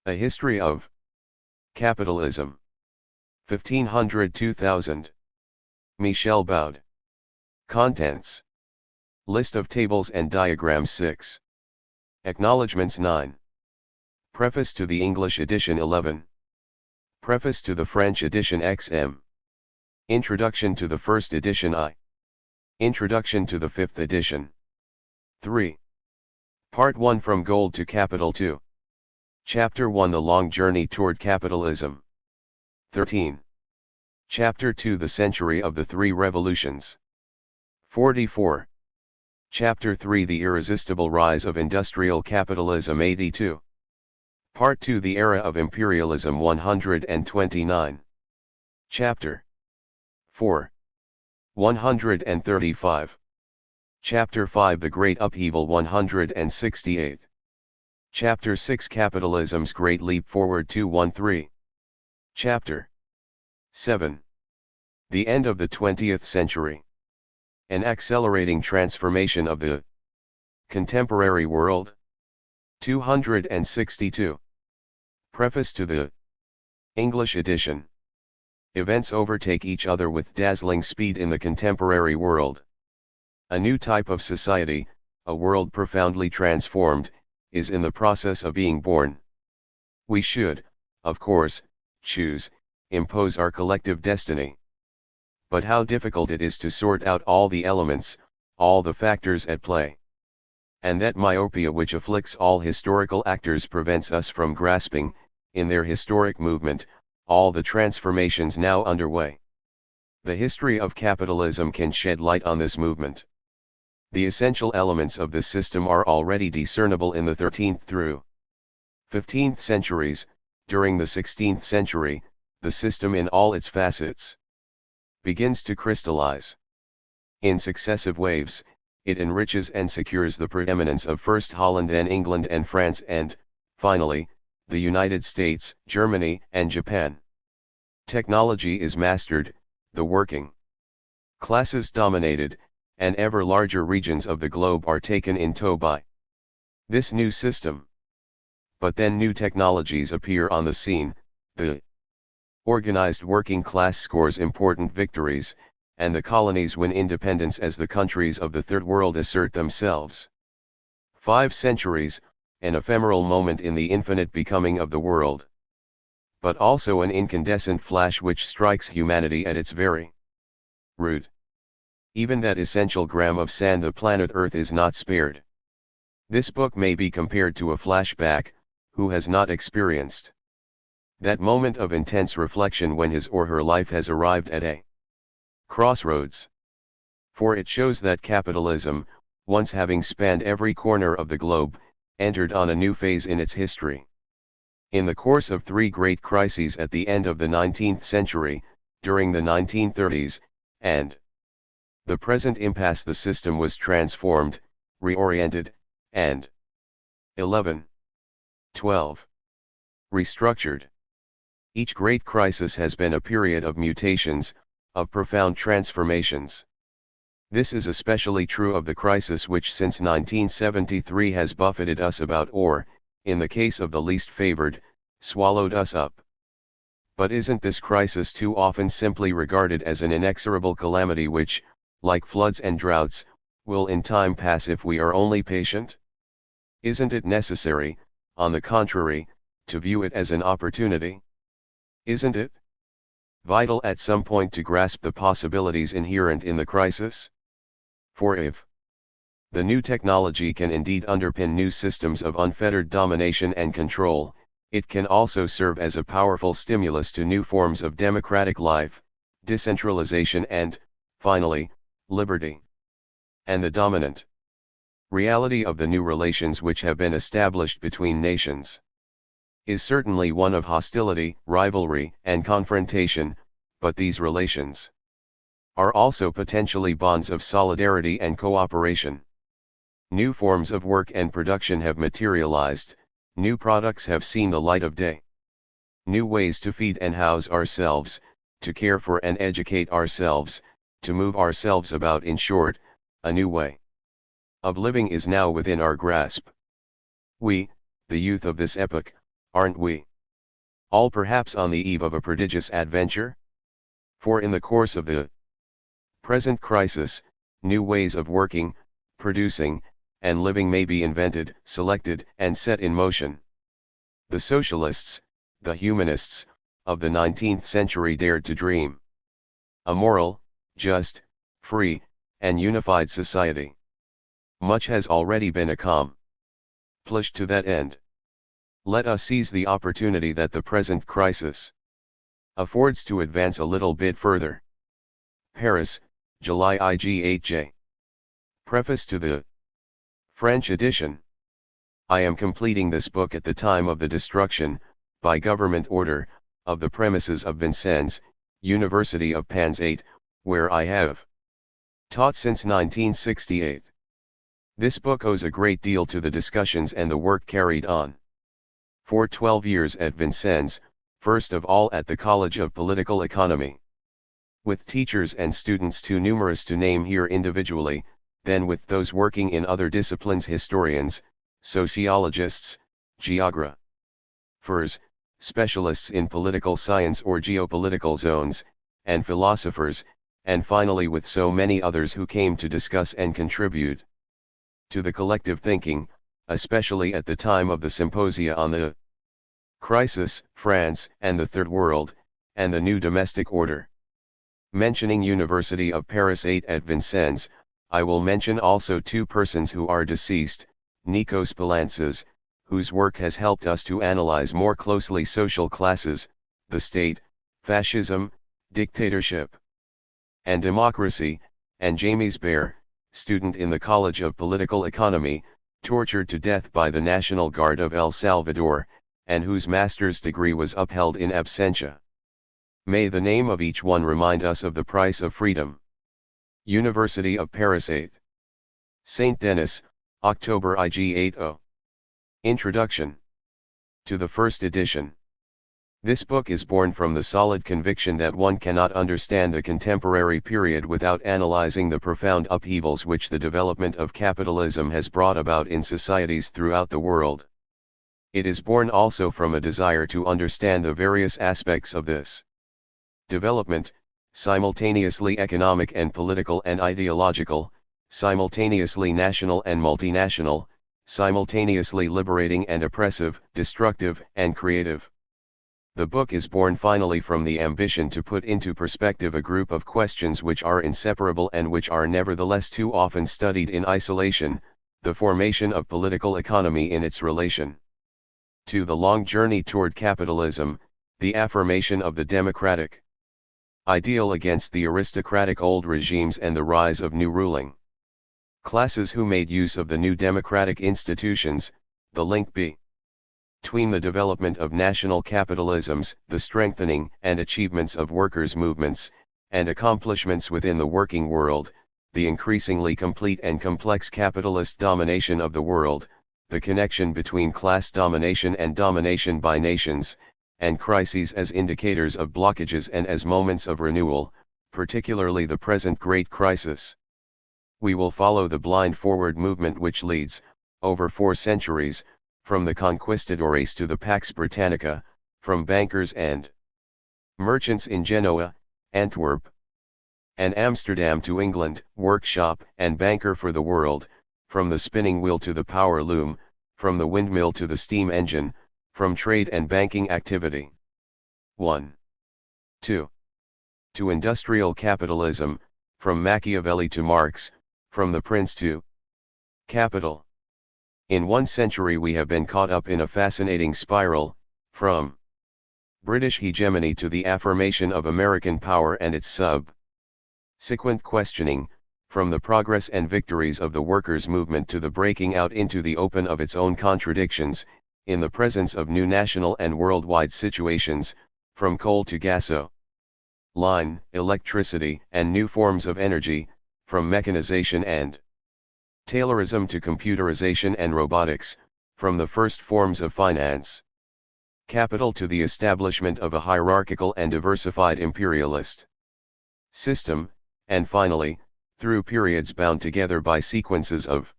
A History of Capitalism. 1500–2000. Michel Beaud. Contents. List of tables and diagrams 6. Acknowledgements 9. Preface to the English edition 11. Preface to the French edition XM. Introduction to the first edition I. Introduction to the fifth edition. 3. Part 1 From Gold to Capital 2. Chapter 1 The Long Journey Toward Capitalism. 13. Chapter 2 The Century of the Three Revolutions. 44. Chapter 3 The Irresistible Rise of Industrial Capitalism 82. Part 2 The Era of Imperialism 129. Chapter 4. 135. Chapter 5 The Great Upheaval 168. Chapter 6 Capitalism's Great Leap Forward 213. Chapter 7. The End of the 20th Century. An Accelerating Transformation of the Contemporary World. 262. Preface to the English edition. Events overtake each other with dazzling speed in the contemporary world. A new type of society, a world profoundly transformed, is in the process of being born. We should, of course, choose, impose our collective destiny. But how difficult it is to sort out all the elements, all the factors at play. And that myopia which afflicts all historical actors prevents us from grasping, in their historic movement, all the transformations now underway. The history of capitalism can shed light on this movement. The essential elements of this system are already discernible in the 13th through 15th centuries. During the 16th century, the system in all its facets begins to crystallize. In successive waves, it enriches and secures the preeminence of first Holland and England and France and, finally, the United States, Germany, and Japan. Technology is mastered, the working classes dominated, and ever larger regions of the globe are taken in tow by this new system. But then new technologies appear on the scene, the organized working class scores important victories, and the colonies win independence as the countries of the Third World assert themselves. 5 centuries, an ephemeral moment in the infinite becoming of the world. But also an incandescent flash which strikes humanity at its very root. Even that essential gram of sand the planet Earth is not spared. This book may be compared to a flashback, who has not experienced that moment of intense reflection when his or her life has arrived at a crossroads. For it shows that capitalism, once having spanned every corner of the globe, entered on a new phase in its history. In the course of 3 great crises at the end of the 19th century, during the 1930s, and the present impasse, the system was transformed, reoriented, and 12. Restructured. Each great crisis has been a period of mutations, of profound transformations. This is especially true of the crisis which since 1973 has buffeted us about or, in the case of the least favored, swallowed us up. But isn't this crisis too often simply regarded as an inexorable calamity which, like floods and droughts, will in time pass if we are only patient? Isn't it necessary, on the contrary, to view it as an opportunity? Isn't it vital at some point to grasp the possibilities inherent in the crisis? For if the new technology can indeed underpin new systems of unfettered domination and control, it can also serve as a powerful stimulus to new forms of democratic life, decentralization and, finally, liberty. And the dominant reality of the new relations which have been established between nations is certainly one of hostility, rivalry, and confrontation, but these relations are also potentially bonds of solidarity and cooperation. New forms of work and production have materialized, new products have seen the light of day. New ways to feed and house ourselves, to care for and educate ourselves, to move ourselves about, in short, a new way of living is now within our grasp. We, the youth of this epoch, Aren't we all perhaps on the eve of a prodigious adventure? For in the course of the present crisis, new ways of working, producing, and living may be invented, selected, and set in motion. The socialists, the humanists, of the 19th century dared to dream a moral, just, free, and unified society. Much has already been accomplished to that end. Let us seize the opportunity that the present crisis affords to advance a little bit further. Paris, July IGHJ. Preface to the French edition. I am completing this book at the time of the destruction, by government order, of the premises of Vincennes, University of Pan's 8, where I have taught since 1968. This book owes a great deal to the discussions and the work carried on for 12 years at Vincennes, first of all at the College of Political Economy, with teachers and students too numerous to name here individually, then with those working in other disciplines, historians, sociologists, geographers, specialists in political science or geopolitical zones, and philosophers, and finally with so many others who came to discuss and contribute to the collective thinking, especially at the time of the symposia on the crisis, France, and the Third World, and the new domestic order. Mentioning University of Paris 8 at Vincennes, I will mention also two persons who are deceased, Nikos Palantzas, whose work has helped us to analyze more closely social classes, the state, fascism, dictatorship, and democracy, and James Baer, student in the College of Political Economy, tortured to death by the National Guard of El Salvador, and whose master's degree was upheld in absentia. May the name of each one remind us of the price of freedom. University of Paris 8. Saint Denis, October IG80. Introduction to the first edition. This book is born from the solid conviction that one cannot understand the contemporary period without analyzing the profound upheavals which the development of capitalism has brought about in societies throughout the world. It is born also from a desire to understand the various aspects of this development, simultaneously economic and political and ideological, simultaneously national and multinational, simultaneously liberating and oppressive, destructive and creative. The book is born finally from the ambition to put into perspective a group of questions which are inseparable and which are nevertheless too often studied in isolation, the formation of political economy in its relation to the long journey toward capitalism, the affirmation of the democratic ideal against the aristocratic old regimes and the rise of new ruling classes who made use of the new democratic institutions, the link between the development of national capitalisms, the strengthening and achievements of workers' movements, and accomplishments within the working world, the increasingly complete and complex capitalist domination of the world, the connection between class domination and domination by nations, and crises as indicators of blockages and as moments of renewal, particularly the present great crisis. We will follow the blind forward movement which leads, over 4 centuries, from the conquistadores to the Pax Britannica, from bankers and merchants in Genoa, Antwerp, and Amsterdam to England, workshop and banker for the world, from the spinning wheel to the power loom, from the windmill to the steam engine, from trade and banking activity. 1. 2. To industrial capitalism, from Machiavelli to Marx, from the prince to capital. In 1 century we have been caught up in a fascinating spiral, from British hegemony to the affirmation of American power and its subsequent questioning, from the progress and victories of the workers' movement to the breaking out into the open of its own contradictions, in the presence of new national and worldwide situations, from coal to gasoline, electricity, and new forms of energy, from mechanization and Taylorism to computerization and robotics, from the first forms of finance capital to the establishment of a hierarchical and diversified imperialist system, and finally, through periods bound together by sequences of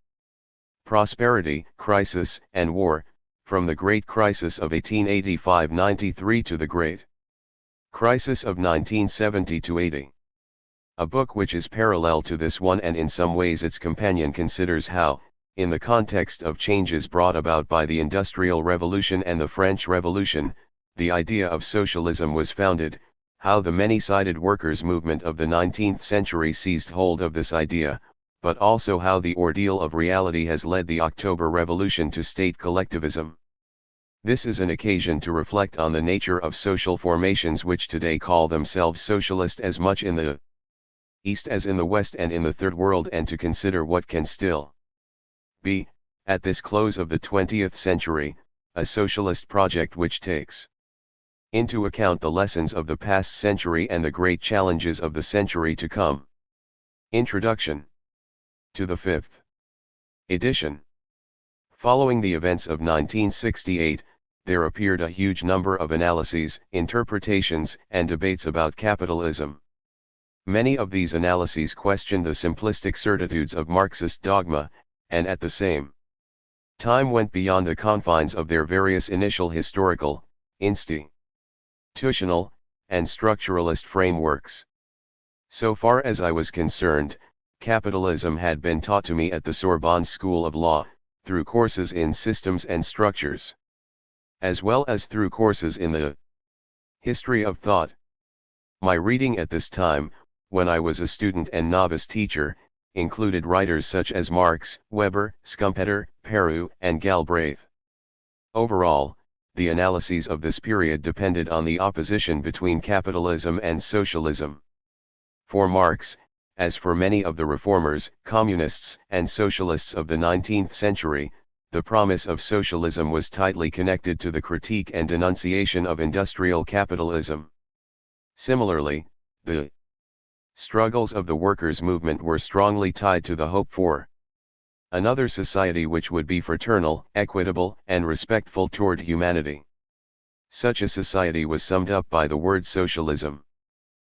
prosperity, crisis, and war, from the Great Crisis of 1885-93 to the Great Crisis of 1970-80. A book which is parallel to this one, and in some ways its companion, considers how, in the context of changes brought about by the Industrial Revolution and the French Revolution, the idea of socialism was founded, how the many-sided workers' movement of the 19th century seized hold of this idea, but also how the ordeal of reality has led the October Revolution to state collectivism. This is an occasion to reflect on the nature of social formations which today call themselves socialist as much in the East as in the West and in the Third World, and to consider what can still be, at this close of the 20th century, a socialist project which takes into account the lessons of the past century and the great challenges of the century to come. Introduction to the 5th edition. Following the events of 1968, there appeared a huge number of analyses, interpretations, and debates about capitalism. Many of these analyses questioned the simplistic certitudes of Marxist dogma, and at the same time went beyond the confines of their various initial historical, institutional, and structuralist frameworks. So far as I was concerned, capitalism had been taught to me at the Sorbonne School of Law, through courses in systems and structures, as well as through courses in the history of thought. My reading at this time, when I was a student and novice teacher, included writers such as Marx, Weber, Schumpeter, Peru, and Galbraith. Overall, the analyses of this period depended on the opposition between capitalism and socialism. For Marx, as for many of the reformers, communists, and socialists of the 19th century, the promise of socialism was tightly connected to the critique and denunciation of industrial capitalism. Similarly, the struggles of the workers' movement were strongly tied to the hope for another society which would be fraternal, equitable, and respectful toward humanity. Such a society was summed up by the word socialism.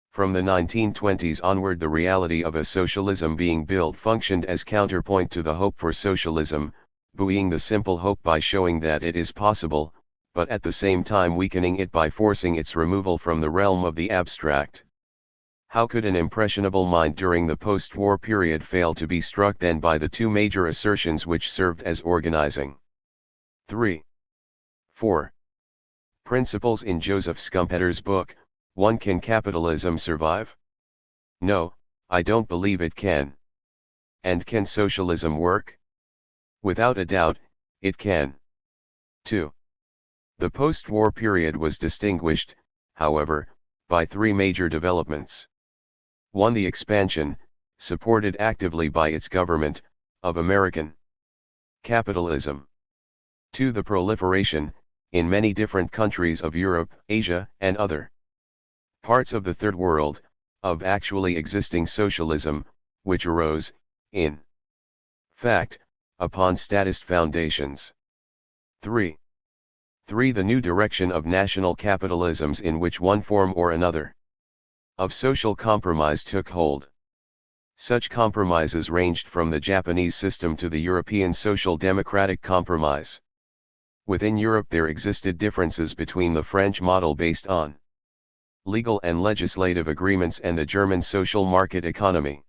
From the 1920s onward, the reality of a socialism being built functioned as counterpoint to the hope for socialism, buoying the simple hope by showing that it is possible, but at the same time weakening it by forcing its removal from the realm of the abstract. How could an impressionable mind during the post-war period fail to be struck then by the two major assertions which served as organizing 4 principles in Joseph Schumpeter's book, 1. Can capitalism survive? No, I don't believe it can. And can socialism work? Without a doubt, it can. 2. The post-war period was distinguished, however, by three major developments. 1. The expansion, supported actively by its government, of American capitalism. 2. The proliferation, in many different countries of Europe, Asia, and other parts of the Third World, of actually existing socialism, which arose, in fact, upon statist foundations. 3. The new direction of national capitalisms in which one form or another of social compromise took hold. Such compromises ranged from the Japanese system to the European social democratic compromise. Within Europe there existed differences between the French model based on legal and legislative agreements and the German social market economy.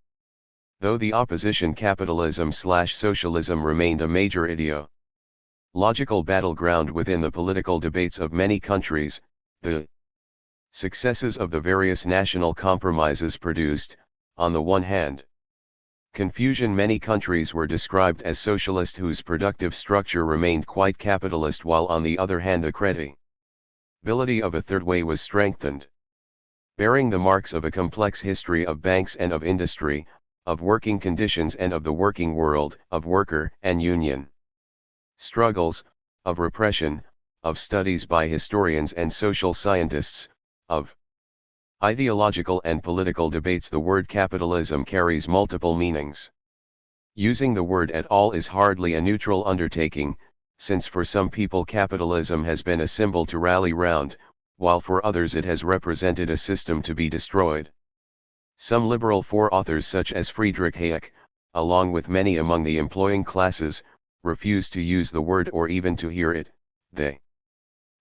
Though the opposition capitalism/socialism remained a major ideological battleground within the political debates of many countries, the successes of the various national compromises produced, on the one hand, confusion. Many countries were described as socialist whose productive structure remained quite capitalist, while on the other hand the credibility of a third way was strengthened. Bearing the marks of a complex history of banks and of industry, of working conditions and of the working world, of worker and union struggles, of repression, of studies by historians and social scientists, of ideological and political debates, the word capitalism carries multiple meanings. Using the word at all is hardly a neutral undertaking, since for some people capitalism has been a symbol to rally round, while for others it has represented a system to be destroyed. Some liberal foreauthors such as Friedrich Hayek, along with many among the employing classes, refuse to use the word or even to hear it, they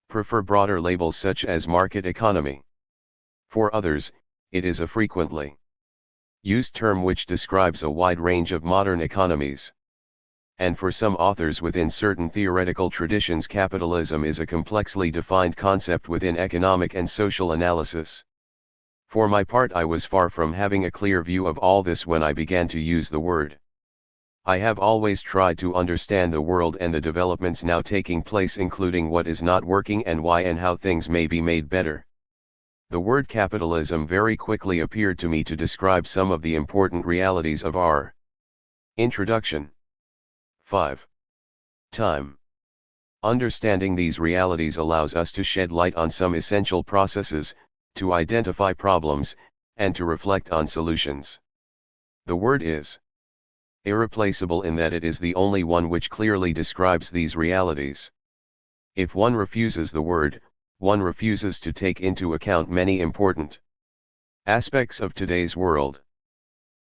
prefer broader labels such as market economy. For others, it is a frequently used term which describes a wide range of modern economies. And for some authors within certain theoretical traditions, capitalism is a complexly defined concept within economic and social analysis. For my part, I was far from having a clear view of all this when I began to use the word. I have always tried to understand the world and the developments now taking place, including what is not working and why and how things may be made better. The word capitalism very quickly appeared to me to describe some of the important realities of our introduction. 5. Time. Understanding these realities allows us to shed light on some essential processes, to identify problems, and to reflect on solutions. The word is irreplaceable in that it is the only one which clearly describes these realities. If one refuses the word, one refuses to take into account many important aspects of today's world.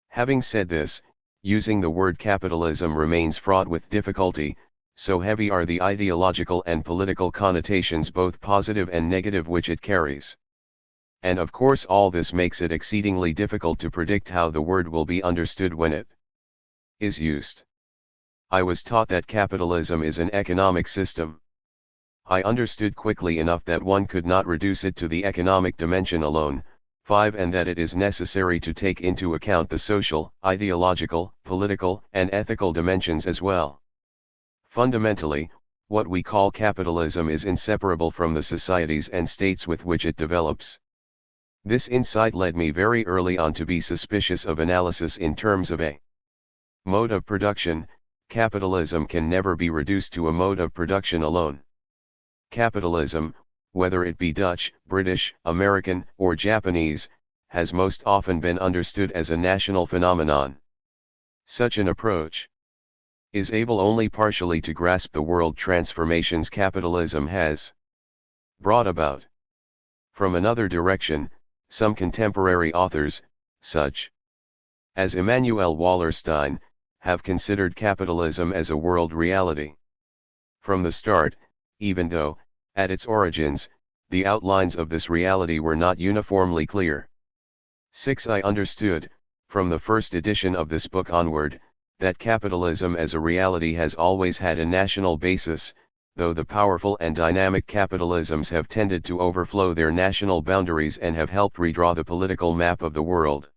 Having said this, using the word capitalism remains fraught with difficulty, so heavy are the ideological and political connotations, both positive and negative, which it carries. And of course all this makes it exceedingly difficult to predict how the word will be understood when it is used. I was taught that capitalism is an economic system. I understood quickly enough that one could not reduce it to the economic dimension alone. 5. And that it is necessary to take into account the social, ideological, political, and ethical dimensions as well. Fundamentally, what we call capitalism is inseparable from the societies and states with which it develops. This insight led me very early on to be suspicious of analysis in terms of a mode of production. Capitalism can never be reduced to a mode of production alone. Capitalism, whether it be Dutch, British, American, or Japanese, has most often been understood as a national phenomenon. Such an approach is able only partially to grasp the world transformations capitalism has brought about. From another direction, some contemporary authors, such as Immanuel Wallerstein, have considered capitalism as a world reality. From the start, even though, at its origins, the outlines of this reality were not uniformly clear. 6. I understood, from the first edition of this book onward, that capitalism as a reality has always had a national basis, though the powerful and dynamic capitalisms have tended to overflow their national boundaries and have helped redraw the political map of the world.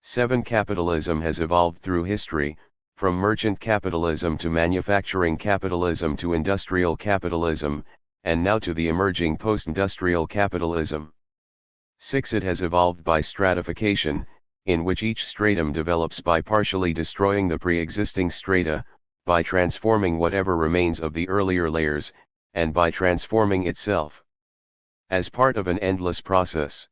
7. Capitalism has evolved through history, from merchant capitalism to manufacturing capitalism to industrial capitalism, and now to the emerging post-industrial capitalism. 6. It has evolved by stratification, in which each stratum develops by partially destroying the pre-existing strata, by transforming whatever remains of the earlier layers, and by transforming itself. As part of an endless process.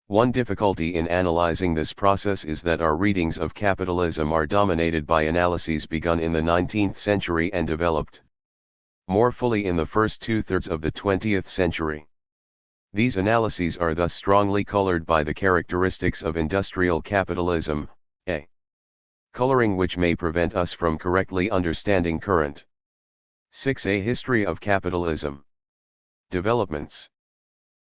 One difficulty in analyzing this process is that our readings of capitalism are dominated by analyses begun in the 19th century and developed more fully in the first two-thirds of the 20th century. These analyses are thus strongly colored by the characteristics of industrial capitalism, a coloring which may prevent us from correctly understanding current. 6. A history of capitalism. Developments.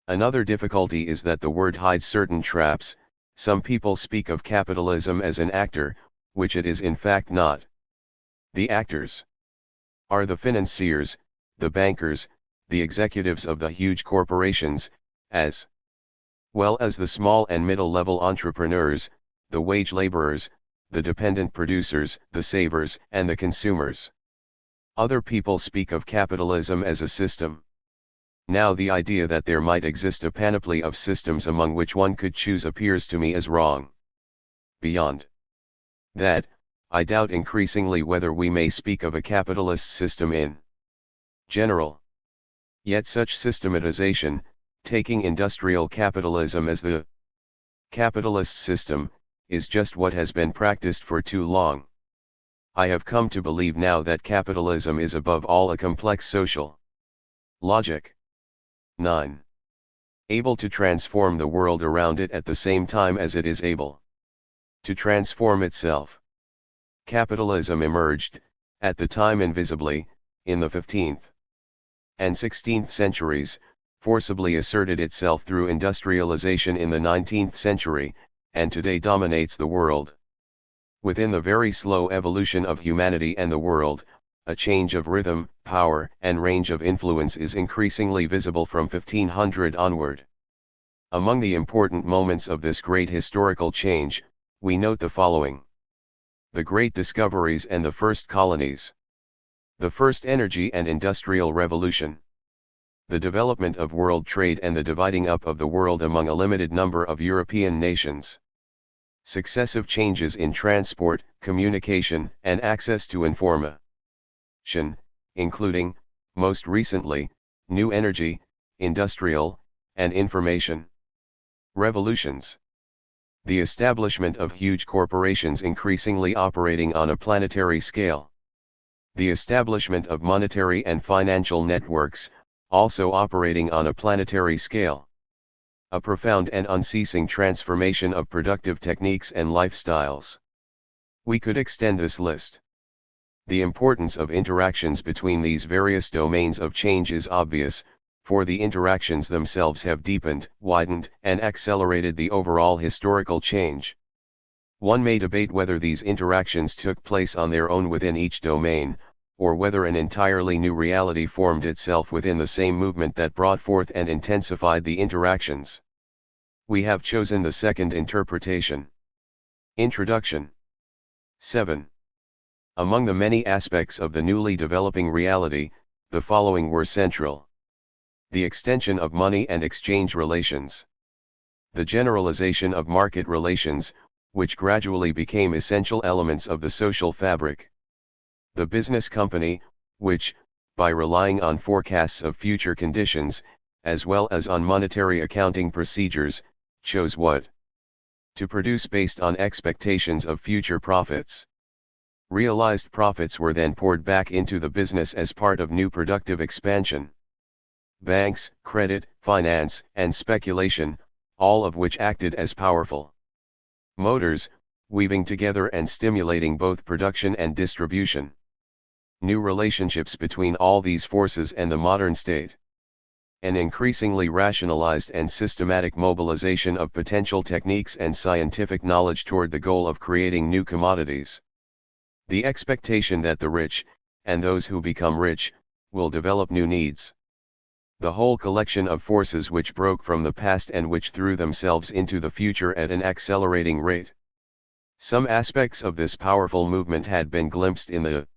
Another difficulty is that the word hides certain traps. Some people speak of capitalism as an actor, which it is in fact not. The actors are the financiers, the bankers, the executives of the huge corporations, as well as the small and middle-level entrepreneurs, the wage laborers, the dependent producers, the savers, and the consumers. Other people speak of capitalism as a system. Now the idea that there might exist a panoply of systems among which one could choose appears to me as wrong. Beyond that, I doubt increasingly whether we may speak of a capitalist system in general. Yet such systematization, taking industrial capitalism as the capitalist system, is just what has been practiced for too long. I have come to believe now that capitalism is above all a complex social logic. 9. Able to transform the world around it at the same time as it is able to transform itself. Capitalism emerged, at the time invisibly, in the 15th and 16th centuries, forcibly asserted itself through industrialization in the 19th century, and today dominates the world. Within the very slow evolution of humanity and the world, a change of rhythm, power, and range of influence is increasingly visible from 1500 onward. Among the important moments of this great historical change, we note the following: the great discoveries and the first colonies, the first energy and industrial revolution, the development of world trade and the dividing up of the world among a limited number of European nations, successive changes in transport, communication, and access to information, including, most recently, new energy, industrial, and information revolutions, the establishment of huge corporations increasingly operating on a planetary scale, the establishment of monetary and financial networks, also operating on a planetary scale, a profound and unceasing transformation of productive techniques and lifestyles. We could extend this list. The importance of interactions between these various domains of change is obvious, for the interactions themselves have deepened, widened, and accelerated the overall historical change. One may debate whether these interactions took place on their own within each domain, or whether an entirely new reality formed itself within the same movement that brought forth and intensified the interactions. We have chosen the second interpretation. Introduction. 7. Among the many aspects of the newly developing reality, the following were central: the extension of money and exchange relations, the generalization of market relations, which gradually became essential elements of the social fabric, the business company, which, by relying on forecasts of future conditions, as well as on monetary accounting procedures, chose what to produce based on expectations of future profits. Realized profits were then poured back into the business as part of new productive expansion. Banks, credit, finance, and speculation, all of which acted as powerful motors, weaving together and stimulating both production and distribution. New relationships between all these forces and the modern state. An increasingly rationalized and systematic mobilization of potential techniques and scientific knowledge toward the goal of creating new commodities. The expectation that the rich, and those who become rich, will develop new needs. The whole collection of forces which broke from the past and which threw themselves into the future at an accelerating rate. Some aspects of this powerful movement had been glimpsed in the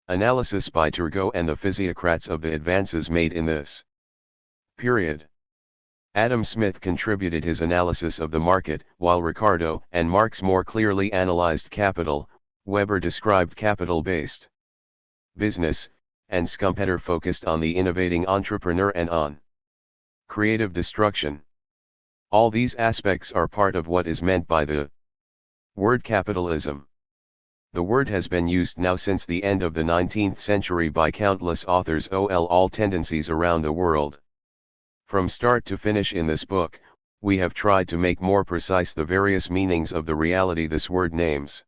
analysis by Turgot and the physiocrats of the advances made in this period. Adam Smith contributed his analysis of the market, while Ricardo and Marx more clearly analyzed capital. Weber described capital-based business, and Schumpeter focused on the innovating entrepreneur and on creative destruction. All these aspects are part of what is meant by the word capitalism. The word has been used now since the end of the 19th century by countless authors of all tendencies around the world. From start to finish in this book, we have tried to make more precise the various meanings of the reality this word names.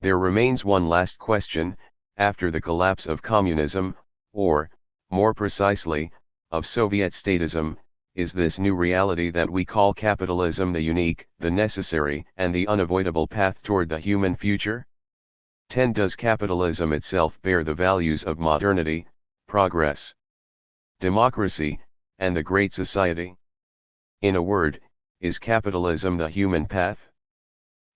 There remains one last question: after the collapse of communism, or, more precisely, of Soviet statism, is this new reality that we call capitalism the unique, the necessary, and the unavoidable path toward the human future? 10. Does capitalism itself bear the values of modernity, progress, democracy, and the Great Society? In a word, is capitalism the human path?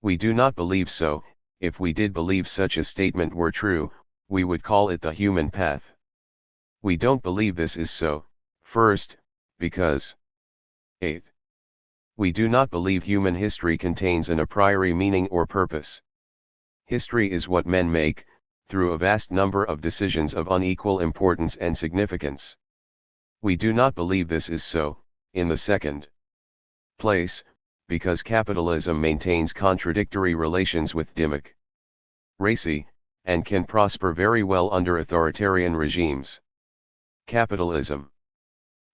We do not believe so. If we did believe such a statement were true, we would call it the human path. We don't believe this is so, first, because 8. We do not believe human history contains an a priori meaning or purpose. History is what men make, through a vast number of decisions of unequal importance and significance. We do not believe this is so, in the second place, because capitalism maintains contradictory relations with democracy, and can prosper very well under authoritarian regimes. Capitalism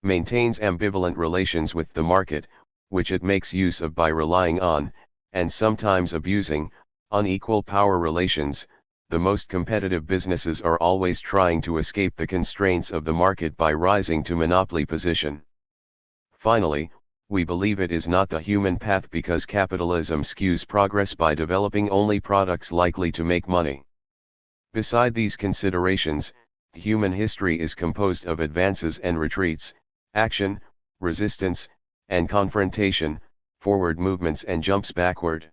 maintains ambivalent relations with the market, which it makes use of by relying on, and sometimes abusing, unequal power relations, the most competitive businesses are always trying to escape the constraints of the market by rising to monopoly position. Finally, we believe it is not the human path because capitalism skews progress by developing only products likely to make money. Beside these considerations, human history is composed of advances and retreats, action, resistance, and confrontation, forward movements and jumps backward.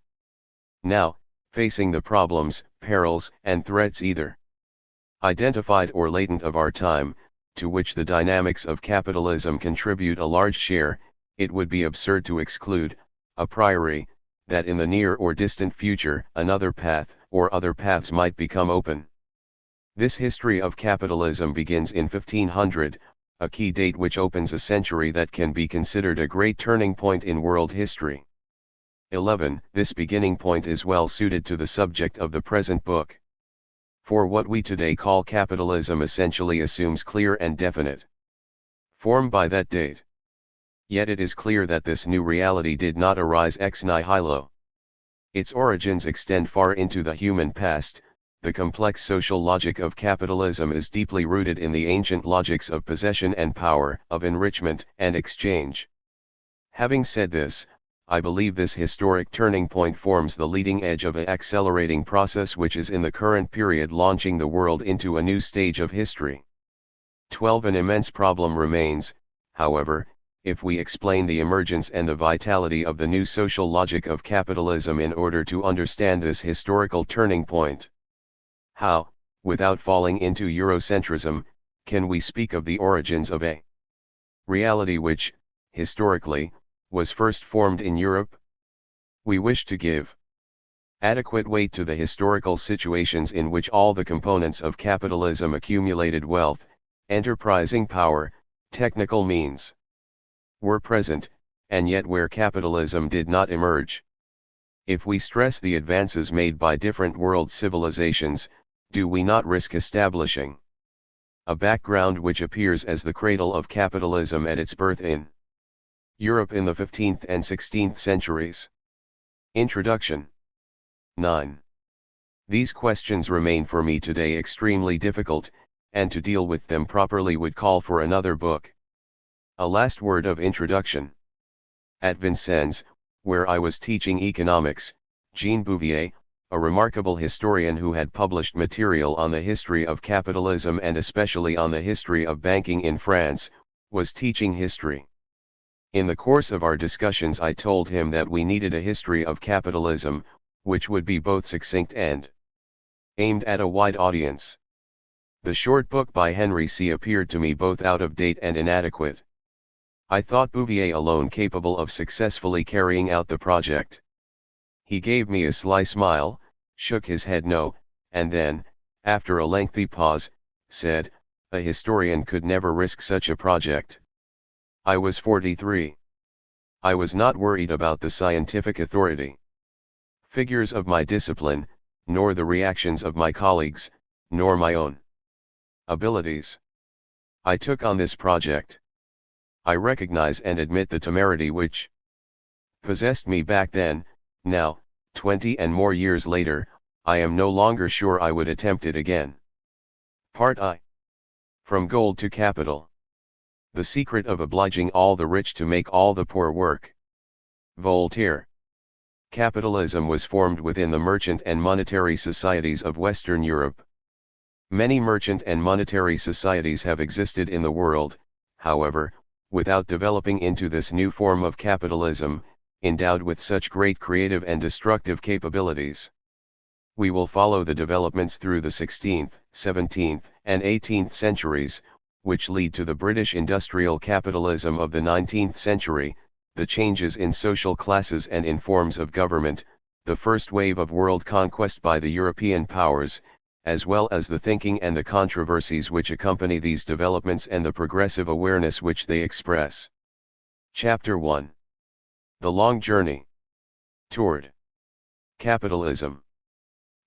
Now, facing the problems, perils, and threats either identified or latent of our time, to which the dynamics of capitalism contribute a large share, it would be absurd to exclude, a priori, that in the near or distant future another path or other paths might become open. This history of capitalism begins in 1500, a key date which opens a century that can be considered a great turning point in world history. 11. This beginning point is well suited to the subject of the present book. For what we today call capitalism essentially assumes clear and definite form by that date. Yet it is clear that this new reality did not arise ex nihilo. Its origins extend far into the human past. The complex social logic of capitalism is deeply rooted in the ancient logics of possession and power, of enrichment and exchange. Having said this, I believe this historic turning point forms the leading edge of an accelerating process which is in the current period launching the world into a new stage of history. 12. An immense problem remains, however, if we explain the emergence and the vitality of the new social logic of capitalism in order to understand this historical turning point. How, without falling into Eurocentrism, can we speak of the origins of a reality which, historically, was first formed in Europe? We wish to give adequate weight to the historical situations in which all the components of capitalism accumulated wealth, enterprising power, technical means were present, and yet where capitalism did not emerge. If we stress the advances made by different world civilizations, do we not risk establishing a background which appears as the cradle of capitalism at its birth in Europe in the 15th and 16th centuries? Introduction. 9. These questions remain for me today extremely difficult, and to deal with them properly would call for another book. A last word of introduction. At Vincennes, where I was teaching economics, Jean Bouvier, a remarkable historian who had published material on the history of capitalism and especially on the history of banking in France, was teaching history. In the course of our discussions I told him that we needed a history of capitalism, which would be both succinct and aimed at a wide audience. The short book by Henry C. appeared to me both out of date and inadequate. I thought Bouvier alone capable of successfully carrying out the project. He gave me a sly smile, shook his head no, and then, after a lengthy pause, said, "A historian could never risk such a project." I was 43. I was not worried about the scientific authority, figures of my discipline, nor the reactions of my colleagues, nor my own abilities. I took on this project. I recognize and admit the temerity which possessed me back then. Now, 20 and more years later, I am no longer sure I would attempt it again. Part I. From Gold to Capital. The secret of obliging all the rich to make all the poor work. Voltaire. Capitalism was formed within the merchant and monetary societies of Western Europe. Many merchant and monetary societies have existed in the world, however, without developing into this new form of capitalism, endowed with such great creative and destructive capabilities. We will follow the developments through the 16th, 17th, and 18th centuries, which lead to the British industrial capitalism of the 19th century, the changes in social classes and in forms of government, the first wave of world conquest by the European powers, as well as the thinking and the controversies which accompany these developments and the progressive awareness which they express. Chapter 1. The Long Journey Toward Capitalism.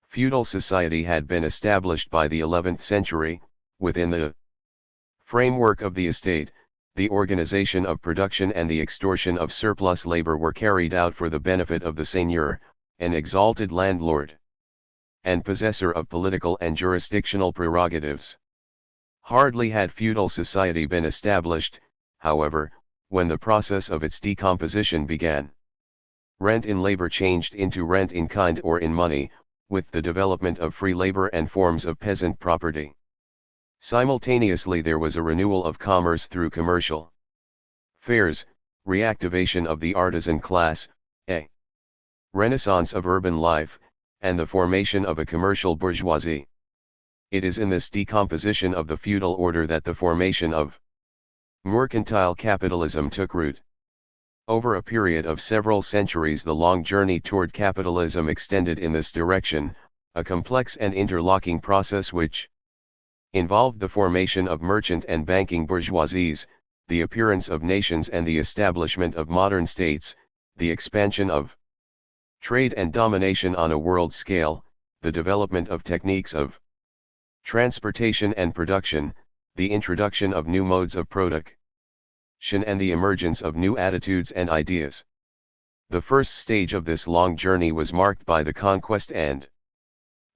Feudal society had been established by the 11th century, within the framework of the estate. The organization of production and the extortion of surplus labor were carried out for the benefit of the seigneur, an exalted landlord. and possessor of political and jurisdictional prerogatives. Hardly had feudal society been established, however, when the process of its decomposition began. Rent in labor changed into rent in kind or in money, with the development of free labor and forms of peasant property. Simultaneously there was a renewal of commerce through commercial fairs, reactivation of the artisan class, a renaissance of urban life, and the formation of a commercial bourgeoisie. It is in this decomposition of the feudal order that the formation of mercantile capitalism took root. Over a period of several centuries the long journey toward capitalism extended in this direction, a complex and interlocking process which involved the formation of merchant and banking bourgeoisies, the appearance of nations and the establishment of modern states, the expansion of trade and domination on a world scale, the development of techniques of transportation and production, the introduction of new modes of production, and the emergence of new attitudes and ideas. The first stage of this long journey was marked by the conquest and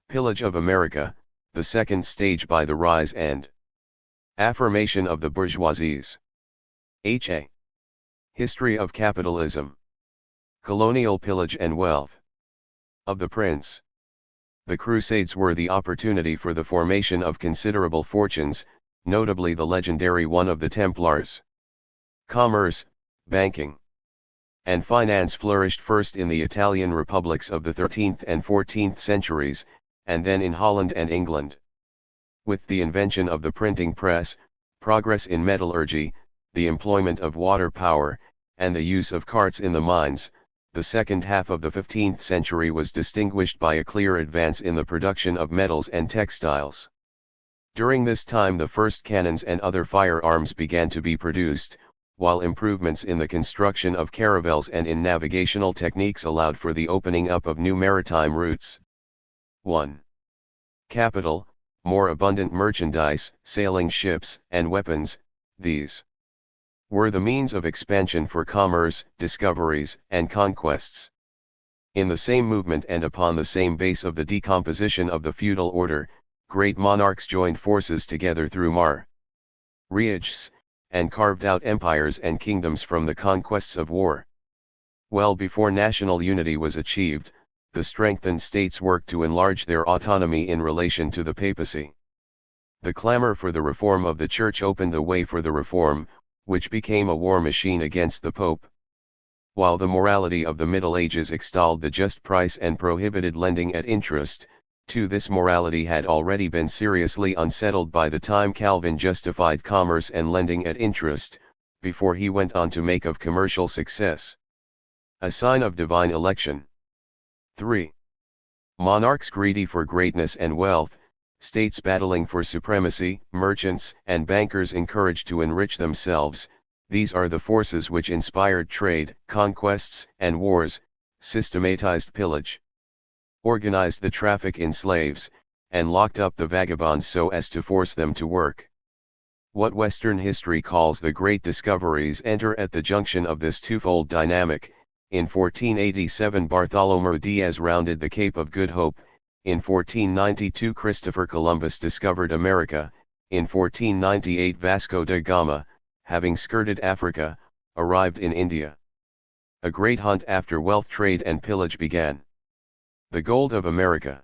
pillage of America, the second stage by the rise and affirmation of the bourgeoisies. History of capitalism. Colonial pillage and wealth of the prince. The Crusades were the opportunity for the formation of considerable fortunes, notably the legendary one of the Templars. Commerce, banking, and finance flourished first in the Italian republics of the 13th and 14th centuries, and then in Holland and England. With the invention of the printing press, progress in metallurgy, the employment of water power, and the use of carts in the mines, the second half of the 15th century was distinguished by a clear advance in the production of metals and textiles. During this time the first cannons and other firearms began to be produced, while improvements in the construction of caravels and in navigational techniques allowed for the opening up of new maritime routes. 1. Capital, more abundant merchandise, sailing ships, and weapons. These were the means of expansion for commerce, discoveries, and conquests. In the same movement and upon the same base of the decomposition of the feudal order, great monarchs joined forces together through marriages, and carved out empires and kingdoms from the conquests of war. Well before national unity was achieved, the strengthened states worked to enlarge their autonomy in relation to the papacy. The clamor for the reform of the Church opened the way for the reform, which became a war machine against the Pope. While the morality of the Middle Ages extolled the just price and prohibited lending at interest, this morality had already been seriously unsettled by the time Calvin justified commerce and lending at interest, before he went on to make of commercial success a sign of divine election. 3. Monarchs greedy for greatness and wealth, states battling for supremacy, merchants and bankers encouraged to enrich themselves. These are the forces which inspired trade, conquests, and wars, systematized pillage, organized the traffic in slaves, and locked up the vagabonds so as to force them to work. What Western history calls the Great Discoveries enter at the junction of this twofold dynamic. In 1487 Bartholomew Diaz rounded the Cape of Good Hope. In 1492 Christopher Columbus discovered America. In 1498 Vasco da Gama, having skirted Africa, arrived in India. A great hunt after wealth, trade and pillage began. The gold of America.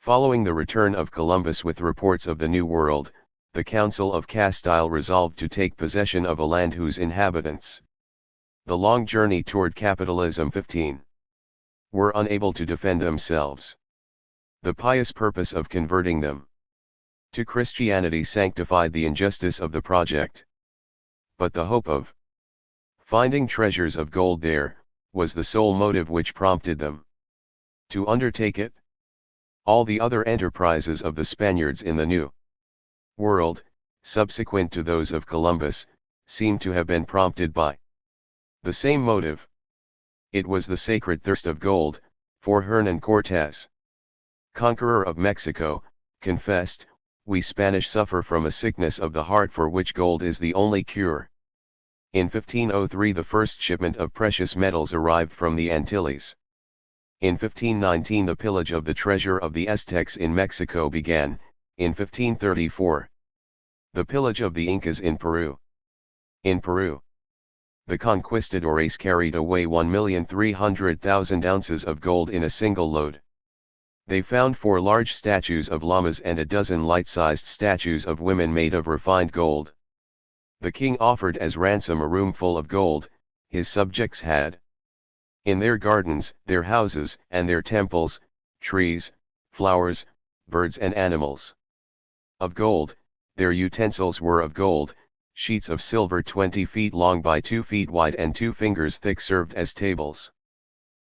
Following the return of Columbus with reports of the New World, the Council of Castile resolved to take possession of a land whose inhabitants, the long journey toward capitalism 15, were unable to defend themselves. The pious purpose of converting them to Christianity sanctified the injustice of the project. But the hope of finding treasures of gold there, was the sole motive which prompted them to undertake it. All the other enterprises of the Spaniards in the New World, subsequent to those of Columbus, seem to have been prompted by the same motive. It was the sacred thirst of gold, for Hernán Cortés, conqueror of Mexico, confessed, "We Spanish suffer from a sickness of the heart for which gold is the only cure." In 1503 the first shipment of precious metals arrived from the Antilles. In 1519 the pillage of the treasure of the Aztecs in Mexico began. In 1534, the pillage of the Incas in Peru. In Peru, the conquistadores carried away 1,300,000 ounces of gold in a single load. They found 4 large statues of llamas and a dozen light-sized statues of women made of refined gold. The king offered as ransom a room full of gold. His subjects had in their gardens, their houses, and their temples, trees, flowers, birds and animals of gold. Their utensils were of gold, sheets of silver 20 feet long by 2 feet wide and 2 fingers thick served as tables.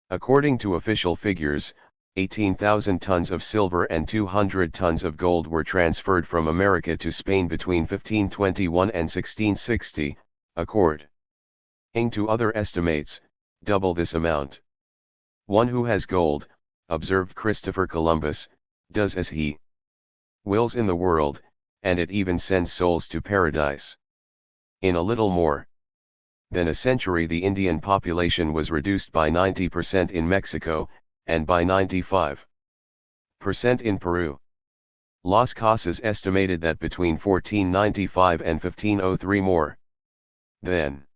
According to official figures, 18,000 tons of silver and 200 tons of gold were transferred from America to Spain between 1521 and 1660, according to other estimates, double this amount. One who has gold, observed Christopher Columbus, does as he wills in the world, and it even sends souls to paradise. In a little more than a century the Indian population was reduced by 90% in Mexico, and by 95% in Peru. Las Casas estimated that between 1495 and 1503 more than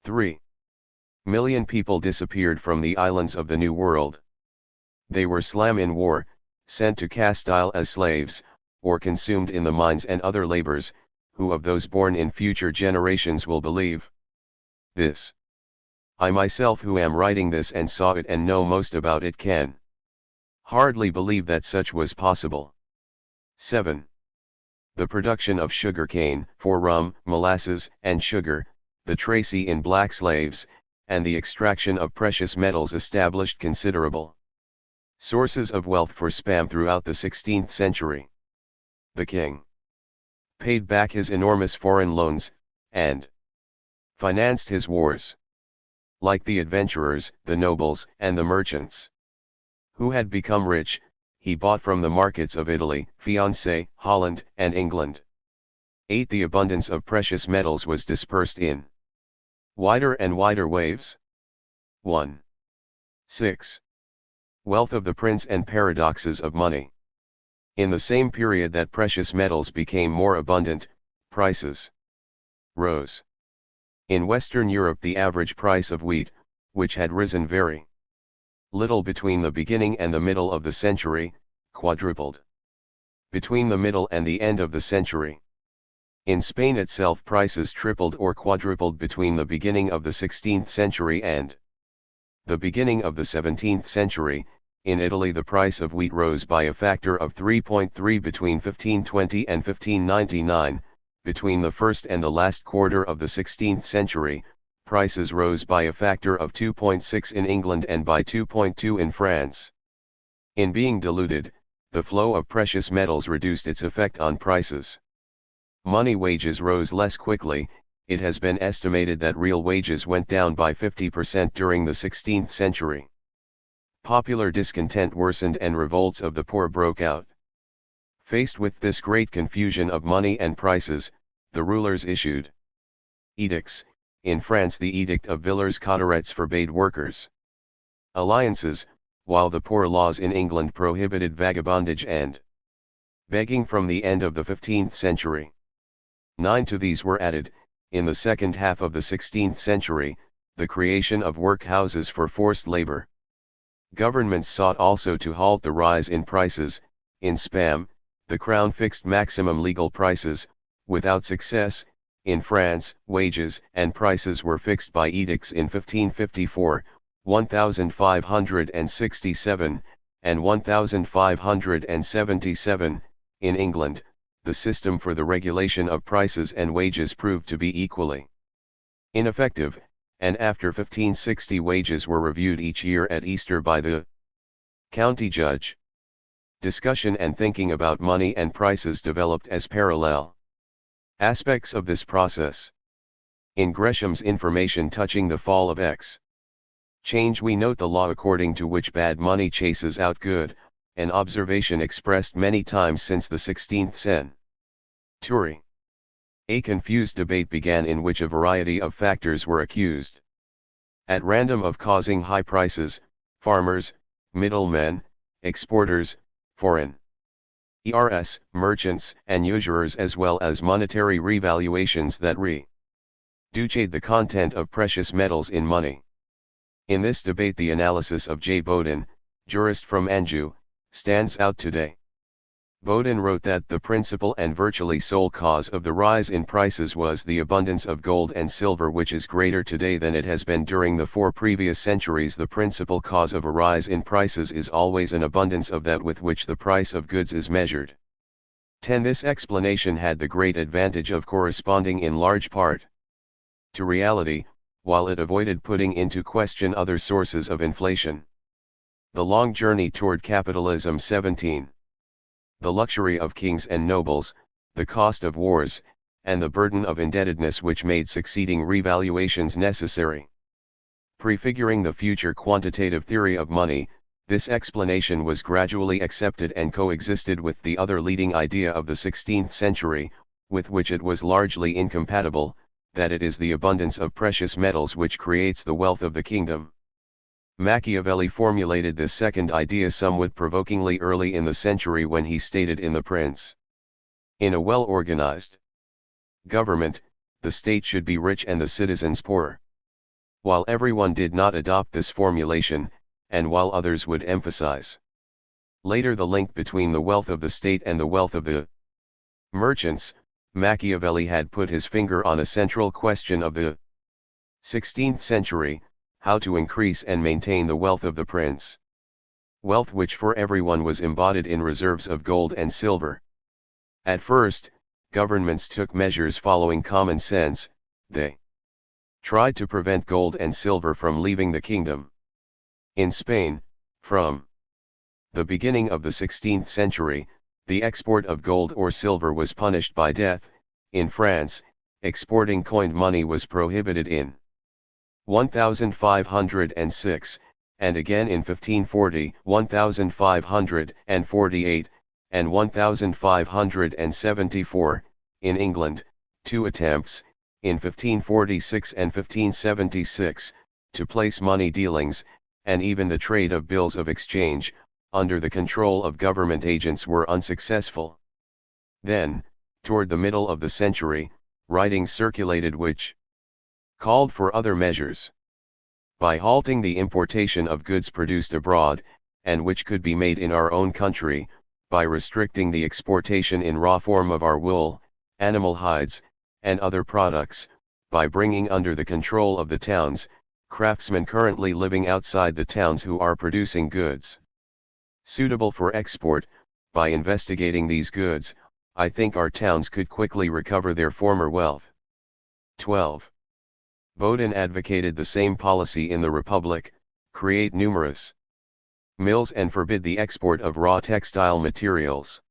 3 million people disappeared from the islands of the New World. They were slain in war, sent to Castile as slaves, or consumed in the mines and other labors. Who of those born in future generations will believe this? I myself who am writing this and saw it and know most about it can hardly believe that such was possible. 7. The production of sugar cane, for rum, molasses, and sugar, the Tracy in black slaves, and the extraction of precious metals established considerable sources of wealth for Spam throughout the 16th century. The king paid back his enormous foreign loans, and financed his wars. Like the adventurers, the nobles, and the merchants who had become rich, he bought from the markets of Italy, Fiance, Holland, and England. 8. The abundance of precious metals was dispersed in wider and wider waves. 1. 6. Wealth of the prince and paradoxes of money. In the same period that precious metals became more abundant, prices rose. In Western Europe the average price of wheat, which had risen very little between the beginning and the middle of the century, quadrupled between the middle and the end of the century. In Spain itself prices tripled or quadrupled between the beginning of the 16th century and the beginning of the 17th century. In Italy the price of wheat rose by a factor of 3.3 between 1520 and 1599, between the first and the last quarter of the 16th century, prices rose by a factor of 2.6 in England and by 2.2 in France. In being diluted, the flow of precious metals reduced its effect on prices. Money wages rose less quickly. It has been estimated that real wages went down by 50% during the 16th century. Popular discontent worsened and revolts of the poor broke out. Faced with this great confusion of money and prices, the rulers issued edicts. In France the Edict of Villers-Cotterets forbade workers' alliances, while the poor laws in England prohibited vagabondage and begging from the end of the 15th century. 9. To these were added, in the second half of the 16th century, the creation of workhouses for forced labor. Governments sought also to halt the rise in prices. In Spam, the crown fixed maximum legal prices, without success. In France, wages and prices were fixed by edicts in 1554, 1567, and 1577. In England, the system for the regulation of prices and wages proved to be equally ineffective, and after 1560 wages were reviewed each year at Easter by the county judge. Discussion and thinking about money and prices developed as parallel aspects of this process. In Gresham's information touching the fall of exchange we note the law according to which bad money chases out good, an observation expressed many times since the 16th century. A confused debate began in which a variety of factors were accused at random of causing high prices: farmers, middlemen, exporters, foreign ERS, merchants and usurers, as well as monetary revaluations that reduce the content of precious metals in money. In this debate the analysis of J. Beaud, jurist from Anjou, stands out today. Beaud wrote that the principal and virtually sole cause of the rise in prices was the abundance of gold and silver, which is greater today than it has been during the 4 previous centuries. The principal cause of a rise in prices is always an abundance of that with which the price of goods is measured. 10. This explanation had the great advantage of corresponding in large part to reality, while it avoided putting into question other sources of inflation. The long journey toward capitalism. 17. The luxury of kings and nobles, the cost of wars, and the burden of indebtedness which made succeeding revaluations necessary. Prefiguring the future quantitative theory of money, this explanation was gradually accepted and coexisted with the other leading idea of the 16th century, with which it was largely incompatible, that it is the abundance of precious metals which creates the wealth of the kingdom. Machiavelli formulated this second idea somewhat provokingly early in the century when he stated in The Prince: "In a well-organized government, the state should be rich and the citizens poor." While everyone did not adopt this formulation, and while others would emphasize later the link between the wealth of the state and the wealth of the merchants, Machiavelli had put his finger on a central question of the 16th century: how to increase and maintain the wealth of the prince. Wealth which for everyone was embodied in reserves of gold and silver. At first, governments took measures following common sense. They tried to prevent gold and silver from leaving the kingdom. In Spain, from the beginning of the 16th century, the export of gold or silver was punished by death. In France, exporting coined money was prohibited in 1506, and again in 1540, 1548, and 1574, in England, 2 attempts, in 1546 and 1576, to place money dealings, and even the trade of bills of exchange, under the control of government agents were unsuccessful. Then, toward the middle of the century, writings circulated which called for other measures. By halting the importation of goods produced abroad, and which could be made in our own country, by restricting the exportation in raw form of our wool, animal hides, and other products, by bringing under the control of the towns, craftsmen currently living outside the towns who are producing goods suitable for export, by investigating these goods, I think our towns could quickly recover their former wealth. 12. Beaud advocated the same policy in the Republic: create numerous mills and forbid the export of raw textile materials.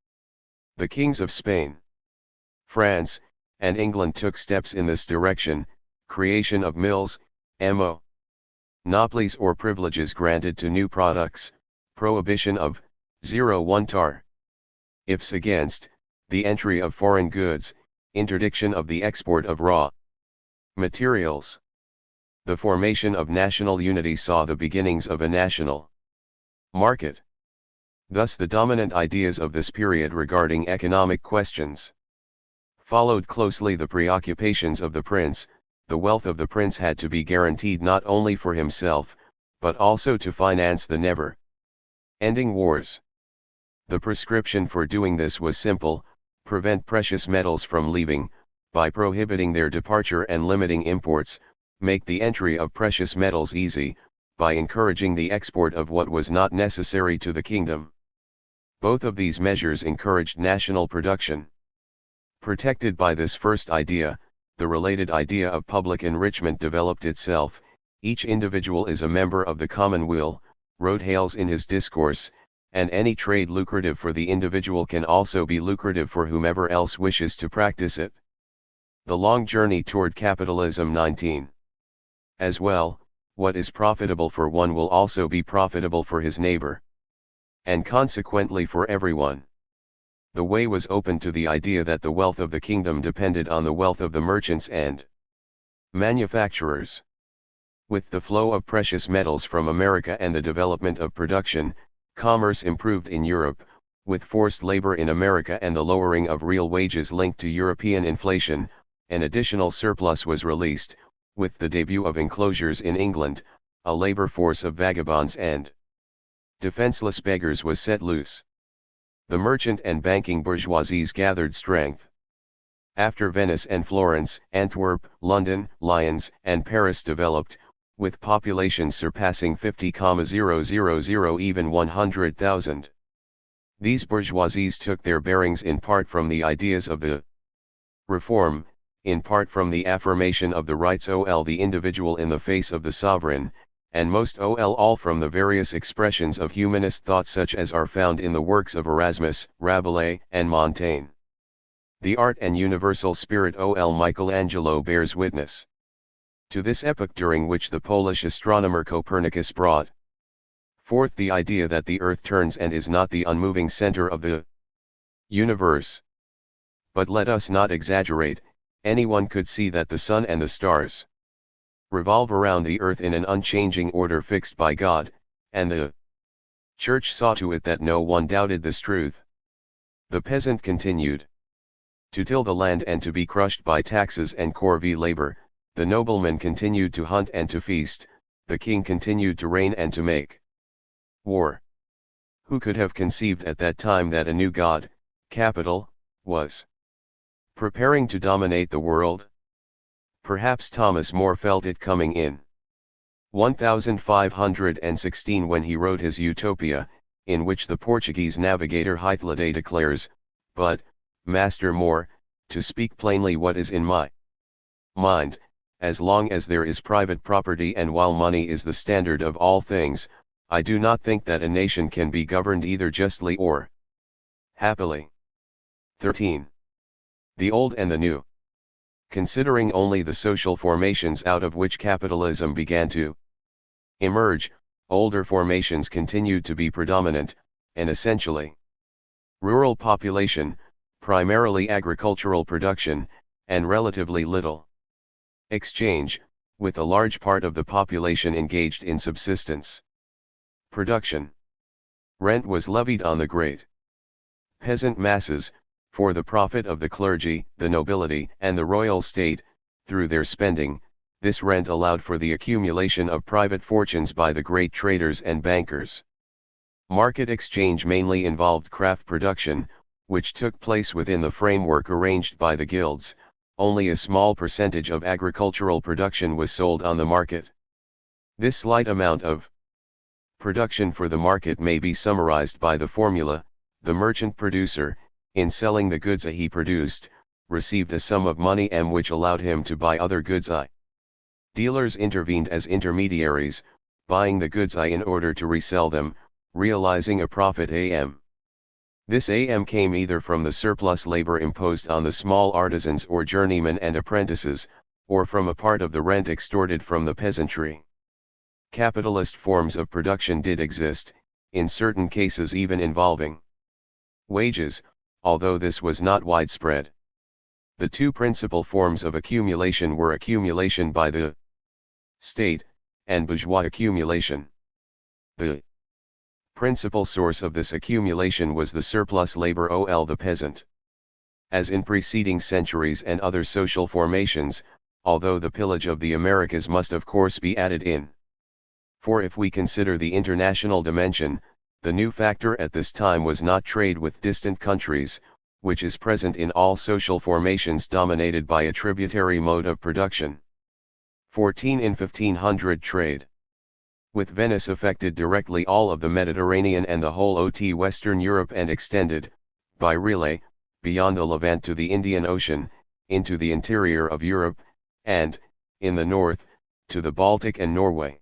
The kings of Spain, France, and England took steps in this direction: creation of mills, monopolies or privileges granted to new products, prohibition of 01 tar ifs against the entry of foreign goods, interdiction of the export of raw materials. The formation of national unity saw the beginnings of a national market. Thus the dominant ideas of this period regarding economic questions followed closely the preoccupations of the prince. The wealth of the prince had to be guaranteed not only for himself, but also to finance the never-ending wars. The prescription for doing this was simple: prevent precious metals from leaving, by prohibiting their departure and limiting imports; make the entry of precious metals easy, by encouraging the export of what was not necessary to the kingdom. Both of these measures encouraged national production. Protected by this first idea, the related idea of public enrichment developed itself. Each individual is a member of the common will, wrote Hales in his discourse, and any trade lucrative for the individual can also be lucrative for whomever else wishes to practice it. The long journey toward capitalism. 19. As well, what is profitable for one will also be profitable for his neighbor, and consequently for everyone. The way was open to the idea that the wealth of the kingdom depended on the wealth of the merchants and manufacturers. With the flow of precious metals from America and the development of production, commerce improved in Europe, with forced labor in America and the lowering of real wages linked to European inflation, an additional surplus was released, with the debut of enclosures in England, a labor force of vagabonds and defenseless beggars was set loose. The merchant and banking bourgeoisies gathered strength. After Venice and Florence, Antwerp, London, Lyons, and Paris developed, with populations surpassing 50,000 even 100,000. These bourgeoisies took their bearings in part from the ideas of the Reform, in part from the affirmation of the rights of the individual in the face of the sovereign, and most all from the various expressions of humanist thought such as are found in the works of Erasmus, Rabelais, and Montaigne. The art and universal spirit Michelangelo bears witness to this epoch, during which the Polish astronomer Copernicus brought forth the idea that the earth turns and is not the unmoving center of the universe. But let us not exaggerate, anyone could see that the sun and the stars revolve around the earth in an unchanging order fixed by God, and the Church saw to it that no one doubted this truth. The peasant continued to till the land and to be crushed by taxes and corvée labor, the nobleman continued to hunt and to feast, the king continued to reign and to make war. Who could have conceived at that time that a new god, capital, was preparing to dominate the world? Perhaps Thomas More felt it coming in 1516 when he wrote his Utopia, in which the Portuguese navigator Hythloday declares, "But, Master More, to speak plainly what is in my mind, as long as there is private property and while money is the standard of all things, I do not think that a nation can be governed either justly or happily." 13. The Old and the New. Considering only the social formations out of which capitalism began to emerge, older formations continued to be predominant, and essentially rural population, primarily agricultural production, and relatively little exchange, with a large part of the population engaged in subsistence production. Rent was levied on the great peasant masses, for the profit of the clergy, the nobility, and the royal state. Through their spending, this rent allowed for the accumulation of private fortunes by the great traders and bankers. Market exchange mainly involved craft production, which took place within the framework arranged by the guilds. Only a small percentage of agricultural production was sold on the market. This slight amount of production for the market may be summarized by the formula: the merchant producer, in selling the goods he produced, received a sum of money which allowed him to buy other goods I. Dealers intervened as intermediaries, buying the goods in order to resell them, realizing a profit This came either from the surplus labor imposed on the small artisans or journeymen and apprentices, or from a part of the rent extorted from the peasantry. Capitalist forms of production did exist, in certain cases even involving wages, although this was not widespread. The two principal forms of accumulation were accumulation by the state, and bourgeois accumulation. The principal source of this accumulation was the surplus labor the peasant. As in preceding centuries and other social formations, although the pillage of the Americas must of course be added in. For if we consider the international dimension, the new factor at this time was not trade with distant countries, which is present in all social formations dominated by a tributary mode of production. 14. In 1500 trade with Venice affected directly all of the Mediterranean and the whole of Western Europe, and extended, by relay, beyond the Levant to the Indian Ocean, into the interior of Europe, and, in the north, to the Baltic and Norway.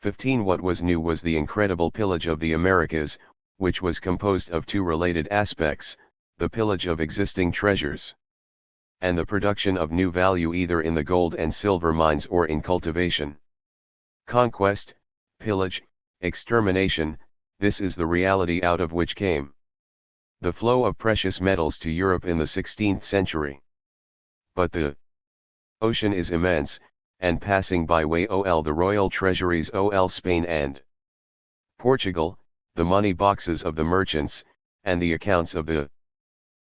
15. What was new was the incredible pillage of the Americas, which was composed of two related aspects: the pillage of existing treasures, and the production of new value either in the gold and silver mines or in cultivation. Conquest, pillage, extermination, this is the reality out of which came the flow of precious metals to Europe in the 16th century. But the ocean is immense, and passing by way ol the royal treasuries ol Spain and Portugal, the money boxes of the merchants, and the accounts of the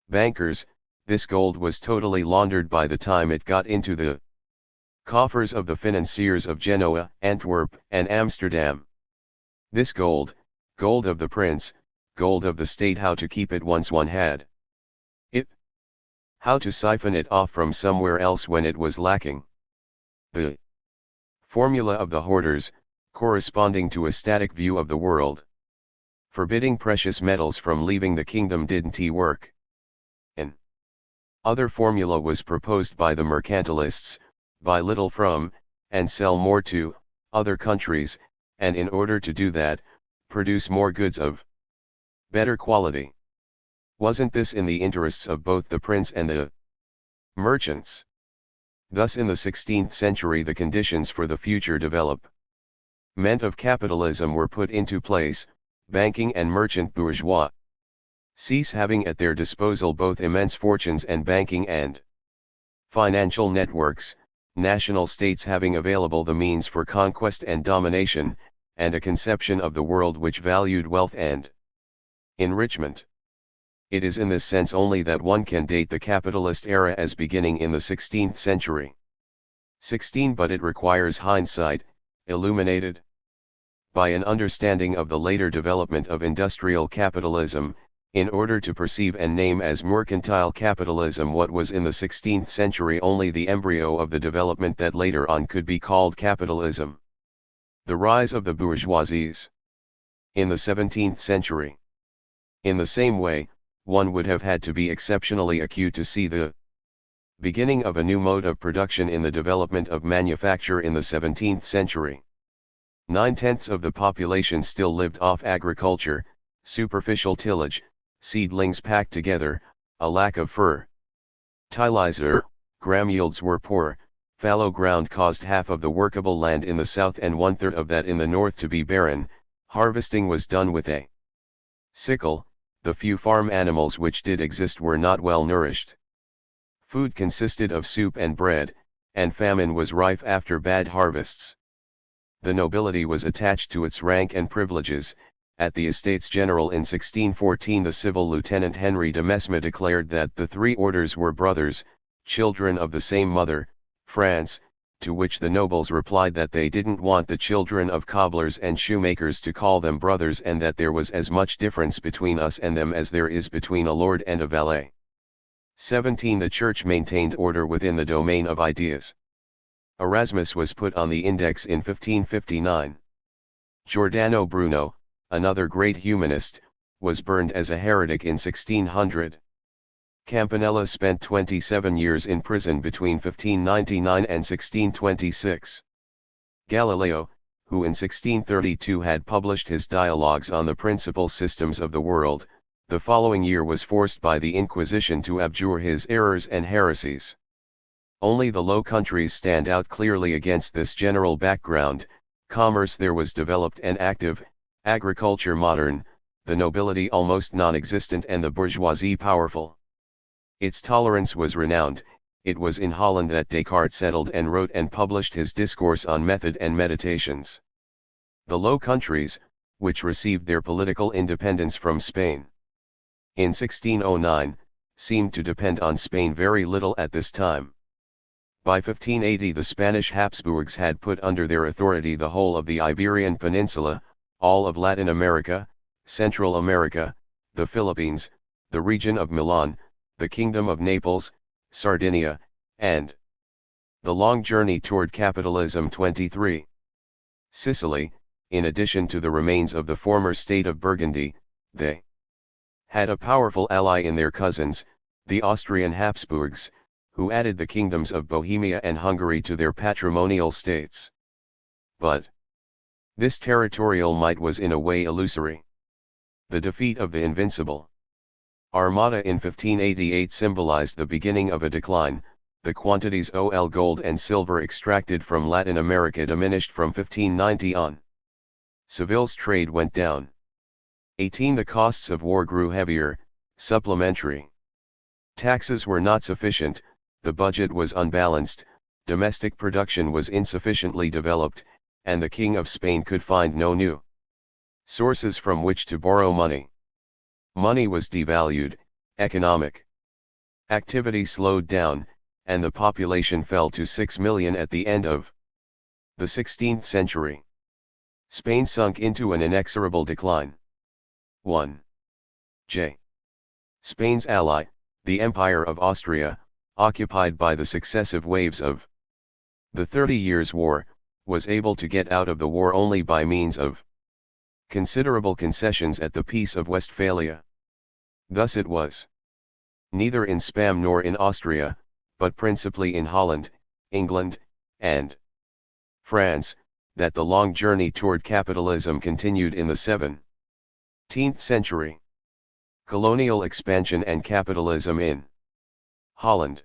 bankers. This gold was totally laundered by the time it got into the coffers of the financiers of Genoa, Antwerp, and Amsterdam. This gold, gold of the prince, gold of the state, how to keep it once one had it, how to siphon it off from somewhere else when it was lacking. The formula of the hoarders, corresponding to a static view of the world. Forbidding precious metals from leaving the kingdom didn't work. An other formula was proposed by the mercantilists: buy little from, and sell more to, other countries, and in order to do that, produce more goods of better quality. Wasn't this in the interests of both the prince and the merchants? Thus in the 16th century the conditions for the future development of capitalism were put into place. Banking and merchant bourgeois cease having at their disposal both immense fortunes and banking and financial networks, national states having available the means for conquest and domination, and a conception of the world which valued wealth and enrichment. It is in this sense only that one can date the capitalist era as beginning in the 16th century. 16 But it requires hindsight, illuminated by an understanding of the later development of industrial capitalism, in order to perceive and name as mercantile capitalism what was in the 16th century only the embryo of the development that later on could be called capitalism. The rise of the bourgeoisies in the 17th century. In the same way, one would have had to be exceptionally acute to see the beginning of a new mode of production in the development of manufacture in the 17th century. 9/10 of the population still lived off agriculture, superficial tillage, seedlings packed together, a lack of fertilizer, gram yields were poor, fallow ground caused half of the workable land in the south and 1/3 of that in the north to be barren, harvesting was done with a sickle, the few farm animals which did exist were not well nourished. Food consisted of soup and bread, and famine was rife after bad harvests. The nobility was attached to its rank and privileges. At the Estates General in 1614 the civil lieutenant Henry de Mesme declared that the three orders were brothers, children of the same mother, France, to which the nobles replied that they didn't want the children of cobblers and shoemakers to call them brothers, and that there was as much difference between us and them as there is between a lord and a valet. 17 The Church maintained order within the domain of ideas. Erasmus was put on the Index in 1559. Giordano Bruno, another great humanist, was burned as a heretic in 1600. Campanella spent 27 years in prison between 1599 and 1626. Galileo, who in 1632 had published his dialogues on the principal systems of the world, the following year was forced by the Inquisition to abjure his errors and heresies. Only the Low Countries stand out clearly against this general background. Commerce there was developed and active, agriculture modern, the nobility almost non-existent and the bourgeoisie powerful. Its tolerance was renowned. It was in Holland that Descartes settled and wrote and published his Discourse on Method and Meditations. The Low Countries, which received their political independence from Spain in 1609, seemed to depend on Spain very little at this time. By 1580 the Spanish Habsburgs had put under their authority the whole of the Iberian Peninsula, all of Latin America, Central America, the Philippines, the region of Milan, the Kingdom of Naples, Sardinia, and the long journey toward capitalism 23. Sicily, in addition to the remains of the former state of Burgundy, they had a powerful ally in their cousins, the Austrian Habsburgs, who added the kingdoms of Bohemia and Hungary to their patrimonial states. But this territorial might was in a way illusory. The defeat of the Invincible Armada in 1588 symbolized the beginning of a decline. The quantities of gold and silver extracted from Latin America diminished from 1590 on. Seville's trade went down. 18 The costs of war grew heavier, supplementary taxes were not sufficient, the budget was unbalanced, domestic production was insufficiently developed, and the King of Spain could find no new sources from which to borrow money. Money was devalued, economic activity slowed down, and the population fell to 6 million at the end of the 16th century. Spain sunk into an inexorable decline. 1. J. Spain's ally, the Empire of Austria, occupied by the successive waves of the 30 Years' War, was able to get out of the war only by means of considerable concessions at the Peace of Westphalia. Thus it was neither in Spain nor in Austria, but principally in Holland, England, and France, that the long journey toward capitalism continued in the 17th century. Colonial expansion and capitalism in Holland.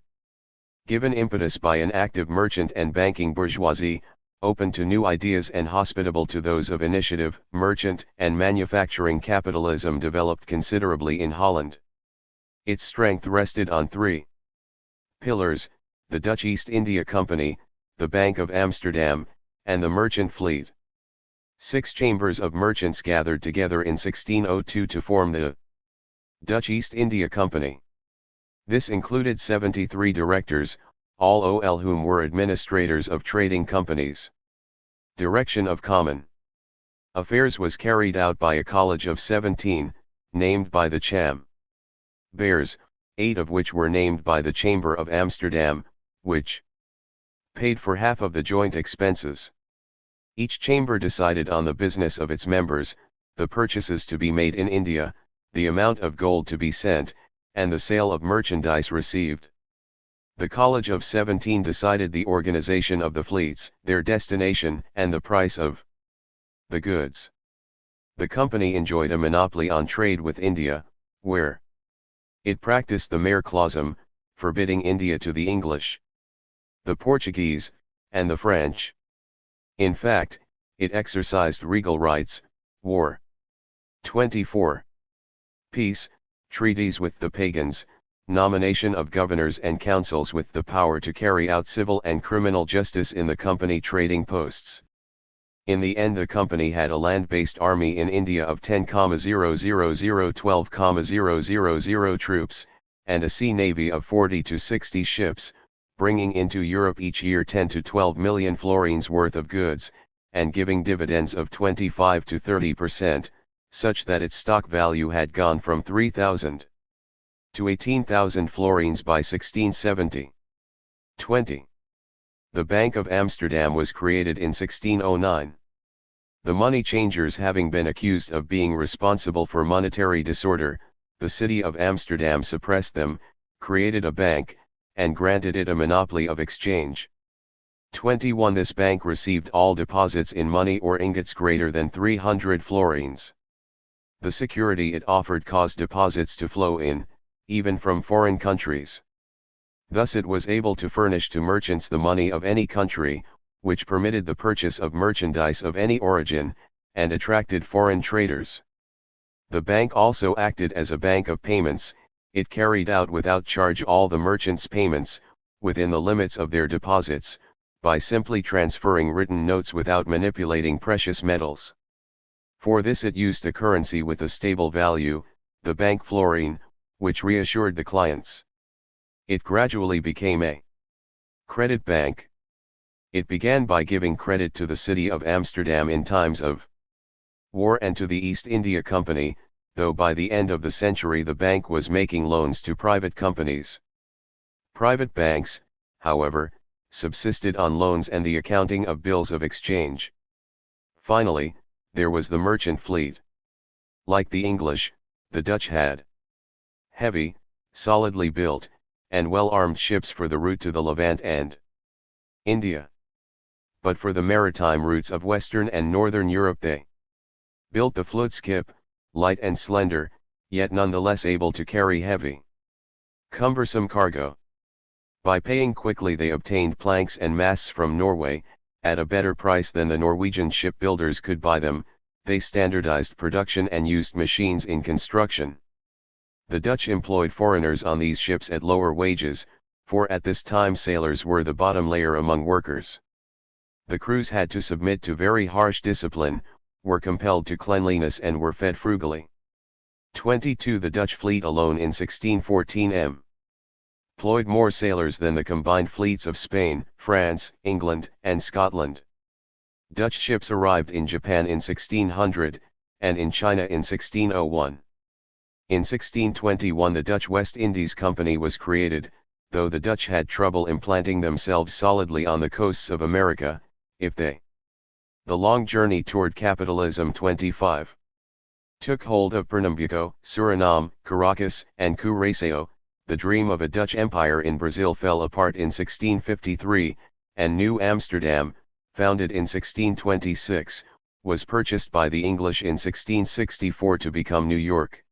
Given impetus by an active merchant and banking bourgeoisie, open to new ideas and hospitable to those of initiative, merchant and manufacturing, capitalism developed considerably in Holland. Its strength rested on three pillars: the Dutch East India Company, the Bank of Amsterdam, and the merchant fleet. 6 chambers of merchants gathered together in 1602 to form the Dutch East India Company. This included 73 directors, all of whom were administrators of trading companies. Direction of common affairs was carried out by a college of 17, named by the Chambers, 8 of which were named by the Chamber of Amsterdam, which paid for half of the joint expenses. Each chamber decided on the business of its members, the purchases to be made in India, the amount of gold to be sent, and the sale of merchandise received. The College of 17 decided the organization of the fleets, their destination, and the price of the goods. The company enjoyed a monopoly on trade with India, where it practiced the mare clausum, forbidding India to the English, the Portuguese, and the French. In fact, it exercised regal rights, war. 24. Peace, treaties with the pagans, nomination of governors and councils with the power to carry out civil and criminal justice in the company trading posts. In the end, the company had a land-based army in India of 10,000-12,000 troops, and a sea navy of 40 to 60 ships, bringing into Europe each year 10 to 12 million florins worth of goods, and giving dividends of 25 to 30%, such that its stock value had gone from 3,000 to 18,000 florins by 1670. 20. The Bank of Amsterdam was created in 1609. The money changers, having been accused of being responsible for monetary disorder, the city of Amsterdam suppressed them, created a bank, and granted it a monopoly of exchange. 21. This bank received all deposits in money or ingots greater than 300 florins. The security it offered caused deposits to flow in, even from foreign countries. Thus it was able to furnish to merchants the money of any country, which permitted the purchase of merchandise of any origin, and attracted foreign traders. The bank also acted as a bank of payments. It carried out without charge all the merchants' payments, within the limits of their deposits, by simply transferring written notes without manipulating precious metals. For this it used a currency with a stable value, the bank florin, which reassured the clients. It gradually became a credit bank. It began by giving credit to the city of Amsterdam in times of war and to the East India Company, though by the end of the century the bank was making loans to private companies. Private banks, however, subsisted on loans and the accounting of bills of exchange. Finally, there was the merchant fleet. Like the English, the Dutch had heavy, solidly built, and well-armed ships for the route to the Levant and India. But for the maritime routes of Western and Northern Europe they built the Vlootskip, light and slender, yet nonetheless able to carry heavy, cumbersome cargo. By paying quickly they obtained planks and masts from Norway, at a better price than the Norwegian shipbuilders could buy them. They standardized production and used machines in construction. The Dutch employed foreigners on these ships at lower wages, for at this time sailors were the bottom layer among workers. The crews had to submit to very harsh discipline, were compelled to cleanliness and were fed frugally. 22. The Dutch fleet alone in 1614 employed more sailors than the combined fleets of Spain, France, England, and Scotland. Dutch ships arrived in Japan in 1600, and in China in 1601. In 1621 the Dutch West Indies Company was created, though the Dutch had trouble implanting themselves solidly on the coasts of America, if they. The long journey toward capitalism 25. Took hold of Pernambuco, Suriname, Caracas, and Curaçao. The dream of a Dutch empire in Brazil fell apart in 1653, and New Amsterdam, founded in 1626, was purchased by the English in 1664 to become New York.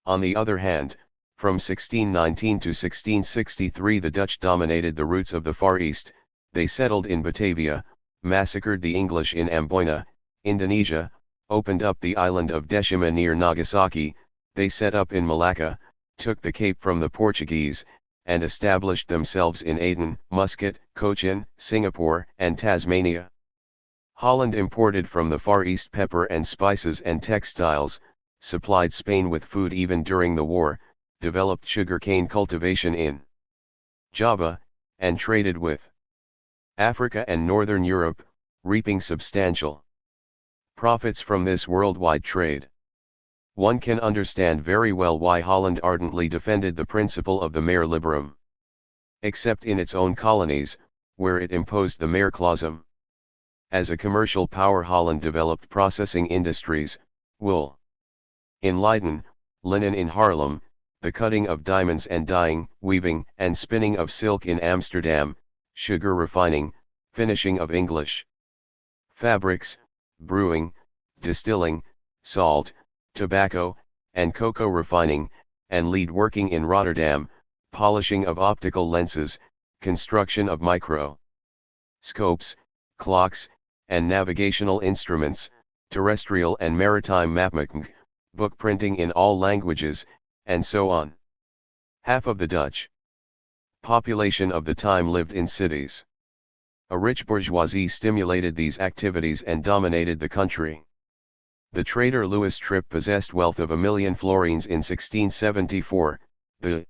On the other hand, from 1619 to 1663 the Dutch dominated the routes of the Far East. They settled in Batavia, massacred the English in Amboina, Indonesia, opened up the island of Deshima near Nagasaki. They set up in Malacca, took the Cape from the Portuguese, and established themselves in Aden, Muscat, Cochin, Singapore, and Tasmania. Holland imported from the Far East pepper and spices and textiles, supplied Spain with food even during the war, developed sugarcane cultivation in Java, and traded with Africa and Northern Europe, reaping substantial profits from this worldwide trade. One can understand very well why Holland ardently defended the principle of the mare liberum. Except in its own colonies, where it imposed the mare clausum. As a commercial power Holland developed processing industries, wool in Leiden, linen in Haarlem, the cutting of diamonds and dyeing, weaving and spinning of silk in Amsterdam, sugar refining, finishing of English fabrics, brewing, distilling, salt, tobacco, and cocoa refining, and lead working in Rotterdam, polishing of optical lenses, construction of microscopes, clocks, and navigational instruments, terrestrial and maritime mapmaking, book printing in all languages, and so on. Half of the Dutch population of the time lived in cities. A rich bourgeoisie stimulated these activities and dominated the country. The trader Louis Tripp possessed wealth of 1,000,000 florins in 1674, the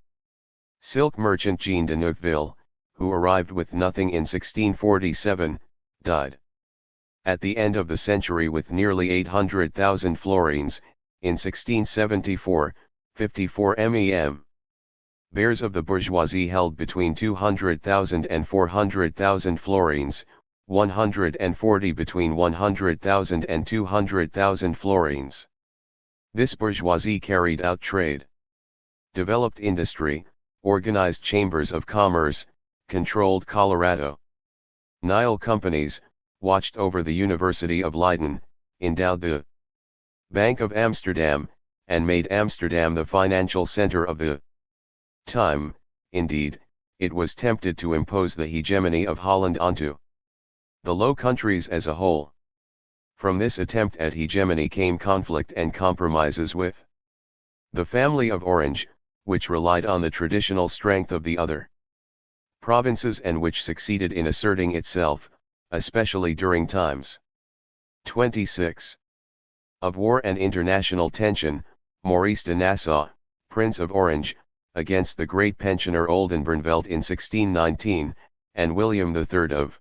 silk merchant Jean de Neufville, who arrived with nothing in 1647, died at the end of the century with nearly 800,000 florins, in 1674, 54 mem. Bears of the bourgeoisie held between 200,000 and 400,000 florins, 140 between 100,000 and 200,000 florins. This bourgeoisie carried out trade, developed industry, organized chambers of commerce, controlled Colorado Nile companies, watched over the University of Leiden, endowed the Bank of Amsterdam, and made Amsterdam the financial center of the time. Indeed, it was tempted to impose the hegemony of Holland onto the Low Countries as a whole. From this attempt at hegemony came conflict and compromises with the family of Orange, which relied on the traditional strength of the other provinces and which succeeded in asserting itself, especially during times 26 of war and international tension. Maurice de Nassau, Prince of Orange, against the great pensioner Oldenbarnevelt in 1619, and William III of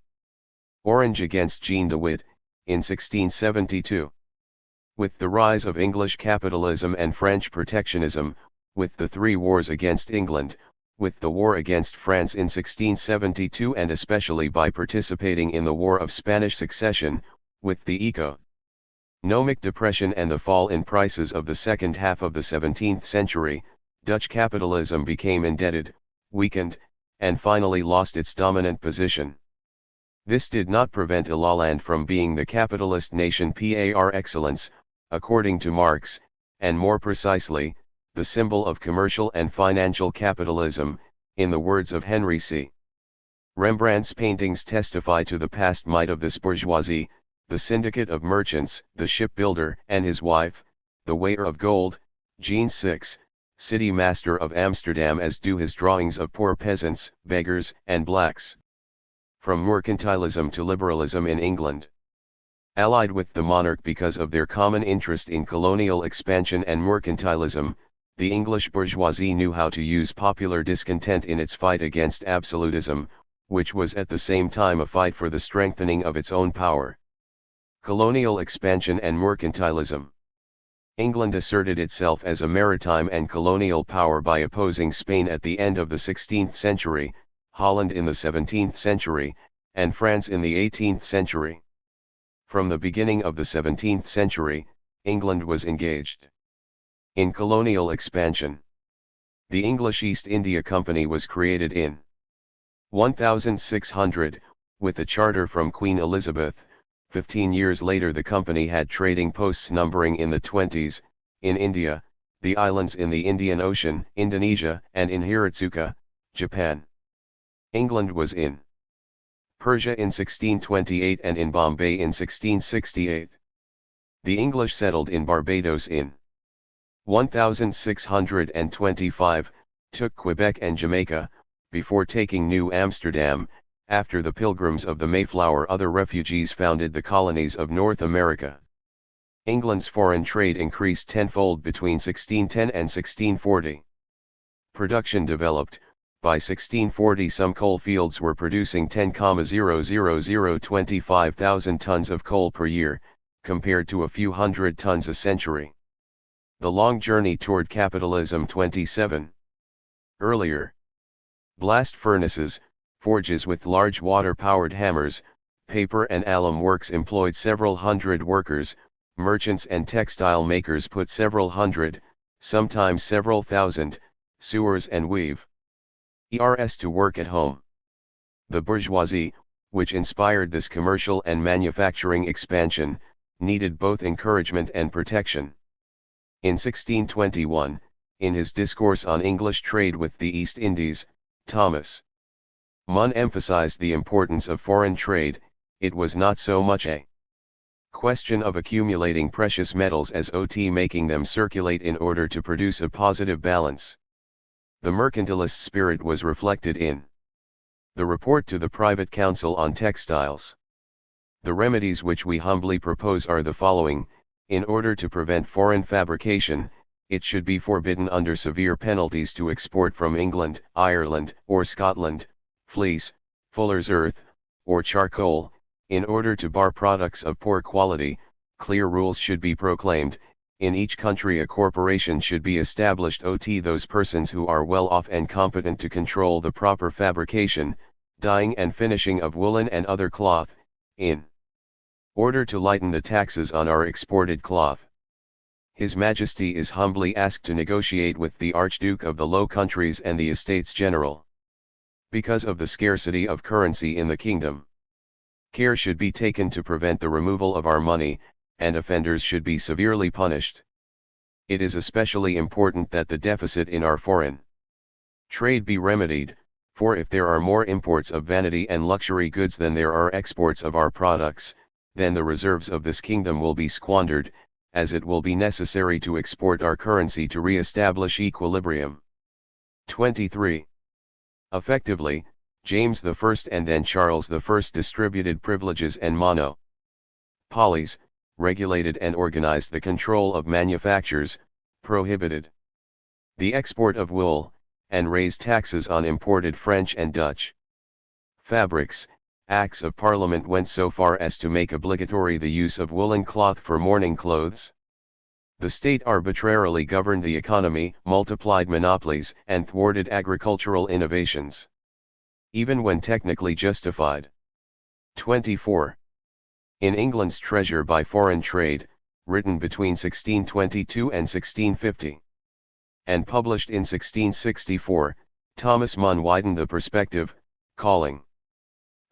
Orange against Jean de Witt, in 1672. With the rise of English capitalism and French protectionism, with the three wars against England, with the war against France in 1672 and especially by participating in the War of Spanish Succession, with the economic depression and the fall in prices of the second half of the 17th century, Dutch capitalism became indebted, weakened, and finally lost its dominant position. This did not prevent Holland from being the capitalist nation par excellence, according to Marx, and more precisely, the symbol of commercial and financial capitalism, in the words of Henry C. Rembrandt's paintings testify to the past might of this bourgeoisie, the syndicate of merchants, the shipbuilder and his wife, the weigher of gold, Jean 6, city master of Amsterdam, as do his drawings of poor peasants, beggars, and blacks. From mercantilism to liberalism in England. Allied with the monarch because of their common interest in colonial expansion and mercantilism, the English bourgeoisie knew how to use popular discontent in its fight against absolutism, which was at the same time a fight for the strengthening of its own power. Colonial expansion and mercantilism. England asserted itself as a maritime and colonial power by opposing Spain at the end of the 16th century, Holland in the 17th century, and France in the 18th century. From the beginning of the 17th century, England was engaged in colonial expansion. The English East India Company was created in 1600, with a charter from Queen Elizabeth. 15 years later the company had trading posts numbering in the 20s, in India, the islands in the Indian Ocean, Indonesia, and in Hiratsuka, Japan. England was in Persia in 1628 and in Bombay in 1668. The English settled in Barbados in 1625, took Quebec and Jamaica, before taking New Amsterdam. After the Pilgrims of the Mayflower, other refugees founded the colonies of North America. England's foreign trade increased tenfold between 1610 and 1640. Production developed. By 1640 some coal fields were producing 10,00025,000 tons of coal per year, compared to a few hundred tons a century. The long journey toward capitalism. 27. Earlier. Blast furnaces, forges with large water-powered hammers, paper and alum works employed several hundred workers, merchants and textile makers put several hundred, sometimes several thousand, sewers and weave ers to work at home. The bourgeoisie, which inspired this commercial and manufacturing expansion, needed both encouragement and protection. In 1621, in his discourse on English trade with the East Indies, Thomas Munn emphasized the importance of foreign trade. It was not so much a question of accumulating precious metals as making them circulate in order to produce a positive balance. The mercantilist spirit was reflected in the report to the Private Council on Textiles. The remedies which we humbly propose are the following: in order to prevent foreign fabrication, it should be forbidden under severe penalties to export from England, Ireland, or Scotland, fleece, fuller's earth, or charcoal. In order to bar products of poor quality, clear rules should be proclaimed. In each country a corporation should be established. Those persons who are well off and competent to control the proper fabrication, dyeing and finishing of woolen and other cloth, in order to lighten the taxes on our exported cloth. His Majesty is humbly asked to negotiate with the Archduke of the Low Countries and the Estates General. Because of the scarcity of currency in the kingdom, care should be taken to prevent the removal of our money, and offenders should be severely punished. It is especially important that the deficit in our foreign trade be remedied, for if there are more imports of vanity and luxury goods than there are exports of our products, then the reserves of this kingdom will be squandered, as it will be necessary to export our currency to re-establish equilibrium. 23. Effectively, James I and then Charles I distributed privileges and monopolies, regulated and organized the control of manufactures, prohibited the export of wool, and raised taxes on imported French and Dutch fabrics. Acts of Parliament went so far as to make obligatory the use of woolen cloth for mourning clothes. The state arbitrarily governed the economy, multiplied monopolies, and thwarted agricultural innovations, even when technically justified. 24. In England's Treasure by Foreign Trade, written between 1622 and 1650, and published in 1664, Thomas Munn widened the perspective, calling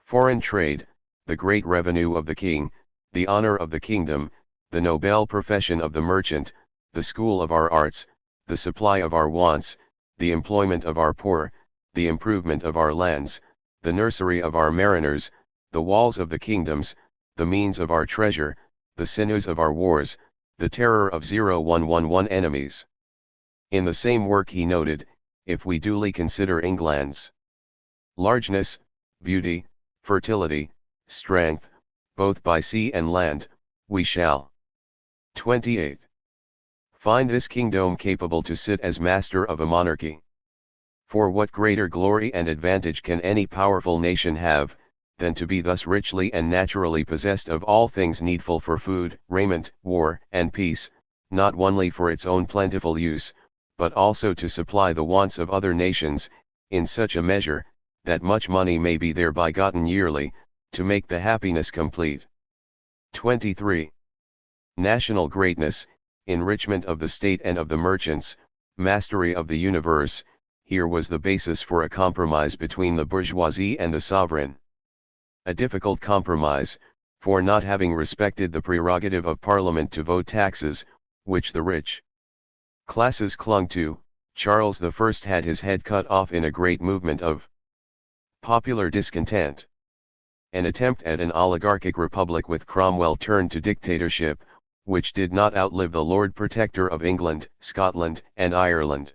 foreign trade the great revenue of the king, the honor of the kingdom, the noble profession of the merchant, the school of our arts, the supply of our wants, the employment of our poor, the improvement of our lands, the nursery of our mariners, the walls of the kingdoms, the means of our treasure, the sinews of our wars, the terror of 0111 enemies. In the same work he noted, if we duly consider England's largeness, beauty, fertility, strength, both by sea and land, we shall 28. Find this kingdom capable to sit as master of a monarchy. For what greater glory and advantage can any powerful nation have, than to be thus richly and naturally possessed of all things needful for food, raiment, war, and peace, not only for its own plentiful use, but also to supply the wants of other nations, in such a measure, that much money may be thereby gotten yearly, to make the happiness complete. 23. National greatness, enrichment of the state and of the merchants, mastery of the universe, here was the basis for a compromise between the bourgeoisie and the sovereign. A difficult compromise, for not having respected the prerogative of Parliament to vote taxes, which the rich classes clung to, Charles I had his head cut off in a great movement of popular discontent. An attempt at an oligarchic republic with Cromwell turned to dictatorship, which did not outlive the Lord Protector of England, Scotland, and Ireland.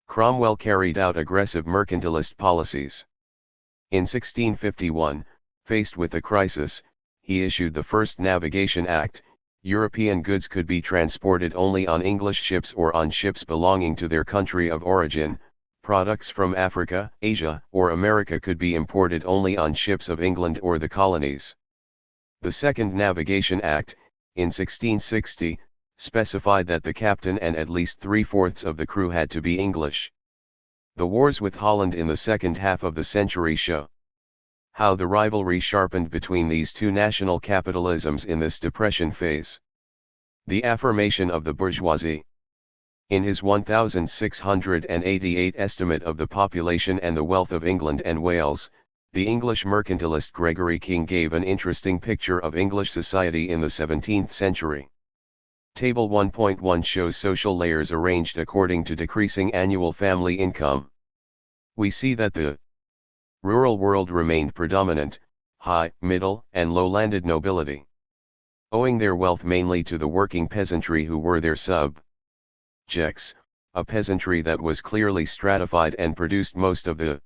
Cromwell carried out aggressive mercantilist policies. In 1651, faced with a crisis, he issued the first Navigation Act. European goods could be transported only on English ships or on ships belonging to their country of origin. Products from Africa, Asia, or America could be imported only on ships of England or the colonies. The Second Navigation Act, in 1660, specified that the captain and at least 3/4 of the crew had to be English. The wars with Holland in the second half of the century show how the rivalry sharpened between these two national capitalisms in this depression phase. The affirmation of the bourgeoisie. In his 1688 estimate of the population and the wealth of England and Wales, the English mercantilist Gregory King gave an interesting picture of English society in the 17th century. Table 1.1 shows social layers arranged according to decreasing annual family income. We see that the rural world remained predominant, high, middle, and low-landed nobility, owing their wealth mainly to the working peasantry who were their subjects, a peasantry that was clearly stratified and produced most of the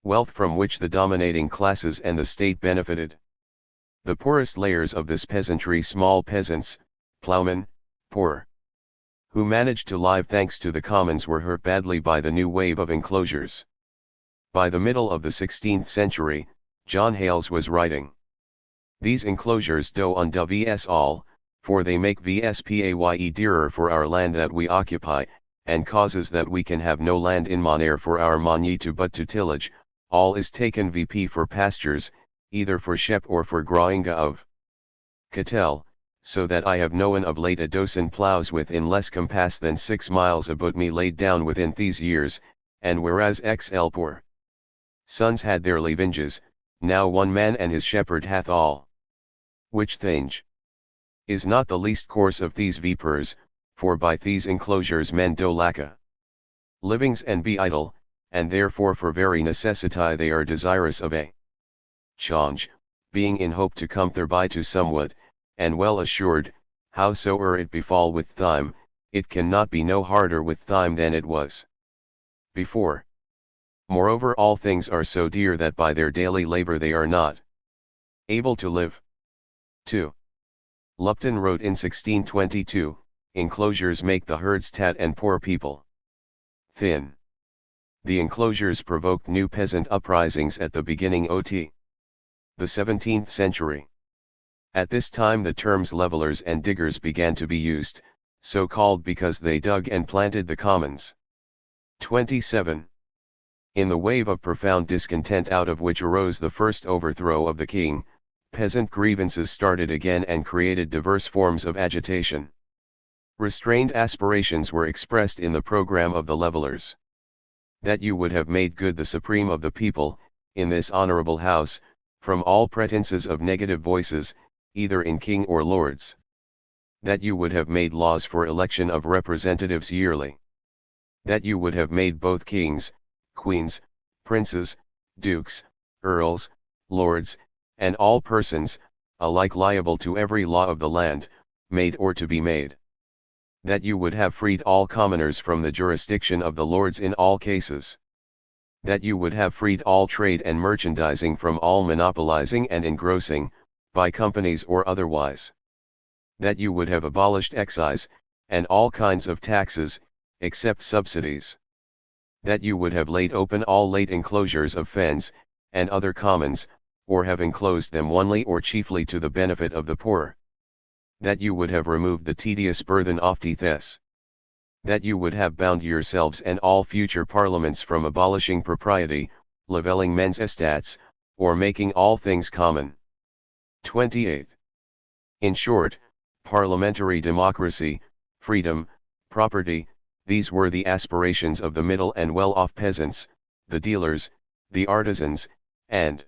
wealth from which the dominating classes and the state benefited. The poorest layers of this peasantry, small peasants, ploughmen, poor, who managed to live thanks to the commons, were hurt badly by the new wave of enclosures. By the middle of the 16th century, John Hales was writing, "These enclosures do unto us all, for they make vspaye dearer for our land that we occupy, and causes that we can have no land in mon for our money to but to tillage, all is taken vp for pastures, either for shep or for growing of cattle, so that I have known of late a dozen ploughs within less compass than 6 miles about me laid down within these years, and whereas XL poor sons had their leavinges, now one man and his shepherd hath all. Which thinge is not the least course of these vipers, for by these enclosures men do lacka livings and be idle, and therefore for very necessity they are desirous of a change, being in hope to come thereby to somewhat, and well assured, howsoe'er it befall with time, it cannot be no harder with time than it was before. Moreover, all things are so dear that by their daily labor they are not able to live." 2. Lupton wrote in 1622, "Enclosures make the herds tat and poor people thin." The enclosures provoked new peasant uprisings at the beginning of the 17th century. At this time the terms levelers and diggers began to be used, so called because they dug and planted the commons. 27. In the wave of profound discontent out of which arose the first overthrow of the king, peasant grievances started again and created diverse forms of agitation. Restrained aspirations were expressed in the program of the levelers. That you would have made good the supreme of the people, in this honorable house, from all pretenses of negative voices, either in king or lords. That you would have made laws for election of representatives yearly. That you would have made both kings, queens, princes, dukes, earls, lords, and all persons, alike liable to every law of the land, made or to be made. That you would have freed all commoners from the jurisdiction of the lords in all cases. That you would have freed all trade and merchandising from all monopolizing and engrossing, by companies or otherwise. That you would have abolished excise, and all kinds of taxes, except subsidies. That you would have laid open all late enclosures of fens, and other commons, or have enclosed them only or chiefly to the benefit of the poor. That you would have removed the tedious burthen of tithes. That you would have bound yourselves and all future parliaments from abolishing propriety, levelling men's estates, or making all things common. 28. In short, parliamentary democracy, freedom, property, these were the aspirations of the middle and well-off peasants, the dealers, the artisans, and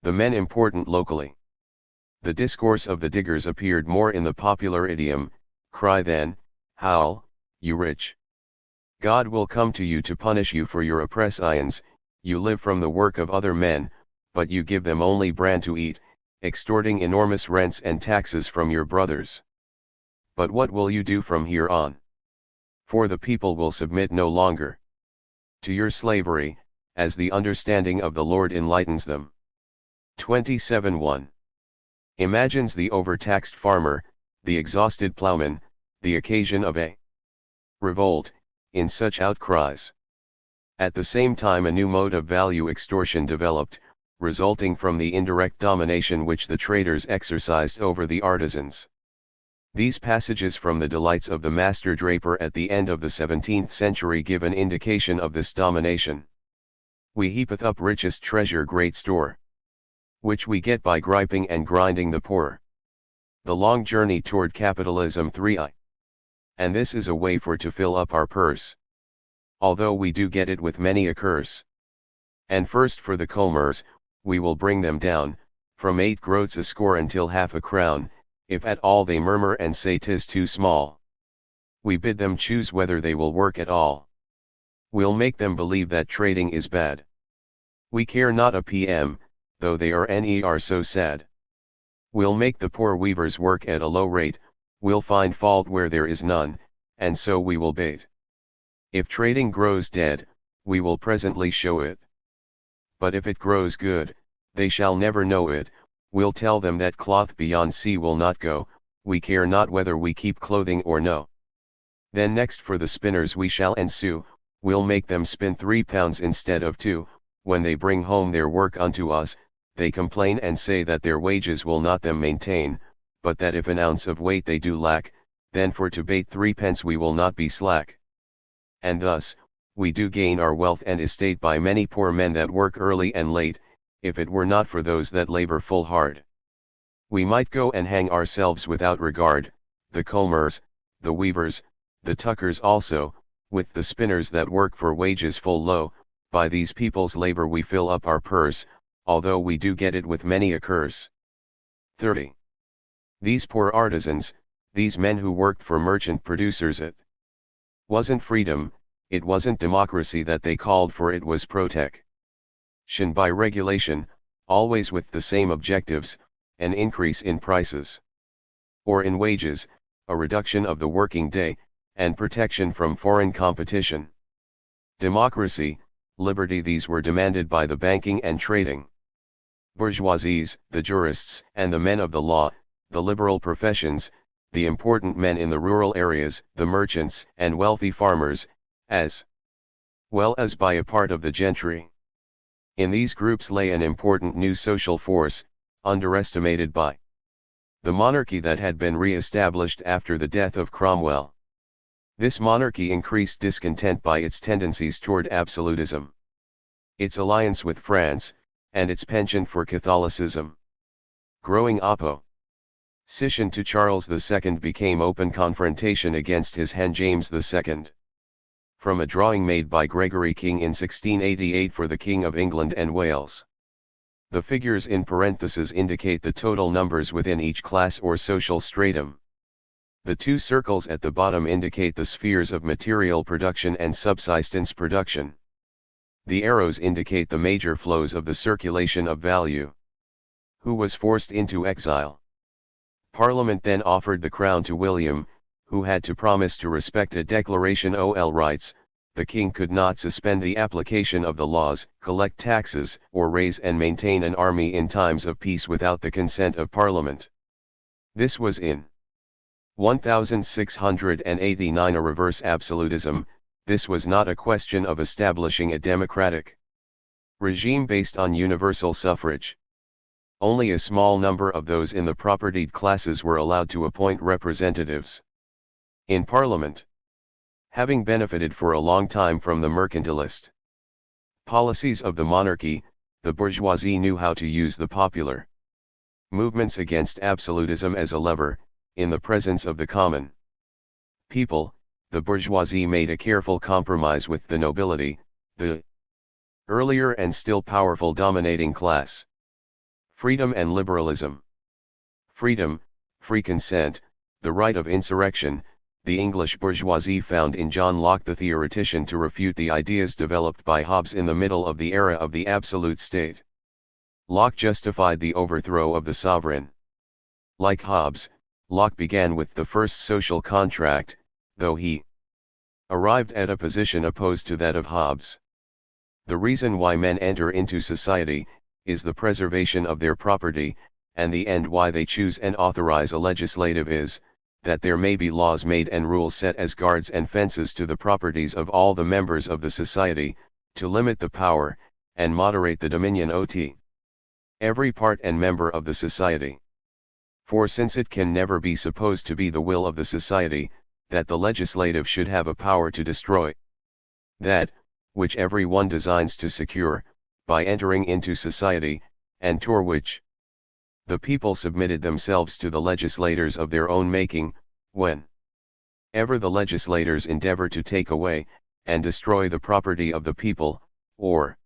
the men important locally. The discourse of the diggers appeared more in the popular idiom, cry then, howl, you rich. God will come to you to punish you for your oppressions, you live from the work of other men, but you give them only bran to eat, extorting enormous rents and taxes from your brothers. But what will you do from here on? For the people will submit no longer to your slavery, as the understanding of the Lord enlightens them. 27:1. Imagines the overtaxed farmer, the exhausted plowman, the occasion of a revolt, in such outcries. At the same time a new mode of value extortion developed, resulting from the indirect domination which the traders exercised over the artisans. These passages from the Delights of the Master Draper at the end of the 17th century give an indication of this domination. We heapeth up richest treasure great store, which we get by griping and grinding the poor. The long journey toward capitalism 3i. And this is a way for to fill up our purse. Although we do get it with many a curse. And first for the combers, we will bring them down, from 8 groats a score until half a crown, if at all they murmur and say 'tis too small. We bid them choose whether they will work at all. We'll make them believe that trading is bad. We care not a pm, though they are so sad. We'll make the poor weavers work at a low rate, we'll find fault where there is none, and so we will bait. If trading grows dead, we will presently show it. But if it grows good, they shall never know it, we'll tell them that cloth beyond sea will not go, we care not whether we keep clothing or no. Then next for the spinners we shall ensue, we'll make them spin 3 pounds instead of 2, when they bring home their work unto us, they complain and say that their wages will not them maintain, but that if an ounce of weight they do lack, then for to bate 3 pence we will not be slack. And thus, we do gain our wealth and estate by many poor men that work early and late, if it were not for those that labor full hard. We might go and hang ourselves without regard, the combers, the weavers, the tuckers also, with the spinners that work for wages full low, by these people's labor we fill up our purse, although we do get it with many a curse. 30. These poor artisans, these men who worked for merchant producers, it wasn't freedom, it wasn't democracy that they called for, it was protection by regulation, always with the same objectives, an increase in prices or in wages, a reduction of the working day, and protection from foreign competition. Democracy, liberty, these were demanded by the banking and trading bourgeoisies, the jurists and the men of the law, the liberal professions, the important men in the rural areas, the merchants and wealthy farmers, as well as by a part of the gentry. In these groups lay an important new social force, underestimated by the monarchy that had been re-established after the death of Cromwell. This monarchy increased discontent by its tendencies toward absolutism, its alliance with France, and its penchant for Catholicism. Growing opposition to Charles II became open confrontation against his hen James II. From a drawing made by Gregory King in 1688 for the King of England and Wales. The figures in parentheses indicate the total numbers within each class or social stratum. The 2 circles at the bottom indicate the spheres of material production and subsistence production. The arrows indicate the major flows of the circulation of value. Who was forced into exile. Parliament then offered the crown to William, who had to promise to respect a declaration ol rights. The king could not suspend the application of the laws, collect taxes, or raise and maintain an army in times of peace without the consent of Parliament. This was in 1689 a reverse absolutism. This was not a question of establishing a democratic regime based on universal suffrage. Only a small number of those in the propertied classes were allowed to appoint representatives in Parliament. Having benefited for a long time from the mercantilist policies of the monarchy, the bourgeoisie knew how to use the popular movements against absolutism as a lever. In the presence of the common people, the bourgeoisie made a careful compromise with the nobility, the earlier and still powerful dominating class. Freedom and liberalism. Freedom, free consent, the right of insurrection. The English bourgeoisie found in John Locke the theoretician to refute the ideas developed by Hobbes in the middle of the era of the absolute state. Locke justified the overthrow of the sovereign. Like Hobbes, Locke began with the first social contract, though he arrived at a position opposed to that of Hobbes. The reason why men enter into society is the preservation of their property, and the end why they choose and authorize a legislative is, that there may be laws made and rules set as guards and fences to the properties of all the members of the society, to limit the power, and moderate the dominion of every part and member of the society. For since it can never be supposed to be the will of the society, that the legislative should have a power to destroy that, which every one designs to secure, by entering into society, and toward which the people submitted themselves to the legislators of their own making, when ever the legislators endeavor to take away, and destroy the property of the people, or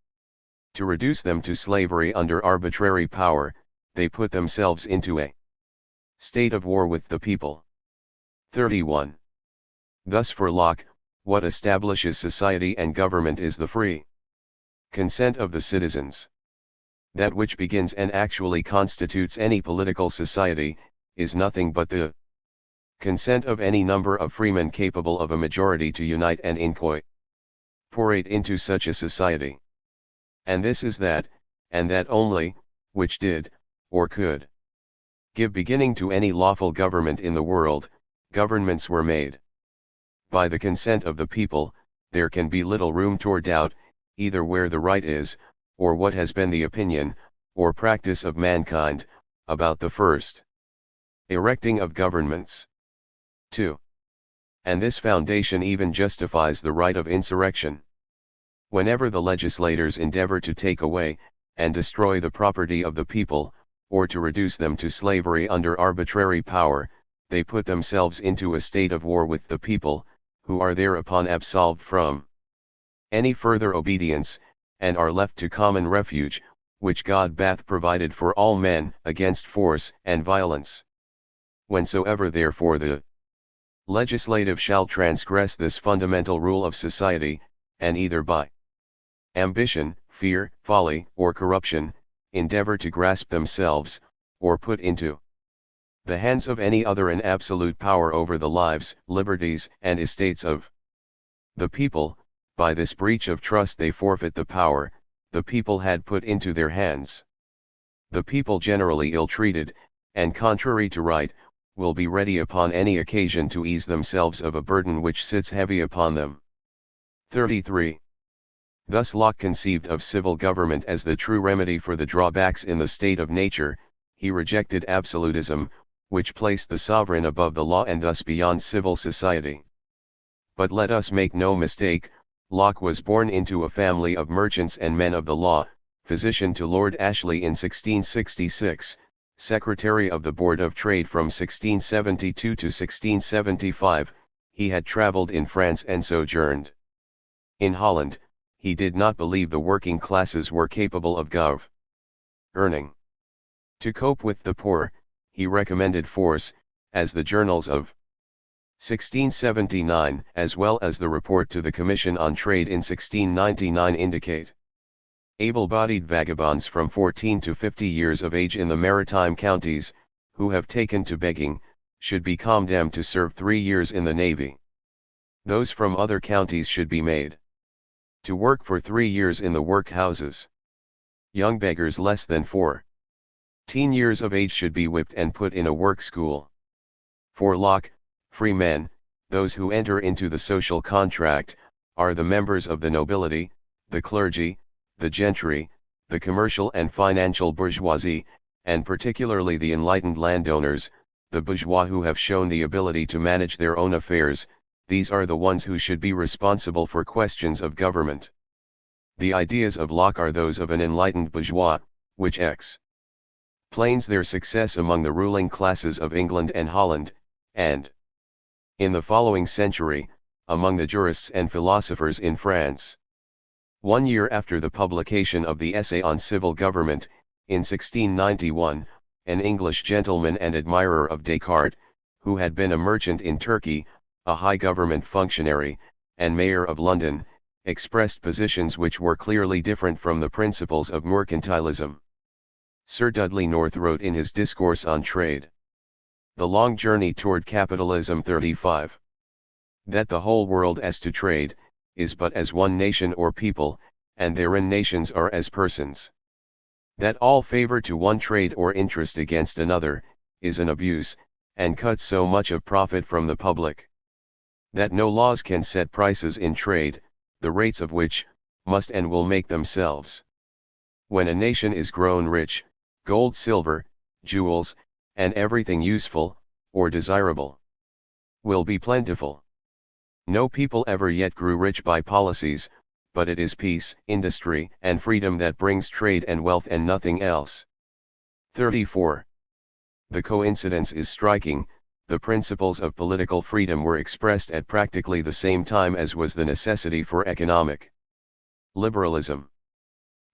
to reduce them to slavery under arbitrary power, they put themselves into a state of war with the people. 31. Thus for Locke, what establishes society and government is the free consent of the citizens. That which begins and actually constitutes any political society, is nothing but the consent of any number of freemen capable of a majority to unite and incorporate into such a society. And this is that, and that only, which did, or could, give beginning to any lawful government in the world. Governments were made by the consent of the people. There can be little room toward doubt, either where the right is, or what has been the opinion, or practice of mankind, about the first erecting of governments. 2. And this foundation even justifies the right of insurrection. Whenever the legislators endeavor to take away, and destroy the property of the people, or to reduce them to slavery under arbitrary power, they put themselves into a state of war with the people, who are thereupon absolved from any further obedience, and are left to common refuge, which God hath provided for all men, against force and violence. Whensoever therefore the legislative shall transgress this fundamental rule of society, and either by ambition, fear, folly, or corruption, endeavor to grasp themselves, or put into the hands of any other an absolute power over the lives, liberties, and estates of the people, by this breach of trust they forfeit the power the people had put into their hands. The people generally ill-treated, and contrary to right, will be ready upon any occasion to ease themselves of a burden which sits heavy upon them. 33. Thus Locke conceived of civil government as the true remedy for the drawbacks in the state of nature. He rejected absolutism, which placed the sovereign above the law and thus beyond civil society. But let us make no mistake, Locke was born into a family of merchants and men of the law, physician to Lord Ashley in 1666, Secretary of the Board of Trade from 1672 to 1675, he had travelled in France and sojourned in Holland. He did not believe the working classes were capable of governing. To cope with the poor, he recommended force, as the journals of 1679, as well as the report to the Commission on Trade in 1699 indicate. Able-bodied vagabonds from 14 to 50 years of age in the maritime counties, who have taken to begging, should be condemned to serve 3 years in the navy. Those from other counties should be made to work for 3 years in the workhouses. Young beggars less than 14 years of age should be whipped and put in a work school. For Locke, free men, those who enter into the social contract, are the members of the nobility, the clergy, the gentry, the commercial and financial bourgeoisie, and particularly the enlightened landowners, the bourgeois who have shown the ability to manage their own affairs. These are the ones who should be responsible for questions of government. The ideas of Locke are those of an enlightened bourgeois, which explains their success among the ruling classes of England and Holland, and, in the following century, among the jurists and philosophers in France. 1 year after the publication of the Essay on Civil Government, in 1691, an English gentleman and admirer of Descartes, who had been a merchant in Turkey, a high government functionary, and mayor of London, expressed positions which were clearly different from the principles of mercantilism. Sir Dudley North wrote in his Discourse on Trade, The Long Journey Toward Capitalism 35, that the whole world as to trade, is but as one nation or people, and therein nations are as persons. That all favor to one trade or interest against another, is an abuse, and cuts so much of profit from the public. That no laws can set prices in trade, the rates of which, must and will make themselves. When a nation is grown rich, gold, silver, jewels, and everything useful, or desirable, will be plentiful. No people ever yet grew rich by policies, but it is peace, industry, and freedom that brings trade and wealth and nothing else. 34. The coincidence is striking. The principles of political freedom were expressed at practically the same time as was the necessity for economic liberalism.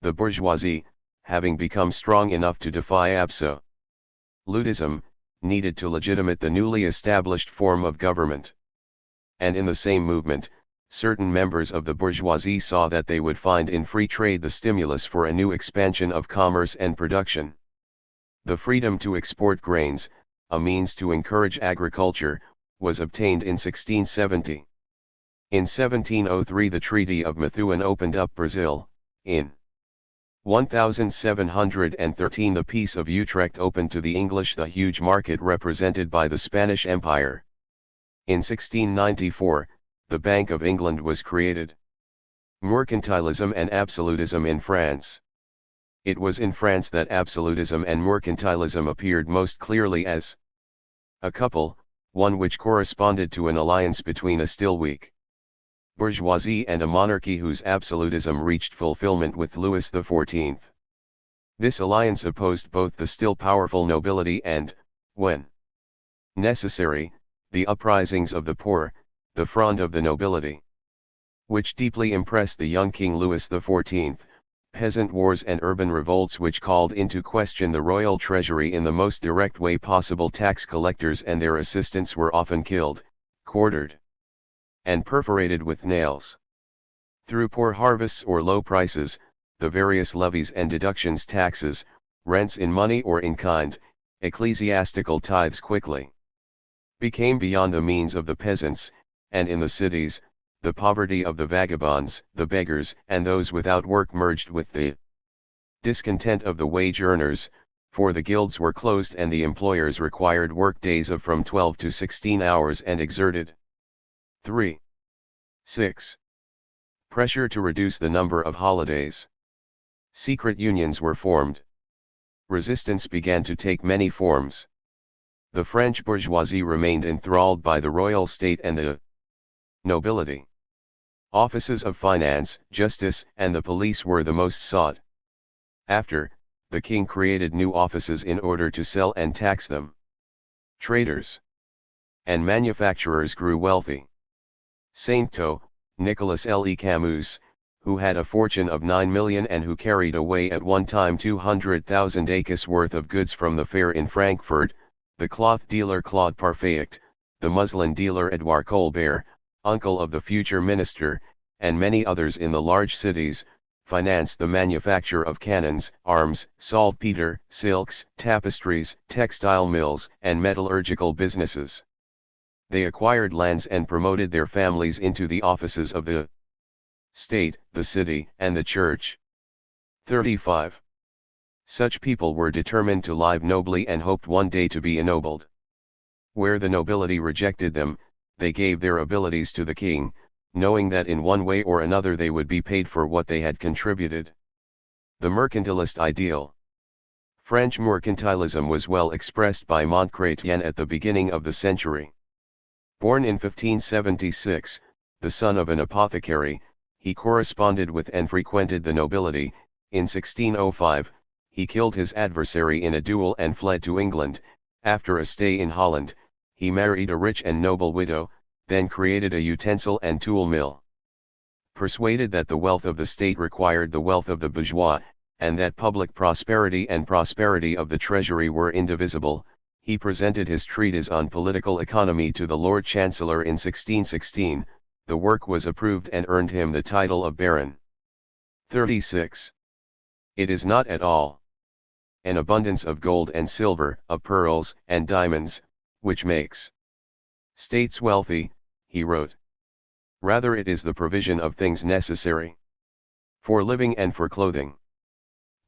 The bourgeoisie, having become strong enough to defy absolutism, needed to legitimate the newly established form of government. And in the same movement, certain members of the bourgeoisie saw that they would find in free trade the stimulus for a new expansion of commerce and production. The freedom to export grains, a means to encourage agriculture, was obtained in 1670. In 1703 the Treaty of Methuen opened up Brazil. In 1713 the Peace of Utrecht opened to the English the huge market represented by the Spanish Empire. In 1694, the Bank of England was created. Mercantilism and absolutism in France. It was in France that absolutism and mercantilism appeared most clearly as a couple, one which corresponded to an alliance between a still weak bourgeoisie and a monarchy whose absolutism reached fulfillment with Louis XIV. This alliance opposed both the still powerful nobility and, when necessary, the uprisings of the poor, the Fronde of the nobility, which deeply impressed the young King Louis XIV. Peasant wars and urban revolts which called into question the royal treasury in the most direct way possible. Tax collectors and their assistants were often killed, quartered, and perforated with nails. Through poor harvests or low prices, the various levies and deductions, taxes, rents in money or in kind, ecclesiastical tithes quickly became beyond the means of the peasants, and in the cities, the poverty of the vagabonds, the beggars, and those without work merged with the discontent of the wage earners, for the guilds were closed and the employers required work days of from 12 to 16 hours and exerted 3. 6. Pressure to reduce the number of holidays. Secret unions were formed. Resistance began to take many forms. The French bourgeoisie remained enthralled by the royal state and the nobility. Offices of finance, justice, and the police were the most sought after. The king created new offices in order to sell and tax them. Traders and manufacturers grew wealthy. Saintot, Nicolas Le Camus, who had a fortune of 9 million and who carried away at one time 200,000 acres worth of goods from the fair in Frankfurt, the cloth dealer Claude Parfait, the muslin dealer Edouard Colbert, uncle of the future minister, and many others in the large cities, financed the manufacture of cannons, arms, saltpeter, silks, tapestries, textile mills, and metallurgical businesses. They acquired lands and promoted their families into the offices of the state, the city, and the church. 35. Such people were determined to live nobly and hoped one day to be ennobled. Where the nobility rejected them, they gave their abilities to the king, knowing that in one way or another they would be paid for what they had contributed. The mercantilist ideal. French mercantilism was well expressed by Montcretien at the beginning of the century. Born in 1576, the son of an apothecary, he corresponded with and frequented the nobility. In 1605, he killed his adversary in a duel and fled to England. After a stay in Holland, he married a rich and noble widow, then created a utensil and tool mill. Persuaded that the wealth of the state required the wealth of the bourgeois, and that public prosperity and prosperity of the treasury were indivisible, he presented his treatise on political economy to the Lord Chancellor in 1616. The work was approved and earned him the title of Baron. 36. It is not at all an abundance of gold and silver, of pearls and diamonds, which makes states wealthy, he wrote. Rather it is the provision of things necessary for living and for clothing.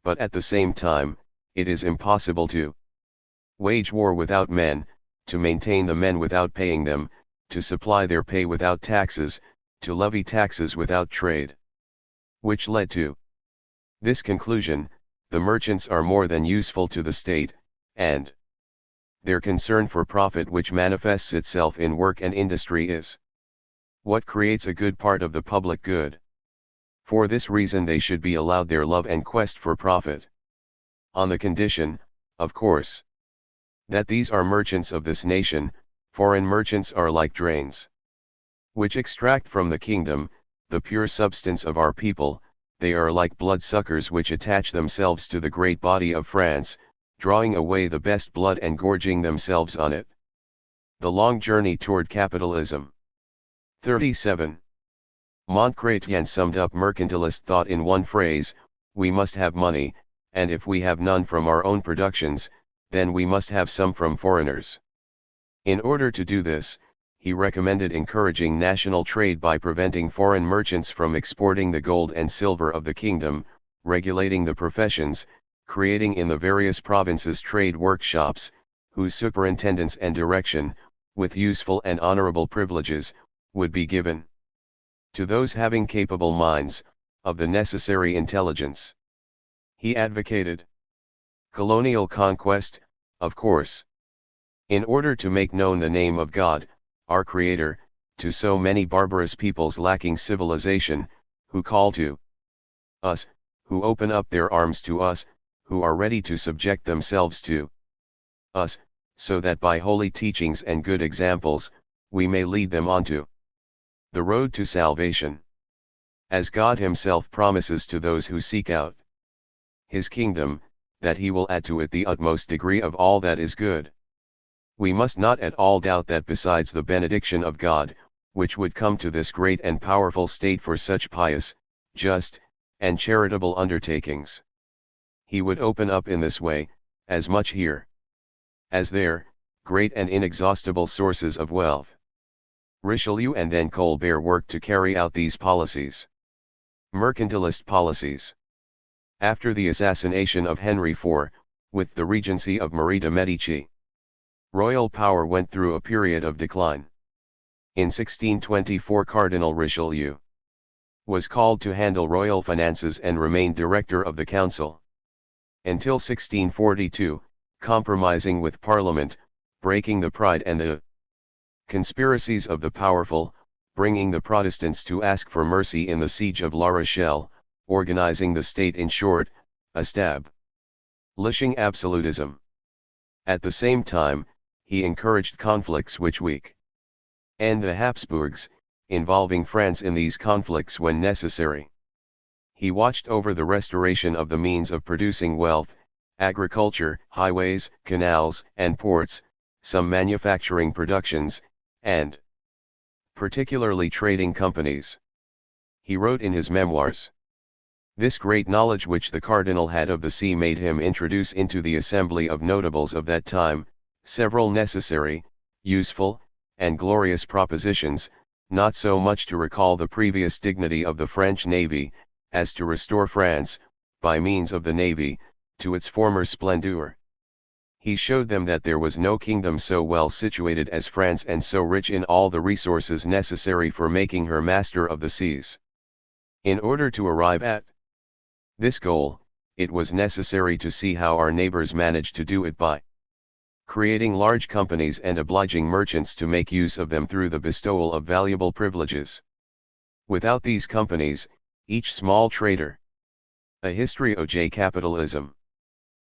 But at the same time, it is impossible to wage war without men, to maintain the men without paying them, to supply their pay without taxes, to levy taxes without trade. Which led to this conclusion: the merchants are more than useful to the state, and their concern for profit, which manifests itself in work and industry, is what creates a good part of the public good. For this reason they should be allowed their love and quest for profit. On the condition, of course, that these are merchants of this nation. Foreign merchants are like drains, which extract from the kingdom the pure substance of our people. They are like bloodsuckers which attach themselves to the great body of France, drawing away the best blood and gorging themselves on it. The long journey toward capitalism. 37. Montcretien summed up mercantilist thought in one phrase: we must have money, and if we have none from our own productions, then we must have some from foreigners. In order to do this, he recommended encouraging national trade by preventing foreign merchants from exporting the gold and silver of the kingdom, regulating the professions, creating in the various provinces trade workshops, whose superintendence and direction, with useful and honorable privileges, would be given to those having capable minds, of the necessary intelligence. He advocated colonial conquest, of course, in order to make known the name of God, our Creator, to so many barbarous peoples lacking civilization, who call to us, who open up their arms to us, who are ready to subject themselves to us, so that by holy teachings and good examples, we may lead them onto the road to salvation, as God Himself promises to those who seek out His kingdom, that He will add to it the utmost degree of all that is good. We must not at all doubt that besides the benediction of God, which would come to this great and powerful state for such pious, just, and charitable undertakings, He would open up in this way, as much here as there, great and inexhaustible sources of wealth. Richelieu and then Colbert worked to carry out these policies. Mercantilist policies. After the assassination of Henry IV, with the regency of Marie de Medici, royal power went through a period of decline. In 1624 Cardinal Richelieu was called to handle royal finances and remained director of the council until 1642, compromising with Parliament, breaking the pride and the conspiracies of the powerful, bringing the Protestants to ask for mercy in the siege of La Rochelle, organizing the state, in short, establishing absolutism. At the same time, he encouraged conflicts which weakened the Habsburgs, involving France in these conflicts when necessary. He watched over the restoration of the means of producing wealth, agriculture, highways, canals, and ports, some manufacturing productions, and particularly trading companies. He wrote in his memoirs, This great knowledge which the cardinal had of the sea made him introduce into the assembly of notables of that time, several necessary, useful, and glorious propositions, not so much to recall the previous dignity of the French navy, as to restore France, by means of the navy, to its former splendor. He showed them that there was no kingdom so well situated as France and so rich in all the resources necessary for making her master of the seas. In order to arrive at this goal, it was necessary to see how our neighbors managed to do it by creating large companies and obliging merchants to make use of them through the bestowal of valuable privileges. Without these companies, each small trader, a history of Capitalism,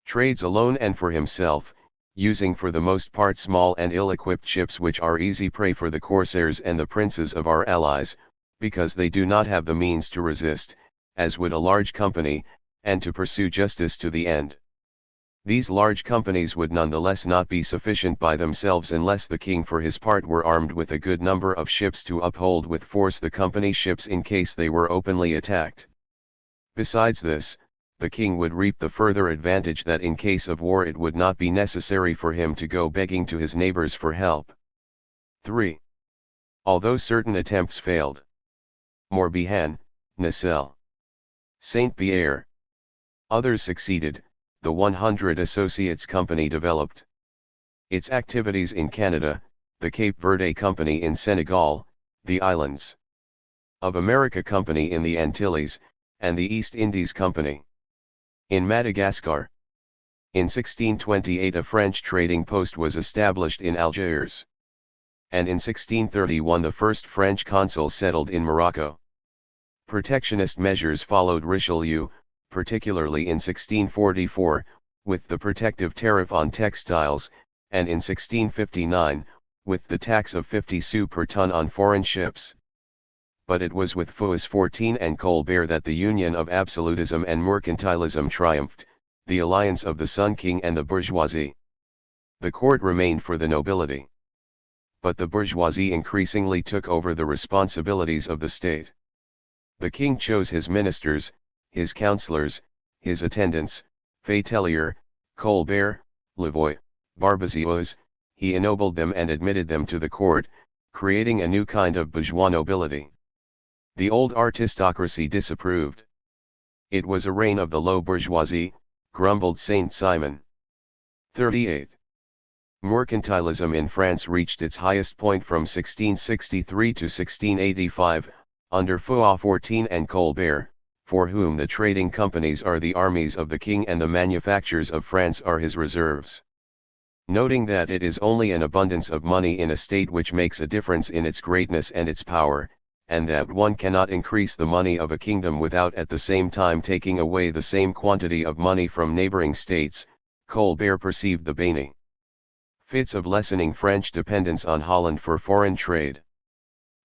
trades alone and for himself, using for the most part small and ill-equipped ships which are easy prey for the corsairs and the princes of our allies, because they do not have the means to resist, as would a large company, and to pursue justice to the end. These large companies would nonetheless not be sufficient by themselves unless the king for his part were armed with a good number of ships to uphold with force the company ships in case they were openly attacked. Besides this, the king would reap the further advantage that in case of war it would not be necessary for him to go begging to his neighbors for help. 3. Although certain attempts failed, Morbihan, Nacelle, Saint-Pierre, others succeeded, the 100 Associates Company developed its activities in Canada, the Cape Verde Company in Senegal, the Islands of America Company in the Antilles, and the East Indies Company in Madagascar. In 1628 a French trading post was established in Algiers, and in 1631 the first French consul settled in Morocco. Protectionist measures followed Richelieu, particularly in 1644, with the protective tariff on textiles, and in 1659, with the tax of 50 sous per ton on foreign ships. But it was with Fouas 14 and Colbert that the union of absolutism and mercantilism triumphed, the alliance of the Sun King and the bourgeoisie. The court remained for the nobility, but the bourgeoisie increasingly took over the responsibilities of the state. The king chose his ministers, his councillors, his attendants, Fatelier, Colbert, Lavoie, Barbezieux, he ennobled them and admitted them to the court, creating a new kind of bourgeois nobility. The old aristocracy disapproved. It was a reign of the low bourgeoisie, grumbled Saint-Simon. 38. Mercantilism in France reached its highest point from 1663 to 1685, under Fouas 14 and Colbert, for whom the trading companies are the armies of the king and the manufactures of France are his reserves. Noting that it is only an abundance of money in a state which makes a difference in its greatness and its power, and that one cannot increase the money of a kingdom without at the same time taking away the same quantity of money from neighboring states, Colbert perceived the benefits of lessening French dependence on Holland for foreign trade.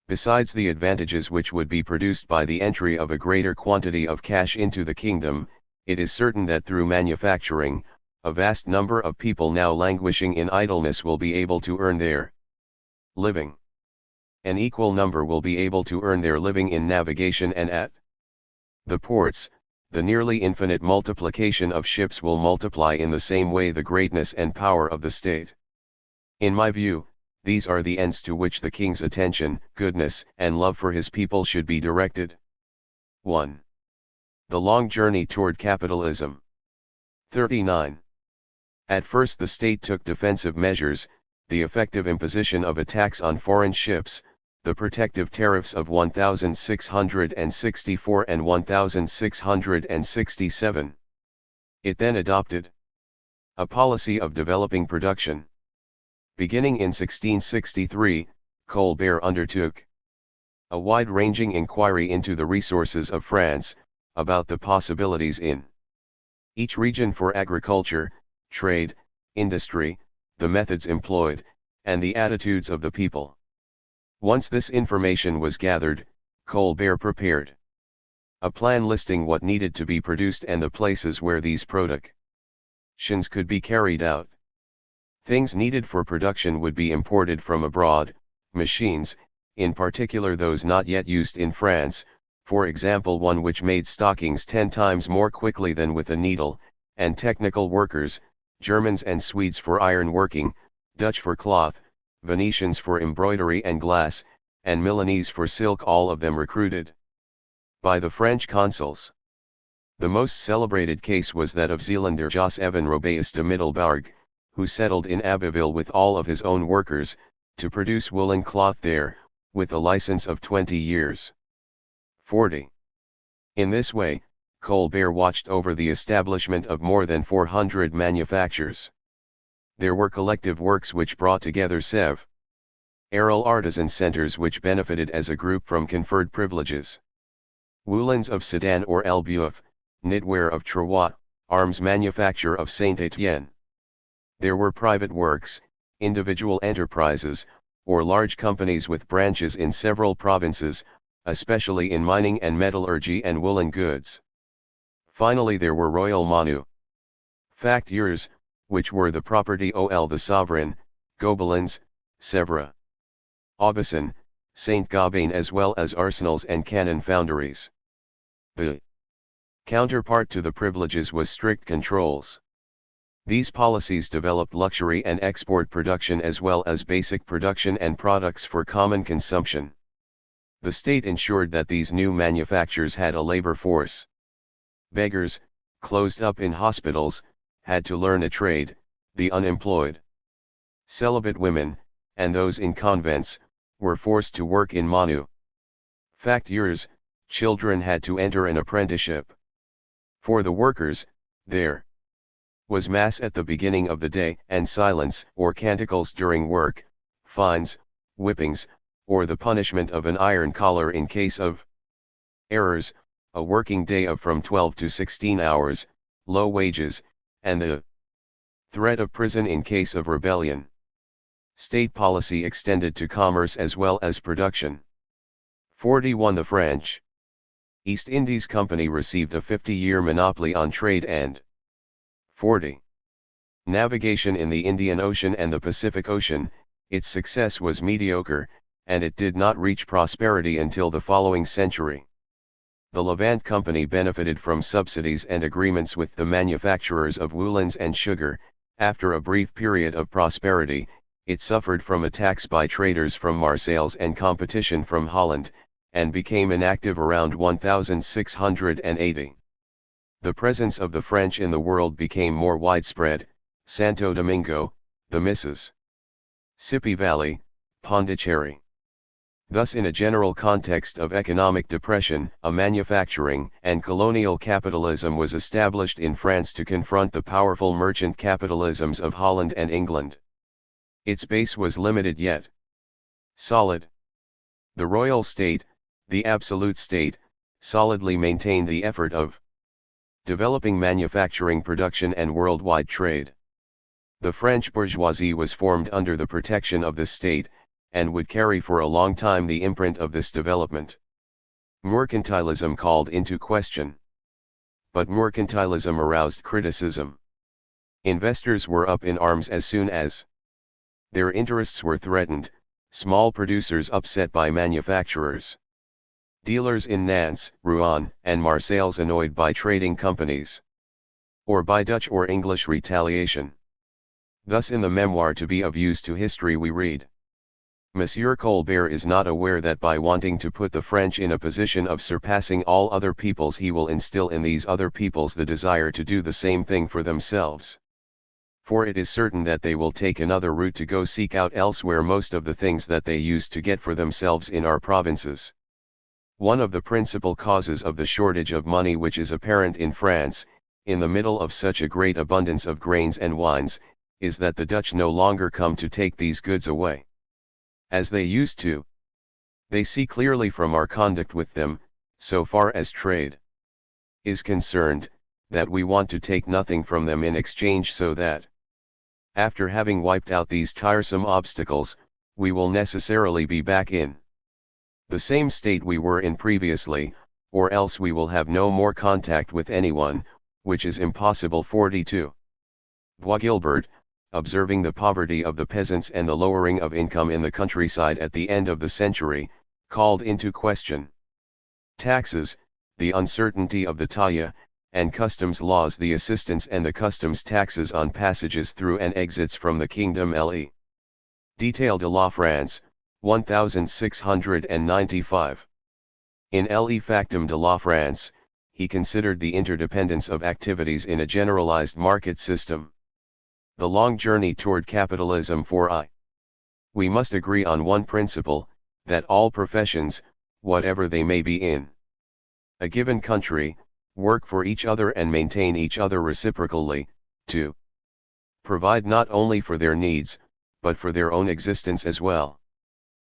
Besides the advantages which would be produced by the entry of a greater quantity of cash into the kingdom, it is certain that through manufacturing, a vast number of people now languishing in idleness will be able to earn their living. An equal number will be able to earn their living in navigation and at the ports. The nearly infinite multiplication of ships will multiply in the same way the greatness and power of the state. In my view, these are the ends to which the king's attention, goodness, and love for his people should be directed. 1. The long journey toward capitalism. 39. At first the state took defensive measures, the effective imposition of a tax on foreign ships, the protective tariffs of 1664 and 1667. It then adopted a policy of developing production. Beginning in 1663, Colbert undertook a wide-ranging inquiry into the resources of France, about the possibilities in each region for agriculture, trade, industry, the methods employed, and the attitudes of the people. Once this information was gathered, Colbert prepared a plan listing what needed to be produced and the places where these productions could be carried out. Things needed for production would be imported from abroad, machines, in particular those not yet used in France, for example one which made stockings 10 times more quickly than with a needle, and technical workers, Germans and Swedes for iron working, Dutch for cloth, Venetians for embroidery and glass, and Milanese for silk, all of them recruited by the French consuls. The most celebrated case was that of Zeelander Jos Evan Robeus de Middelburg, who settled in Abbeville with all of his own workers, to produce woolen cloth there, with a license of 20 years. 40. In this way, Colbert watched over the establishment of more than 400 manufactures. There were collective works which brought together several artisan centers which benefited as a group from conferred privileges. Woolens of Sedan or Elbeuf, knitwear of Troyes, arms manufacture of Saint-Étienne. There were private works, individual enterprises, or large companies with branches in several provinces, especially in mining and metallurgy and woolen goods. Finally there were royal manufactures, which were the property of the sovereign, Gobelins, Sèvres, Aubusson, Saint-Gobain, as well as arsenals and cannon foundries. The counterpart to the privileges was strict controls. These policies developed luxury and export production as well as basic production and products for common consumption. The state ensured that these new manufactures had a labor force. Beggars, closed up in hospitals, had to learn a trade, the unemployed, celibate women, and those in convents, were forced to work in manufactures, children had to enter an apprenticeship. For the workers, there was mass at the beginning of the day and silence or canticles during work, fines, whippings, or the punishment of an iron collar in case of errors, a working day of from 12 to 16 hours, low wages, and the threat of prison in case of rebellion. State policy extended to commerce as well as production. 41. The French East Indies Company received a 50-year monopoly on trade and 40. Navigation in the Indian Ocean and the Pacific Ocean. Its success was mediocre, and it did not reach prosperity until the following century. The Levant Company benefited from subsidies and agreements with the manufacturers of woolens and sugar. After a brief period of prosperity, it suffered from attacks by traders from Marseilles and competition from Holland, and became inactive around 1680. The presence of the French in the world became more widespread. Santo Domingo, the Mississippi Valley, Pondicherry. Thus, in a general context of economic depression, a manufacturing and colonial capitalism was established in France to confront the powerful merchant capitalisms of Holland and England. Its base was limited yet solid. The royal state, the absolute state, solidly maintained the effort of developing manufacturing production and worldwide trade. The French bourgeoisie was formed under the protection of the state, and would carry for a long time the imprint of this development. Mercantilism called into question. But mercantilism aroused criticism. Investors were up in arms as soon as their interests were threatened, small producers upset by manufacturers. Dealers in Nantes, Rouen, and Marseilles annoyed by trading companies. Or by Dutch or English retaliation. Thus in the memoir to be of use to history we read: Monsieur Colbert is not aware that by wanting to put the French in a position of surpassing all other peoples he will instill in these other peoples the desire to do the same thing for themselves. For it is certain that they will take another route to go seek out elsewhere most of the things that they used to get for themselves in our provinces. One of the principal causes of the shortage of money which is apparent in France, in the middle of such a great abundance of grains and wines, is that the Dutch no longer come to take these goods away as they used to. They see clearly from our conduct with them, so far as trade is concerned, that we want to take nothing from them in exchange, so that, after having wiped out these tiresome obstacles, we will necessarily be back in the same state we were in previously, or else we will have no more contact with anyone, which is impossible. 42. Bois-Guilbert, observing the poverty of the peasants and the lowering of income in the countryside at the end of the century, called into question Taxes, the uncertainty of the taille, and customs laws, the assistance and the customs taxes on passages through and exits from the kingdom. Le. Detail de la France, 1695. In Le Factum de la France, he considered the interdependence of activities in a generalized market system. The long journey toward capitalism. For I. We must agree on one principle, that all professions, whatever they may be in a given country, work for each other and maintain each other reciprocally, to provide not only for their needs, but for their own existence as well.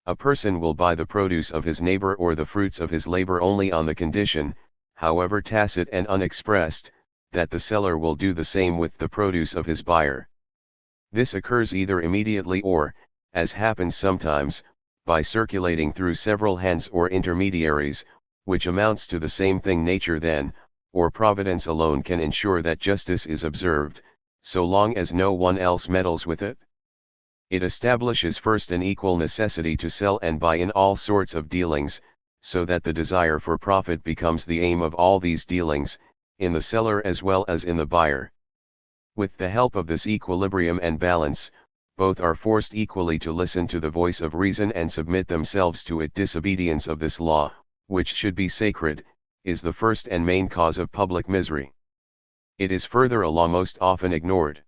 A person will buy the produce of his neighbor or the fruits of his labor only on the condition, however tacit and unexpressed, that the seller will do the same with the produce of his buyer. This occurs either immediately or, as happens sometimes, by circulating through several hands or intermediaries, which amounts to the same thing. Nature then, or Providence alone, can ensure that justice is observed, so long as no one else meddles with it. It establishes first an equal necessity to sell and buy in all sorts of dealings, so that the desire for profit becomes the aim of all these dealings, in the seller as well as in the buyer. With the help of this equilibrium and balance, both are forced equally to listen to the voice of reason and submit themselves to it. Disobedience of this law, which should be sacred, is the first and main cause of public misery. It is further a law most often ignored.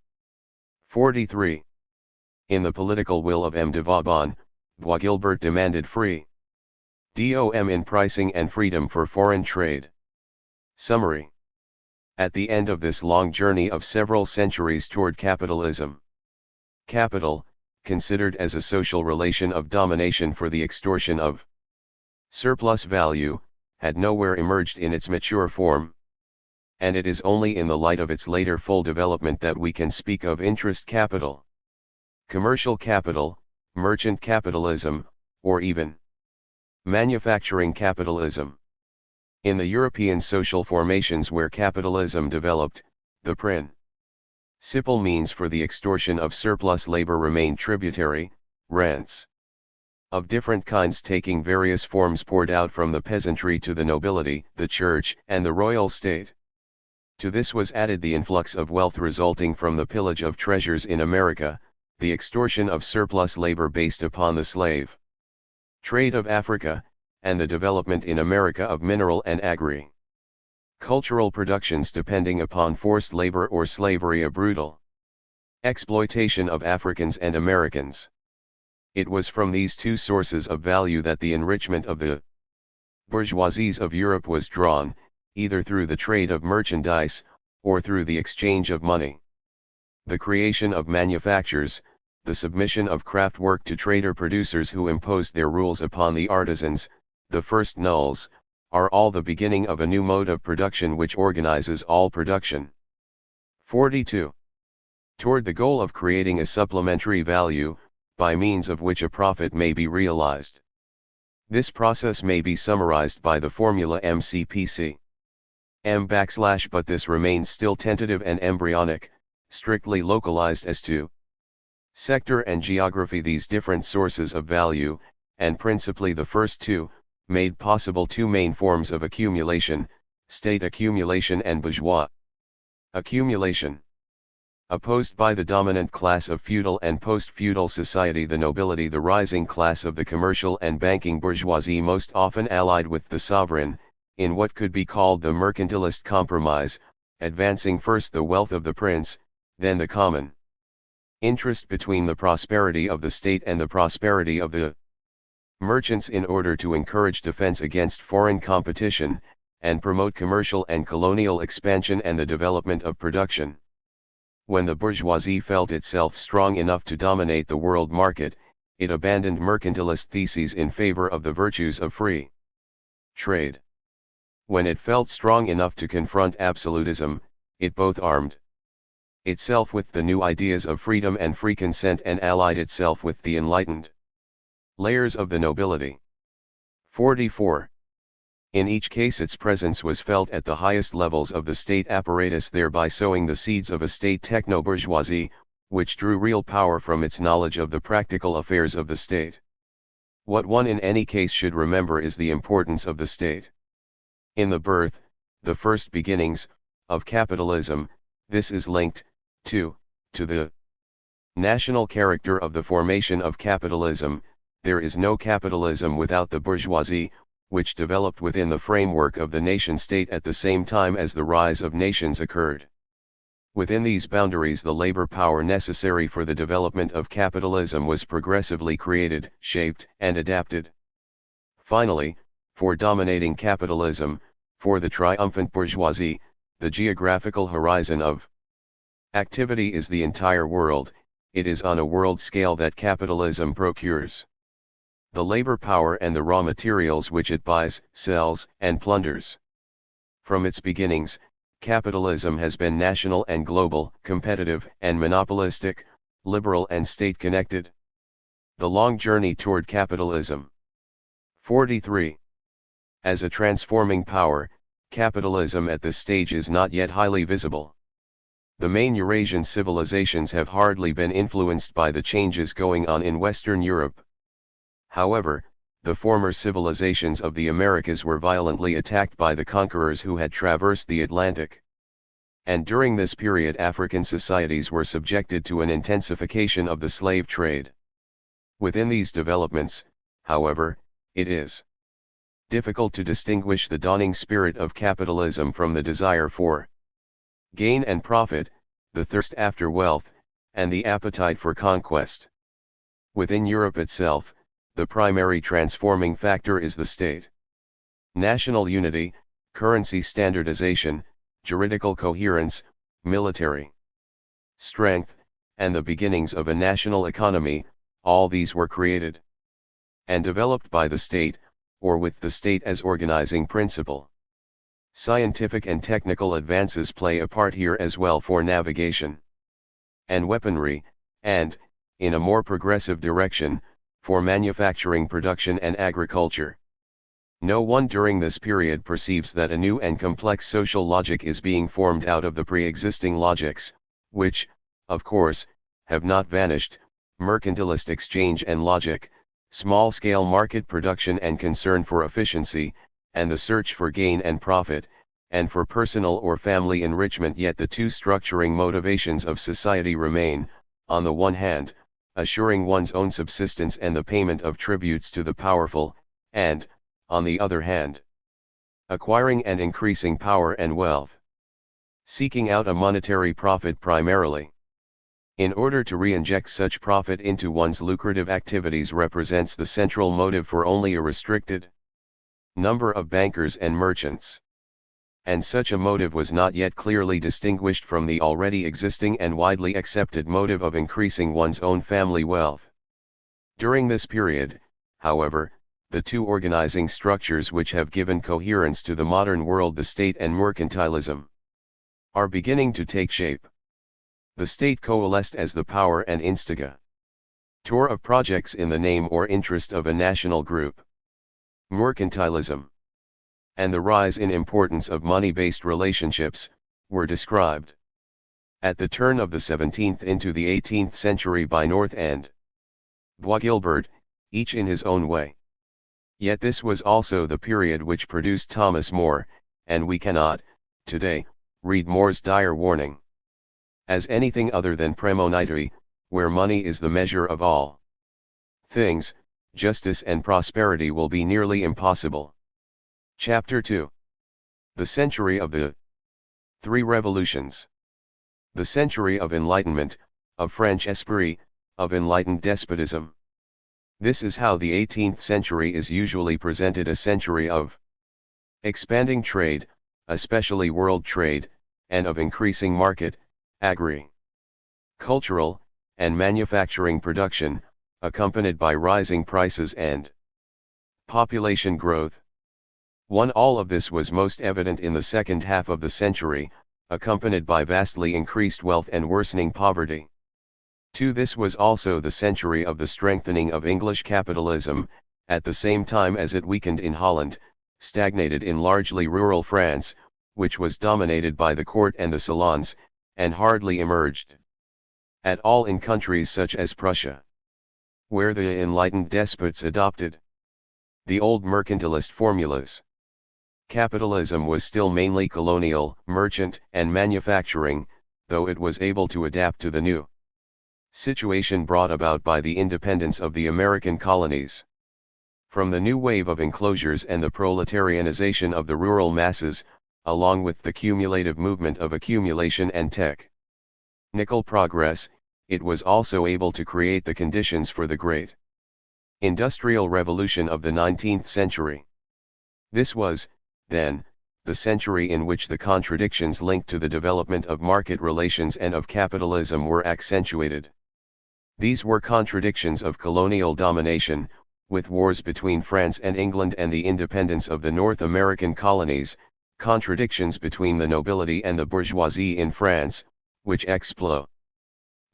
43. In the political will of M. de Vauban, Bois-Guilbert demanded free dom in pricing and freedom for foreign trade. Summary. At the end of this long journey of several centuries toward capitalism, capital, considered as a social relation of domination for the extortion of surplus value, had nowhere emerged in its mature form. And it is only in the light of its later full development that we can speak of interest capital, commercial capital, merchant capitalism, or even manufacturing capitalism. In the European social formations where capitalism developed, the principal means for the extortion of surplus labor remained tributary, rents of different kinds taking various forms poured out from the peasantry to the nobility, the church, and the royal state. To this was added the influx of wealth resulting from the pillage of treasures in America, the extortion of surplus labor based upon the slave trade of Africa, and the development in America of mineral and agri-cultural productions depending upon forced labor or slavery, a brutal exploitation of Africans and Americans. It was from these two sources of value that the enrichment of the bourgeoisies of Europe was drawn, either through the trade of merchandise, or through the exchange of money. The creation of manufactures, the submission of craft work to trader-producers who imposed their rules upon the artisans, the first nulls, are all the beginning of a new mode of production which organizes all production. 42. Toward the goal of creating a supplementary value, by means of which a profit may be realized. This process may be summarized by the formula MCPC. But this remains still tentative and embryonic, strictly localized as to sector and geography. These different sources of value, and principally the first two, made possible two main forms of accumulation, state accumulation and bourgeois accumulation. Opposed by the dominant class of feudal and post-feudal society, the nobility, the rising class of the commercial and banking bourgeoisie, most often allied with the sovereign, in what could be called the mercantilist compromise, advancing first the wealth of the prince, then the common interest between the prosperity of the state and the prosperity of the merchants, in order to encourage defense against foreign competition, and promote commercial and colonial expansion and the development of production. When the bourgeoisie felt itself strong enough to dominate the world market, it abandoned mercantilist theses in favor of the virtues of free trade. When it felt strong enough to confront absolutism, it both armed itself with the new ideas of freedom and free consent and allied itself with the enlightened layers of the nobility. 44. In each case its presence was felt at the highest levels of the state apparatus, thereby sowing the seeds of a state techno-bourgeoisie, which drew real power from its knowledge of the practical affairs of the state. What one in any case should remember is the importance of the state In the birth, the first beginnings, of capitalism, this is linked, to the national character of the formation of capitalism. There is no capitalism without the bourgeoisie, which developed within the framework of the nation-state at the same time as the rise of nations occurred. Within these boundaries, the labor power necessary for the development of capitalism was progressively created, shaped, and adapted. Finally, for dominating capitalism, for the triumphant bourgeoisie, the geographical horizon of activity is the entire world. It is on a world scale that capitalism procures the labor power and the raw materials which it buys, sells, and plunders. From its beginnings, capitalism has been national and global, competitive and monopolistic, liberal and state-connected. The long journey toward capitalism. 43. As a transforming power, capitalism at this stage is not yet highly visible. The main Eurasian civilizations have hardly been influenced by the changes going on in Western Europe. However, the former civilizations of the Americas were violently attacked by the conquerors who had traversed the Atlantic. And during this period African societies were subjected to an intensification of the slave trade. Within these developments, however, it is difficult to distinguish the dawning spirit of capitalism from the desire for gain and profit, the thirst after wealth, and the appetite for conquest. Within Europe itself, the primary transforming factor is the state. National unity, currency standardization, juridical coherence, military strength, and the beginnings of a national economy, all these were created and developed by the state, or with the state as organizing principle. Scientific and technical advances play a part here as well for navigation and weaponry, and, in a more progressive direction, for manufacturing, production and agriculture. No one during this period perceives that a new and complex social logic is being formed out of the pre-existing logics, which, of course, have not vanished: mercantilist exchange and logic, small-scale market production and concern for efficiency, and the search for gain and profit, and for personal or family enrichment. Yet the two structuring motivations of society remain: on the one hand, assuring one's own subsistence and the payment of tributes to the powerful, and, on the other hand, acquiring and increasing power and wealth. Seeking out a monetary profit primarily, in order to re-inject such profit into one's lucrative activities, represents the central motive for only a restricted number of bankers and merchants. And such a motive was not yet clearly distinguished from the already existing and widely accepted motive of increasing one's own family wealth. During this period, however, the two organizing structures which have given coherence to the modern world, the state and mercantilism, are beginning to take shape. The state coalesced as the power and instigator of projects in the name or interest of a national group. Mercantilism and the rise in importance of money-based relationships were described at the turn of the 17th into the 18th century by North and Bois-Guilbert, each in his own way. Yet this was also the period which produced Thomas More, and we cannot, today, read More's dire warning as anything other than premonitory: where money is the measure of all things, justice and prosperity will be nearly impossible. Chapter 2. The century of the three revolutions. The century of enlightenment, of French esprit, of enlightened despotism. This is how the 18th century is usually presented: a century of expanding trade, especially world trade, and of increasing market, agri-cultural, and manufacturing production, accompanied by rising prices and population growth. 1. All of this was most evident in the second half of the century, accompanied by vastly increased wealth and worsening poverty. 2. This was also the century of the strengthening of English capitalism, at the same time as it weakened in Holland, stagnated in largely rural France, which was dominated by the court and the salons, and hardly emerged at all in countries such as Prussia, where the enlightened despots adopted the old mercantilist formulas. Capitalism was still mainly colonial, merchant, and manufacturing, though it was able to adapt to the new situation brought about by the independence of the American colonies. From the new wave of enclosures and the proletarianization of the rural masses, along with the cumulative movement of accumulation and technical progress, it was also able to create the conditions for the great industrial revolution of the 19th century. This was, then, the century in which the contradictions linked to the development of market relations and of capitalism were accentuated. These were contradictions of colonial domination, with wars between France and England and the independence of the North American colonies, contradictions between the nobility and the bourgeoisie in France, which exploded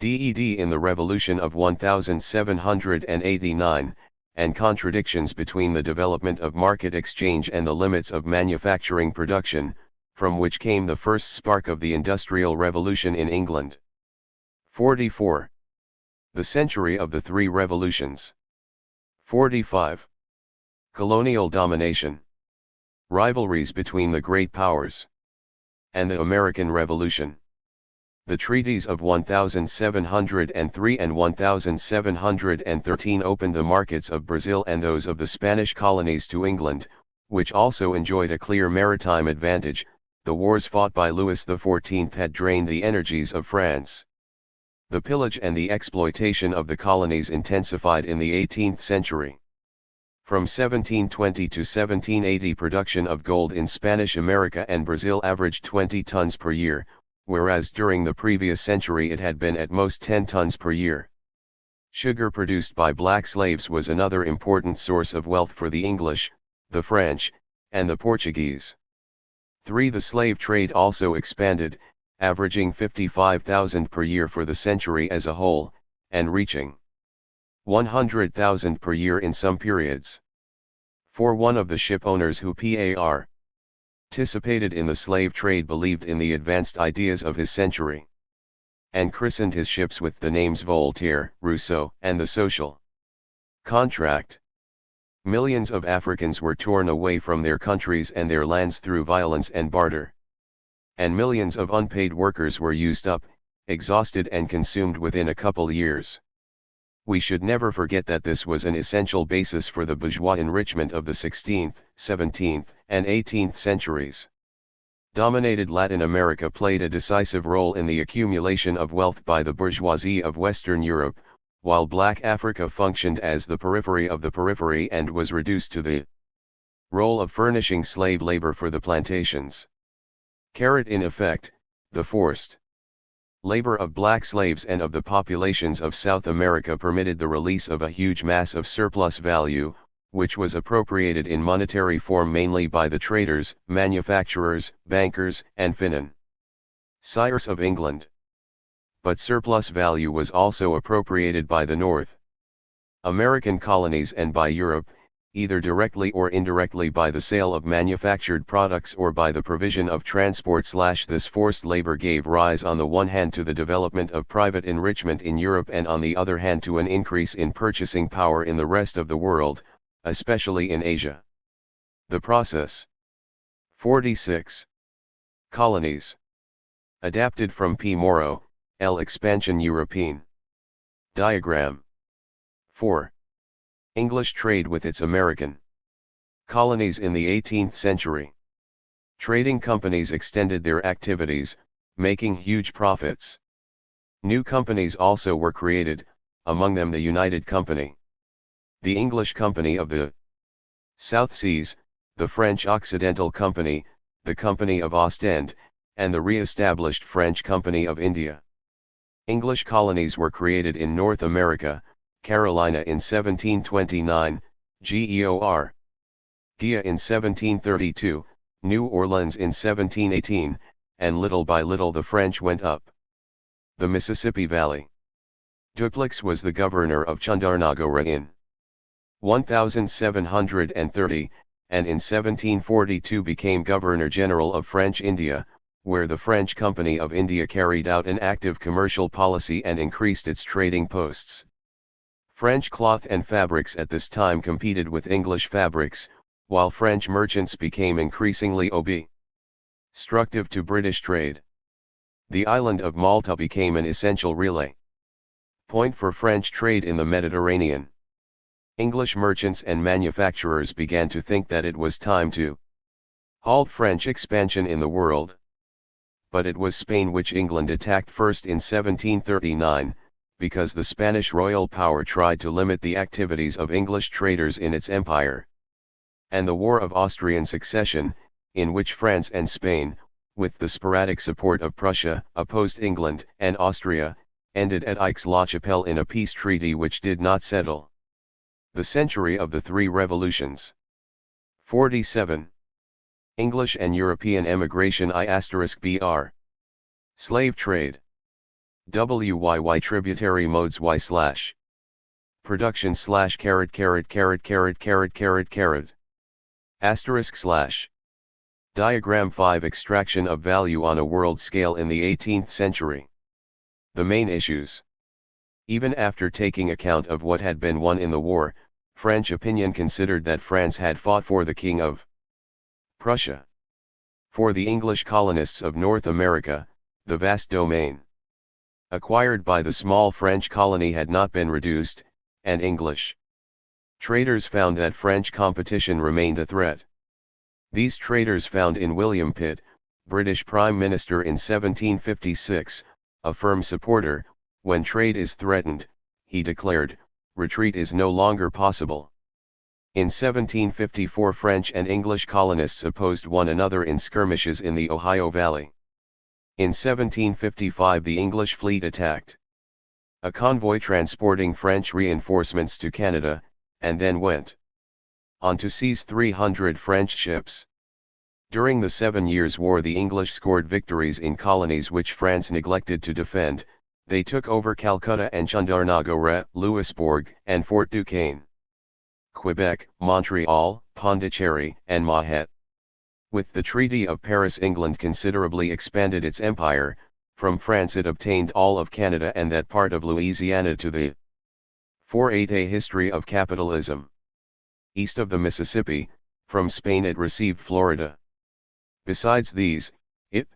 in the Revolution of 1789, and contradictions between the development of market exchange and the limits of manufacturing production, from which came the first spark of the Industrial Revolution in England. 44. The century of the three revolutions. 45. Colonial domination. Rivalries between the great powers. And the American Revolution. The treaties of 1703 and 1713 opened the markets of Brazil and those of the Spanish colonies to England, which also enjoyed a clear maritime advantage. The wars fought by Louis XIV had drained the energies of France. The pillage and the exploitation of the colonies intensified in the 18th century. From 1720 to 1780, production of gold in Spanish America and Brazil averaged 20 tons per year, whereas during the previous century it had been at most 10 tons per year. Sugar produced by black slaves was another important source of wealth for the English, the French, and the Portuguese. 3. The slave trade also expanded, averaging 55,000 per year for the century as a whole, and reaching 100,000 per year in some periods. 4. One of the ship owners who participated in the slave trade believed in the advanced ideas of his century, and christened his ships with the names Voltaire, Rousseau, and the social contract. Millions of Africans were torn away from their countries and their lands through violence and barter. And millions of unpaid workers were used up, exhausted and consumed within a couple years. We should never forget that this was an essential basis for the bourgeois enrichment of the 16th, 17th, and 18th centuries. Dominated Latin America played a decisive role in the accumulation of wealth by the bourgeoisie of Western Europe, while Black Africa functioned as the periphery of the periphery and was reduced to the role of furnishing slave labor for the plantations. In effect, the forced labor of black slaves and of the populations of South America permitted the release of a huge mass of surplus value, which was appropriated in monetary form mainly by the traders, manufacturers, bankers, and financiers of England. But surplus value was also appropriated by the North American colonies and by Europe, either directly or indirectly by the sale of manufactured products or by the provision of transport. This forced labor gave rise on the one hand to the development of private enrichment in Europe and on the other hand to an increase in purchasing power in the rest of the world, especially in Asia. The process. 46. Colonies. Adapted from P. Morrow, L. Expansion European. Diagram. 4. English trade with its American colonies in the 18th century. Trading companies extended their activities, making huge profits. New companies also were created, among them the United Company, the English Company of the South Seas, the French Occidental Company, the Company of Ostend, and the re-established French Company of India. English colonies were created in North America, Carolina in 1729, Geor. Gia in 1732, New Orleans in 1718, and little by little the French went up the Mississippi Valley. Dupleix was the governor of Chundarnagora in 1730, and in 1742 became Governor-General of French India, where the French Company of India carried out an active commercial policy and increased its trading posts. French cloth and fabrics at this time competed with English fabrics, while French merchants became increasingly obstructive to British trade. The island of Malta became an essential relay point for French trade in the Mediterranean. English merchants and manufacturers began to think that it was time to halt French expansion in the world. But it was Spain which England attacked first in 1739, because the Spanish royal power tried to limit the activities of English traders in its empire. And the War of Austrian Succession, in which France and Spain, with the sporadic support of Prussia, opposed England and Austria, ended at Aix-la-Chapelle in a peace treaty which did not settle the century of the three revolutions. 47. English and European emigration *br. Slave trade. WYY tributary modes y/. Production **********. Diagram 5 Extraction of value on a world scale in the 18th century. The main issues. Even after taking account of what had been won in the war, French opinion considered that France had fought for the King of Prussia. For the English colonists of North America, the vast domain acquired by the small French colony had not been reduced, and English traders found that French competition remained a threat. These traders found in William Pitt, British Prime Minister in 1756, a firm supporter. When trade is threatened, he declared, retreat is no longer possible. In 1754 French and English colonists opposed one another in skirmishes in the Ohio Valley. In 1755 the English fleet attacked a convoy transporting French reinforcements to Canada, and then went on to seize 300 French ships. During the 7 Years' War the English scored victories in colonies which France neglected to defend. They took over Calcutta and Chandarnagore, Louisbourg, and Fort Duquesne, Quebec, Montreal, Pondicherry, and Mahé. With the Treaty of Paris England considerably expanded its empire. From France it obtained all of Canada and that part of Louisiana to the 48 A History of Capitalism. East of the Mississippi, from Spain it received Florida. Besides these, it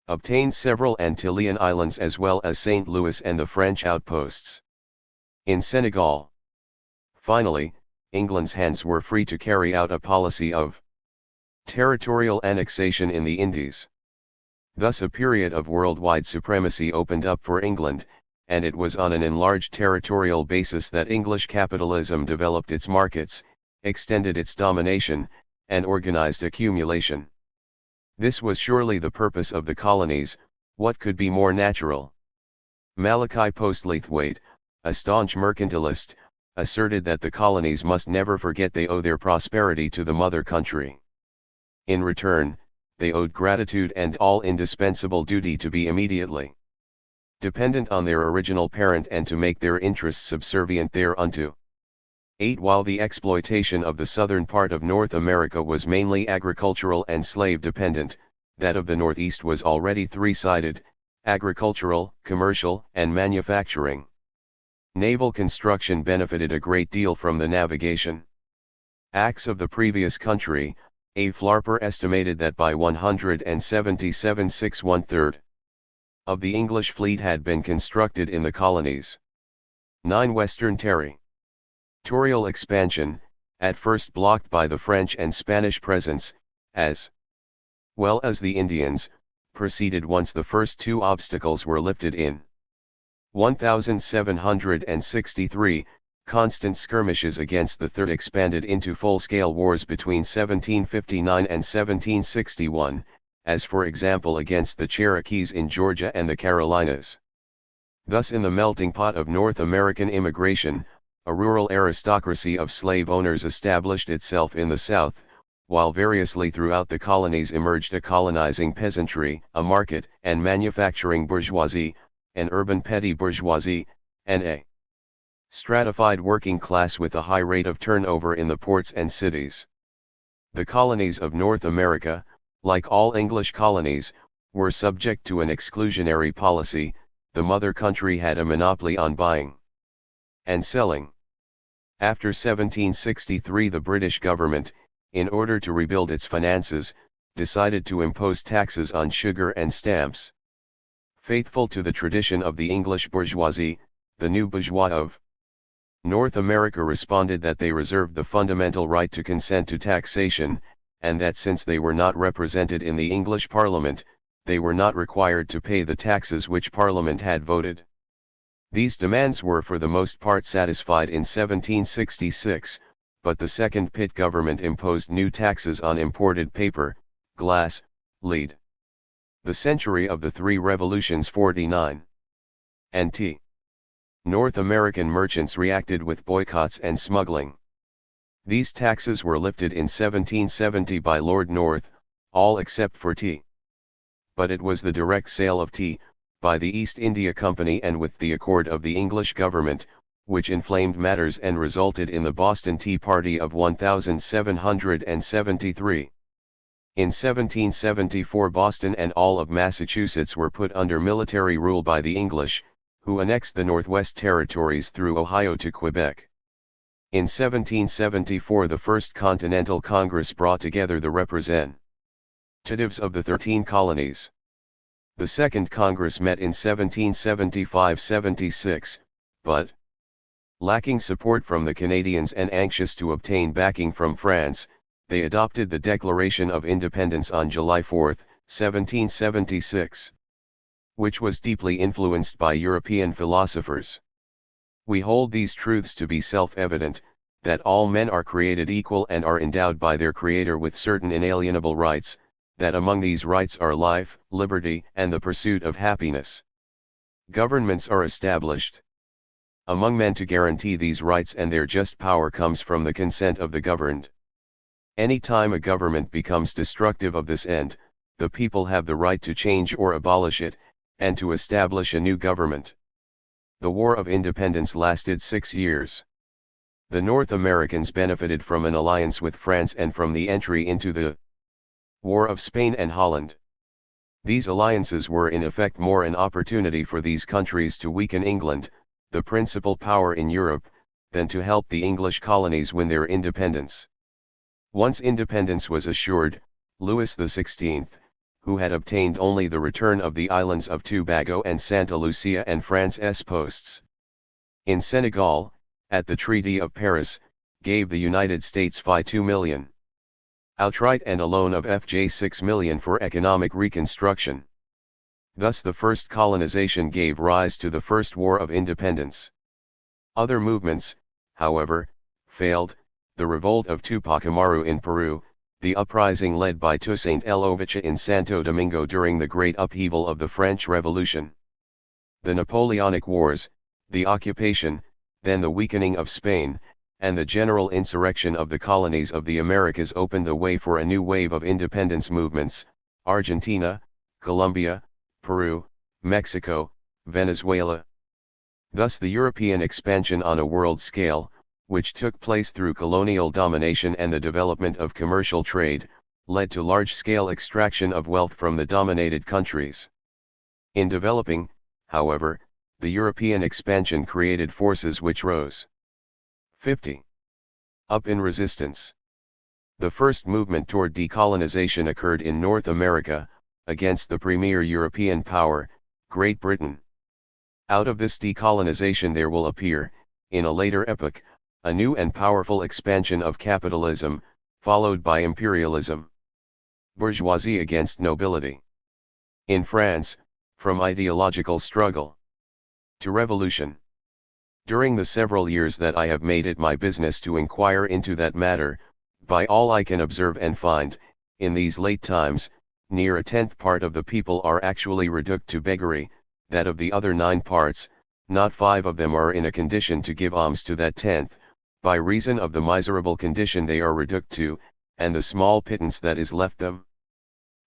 obtained several Antillean islands as well as St. Louis and the French outposts in Senegal. Finally, England's hands were free to carry out a policy of territorial annexation in the Indies. Thus a period of worldwide supremacy opened up for England, and it was on an enlarged territorial basis that English capitalism developed its markets, extended its domination, and organized accumulation. This was surely the purpose of the colonies. What could be more natural? Malachi Postlethwaite, a staunch mercantilist, asserted that the colonies must never forget they owe their prosperity to the mother country. In return, they owed gratitude and all indispensable duty to be immediately dependent on their original parent and to make their interests subservient thereunto. 8. While the exploitation of the southern part of North America was mainly agricultural and slave-dependent, that of the Northeast was already three-sided: agricultural, commercial, and manufacturing. Naval construction benefited a great deal from the navigation acts of the previous country. A. Flarper estimated that by 177 1/3 of the English fleet had been constructed in the colonies. 9. Western territorial expansion, at first blocked by the French and Spanish presence, as well as the Indians, proceeded once the first two obstacles were lifted in 1763. Constant skirmishes against the Third expanded into full-scale wars between 1759 and 1761, as for example against the Cherokees in Georgia and the Carolinas. Thus in the melting pot of North American immigration, a rural aristocracy of slave owners established itself in the South, while variously throughout the colonies emerged a colonizing peasantry, a market and manufacturing bourgeoisie, an urban petty bourgeoisie, and a stratified working class with a high rate of turnover in the ports and cities. The colonies of North America, like all English colonies, were subject to an exclusionary policy. The mother country had a monopoly on buying and selling. After 1763 the British government, in order to rebuild its finances, decided to impose taxes on sugar and stamps. Faithful to the tradition of the English bourgeoisie, the new bourgeois of North America responded that they reserved the fundamental right to consent to taxation, and that since they were not represented in the English Parliament, they were not required to pay the taxes which Parliament had voted. These demands were for the most part satisfied in 1766, but the Second Pitt government imposed new taxes on imported paper, glass, lead. The century of the three revolutions 49 and tea. North American merchants reacted with boycotts and smuggling. These taxes were lifted in 1770 by Lord North, all except for tea. But it was the direct sale of tea, by the East India Company and with the accord of the English government, which inflamed matters and resulted in the Boston Tea Party of 1773. In 1774 Boston and all of Massachusetts were put under military rule by the English, who annexed the Northwest Territories through Ohio to Quebec. In 1774 the First Continental Congress brought together the representatives of the 13 colonies. The Second Congress met in 1775-76, but, lacking support from the Canadians and anxious to obtain backing from France, they adopted the Declaration of Independence on July 4, 1776. Which was deeply influenced by European philosophers. We hold these truths to be self-evident, that all men are created equal and are endowed by their Creator with certain inalienable rights, that among these rights are life, liberty, and the pursuit of happiness. Governments are established among men to guarantee these rights, and their just power comes from the consent of the governed. Any time a government becomes destructive of this end, the people have the right to change or abolish it, and to establish a new government. The War of Independence lasted 6 years. The North Americans benefited from an alliance with France and from the entry into the War of Spain and Holland. These alliances were in effect more an opportunity for these countries to weaken England, the principal power in Europe, than to help the English colonies win their independence. Once independence was assured, Louis XVI, who had obtained only the return of the islands of Tobago and Santa Lucia and France's posts in Senegal, at the Treaty of Paris, gave the United States $2 million outright and a loan of $6 million for economic reconstruction. Thus the first colonization gave rise to the First War of Independence. Other movements, however, failed: the revolt of Tupac Amaru in Peru, the uprising led by Toussaint L'Ouverture in Santo Domingo during the great upheaval of the French Revolution, the Napoleonic Wars, the occupation, then the weakening of Spain, and the general insurrection of the colonies of the Americas opened the way for a new wave of independence movements: Argentina, Colombia, Peru, Mexico, Venezuela. Thus the European expansion on a world scale, which took place through colonial domination and the development of commercial trade, led to large-scale extraction of wealth from the dominated countries. In developing, however, the European expansion created forces which rose 50 up in resistance. The first movement toward decolonization occurred in North America, against the premier European power, Great Britain. Out of this decolonization there will appear, in a later epoch, a new and powerful expansion of capitalism, followed by imperialism. Bourgeoisie against nobility. In France, from ideological struggle to revolution. During the several years that I have made it my business to inquire into that matter, by all I can observe and find, in these late times, near a 10th part of the people are actually reduced to beggary, that of the other 9 parts, not 5 of them are in a condition to give alms to that 10th, by reason of the miserable condition they are reduced to, and the small pittance that is left them.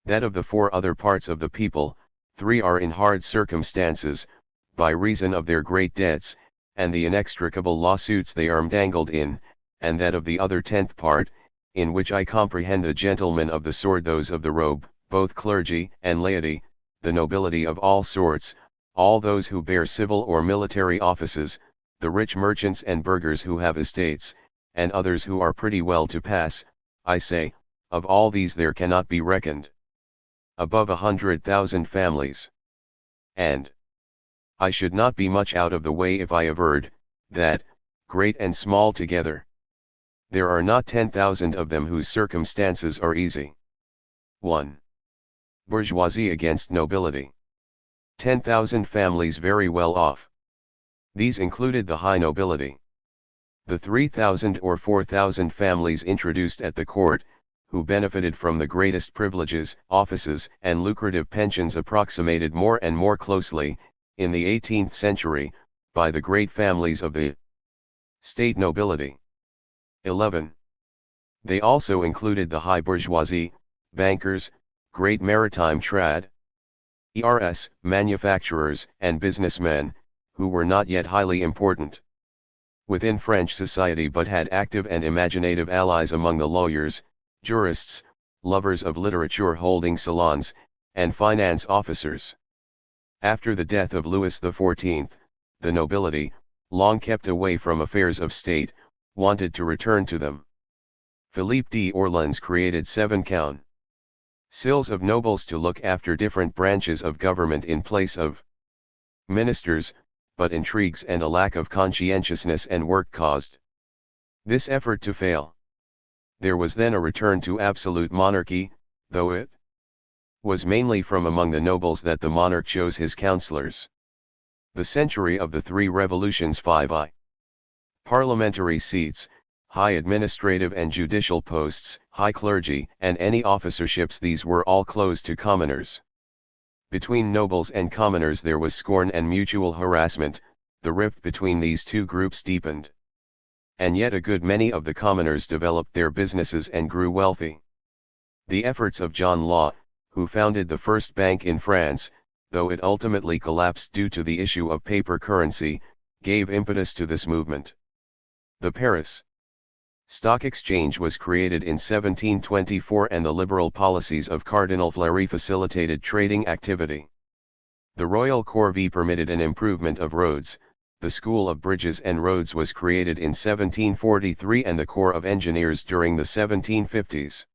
That of the 4 other parts of the people, 3 are in hard circumstances, by reason of their great debts, and the inextricable lawsuits they are entangled in, and that of the other 10th part, in which I comprehend the gentlemen of the sword, those of the robe, both clergy and laity, the nobility of all sorts, all those who bear civil or military offices, the rich merchants and burghers who have estates, and others who are pretty well to pass, I say, of all these there cannot be reckoned above 100,000 families. And I should not be much out of the way if I averred, that, great and small together, there are not 10,000 of them whose circumstances are easy. 1. Bourgeoisie against nobility. 10,000 families very well off. These included the high nobility. The 3,000 or 4,000 families introduced at the court, who benefited from the greatest privileges, offices, and lucrative pensions approximated more and more closely, in the 18th century, by the great families of the state nobility. 11. They also included the high bourgeoisie, bankers, great maritime trade, ers, manufacturers, and businessmen, who were not yet highly important within French society but had active and imaginative allies among the lawyers, jurists, lovers of literature holding salons, and finance officers. After the death of Louis XIV, the nobility, long kept away from affairs of state, wanted to return to them. Philippe d'Orléans created 7 councils of nobles to look after different branches of government in place of ministers, but intrigues and a lack of conscientiousness and work caused this effort to fail. There was then a return to absolute monarchy, though it was mainly from among the nobles that the monarch chose his councillors. The century of the 3 revolutions 5 parliamentary seats, high administrative and judicial posts, high clergy, and any officerships, these were all closed to commoners. Between nobles and commoners there was scorn and mutual harassment, the rift between these two groups deepened. And yet a good many of the commoners developed their businesses and grew wealthy. The efforts of John Law, who founded the first bank in France, though it ultimately collapsed due to the issue of paper currency, gave impetus to this movement. The Paris Stock Exchange was created in 1724 and the liberal policies of Cardinal Fleury facilitated trading activity. The Royal Corvée permitted an improvement of roads, the School of Bridges and Roads was created in 1743 and the Corps of Engineers during the 1750s.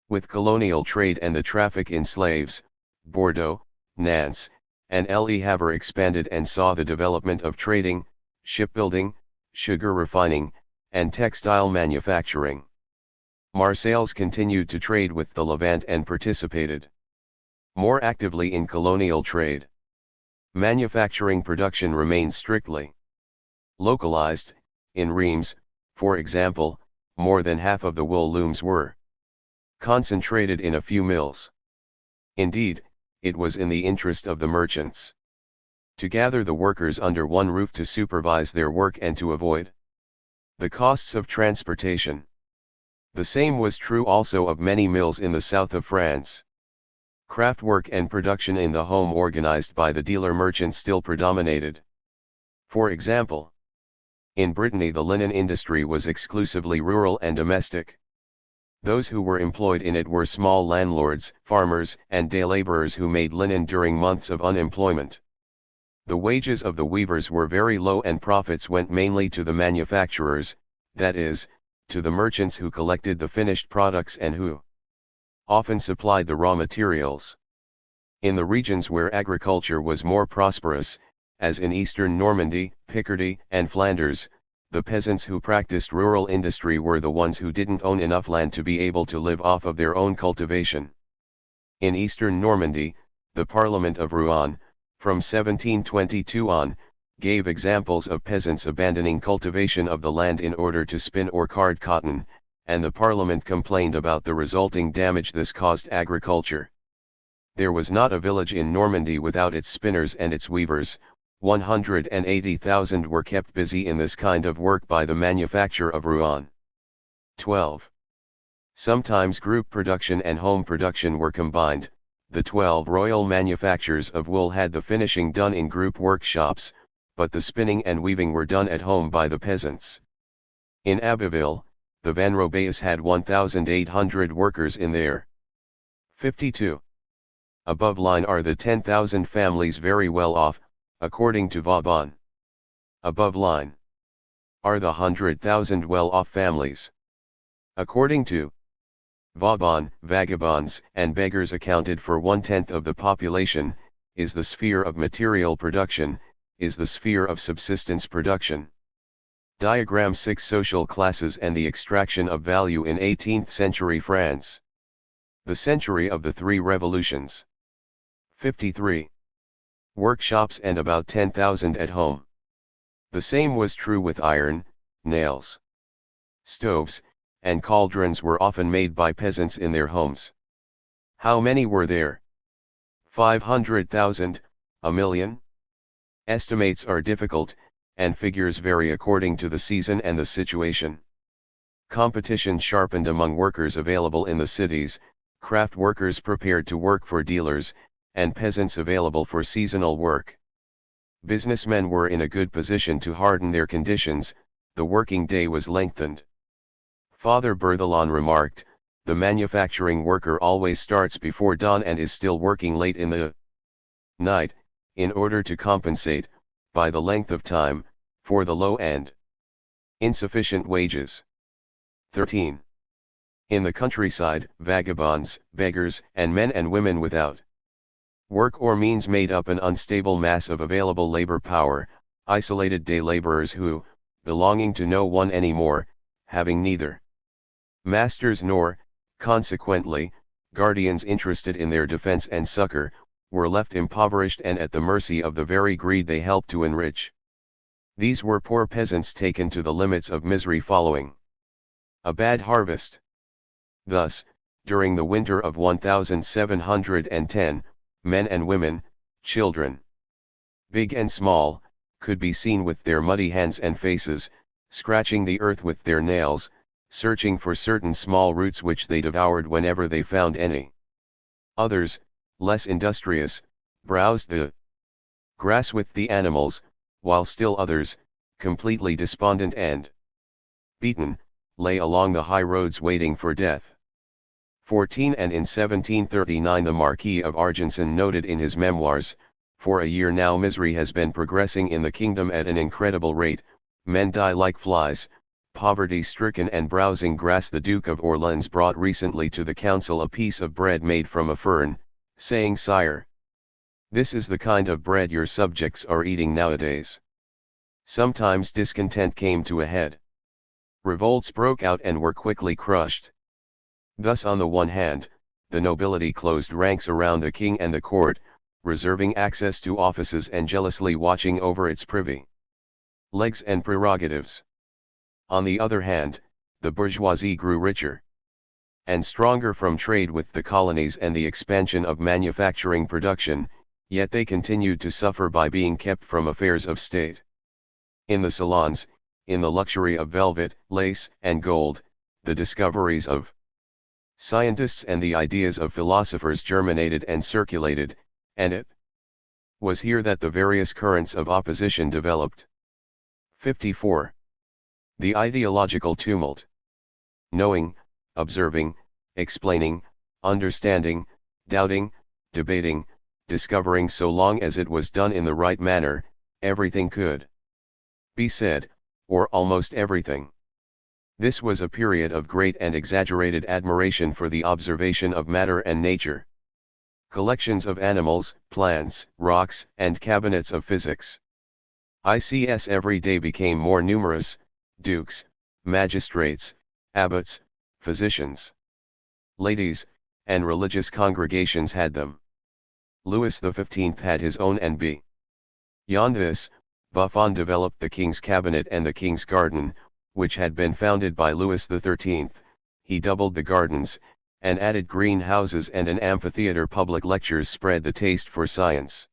With colonial trade and the traffic in slaves, Bordeaux, Nantes, and Le Havre expanded and saw the development of trading, shipbuilding, sugar refining, and textile manufacturing. Marseilles continued to trade with the Levant and participated more actively in colonial trade. Manufacturing production remained strictly localized. In Reims, for example, more than half of the wool looms were concentrated in a few mills. Indeed, it was in the interest of the merchants to gather the workers under one roof to supervise their work and to avoid the costs of transportation. The same was true also of many mills in the south of France. Craftwork and production in the home organized by the dealer merchant still predominated. For example, in Brittany the linen industry was exclusively rural and domestic. Those who were employed in it were small landlords, farmers, and day laborers who made linen during months of unemployment. The wages of the weavers were very low and profits went mainly to the manufacturers, that is, to the merchants who collected the finished products and who often supplied the raw materials. In the regions where agriculture was more prosperous, as in eastern Normandy, Picardy, and Flanders, the peasants who practiced rural industry were the ones who didn't own enough land to be able to live off of their own cultivation. In eastern Normandy, the Parliament of Rouen, from 1722 on, gave examples of peasants abandoning cultivation of the land in order to spin or card cotton, and the Parliament complained about the resulting damage this caused agriculture. There was not a village in Normandy without its spinners and its weavers. 180,000 were kept busy in this kind of work by the manufacture of Rouen. 12. Sometimes group production and home production were combined. The 12 royal manufactures of wool had the finishing done in group workshops, but the spinning and weaving were done at home by the peasants. In Abbeville, the Van Robéys had 1,800 workers in there. 52. Above line are the 10,000 families very well off, according to Vauban. Above line are the 100,000 well-off families. According to vagabonds, and beggars accounted for 1/10 of the population, is the sphere of material production, is the sphere of subsistence production. Diagram 6 Social classes and the extraction of value in 18th century France. The century of the three revolutions. 53. Workshops and about 10,000 at home. The same was true with iron, nails. Stoves, and cauldrons were often made by peasants in their homes. How many were there? 500,000, a million? Estimates are difficult, and figures vary according to the season and the situation. Competition sharpened among workers available in the cities, craft workers prepared to work for dealers, and peasants available for seasonal work. Businessmen were in a good position to harden their conditions, the working day was lengthened. Father Berthelon remarked, "The manufacturing worker always starts before dawn and is still working late in the night, in order to compensate, by the length of time, for the low and insufficient wages." 13. In the countryside, vagabonds, beggars, and men and women without work or means made up an unstable mass of available labor power, isolated day laborers who, belonging to no one anymore, having neither masters nor, consequently, guardians interested in their defense and succor, were left impoverished and at the mercy of the very greed they helped to enrich. These were poor peasants taken to the limits of misery following a bad harvest. Thus, during the winter of 1710, men and women, children, big and small, could be seen with their muddy hands and faces, scratching the earth with their nails, searching for certain small roots which they devoured whenever they found any. Others, less industrious, browsed the grass with the animals, while still others, completely despondent and beaten, lay along the high roads waiting for death. 14 And in 1739 the Marquis of Argenson noted in his memoirs, "For a year now misery has been progressing in the kingdom at an incredible rate, men die like flies, poverty-stricken and browsing grass." The Duke of Orleans brought recently to the council a piece of bread made from a fern, saying, "Sire, this is the kind of bread your subjects are eating nowadays." Sometimes discontent came to a head. Revolts broke out and were quickly crushed. Thus on the one hand, the nobility closed ranks around the king and the court, reserving access to offices and jealously watching over its privy legs and prerogatives. On the other hand, the bourgeoisie grew richer and stronger from trade with the colonies and the expansion of manufacturing production, yet they continued to suffer by being kept from affairs of state. In the salons, in the luxury of velvet, lace, and gold, the discoveries of scientists and the ideas of philosophers germinated and circulated, and it was here that the various currents of opposition developed. 54. The ideological tumult. Knowing, observing, explaining, understanding, doubting, debating, discovering, so long as it was done in the right manner, everything could be said, or almost everything. This was a period of great and exaggerated admiration for the observation of matter and nature. Collections of animals, plants, rocks, and cabinets of physics. ICS every day became more numerous, dukes, magistrates, abbots, physicians, ladies, and religious congregations had them. Louis XV had his own, and beyond this, Buffon developed the King's Cabinet and the King's Garden, which had been founded by Louis XIII. He doubled the gardens, and added greenhouses and an amphitheater. Public lectures spread the taste for science.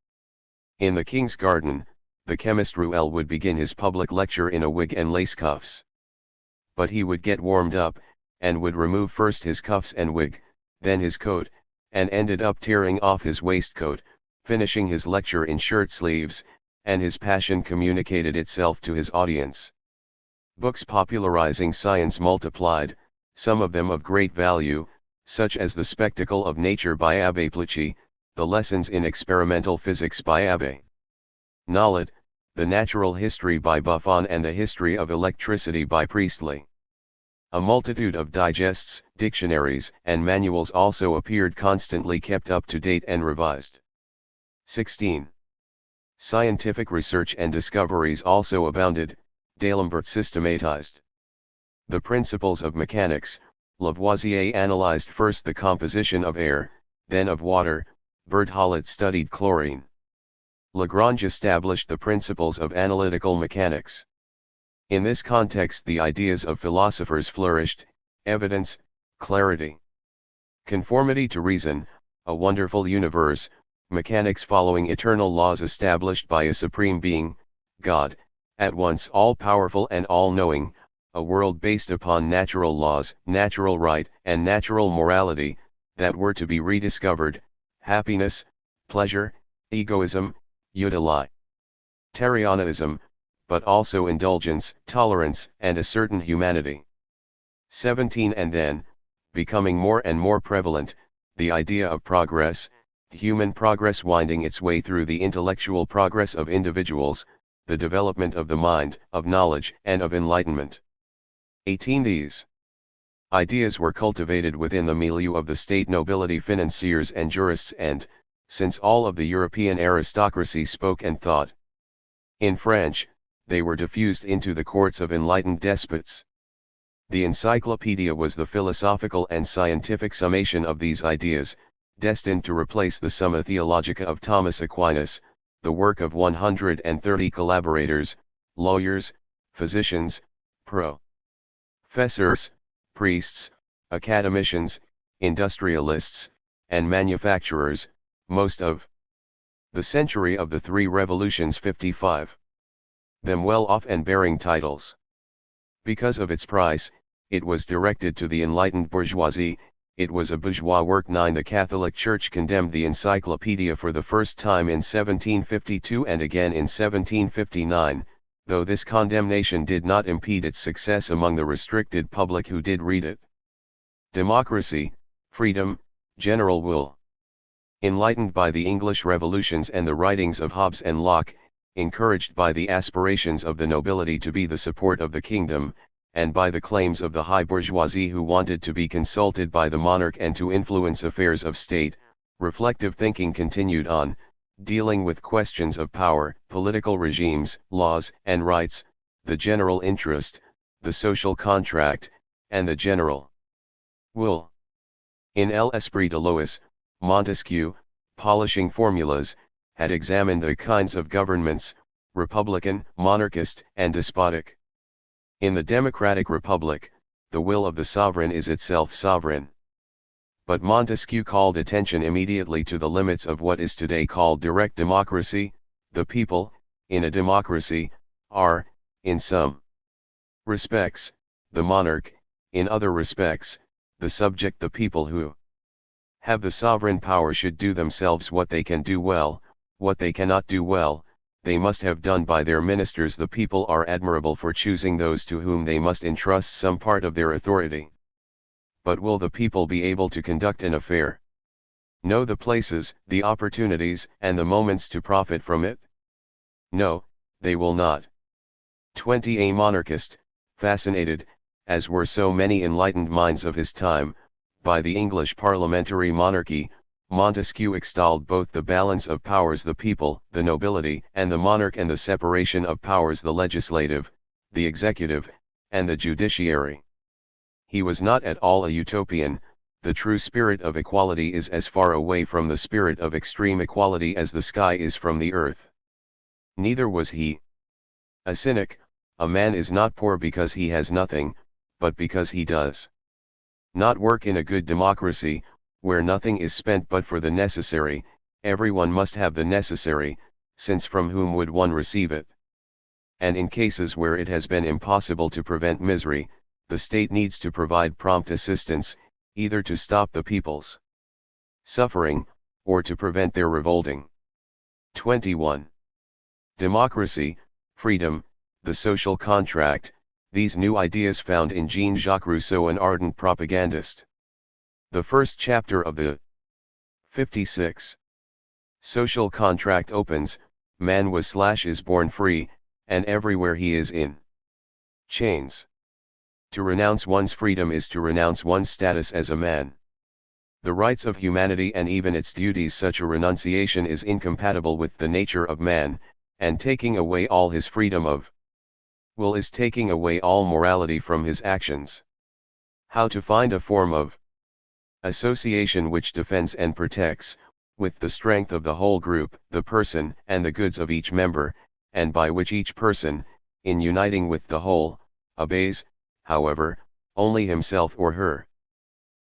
In the King's Garden, the chemist Rouelle would begin his public lecture in a wig and lace cuffs. But he would get warmed up, and would remove first his cuffs and wig, then his coat, and ended up tearing off his waistcoat, finishing his lecture in shirt sleeves, and his passion communicated itself to his audience. Books popularizing science multiplied, some of them of great value, such as The Spectacle of Nature by Abbé Pluchy, The Lessons in Experimental Physics by Abbé Nollet, The Natural History by Buffon, and The History of Electricity by Priestley. A multitude of digests, dictionaries, and manuals also appeared, constantly kept up to date and revised. 16. Scientific research and discoveries also abounded. D'Alembert systematized the principles of mechanics. Lavoisier analyzed first the composition of air, then of water. Berthollet studied chlorine. Lagrange established the principles of analytical mechanics. In this context the ideas of philosophers flourished: evidence, clarity, conformity to reason, a wonderful universe, mechanics following eternal laws established by a supreme being, God, at once all-powerful and all-knowing, a world based upon natural laws, natural right, and natural morality, that were to be rediscovered: happiness, pleasure, egoism, utilitarianism, but also indulgence, tolerance, and a certain humanity. 17. And then, becoming more and more prevalent, the idea of progress, human progress winding its way through the intellectual progress of individuals, the development of the mind, of knowledge, and of enlightenment. 18. These ideas were cultivated within the milieu of the state nobility, financiers, and jurists, and, since all of the European aristocracy spoke and thought in French, they were diffused into the courts of enlightened despots. The encyclopedia was the philosophical and scientific summation of these ideas, destined to replace the Summa Theologica of Thomas Aquinas, the work of 130 collaborators, lawyers, physicians, professors, priests, academicians, industrialists, and manufacturers, most of the century of the three revolutions, 55. Them well off and bearing titles. Because of its price, it was directed to the enlightened bourgeoisie. It was a bourgeois work. 9. The Catholic Church condemned the encyclopedia for the first time in 1752 and again in 1759, though this condemnation did not impede its success among the restricted public who did read it. Democracy, freedom, general will. Enlightened by the English revolutions and the writings of Hobbes and Locke, encouraged by the aspirations of the nobility to be the support of the kingdom, and by the claims of the high bourgeoisie who wanted to be consulted by the monarch and to influence affairs of state, reflective thinking continued on, dealing with questions of power, political regimes, laws and rights, the general interest, the social contract, and the general will. In L'Esprit de Lois, Montesquieu, polishing formulas, had examined the kinds of governments, republican, monarchist, and despotic. In the democratic republic, the will of the sovereign is itself sovereign. But Montesquieu called attention immediately to the limits of what is today called direct democracy. The people, in a democracy, are, in some respects, the monarch; in other respects, the subject. The people who have the sovereign power should do themselves what they can do well; what they cannot do well, they must have done by their ministers. The people are admirable for choosing those to whom they must entrust some part of their authority. But will the people be able to conduct an affair, know the places, the opportunities, and the moments to profit from it? No, they will not. 20. A monarchist, fascinated, as were so many enlightened minds of his time, by the English parliamentary monarchy, Montesquieu extolled both the balance of powers, the people, the nobility, and the monarch, and the separation of powers, the legislative, the executive, and the judiciary. He was not at all a utopian. The true spirit of equality is as far away from the spirit of extreme equality as the sky is from the earth. Neither was he a cynic. A man is not poor because he has nothing, but because he does not work. In a good democracy, where nothing is spent but for the necessary, everyone must have the necessary, since from whom would one receive it? And in cases where it has been impossible to prevent misery, the state needs to provide prompt assistance, either to stop the people's suffering, or to prevent their revolting. 21. Democracy, freedom, the social contract. These new ideas found in Jean-Jacques Rousseau, an ardent propagandist. The first chapter of the 56. Social contract opens: man was/is born free, and everywhere he is in chains. To renounce one's freedom is to renounce one's status as a man. The rights of humanity and even its duties. Such a renunciation is incompatible with the nature of man, and taking away all his freedom of will is taking away all morality from his actions. How to find a form of association which defends and protects, with the strength of the whole group, the person and the goods of each member, and by which each person, in uniting with the whole, obeys, however, only himself or her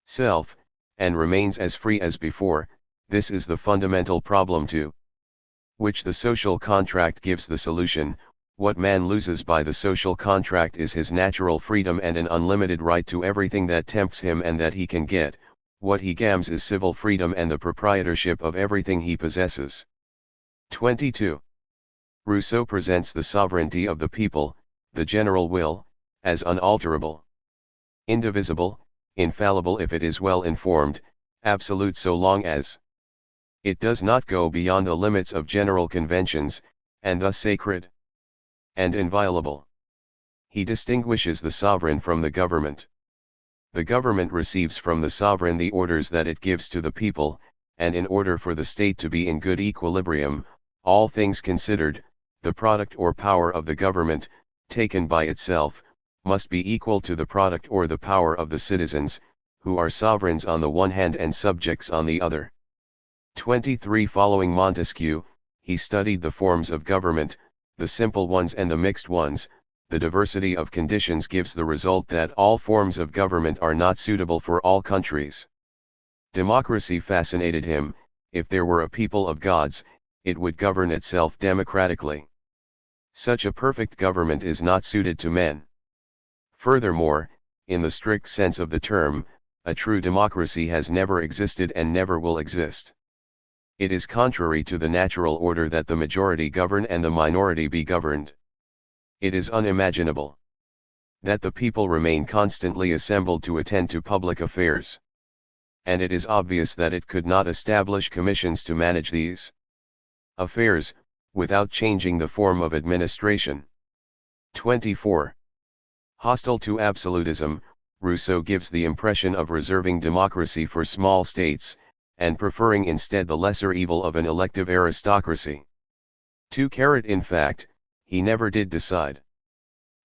self, and remains as free as before. This is the fundamental problem to which the social contract gives the solution. What man loses by the social contract is his natural freedom and an unlimited right to everything that tempts him and that he can get. What he gains is civil freedom and the proprietorship of everything he possesses. 22. Rousseau presents the sovereignty of the people, the general will, as unalterable, indivisible, infallible if it is well informed, absolute so long as it does not go beyond the limits of general conventions, and thus sacred and inviolable. He distinguishes the sovereign from the government. The government receives from the sovereign the orders that it gives to the people, and in order for the state to be in good equilibrium, all things considered, the product or power of the government, taken by itself, must be equal to the product or the power of the citizens, who are sovereigns on the one hand and subjects on the other. 23. Following Montesquieu, he studied the forms of government, the simple ones and the mixed ones. The diversity of conditions gives the result that all forms of government are not suitable for all countries. Democracy fascinated him. If there were a people of gods, it would govern itself democratically. Such a perfect government is not suited to men. Furthermore, in the strict sense of the term, a true democracy has never existed and never will exist. It is contrary to the natural order that the majority govern and the minority be governed. It is unimaginable that the people remain constantly assembled to attend to public affairs. And it is obvious that it could not establish commissions to manage these affairs, without changing the form of administration. 24. Hostile to absolutism, Rousseau gives the impression of reserving democracy for small states, and preferring instead the lesser evil of an elective aristocracy. In fact, he never did decide.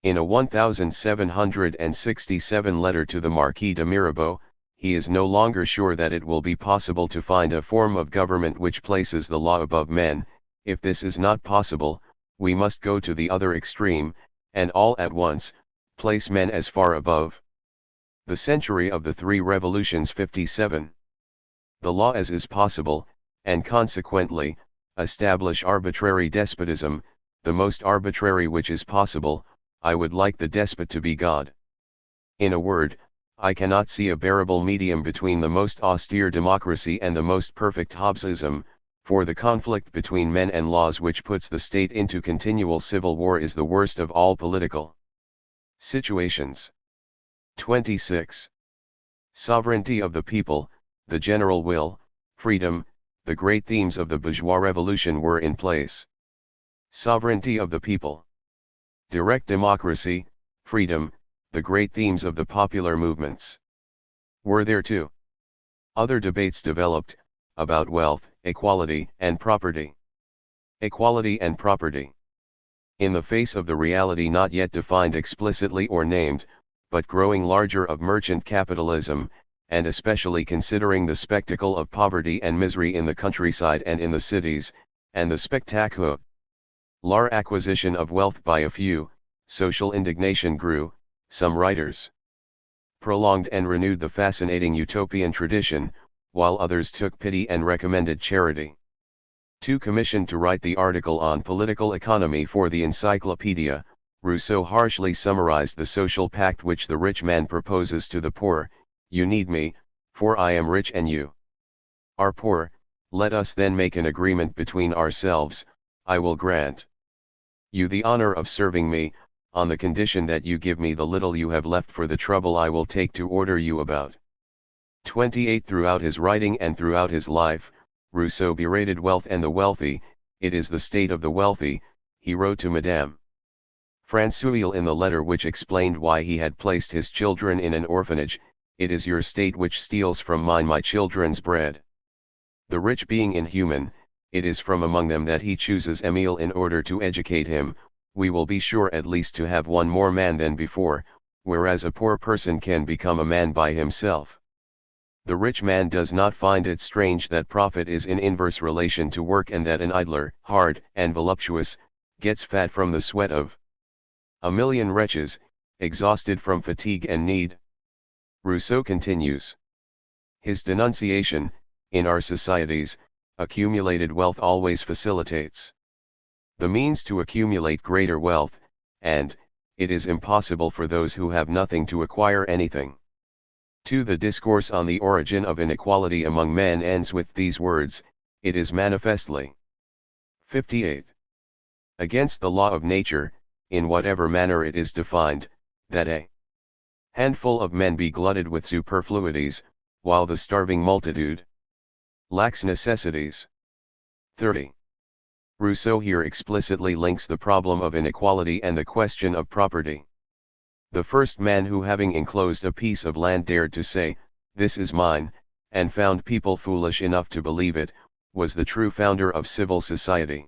In a 1767 letter to the Marquis de Mirabeau, he is no longer sure that it will be possible to find a form of government which places the law above men. If this is not possible, we must go to the other extreme, and all at once, place men as far above the century of the three revolutions. 57. The law as is possible, and consequently, establish arbitrary despotism, the most arbitrary which is possible. I would like the despot to be God. In a word, I cannot see a bearable medium between the most austere democracy and the most perfect Hobbesism, for the conflict between men and laws which puts the state into continual civil war is the worst of all political situations. 26. Sovereignty of the people, the general will, freedom, the great themes of the bourgeois revolution were in place. Sovereignty of the people, direct democracy, freedom, the great themes of the popular movements. Were there too other debates developed, about wealth, equality and property. Equality and property. In the face of the reality not yet defined explicitly or named, but growing larger of merchant capitalism, and especially considering the spectacle of poverty and misery in the countryside and in the cities, and the spectacular acquisition of wealth by a few, social indignation grew. Some writers prolonged and renewed the fascinating utopian tradition, while others took pity and recommended charity. Commissioned to write the article on political economy for the Encyclopedia, Rousseau harshly summarized the social pact which the rich man proposes to the poor: you need me, for I am rich and you are poor. Let us then make an agreement between ourselves. I will grant you the honor of serving me, on the condition that you give me the little you have left for the trouble I will take to order you about. 28. Throughout his writing and throughout his life, Rousseau berated wealth and the wealthy. It is the state of the wealthy, he wrote to Madame François in the letter which explained why he had placed his children in an orphanage, "It is your state which steals from mine my children's bread." The rich being inhuman, it is from among them that he chooses Emile in order to educate him. We will be sure at least to have one more man than before, whereas a poor person can become a man by himself. The rich man does not find it strange that profit is in inverse relation to work, and that an idler, hard and voluptuous, gets fat from the sweat of a million wretches, exhausted from fatigue and need. Rousseau continues his denunciation: in our societies, accumulated wealth always facilitates the means to accumulate greater wealth, and it is impossible for those who have nothing to acquire anything. 2. The discourse on the origin of inequality among men ends with these words: it is manifestly 58. Against the law of nature, in whatever manner it is defined, that a handful of men be glutted with superfluities, while the starving multitude lacks necessities. 30. Rousseau here explicitly links the problem of inequality and the question of property. The first man who, having enclosed a piece of land, dared to say, "This is mine," and found people foolish enough to believe it, was the true founder of civil society.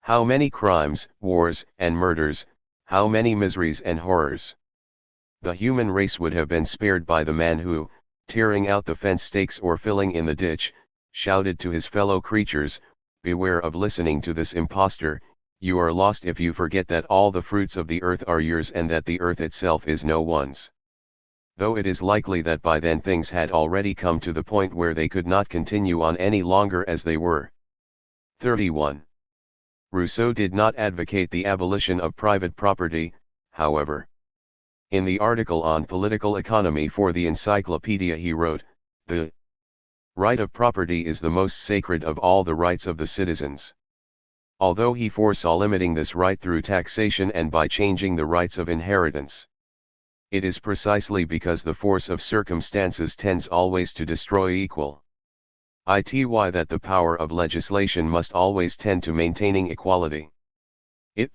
How many crimes, wars, and murders, how many miseries and horrors the human race would have been spared by the man who, tearing out the fence stakes or filling in the ditch, shouted to his fellow creatures, "Beware of listening to this impostor, you are lost if you forget that all the fruits of the earth are yours and that the earth itself is no one's." Though it is likely that by then things had already come to the point where they could not continue on any longer as they were. 31. Rousseau did not advocate the abolition of private property, however. In the article on political economy for the Encyclopedia he wrote, "The right of property is the most sacred of all the rights of the citizens." Although he foresaw limiting this right through taxation and by changing the rights of inheritance. It is precisely because the force of circumstances tends always to destroy equal ity that the power of legislation must always tend to maintaining equality. It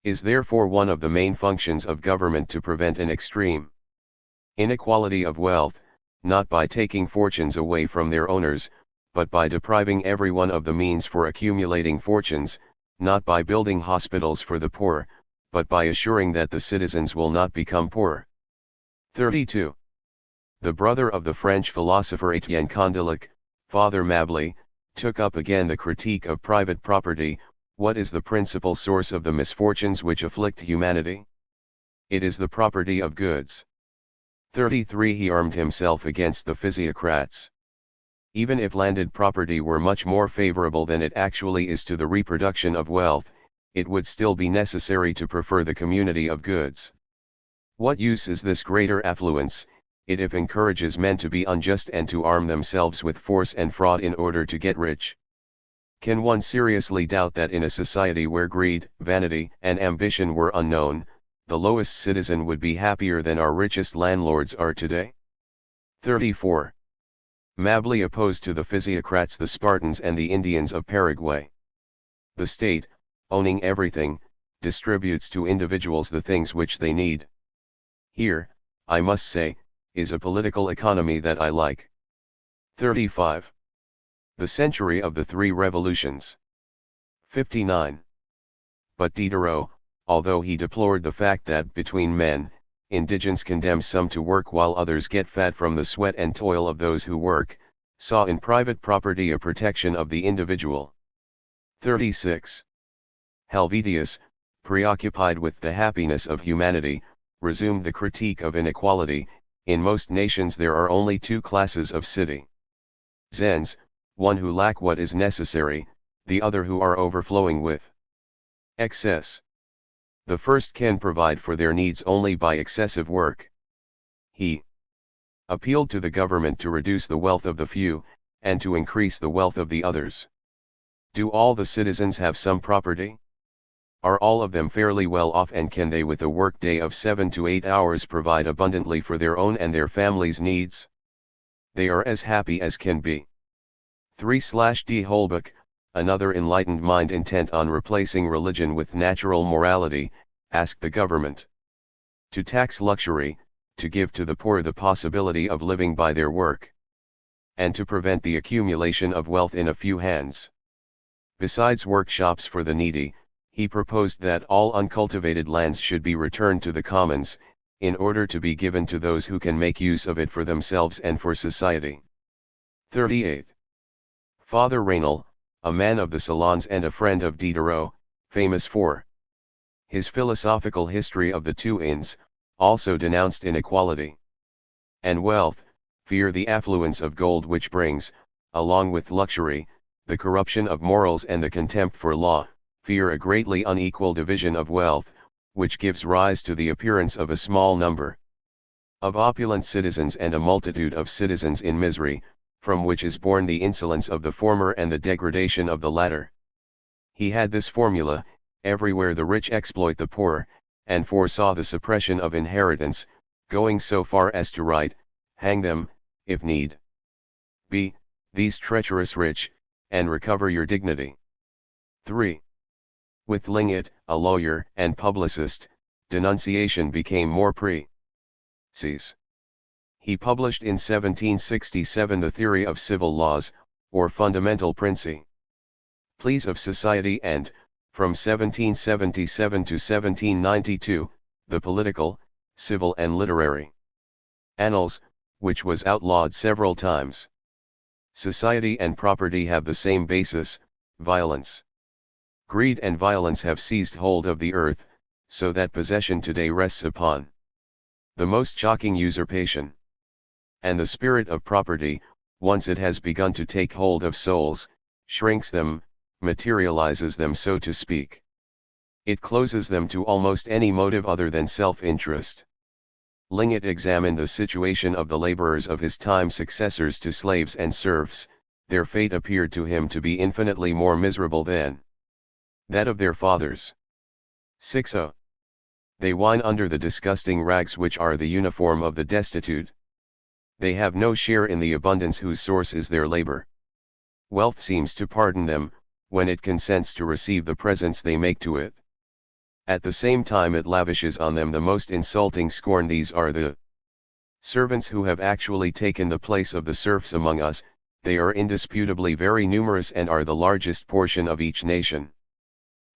is therefore one of the main functions of government to prevent an extreme inequality of wealth, not by taking fortunes away from their owners, but by depriving everyone of the means for accumulating fortunes, not by building hospitals for the poor, but by assuring that the citizens will not become poor. 32. The brother of the French philosopher Étienne Condillac, Father Mably, took up again the critique of private property. What is the principal source of the misfortunes which afflict humanity? It is the property of goods. 33. He armed himself against the physiocrats. Even if landed property were much more favorable than it actually is to the reproduction of wealth, it would still be necessary to prefer the community of goods. What use is this greater affluence, it encourages men to be unjust and to arm themselves with force and fraud in order to get rich? Can one seriously doubt that in a society where greed, vanity, and ambition were unknown, the lowest citizen would be happier than our richest landlords are today? 34. Mably opposed to the physiocrats the Spartans and the Indians of Paraguay. The state, owning everything, distributes to individuals the things which they need. Here, I must say, is a political economy that I like. 35. The century of the three revolutions. 59. But Diderot, although he deplored the fact that between men, indigence condemns some to work while others get fat from the sweat and toil of those who work, saw in private property a protection of the individual. 36. Helvetius, preoccupied with the happiness of humanity, resumed the critique of inequality. In most nations there are only two classes of citizens, one who lack what is necessary, the other who are overflowing with excess. The first can provide for their needs only by excessive work. He appealed to the government to reduce the wealth of the few, and to increase the wealth of the others. Do all the citizens have some property? Are all of them fairly well off, and can they with a work day of 7 to 8 hours provide abundantly for their own and their families' needs? They are as happy as can be. 3D Holbach, another enlightened mind intent on replacing religion with natural morality, asked the government. To tax luxury, to give to the poor the possibility of living by their work, and to prevent the accumulation of wealth in a few hands. Besides workshops for the needy, he proposed that all uncultivated lands should be returned to the commons, in order to be given to those who can make use of it for themselves and for society. 38. Father Raynal, a man of the salons and a friend of Diderot, famous for his philosophical history of the two inns, also denounced inequality and wealth, fear the affluence of gold which brings, along with luxury, the corruption of morals and the contempt for law, fear a greatly unequal division of wealth, which gives rise to the appearance of a small number of opulent citizens and a multitude of citizens in misery, from which is born the insolence of the former and the degradation of the latter. He had this formula: everywhere the rich exploit the poor, and foresaw the suppression of inheritance, going so far as to write, hang them, if need be, these treacherous rich, and recover your dignity. 3. With Linget, a lawyer and publicist, denunciation became more precise. He published in 1767 the Theory of Civil Laws, or Fundamental Principles of Society, and, from 1777 to 1792, the Political, Civil and Literary Annals, which was outlawed several times. Society and property have the same basis: violence. Greed and violence have seized hold of the earth, so that possession today rests upon the most shocking usurpation. And the spirit of property, once it has begun to take hold of souls, shrinks them, materializes them, so to speak. It closes them to almost any motive other than self-interest. Linget examined the situation of the laborers of his time, successors to slaves and serfs. Their fate appeared to him to be infinitely more miserable than that of their fathers. 60. They whine under the disgusting rags which are the uniform of the destitute. They have no share in the abundance whose source is their labor. Wealth seems to pardon them, when it consents to receive the presents they make to it. At the same time it lavishes on them the most insulting scorn. These are the servants who have actually taken the place of the serfs among us. They are indisputably very numerous and are the largest portion of each nation.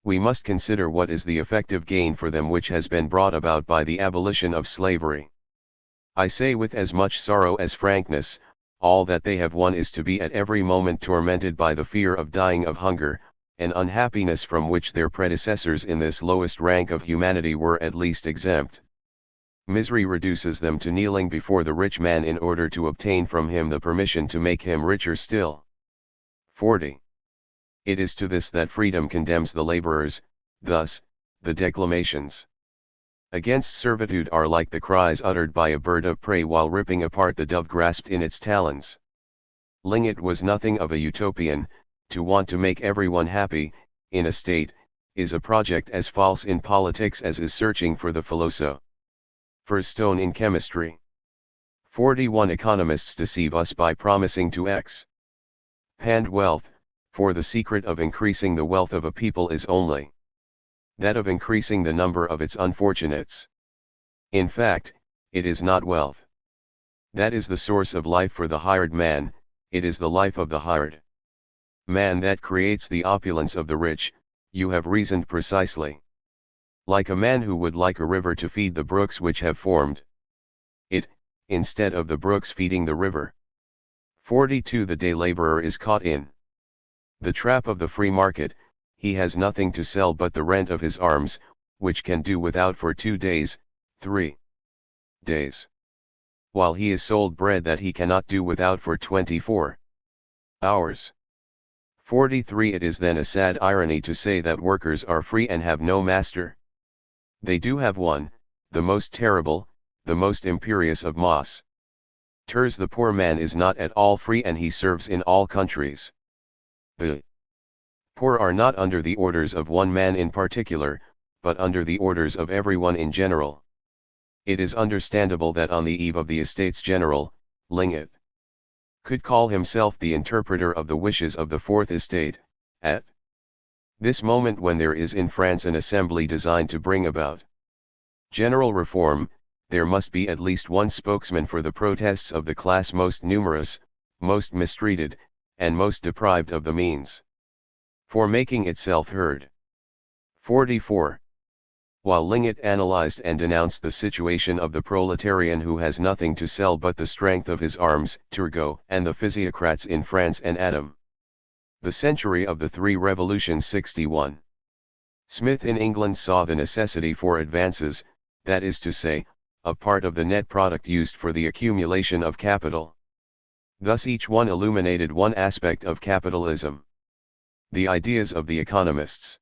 We must consider what is the effective gain for them which has been brought about by the abolition of slavery. I say with as much sorrow as frankness, all that they have won is to be at every moment tormented by the fear of dying of hunger, an unhappiness from which their predecessors in this lowest rank of humanity were at least exempt. Misery reduces them to kneeling before the rich man in order to obtain from him the permission to make him richer still. 40. It is to this that freedom condemns the laborers. Thus, the declamations against servitude are like the cries uttered by a bird of prey while ripping apart the dove grasped in its talons. Linget was nothing of a utopian. To want to make everyone happy, in a state, is a project as false in politics as is searching for the philosopher's stone in chemistry. 41. Economists deceive us by promising to expand wealth, for the secret of increasing the wealth of a people is only that of increasing the number of its unfortunates. In fact, it is not wealth that is the source of life for the hired man, it is the life of the hired man that creates the opulence of the rich. You have reasoned precisely like a man who would like a river to feed the brooks which have formed it, instead of the brooks feeding the river. 42. The day laborer is caught in the trap of the free market. He has nothing to sell but the rent of his arms, which can do without for 2 days, 3 days. While he is sold bread that he cannot do without for 24 hours. 43. It is then a sad irony to say that workers are free and have no master. They do have one, the most terrible, the most imperious of masters. The poor man is not at all free, and he serves in all countries. The poor are not under the orders of one man in particular, but under the orders of everyone in general. It is understandable that on the eve of the Estates General, Linget could call himself the interpreter of the wishes of the Fourth Estate. At This moment when there is in France an assembly designed to bring about general reform, there must be at least one spokesman for the protests of the class most numerous, most mistreated, and most deprived of the means for making itself heard. 44. While Linget analyzed and denounced the situation of the proletarian who has nothing to sell but the strength of his arms, Turgot, and the physiocrats in France and Adam. The Century of the Three Revolutions 61. Smith in England saw the necessity for advances, that is to say, a part of the net product used for the accumulation of capital. Thus each one illuminated one aspect of capitalism. The ideas of the economists.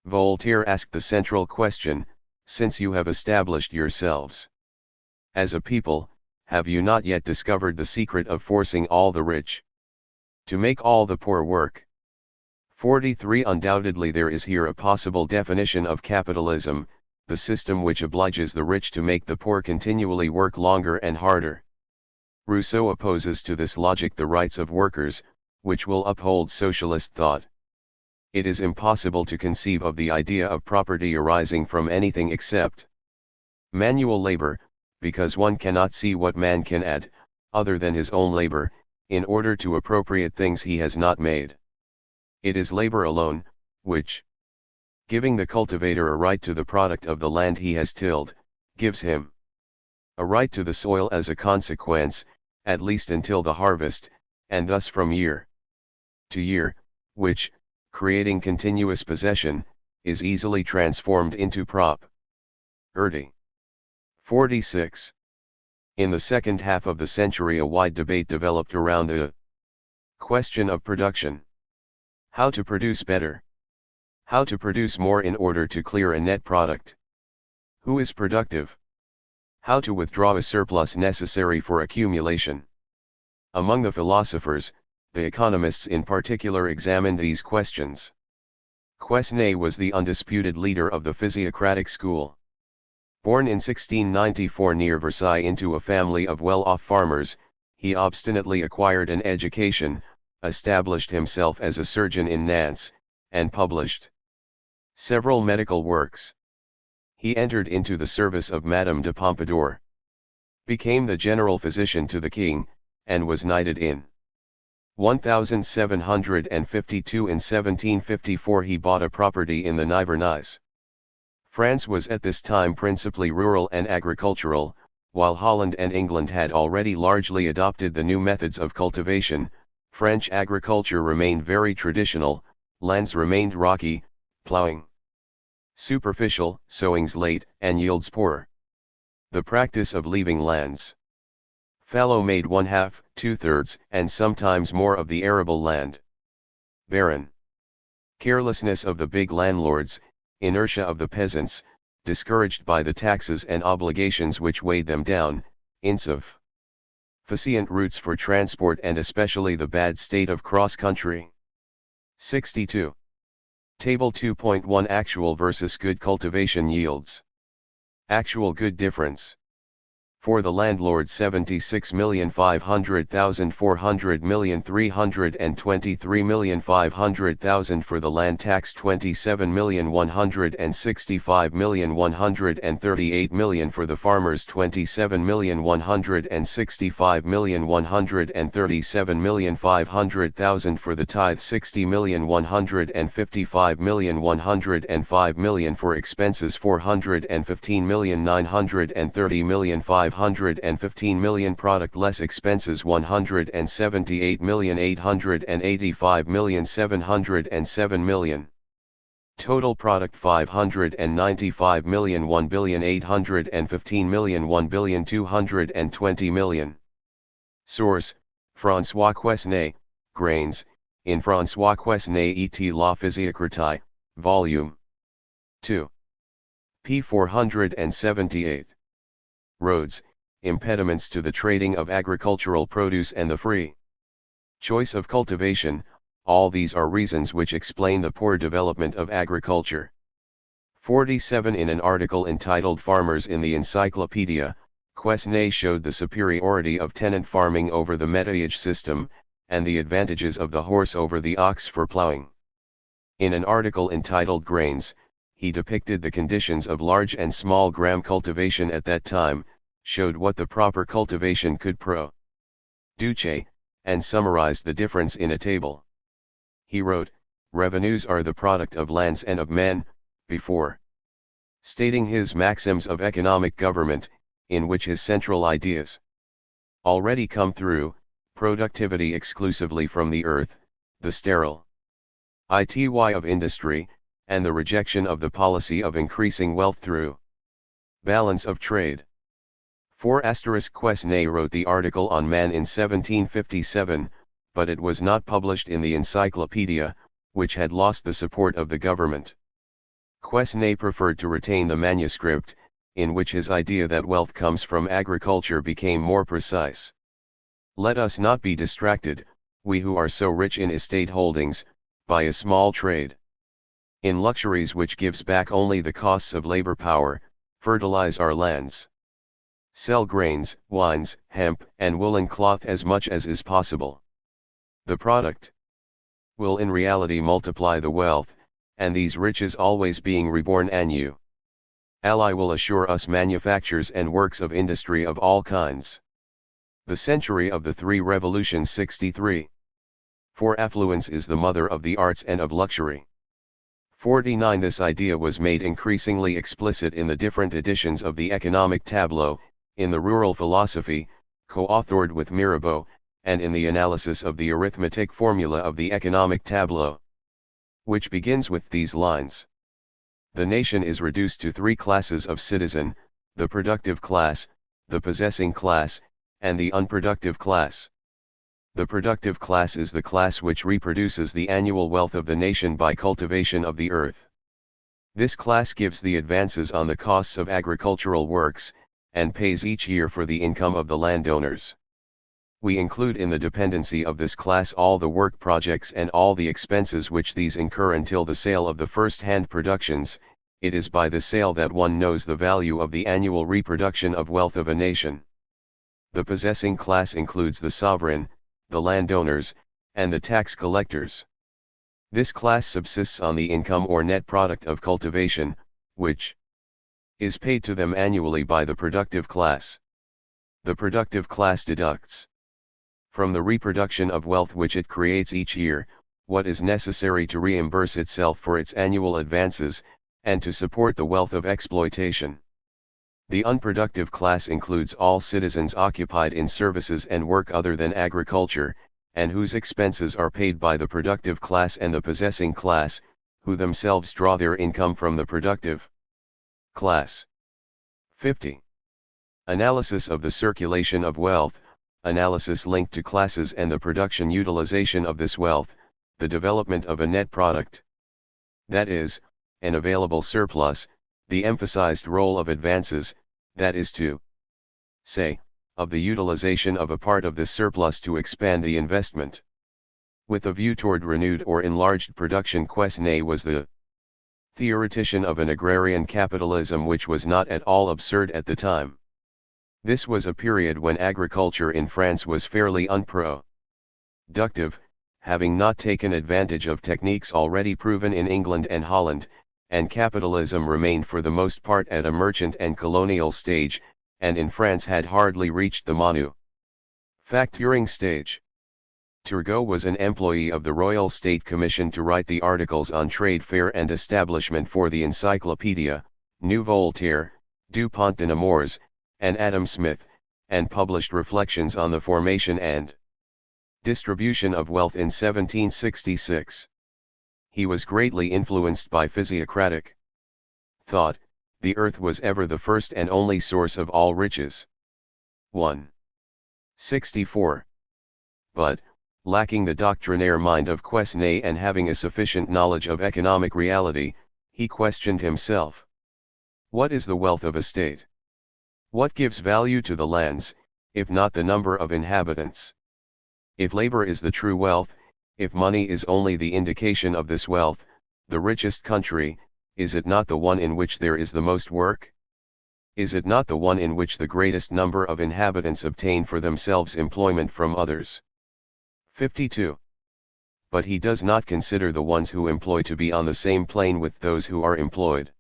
Voltaire asked the central question, since you have established yourselves as a people, have you not yet discovered the secret of forcing all the rich to make all the poor work? 43. Undoubtedly there is here a possible definition of capitalism, the system which obliges the rich to make the poor continually work longer and harder. Rousseau opposes to this logic the rights of workers, which will uphold socialist thought. It is impossible to conceive of the idea of property arising from anything except manual labor, because one cannot see what man can add, other than his own labor, in order to appropriate things he has not made. It is labor alone, which, giving the cultivator a right to the product of the land he has tilled, gives him a right to the soil as a consequence, at least until the harvest, and thus from year to year, which, creating continuous possession, is easily transformed into property. 46. In the second half of the century a wide debate developed around the question of production. How to produce better? How to produce more in order to clear a net product? Who is productive? How to withdraw a surplus necessary for accumulation? Among the philosophers, the economists in particular examined these questions. Quesnay was the undisputed leader of the physiocratic school. Born in 1694 near Versailles into a family of well-off farmers, he obstinately acquired an education, established himself as a surgeon in Nantes, and published several medical works. He entered into the service of Madame de Pompadour, became the general physician to the king, and was knighted in 1752. In 1754 he bought a property in the Nivernais. France was at this time principally rural and agricultural, while Holland and England had already largely adopted the new methods of cultivation. French agriculture remained very traditional, lands remained rocky, ploughing superficial, sowings late, and yields poor. The practice of leaving lands fallow made 1/2, 2/3, and sometimes more of the arable land barren. Carelessness of the big landlords, inertia of the peasants, discouraged by the taxes and obligations which weighed them down, insufficient routes for transport and especially the bad state of cross-country. 62. Table 2.1 Actual versus good cultivation yields. Actual good difference. For the landlord 76,500,000 400,323,500,000 for the land tax 27,165,138,000 for the farmers 27,165,137,500,000 for the tithe 60,155,105,000 for expenses 415,930,515,000 product less expenses 178,885,707,000. Total product 595,000,000 1,815,000,000 1,220,000,000. Source: François Quesnay, Grains, in François Quesnay et la Physiocratie, Volume 2. p. 478. Roads, impediments to the trading of agricultural produce and the free choice of cultivation, all these are reasons which explain the poor development of agriculture. 47. In an article entitled Farmers in the Encyclopedia, Quesnay showed the superiority of tenant farming over the métayage system, and the advantages of the horse over the ox for ploughing. In an article entitled Grains, he depicted the conditions of large and small gram cultivation at that time, showed what the proper cultivation could produce, and summarized the difference in a table. He wrote, "Revenues are the product of lands and of men," before stating his maxims of economic government, in which his central ideas already come through: productivity exclusively from the earth, the sterile ity of industry, and the rejection of the policy of increasing wealth through balance of trade. 4 Quesnay wrote the article on man in 1757, but it was not published in the encyclopedia, which had lost the support of the government. Quesnay preferred to retain the manuscript, in which his idea that wealth comes from agriculture became more precise. Let us not be distracted, we who are so rich in estate holdings, by a small trade in luxuries which gives back only the costs of labor power, fertilize our lands, sell grains, wines, hemp, and woolen cloth as much as is possible. The product will in reality multiply the wealth, and these riches always being reborn annually will assure us manufactures and works of industry of all kinds. The century of the 3 revolutions 63. For affluence is the mother of the arts and of luxury. 49. This idea was made increasingly explicit in the different editions of the economic tableau, in the rural philosophy, co-authored with Mirabeau, and in the analysis of the arithmetic formula of the economic tableau, which begins with these lines: "The nation is reduced to 3 classes of citizen, the productive class, the possessing class, and the unproductive class. The productive class is the class which reproduces the annual wealth of the nation by cultivation of the earth. This class gives the advances on the costs of agricultural works, and pays each year for the income of the landowners. We include in the dependency of this class all the work projects and all the expenses which these incur until the sale of the first-hand productions. It is by the sale that one knows the value of the annual reproduction of wealth of a nation. The possessing class includes the sovereign, the landowners, and the tax collectors. This class subsists on the income or net product of cultivation, which is paid to them annually by the productive class. The productive class deducts from the reproduction of wealth which it creates each year, what is necessary to reimburse itself for its annual advances, and to support the wealth of exploitation. The unproductive class includes all citizens occupied in services and work other than agriculture, and whose expenses are paid by the productive class and the possessing class, who themselves draw their income from the productive class. 50. Analysis of the circulation of wealth, analysis linked to classes and the production utilization of this wealth, the development of a net product. That is, an available surplus, the emphasized role of advances, that is to say, of the utilization of a part of this surplus to expand the investment. With a view toward renewed or enlarged production, Quesnay was the theoretician of an agrarian capitalism which was not at all absurd at the time. This was a period when agriculture in France was fairly unproductive, having not taken advantage of techniques already proven in England and Holland, and capitalism remained for the most part at a merchant and colonial stage, and in France had hardly reached the manufacturing stage. Turgot was an employee of the Royal State Commission to write the articles on trade, fair and establishment for the Encyclopedia, New Voltaire, Du Pont de Nemours, and Adam Smith, and published Reflections on the Formation and Distribution of Wealth in 1766. He was greatly influenced by physiocratic thought. The earth was ever the first and only source of all riches. 1. 64. But, lacking the doctrinaire mind of Quesnay and having a sufficient knowledge of economic reality, he questioned himself. What is the wealth of a state? What gives value to the lands, if not the number of inhabitants? If labor is the true wealth, if money is only the indication of this wealth, the richest country, is it not the one in which there is the most work? Is it not the one in which the greatest number of inhabitants obtain for themselves employment from others? 52. but he does not consider the ones who employ to be on the same plane with those who are employed.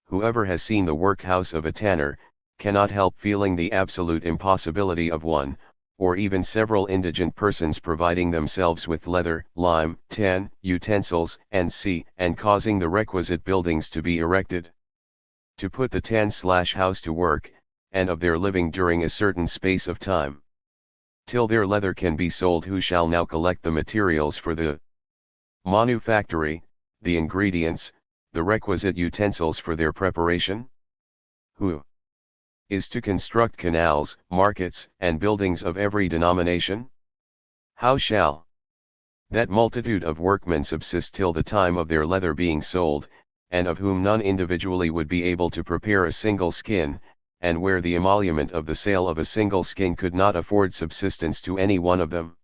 Whoever has seen the workhouse of a tanner, cannot help feeling the absolute impossibility of one, or even several indigent persons providing themselves with leather, lime, tan, utensils, and causing the requisite buildings to be erected. To put the tan/house to work, and of their living during a certain space of time. Till their leather can be sold, who shall now collect the materials for the manufactory, the ingredients, the requisite utensils for their preparation? Who is to construct canals, markets, and buildings of every denomination? How shall that multitude of workmen subsist till the time of their leather being sold, and of whom none individually would be able to prepare a single skin, and where the emolument of the sale of a single skin could not afford subsistence to any one of them?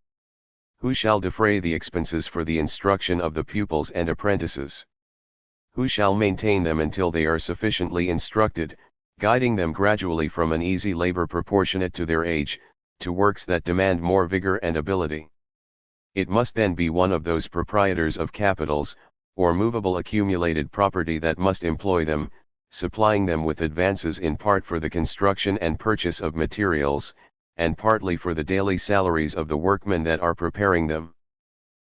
Who shall defray the expenses for the instruction of the pupils and apprentices? Who shall maintain them until they are sufficiently instructed, guiding them gradually from an easy labor proportionate to their age, to works that demand more vigor and ability? It must then be one of those proprietors of capitals, or movable accumulated property, that must employ them, supplying them with advances in part for the construction and purchase of materials, and partly for the daily salaries of the workmen that are preparing them.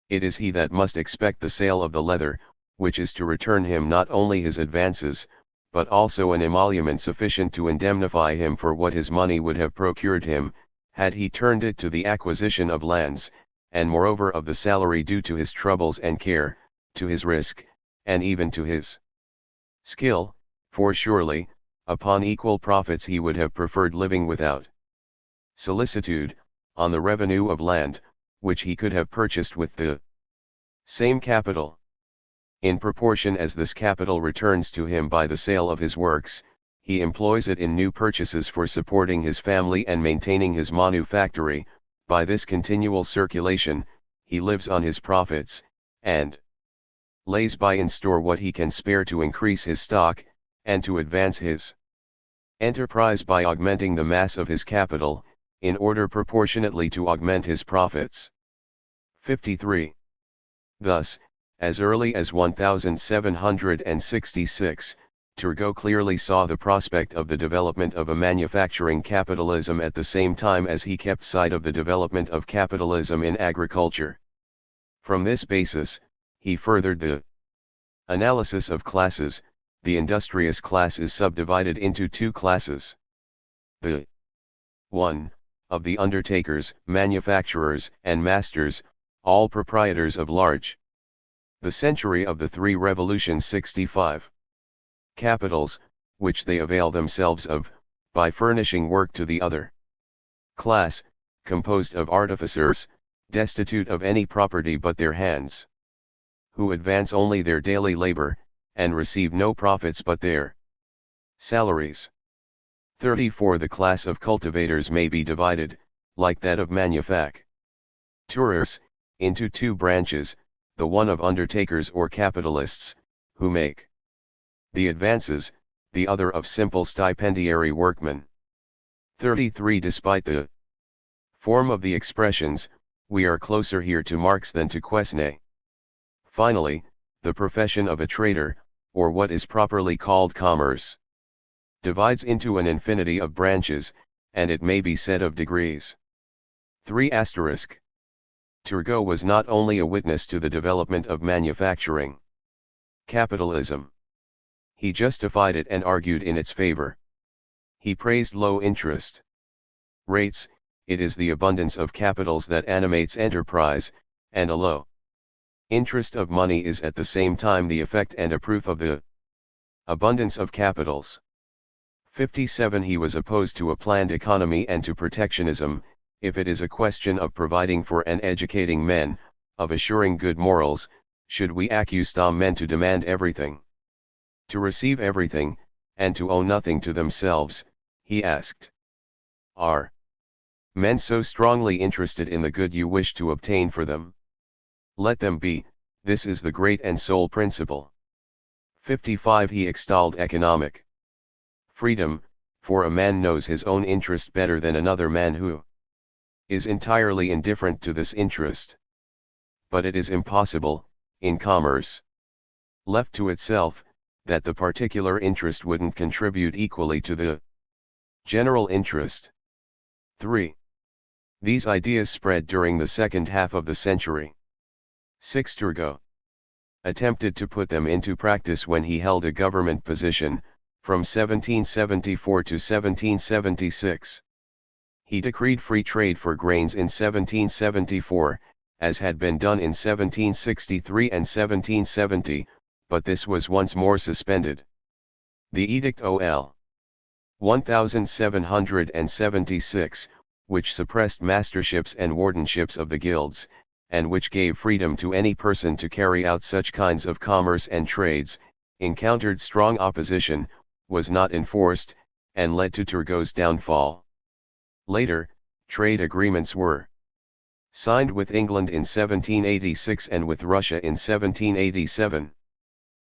It is he that must expect the sale of the leather, which is to return him not only his advances, but also an emolument sufficient to indemnify him for what his money would have procured him, had he turned it to the acquisition of lands, and moreover of the salary due to his troubles and care, to his risk, and even to his skill, for surely, upon equal profits he would have preferred living without solicitude, on the revenue of land, which he could have purchased with the same capital. In proportion as this capital returns to him by the sale of his works, he employs it in new purchases for supporting his family and maintaining his manufactory. By this continual circulation, he lives on his profits, and lays by in store what he can spare to increase his stock, and to advance his enterprise by augmenting the mass of his capital, in order proportionately to augment his profits. 53. Thus, as early as 1766, Turgot clearly saw the prospect of the development of a manufacturing capitalism at the same time as he kept sight of the development of capitalism in agriculture. From this basis, he furthered the analysis of classes. The industrious class is subdivided into two classes. The 1. Of the undertakers, manufacturers, and masters, all proprietors of large. The century of the three revolutions 65. Capitals, which they avail themselves of, by furnishing work to the other class, composed of artificers, destitute of any property but their hands, who advance only their daily labor, and receive no profits but their salaries. 34. The class of cultivators may be divided, like that of manufacturers, into two branches, the one of undertakers or capitalists, who make the advances, the other of simple stipendiary workmen. 33. Despite the form of the expressions, we are closer here to Marx than to Quesnay. Finally, the profession of a trader, or what is properly called commerce, divides into an infinity of branches, and it may be said of degrees. 3. Turgot was not only a witness to the development of manufacturing capitalism. He justified it and argued in its favor. He praised low interest rates. It is the abundance of capitals that animates enterprise, and a low interest of money is at the same time the effect and a proof of the abundance of capitals. 57. He was opposed to a planned economy and to protectionism. If it is a question of providing for and educating men, of assuring good morals, should we accustom men to demand everything, to receive everything, and to owe nothing to themselves? He asked. Are men so strongly interested in the good you wish to obtain for them? Let them be. This is the great and sole principle. 55. He extolled economic freedom, for a man knows his own interest better than another man who is entirely indifferent to this interest. but it is impossible, in commerce, left to itself, that the particular interest wouldn't contribute equally to the general interest. 3. These ideas spread during the second half of the century. 6. Turgot attempted to put them into practice when he held a government position, from 1774 to 1776. He decreed free trade for grains in 1774, as had been done in 1763 and 1770, but this was once more suspended. The Edict OL 1776, which suppressed masterships and wardenships of the guilds, and which gave freedom to any person to carry out such kinds of commerce and trades, encountered strong opposition, was not enforced, and led to Turgot's downfall. Later, trade agreements were signed with England in 1786 and with Russia in 1787.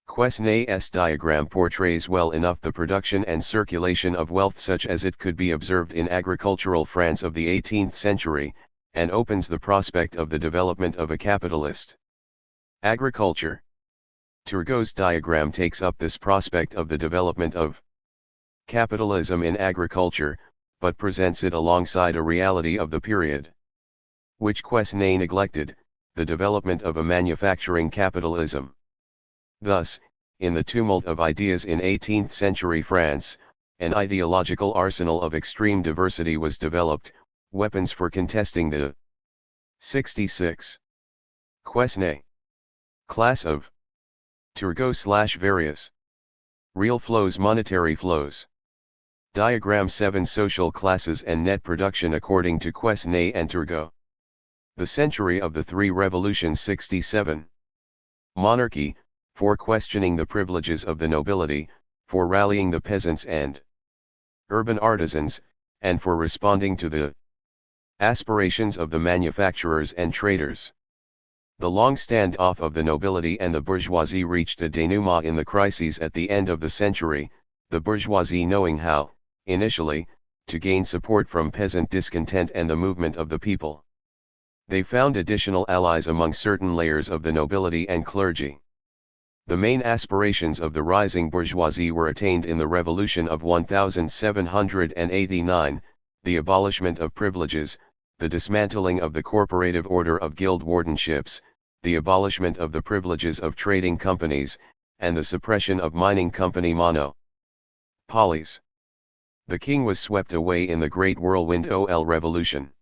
Quesnay's diagram portrays well enough the production and circulation of wealth such as it could be observed in agricultural France of the 18th century, and opens the prospect of the development of a capitalist agriculture. Turgot's diagram takes up this prospect of the development of capitalism in agriculture, but presents it alongside a reality of the period, which Quesnay neglected, the development of a manufacturing capitalism. Thus, in the tumult of ideas in 18th century France, an ideological arsenal of extreme diversity was developed, weapons for contesting the 66. Quesnay class of Turgot/various real flows, monetary flows. Diagram 7 Social classes and net production according to Quesnay and Turgot. The century of the three revolutions. 67. Monarchy, for questioning the privileges of the nobility, for rallying the peasants and urban artisans, and for responding to the aspirations of the manufacturers and traders. The long stand-off of the nobility and the bourgeoisie reached a denouement in the crises at the end of the century, the bourgeoisie knowing how, initially, to gain support from peasant discontent and the movement of the people. They found additional allies among certain layers of the nobility and clergy. The main aspirations of the rising bourgeoisie were attained in the Revolution of 1789, the abolishment of privileges, the dismantling of the corporative order of guild wardenships, the abolishment of the privileges of trading companies, and the suppression of mining company monopolies. The king was swept away in the Great Whirlwind OL Revolution.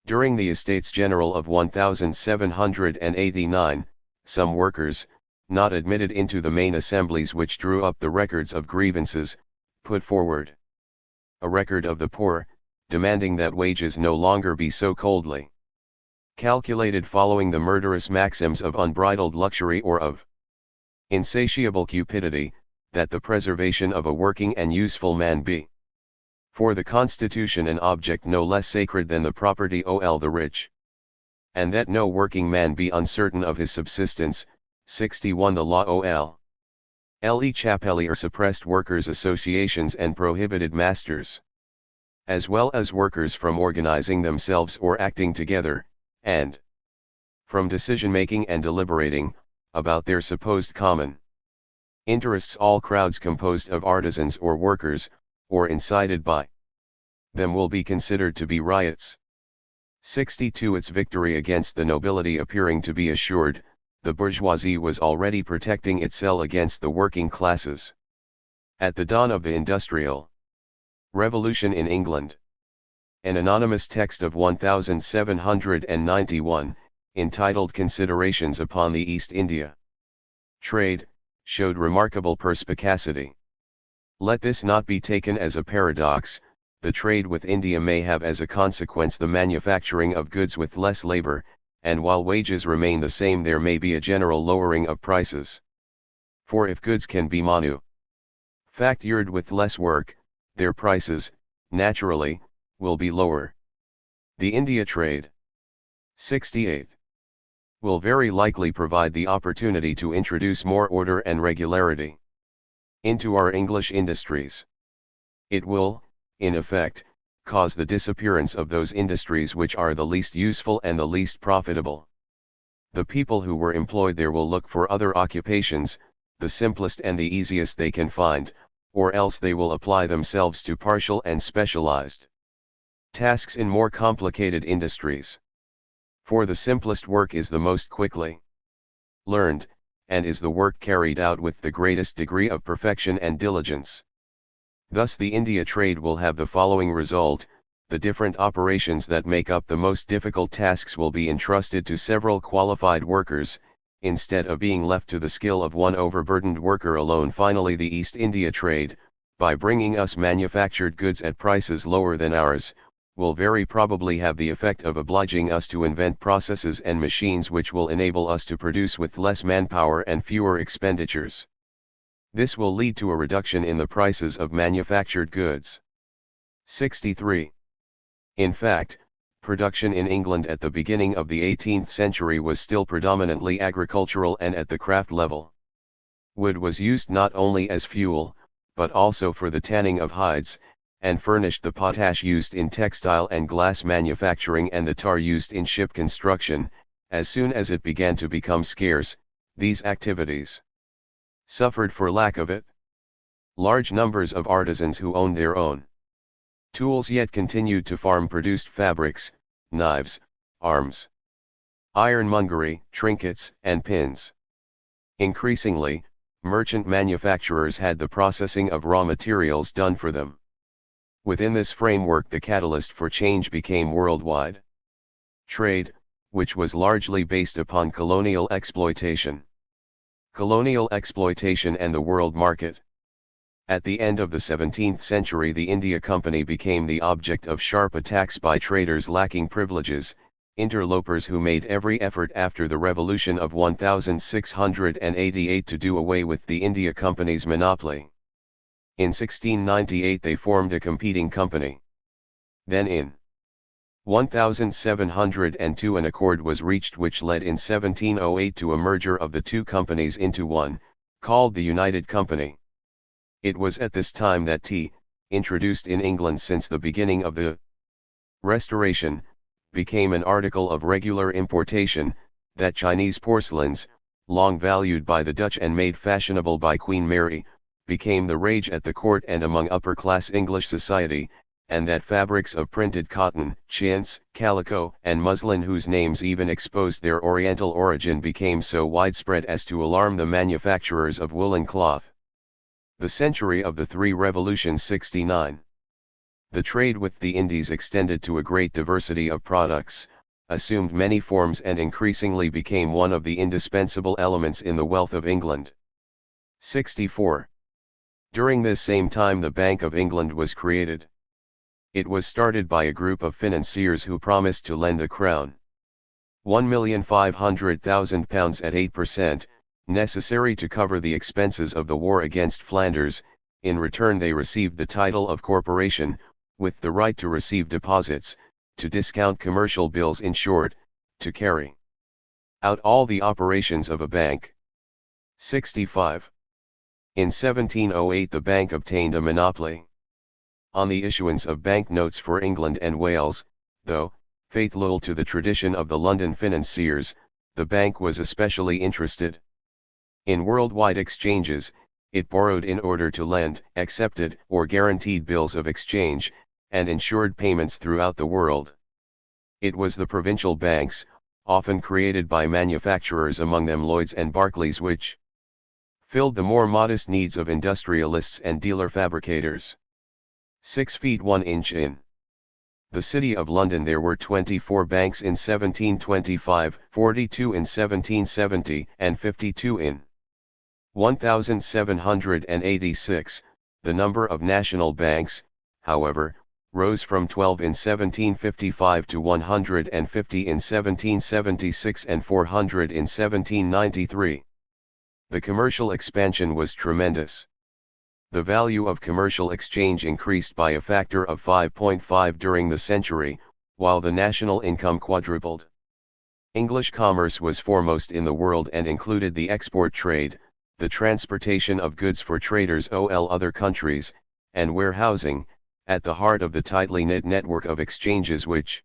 During the Estates General of 1789, some workers, not admitted into the main assemblies which drew up the records of grievances, put forward a record of the poor, demanding that wages no longer be so coldly calculated following the murderous maxims of unbridled luxury or of insatiable cupidity, that the preservation of a working and useful man be for the Constitution an object no less sacred than the property of the rich, and that no working man be uncertain of his subsistence. 61 The law le Chapelier suppressed workers' associations and prohibited masters, as well as workers, from organizing themselves or acting together, and from decision-making and deliberating about their supposed common interests. All crowds composed of artisans or workers, or incited by them, will be considered to be riots. 62 Its victory against the nobility appearing to be assured, the bourgeoisie was already protecting itself against the working classes. At the dawn of the Industrial Revolution in England, an anonymous text of 1791, entitled Considerations upon the East India Trade, showed remarkable perspicacity. Let this not be taken as a paradox. The trade with India may have as a consequence the manufacturing of goods with less labor, and while wages remain the same there may be a general lowering of prices. For if goods can be manufactured with less work, their prices, naturally, will be lower. The India trade 68 will very likely provide the opportunity to introduce more order and regularity into our English industries. It will, in effect, cause the disappearance of those industries which are the least useful and the least profitable. The people who were employed there will look for other occupations, the simplest and the easiest they can find, or else they will apply themselves to partial and specialized tasks in more complicated industries. For the simplest work is the most quickly learned, and is the work carried out with the greatest degree of perfection and diligence. Thus the India trade will have the following result: the different operations that make up the most difficult tasks will be entrusted to several qualified workers, instead of being left to the skill of one overburdened worker alone. Finally, the East India trade, by bringing us manufactured goods at prices lower than ours, will very probably have the effect of obliging us to invent processes and machines which will enable us to produce with less manpower and fewer expenditures. This will lead to a reduction in the prices of manufactured goods. 63. In fact, production in England at the beginning of the 18th century was still predominantly agricultural and at the craft level. Wood was used not only as fuel, but also for the tanning of hides, and furnished the potash used in textile and glass manufacturing and the tar used in ship construction. As soon as it began to become scarce, these activities suffered for lack of it. Large numbers of artisans who owned their own tools yet continued to farm-produced fabrics, knives, arms, ironmongery, trinkets, and pins. Increasingly, merchant manufacturers had the processing of raw materials done for them. Within this framework, the catalyst for change became worldwide trade, which was largely based upon colonial exploitation. Colonial exploitation and the world market. At the end of the 17th century, the India Company became the object of sharp attacks by traders lacking privileges, interlopers who made every effort after the revolution of 1688 to do away with the India Company's monopoly. In 1698 they formed a competing company. Then in 1702 an accord was reached which led in 1708 to a merger of the two companies into one, called the United Company. It was at this time that tea, introduced in England since the beginning of the Restoration, became an article of regular importation, that Chinese porcelains, long valued by the Dutch and made fashionable by Queen Mary, became the rage at the court and among upper-class English society, and that fabrics of printed cotton, chintz, calico, and muslin whose names even exposed their oriental origin became so widespread as to alarm the manufacturers of woolen cloth. The century of the three revolutions. 69. The trade with the Indies extended to a great diversity of products, assumed many forms and increasingly became one of the indispensable elements in the wealth of England. 64. During this same time the Bank of England was created. It was started by a group of financiers who promised to lend the Crown £1,500,000 at 8%, necessary to cover the expenses of the war against Flanders. In return they received the title of corporation, with the right to receive deposits, to discount commercial bills, in short, to carry out all the operations of a bank. 65. In 1708 the bank obtained a monopoly on the issuance of bank notes for England and Wales, though, faithful to the tradition of the London financiers, the bank was especially interested in worldwide exchanges. It borrowed in order to lend, accepted or guaranteed bills of exchange, and ensured payments throughout the world. It was the provincial banks, often created by manufacturers, among them Lloyd's and Barclays, which filled the more modest needs of industrialists and dealer fabricators. 6 feet 1 inch in the City of London there were 24 banks in 1725, 42 in 1770, and 52 in 1786. The number of national banks, however, rose from 12 in 1755 to 150 in 1776 and 400 in 1793. The commercial expansion was tremendous. The value of commercial exchange increased by a factor of 5.5 during the century, while the national income quadrupled. English commerce was foremost in the world and included the export trade, the transportation of goods for traders ol other countries, and warehousing, at the heart of the tightly knit network of exchanges which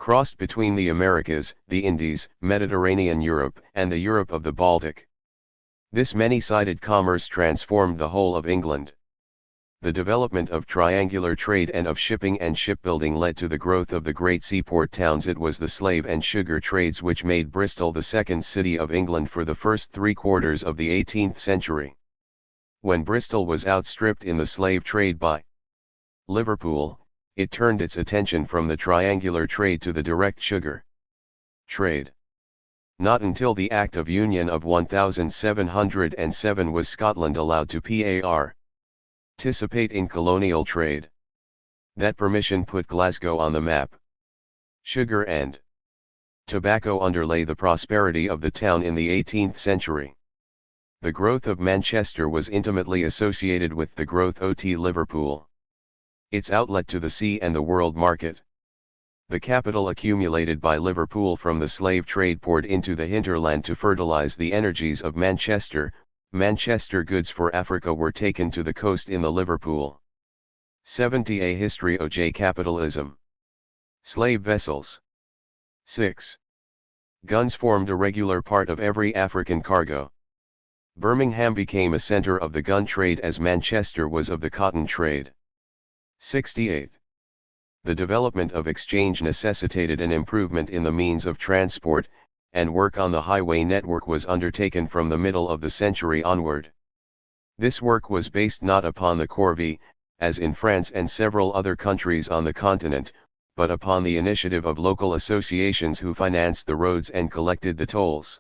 crossed between the Americas, the Indies, Mediterranean Europe, and the Europe of the Baltic. This many-sided commerce transformed the whole of England. The development of triangular trade and of shipping and shipbuilding led to the growth of the great seaport towns. It was the slave and sugar trades which made Bristol the second city of England for the first 3/4 of the 18th century. When Bristol was outstripped in the slave trade by Liverpool, it turned its attention from the triangular trade to the direct sugar trade. Not until the Act of Union of 1707 was Scotland allowed to participate in colonial trade. That permission put Glasgow on the map. Sugar and tobacco underlay the prosperity of the town in the 18th century. The growth of Manchester was intimately associated with the growth of Liverpool. Its outlet to the sea and the world market. The capital accumulated by Liverpool from the slave trade poured into the hinterland to fertilize the energies of Manchester. Manchester goods for Africa were taken to the coast in the Liverpool 70. A history of Capitalism. Slave vessels. 6. Guns formed a regular part of every African cargo. Birmingham became a center of the gun trade as Manchester was of the cotton trade. 68. The development of exchange necessitated an improvement in the means of transport, and work on the highway network was undertaken from the middle of the century onward. This work was based not upon the corvée, as in France and several other countries on the continent, but upon the initiative of local associations who financed the roads and collected the tolls.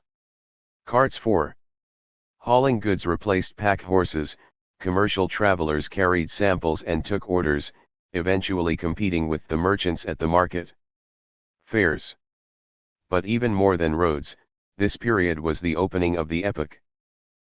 Carts for hauling goods replaced pack horses. Commercial travelers carried samples and took orders, eventually competing with the merchants at the market fairs. But even more than roads, this period was the opening of the epoch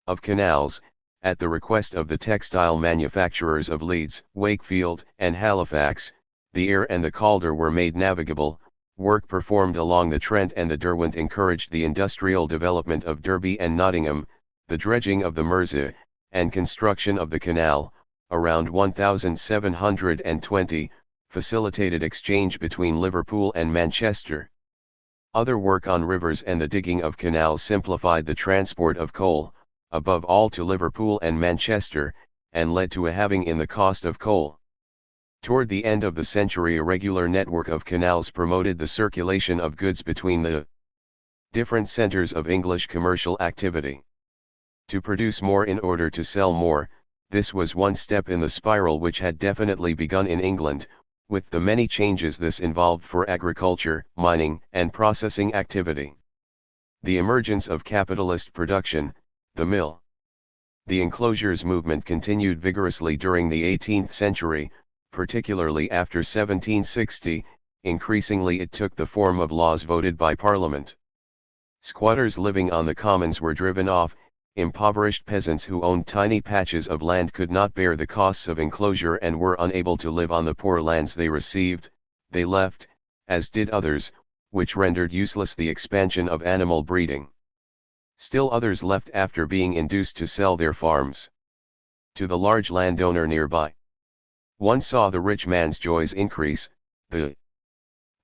of canals. At the request of the textile manufacturers of Leeds, Wakefield, and Halifax, the Aire and the Calder were made navigable. Work performed along the Trent and the Derwent encouraged the industrial development of Derby and Nottingham, the dredging of the Mersey, and construction of the canal, around 1720, facilitated exchange between Liverpool and Manchester. Other work on rivers and the digging of canals simplified the transport of coal, above all to Liverpool and Manchester, and led to a halving in the cost of coal. Toward the end of the century, a regular network of canals promoted the circulation of goods between the different centers of English commercial activity. To produce more in order to sell more, this was one step in the spiral which had definitely begun in England, with the many changes this involved for agriculture, mining, and processing activity. The emergence of capitalist production, the mill. The enclosures movement continued vigorously during the 18th century, particularly after 1760, increasingly it took the form of laws voted by Parliament. Squatters living on the commons were driven off. Impoverished peasants who owned tiny patches of land could not bear the costs of enclosure and were unable to live on the poor lands they received. They left, as did others, which rendered useless the expansion of animal breeding. Still others left after being induced to sell their farms to the large landowner nearby. One saw the rich man's joys increase, the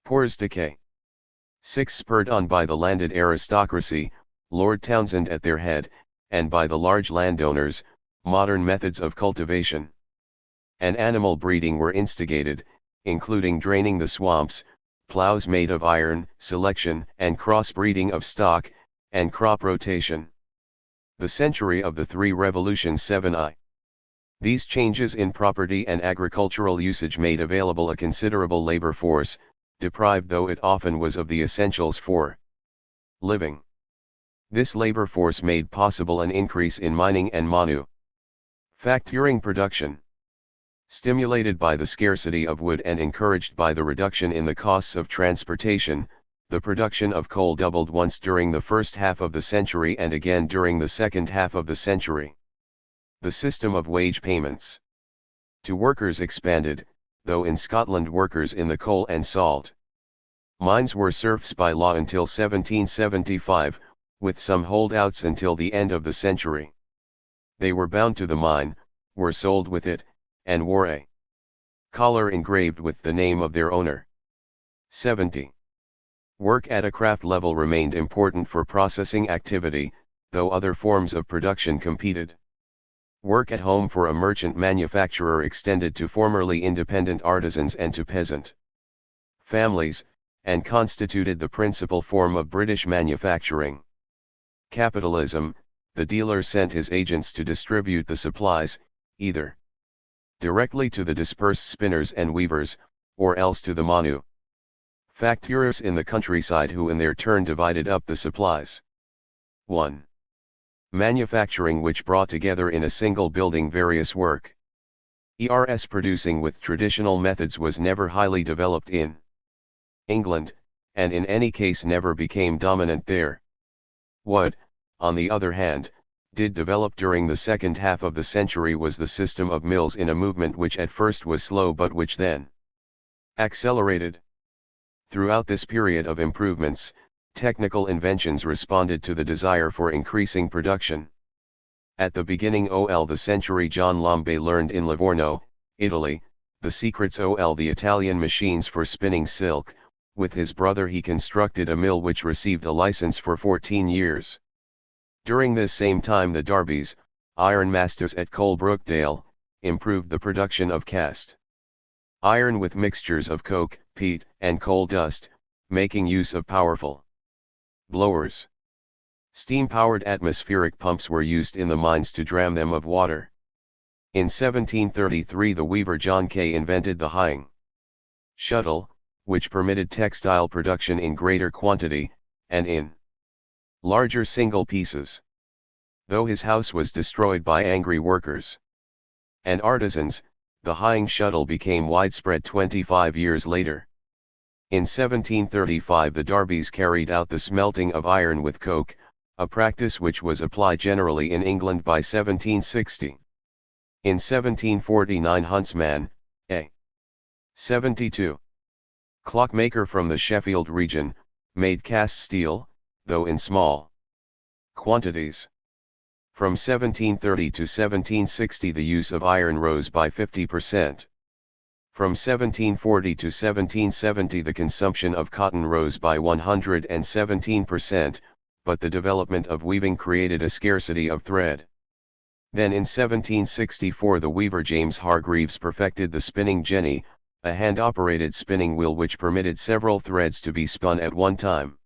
poor's decay. 6. Spurred on by the landed aristocracy, Lord Townshend at their head, and by the large landowners, modern methods of cultivation and animal breeding were instigated, including draining the swamps, plows made of iron, selection and crossbreeding of stock, and crop rotation. The century of the three revolutions 7i. These changes in property and agricultural usage made available a considerable labor force, deprived though it often was of the essentials for living. This labor force made possible an increase in mining and manufacturing production. Stimulated by the scarcity of wood and encouraged by the reduction in the costs of transportation, the production of coal doubled once during the first half of the century and again during the second half of the century. The system of wage payments to workers expanded, though in Scotland workers in the coal and salt mines were serfs by law until 1775, with some holdouts until the end of the century. They were bound to the mine, were sold with it, and wore a collar engraved with the name of their owner. 70. Work at a craft level remained important for processing activity, though other forms of production competed. Work at home for a merchant manufacturer extended to formerly independent artisans and to peasant families, and constituted the principal form of British manufacturing. Capitalism, the dealer sent his agents to distribute the supplies, either directly to the dispersed spinners and weavers, or else to the manufacturers in the countryside who in their turn divided up the supplies. 1. Manufacturing, which brought together in a single building various work. ERS producing with traditional methods was never highly developed in England, and in any case never became dominant there. What, on the other hand, did develop during the second half of the century was the system of mills in a movement which at first was slow but which then accelerated. Throughout this period of improvements, technical inventions responded to the desire for increasing production. At the beginning of the century, John Lambe learned in Livorno, Italy, the secrets of the Italian machines for spinning silk. With his brother he constructed a mill which received a license for 14 years. During this same time the Darbys, iron masters at Coalbrookdale, improved the production of cast iron with mixtures of coke, peat, and coal dust, making use of powerful blowers. Steam-powered atmospheric pumps were used in the mines to dram them of water. In 1733 the weaver John Kay invented the Hying shuttle, which permitted textile production in greater quantity, and in larger single pieces. Though his house was destroyed by angry workers and artisans, the Hying shuttle became widespread 25 years later. In 1735 the Darbys carried out the smelting of iron with coke, a practice which was applied generally in England by 1760. In 1749 Huntsman, a 72 clockmaker from the Sheffield region, made cast steel, though in small quantities. From 1730 to 1760 the use of iron rose by 50%. From 1740 to 1770 the consumption of cotton rose by 117%, but the development of weaving created a scarcity of thread. Then in 1764 the weaver James Hargreaves perfected the spinning jenny, a hand-operated spinning wheel which permitted several threads to be spun at one time.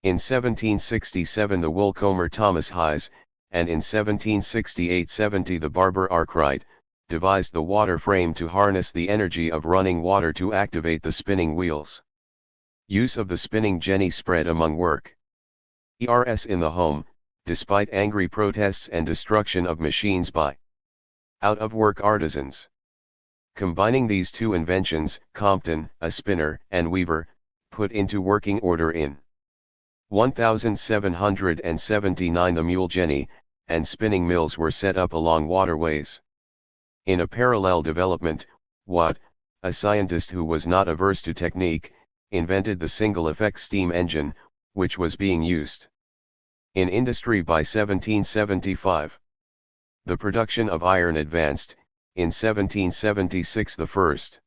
In 1767 the woolcomber Thomas Hayes, and in 1768-70 the barber Arkwright, devised the water frame to harness the energy of running water to activate the spinning wheels. Use of the spinning jenny spread among workers in the home, despite angry protests and destruction of machines by out-of-work artisans. Combining these two inventions, Compton, a spinner and weaver, put into working order in 1779 the mule jenny, and spinning mills were set up along waterways. In a parallel development, Watt, a scientist who was not averse to technique, invented the single-effect steam engine, which was being used in industry by 1775. The production of iron advanced. In 1776 the first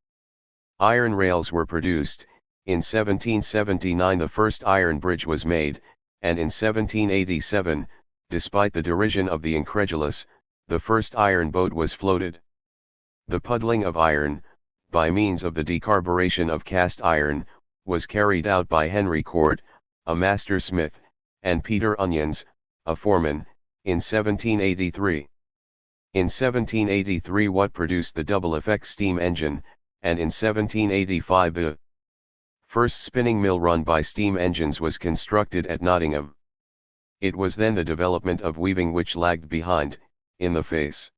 iron rails were produced, in 1779 the first iron bridge was made, and in 1787, despite the derision of the incredulous, the first iron boat was floated. The puddling of iron, by means of the decarburation of cast iron, was carried out by Henry Court, a master smith, and Peter Onions, a foreman, in 1783. In 1783 Watt produced the double-effect steam engine, and in 1785 the first spinning mill run by steam engines was constructed at Nottingham. It was then the development of weaving which lagged behind, in the face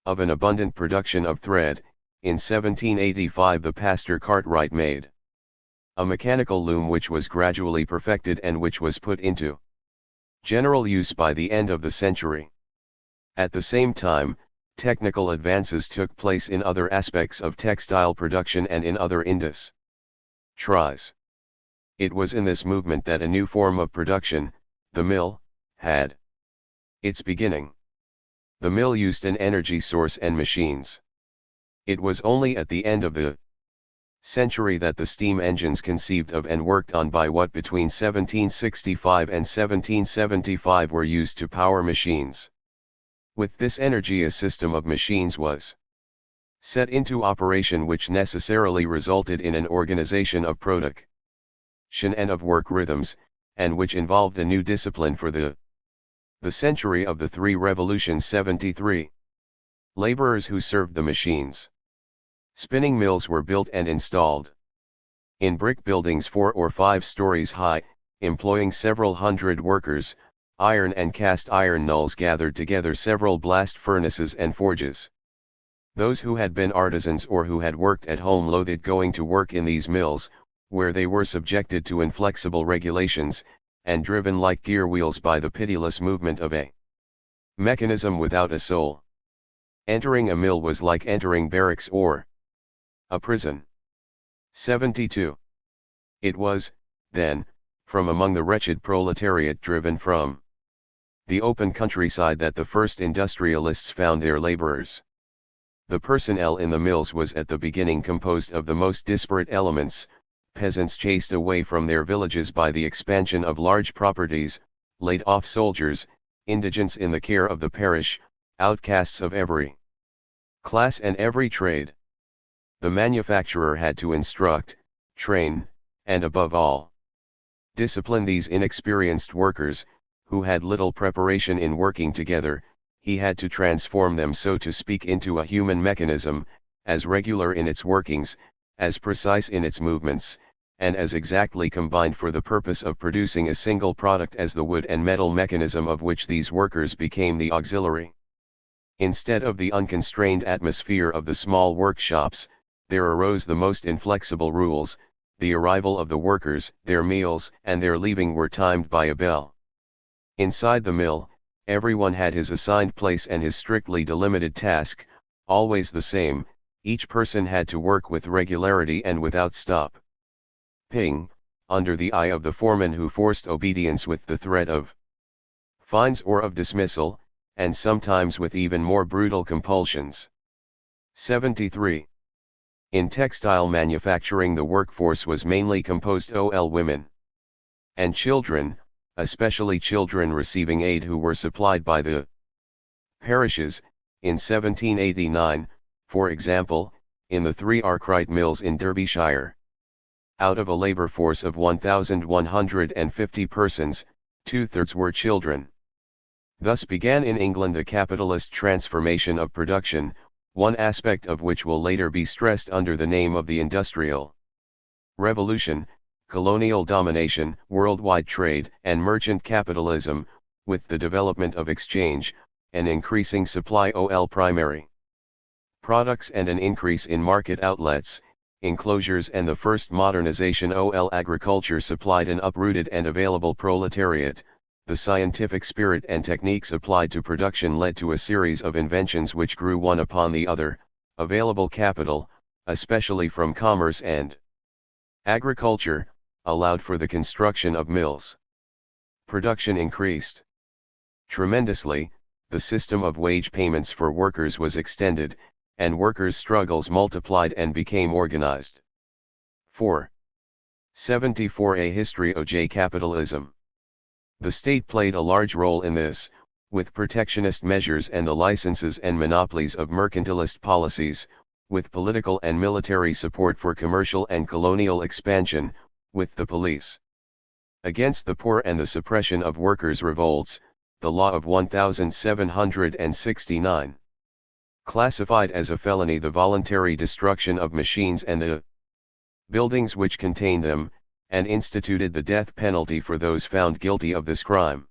of an abundant production of thread. In 1785 the pastor Cartwright made a mechanical loom which was gradually perfected and which was put into general use by the end of the century. At the same time, technical advances took place in other aspects of textile production and in other industries. It was in this movement that a new form of production, the mill, had its beginning. The mill used an energy source and machines. It was only at the end of the century that the steam engines conceived of and worked on by what between 1765 and 1775 were used to power machines. With this energy a system of machines was set into operation, which necessarily resulted in an organization of production and of work rhythms, and which involved a new discipline for the century of the three revolutions. 73. Laborers who served the machines. Spinning mills were built and installed in brick buildings 4 or 5 stories high, employing several hundred workers. Iron and cast iron nulls gathered together several blast furnaces and forges. Those who had been artisans or who had worked at home loathed going to work in these mills, where they were subjected to inflexible regulations, and driven like gear wheels by the pitiless movement of a mechanism without a soul. Entering a mill was like entering barracks or a prison. 72. It was, then, from among the wretched proletariat driven from the open countryside that the first industrialists found their laborers. The personnel in the mills was at the beginning composed of the most disparate elements: peasants chased away from their villages by the expansion of large properties, laid-off soldiers, indigents in the care of the parish, outcasts of every class and every trade. The manufacturer had to instruct, train, and above all, discipline these inexperienced workers, who had little preparation in working together. He had to transform them, so to speak, into a human mechanism, as regular in its workings, as precise in its movements, and as exactly combined for the purpose of producing a single product as the wood and metal mechanism of which these workers became the auxiliary. Instead of the unconstrained atmosphere of the small workshops, there arose the most inflexible rules. The arrival of the workers, their meals, and their leaving were timed by a bell. Inside the mill, everyone had his assigned place and his strictly delimited task, always the same. Each person had to work with regularity and without stop. Ping, under the eye of the foreman, who forced obedience with the threat of fines or of dismissal, and sometimes with even more brutal compulsions. 73. In textile manufacturing the workforce was mainly composed of women and children, especially children receiving aid who were supplied by the parishes. In 1789, for example, in the 3 Arkwright mills in Derbyshire, out of a labor force of 1,150 persons, 2/3 were children. Thus began in England the capitalist transformation of production, one aspect of which will later be stressed under the name of the Industrial Revolution. Colonial domination, worldwide trade, and merchant capitalism, with the development of exchange, an increasing supply of primary products and an increase in market outlets, enclosures, and the first modernization of agriculture supplied an uprooted and available proletariat. The scientific spirit and techniques applied to production led to a series of inventions which grew one upon the other. Available capital, especially from commerce and agriculture, allowed for the construction of mills. Production increased tremendously, the system of wage payments for workers was extended, and workers' struggles multiplied and became organized. 4. 74. A history of capitalism. The state played a large role in this, with protectionist measures and the licenses and monopolies of mercantilist policies, with political and military support for commercial and colonial expansion, with the police against the poor and the suppression of workers' revolts. The law of 1769 classified as a felony the voluntary destruction of machines and the buildings which contained them, and instituted the death penalty for those found guilty of this crime.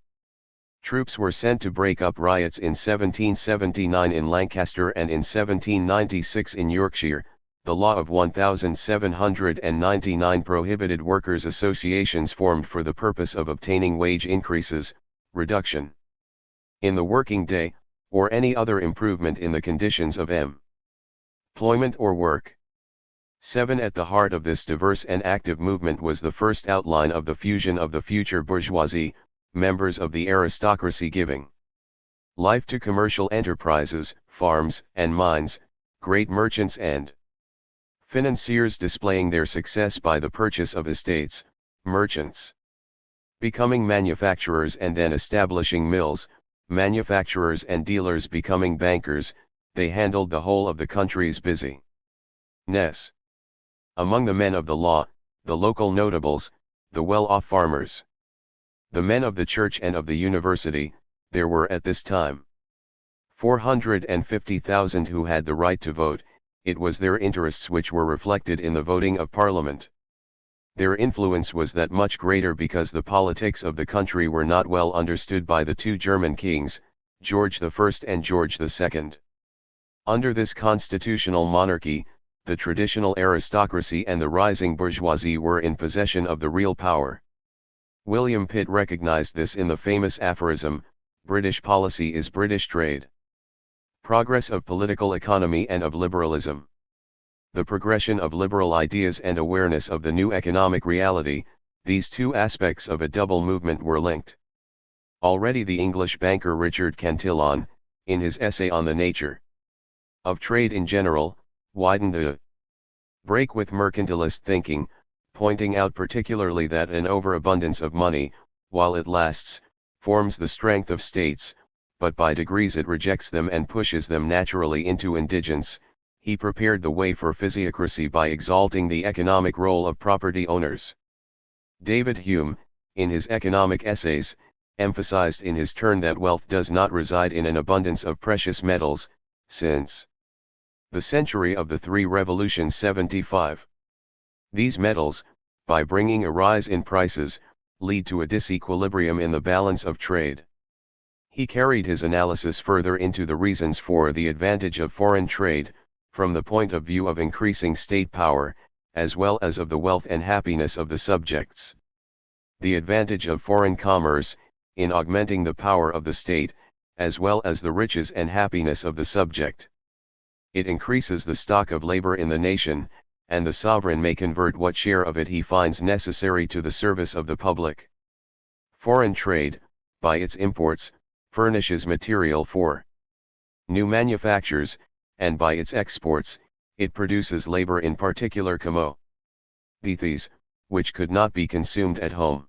Troops were sent to break up riots in 1779 in Lancaster and in 1796 in Yorkshire. The law of 1799 prohibited workers' associations formed for the purpose of obtaining wage increases, reduction in the working day, or any other improvement in the conditions of employment or work. 7. At the heart of this diverse and active movement was the first outline of the fusion of the future bourgeoisie, members of the aristocracy giving life to commercial enterprises, farms and mines, great merchants and Financiers displaying their success by the purchase of estates, merchants becoming manufacturers and then establishing mills, manufacturers and dealers becoming bankers, they handled the whole of the country's business. Among the men of the law, the local notables, the well-off farmers, the men of the church and of the university, there were at this time 450,000 who had the right to vote. It was their interests which were reflected in the voting of Parliament. Their influence was that much greater because the politics of the country were not well understood by the two German kings, George I and George II. Under this constitutional monarchy, the traditional aristocracy and the rising bourgeoisie were in possession of the real power. William Pitt recognized this in the famous aphorism, "British policy is British trade." Progress of political economy and of liberalism. The progression of liberal ideas and awareness of the new economic reality, these two aspects of a double movement were linked. Already the English banker Richard Cantillon, in his essay on the nature of trade in general, widened the break with mercantilist thinking, pointing out particularly that an overabundance of money, while it lasts, forms the strength of states, but by degrees it rejects them and pushes them naturally into indigence. He prepared the way for physiocracy by exalting the economic role of property owners. David Hume, in his economic essays, emphasized in his turn that wealth does not reside in an abundance of precious metals, since the century of the three revolutions 75. These metals, by bringing a rise in prices, lead to a disequilibrium in the balance of trade. He carried his analysis further into the reasons for the advantage of foreign trade, from the point of view of increasing state power, as well as of the wealth and happiness of the subjects. The advantage of foreign commerce, in augmenting the power of the state, as well as the riches and happiness of the subject. It increases the stock of labor in the nation, and the sovereign may convert what share of it he finds necessary to the service of the public. Foreign trade, by its imports, furnishes material for new manufactures, and by its exports, it produces labor in particular commodities, which could not be consumed at home.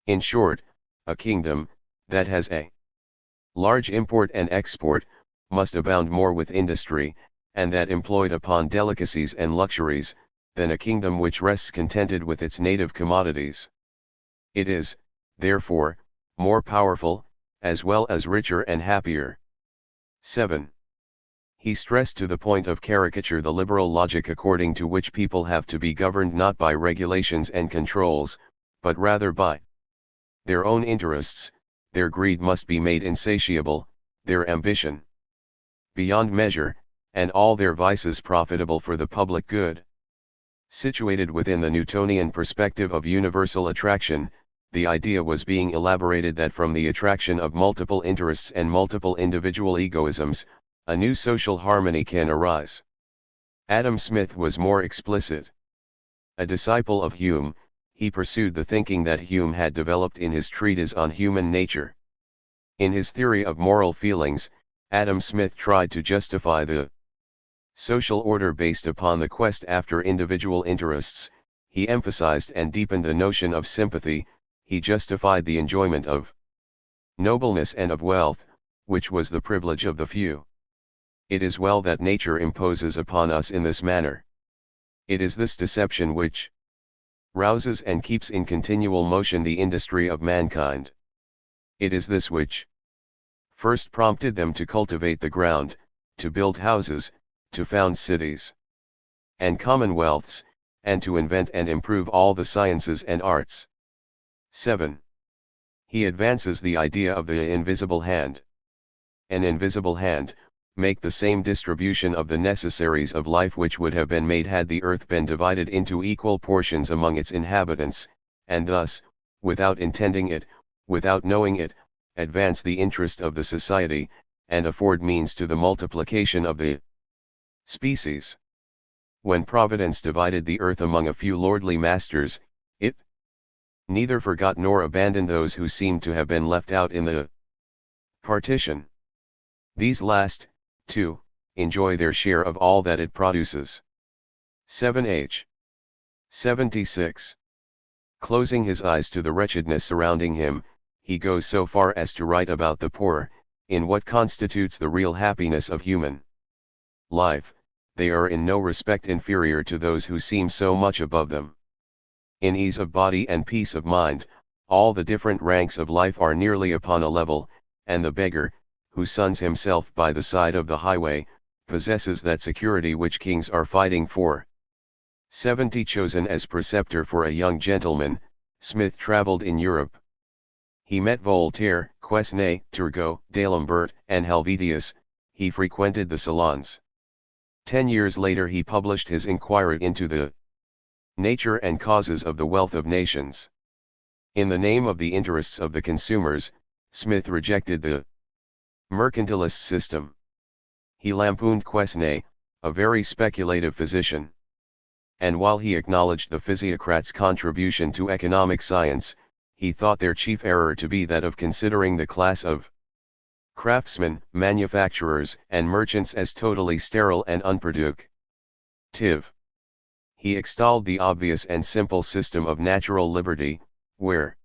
In short, a kingdom that has a large import and export, must abound more with industry, and that employed upon delicacies and luxuries, than a kingdom which rests contented with its native commodities. It is, therefore, more powerful, as well as richer and happier. 7. He stressed to the point of caricature the liberal logic according to which people have to be governed not by regulations and controls, but rather by their own interests. Their greed must be made insatiable, their ambition beyond measure, and all their vices profitable for the public good. Situated within the Newtonian perspective of universal attraction, the idea was being elaborated that from the attraction of multiple interests and multiple individual egoisms, a new social harmony can arise. Adam Smith was more explicit. A disciple of Hume, he pursued the thinking that Hume had developed in his treatise on human nature. In his theory of moral feelings, Adam Smith tried to justify the social order based upon the quest after individual interests. He emphasized and deepened the notion of sympathy. He justified the enjoyment of nobleness and of wealth, which was the privilege of the few. It is well that nature imposes upon us in this manner. It is this deception which rouses and keeps in continual motion the industry of mankind. It is this which first prompted them to cultivate the ground, to build houses, to found cities and commonwealths, and to invent and improve all the sciences and arts. 7. He advances the idea of the invisible hand. An invisible hand, make the same distribution of the necessaries of life which would have been made had the earth been divided into equal portions among its inhabitants, and thus, without intending it, without knowing it, advance the interest of the society, and afford means to the multiplication of the species. When Providence divided the earth among a few lordly masters, it neither forgot nor abandoned those who seemed to have been left out in the partition. These last, too, enjoy their share of all that it produces. 7h. 76. Closing his eyes to the wretchedness surrounding him, he goes so far as to write about the poor, in what constitutes the real happiness of human life. They are in no respect inferior to those who seem so much above them. In ease of body and peace of mind, all the different ranks of life are nearly upon a level, and the beggar, who suns himself by the side of the highway, possesses that security which kings are fighting for. 70. Chosen as preceptor for a young gentleman, Smith travelled in Europe. He met Voltaire, Quesnay, Turgot, d'Alembert, and Helvetius. He frequented the salons. 10 years later he published his Inquiry into the Nature and Causes of the Wealth of Nations. In the name of the interests of the consumers, Smith rejected the mercantilist system. He lampooned Quesnay, a very speculative physician. And while he acknowledged the physiocrats' contribution to economic science, he thought their chief error to be that of considering the class of craftsmen, manufacturers, and merchants as totally sterile and unproductive. He extolled the obvious and simple system of natural liberty, where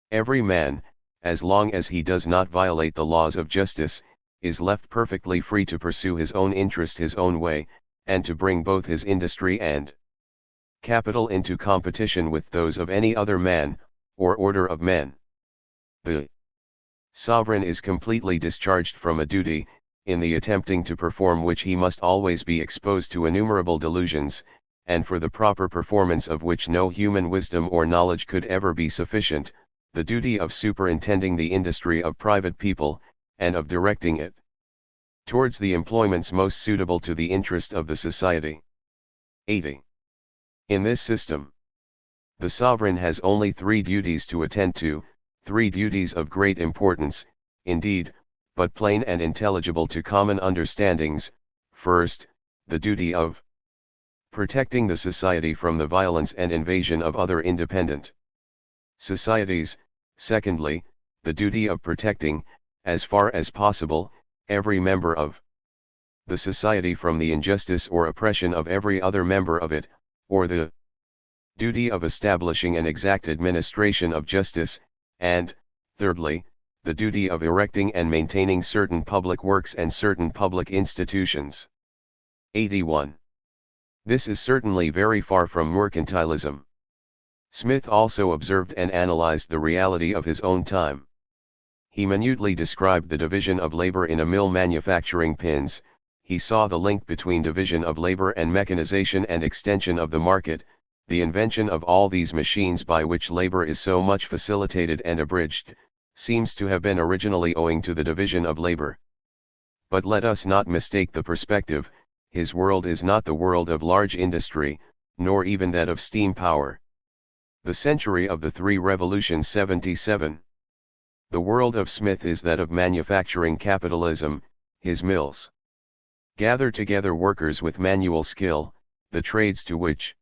every man, as long as he does not violate the laws of justice, is left perfectly free to pursue his own interest his own way, and to bring both his industry and capital into competition with those of any other man, or order of men. The sovereign is completely discharged from a duty, in the attempting to perform which he must always be exposed to innumerable delusions, and for the proper performance of which no human wisdom or knowledge could ever be sufficient, the duty of superintending the industry of private people, and of directing it towards the employments most suitable to the interest of the society. 80. In this system, the sovereign has only 3 duties to attend to, 3 duties of great importance, indeed, but plain and intelligible to common understandings. First, the duty of protecting the society from the violence and invasion of other independent societies. Secondly, the duty of protecting, as far as possible, every member of the society from the injustice or oppression of every other member of it, or the duty of establishing an exact administration of justice, and, thirdly, the duty of erecting and maintaining certain public works and certain public institutions. 81. This is certainly very far from mercantilism. Smith also observed and analyzed the reality of his own time. He minutely described the division of labor in a mill manufacturing pins. He saw the link between division of labor and mechanization and extension of the market. The invention of all these machines by which labor is so much facilitated and abridged, seems to have been originally owing to the division of labor. But let us not mistake the perspective. His world is not the world of large industry, nor even that of steam power. The century of the 3 revolutions. 77. The world of Smith is that of manufacturing capitalism. His mills gather together workers with manual skill. The trades to which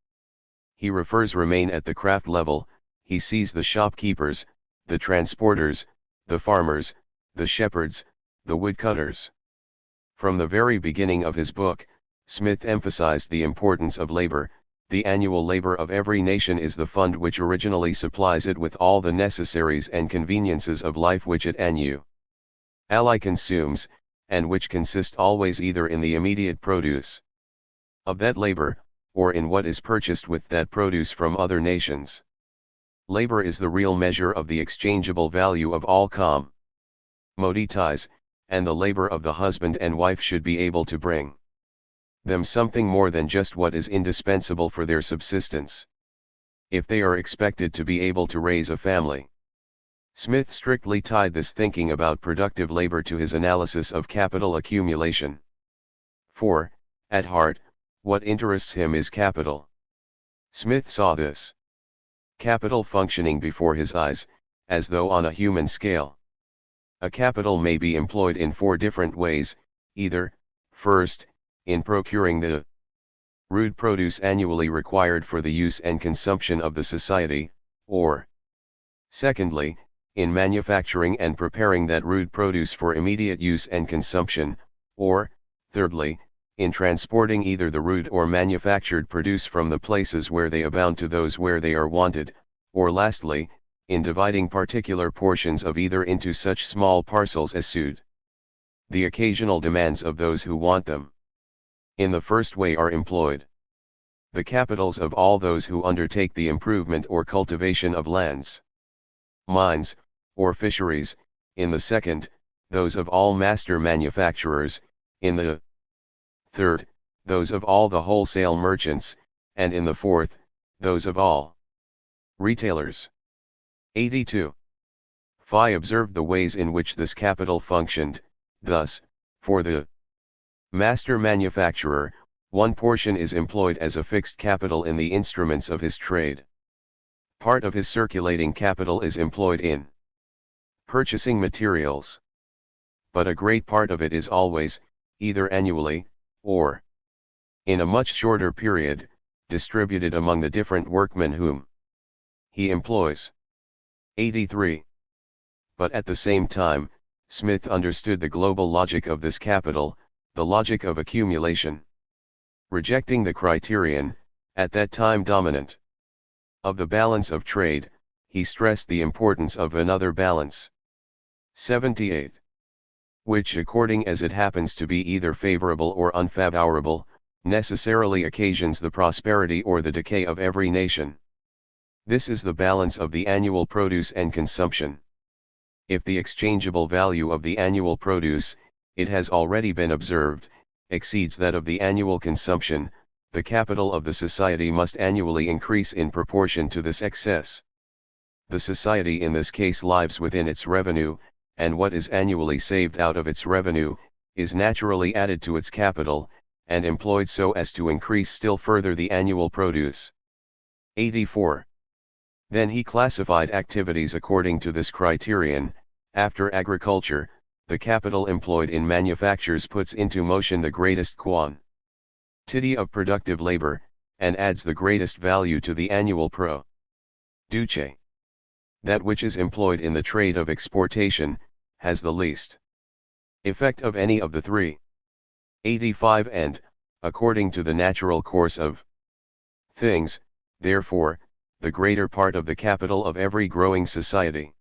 he refers remain at the craft level. He sees the shopkeepers, the transporters, the farmers, the shepherds, the woodcutters. From the very beginning of his book, Smith emphasized the importance of labor. The annual labor of every nation is the fund which originally supplies it with all the necessaries and conveniences of life which it annually consumes, and which consist always either in the immediate produce of that labor, or in what is purchased with that produce from other nations. Labor is the real measure of the exchangeable value of all commodities, and the labor of the husband and wife should be able to bring them something more than just what is indispensable for their subsistence, if they are expected to be able to raise a family. Smith strictly tied this thinking about productive labor to his analysis of capital accumulation. For, at heart, what interests him is capital. Smith saw this capital functioning before his eyes, as though on a human scale. A capital may be employed in 4 different ways, either, first, in procuring the rude produce annually required for the use and consumption of the society, or, secondly, in manufacturing and preparing that rude produce for immediate use and consumption, or, thirdly, in transporting either the rude or manufactured produce from the places where they abound to those where they are wanted, or lastly, in dividing particular portions of either into such small parcels as suit the occasional demands of those who want them. In the first way are employed the capitals of all those who undertake the improvement or cultivation of lands, mines, or fisheries; in the second, those of all master manufacturers; in the third, those of all the wholesale merchants; and in the fourth, those of all retailers. 82. Phi observed the ways in which this capital functioned. Thus, for the master manufacturer, one portion is employed as a fixed capital in the instruments of his trade. Part of his circulating capital is employed in purchasing materials. But a great part of it is always, either annually, or in a much shorter period, distributed among the different workmen whom he employs. 83. But at the same time, Smith understood the global logic of this capital, the logic of accumulation. Rejecting the criterion, at that time dominant, of the balance of trade, he stressed the importance of another balance. 78. Which, according as it happens to be either favorable or unfavorable, necessarily occasions the prosperity or the decay of every nation. This is the balance of the annual produce and consumption. If the exchangeable value of the annual produce, it has already been observed, exceeds that of the annual consumption, the capital of the society must annually increase in proportion to this excess. The society in this case lives within its revenue, and what is annually saved out of its revenue, is naturally added to its capital, and employed so as to increase still further the annual produce. 84. Then he classified activities according to this criterion. After agriculture, the capital employed in manufactures puts into motion the greatest quantity of productive labor, and adds the greatest value to the annual produce. That which is employed in the trade of exportation, has the least effect of any of the three. 85. And, according to the natural course of things, therefore, the greater part of the capital of every growing society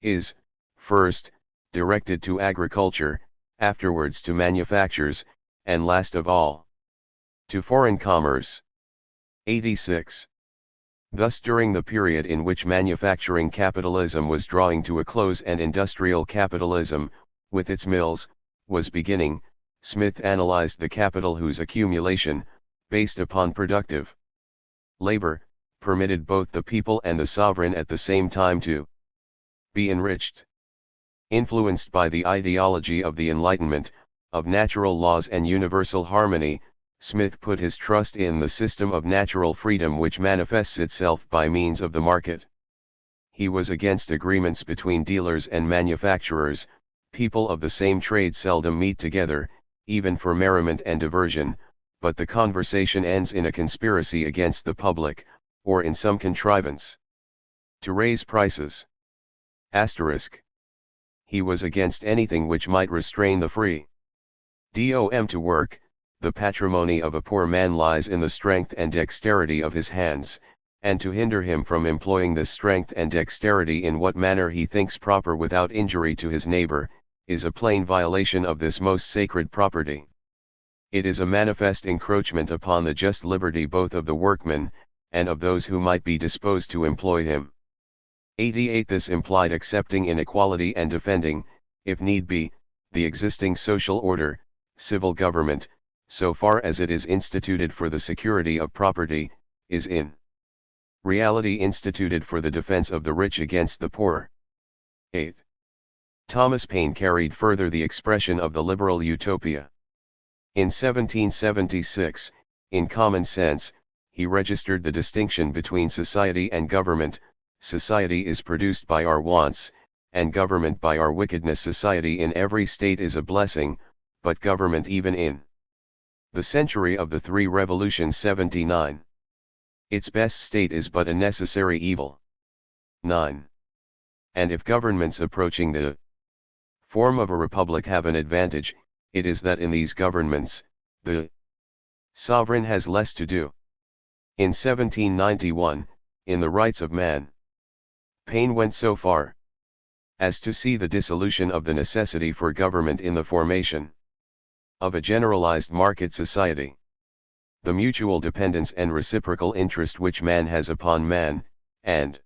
is, first, directed to agriculture, afterwards to manufactures, and last of all, to foreign commerce. 86. Thus during the period in which manufacturing capitalism was drawing to a close and industrial capitalism, with its mills, was beginning, Smith analyzed the capital whose accumulation, based upon productive labor, permitted both the people and the sovereign at the same time to be enriched. Influenced by the ideology of the Enlightenment, of natural laws and universal harmony, Smith put his trust in the system of natural freedom which manifests itself by means of the market. He was against agreements between dealers and manufacturers. People of the same trade seldom meet together, even for merriment and diversion, but the conversation ends in a conspiracy against the public, or in some contrivance to raise prices. Asterisk. He was against anything which might restrain the free dom to work. The patrimony of a poor man lies in the strength and dexterity of his hands, and to hinder him from employing this strength and dexterity in what manner he thinks proper without injury to his neighbor, is a plain violation of this most sacred property. It is a manifest encroachment upon the just liberty both of the workman, and of those who might be disposed to employ him. 88. This implied accepting inequality and defending, if need be, the existing social order, civil government, so far as it is instituted for the security of property, is in reality instituted for the defense of the rich against the poor. 8. Thomas Paine carried further the expression of the liberal utopia. In 1776, in Common Sense, he registered the distinction between society and government. Society is produced by our wants, and government by our wickedness. Society in every state is a blessing, but government even in the century of the three revolutions 79. Its best state is but a necessary evil. 9. And if governments approaching the form of a republic have an advantage, it is that in these governments, the sovereign has less to do. In 1791, in the Rights of Man, Paine went so far as to see the dissolution of the necessity for government in the formation of a generalized market society. The mutual dependence and reciprocal interest which man has upon man, and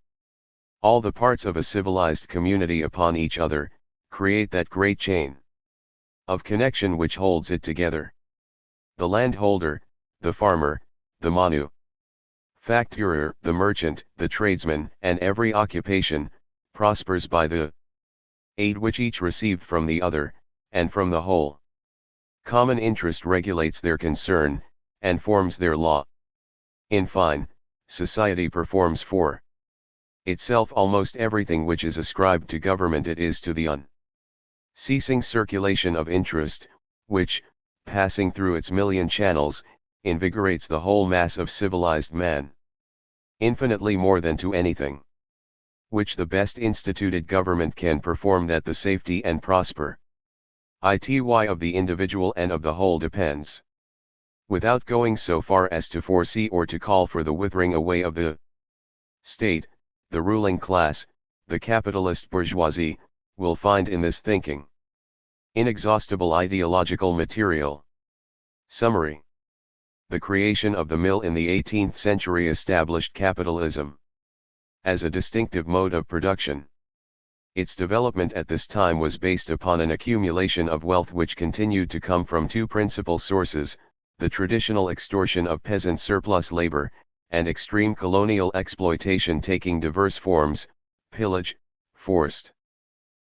all the parts of a civilized community upon each other, create that great chain of connection which holds it together. The landholder, the farmer, the manufacturer, the merchant, the tradesman, and every occupation, prospers by the aid which each received from the other, and from the whole. Common interest regulates their concern, and forms their law. In fine, society performs for itself almost everything which is ascribed to government. It is to the unceasing circulation of interest, which, passing through its million channels, invigorates the whole mass of civilized man. Infinitely more than to anything which the best instituted government can perform, that the safety and prosperity of the individual and of the whole depends. Without going so far as to foresee or to call for the withering away of the state, the ruling class, the capitalist bourgeoisie, will find in this thinking inexhaustible ideological material. Summary. The creation of the mill in the 18th century established capitalism as a distinctive mode of production. Its development at this time was based upon an accumulation of wealth which continued to come from two principal sources: the traditional extortion of peasant surplus labor, and extreme colonial exploitation taking diverse forms: pillage, forced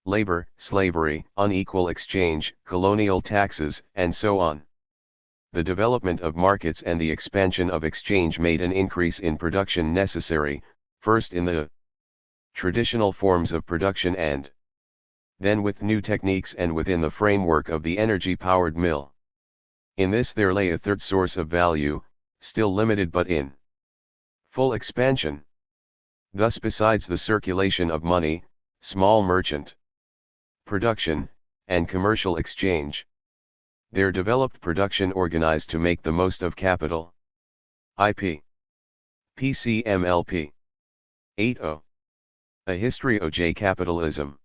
labor, slavery, unequal exchange, colonial taxes, and so on. The development of markets and the expansion of exchange made an increase in production necessary, first in the traditional forms of production and then with new techniques and within the framework of the energy-powered mill. In this there lay a third source of value, still limited but in full expansion. Thus, besides the circulation of money, small merchant production, and commercial exchange, there developed production organized to make the most of capital. IP. PCMLP. 80. A history of capitalism.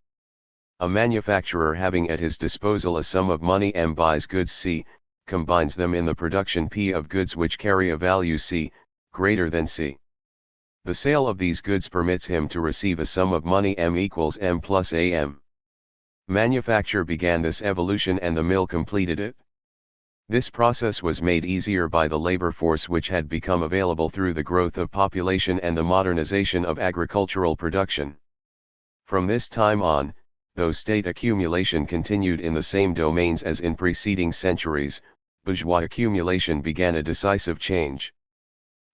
A manufacturer having at his disposal a sum of money M buys goods C, combines them in the production P of goods which carry a value C, greater than C. The sale of these goods permits him to receive a sum of money M equals M plus AM. Manufacture began this evolution and the mill completed it. This process was made easier by the labor force which had become available through the growth of population and the modernization of agricultural production. From this time on, though state accumulation continued in the same domains as in preceding centuries, bourgeois accumulation began a decisive change.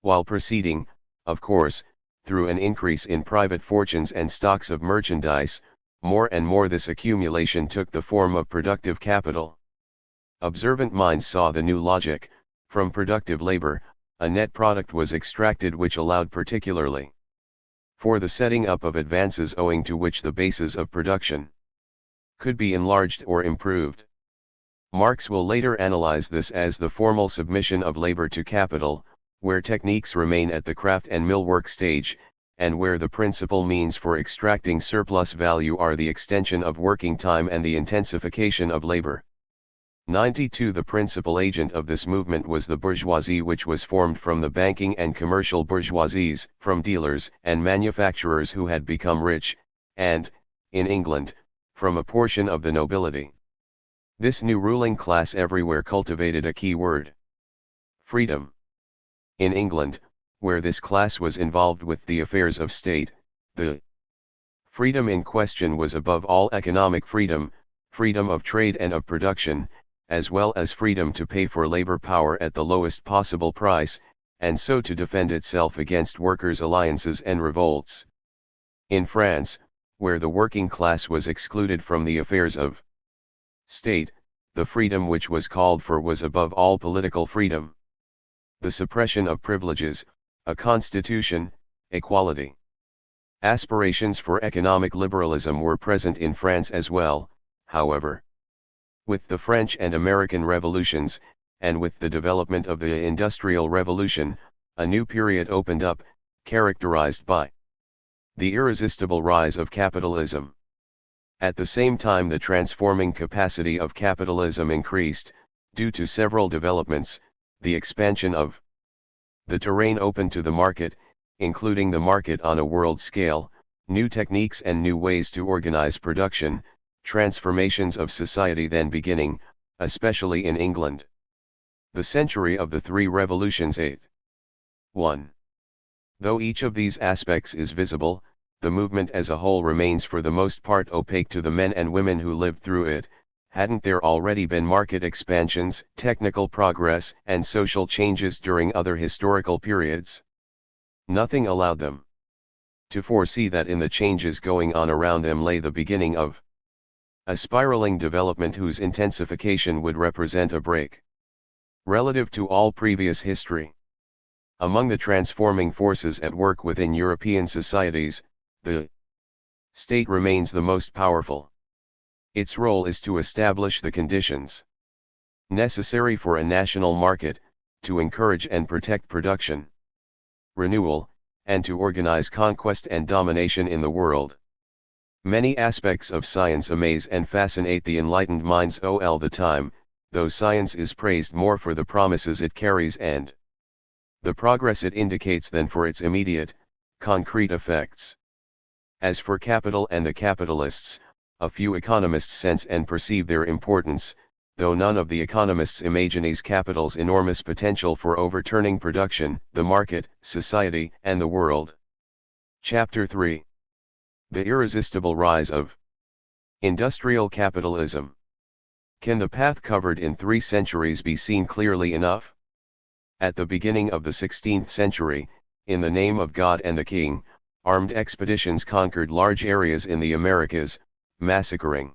While proceeding, of course, through an increase in private fortunes and stocks of merchandise, more and more this accumulation took the form of productive capital. Observant minds saw the new logic: from productive labor, a net product was extracted which allowed particularly for the setting up of advances owing to which the bases of production could be enlarged or improved. Marx will later analyze this as the formal submission of labor to capital, where techniques remain at the craft and millwork stage, and where the principal means for extracting surplus value are the extension of working time and the intensification of labor. 92. The principal agent of this movement was the bourgeoisie, which was formed from the banking and commercial bourgeoisies, from dealers and manufacturers who had become rich, and, in England, from a portion of the nobility. This new ruling class everywhere cultivated a key word: freedom. In England, where this class was involved with the affairs of state, the freedom in question was above all economic freedom, freedom of trade and of production, as well as freedom to pay for labor power at the lowest possible price, and so to defend itself against workers' alliances and revolts. In France, where the working class was excluded from the affairs of state, the freedom which was called for was above all political freedom. The suppression of privileges, a constitution, equality. Aspirations for economic liberalism were present in France as well, however. With the French and American revolutions, and with the development of the Industrial Revolution, a new period opened up, characterized by the irresistible rise of capitalism. At the same time, the transforming capacity of capitalism increased, due to several developments: the expansion of the terrain open to the market, including the market on a world scale, new techniques and new ways to organize production, transformations of society then beginning, especially in England. The century of the three revolutions. 8. 1. Though each of these aspects is visible, the movement as a whole remains for the most part opaque to the men and women who lived through it. Hadn't there already been market expansions, technical progress, and social changes during other historical periods? Nothing allowed them to foresee that in the changes going on around them lay the beginning of a spiraling development whose intensification would represent a break relative to all previous history. Among the transforming forces at work within European societies, the state remains the most powerful. Its role is to establish the conditions necessary for a national market, to encourage and protect production, renewal, and to organize conquest and domination in the world. Many aspects of science amaze and fascinate the enlightened minds all the time, though science is praised more for the promises it carries and the progress it indicates than for its immediate, concrete effects. As for capital and the capitalists, a few economists sense and perceive their importance, though none of the economists imagines capital's enormous potential for overturning production, the market, society, and the world. Chapter 3. The irresistible rise of industrial capitalism. Can the path covered in 3 centuries be seen clearly enough? At the beginning of the 16th century, in the name of God and the King, armed expeditions conquered large areas in the Americas, massacring,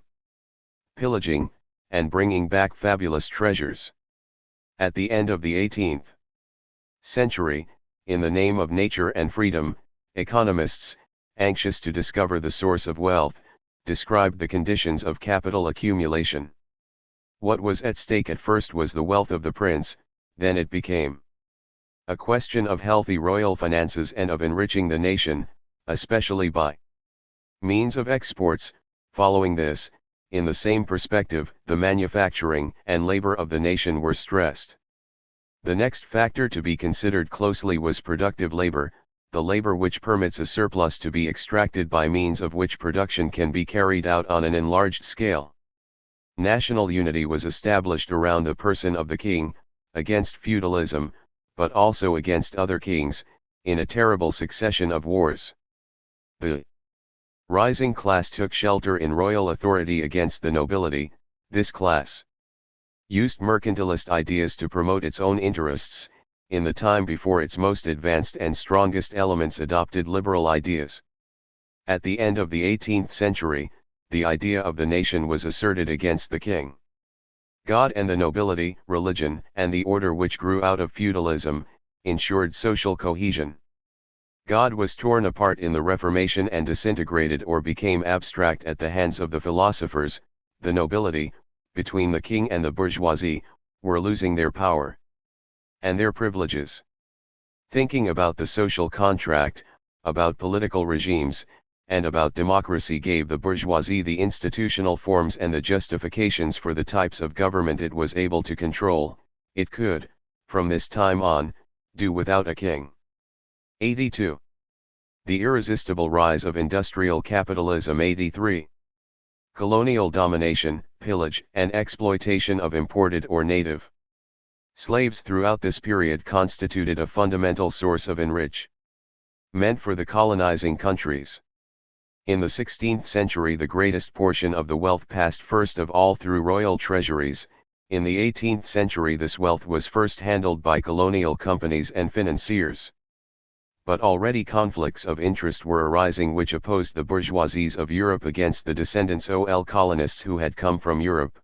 pillaging, and bringing back fabulous treasures. At the end of the 18th century, in the name of nature and freedom, economists, anxious to discover the source of wealth, described the conditions of capital accumulation. What was at stake at first was the wealth of the prince, then it became a question of healthy royal finances and of enriching the nation, especially by means of exports. Following this, in the same perspective, the manufacturing and labor of the nation were stressed. The next factor to be considered closely was productive labor, the labor which permits a surplus to be extracted by means of which production can be carried out on an enlarged scale. National unity was established around the person of the king, against feudalism, but also against other kings, in a terrible succession of wars. The rising class took shelter in royal authority against the nobility. This class used mercantilist ideas to promote its own interests. In the time before its most advanced and strongest elements adopted liberal ideas. At the end of the 18th century, the idea of the nation was asserted against the king. God and the nobility, religion, and the order which grew out of feudalism, ensured social cohesion. God was torn apart in the Reformation and disintegrated or became abstract at the hands of the philosophers. The nobility, between the king and the bourgeoisie, were losing their power and their privileges. Thinking about the social contract, about political regimes, and about democracy gave the bourgeoisie the institutional forms and the justifications for the types of government it was able to control. It could, from this time on, do without a king. 82. The irresistible rise of industrial capitalism. 83. Colonial domination, pillage, and exploitation of imported or native slaves throughout this period constituted a fundamental source of enrichment for the colonizing countries. In the 16th century, the greatest portion of the wealth passed first of all through royal treasuries. In the 18th century, this wealth was first handled by colonial companies and financiers. But already conflicts of interest were arising which opposed the bourgeoisies of Europe against the descendants of colonists who had come from Europe.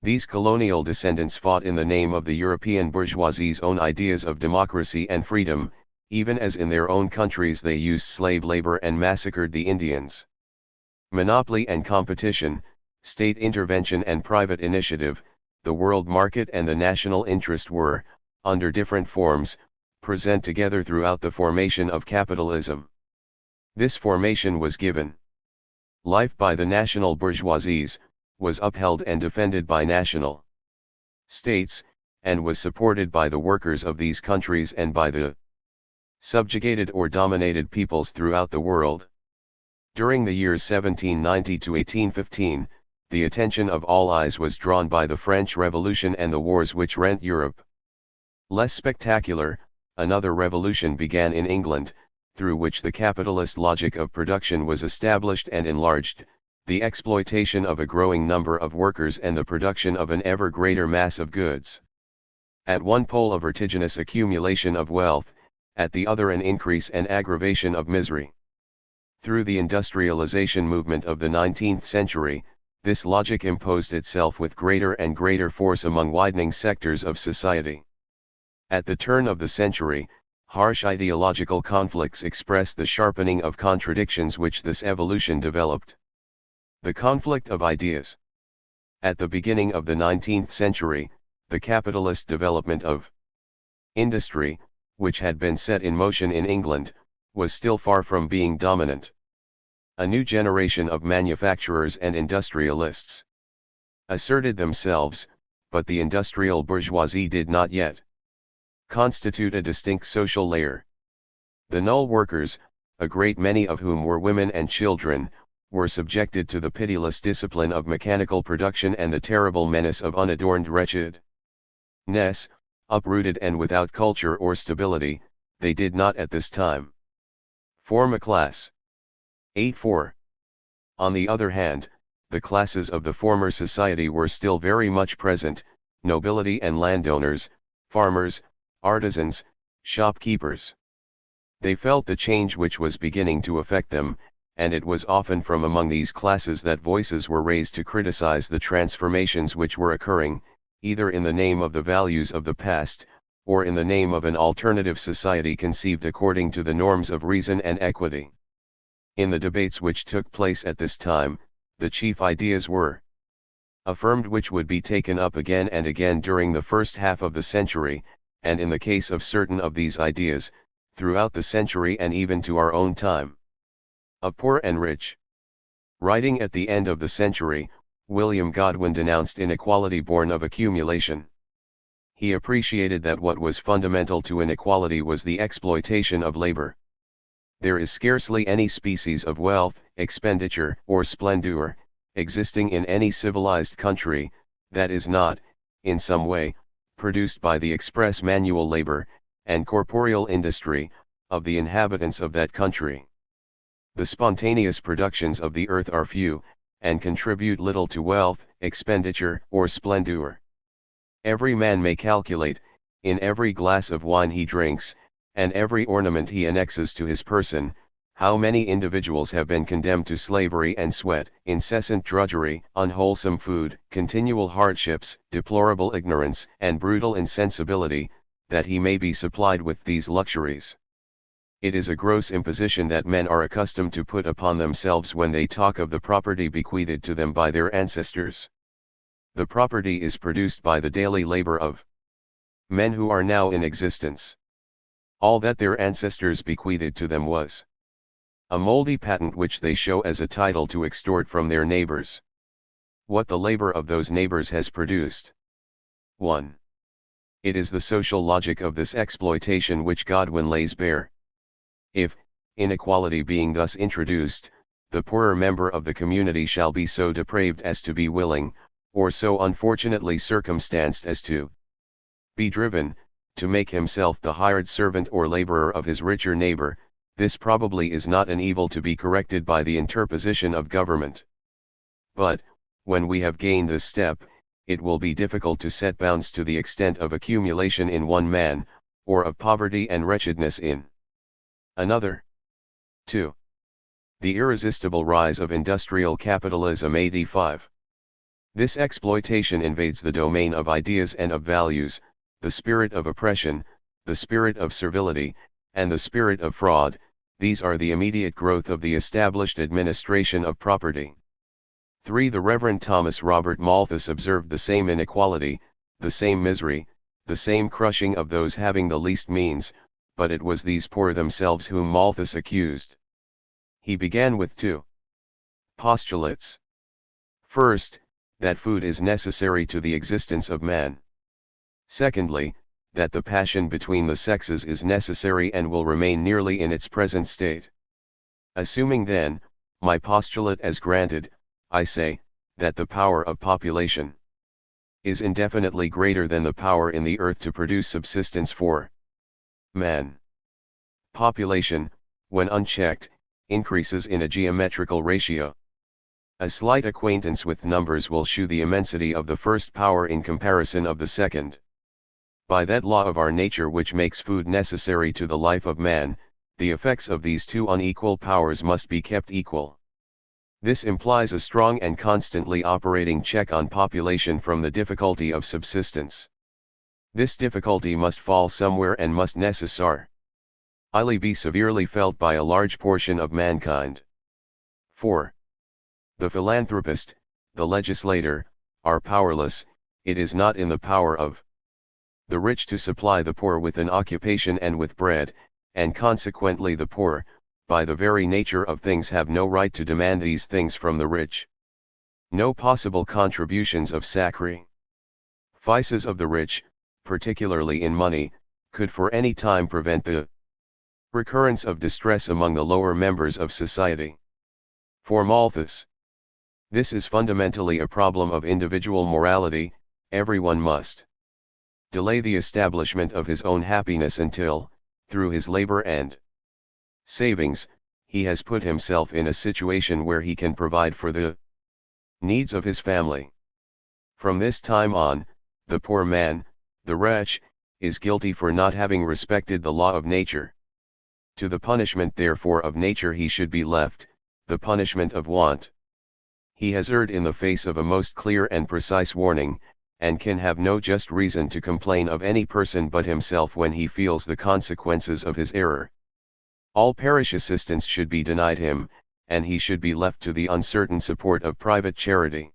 These colonial descendants fought in the name of the European bourgeoisie's own ideas of democracy and freedom, even as in their own countries they used slave labor and massacred the Indians. Monopoly and competition, state intervention and private initiative, the world market and the national interest were, under different forms, present together throughout the formation of capitalism. This formation was given life by the national bourgeoisies, was upheld and defended by national states, and was supported by the workers of these countries and by the subjugated or dominated peoples throughout the world. During the years 1790 to 1815, the attention of all eyes was drawn by the French Revolution and the wars which rent Europe. Less spectacular, another revolution began in England, through which the capitalist logic of production was established and enlarged, the exploitation of a growing number of workers and the production of an ever greater mass of goods. At one pole a vertiginous accumulation of wealth, at the other an increase and aggravation of misery. Through the industrialization movement of the 19th century, this logic imposed itself with greater and greater force among widening sectors of society. At the turn of the century, harsh ideological conflicts expressed the sharpening of contradictions which this evolution developed. The conflict of ideas. At the beginning of the 19th century, the capitalist development of industry, which had been set in motion in England, was still far from being dominant. A new generation of manufacturers and industrialists asserted themselves, but the industrial bourgeoisie did not yet constitute a distinct social layer. The null workers, a great many of whom were women and children, were subjected to the pitiless discipline of mechanical production and the terrible menace of unadorned wretchedness. Uprooted and without culture or stability, they did not at this time form a class. 8.4. On the other hand, the classes of the former society were still very much present, nobility and landowners, farmers, artisans, shopkeepers. They felt the change which was beginning to affect them, and it was often from among these classes that voices were raised to criticize the transformations which were occurring, either in the name of the values of the past, or in the name of an alternative society conceived according to the norms of reason and equity. In the debates which took place at this time, the chief ideas were affirmed which would be taken up again and again during the first half of the century, and in the case of certain of these ideas, throughout the century and even to our own time. Of poor and rich. Writing at the end of the century, William Godwin denounced inequality born of accumulation. He appreciated that what was fundamental to inequality was the exploitation of labor. There is scarcely any species of wealth, expenditure, or splendor, existing in any civilized country, that is not, in some way, produced by the express manual labor, and corporeal industry, of the inhabitants of that country. The spontaneous productions of the earth are few, and contribute little to wealth, expenditure, or splendor. Every man may calculate, in every glass of wine he drinks, and every ornament he annexes to his person, how many individuals have been condemned to slavery and sweat, incessant drudgery, unwholesome food, continual hardships, deplorable ignorance, and brutal insensibility, that he may be supplied with these luxuries. It is a gross imposition that men are accustomed to put upon themselves when they talk of the property bequeathed to them by their ancestors. The property is produced by the daily labor of men who are now in existence. All that their ancestors bequeathed to them was a moldy patent which they show as a title to extort from their neighbors. What the labor of those neighbors has produced. 1. It is the social logic of this exploitation which Godwin lays bare. If, inequality being thus introduced, the poorer member of the community shall be so depraved as to be willing, or so unfortunately circumstanced as to be driven, to make himself the hired servant or laborer of his richer neighbor, this probably is not an evil to be corrected by the interposition of government. But, when we have gained this step, it will be difficult to set bounds to the extent of accumulation in one man, or of poverty and wretchedness in another. 2. The irresistible rise of industrial capitalism. 85. This exploitation invades the domain of ideas and of values, the spirit of oppression, the spirit of servility, and the spirit of fraud. These are the immediate growth of the established administration of property. 3. The Reverend Thomas Robert Malthus observed the same inequality, the same misery, the same crushing of those having the least means, but it was these poor themselves whom Malthus accused. He began with 2 postulates. First, that food is necessary to the existence of man. Secondly, that the passion between the sexes is necessary and will remain nearly in its present state. Assuming then, my postulate as granted, I say, that the power of population is indefinitely greater than the power in the earth to produce subsistence for man. Population, when unchecked, increases in a geometrical ratio. A slight acquaintance with numbers will shew the immensity of the first power in comparison of the second. By that law of our nature which makes food necessary to the life of man, the effects of these two unequal powers must be kept equal. This implies a strong and constantly operating check on population from the difficulty of subsistence. This difficulty must fall somewhere and must necessarily be severely felt by a large portion of mankind. 4. The philanthropist, the legislator, are powerless. It is not in the power of the rich to supply the poor with an occupation and with bread, and consequently the poor, by the very nature of things, have no right to demand these things from the rich. No possible contributions of sacrifices of the rich, particularly in money, could for any time prevent the recurrence of distress among the lower members of society. For Malthus, this is fundamentally a problem of individual morality. Everyone must delay the establishment of his own happiness until, through his labor and savings, he has put himself in a situation where he can provide for the needs of his family. From this time on, the poor man, the wretch, is guilty for not having respected the law of nature. To the punishment therefore of nature he should be left, the punishment of want. He has erred in the face of a most clear and precise warning, and can have no just reason to complain of any person but himself when he feels the consequences of his error. All parish assistance should be denied him, and he should be left to the uncertain support of private charity.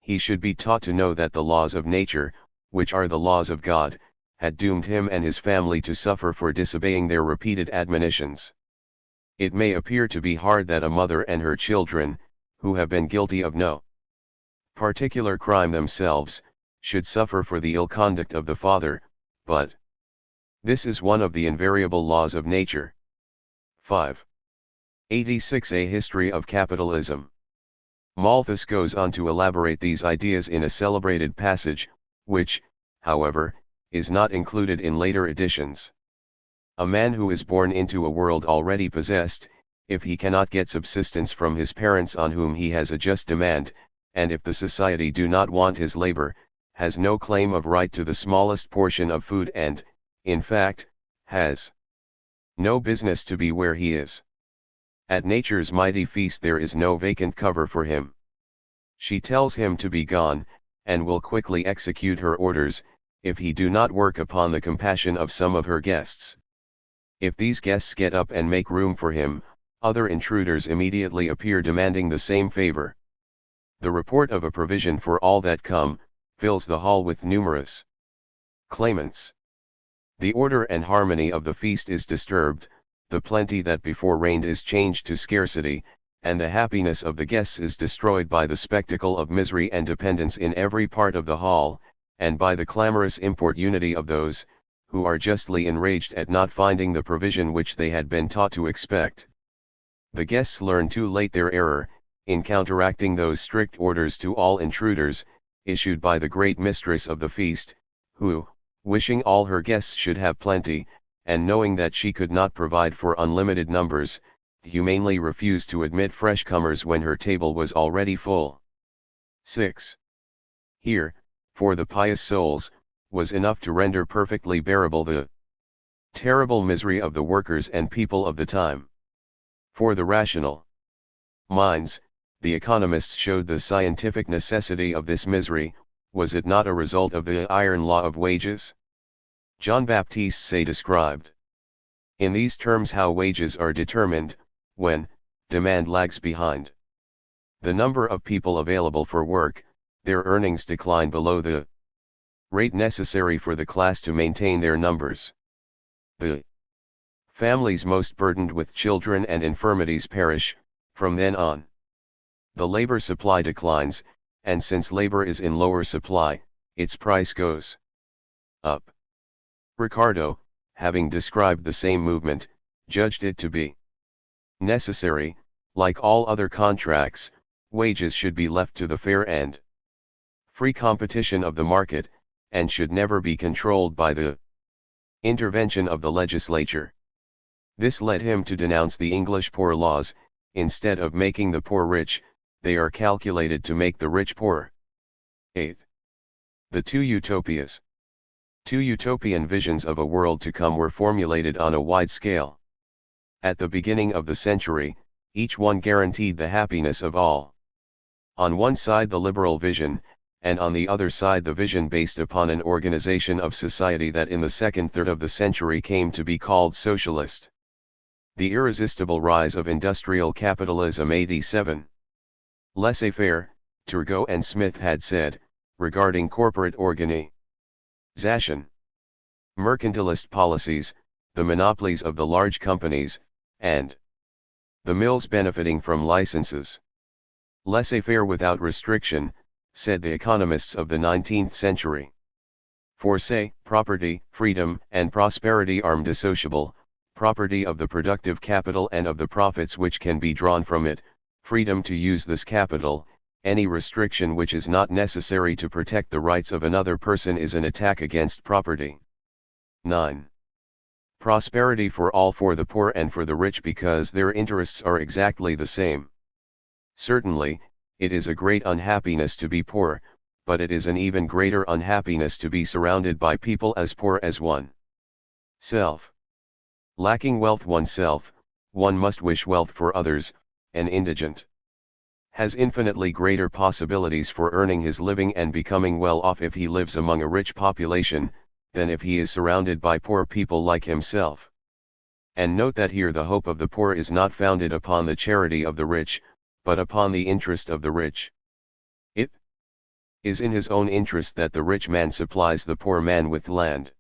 He should be taught to know that the laws of nature, which are the laws of God, had doomed him and his family to suffer for disobeying their repeated admonitions. It may appear to be hard that a mother and her children, who have been guilty of no particular crime themselves, should suffer for the ill conduct of the father, but this is one of the invariable laws of nature. 5. 86. A History of Capitalism. Malthus goes on to elaborate these ideas in a celebrated passage, which, however, is not included in later editions. A man who is born into a world already possessed, if he cannot get subsistence from his parents on whom he has a just demand, and if the society do not want his labor, has no claim of right to the smallest portion of food and, in fact, has no business to be where he is. At nature's mighty feast there is no vacant cover for him. She tells him to be gone, and will quickly execute her orders, if he do not work upon the compassion of some of her guests. If these guests get up and make room for him, other intruders immediately appear demanding the same favor. The report of a provision for all that come, fills the hall with numerous claimants. The order and harmony of the feast is disturbed, the plenty that before reigned is changed to scarcity, and the happiness of the guests is destroyed by the spectacle of misery and dependence in every part of the hall, and by the clamorous importunity of those, who are justly enraged at not finding the provision which they had been taught to expect. The guests learn too late their error, in counteracting those strict orders to all intruders, issued by the great mistress of the feast, who, wishing all her guests should have plenty, and knowing that she could not provide for unlimited numbers, humanely refused to admit fresh comers when her table was already full. 6. Here, for the pious souls, was enough to render perfectly bearable the terrible misery of the workers and people of the time. For the rational minds, the economists showed the scientific necessity of this misery. Was it not a result of the iron law of wages? John Baptiste Say described in these terms how wages are determined, when demand lags behind. The number of people available for work, their earnings decline below the rate necessary for the class to maintain their numbers. The families most burdened with children and infirmities perish, from then on. The labor supply declines, and since labor is in lower supply, its price goes up. Ricardo, having described the same movement, judged it to be necessary. Like all other contracts, wages should be left to the fair and free competition of the market, and should never be controlled by the intervention of the legislature. This led him to denounce the English poor laws. Instead of making the poor rich, they are calculated to make the rich poor. 8. The two utopias. Two utopian visions of a world to come were formulated on a wide scale. At the beginning of the century, each one guaranteed the happiness of all. On one side the liberal vision, and on the other side the vision based upon an organization of society that in the second third of the century came to be called socialist. The irresistible rise of industrial capitalism. 87. Laissez-faire, Turgot and Smith had said, regarding corporate organization. Mercantilist policies, the monopolies of the large companies, and the mills benefiting from licenses. Laissez-faire without restriction, said the economists of the 19th century. For say, property, freedom, and prosperity are indissociable, property of the productive capital and of the profits which can be drawn from it, freedom to use this capital. Any restriction which is not necessary to protect the rights of another person is an attack against property. 9. Prosperity for all, for the poor and for the rich, because their interests are exactly the same. Certainly, it is a great unhappiness to be poor, but it is an even greater unhappiness to be surrounded by people as poor as one self. Lacking wealth oneself, one must wish wealth for others. An indigent has infinitely greater possibilities for earning his living and becoming well off if he lives among a rich population, than if he is surrounded by poor people like himself. And note that here the hope of the poor is not founded upon the charity of the rich, but upon the interest of the rich. It is in his own interest that the rich man supplies the poor man with land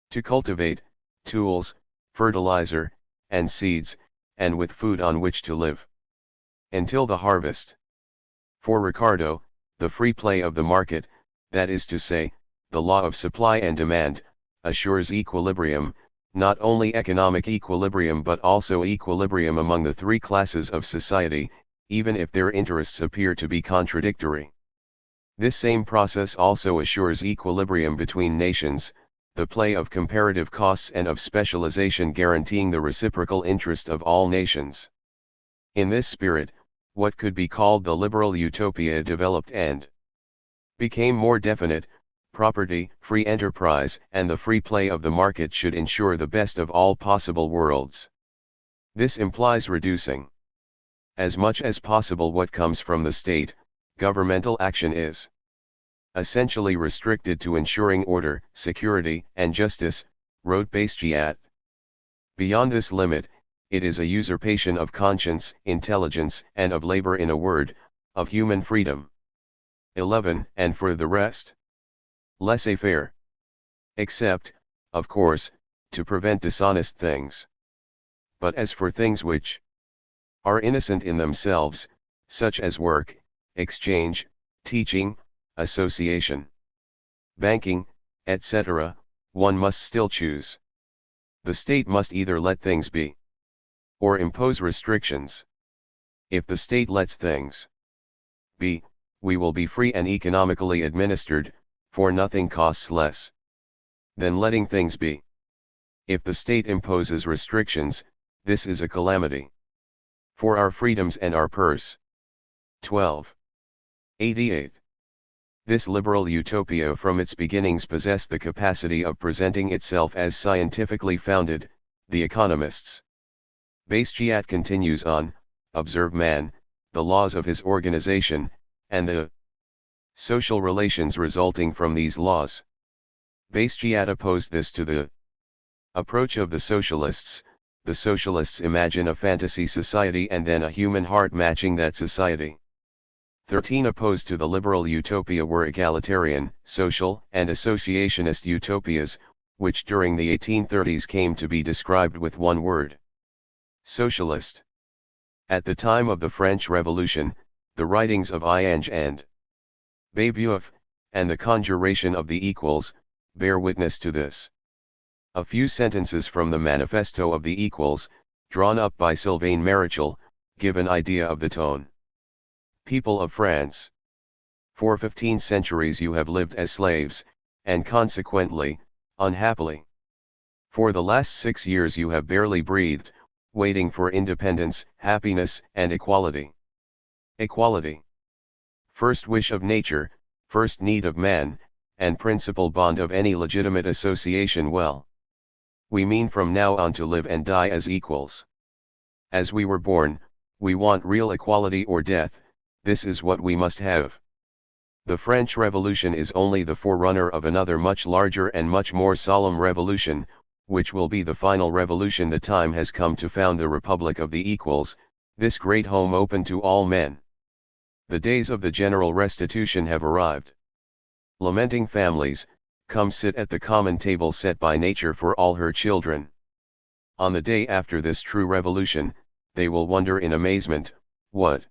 to cultivate, tools, fertilizer, and seeds, and with food on which to live until the harvest. For Ricardo, the free play of the market, that is to say, the law of supply and demand, assures equilibrium, not only economic equilibrium but also equilibrium among the three classes of society, even if their interests appear to be contradictory. This same process also assures equilibrium between nations, the play of comparative costs and of specialization guaranteeing the reciprocal interest of all nations. In this spirit, what could be called the liberal utopia developed and became more definite. Property, free enterprise, and the free play of the market should ensure the best of all possible worlds. This implies reducing as much as possible what comes from the state. Governmental action is essentially restricted to ensuring order, security, and justice, wrote Beaud. Beyond this limit, it is a usurpation of conscience, intelligence, and of labor, in a word, of human freedom. 11. And for the rest, laissez-faire. Except, of course, to prevent dishonest things. But as for things which are innocent in themselves, such as work, exchange, teaching, association, banking, etc., one must still choose. The state must either let things be, or impose restrictions. If the state lets things be, we will be free and economically administered, for nothing costs less than letting things be. If the state imposes restrictions, this is a calamity for our freedoms and our purse. 12. 88. This liberal utopia from its beginnings possessed the capacity of presenting itself as scientifically founded. The economists. Beaud continues on, observe man, the laws of his organization, and the social relations resulting from these laws. Beaud opposed this to the approach of the socialists. The socialists imagine a fantasy society and then a human heart matching that society. 13 Opposed to the liberal utopia were egalitarian, social, and associationist utopias, which during the 1830s came to be described with one word: socialist. At the time of the French Revolution, the writings of Inge and Beaud, and the Conjuration of the Equals, bear witness to this. A few sentences from the Manifesto of the Equals, drawn up by Sylvain Marichal, give an idea of the tone. People of France, for 15 centuries you have lived as slaves, and consequently, unhappily. For the last 6 years you have barely breathed, waiting for independence, happiness, and equality. Equality. First wish of nature, first need of man, and principal bond of any legitimate association. Well, we mean from now on to live and die as equals. As we were born, we want real equality or death. This is what we must have. The French Revolution is only the forerunner of another much larger and much more solemn revolution, which will be the final revolution. The time has come to found the Republic of the Equals, this great home open to all men. The days of the general restitution have arrived. Lamenting families, come sit at the common table set by nature for all her children. On the day after this true revolution, they will wonder in amazement, what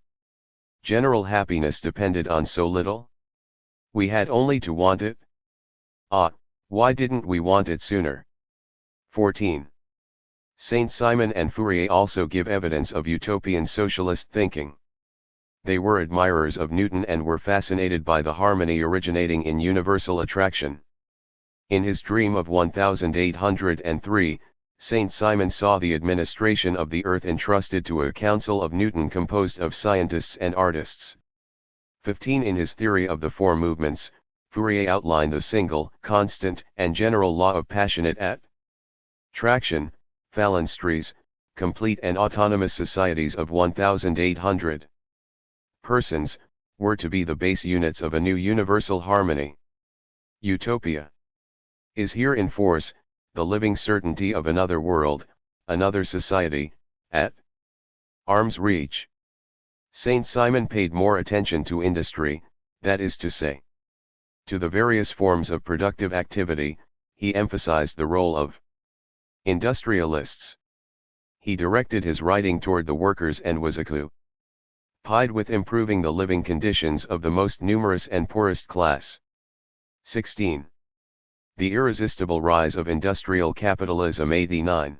general happiness depended on so little? We had only to want it? Ah, why didn't we want it sooner? 14. Saint-Simon and Fourier also give evidence of utopian socialist thinking. They were admirers of Newton and were fascinated by the harmony originating in universal attraction. In his Dream of 1803, Saint-Simon saw the administration of the earth entrusted to a council of Newton composed of scientists and artists. 15. In his theory of the four movements, Fourier outlined the single, constant, and general law of passionate attraction, phalansteries, complete and autonomous societies of 1800 persons, were to be the base units of a new universal harmony. Utopia is here in force, the living certainty of another world, another society, at arm's reach. Saint-Simon paid more attention to industry, that is to say, to the various forms of productive activity. He emphasized the role of industrialists. He directed his writing toward the workers and was occupied with improving the living conditions of the most numerous and poorest class. 16. The irresistible rise of industrial capitalism. 89.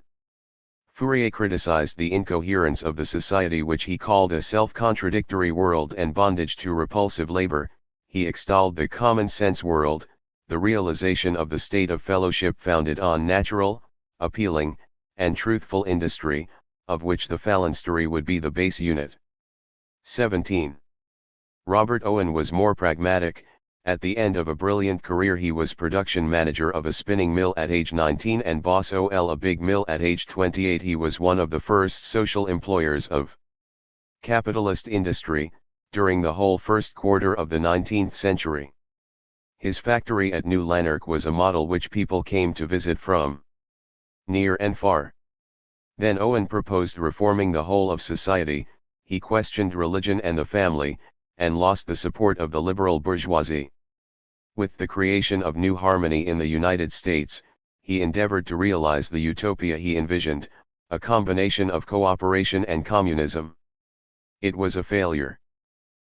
Fourier criticized the incoherence of the society which he called a self-contradictory world and bondage to repulsive labor. He extolled the common-sense world, the realization of the state of fellowship founded on natural, appealing, and truthful industry, of which the phalanstery would be the base unit. 17. Robert Owen was more pragmatic. At the end of a brilliant career he was production manager of a spinning mill at age 19 and boss of a big mill at age 28. He was one of the first social employers of capitalist industry, during the whole first quarter of the 19th century. His factory at New Lanark was a model which people came to visit from near and far. Then Owen proposed reforming the whole of society. He questioned religion and the family, and lost the support of the liberal bourgeoisie. With the creation of new harmony in the United States, he endeavored to realize the utopia he envisioned, a combination of cooperation and communism. It was a failure.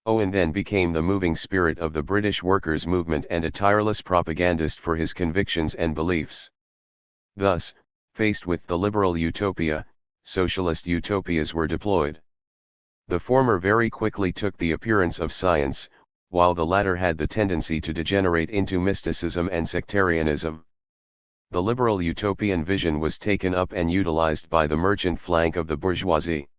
Owen then became the moving spirit of the British workers' movement and a tireless propagandist for his convictions and beliefs. Thus, faced with the liberal utopia, socialist utopias were deployed. The former very quickly took the appearance of science, while the latter had the tendency to degenerate into mysticism and sectarianism. The liberal utopian vision was taken up and utilized by the merchant flank of the bourgeoisie.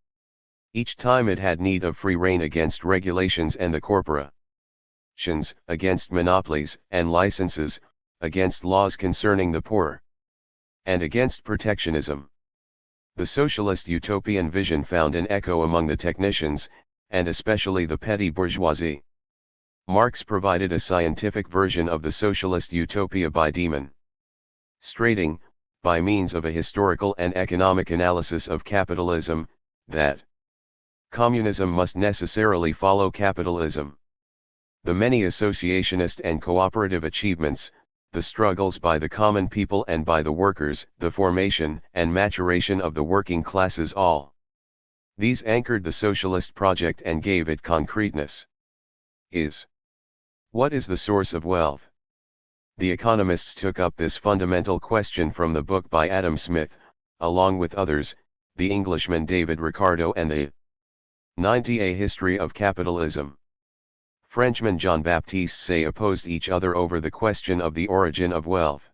Each time it had need of free rein against regulations and the corporations, against monopolies and licenses, against laws concerning the poor, and against protectionism. The socialist utopian vision found an echo among the technicians, and especially the petty bourgeoisie. Marx provided a scientific version of the socialist utopia by demonstrating, by means of a historical and economic analysis of capitalism, that Communism must necessarily follow capitalism. The many associationist and cooperative achievements, the struggles by the common people and by the workers, the formation and maturation of the working classes, all these anchored the socialist project and gave it concreteness. What is the source of wealth? The economists took up this fundamental question from the book by Adam Smith, along with others, the Englishman David Ricardo and the 90 A History of Capitalism. Frenchman Jean-Baptiste Say opposed each other over the question of the origin of wealth.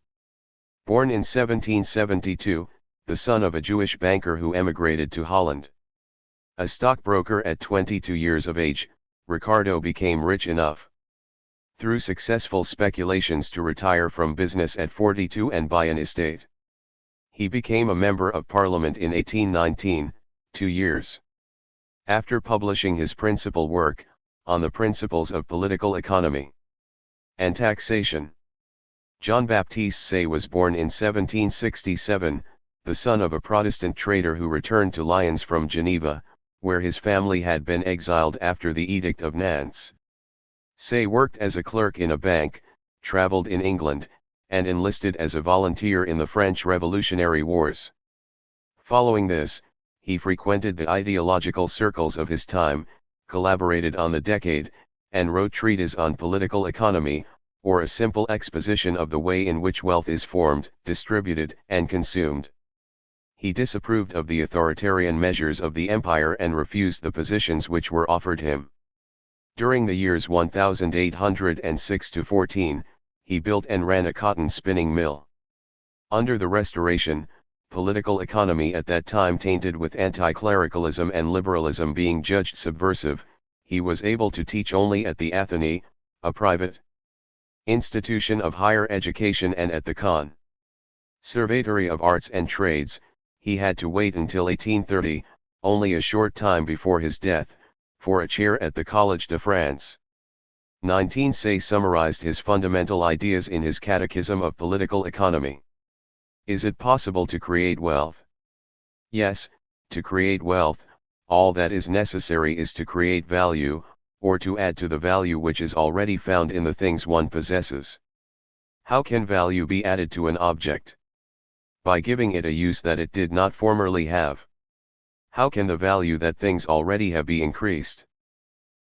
Born in 1772, the son of a Jewish banker who emigrated to Holland. A stockbroker at 22 years of age, Ricardo became rich enough through successful speculations to retire from business at 42 and buy an estate. He became a member of Parliament in 1819, 2 years after publishing his principal work, On the Principles of Political Economy and Taxation. Jean-Baptiste Say was born in 1767, the son of a Protestant trader who returned to Lyons from Geneva, where his family had been exiled after the Edict of Nantes. Say worked as a clerk in a bank, traveled in England, and enlisted as a volunteer in the French Revolutionary Wars. Following this, he frequented the ideological circles of his time, collaborated on the Decade, and wrote treatises on political economy, or a simple exposition of the way in which wealth is formed, distributed, and consumed. He disapproved of the authoritarian measures of the empire and refused the positions which were offered him. During the years 1806 to 14, he built and ran a cotton spinning mill. Under the Restoration, political economy at that time tainted with anti-clericalism and liberalism being judged subversive, he was able to teach only at the Athénée, a private institution of higher education, and at the Conservatory of Arts and Trades. He had to wait until 1830, only a short time before his death, for a chair at the Collège de France. 19 Say summarized his fundamental ideas in his Catechism of Political Economy. Is it possible to create wealth? Yes, to create wealth, all that is necessary is to create value, or to add to the value which is already found in the things one possesses. How can value be added to an object? By giving it a use that it did not formerly have. How can the value that things already have be increased?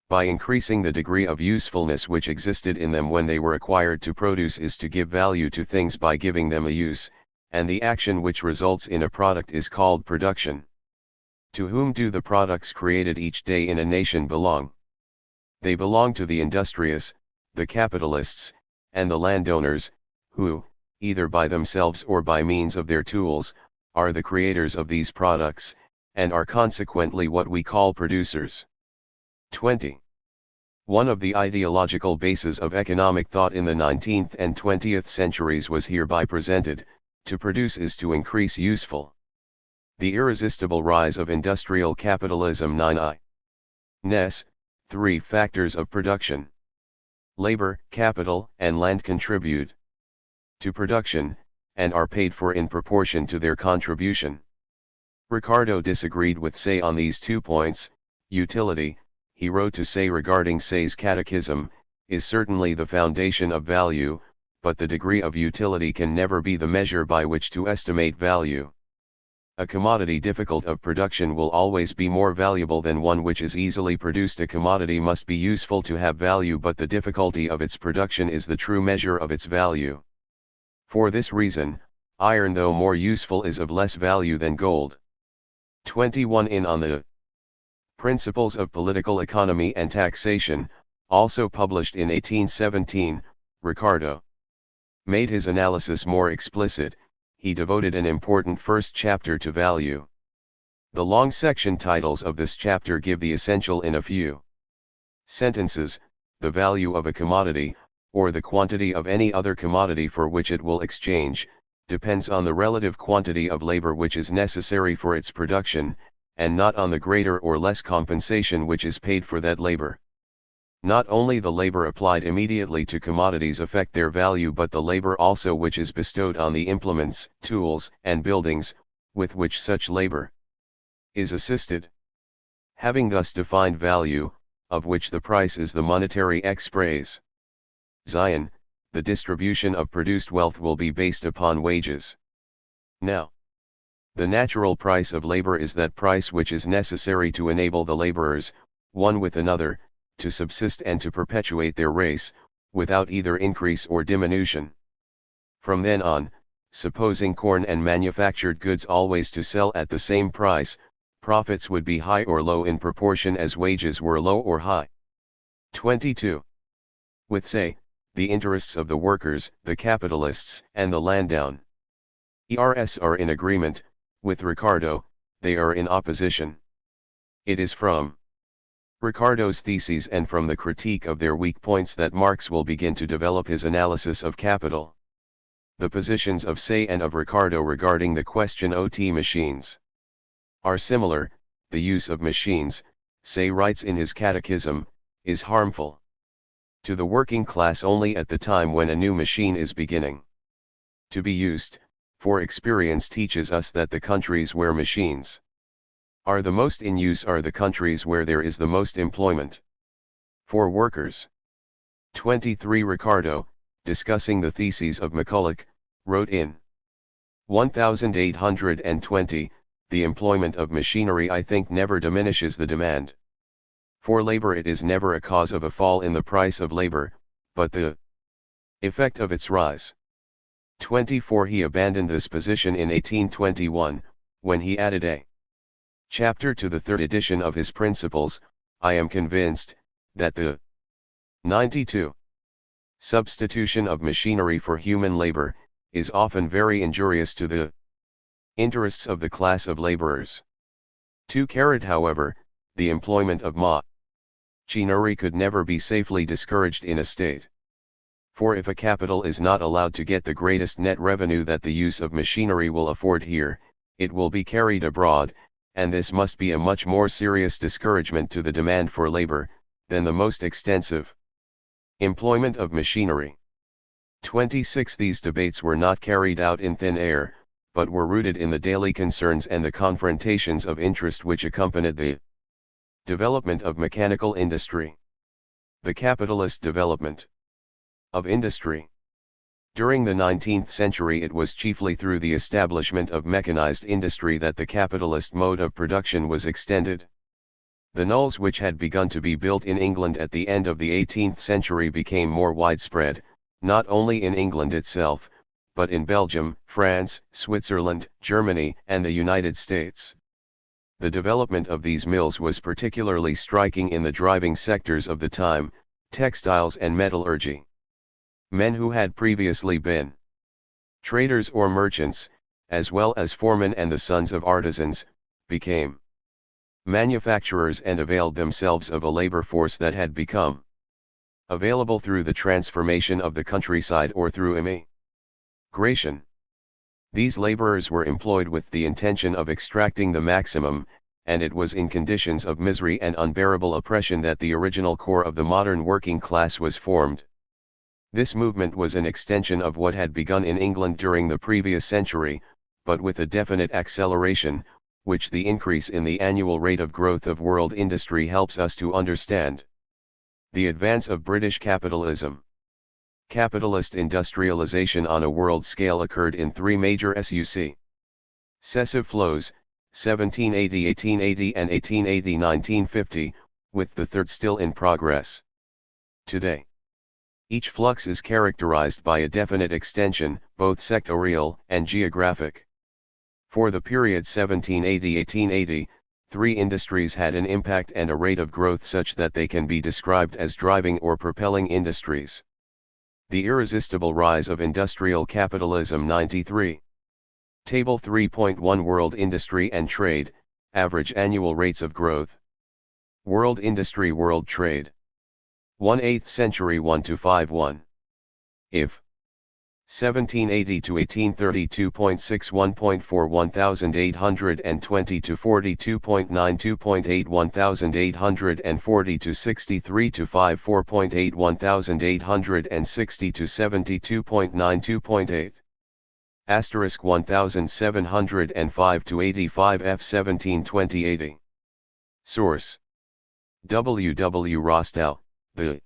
By increasing the degree of usefulness which existed in them when they were acquired. To produce is to give value to things by giving them a use, and the action which results in a product is called production. To whom do the products created each day in a nation belong? They belong to the industrious, the capitalists, and the landowners, who, either by themselves or by means of their tools, are the creators of these products, and are consequently what we call producers. 20. One of the ideological bases of economic thought in the 19th and 20th centuries was hereby presented: to produce is to increase useful. The irresistible rise of industrial capitalism. 9i. Nes, 3 factors of production. Labor, capital, and land contribute to production, and are paid for in proportion to their contribution. Ricardo disagreed with Say on these 2 points. Utility, he wrote to Say regarding Say's Catechism, is certainly the foundation of value, but the degree of utility can never be the measure by which to estimate value. A commodity difficult of production will always be more valuable than one which is easily produced. A commodity must be useful to have value, but the difficulty of its production is the true measure of its value. For this reason, iron, though more useful, is of less value than gold. 21 In On the Principles of Political Economy and Taxation, also published in 1817, Ricardo made his analysis more explicit. He devoted an important first chapter to value. The long section titles of this chapter give the essential in a few sentences: the value of a commodity, or the quantity of any other commodity for which it will exchange, depends on the relative quantity of labor which is necessary for its production, and not on the greater or less compensation which is paid for that labor. Not only the labor applied immediately to commodities affect their value, but the labor also which is bestowed on the implements, tools, and buildings, with which such labor is assisted. Having thus defined value, of which the price is the monetary express. Zion, the distribution of produced wealth will be based upon wages. Now, the natural price of labor is that price which is necessary to enable the laborers, one with another, to subsist and to perpetuate their race, without either increase or diminution. From then on, supposing corn and manufactured goods always to sell at the same price, profits would be high or low in proportion as wages were low or high. 22. With say, the interests of the workers, the capitalists, and the landowner are in agreement. With Ricardo, they are in opposition. It is from Ricardo's theses and from the critique of their weak points that Marx will begin to develop his analysis of capital. The positions of Say and of Ricardo regarding the question of machines are similar. The use of machines, Say writes in his Catechism, is harmful to the working class only at the time when a new machine is beginning to be used, for experience teaches us that the countries where machines are the most in use are the countries where there is the most employment for workers. 23. Ricardo, discussing the theses of Michel, wrote in 1820, the employment of machinery I think never diminishes the demand for labor. It is never a cause of a fall in the price of labor, but the effect of its rise. 24. He abandoned this position in 1821, when he added a chapter to the third edition of his Principles. I am convinced that the 92. Substitution of machinery for human labor is often very injurious to the interests of the class of laborers. 2. However, the employment of machinery could never be safely discouraged in a state. For if a capital is not allowed to get the greatest net revenue that the use of machinery will afford here, it will be carried abroad, and this must be a much more serious discouragement to the demand for labor, than the most extensive employment of machinery. 26. These debates were not carried out in thin air, but were rooted in the daily concerns and the confrontations of interest which accompanied the development of mechanical industry. The capitalist development of industry. During the 19th century it was chiefly through the establishment of mechanized industry that the capitalist mode of production was extended. The nulls which had begun to be built in England at the end of the 18th century became more widespread, not only in England itself, but in Belgium, France, Switzerland, Germany, and the United States. The development of these mills was particularly striking in the driving sectors of the time, textiles and metallurgy. Men who had previously been traders or merchants, as well as foremen and the sons of artisans, became manufacturers and availed themselves of a labor force that had become available through the transformation of the countryside or through immigration. These laborers were employed with the intention of extracting the maximum, and it was in conditions of misery and unbearable oppression that the original core of the modern working class was formed. This movement was an extension of what had begun in England during the previous century, but with a definite acceleration, which the increase in the annual rate of growth of world industry helps us to understand. The advance of British capitalism. Capitalist industrialization on a world scale occurred in three major successive flows, 1780-1880 and 1880-1950, with the third still in progress today. Each flux is characterized by a definite extension, both sectorial and geographic. For the period 1780-1880, three industries had an impact and a rate of growth such that they can be described as driving or propelling industries. The irresistible rise of industrial capitalism. 93. Table 3.1 World Industry and Trade, Average Annual Rates of Growth. World Industry, World Trade. 1/8th century 1-5 If 1780 to 1832.61.4 1820 to 42.92.8 1840 to 63 to 54.8 1860 to 72.92.8 Asterisk 1705 to 85 F 1720 80 Source: W. W. Rostow, The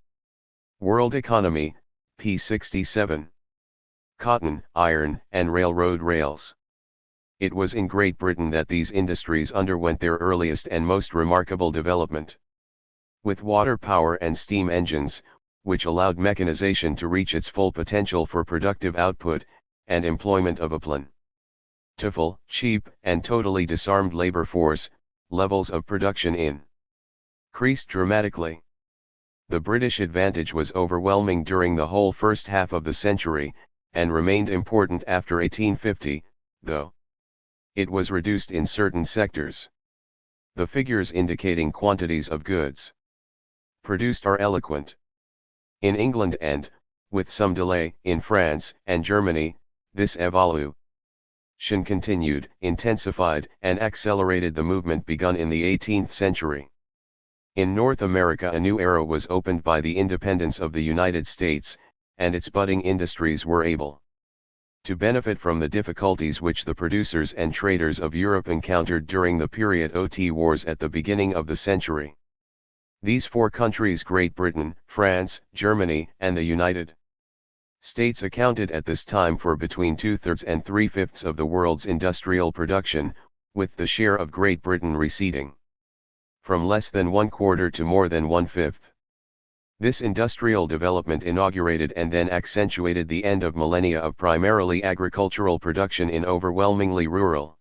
World Economy, p. 67. Cotton, iron, and railroad rails. It was in Great Britain that these industries underwent their earliest and most remarkable development. With water power and steam engines, which allowed mechanization to reach its full potential for productive output, and employment of a plentiful, cheap, and totally disarmed labor force, levels of production increased dramatically. The British advantage was overwhelming during the whole first half of the century, and remained important after 1850, though it was reduced in certain sectors. The figures indicating quantities of goods produced are eloquent. In England and, with some delay, in France and Germany, this evolution continued, intensified, and accelerated the movement begun in the 18th century. In North America a new era was opened by the independence of the United States, and its budding industries were able to benefit from the difficulties which the producers and traders of Europe encountered during the period of wars at the beginning of the century. These four countries, Great Britain, France, Germany, and the United States, accounted at this time for between 2/3 and 3/5 of the world's industrial production, with the share of Great Britain receding from less than 1/4 to more than 1/5. This industrial development inaugurated and then accentuated the end of millennia of primarily agricultural production in overwhelmingly rural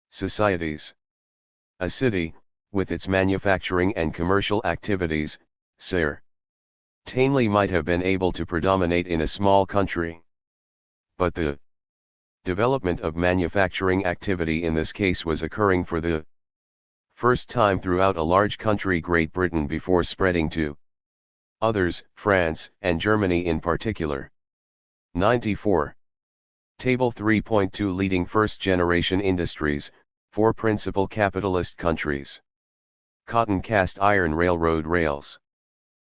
societies. A city, with its manufacturing and commercial activities, certainly might have been able to predominate in a small country. But the development of manufacturing activity in this case was occurring for the first time throughout a large country, Great Britain, before spreading to others, France and Germany in particular. 94. Table 3.2 Leading first-generation industries, 4 principal capitalist countries. Cotton, cast iron, railroad rails.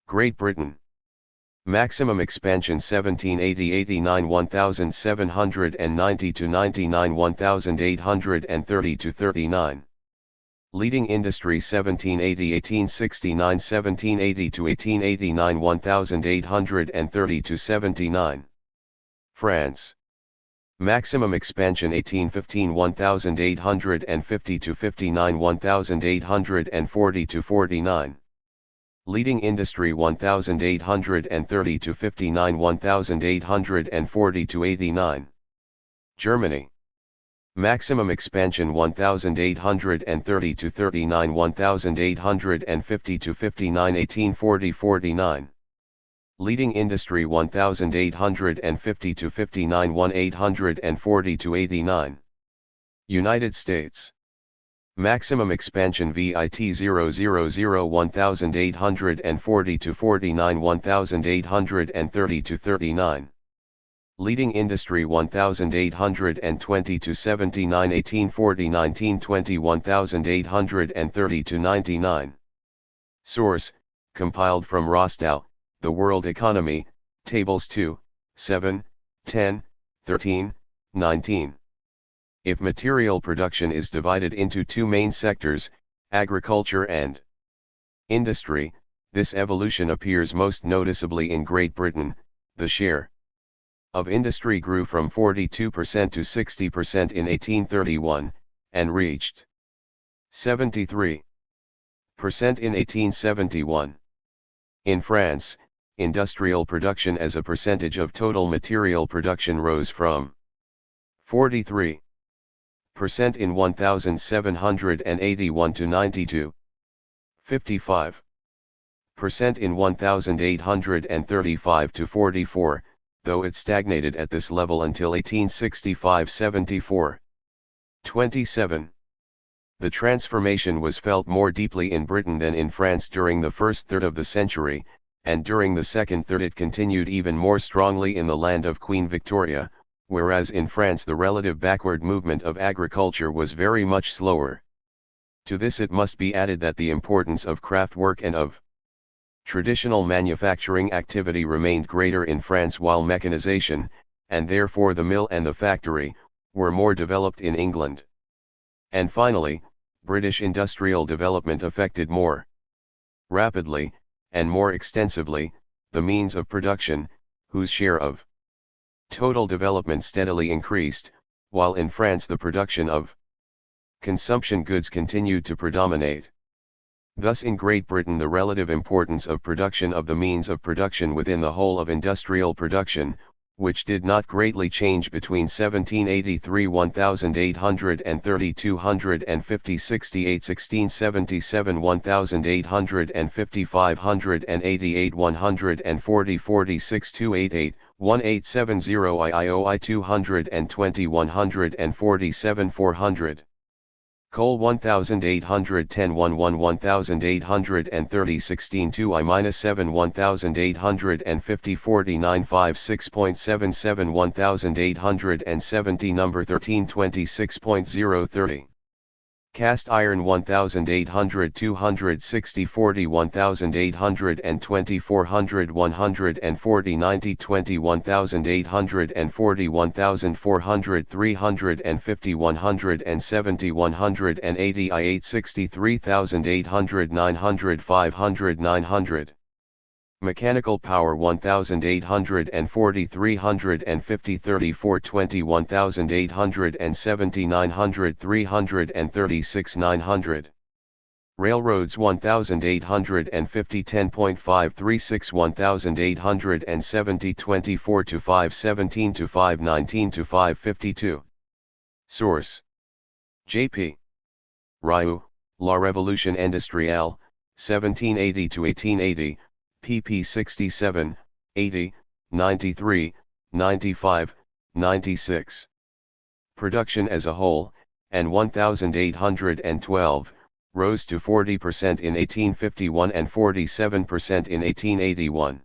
Great Britain. Maximum expansion 1780-89 1790-99 1830-39. Leading industry 1780-1869 1780-1889 1830-79. France. Maximum expansion 1815 1850-59 1840-49. Leading industry 1830-59 1840-89. Germany. Maximum expansion 1830-39 1850-59 1840-49. Leading industry 1850-59 1840-89. United States. Maximum expansion VIT 000 1840-49 1830-39. Leading industry 1820-79 1840 1920 1830-99. Source: compiled from Rostow, The World Economy, Tables 2, 7, 10, 13, 19. If material production is divided into two main sectors, agriculture and industry, this evolution appears most noticeably in Great Britain. The share of industry grew from 42% to 60% in 1831, and reached 73% in 1871. In France, industrial production as a percentage of total material production rose from 43% in 1781 to 55% in 1835 to 44%, though it stagnated at this level until 1865-74. 27. The transformation was felt more deeply in Britain than in France during the first third of the century, and during the second third it continued even more strongly in the land of Queen Victoria, whereas in France the relative backward movement of agriculture was very much slower. To this it must be added that the importance of craft work and of traditional manufacturing activity remained greater in France, while mechanization, and therefore the mill and the factory, were more developed in England. And finally, British industrial development affected more rapidly, and more extensively, the means of production, whose share of total development steadily increased, while in France the production of consumption goods continued to predominate. Thus in Great Britain the relative importance of production of the means of production within the whole of industrial production, which did not greatly change between 1783 1830 250 68 1677 1850 588 140 46 288 1870 IIOI 220 147 400 Col 1810 11 1830 16 2 I-7 1850 49 56.77 1870 number 13 26.030 Cast iron 1800 260 40 1820 400 140 90 20 1840 1400 350 170 180 I 863 800 900 500 900 Mechanical power 1840 350 34 20 1870 900 336 900 Railroads 1850 10.536 1870 24 to 517 to 519 to 552 Source J.P. Ryu, La Révolution Industrielle, 1780 to 1880, pp 67, 80, 93, 95, 96. Production as a whole, and 1812, rose to 40% in 1851 and 47% in 1881.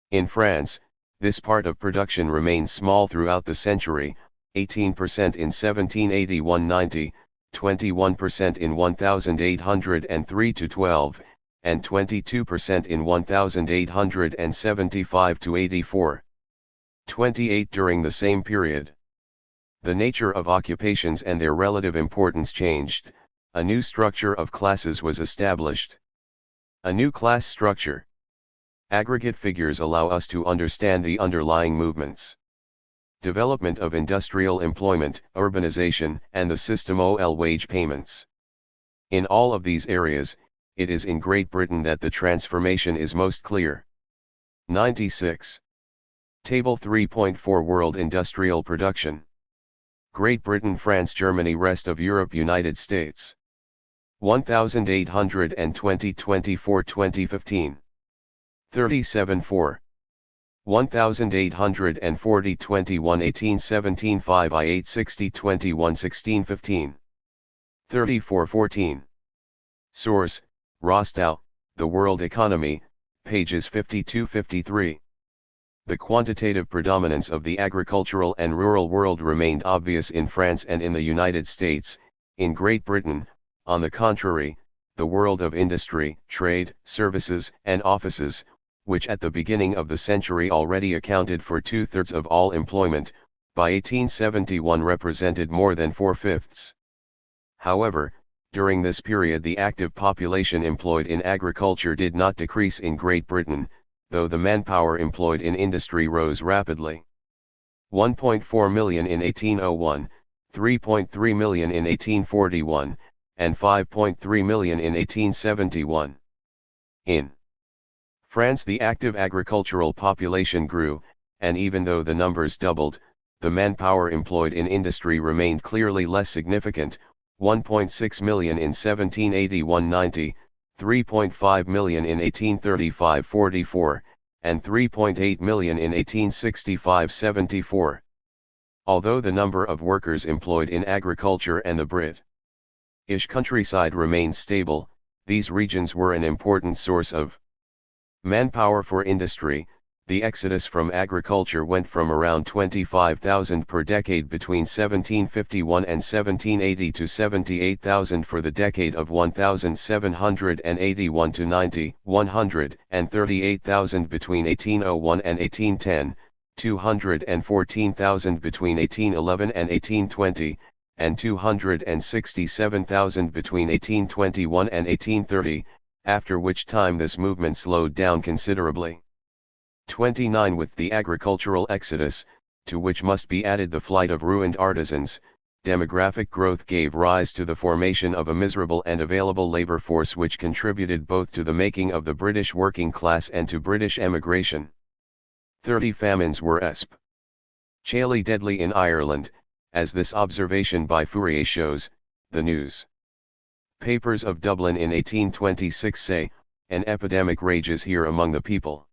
In France, this part of production remained small throughout the century, 18% in 1781-90, 21% in 1803 to 12, and 22% in 1875 to 84. 28 during the same period. The nature of occupations and their relative importance changed, a new structure of classes was established. A new class structure. Aggregate figures allow us to understand the underlying movements. Development of industrial employment, urbanization, and the system of wage payments. In all of these areas, it is in Great Britain that the transformation is most clear. 96. Table 3.4 World Industrial Production. Great Britain, France, Germany, Rest of Europe, United States. 1820 24 2015. 37.4. 1840 21 18 17 5 I 860 21 16 15. 34.14. Source, Rostow, The World Economy, pages 52-53. The quantitative predominance of the agricultural and rural world remained obvious in France and in the United States. In Great Britain, on the contrary, the world of industry, trade, services, and offices, which at the beginning of the century already accounted for 2/3 of all employment, by 1871 represented more than 4/5. However, during this period the active population employed in agriculture did not decrease in Great Britain, though the manpower employed in industry rose rapidly. 1.4 million in 1801, 3.3 million in 1841, and 5.3 million in 1871. In France the active agricultural population grew, and even though the numbers doubled, the manpower employed in industry remained clearly less significant, 1.6 million in 1781-90, 3.5 million in 1835-44, and 3.8 million in 1865-74. Although the number of workers employed in agriculture and the British countryside remained stable, these regions were an important source of manpower for industry. The exodus from agriculture went from around 25,000 per decade between 1751 and 1780 to 78,000 for the decade of 1781 to 90, 138,000 between 1801 and 1810, 214,000 between 1811 and 1820, and 267,000 between 1821 and 1830, after which time this movement slowed down considerably. 29 With the agricultural exodus, to which must be added the flight of ruined artisans, demographic growth gave rise to the formation of a miserable and available labor force which contributed both to the making of the British working class and to British emigration. 30 Famines were especially deadly in Ireland, as this observation by Fourier shows. The news papers of Dublin in 1826 say, an epidemic rages here among the people.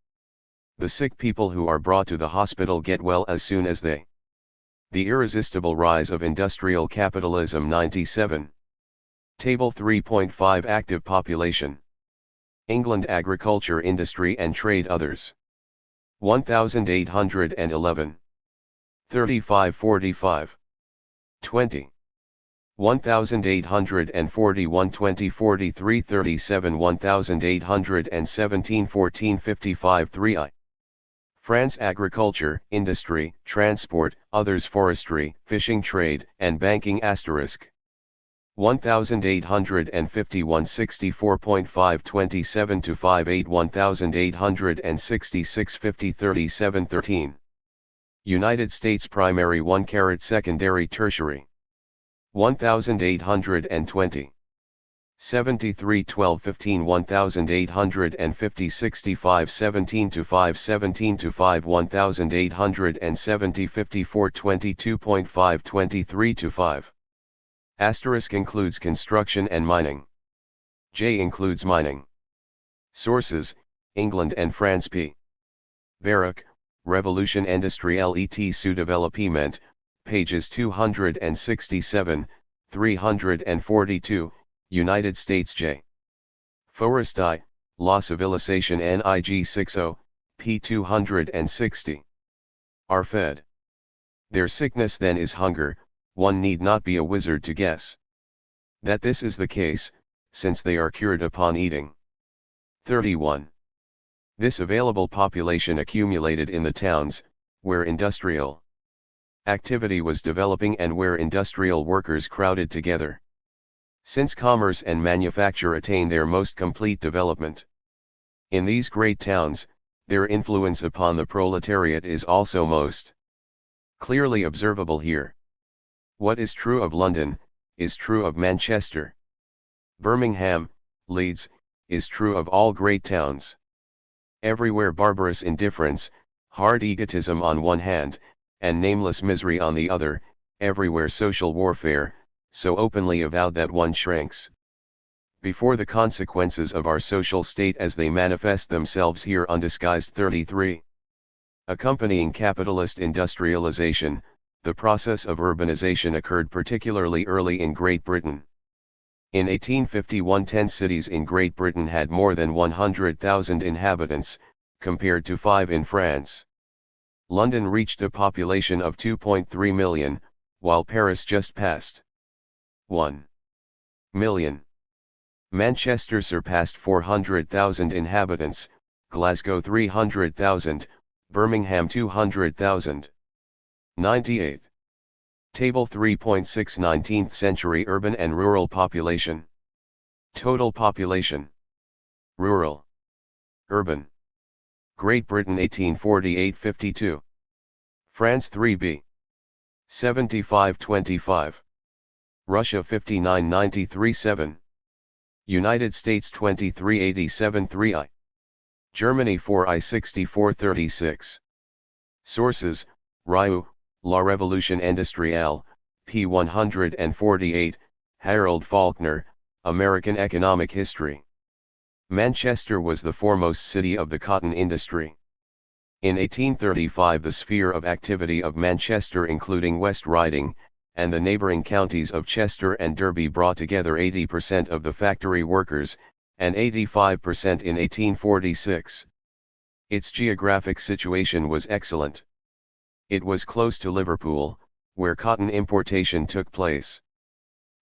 The sick people who are brought to the hospital get well as soon as they. The irresistible rise of industrial capitalism. 97. Table 3.5 Active population. England agriculture, industry and trade. Others. 1811. 3545. 20. 1841 2043 37 1817 1455 3 France agriculture, industry, transport, others forestry, fishing trade, and banking *. 1851 64.5 27 to 58 1866 50 37 13. United States primary 1 secondary tertiary. 1820. 73 12 15 1850 65 17 to 5 17 to 5 1870 54 22.5 23 to 5. Asterisk includes construction and mining. J includes mining. Sources: England and France. P. Barak, Révolution industrielle et sous développement, pages 267, 342, United States. J. Foresti, La Civilisation NIG 60, p. 260. Are fed. Their sickness then is hunger. One need not be a wizard to guess that this is the case, since they are cured upon eating. 31. This available population accumulated in the towns, where industrial activity was developing and where industrial workers crowded together. Since commerce and manufacture attain their most complete development in these great towns, their influence upon the proletariat is also most clearly observable here. What is true of London, is true of Manchester. Birmingham, Leeds, is true of all great towns. Everywhere barbarous indifference, hard egotism on one hand, and nameless misery on the other, everywhere social warfare, so openly avowed that one shrinks before the consequences of our social state as they manifest themselves here undisguised. 33. Accompanying capitalist industrialization, the process of urbanization occurred particularly early in Great Britain. In 1851 10 cities in Great Britain had more than 100,000 inhabitants, compared to 5 in France. London reached a population of 2.3 million, while Paris just passed 1 million. Manchester surpassed 400,000 inhabitants, Glasgow 300,000, Birmingham 200,000. 98. Table 3.6 19th century urban and rural population. Total population. Rural. Urban. Great Britain 1848-52. France 3b. 75-25. Russia 59-93-7. United States 23-87-3 I. Germany 4 I 64-36. Sources: Ryu, La Révolution industrielle, p. 148, Harold Faulkner, American Economic History. Manchester was the foremost city of the cotton industry. In 1835 the sphere of activity of Manchester, including West Riding, and the neighbouring counties of Chester and Derby, brought together 80% of the factory workers, and 85% in 1846. Its geographic situation was excellent. It was close to Liverpool, where cotton importation took place.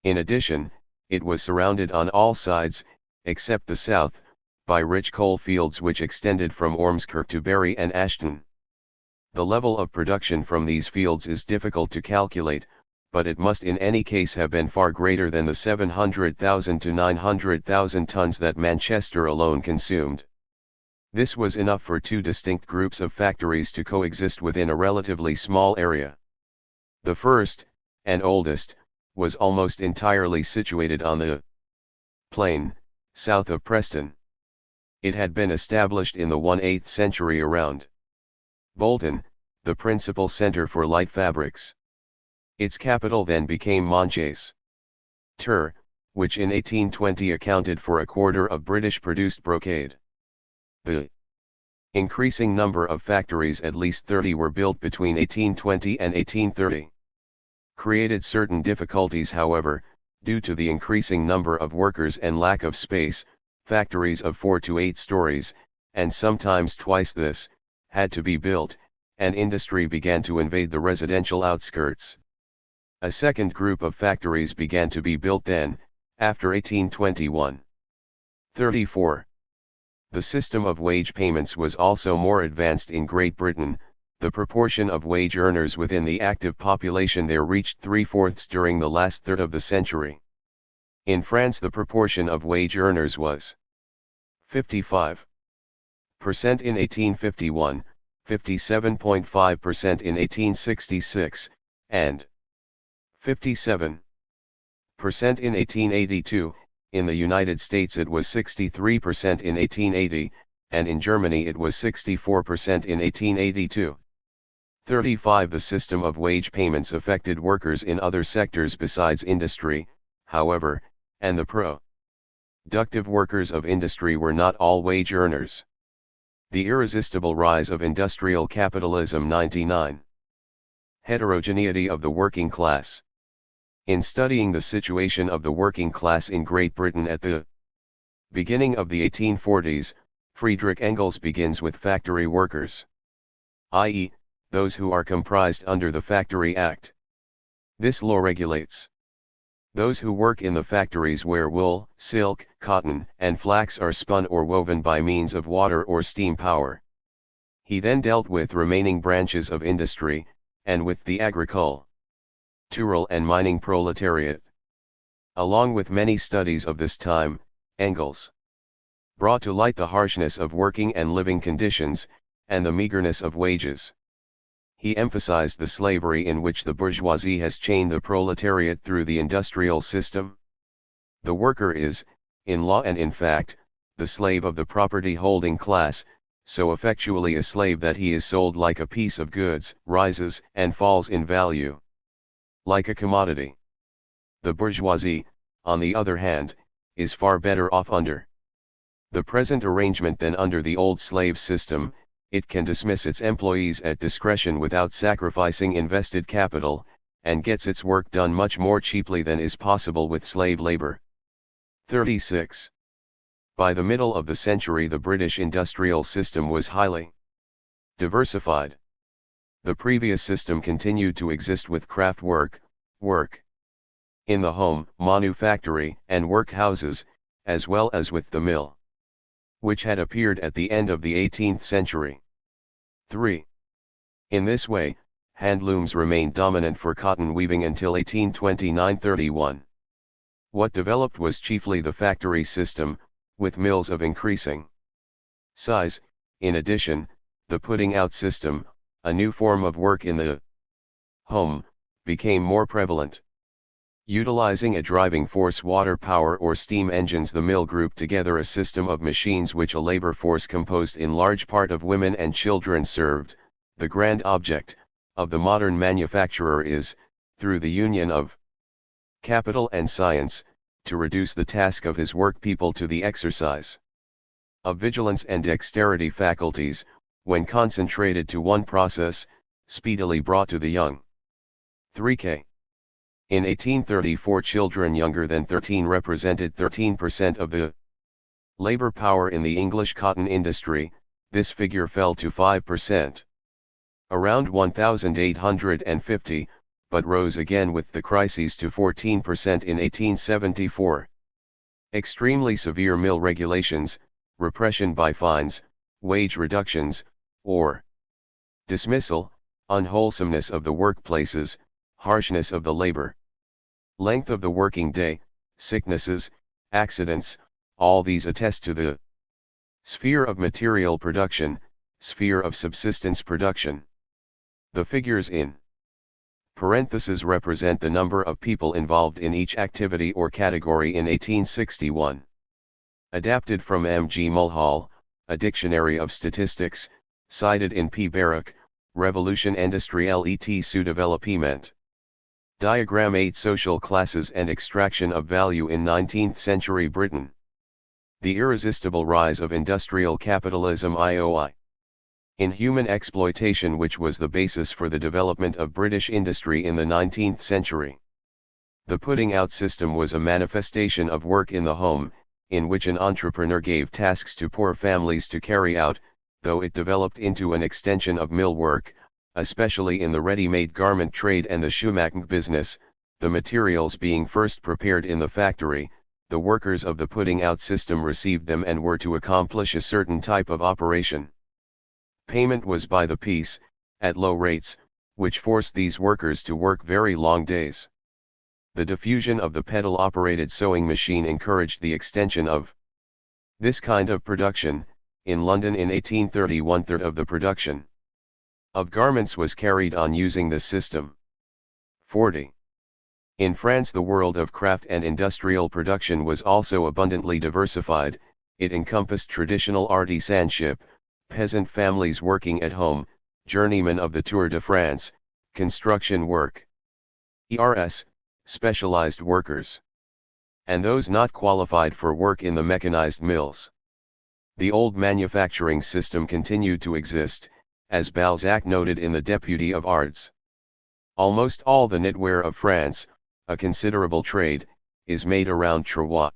In addition, it was surrounded on all sides, except the south, by rich coal fields which extended from Ormskirk to Bury and Ashton. The level of production from these fields is difficult to calculate, but it must in any case have been far greater than the 700,000 to 900,000 tons that Manchester alone consumed. This was enough for two distinct groups of factories to coexist within a relatively small area. The first, and oldest, was almost entirely situated on the plain, south of Preston. It had been established in the 18th century around Bolton, the principal centre for light fabrics. Its capital then became Monchase. Tur, which in 1820 accounted for a quarter of British-produced brocade. The increasing number of factories, at least 30 were built between 1820 and 1830. Created certain difficulties, however, due to the increasing number of workers and lack of space. Factories of 4 to 8 stories, and sometimes twice this, had to be built, and industry began to invade the residential outskirts. A second group of factories began to be built then, after 1821. 34. The system of wage payments was also more advanced in Great Britain. The proportion of wage earners within the active population there reached 3/4 during the last third of the century. In France the proportion of wage earners was 55% in 1851, 57.5% in 1866, and 57% in 1882. In the United States it was 63% in 1880, and in Germany it was 64% in 1882. 35. The system of wage payments affected workers in other sectors besides industry, however, and the productive workers of industry were not all wage earners. The irresistible rise of industrial capitalism. 99. Heterogeneity of the working class. In studying the situation of the working class in Great Britain at the beginning of the 1840s, Friedrich Engels begins with factory workers, i.e., those who are comprised under the Factory Act. This law regulates those who work in the factories where wool, silk, cotton, and flax are spun or woven by means of water or steam power. He then dealt with remaining branches of industry, and with the agricultural and mining proletariat. Along with many studies of this time, Engels brought to light the harshness of working and living conditions, and the meagerness of wages. He emphasized the slavery in which the bourgeoisie has chained the proletariat through the industrial system. The worker is, in law and in fact, the slave of the property-holding class, so effectually a slave that he is sold like a piece of goods, rises and falls in value like a commodity. The bourgeoisie, on the other hand, is far better off under the present arrangement than under the old slave system. It can dismiss its employees at discretion without sacrificing invested capital, and gets its work done much more cheaply than is possible with slave labor. 36. By the middle of the century the British industrial system was highly diversified. The previous system continued to exist with craft work in the home, manufactory, and workhouses, as well as with the mill, which had appeared at the end of the 18th century. 3. In this way, handlooms remained dominant for cotton weaving until 1829-31. What developed was chiefly the factory system, with mills of increasing size. In addition, the putting out system, a new form of work in the home, became more prevalent. Utilizing a driving force, water power or steam engines, the mill grouped together a system of machines which a labor force composed in large part of women and children served. The grand object of the modern manufacturer is, through the union of capital and science, to reduce the task of his workpeople to the exercise of vigilance and dexterity faculties, when concentrated to one process, speedily brought to the young. 3K. In 1834 children younger than 13 represented 13% of the labor power in the English cotton industry. This figure fell to 5%. Around 1850, but rose again with the crises to 14% in 1874. Extremely severe mill regulations, repression by fines, wage reductions, or dismissal, unwholesomeness of the workplaces, harshness of the labor, length of the working day, sicknesses, accidents, all these attest to the sphere of material production, sphere of subsistence production. The figures in parentheses represent the number of people involved in each activity or category in 1861. Adapted from M. G. Mulhall, A Dictionary of Statistics, cited in P. Barak, Revolution Industrielle et su Développement. Diagram 8 Social classes and extraction of value in 19th century Britain. The irresistible rise of industrial capitalism IOI. In human exploitation, which was the basis for the development of British industry in the 19th century. The putting out system was a manifestation of work in the home, in which an entrepreneur gave tasks to poor families to carry out, though it developed into an extension of mill work, especially in the ready-made garment trade and the shoemaking business, the materials being first prepared in the factory. The workers of the putting out system received them and were to accomplish a certain type of operation. Payment was by the piece, at low rates, which forced these workers to work very long days. The diffusion of the pedal-operated sewing machine encouraged the extension of this kind of production. In London in 1830, one-third of the production of garments was carried on using this system. 40. In France, the world of craft and industrial production was also abundantly diversified. It encompassed traditional artisanship, peasant families working at home, journeymen of the Tour de France, construction work, ERS, specialized workers, and those not qualified for work in the mechanized mills. The old manufacturing system continued to exist, as Balzac noted in the Deputy of Arts. Almost all the knitwear of France, a considerable trade, is made around Troyes.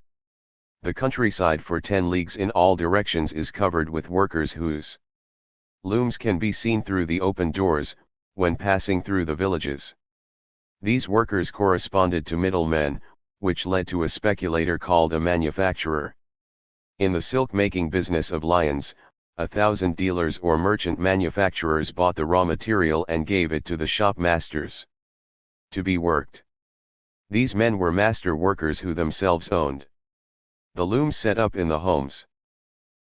The countryside for 10 leagues in all directions is covered with workers whose looms can be seen through the open doors, when passing through the villages. These workers corresponded to middlemen, which led to a speculator called a manufacturer. In the silk-making business of Lyons, 1,000 dealers or merchant manufacturers bought the raw material and gave it to the shop masters to be worked. These men were master workers who themselves owned the looms set up in the homes.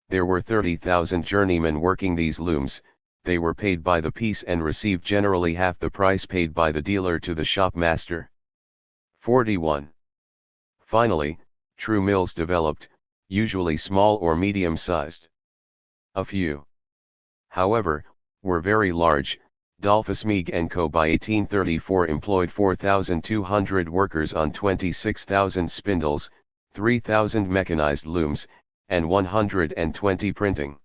There were 30,000 journeymen working these looms. They were paid by the piece and received generally half the price paid by the dealer to the shop master. 41. Finally, true mills developed, usually small or medium-sized. A few, however, were very large. Dolphus Meag & Co. by 1834 employed 4,200 workers on 26,000 spindles, 3,000 mechanized looms, and 120 printing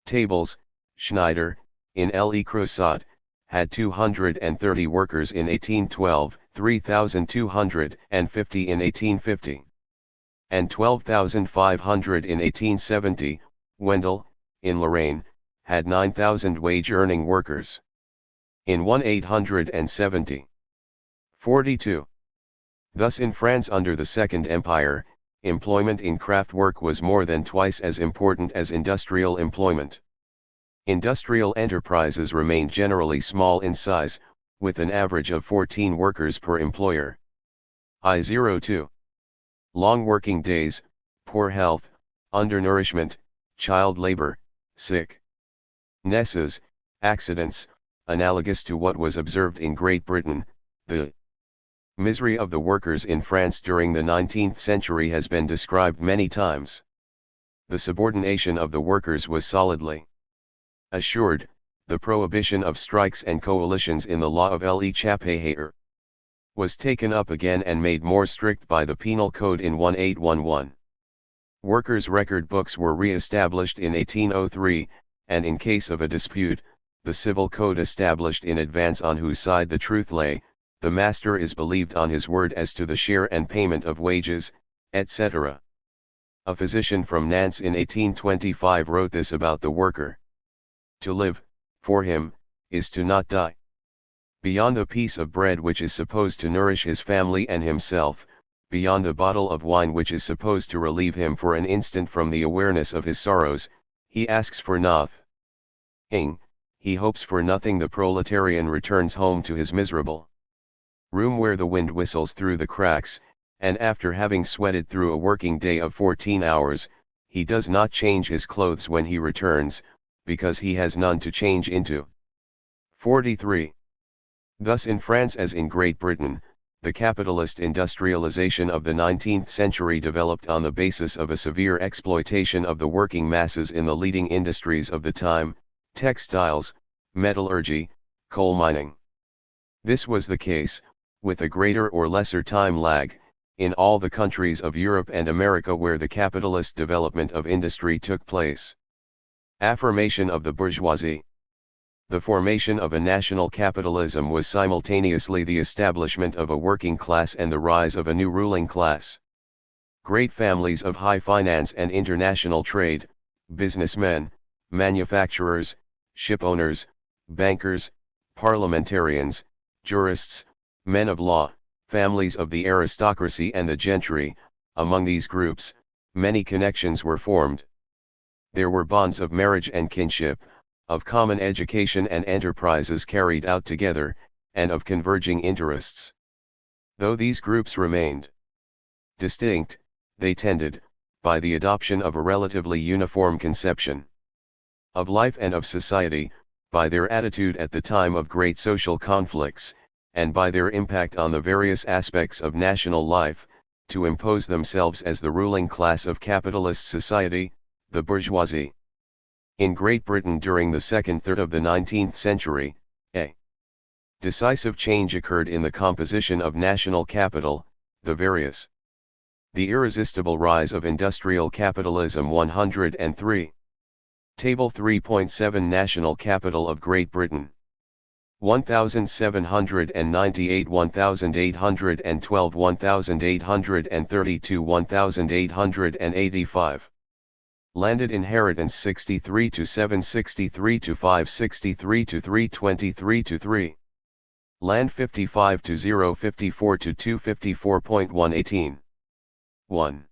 tables. Schneider, in Le Creuset, had 230 workers in 1812, 3,250 in 1850, and 12,500 in 1870. Wendell, in Lorraine, had 9,000 wage-earning workers in 1870. 42. Thus in France under the Second Empire, employment in craft work was more than twice as important as industrial employment. Industrial enterprises remained generally small in size, with an average of 14 workers per employer. I02. Long working days, poor health, undernourishment, child labor, sicknesses, accidents, analogous to what was observed in Great Britain. The misery of the workers in France during the 19th century has been described many times. The subordination of the workers was solidly assured. The prohibition of strikes and coalitions in the law of l'Échappée was taken up again and made more strict by the Penal Code in 1811. Workers' record books were re-established in 1803, and in case of a dispute, the Civil Code established in advance on whose side the truth lay. The master is believed on his word as to the share and payment of wages, etc. A physician from Nantes in 1825 wrote this about the worker. To live, for him, is to not die. Beyond the piece of bread which is supposed to nourish his family and himself, beyond the bottle of wine which is supposed to relieve him for an instant from the awareness of his sorrows, he asks for nothing, he hopes for nothing. The proletarian returns home to his miserable room where the wind whistles through the cracks, and after having sweated through a working day of 14 hours, he does not change his clothes when he returns, because he has none to change into. 43. Thus in France as in Great Britain, the capitalist industrialization of the 19th century developed on the basis of a severe exploitation of the working masses in the leading industries of the time, textiles, metallurgy, coal mining. This was the case, with a greater or lesser time lag, in all the countries of Europe and America where the capitalist development of industry took place. Affirmation of the bourgeoisie. The formation of a national capitalism was simultaneously the establishment of a working class and the rise of a new ruling class. Great families of high finance and international trade, businessmen, manufacturers, shipowners, bankers, parliamentarians, jurists, men of law, families of the aristocracy and the gentry, among these groups, many connections were formed. There were bonds of marriage and kinship, of common education and enterprises carried out together, and of converging interests. Though these groups remained distinct, they tended, by the adoption of a relatively uniform conception of life and of society, by their attitude at the time of great social conflicts, and by their impact on the various aspects of national life, to impose themselves as the ruling class of capitalist society, the bourgeoisie. In Great Britain during the second third of the 19th century, a decisive change occurred in the composition of national capital, the irresistible rise of industrial capitalism 103. Table 3.7 National capital of Great Britain. 1798 1812 1832 1885 Landed inheritance 63 to 763 to 563 to 323 to 3. Land 55 to 054 to 254.118. 1.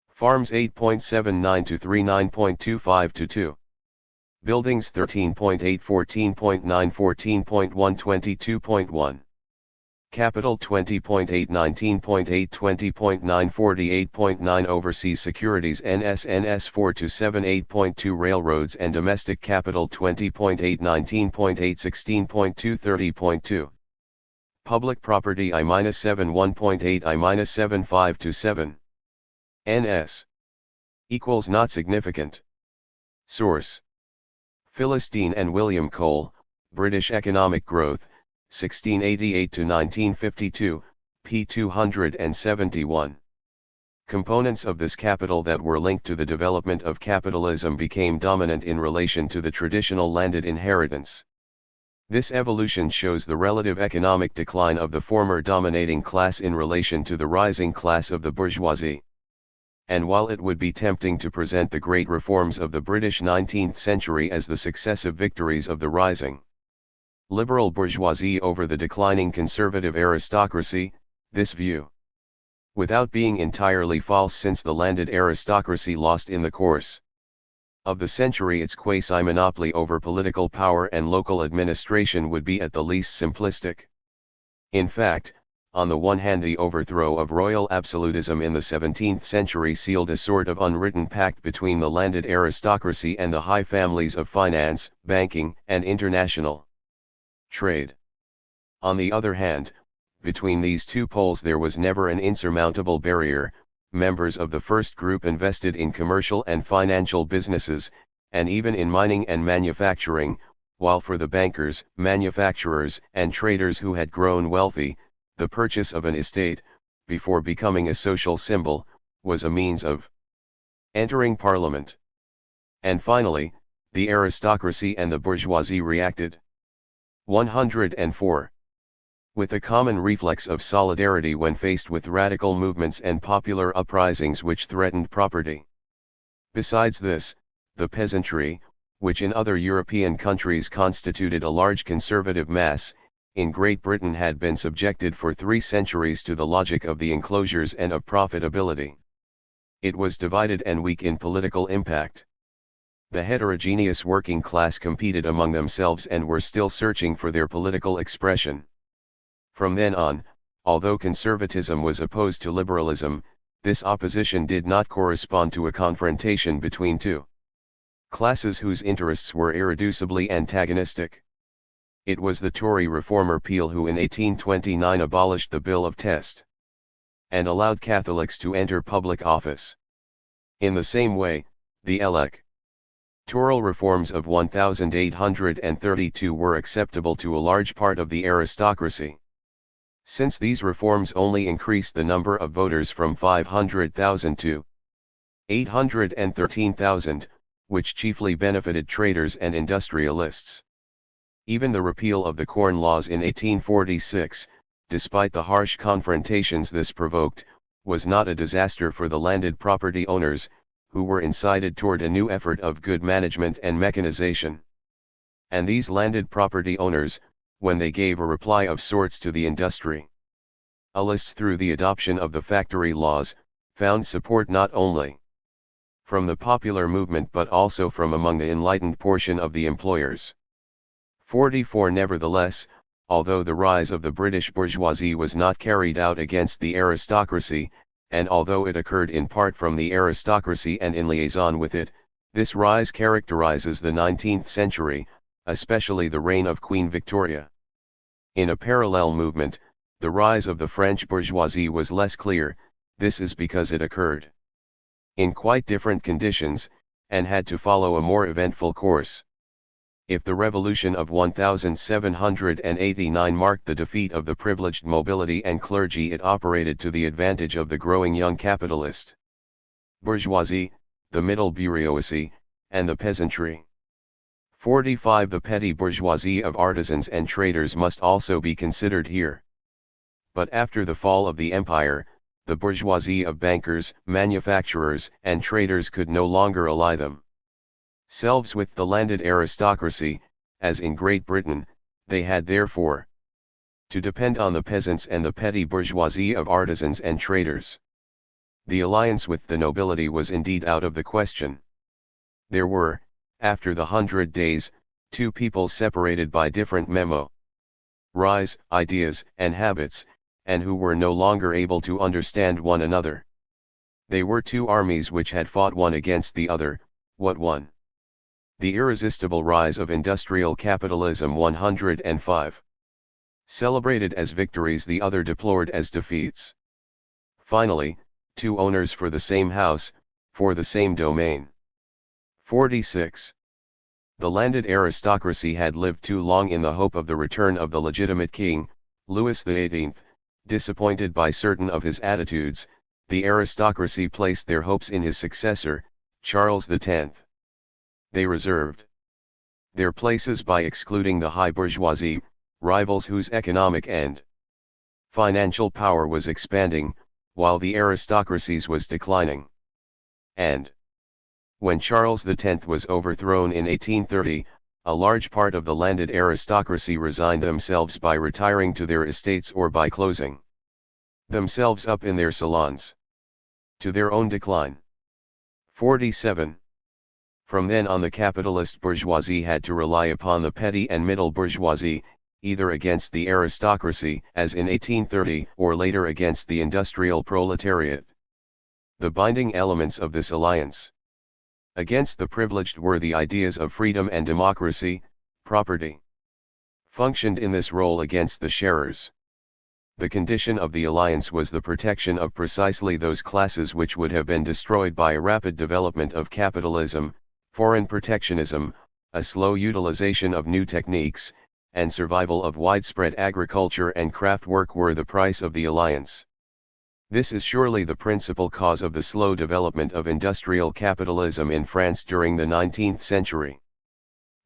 Farms 8.79 to 39.25 to 2. Buildings 13.8 14.9 14.1 22.1. Capital 20.8 19.8 20.9 48.9 Overseas securities NS 4 to 7 8.2 Railroads and domestic capital 20.8 19.8 16.2 30.2. Public property I-7 1.8 I-7 5 to 7. NS equals not significant. Source: Philistine and William Cole, British Economic Growth, 1688 to 1952, p. 271. Components of this capital that were linked to the development of capitalism became dominant in relation to the traditional landed inheritance. This evolution shows the relative economic decline of the former dominating class in relation to the rising class of the bourgeoisie. And while it would be tempting to present the great reforms of the British 19th century as the successive victories of the rising liberal bourgeoisie over the declining conservative aristocracy, this view, without being entirely false since the landed aristocracy lost in the course of the century its quasi-monopoly over political power and local administration, would be at the least simplistic. In fact, on the one hand the overthrow of royal absolutism in the 17th century sealed a sort of unwritten pact between the landed aristocracy and the high families of finance, banking, and international trade. On the other hand, between these two poles there was never an insurmountable barrier. Members of the first group invested in commercial and financial businesses, and even in mining and manufacturing, while for the bankers, manufacturers, and traders who had grown wealthy, the purchase of an estate, before becoming a social symbol, was a means of entering Parliament. And finally, the aristocracy and the bourgeoisie reacted. 104. With a common reflex of solidarity when faced with radical movements and popular uprisings which threatened property. Besides this, the peasantry, which in other European countries constituted a large conservative mass, in Great Britain had been subjected for 3 centuries to the logic of the enclosures and of profitability. It was divided and weak in political impact. The heterogeneous working class competed among themselves and were still searching for their political expression. From then on, although conservatism was opposed to liberalism, this opposition did not correspond to a confrontation between two classes whose interests were irreducibly antagonistic. It was the Tory reformer Peel who in 1829 abolished the Bill of Test and allowed Catholics to enter public office. In the same way, the electoral reforms of 1832 were acceptable to a large part of the aristocracy. Since these reforms only increased the number of voters from 500,000 to 813,000, which chiefly benefited traders and industrialists. Even the repeal of the Corn Laws in 1846, despite the harsh confrontations this provoked, was not a disaster for the landed property owners, who were incited toward a new effort of good management and mechanization. And these landed property owners, when they gave a reply of sorts to the industrialists through the adoption of the factory laws, found support not only from the popular movement but also from among the enlightened portion of the employers. 44 Nevertheless, although the rise of the British bourgeoisie was not carried out against the aristocracy, and although it occurred in part from the aristocracy and in liaison with it, this rise characterizes the 19th century, especially the reign of Queen Victoria. In a parallel movement, the rise of the French bourgeoisie was less clear. This is because it occurred in quite different conditions, and had to follow a more eventful course. If the revolution of 1789 marked the defeat of the privileged nobility and clergy, it operated to the advantage of the growing young capitalist bourgeoisie, the middle bourgeoisie, and the peasantry. 45 The petty bourgeoisie of artisans and traders must also be considered here. But after the fall of the empire, the bourgeoisie of bankers, manufacturers, and traders could no longer ally themselves with the landed aristocracy, as in Great Britain. They had therefore to depend on the peasants and the petty bourgeoisie of artisans and traders. The alliance with the nobility was indeed out of the question. There were, after the 100 Days, two peoples separated by different ideas, and habits, and who were no longer able to understand one another. They were two armies which had fought one against the other. What one? The irresistible rise of industrial capitalism 105. Celebrated as victories, the other deplored as defeats. Finally, two owners for the same house, for the same domain. 46. The landed aristocracy had lived too long in the hope of the return of the legitimate king, Louis XVIII. Disappointed by certain of his attitudes, the aristocracy placed their hopes in his successor, Charles X. They reserved their places by excluding the high bourgeoisie, rivals whose economic and financial power was expanding, while the aristocracy's was declining. And when Charles X was overthrown in 1830, a large part of the landed aristocracy resigned themselves by retiring to their estates or by closing themselves up in their salons, to their own decline. 47. From then on, the capitalist bourgeoisie had to rely upon the petty and middle bourgeoisie, either against the aristocracy, as in 1830, or later against the industrial proletariat. The binding elements of this alliance against the privileged were the ideas of freedom and democracy. Property functioned in this role against the sharers. The condition of the alliance was the protection of precisely those classes which would have been destroyed by a rapid development of capitalism, foreign protectionism, a slow utilization of new techniques, and survival of widespread agriculture and craft work were the price of the alliance. This is surely the principal cause of the slow development of industrial capitalism in France during the 19th century.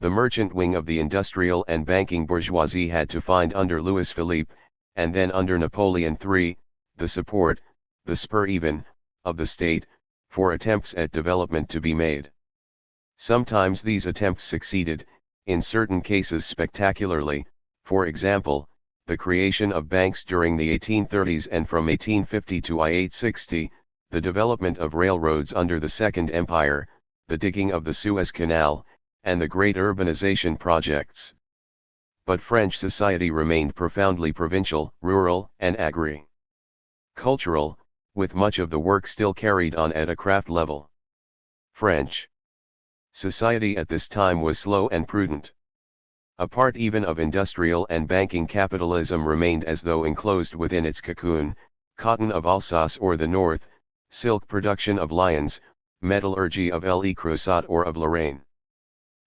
The merchant wing of the industrial and banking bourgeoisie had to find under Louis Philippe, and then under Napoleon III, the support, the spur even, of the state, for attempts at development to be made. Sometimes these attempts succeeded, in certain cases spectacularly. For example, the creation of banks during the 1830s, and from 1850 to 1860, the development of railroads under the Second Empire, the digging of the Suez Canal, and the great urbanization projects. but French society remained profoundly provincial, rural, and agri-cultural, with much of the work still carried on at a craft level. French society at this time was slow and prudent. A part even of industrial and banking capitalism remained as though enclosed within its cocoon, cotton of Alsace or the north, silk production of Lyons, metallurgy of Le Creuset or of Lorraine.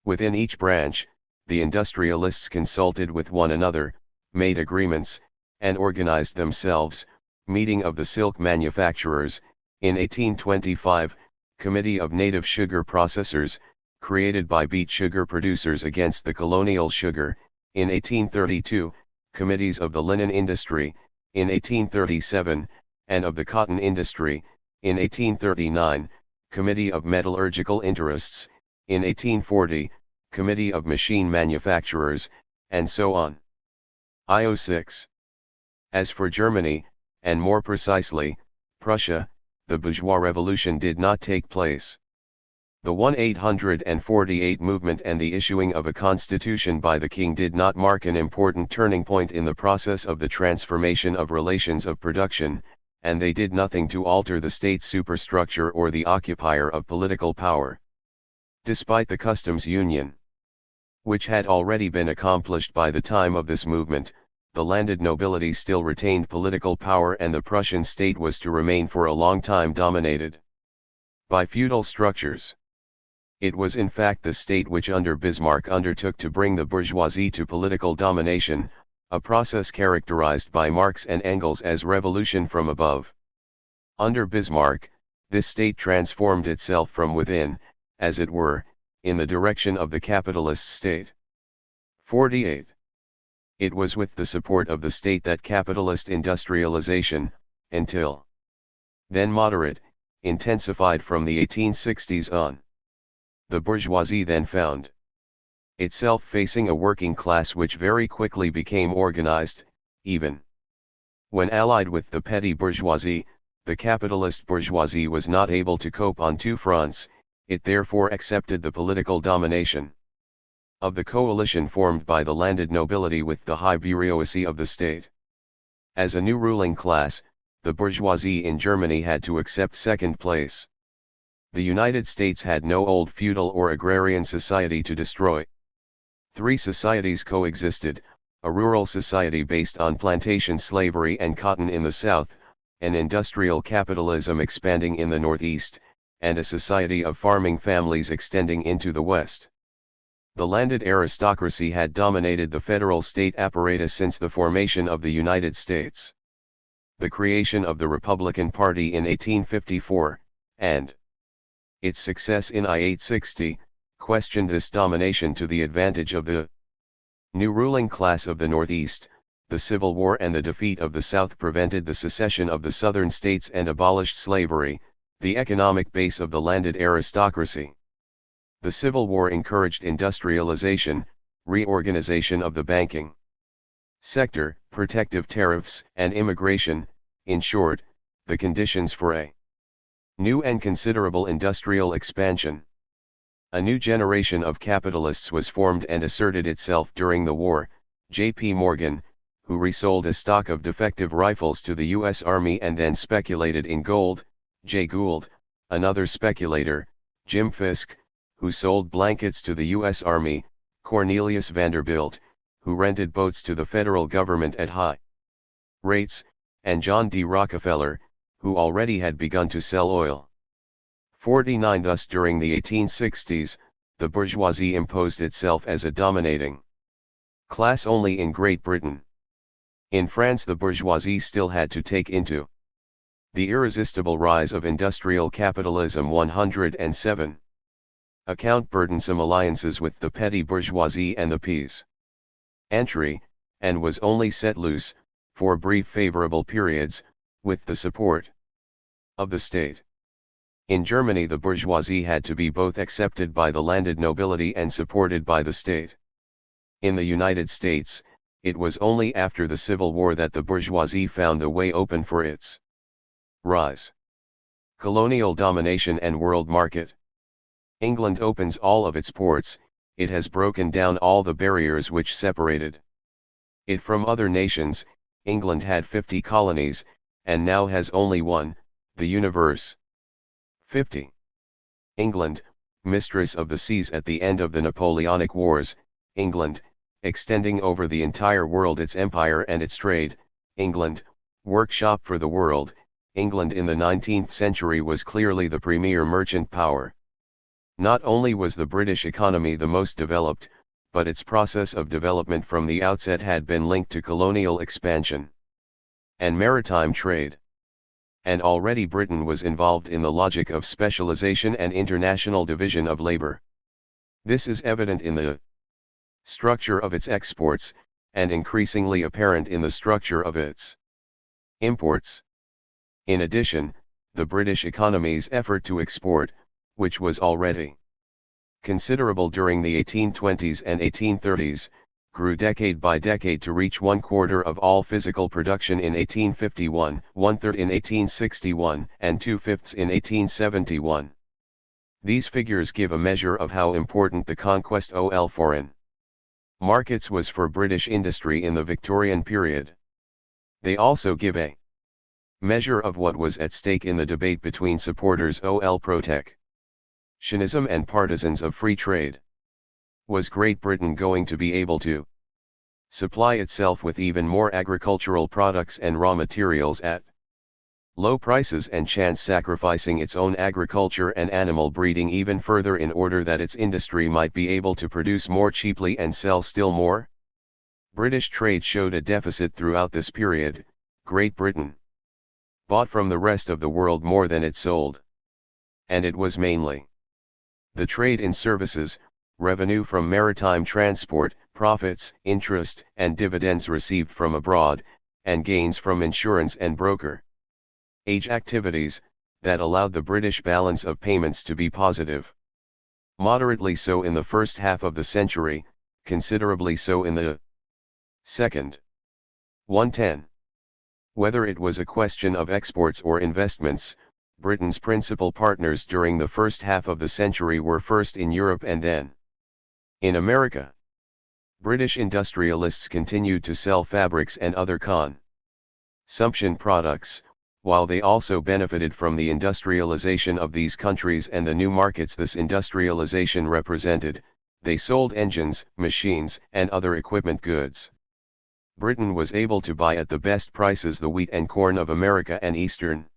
Within each branch, the industrialists consulted with one another, made agreements, and organized themselves. Meeting of the silk manufacturers, in 1825, Committee of Native Sugar Processors, created by beet sugar producers against the colonial sugar, in 1832, Committees of the Linen Industry, in 1837, and of the Cotton Industry, in 1839, Committee of Metallurgical Interests, in 1840, Committee of Machine Manufacturers, and so on. IO6. As for Germany, and more precisely, Prussia, the bourgeois revolution did not take place. The 1848 movement and the issuing of a constitution by the king did not mark an important turning point in the process of the transformation of relations of production, and they did nothing to alter the state superstructure or the occupier of political power. Despite the customs union, which had already been accomplished by the time of this movement, the landed nobility still retained political power and the Prussian state was to remain for a long time dominated by feudal structures. It was in fact the state which under Bismarck undertook to bring the bourgeoisie to political domination, a process characterized by Marx and Engels as revolution from above. Under Bismarck, this state transformed itself from within, as it were, in the direction of the capitalist state. 48. It was with the support of the state that capitalist industrialization, until then moderate, intensified from the 1860s on. The bourgeoisie then found itself facing a working class which very quickly became organized, even when allied with the petty bourgeoisie. The capitalist bourgeoisie was not able to cope on two fronts, it therefore accepted the political domination of the coalition formed by the landed nobility with the high bureaucracy of the state. As a new ruling class, the bourgeoisie in Germany had to accept second place. The United States had no old feudal or agrarian society to destroy. Three societies coexisted: a rural society based on plantation slavery and cotton in the South, an industrial capitalism expanding in the Northeast, and a society of farming families extending into the West. The landed aristocracy had dominated the federal state apparatus since the formation of the United States. The creation of the Republican Party in 1854, and its success in I-860, questioned this domination to the advantage of the new ruling class of the Northeast. The Civil War and the defeat of the South prevented the secession of the southern states and abolished slavery, the economic base of the landed aristocracy. The Civil War encouraged industrialization, reorganization of the banking sector, protective tariffs, and immigration, in short, the conditions for a new and considerable industrial expansion. A new generation of capitalists was formed and asserted itself during the war. J.P. Morgan, who resold a stock of defective rifles to the U.S. Army and then speculated in gold; Jay Gould, another speculator; Jim Fisk, who sold blankets to the U.S. Army; Cornelius Vanderbilt, who rented boats to the federal government at high rates, and John D. Rockefeller, who already had begun to sell oil. 49. Thus during the 1860s, the bourgeoisie imposed itself as a dominating class only in Great Britain. In France the bourgeoisie still had to take into the irresistible rise of industrial capitalism 107. Account burdensome alliances with the petty bourgeoisie and the peasantry, and was only set loose, for brief favorable periods, with the support of the state. In Germany the bourgeoisie had to be both accepted by the landed nobility and supported by the state. In the United States, it was only after the Civil War that the bourgeoisie found the way open for its rise. Colonial domination and world market. England opens all of its ports, it has broken down all the barriers which separated it from other nations. England had 50 colonies, and now has only one, the universe. 50. England, mistress of the seas at the end of the Napoleonic Wars. England, extending over the entire world its empire and its trade. England, workshop for the world. England in the 19th century was clearly the premier merchant power. Not only was the British economy the most developed, but its process of development from the outset had been linked to colonial expansion and maritime trade. And already Britain was involved in the logic of specialization and international division of labor. This is evident in the structure of its exports, and increasingly apparent in the structure of its imports. In addition, the British economy's effort to export, which was already considerable during the 1820s and 1830s, grew decade by decade to reach 1/4 of all physical production in 1851, 1/3 in 1861, and 2/5 in 1871. These figures give a measure of how important the conquest of foreign markets was for British industry in the Victorian period. They also give a measure of what was at stake in the debate between supporters of protectionism and partisans of free trade. Was Great Britain going to be able to supply itself with even more agricultural products and raw materials at low prices, and chance sacrificing its own agriculture and animal breeding even further in order that its industry might be able to produce more cheaply and sell still more? British trade showed a deficit throughout this period. Great Britain bought from the rest of the world more than it sold. And it was mainly the trade in services, revenue from maritime transport, profits, interest, and dividends received from abroad, and gains from insurance and broker-age activities, that allowed the British balance of payments to be positive. Moderately so in the first half of the century, considerably so in the second. 110. Whether it was a question of exports or investments, Britain's principal partners during the first half of the century were first in Europe and then in America. British industrialists continued to sell fabrics and other consumption products, while they also benefited from the industrialization of these countries and the new markets this industrialization represented. They sold engines, machines, and other equipment goods. Britain was able to buy at the best prices the wheat and corn of America and Eastern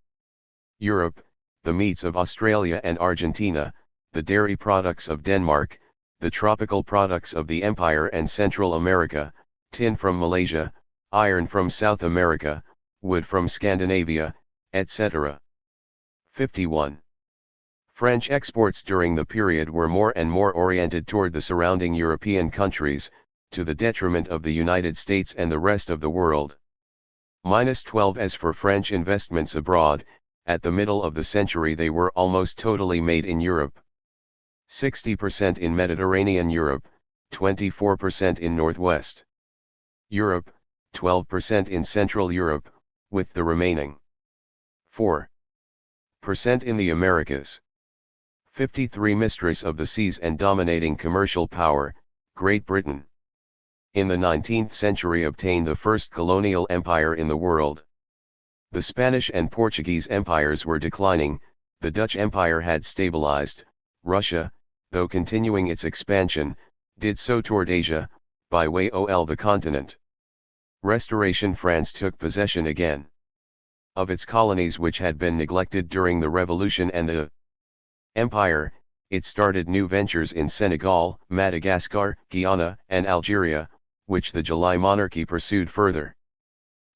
Europe, the meats of Australia and Argentina, the dairy products of Denmark, the tropical products of the Empire and Central America, tin from Malaysia, iron from South America, wood from Scandinavia, etc. 51. French exports during the period were more and more oriented toward the surrounding European countries, to the detriment of the United States and the rest of the world. -12. As for French investments abroad, at the middle of the century they were almost totally made in Europe. 60% in Mediterranean Europe, 24% in Northwest Europe, 12% in Central Europe, with the remaining 4% in the Americas. 53. Mistress of the seas and dominating commercial power, Great Britain in the 19th century obtained the first colonial empire in the world. The Spanish and Portuguese empires were declining, the Dutch Empire had stabilized. Russia, though continuing its expansion, did so toward Asia, by way of the continent. Restoration. France took possession again of its colonies which had been neglected during the Revolution and the Empire. It started new ventures in Senegal, Madagascar, Guyana, and Algeria, which the July monarchy pursued further.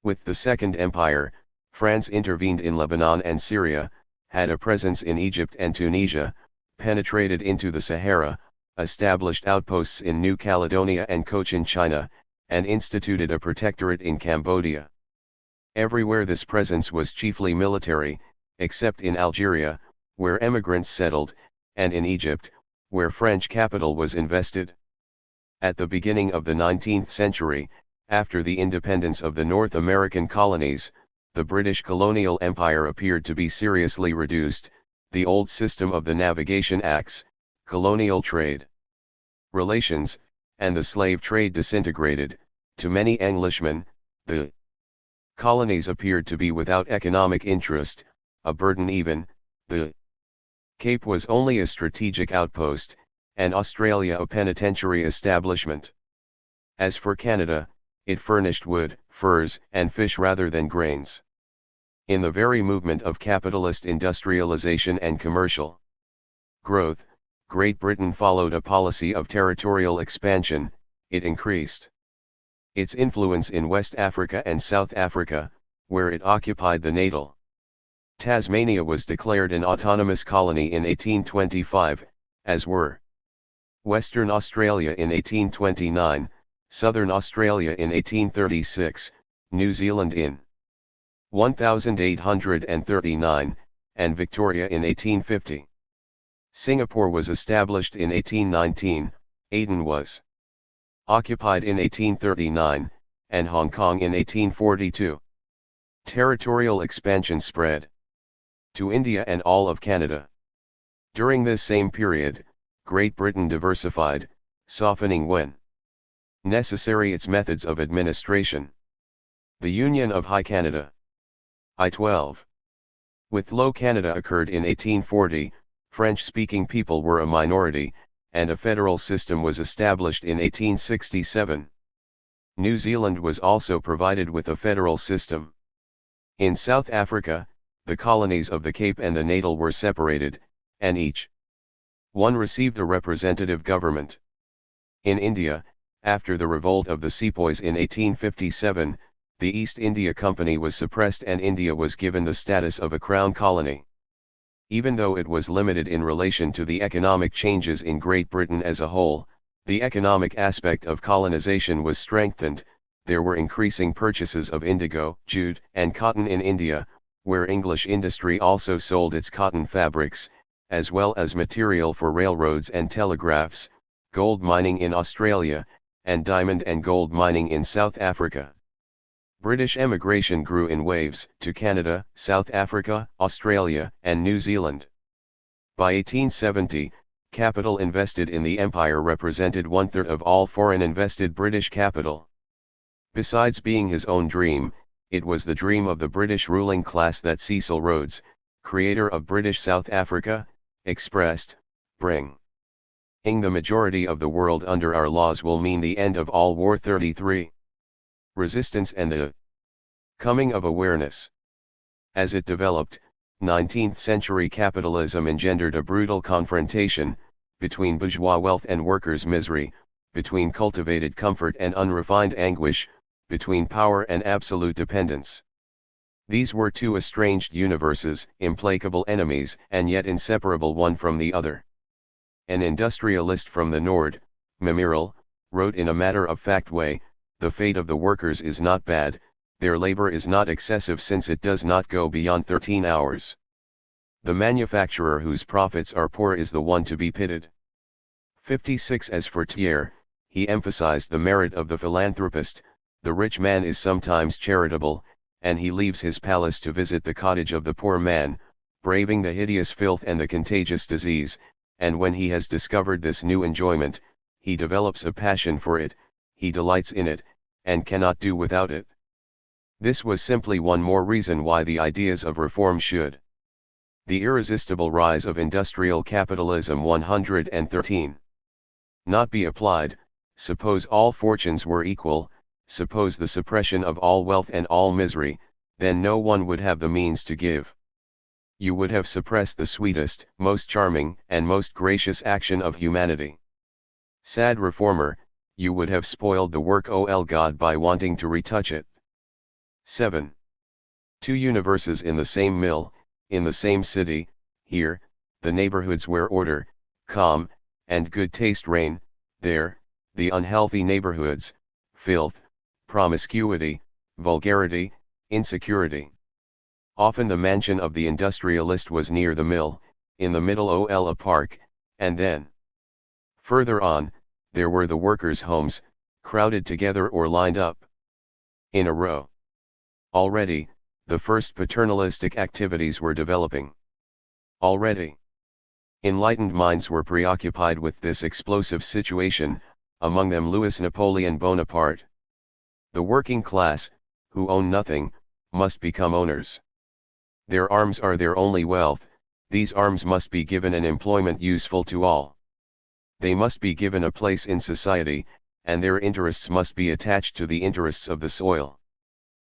With the Second Empire, France intervened in Lebanon and Syria, had a presence in Egypt and Tunisia, penetrated into the Sahara, established outposts in New Caledonia and Cochin China, and instituted a protectorate in Cambodia. Everywhere this presence was chiefly military, except in Algeria, where emigrants settled, and in Egypt, where French capital was invested. At the beginning of the 19th century, after the independence of the North American colonies, the British colonial empire appeared to be seriously reduced. The old system of the navigation acts, colonial trade relations, and the slave trade disintegrated, To many Englishmen, the colonies appeared to be without economic interest, a burden even. The Cape was only a strategic outpost, and Australia a penitentiary establishment. As for Canada, it furnished wood, furs, and fish rather than grains. In the very movement of capitalist industrialization and commercial growth, Great Britain followed a policy of territorial expansion. It increased its influence in West Africa and South Africa, where it occupied the natal. Tasmania was declared an autonomous colony in 1825, as were Western Australia in 1829, Southern Australia in 1836, New Zealand in 1839, and Victoria in 1850. Singapore was established in 1819, Aden was occupied in 1839, and Hong Kong in 1842. Territorial expansion spread to India and all of Canada. During this same period, Great Britain diversified, softening when necessary its methods of administration. The Union of High Canada I-12 with Low Canada occurred in 1840, French-speaking people were a minority, and a federal system was established in 1867. New Zealand was also provided with a federal system. In South Africa, the colonies of the Cape and the Natal were separated, and each one received a representative government. In India, after the revolt of the sepoys in 1857, the East India Company was suppressed and India was given the status of a crown colony. Even though it was limited in relation to the economic changes in Great Britain as a whole, the economic aspect of colonization was strengthened. There were increasing purchases of indigo, jute, and cotton in India, where English industry also sold its cotton fabrics, as well as material for railroads and telegraphs, gold mining in Australia, and diamond and gold mining in South Africa. British emigration grew in waves to Canada, South Africa, Australia, and New Zealand. By 1870, capital invested in the empire represented one-third of all foreign invested British capital. Besides being his own dream, it was the dream of the British ruling class that Cecil Rhodes, creator of British South Africa, expressed. Bringing the majority of the world under our laws will mean the end of all war. 33. Resistance and the coming of awareness. As it developed, 19th-century capitalism engendered a brutal confrontation between bourgeois wealth and workers' misery, between cultivated comfort and unrefined anguish, between power and absolute dependence. These were two estranged universes, implacable enemies, and yet inseparable one from the other. An industrialist from the Nord, Michel, wrote in a matter-of-fact way, "The fate of the workers is not bad, their labor is not excessive since it does not go beyond 13 hours. The manufacturer whose profits are poor is the one to be pitied." 56. As for Thiers, he emphasized the merit of the philanthropist. The rich man is sometimes charitable, and he leaves his palace to visit the cottage of the poor man, braving the hideous filth and the contagious disease, and when he has discovered this new enjoyment, he develops a passion for it, he delights in it, and cannot do without it. This was simply one more reason why the ideas of reform should. The irresistible rise of industrial capitalism 113. Not be applied. Suppose all fortunes were equal, suppose the suppression of all wealth and all misery, then no one would have the means to give. You would have suppressed the sweetest, most charming, and most gracious action of humanity. Sad reformer, you would have spoiled the work of God by wanting to retouch it. 7. Two universes in the same mill, in the same city. Here, the neighborhoods where order, calm, and good taste reign; there, the unhealthy neighborhoods, filth, promiscuity, vulgarity, insecurity. Often the mansion of the industrialist was near the mill, in the middle of a park, and then, further on, there were the workers' homes, crowded together or lined up in a row. Already, the first paternalistic activities were developing. Already, enlightened minds were preoccupied with this explosive situation, among them Louis Napoleon Bonaparte. The working class, who own nothing, must become owners. Their arms are their only wealth, these arms must be given an employment useful to all. They must be given a place in society, and their interests must be attached to the interests of the soil.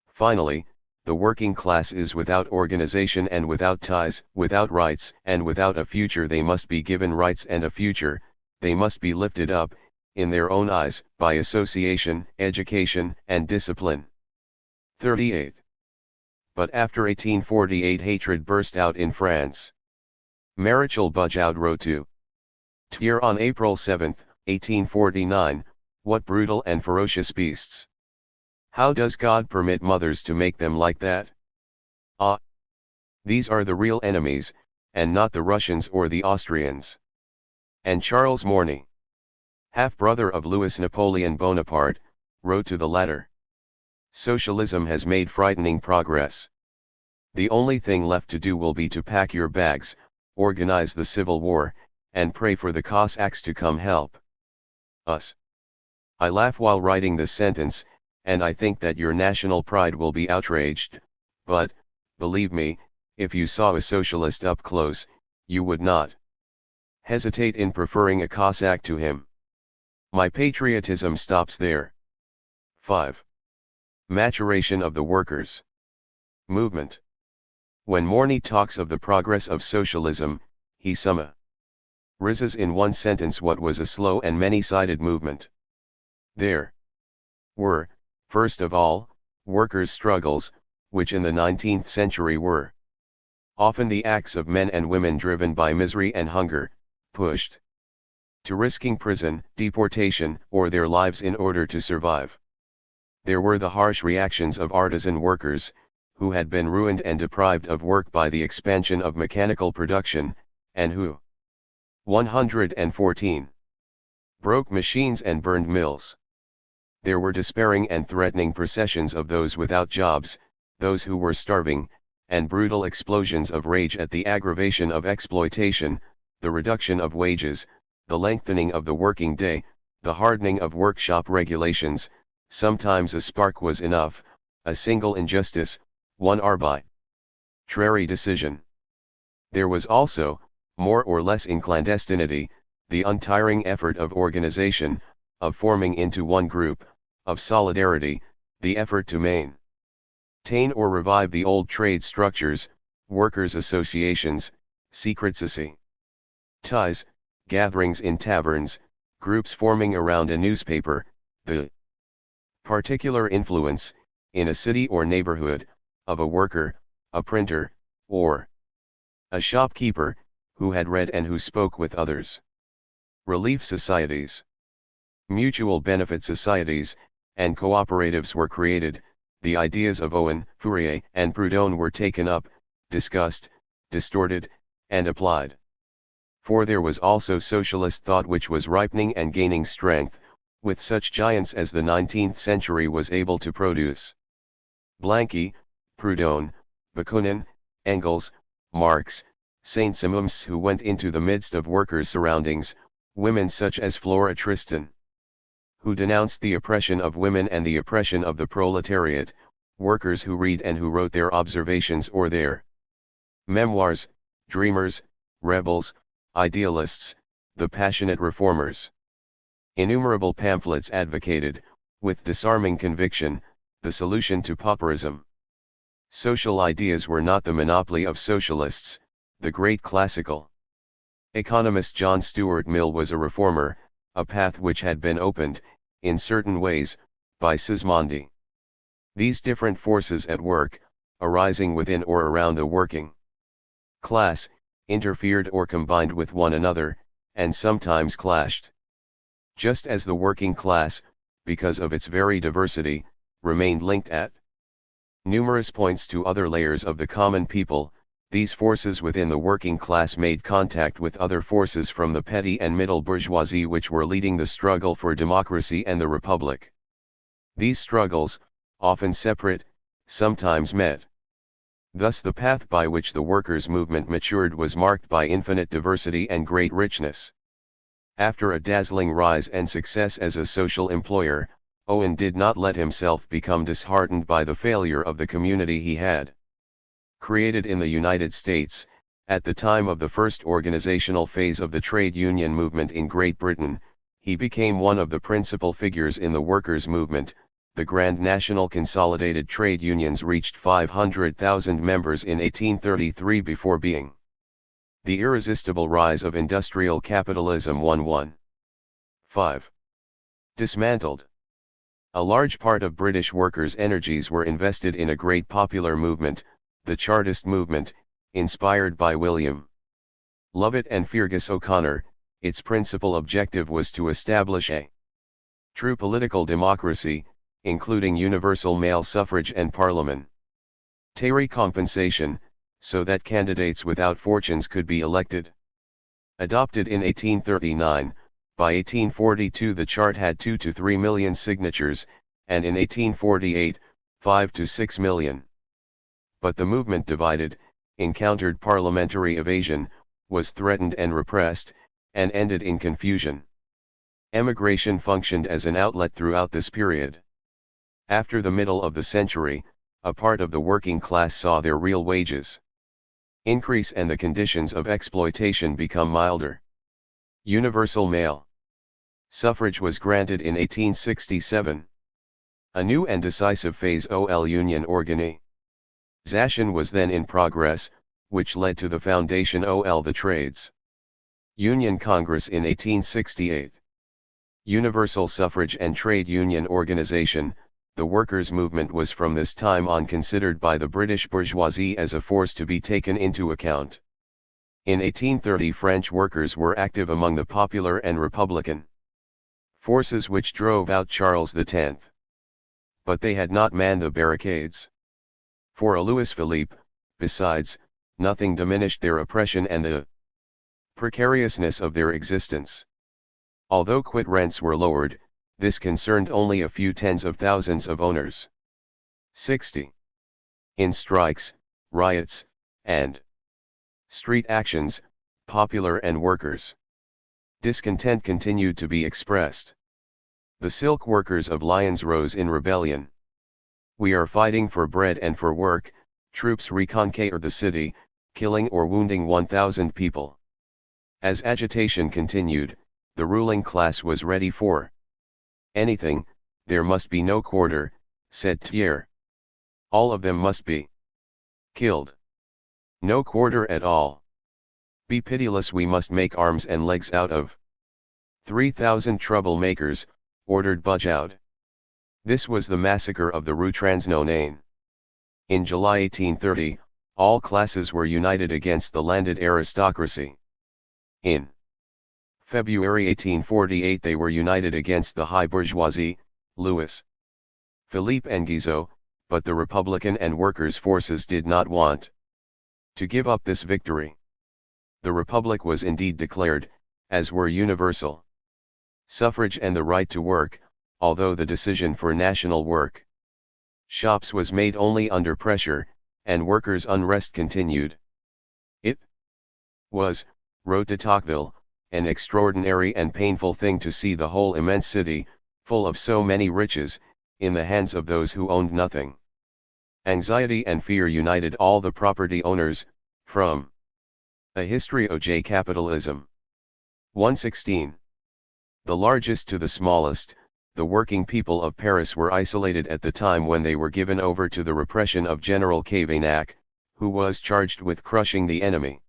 Finally, the working class is without organization and without ties, without rights and without a future. They must be given rights and a future, they must be lifted up, in their own eyes, by association, education, and discipline. 38. But after 1848 hatred burst out in France. Michel Beaud wrote to THIRD on April 7, 1849, "What brutal and ferocious beasts! How does God permit mothers to make them like that? Ah! These are the real enemies, and not the Russians or the Austrians." And Charles Morny, half-brother of Louis Napoleon Bonaparte, wrote to the latter, "Socialism has made frightening progress. The only thing left to do will be to pack your bags, organize the civil war, and pray for the Cossacks to come help us." I laugh while writing this sentence, and I think that your national pride will be outraged, but, believe me, if you saw a socialist up close, you would not hesitate in preferring a Cossack to him. My patriotism stops there. 5. Maturation of the workers' movement. When Morny talks of the progress of socialism, he summarizes in one sentence what was a slow and many-sided movement. There were, first of all, workers' struggles, which in the 19th century were often the acts of men and women driven by misery and hunger, pushed to risking prison, deportation, or their lives in order to survive. There were the harsh reactions of artisan workers, who had been ruined and deprived of work by the expansion of mechanical production, and who 114 broke machines and burned mills. There were despairing and threatening processions of those without jobs, those who were starving, and brutal explosions of rage at the aggravation of exploitation, the reduction of wages, the lengthening of the working day, the hardening of workshop regulations. Sometimes a spark was enough, a single injustice, one arbitrary decision. There was also, more or less in clandestinity, the untiring effort of organization, of forming into one group, of solidarity, the effort to maintain or revive the old trade structures, workers' associations, secret societies, gatherings in taverns, groups forming around a newspaper, the particular influence, in a city or neighborhood, of a worker, a printer, or a shopkeeper, who had read and who spoke with others. Relief societies, mutual benefit societies, and cooperatives were created. The ideas of Owen, Fourier, and Proudhon were taken up, discussed, distorted, and applied. For there was also socialist thought which was ripening and gaining strength, with such giants as the 19th century was able to produce. Blanqui, Proudhon, Bakunin, Engels, Marx, Saint-Simons, who went into the midst of workers' surroundings, women such as Flora Tristan, who denounced the oppression of women and the oppression of the proletariat, workers who read and who wrote their observations or their memoirs, dreamers, rebels, idealists, the passionate reformers. Innumerable pamphlets advocated, with disarming conviction, the solution to pauperism. Social ideas were not the monopoly of socialists. The great classical economist John Stuart Mill was a reformer, a path which had been opened, in certain ways, by Sismondi. These different forces at work, arising within or around the working class, interfered or combined with one another, and sometimes clashed. Just as the working class, because of its very diversity, remained linked at numerous points to other layers of the common people, these forces within the working class made contact with other forces from the petty and middle bourgeoisie which were leading the struggle for democracy and the republic. These struggles, often separate, sometimes met. Thus the path by which the workers' movement matured was marked by infinite diversity and great richness. After a dazzling rise and success as a social employer, Owen did not let himself become disheartened by the failure of the community he had created in the United States. At the time of the first organizational phase of the trade union movement in Great Britain, he became one of the principal figures in the workers' movement. The Grand National Consolidated Trade Unions reached 500,000 members in 1833 before being the irresistible rise of industrial capitalism 5. Dismantled. A large part of British workers' energies were invested in a great popular movement, the Chartist movement, inspired by William Lovett and Fergus O'Connor. Its principal objective was to establish a true political democracy, including universal male suffrage and parliamentary compensation, so that candidates without fortunes could be elected. Adopted in 1839, by 1842 the chart had 2 to 3 million signatures, and in 1848, 5 to 6 million. But the movement divided, encountered parliamentary evasion, was threatened and repressed, and ended in confusion. Emigration functioned as an outlet throughout this period. After the middle of the century, a part of the working class saw their real wages increase and the conditions of exploitation become milder. Universal male suffrage was granted in 1867. A new and decisive phase of union organization was then in progress, which led to the foundation of the Trades Union Congress in 1868. Universal suffrage and trade union organization. The workers' movement was from this time on considered by the British bourgeoisie as a force to be taken into account. In 1830 French workers were active among the popular and republican forces which drove out Charles X. But they had not manned the barricades. For a Louis Philippe, besides, nothing diminished their oppression and the precariousness of their existence. Although quit rents were lowered, this concerned only a few tens of thousands of owners. 60. In strikes, riots, and street actions, popular and workers' discontent continued to be expressed. The silk workers of Lyons rose in rebellion. "We are fighting for bread and for work." Troops reconquered the city, killing or wounding 1,000 people. As agitation continued, the ruling class was ready for anything. "There must be no quarter," said Thiers. "All of them must be killed. No quarter at all. Be pitiless, we must make arms and legs out of 3,000 troublemakers," ordered Beaud. This was the massacre of the Rue Transnonain. In July 1830, all classes were united against the landed aristocracy. In February 1848 they were united against the high bourgeoisie, Louis Philippe and Guizot, but the Republican and workers' forces did not want to give up this victory. The Republic was indeed declared, as were universal suffrage and the right to work, although the decision for national work shops was made only under pressure, and workers' unrest continued. "It was," wrote de Tocqueville, "an extraordinary and painful thing to see the whole immense city, full of so many riches, in the hands of those who owned nothing." Anxiety and fear united all the property owners. From A History of Capitalism. 116. The largest to the smallest, the working people of Paris were isolated at the time when they were given over to the repression of General Cavaignac, who was charged with crushing the enemy.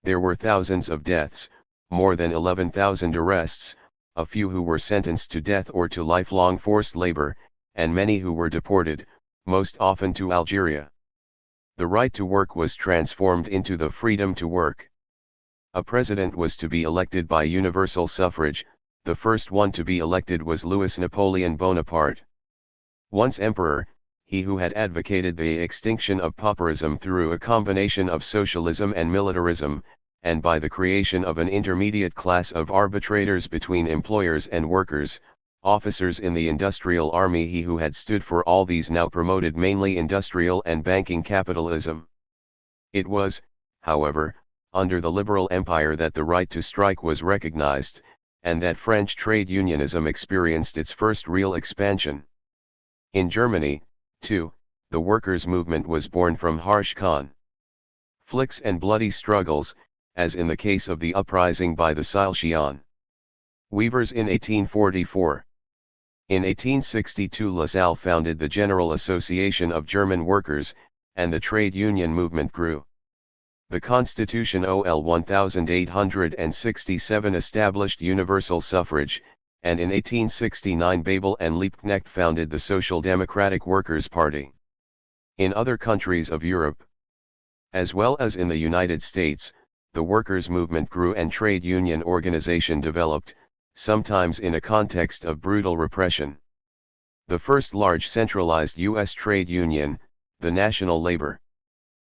There were thousands of deaths, more than 11,000 arrests, a few who were sentenced to death or to lifelong forced labor, and many who were deported, most often to Algeria. The right to work was transformed into the freedom to work. A president was to be elected by universal suffrage. The first one to be elected was Louis Napoleon Bonaparte. Once emperor, he who had advocated the extinction of pauperism through a combination of socialism and militarism, and by the creation of an intermediate class of arbitrators between employers and workers, officers in the industrial army. He who had stood for all these now promoted mainly industrial and banking capitalism. It was, however, under the liberal empire that the right to strike was recognized, and that French trade unionism experienced its first real expansion. In Germany, too, the workers' movement was born from harsh conflicts and bloody struggles, as in the case of the uprising by the Silesian weavers in 1844. In 1862 Lassalle founded the General Association of German Workers, and the trade union movement grew. The Constitution OL 1867 established universal suffrage, and in 1869 Babel and Liebknecht founded the Social Democratic Workers' Party. In other countries of Europe, as well as in the United States, the workers' movement grew and trade union organization developed, sometimes in a context of brutal repression. The first large centralized U.S. trade union, the National Labor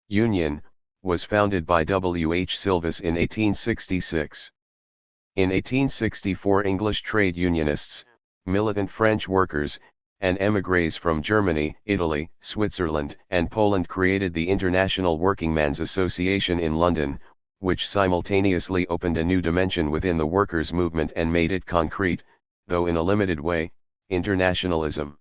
Union, was founded by W. H. Silvis in 1866. In 1864 English trade unionists, militant French workers, and émigrés from Germany, Italy, Switzerland, and Poland created the International Workingmen's Association in London, which simultaneously opened a new dimension within the workers' movement and made it concrete, though in a limited way, internationalism.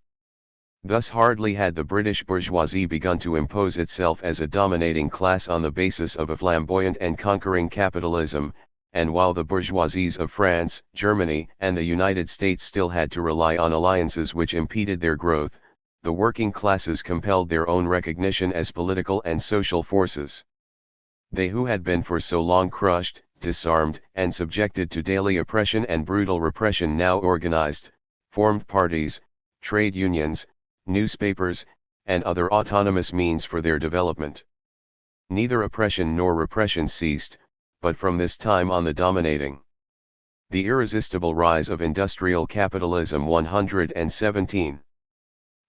Thus hardly had the British bourgeoisie begun to impose itself as a dominating class on the basis of a flamboyant and conquering capitalism, and while the bourgeoisies of France, Germany, and the United States still had to rely on alliances which impeded their growth, the working classes compelled their own recognition as political and social forces. They who had been for so long crushed, disarmed, and subjected to daily oppression and brutal repression now organized, formed parties, trade unions, newspapers, and other autonomous means for their development. Neither oppression nor repression ceased, but from this time on the dominating. The irresistible rise of industrial capitalism 117.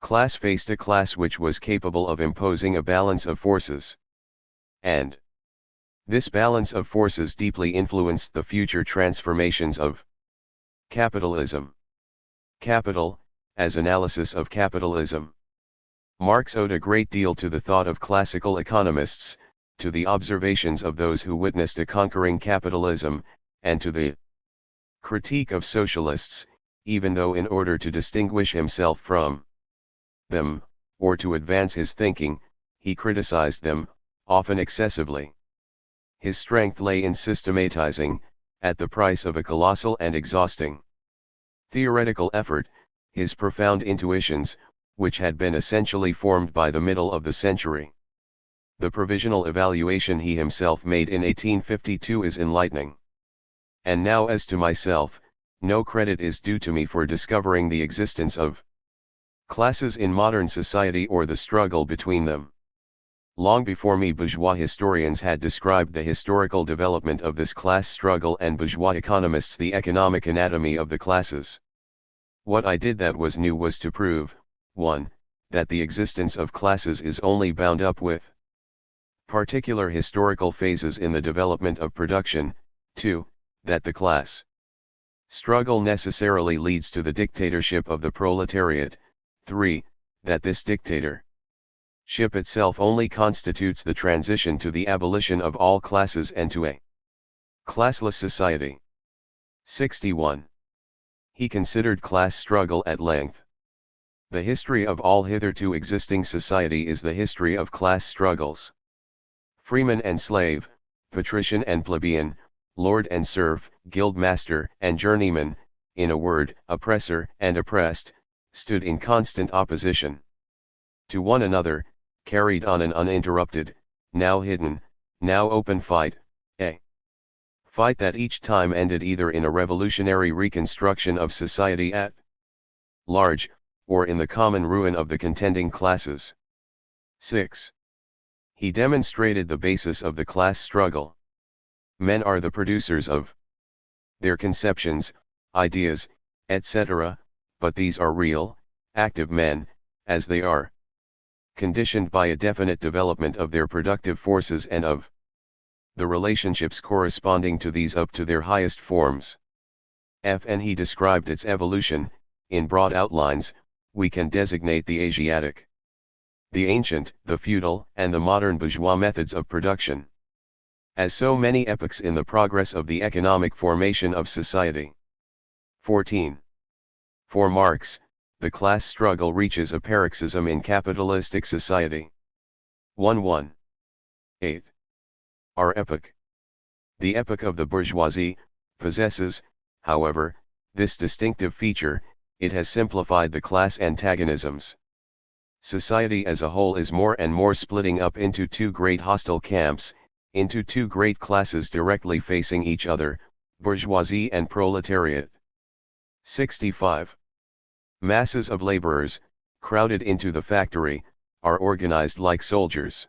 Class faced a class which was capable of imposing a balance of forces. And this balance of forces deeply influenced the future transformations of capitalism. Capital, as analysis of capitalism. Marx owed a great deal to the thought of classical economists, to the observations of those who witnessed a conquering capitalism, and to the critique of socialists, even though in order to distinguish himself from them, or to advance his thinking, he criticized them, often excessively. His strength lay in systematizing, at the price of a colossal and exhausting theoretical effort, his profound intuitions, which had been essentially formed by the middle of the century. The provisional evaluation he himself made in 1852 is enlightening. And now as to myself, no credit is due to me for discovering the existence of classes in modern society or the struggle between them. Long before me bourgeois historians had described the historical development of this class struggle and bourgeois economists the economic anatomy of the classes. What I did that was new was to prove, 1. That the existence of classes is only bound up with particular historical phases in the development of production, 2. That the class struggle necessarily leads to the dictatorship of the proletariat, 3. That this dictatorship itself only constitutes the transition to the abolition of all classes and to a classless society. 61. He considered class struggle at length. The history of all hitherto existing society is the history of class struggles. Freeman and slave, patrician and plebeian, lord and serf, guildmaster and journeyman, in a word, oppressor and oppressed, stood in constant opposition to one another, carried on an uninterrupted, now hidden, now open fight, a fight that each time ended either in a revolutionary reconstruction of society at large, or in the common ruin of the contending classes. 6. He demonstrated the basis of the class struggle. Men are the producers of their conceptions, ideas, etc., but these are real, active men, as they are conditioned by a definite development of their productive forces and of the relationships corresponding to these up to their highest forms. And he described its evolution. In broad outlines, we can designate the Asiatic, the ancient, the feudal, and the modern bourgeois methods of production as so many epochs in the progress of the economic formation of society. 14. For Marx, the class struggle reaches a paroxysm in capitalistic society. 1. 8. Our epoch. The epoch of the bourgeoisie possesses, however, this distinctive feature: it has simplified the class antagonisms. Society as a whole is more and more splitting up into two great hostile camps, into two great classes directly facing each other, bourgeoisie and proletariat. 65. Masses of laborers, crowded into the factory, are organized like soldiers.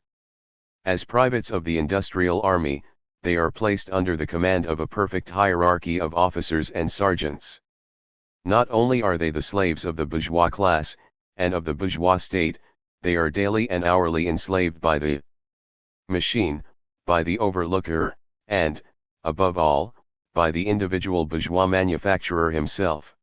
As privates of the industrial army, they are placed under the command of a perfect hierarchy of officers and sergeants. Not only are they the slaves of the bourgeois class, and of the bourgeois state, they are daily and hourly enslaved by the machine, by the overlooker, and, above all, by the individual bourgeois manufacturer himself.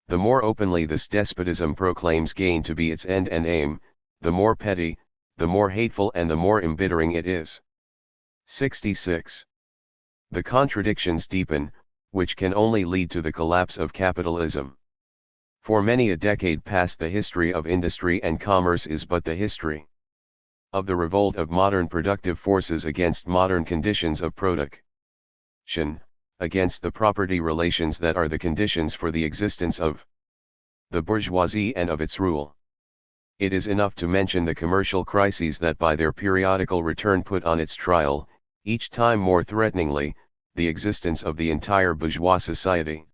The more openly this despotism proclaims gain to be its end and aim, the more petty, the more hateful and the more embittering it is. 66. The contradictions deepen, which can only lead to the collapse of capitalism. For many a decade past, the history of industry and commerce is but the history of the revolt of modern productive forces against modern conditions of production, against the property relations that are the conditions for the existence of the bourgeoisie and of its rule. It is enough to mention the commercial crises that by their periodical return put on its trial, each time more threateningly, the existence of the entire bourgeois society.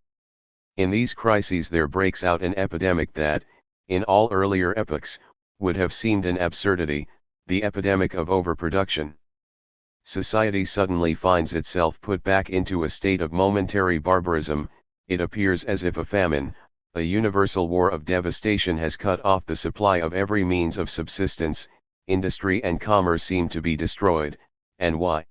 In these crises there breaks out an epidemic that, in all earlier epochs, would have seemed an absurdity, the epidemic of overproduction. Society suddenly finds itself put back into a state of momentary barbarism. It appears as if a famine, a universal war of devastation, has cut off the supply of every means of subsistence. Industry and commerce seem to be destroyed, and why?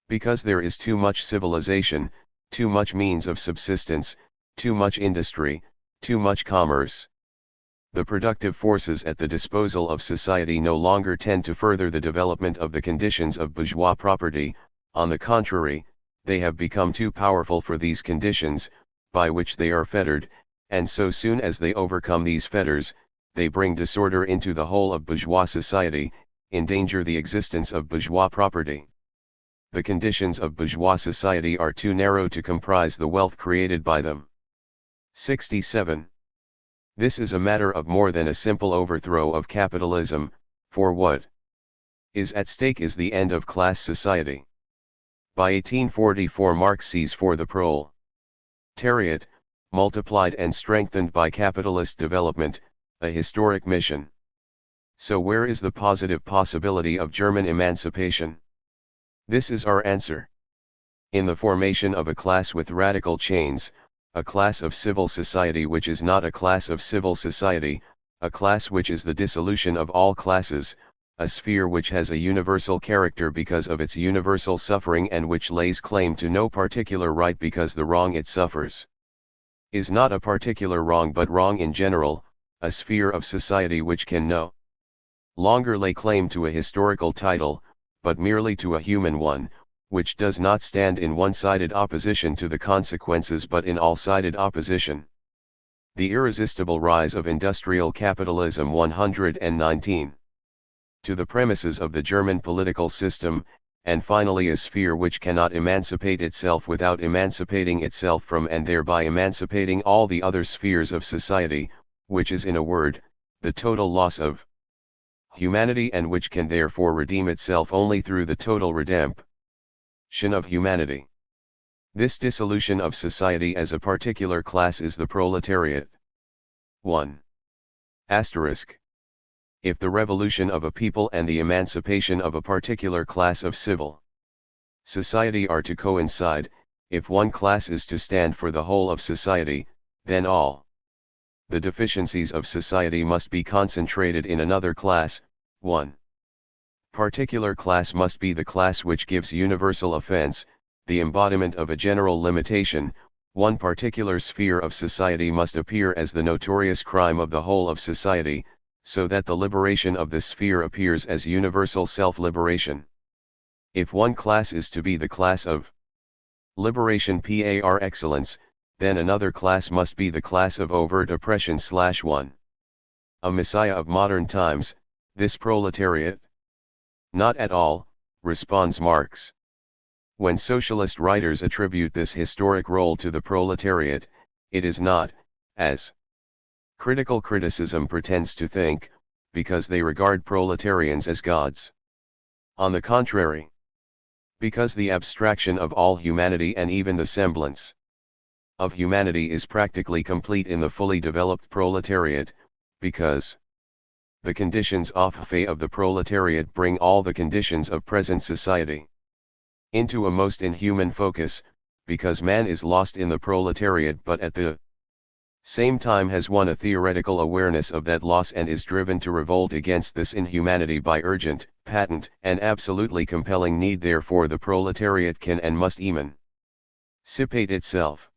Because there is too much civilization, too much means of subsistence, too much industry, too much commerce. The productive forces at the disposal of society no longer tend to further the development of the conditions of bourgeois property. On the contrary, they have become too powerful for these conditions, by which they are fettered, and so soon as they overcome these fetters, they bring disorder into the whole of bourgeois society, endanger the existence of bourgeois property. The conditions of bourgeois society are too narrow to comprise the wealth created by them. 67. This is a matter of more than a simple overthrow of capitalism, for what is at stake is the end of class society. By 1844 Marx sees for the proletariat, multiplied and strengthened by capitalist development, a historic mission. So where is the positive possibility of German emancipation? This is our answer. In the formation of a class with radical chains, a class of civil society which is not a class of civil society, a class which is the dissolution of all classes, a sphere which has a universal character because of its universal suffering and which lays claim to no particular right because the wrong it suffers is not a particular wrong but wrong in general, a sphere of society which can no longer lay claim to a historical title, but merely to a human one, which does not stand in one-sided opposition to the consequences but in all-sided opposition. The irresistible rise of industrial capitalism 119. To the premises of the German political system, and finally a sphere which cannot emancipate itself without emancipating itself from and thereby emancipating all the other spheres of society, which is in a word, the total loss of humanity and which can therefore redeem itself only through the total redemption of humanity. This dissolution of society as a particular class is the proletariat. 1. Asterisk. If the revolution of a people and the emancipation of a particular class of civil society are to coincide, if one class is to stand for the whole of society, then all the deficiencies of society must be concentrated in another class. 1. Particular class must be the class which gives universal offense, the embodiment of a general limitation. One particular sphere of society must appear as the notorious crime of the whole of society, so that the liberation of this sphere appears as universal self-liberation. If one class is to be the class of liberation par excellence, then another class must be the class of overt oppression / 1. A messiah of modern times, this proletariat? Not at all, responds Marx. When socialist writers attribute this historic role to the proletariat, it is not, as critical criticism pretends to think, because they regard proletarians as gods. On the contrary, because the abstraction of all humanity and even the semblance of humanity is practically complete in the fully developed proletariat, because the conditions of the proletariat bring all the conditions of present society into a most inhuman focus, because man is lost in the proletariat but at the same time has won a theoretical awareness of that loss and is driven to revolt against this inhumanity by urgent, patent, and absolutely compelling need. Therefore the proletariat can and must emancipate itself.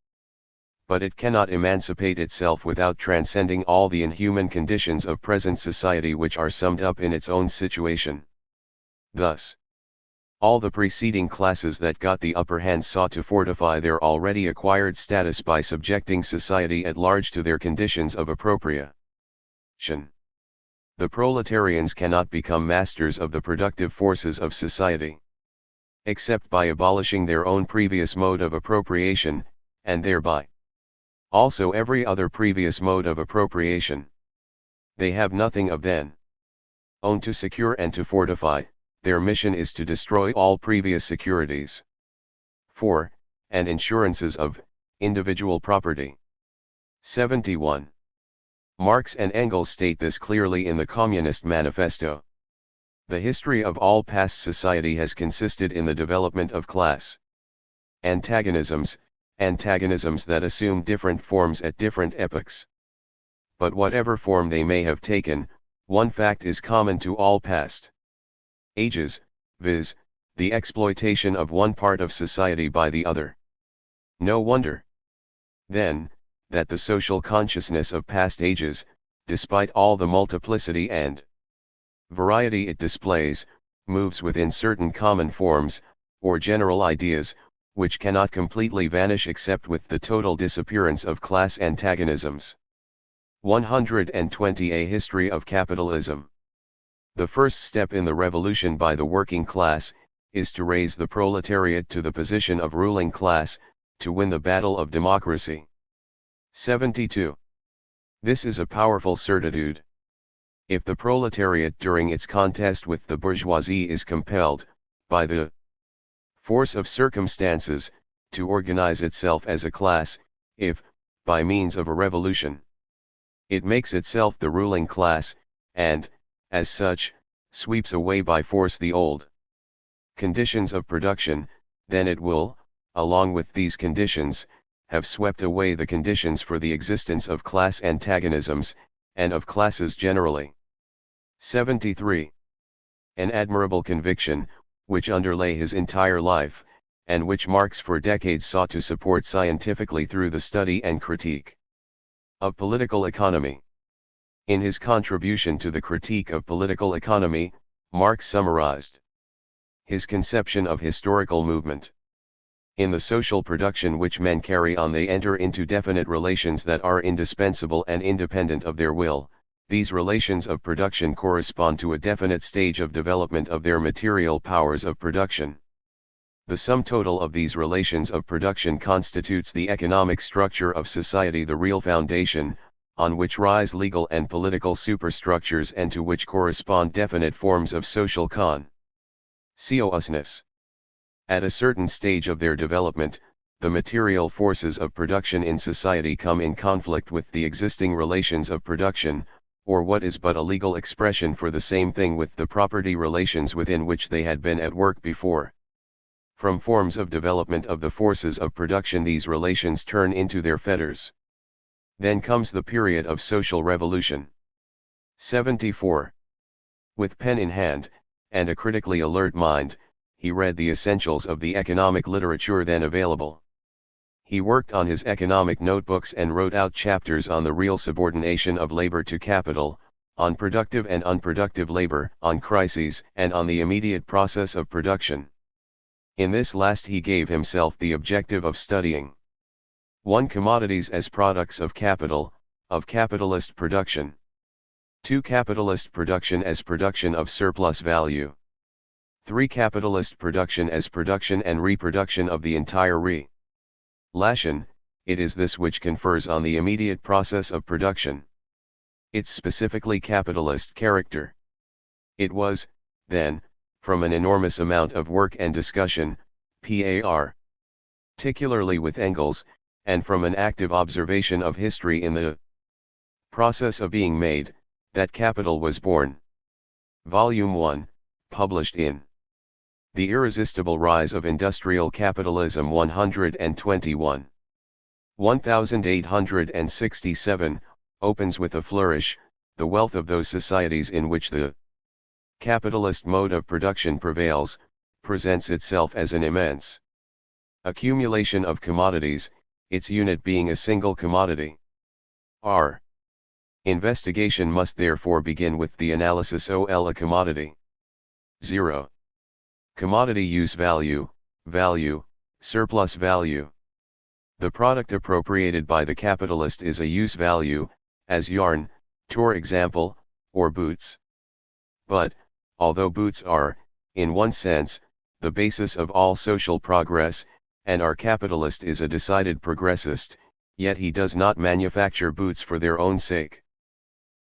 But it cannot emancipate itself without transcending all the inhuman conditions of present society which are summed up in its own situation. Thus, all the preceding classes that got the upper hand sought to fortify their already acquired status by subjecting society at large to their conditions of appropriation. The proletarians cannot become masters of the productive forces of society, except by abolishing their own previous mode of appropriation, and thereby also every other previous mode of appropriation. They have nothing of then own to secure and to fortify. Their mission is to destroy all previous securities for, and insurances of, individual property. 71. Marx and Engels state this clearly in the Communist Manifesto. The history of all past society has consisted in the development of class antagonisms that assume different forms at different epochs. But whatever form they may have taken, one fact is common to all past ages, viz., the exploitation of one part of society by the other. No wonder, then, that the social consciousness of past ages, despite all the multiplicity and variety it displays, moves within certain common forms, or general ideas, which cannot completely vanish except with the total disappearance of class antagonisms. 120. A History of Capitalism. The first step in the revolution by the working class, is to raise the proletariat to the position of ruling class, to win the battle of democracy. 72. This is a powerful certitude. If the proletariat during its contest with the bourgeoisie is compelled, by the force of circumstances, to organize itself as a class, if, by means of a revolution, it makes itself the ruling class, and, as such, sweeps away by force the old conditions of production, then it will, along with these conditions, have swept away the conditions for the existence of class antagonisms, and of classes generally. 73. An admirable conviction, which underlay his entire life, and which Marx for decades sought to support scientifically through the study and critique of political economy. In his contribution to the critique of political economy, Marx summarized his conception of historical movement. In the social production which men carry on, they enter into definite relations that are indispensable and independent of their will. These relations of production correspond to a definite stage of development of their material powers of production. The sum total of these relations of production constitutes the economic structure of society, the real foundation, on which rise legal and political superstructures and to which correspond definite forms of social consciousness. At a certain stage of their development, the material forces of production in society come in conflict with the existing relations of production, or what is but a legal expression for the same thing, with the property relations within which they had been at work before. From forms of development of the forces of production, these relations turn into their fetters. Then comes the period of social revolution. 74. With pen in hand, and a critically alert mind, he read the essentials of the economic literature then available. He worked on his economic notebooks and wrote out chapters on the real subordination of labor to capital, on productive and unproductive labor, on crises, and on the immediate process of production. In this last he gave himself the objective of studying 1. Commodities as products of capital, of capitalist production. 2. Capitalist production as production of surplus value. 3. Capitalist production as production and reproduction of the entire relation. It is this which confers on the immediate process of production its specifically capitalist character. It was, then, from an enormous amount of work and discussion, particularly with Engels, and from an active observation of history in the process of being made, that Capital was born. Volume 1, published in The Irresistible Rise of Industrial Capitalism 121. 1867, opens with a flourish. The wealth of those societies in which the capitalist mode of production prevails, presents itself as an immense accumulation of commodities, its unit being a single commodity. Our investigation must therefore begin with the analysis of a commodity. 0. Commodity use value, value, surplus value. The product appropriated by the capitalist is a use value, as yarn, for example, or boots. But, although boots are, in one sense, the basis of all social progress, and our capitalist is a decided progressist, yet he does not manufacture boots for their own sake.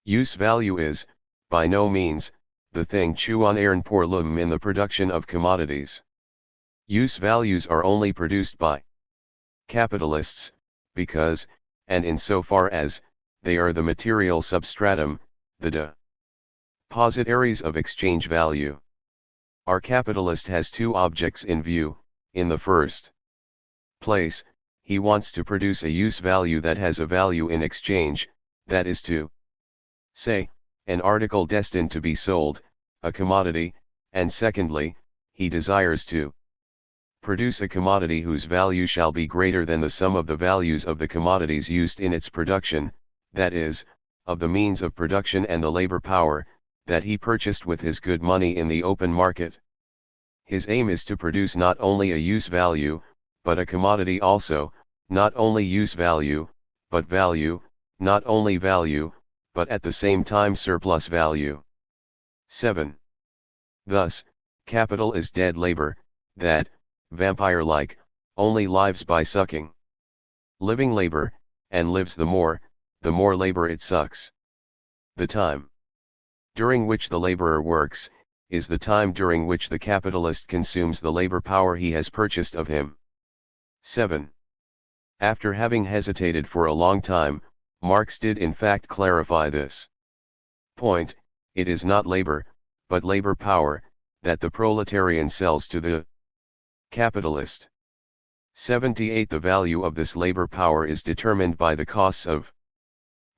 Use value is, by no means, the thing qu'on earn pour l'homme in the production of commodities. Use values are only produced by capitalists, because, and in so far as, they are the material substratum, the depositaries of exchange value. Our capitalist has two objects in view. In the first place, he wants to produce a use value that has a value in exchange, that is to say, an article destined to be sold, a commodity, and secondly, he desires to produce a commodity whose value shall be greater than the sum of the values of the commodities used in its production, that is, of the means of production and the labor power, that he purchased with his good money in the open market. His aim is to produce not only a use value, but a commodity also, not only use value, but value, not only value, but at the same time surplus value. 7. Thus, capital is dead labor, that, vampire-like, only lives by sucking living labor, and lives the more labor it sucks. The time during which the laborer works, is the time during which the capitalist consumes the labor power he has purchased of him. 7. After having hesitated for a long time, Marx did in fact clarify this point. It is not labor, but labor power, that the proletarian sells to the capitalist. 78. The value of this labor power is determined by the costs of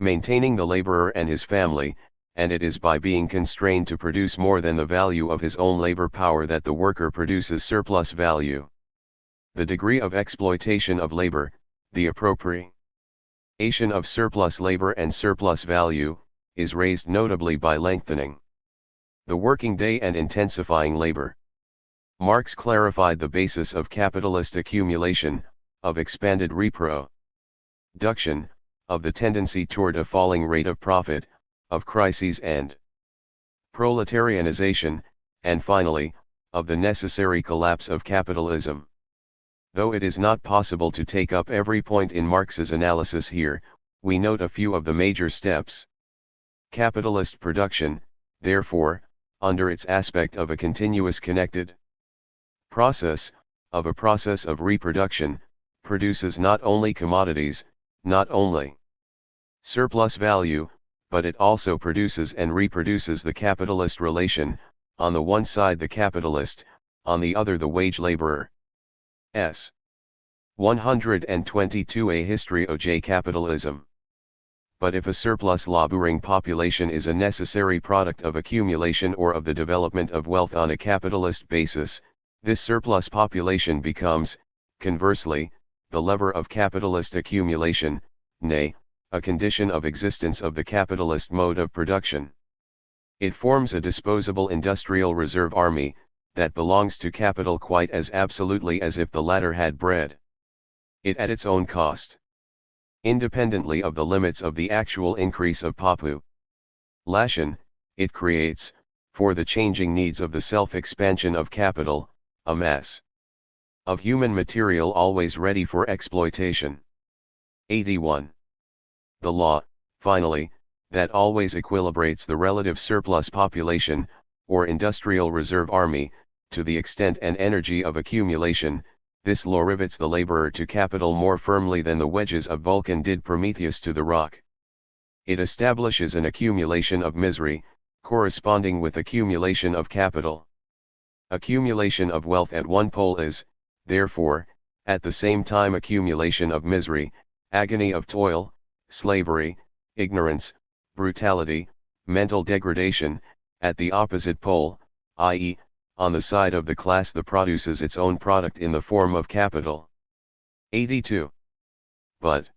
maintaining the laborer and his family, and it is by being constrained to produce more than the value of his own labor power that the worker produces surplus value. The degree of exploitation of labor, the appropriation of surplus labor and surplus value, is raised notably by lengthening the working day and intensifying labor. Marx clarified the basis of capitalist accumulation, of expanded reproduction, of the tendency toward a falling rate of profit, of crises and proletarianization, and finally, of the necessary collapse of capitalism. Though it is not possible to take up every point in Marx's analysis here, we note a few of the major steps. Capitalist production, therefore, under its aspect of a continuous connected process, of a process of reproduction, produces not only commodities, not only surplus value, but it also produces and reproduces the capitalist relation, on the one side the capitalist, on the other the wage laborer. S. 122. A History of Capitalism. But if a surplus laboring population is a necessary product of accumulation or of the development of wealth on a capitalist basis, this surplus population becomes, conversely, the lever of capitalist accumulation, nay, a condition of existence of the capitalist mode of production. It forms a disposable industrial reserve army, that belongs to capital quite as absolutely as if the latter had bread it at its own cost. Independently of the limits of the actual increase of population, it creates, for the changing needs of the self-expansion of capital, a mass of human material always ready for exploitation. 81. The law, finally, that always equilibrates the relative surplus population, or industrial reserve army, to the extent and energy of accumulation. This law rivets the laborer to capital more firmly than the wedges of Vulcan did Prometheus to the rock. It establishes an accumulation of misery, corresponding with accumulation of capital. Accumulation of wealth at one pole is, therefore, at the same time accumulation of misery, agony of toil, slavery, ignorance, brutality, mental degradation, at the opposite pole, i.e., on the side of the class that produces its own product in the form of capital. 82. But,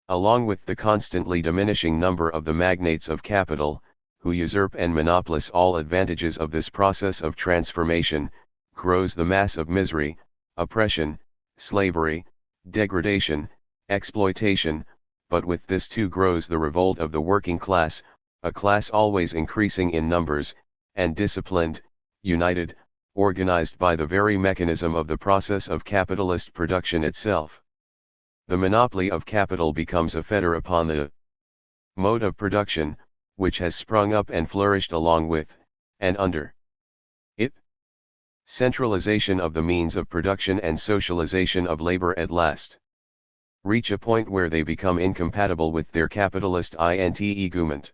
along with the constantly diminishing number of the magnates of capital, who usurp and monopolize all advantages of this process of transformation, grows the mass of misery, oppression, slavery, degradation, exploitation, but with this too grows the revolt of the working class, a class always increasing in numbers, and disciplined, united, organized by the very mechanism of the process of capitalist production itself. The monopoly of capital becomes a fetter upon the mode of production, which has sprung up and flourished along with, and under it. Centralization of the means of production and socialization of labor at last reach a point where they become incompatible with their capitalist int-egumment.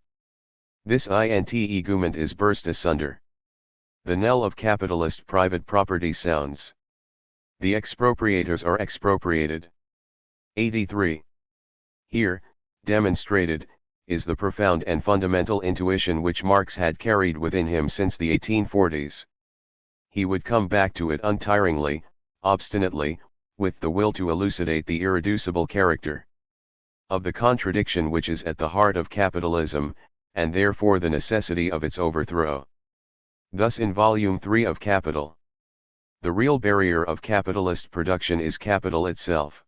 This int-egumment is burst asunder. The knell of capitalist private property sounds. The expropriators are expropriated. 83. Here, demonstrated, is the profound and fundamental intuition which Marx had carried within him since the 1840s. He would come back to it untiringly, obstinately, with the will to elucidate the irreducible character of the contradiction which is at the heart of capitalism, and therefore the necessity of its overthrow. Thus in Volume 3 of Capital, the real barrier of capitalist production is capital itself.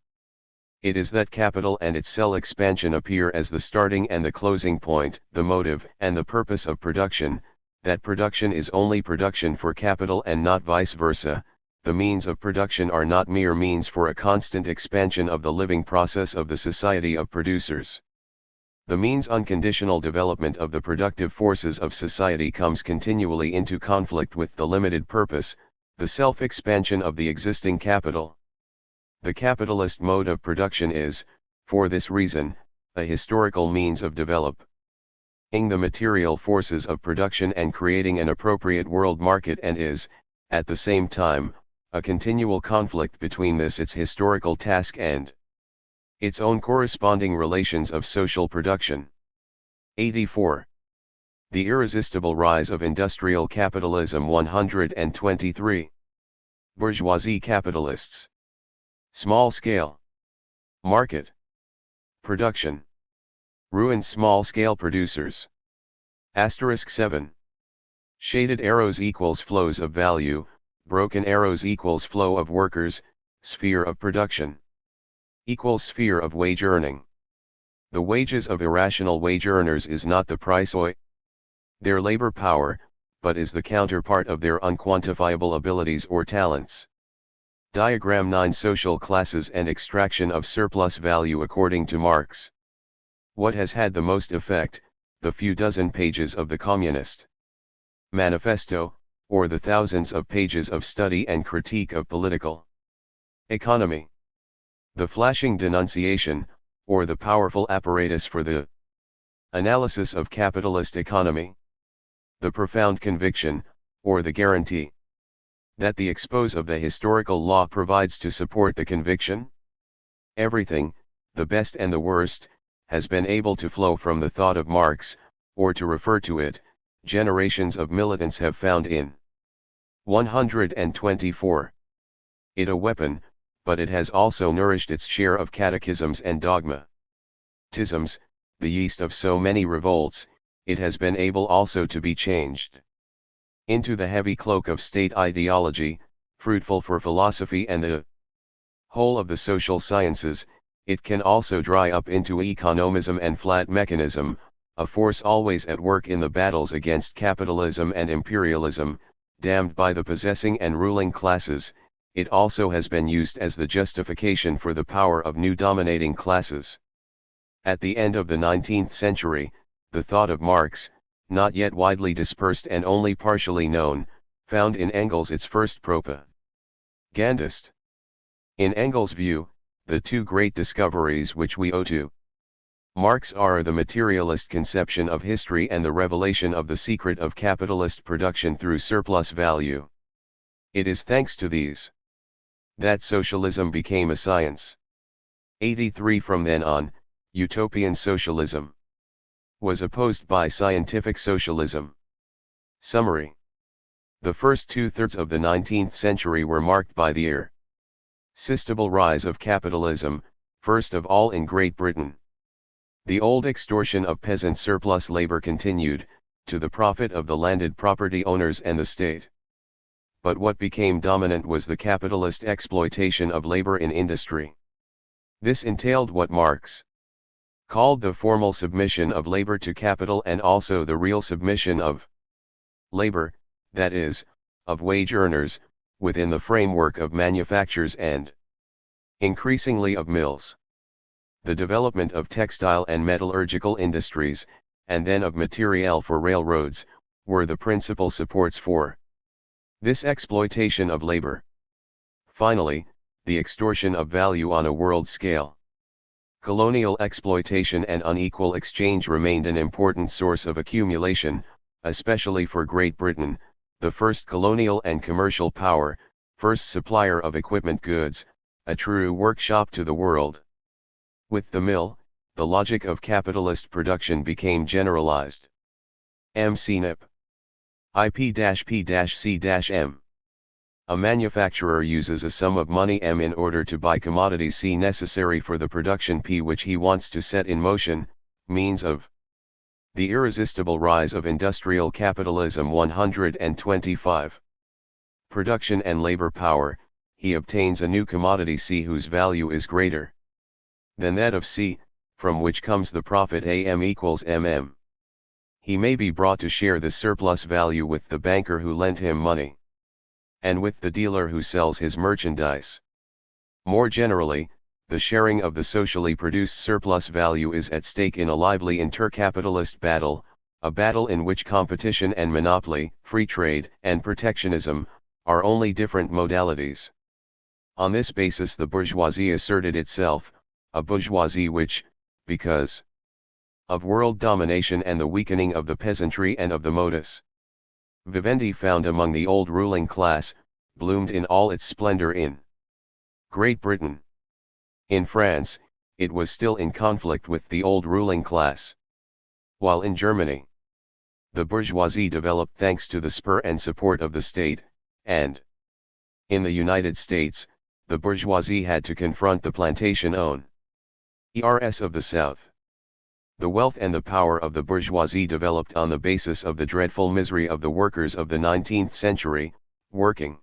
It is that capital and its cell expansion appear as the starting and the closing point, the motive and the purpose of production, that production is only production for capital and not vice versa. The means of production are not mere means for a constant expansion of the living process of the society of producers. The means unconditional development of the productive forces of society comes continually into conflict with the limited purpose, the self-expansion of the existing capital. The capitalist mode of production is, for this reason, a historical means of developing the material forces of production and creating an appropriate world market, and is, at the same time, a continual conflict between this its historical task and its own corresponding relations of social production. 84. The irresistible rise of industrial capitalism. 123. Bourgeoisie capitalists. Small-scale market production ruins small-scale producers. Asterisk 7. Shaded arrows equals flows of value, broken arrows equals flow of workers, sphere of production equals sphere of wage earning. The wages of irrational wage earners is not the price of their labor power, but is the counterpart of their unquantifiable abilities or talents. Diagram 9. Social classes and extraction of surplus value according to Marx. What has had the most effect, the few dozen pages of the Communist Manifesto, or the thousands of pages of study and critique of political economy? The flashing denunciation, or the powerful apparatus for the analysis of capitalist economy? The profound conviction, or the guarantee that the expose of the historical law provides to support the conviction? Everything, the best and the worst, has been able to flow from the thought of Marx, or to refer to it, generations of militants have found in 124. It a weapon, but it has also nourished its share of catechisms and dogmatisms, the yeast of so many revolts. It has been able also to be changed into the heavy cloak of state ideology, fruitful for philosophy and the whole of the social sciences. It can also dry up into economism and flat mechanism, a force always at work in the battles against capitalism and imperialism, damned by the possessing and ruling classes. It also has been used as the justification for the power of new dominating classes. At the end of the 19th century, the thought of Marx, not yet widely dispersed and only partially known, found in Engels its first propagandist. In Engels' view, the two great discoveries which we owe to Marx are the materialist conception of history and the revelation of the secret of capitalist production through surplus value. It is thanks to these that socialism became a science. 83 From then on, utopian socialism was opposed by scientific socialism. Summary. The first two-thirds of the 19th century were marked by the irresistible rise of capitalism, first of all in Great Britain. The old extortion of peasant surplus labor continued, to the profit of the landed property owners and the state. But what became dominant was the capitalist exploitation of labor in industry. This entailed what Marx called the formal submission of labor to capital and also the real submission of labor, that is, of wage earners, within the framework of manufactures and increasingly of mills. The development of textile and metallurgical industries, and then of materiel for railroads, were the principal supports for this exploitation of labor. Finally, the extortion of value on a world scale. Colonial exploitation and unequal exchange remained an important source of accumulation, especially for Great Britain, the first colonial and commercial power, first supplier of equipment goods, a true workshop to the world. With the mill, the logic of capitalist production became generalized. M.C.Nip. IP-P-C-M. A manufacturer uses a sum of money M in order to buy commodities C necessary for the production P which he wants to set in motion, means of the irresistible rise of industrial capitalism. 125. Production and labor power, he obtains a new commodity C whose value is greater than that of C, from which comes the profit AM equals MM. He may be brought to share the surplus value with the banker who lent him money, and with the dealer who sells his merchandise. More generally, the sharing of the socially produced surplus value is at stake in a lively intercapitalist battle, a battle in which competition and monopoly, free trade and protectionism, are only different modalities. On this basis the bourgeoisie asserted itself, a bourgeoisie which, because of world domination and the weakening of the peasantry and of the modus vivendi found among the old ruling class, bloomed in all its splendor in Great Britain. In France, it was still in conflict with the old ruling class. While in Germany, the bourgeoisie developed thanks to the spur and support of the state, and in the United States, the bourgeoisie had to confront the plantation owners of the South. The wealth and the power of the bourgeoisie developed on the basis of the dreadful misery of the workers of the 19th century. Working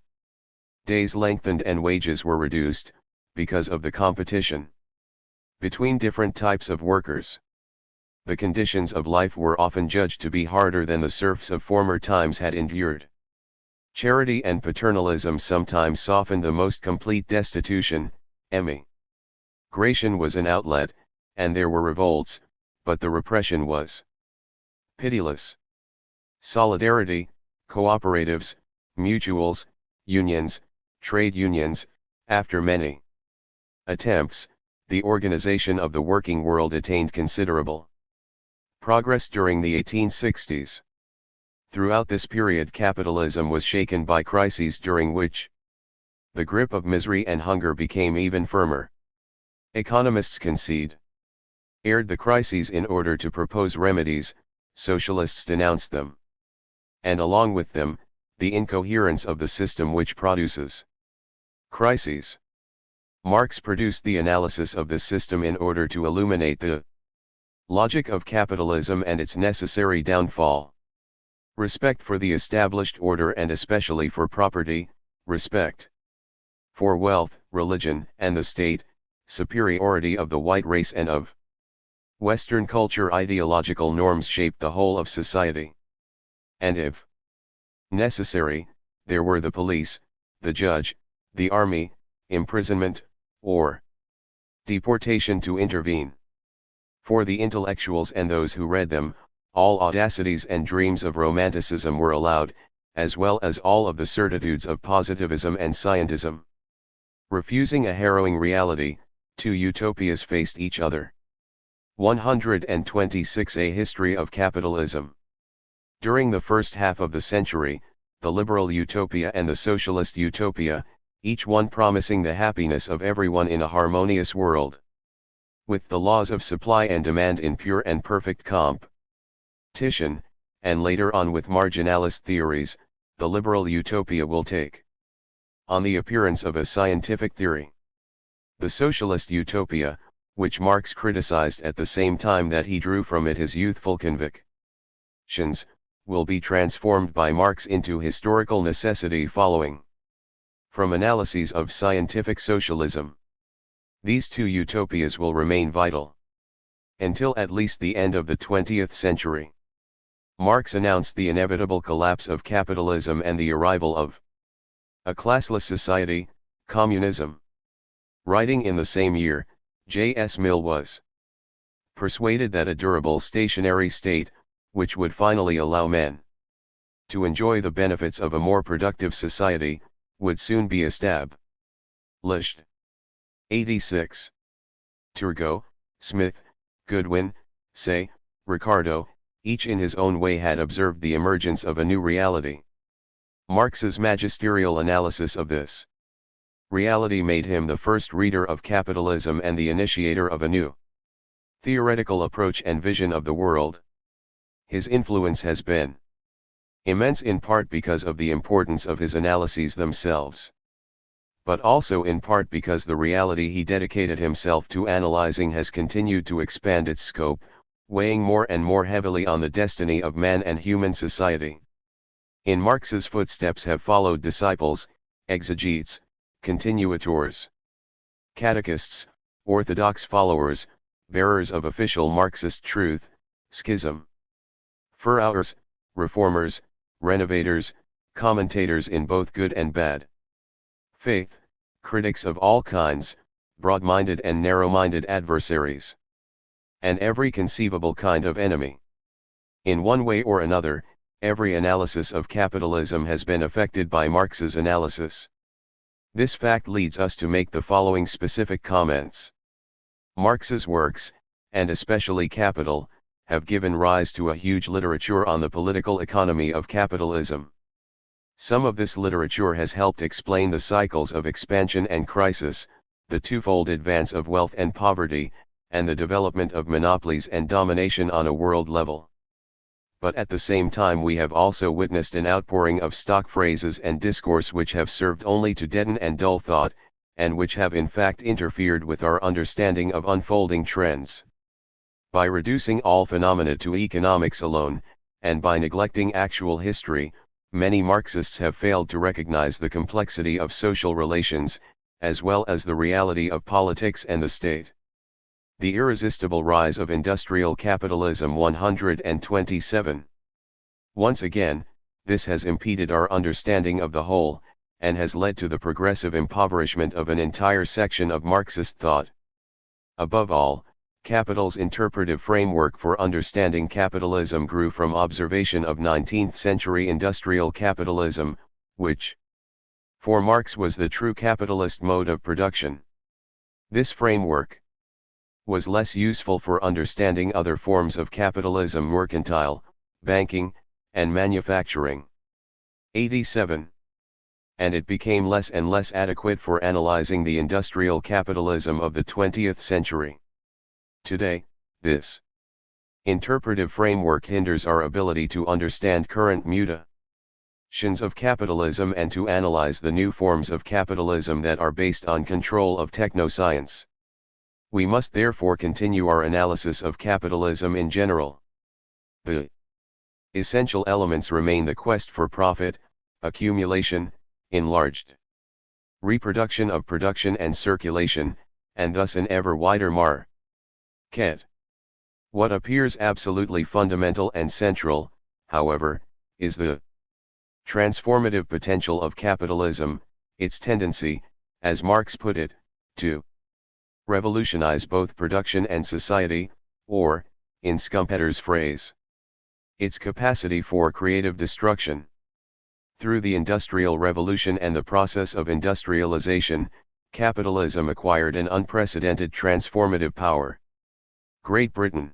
days lengthened and wages were reduced, because of the competition between different types of workers. The conditions of life were often judged to be harder than the serfs of former times had endured. Charity and paternalism sometimes softened the most complete destitution. Emigration was an outlet, and there were revolts, but the repression was pitiless. Solidarity, cooperatives, mutuals, unions, trade unions, after many attempts, the organization of the working world attained considerable progress during the 1860s. Throughout this period capitalism was shaken by crises during which the grip of misery and hunger became even firmer. Economists concede the crises in order to propose remedies, socialists denounced them. And along with them, the incoherence of the system which produces crises. Marx produced the analysis of this system in order to illuminate the logic of capitalism and its necessary downfall. Respect for the established order and especially for property, respect for wealth, religion, and the state, superiority of the white race and of Western culture. Ideological norms shape the whole of society. And if necessary, there were the police, the judge, the army, imprisonment, or deportation to intervene. For the intellectuals and those who read them, all audacities and dreams of romanticism were allowed, as well as all of the certitudes of positivism and scientism. Refusing a harrowing reality, two utopias faced each other. 126. A history of capitalism. During the first half of the century, the liberal utopia and the socialist utopia, each one promising the happiness of everyone in a harmonious world, with the laws of supply and demand in pure and perfect competition, and later on with marginalist theories, the liberal utopia will take on the appearance of a scientific theory. The socialist utopia, which Marx criticized at the same time that he drew from it his youthful convictions, will be transformed by Marx into historical necessity following from analyses of scientific socialism. These two utopias will remain vital until at least the end of the 20th century. Marx announced the inevitable collapse of capitalism and the arrival of a classless society, communism. Writing in the same year, J.S. Mill was persuaded that a durable stationary state, which would finally allow men to enjoy the benefits of a more productive society, would soon be established. 86. Turgot, Smith, Goodwin, Say, Ricardo, each in his own way had observed the emergence of a new reality. Marx's magisterial analysis of this reality made him the first reader of capitalism and the initiator of a new theoretical approach and vision of the world. His influence has been immense in part because of the importance of his analyses themselves, but also in part because the reality he dedicated himself to analyzing has continued to expand its scope, weighing more and more heavily on the destiny of man and human society. In Marx's footsteps have followed disciples, exegetes, continuators, catechists, orthodox followers, bearers of official Marxist truth, schism, furriers, reformers, renovators, commentators in both good and bad faith, critics of all kinds, broad-minded and narrow-minded adversaries, and every conceivable kind of enemy. In one way or another, every analysis of capitalism has been affected by Marx's analysis. This fact leads us to make the following specific comments. Marx's works, and especially Capital, have given rise to a huge literature on the political economy of capitalism. Some of this literature has helped explain the cycles of expansion and crisis, the twofold advance of wealth and poverty, and the development of monopolies and domination on a world level. But at the same time we have also witnessed an outpouring of stock phrases and discourse which have served only to deaden and dull thought, and which have in fact interfered with our understanding of unfolding trends. By reducing all phenomena to economics alone, and by neglecting actual history, many Marxists have failed to recognize the complexity of social relations, as well as the reality of politics and the state. The irresistible rise of industrial capitalism. 127. Once again, this has impeded our understanding of the whole, and has led to the progressive impoverishment of an entire section of Marxist thought. Above all, Capital's interpretive framework for understanding capitalism grew from observation of 19th-century industrial capitalism, which, for Marx, was the true capitalist mode of production. This framework was less useful for understanding other forms of capitalism: mercantile, banking, and manufacturing. 87. And it became less and less adequate for analyzing the industrial capitalism of the 20th century. Today, this interpretive framework hinders our ability to understand current mutations of capitalism and to analyze the new forms of capitalism that are based on control of technoscience. We must therefore continue our analysis of capitalism in general. The essential elements remain the quest for profit, accumulation, enlarged reproduction of production and circulation, and thus an ever wider market. What appears absolutely fundamental and central, however, is the transformative potential of capitalism, its tendency, as Marx put it, to revolutionize both production and society, or, in Schumpeter's phrase, its capacity for creative destruction. Through the Industrial Revolution and the process of industrialization, capitalism acquired an unprecedented transformative power. Great Britain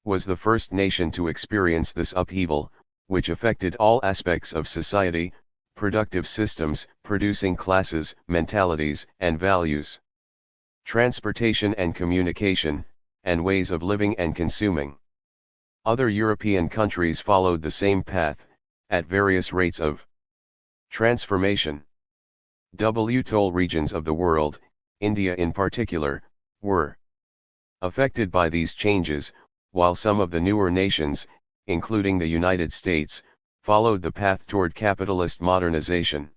was the first nation to experience this upheaval, which affected all aspects of society, productive systems, producing classes, mentalities, and values, transportation and communication, and ways of living and consuming. Other European countries followed the same path, at various rates of transformation. Toll regions of the world, India in particular, were affected by these changes, while some of the newer nations, including the United States, followed the path toward capitalist modernization.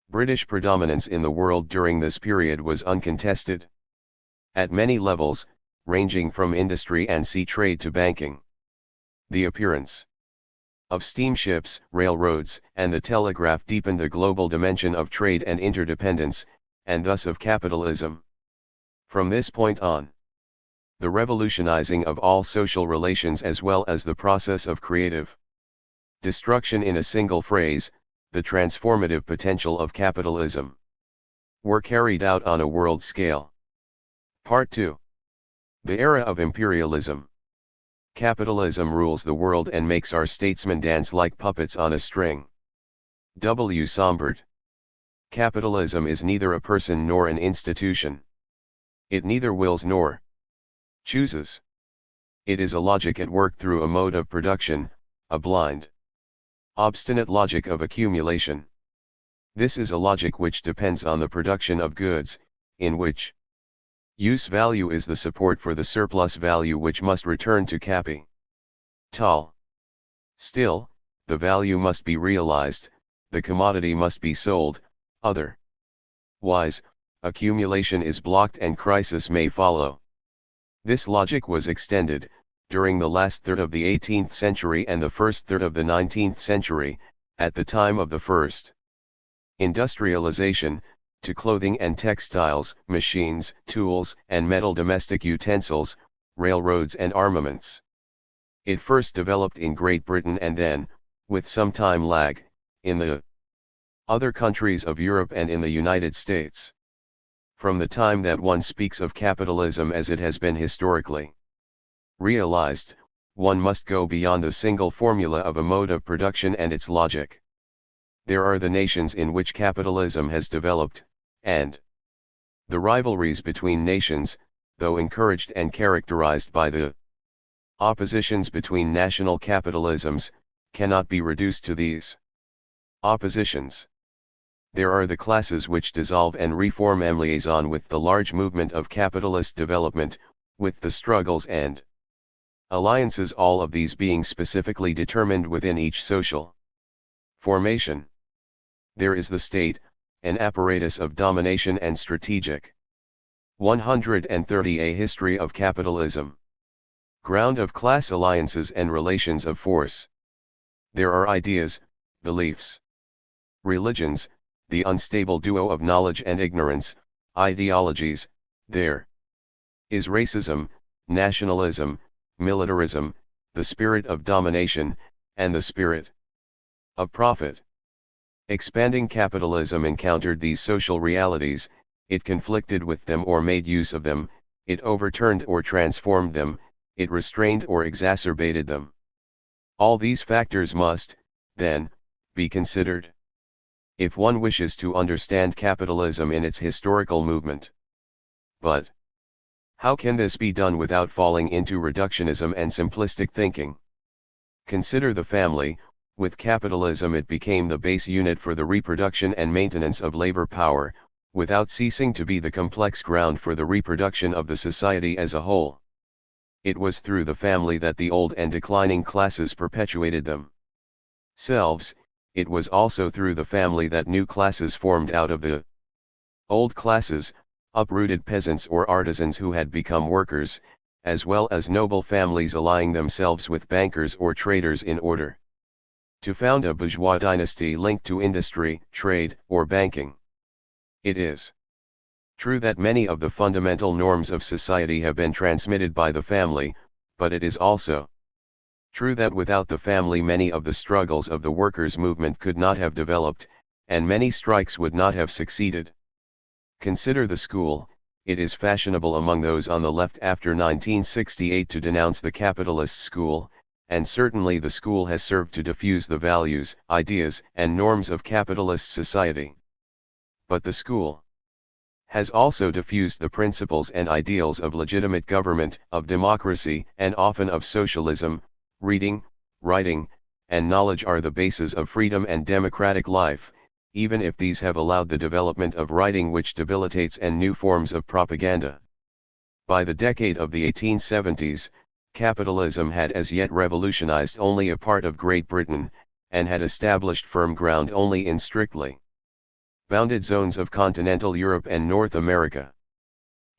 British predominance in the world during this period was uncontested. At many levels, ranging from industry and sea trade to banking. The appearance of steamships, railroads, and the telegraph deepened the global dimension of trade and interdependence, and thus of capitalism. From this point on, the revolutionizing of all social relations as well as the process of creative destruction in a single phrase, the transformative potential of capitalism, were carried out on a world scale. Part 2. The era of imperialism. Capitalism rules the world and makes our statesmen dance like puppets on a string. W. Sombart. Capitalism is neither a person nor an institution. It neither wills nor chooses. It is a logic at work through a mode of production, a blind, obstinate logic of accumulation. This is a logic which depends on the production of goods, in which use value is the support for the surplus value which must return to capital. Still, the value must be realized, the commodity must be sold, otherwise, accumulation is blocked and crisis may follow. This logic was extended, during the last third of the 18th century and the first third of the 19th century, at the time of the first industrialization, to clothing and textiles, machines, tools, and metal domestic utensils, railroads and armaments. It first developed in Great Britain and then, with some time lag, in the other countries of Europe and in the United States. From the time that one speaks of capitalism as it has been historically realized, one must go beyond the single formula of a mode of production and its logic. There are the nations in which capitalism has developed, and the rivalries between nations, though encouraged and characterized by the oppositions between national capitalisms, cannot be reduced to these oppositions. There are the classes which dissolve and reform en liaison with the large movement of capitalist development, with the struggles and alliances, all of these being specifically determined within each social formation. There is the state, an apparatus of domination and strategic. 130 A history of capitalism. Ground of class alliances and relations of force. There are ideas, beliefs, religions, the unstable duo of knowledge and ignorance, ideologies. There is racism, nationalism, militarism, the spirit of domination, and the spirit of profit. Expanding capitalism encountered these social realities, it conflicted with them or made use of them, it overturned or transformed them, it restrained or exacerbated them. All these factors must, then, be considered if one wishes to understand capitalism in its historical movement. But how can this be done without falling into reductionism and simplistic thinking? Consider the family. With capitalism it became the base unit for the reproduction and maintenance of labor power, without ceasing to be the complex ground for the reproduction of the society as a whole. It was through the family that the old and declining classes perpetuated themselves, it was also through the family that new classes formed out of the old classes, uprooted peasants or artisans who had become workers, as well as noble families allying themselves with bankers or traders in order to found a bourgeois dynasty linked to industry, trade, or banking. It is true that many of the fundamental norms of society have been transmitted by the family, but it is also true that without the family many of the struggles of the workers' movement could not have developed, and many strikes would not have succeeded. Consider the school. It is fashionable among those on the left after 1968 to denounce the capitalist school, and certainly the school has served to diffuse the values, ideas, and norms of capitalist society. But the school has also diffused the principles and ideals of legitimate government, of democracy, and often of socialism. Reading, writing, and knowledge are the basis of freedom and democratic life, even if these have allowed the development of writing which debilitates and new forms of propaganda. By the decade of the 1870s, capitalism had as yet revolutionized only a part of Great Britain, and had established firm ground only in strictly bounded zones of continental Europe and North America.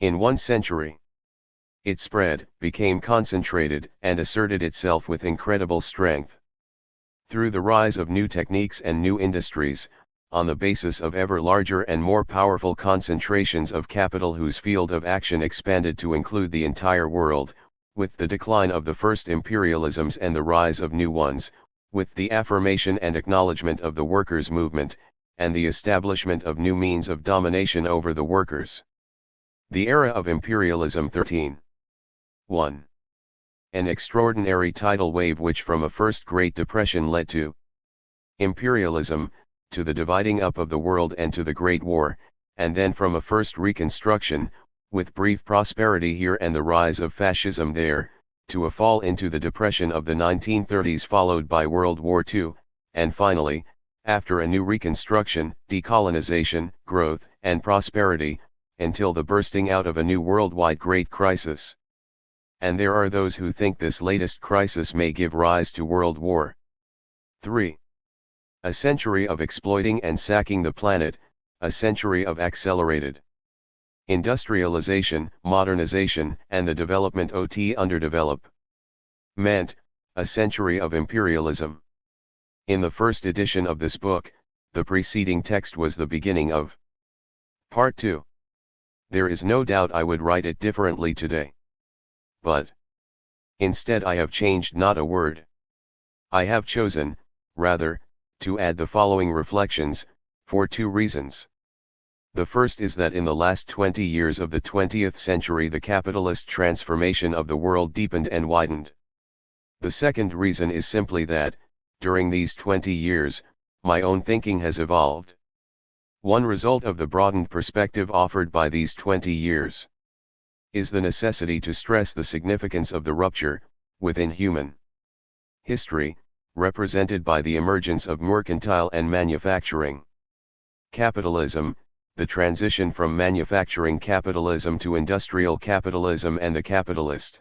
In 1 century, it spread, became concentrated, and asserted itself with incredible strength. Through the rise of new techniques and new industries, on the basis of ever larger and more powerful concentrations of capital whose field of action expanded to include the entire world, with the decline of the first imperialisms and the rise of new ones, with the affirmation and acknowledgement of the workers' movement, and the establishment of new means of domination over the workers. The era of imperialism 13.1. An extraordinary tidal wave which from a first Great Depression led to imperialism, to the dividing up of the world and to the Great War, and then from a first Reconstruction, with brief prosperity here and the rise of fascism there, to a fall into the depression of the 1930s followed by World War II, and finally, after a new Reconstruction, decolonization, growth, and prosperity, until the bursting out of a new worldwide great crisis. And there are those who think this latest crisis may give rise to World War III. A century of exploiting and sacking the planet, a century of accelerated industrialization, modernization, and the development of underdevelopment, a century of imperialism. In the first edition of this book, the preceding text was the beginning of Part 2. There is no doubt I would write it differently today. But instead I have changed not a word. I have chosen, rather, to add the following reflections, for 2 reasons. The first is that in the last 20 years of the 20th century the capitalist transformation of the world deepened and widened. The second reason is simply that, during these 20 years, my own thinking has evolved. One result of the broadened perspective offered by these 20 years is the necessity to stress the significance of the rupture, within human history, represented by the emergence of mercantile and manufacturing capitalism, the transition from manufacturing capitalism to industrial capitalism and the capitalist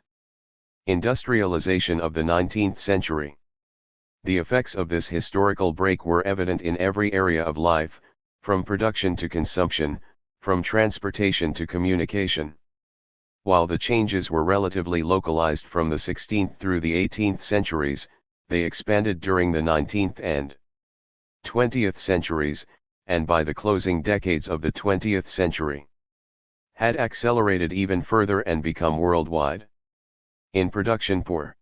industrialization of the 19th century. The effects of this historical break were evident in every area of life, from production to consumption, from transportation to communication. While the changes were relatively localized from the 16th through the 18th centuries, they expanded during the 19th and 20th centuries, and by the closing decades of the 20th century, had accelerated even further and become worldwide. In production per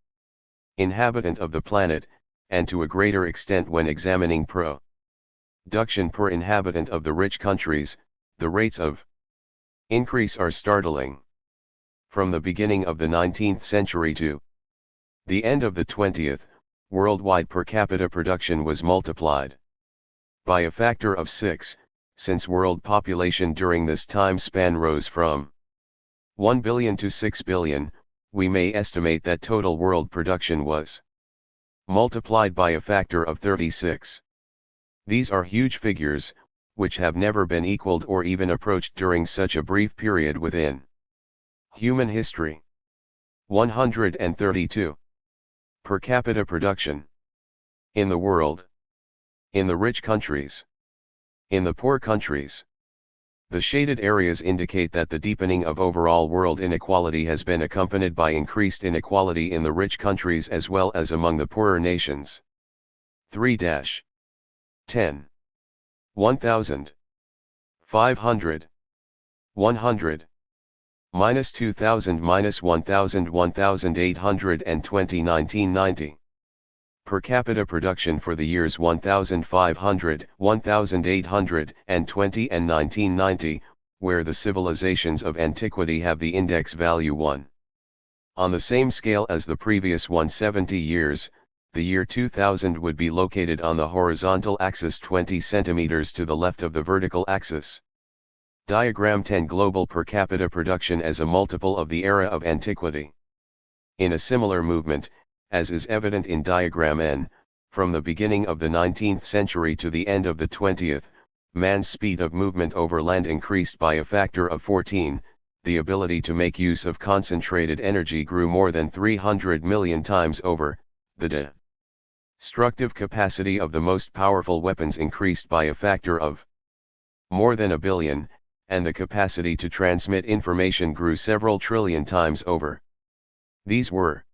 inhabitant of the planet, and to a greater extent when examining production per inhabitant of the rich countries, the rates of increase are startling. From the beginning of the 19th century to the end of the 20th, worldwide per capita production was multiplied by a factor of 6, since world population during this time span rose from 1 billion to 6 billion, we may estimate that total world production was multiplied by a factor of 36. These are huge figures, which have never been equaled or even approached during such a brief period within human history. 132. Per capita production. In the world. In the rich countries. In the poor countries. The shaded areas indicate that the deepening of overall world inequality has been accompanied by increased inequality in the rich countries as well as among the poorer nations. 3-10. 1000. 500. 100. Minus 2000 minus 1000 1820 1990. Per capita production for the years 1500, 1820 and 1990, where the civilizations of antiquity have the index value 1. On the same scale as the previous 170 years, the year 2000 would be located on the horizontal axis 20 centimeters to the left of the vertical axis. Diagram 10. Global per capita production as a multiple of the era of antiquity. In a similar movement, as is evident in diagram N, from the beginning of the 19th century to the end of the 20th, man's speed of movement over land increased by a factor of 14, the ability to make use of concentrated energy grew more than 300 million times over, the destructive capacity of the most powerful weapons increased by a factor of more than a billion, and the capacity to transmit information grew several trillion times over. These were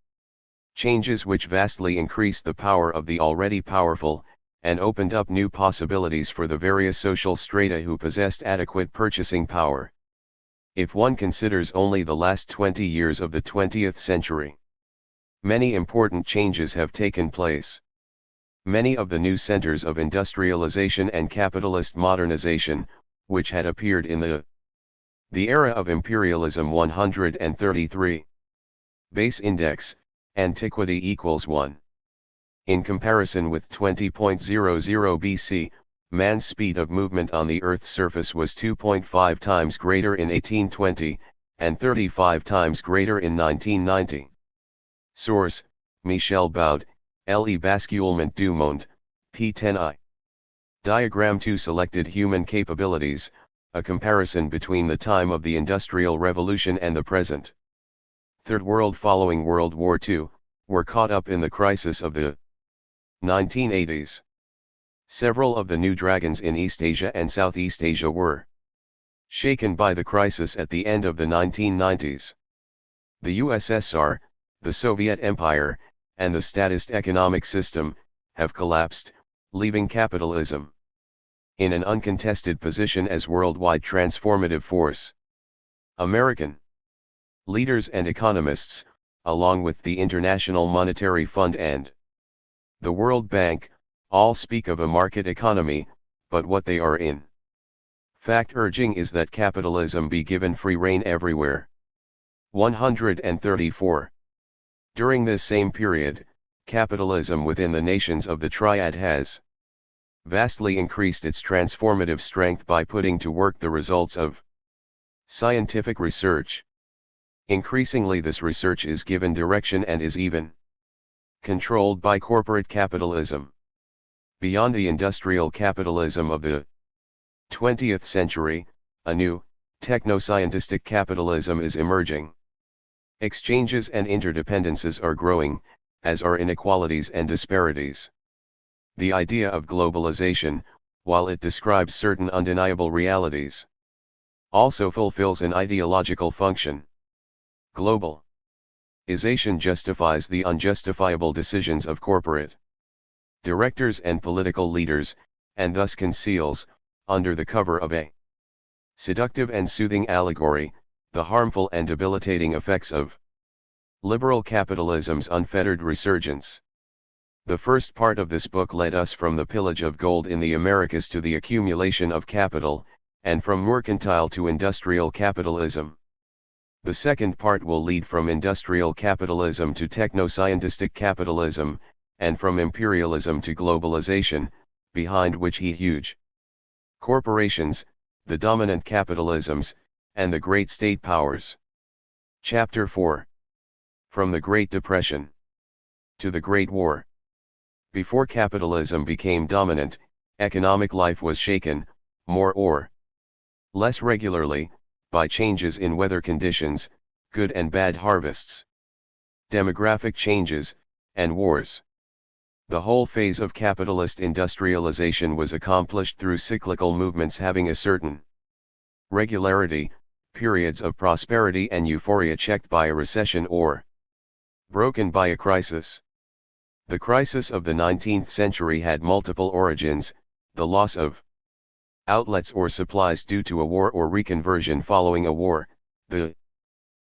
changes which vastly increased the power of the already powerful, and opened up new possibilities for the various social strata who possessed adequate purchasing power. If one considers only the last 20 years of the 20th century, many important changes have taken place. Many of the new centers of industrialization and capitalist modernization, which had appeared in the era of imperialism 133. Base index, antiquity equals 1. In comparison with 20.00 BC, man's speed of movement on the Earth's surface was 2.5 times greater in 1820, and 35 times greater in 1990. Source: Michel Beaud, Le Basculement du Monde, p. 10i. Diagram 2. Selected human capabilities, a comparison between the time of the Industrial Revolution and the present. Third World following World War II, were caught up in the crisis of the 1980s. Several of the new dragons in East Asia and Southeast Asia were shaken by the crisis at the end of the 1990s. The USSR, the Soviet Empire, and the statist economic system, have collapsed, leaving capitalism in an uncontested position as worldwide transformative force. American leaders and economists, along with the International Monetary Fund and the World Bank, all speak of a market economy, but what they are in fact urging is that capitalism be given free rein everywhere. 134. During this same period, capitalism within the nations of the Triad has vastly increased its transformative strength by putting to work the results of scientific research. Increasingly this research is given direction and is even controlled by corporate capitalism. Beyond the industrial capitalism of the 20th century, a new, techno-scientistic capitalism is emerging. Exchanges and interdependences are growing, as are inequalities and disparities. The idea of globalization, while it describes certain undeniable realities, also fulfills an ideological function. Globalization justifies the unjustifiable decisions of corporate directors and political leaders, and thus conceals, under the cover of a seductive and soothing allegory, the harmful and debilitating effects of liberal capitalism's unfettered resurgence. The first part of this book led us from the pillage of gold in the Americas to the accumulation of capital, and from mercantile to industrial capitalism. The second part will lead from industrial capitalism to techno-scientistic capitalism, and from imperialism to globalization, behind which huge corporations, the dominant capitalisms, and the great state powers. Chapter 4. From the Great Depression to the Great War. Before capitalism became dominant, economic life was shaken, more or less regularly, by changes in weather conditions, good and bad harvests, demographic changes, and wars. The whole phase of capitalist industrialization was accomplished through cyclical movements having a certain Regularity, periods of prosperity and euphoria checked by a recession or broken by a crisis. The crisis of the 19th century had multiple origins: the loss of outlets or supplies due to a war or reconversion following a war, the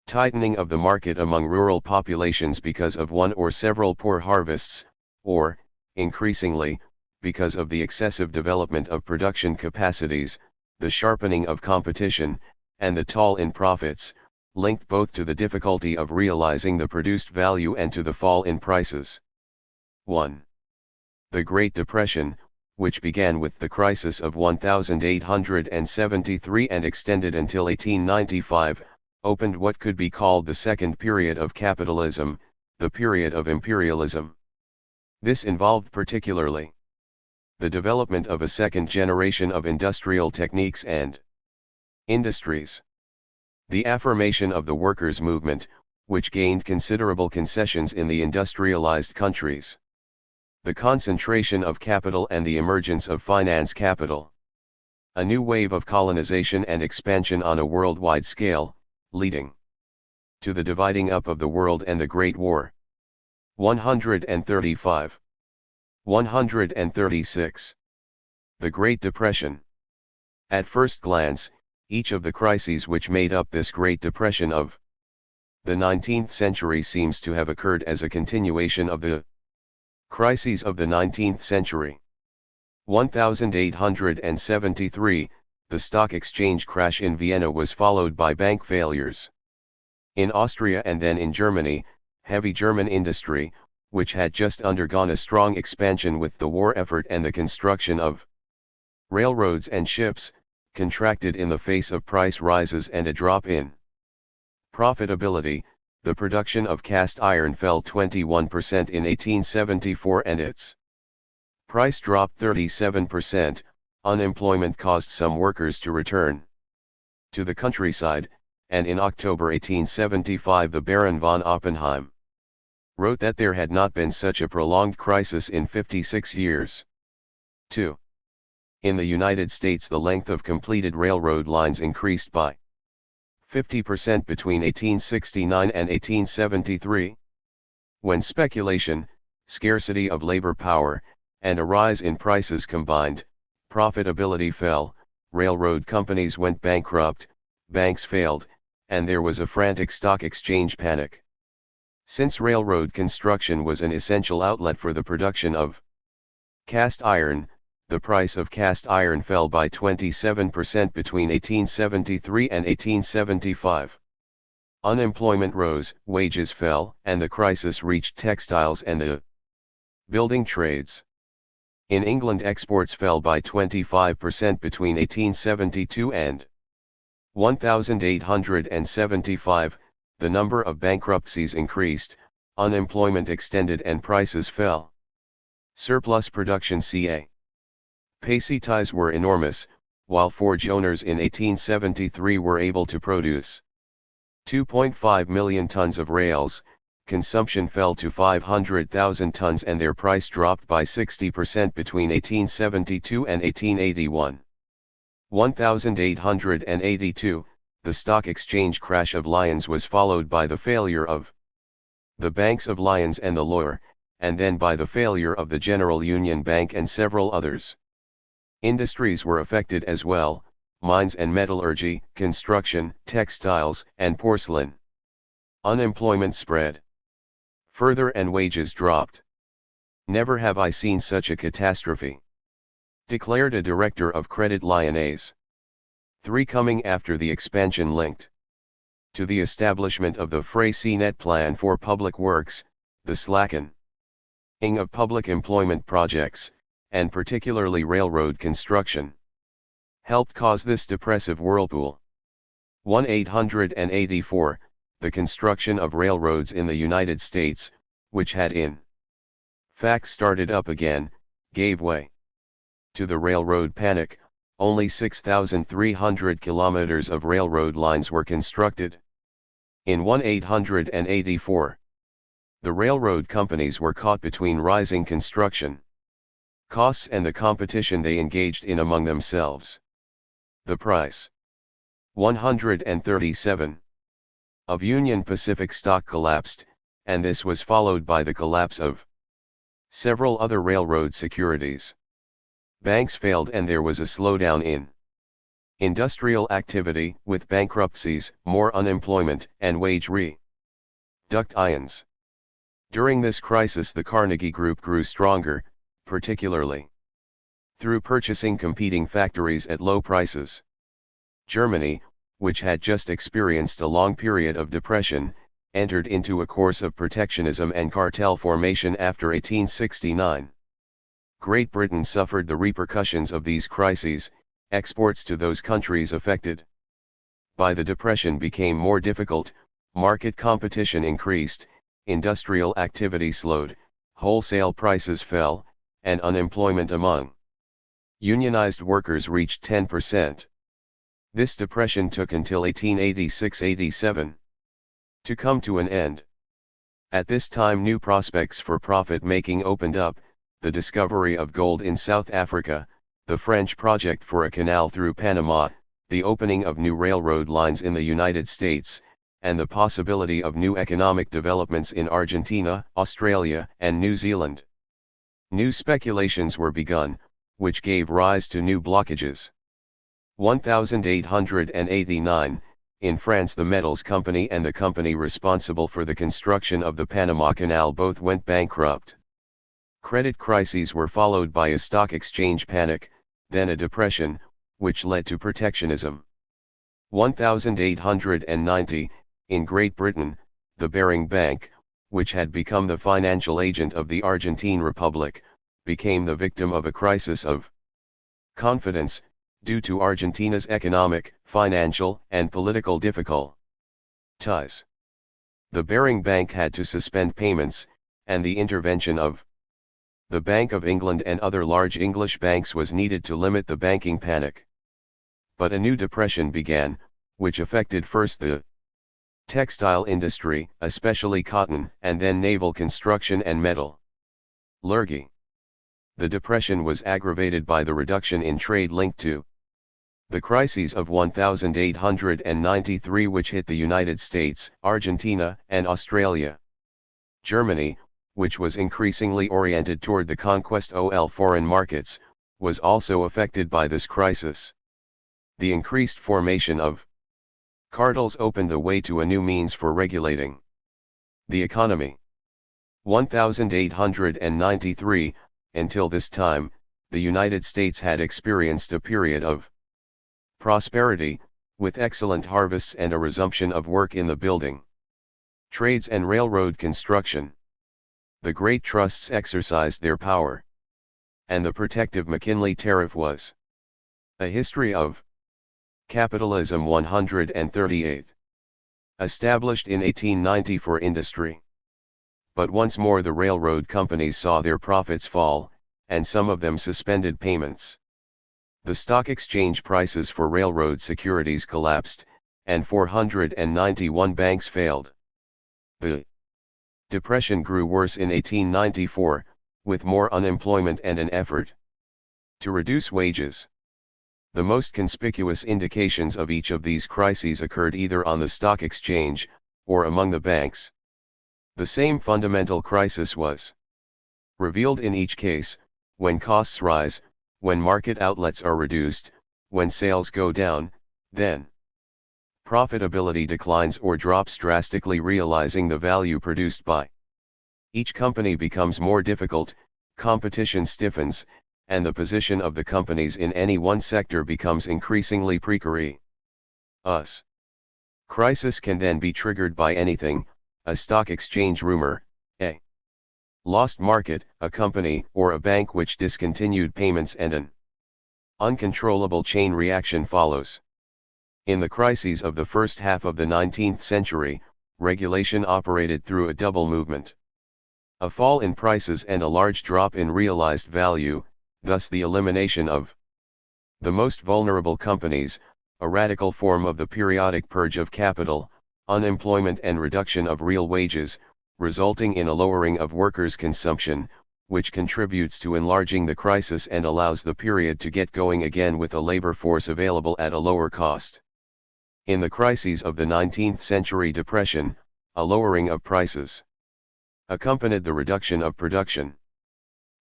tightening of the market among rural populations because of one or several poor harvests, or, increasingly, because of the excessive development of production capacities, the sharpening of competition, and the toll in profits, linked both to the difficulty of realizing the produced value and to the fall in prices. 1. The Great Depression, which began with the crisis of 1873 and extended until 1895, opened what could be called the second period of capitalism, the period of imperialism. This involved particularly the development of a second generation of industrial techniques and industries, the affirmation of the workers' movement, which gained considerable concessions in the industrialized countries, the concentration of capital and the emergence of finance capital, a new wave of colonization and expansion on a worldwide scale, leading to the dividing up of the world and the Great War. 135. 136. The Great Depression. At first glance, each of the crises which made up this Great Depression of the 19th century seems to have occurred as a continuation of the crises of the 19th century. 1873, the stock exchange crash in Vienna was followed by bank failures. In Austria and then in Germany, heavy German industry, which had just undergone a strong expansion with the war effort and the construction of railroads and ships, contracted in the face of price rises and a drop in profitability. The production of cast iron fell 21% in 1874 and its price dropped 37%. Unemployment caused some workers to return to the countryside, and in October 1875 the Baron von Oppenheim wrote that there had not been such a prolonged crisis in 56 years. 2. In the United States, the length of completed railroad lines increased by 50% between 1869 and 1873. When speculation, scarcity of labor power, and a rise in prices combined, profitability fell, railroad companies went bankrupt, banks failed, and there was a frantic stock exchange panic. Since railroad construction was an essential outlet for the production of cast iron, the price of cast iron fell by 27% between 1873 and 1875. Unemployment rose, wages fell, and the crisis reached textiles and the building trades. In England, exports fell by 25% between 1872 and 1875, the number of bankruptcies increased, unemployment extended and prices fell. Surplus production ca. Pacities were enormous, while forge owners in 1873 were able to produce 2.5 million tons of rails, consumption fell to 500,000 tons and their price dropped by 60% between 1872 and 1881. 1882, the stock exchange crash of Lyons was followed by the failure of the banks of Lyons and the Loire, and then by the failure of the General Union Bank and several others. Industries were affected as well: mines and metallurgy, construction, textiles, and porcelain. Unemployment spread further and wages dropped. "Never have I seen such a catastrophe," declared a director of Credit Lyonnais. 3. Coming after the expansion linked to the establishment of the Freycinet Plan for Public Works, the slackening of public employment projects, and particularly railroad construction, helped cause this depressive whirlpool. 1884, the construction of railroads in the United States, which had in fact started up again, gave way to the railroad panic. Only 6,300 kilometers of railroad lines were constructed. In 1884, the railroad companies were caught between rising construction costs and the competition they engaged in among themselves. The price 137 of Union Pacific stock collapsed, and this was followed by the collapse of several other railroad securities. Banks failed and there was a slowdown in industrial activity, with bankruptcies, more unemployment, and wage reductions. During this crisis the Carnegie Group grew stronger, particularly through purchasing competing factories at low prices. Germany, which had just experienced a long period of depression, entered into a course of protectionism and cartel formation after 1869. Great Britain suffered the repercussions of these crises. Exports to those countries affected by the depression became more difficult, market competition increased, industrial activity slowed, wholesale prices fell, and unemployment among unionized workers reached 10%. This depression took until 1886-87 to come to an end. At this time new prospects for profit-making opened up: the discovery of gold in South Africa, the French project for a canal through Panama, the opening of new railroad lines in the United States, and the possibility of new economic developments in Argentina, Australia, and New Zealand. New speculations were begun, which gave rise to new blockages. 1889, in France the Metals Company and the company responsible for the construction of the Panama Canal both went bankrupt. Credit crises were followed by a stock exchange panic, then a depression, which led to protectionism. 1890, in Great Britain, the Bearing Bank, which had become the financial agent of the Argentine Republic, became the victim of a crisis of confidence, due to Argentina's economic, financial, and political difficulties. The Bearing Bank had to suspend payments, and the intervention of the Bank of England and other large English banks was needed to limit the banking panic. But a new depression began, which affected first the textile industry, especially cotton, and then naval construction and metallurgy. The depression was aggravated by the reduction in trade linked to the crises of 1893, which hit the United States, Argentina, and Australia. Germany, which was increasingly oriented toward the conquest of foreign markets, was also affected by this crisis. The increased formation of cartels opened the way to a new means for regulating the economy. 1893, until this time, the United States had experienced a period of prosperity, with excellent harvests and a resumption of work in the building, trades and railroad construction. The great trusts exercised their power, and the protective McKinley Tariff was a history of Capitalism. 138. Established in 1890 for industry. But once more the railroad companies saw their profits fall, and some of them suspended payments. The stock exchange prices for railroad securities collapsed, and 491 banks failed. The depression grew worse in 1894, with more unemployment and an effort to reduce wages. The most conspicuous indications of each of these crises occurred either on the stock exchange, or among the banks. The same fundamental crisis was revealed in each case: when costs rise, when market outlets are reduced, when sales go down, then profitability declines or drops drastically, realizing the value produced by each company becomes more difficult, competition stiffens, and the position of the companies in any one sector becomes increasingly precarious. Crisis can then be triggered by anything: a stock exchange rumor, a lost market, a company or a bank which discontinued payments, and an uncontrollable chain reaction follows. In the crises of the first half of the 19th century, regulation operated through a double movement: a fall in prices and a large drop in realized value, thus the elimination of the most vulnerable companies, a radical form of the periodic purge of capital, unemployment and reduction of real wages, resulting in a lowering of workers' consumption, which contributes to enlarging the crisis and allows the period to get going again with a labor force available at a lower cost. In the crises of the 19th century depression, a lowering of prices accompanied the reduction of production.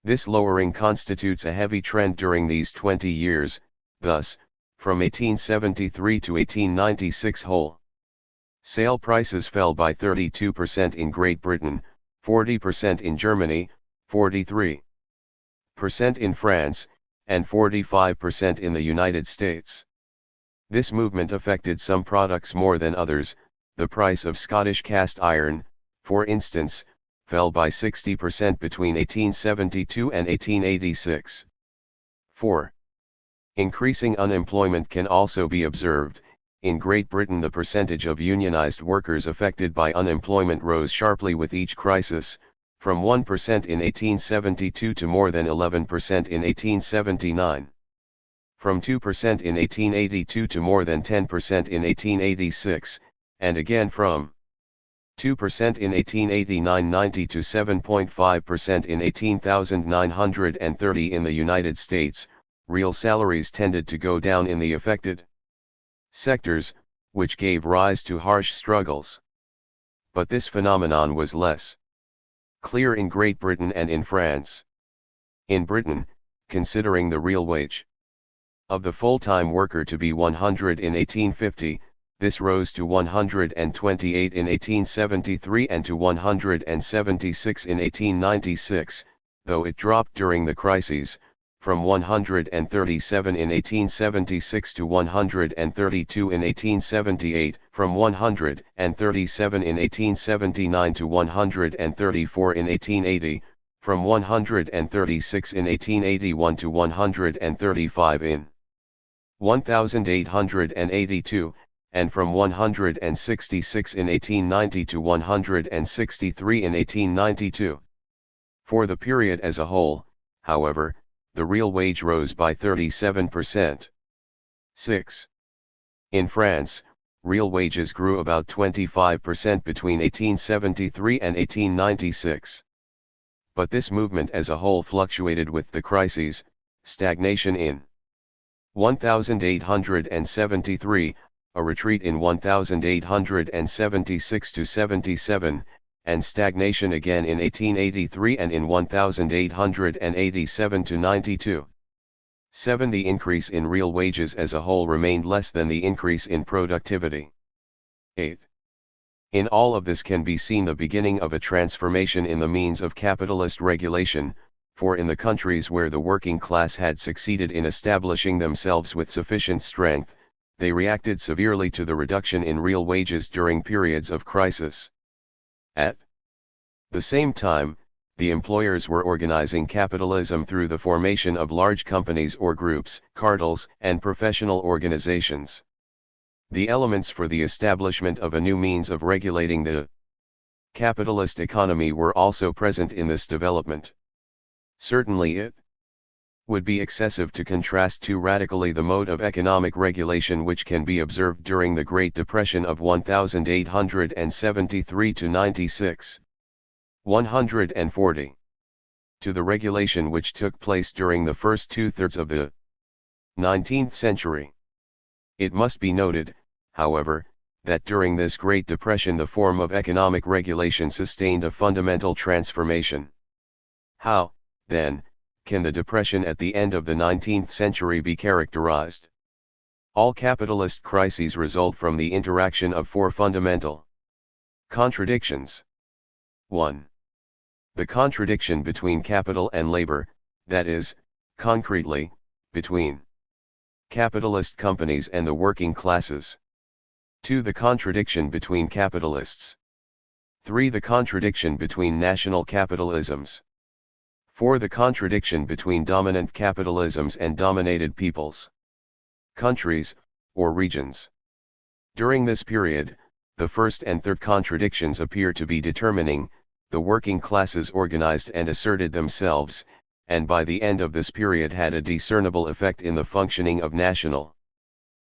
This lowering constitutes a heavy trend during these 20 years, thus, from 1873 to 1896 wholesale prices fell by 32% in Great Britain, 40% in Germany, 43% in France, and 45% in the United States. This movement affected some products more than others. The price of Scottish cast iron, for instance, fell by 60% between 1872 and 1886. 4. Increasing unemployment can also be observed. In Great Britain, the percentage of unionized workers affected by unemployment rose sharply with each crisis, from 1% in 1872 to more than 11% in 1879. From 2% in 1882 to more than 10% in 1886, and again from 2% in 1889-90 to 7.5% in 18,930 in the United States. Real salaries tended to go down in the affected sectors, which gave rise to harsh struggles. But this phenomenon was less clear in Great Britain and in France. In Britain, considering the real wage of the full-time worker to be 100 in 1850, this rose to 128 in 1873 and to 176 in 1896, though it dropped during the crises, from 137 in 1876 to 132 in 1878, from 137 in 1879 to 134 in 1880, from 136 in 1881 to 135 in 1882, and from 166 in 1890 to 163 in 1892. For the period as a whole, however, the real wage rose by 37%. 6. In France, real wages grew about 25% between 1873 and 1896. But this movement as a whole fluctuated with the crises, stagnation in 1873, a retreat in 1876 to 77, and stagnation again in 1883 and in 1887 to 92. 7. The increase in real wages as a whole remained less than the increase in productivity. 8. In all of this can be seen the beginning of a transformation in the means of capitalist regulation, for in the countries where the working class had succeeded in establishing themselves with sufficient strength, they reacted severely to the reduction in real wages during periods of crisis. At the same time, the employers were organizing capitalism through the formation of large companies or groups, cartels, and professional organizations. The elements for the establishment of a new means of regulating the capitalist economy were also present in this development. Certainly it would be excessive to contrast too radically the mode of economic regulation which can be observed during the Great Depression of 1873 to 96. 140. To the regulation which took place during the first two-thirds of the 19th century. It must be noted, however, that during this Great Depression the form of economic regulation sustained a fundamental transformation. How, then, can the depression at the end of the 19th century be characterized? All capitalist crises result from the interaction of four fundamental contradictions. 1. The contradiction between capital and labor, that is, concretely, between capitalist companies and the working classes. 2. The contradiction between capitalists. 3. The contradiction between national capitalisms. 4. The contradiction between dominant capitalisms and dominated peoples, countries, or regions. During this period, the first and third contradictions appear to be determining. The working classes organized and asserted themselves, and by the end of this period had a discernible effect in the functioning of national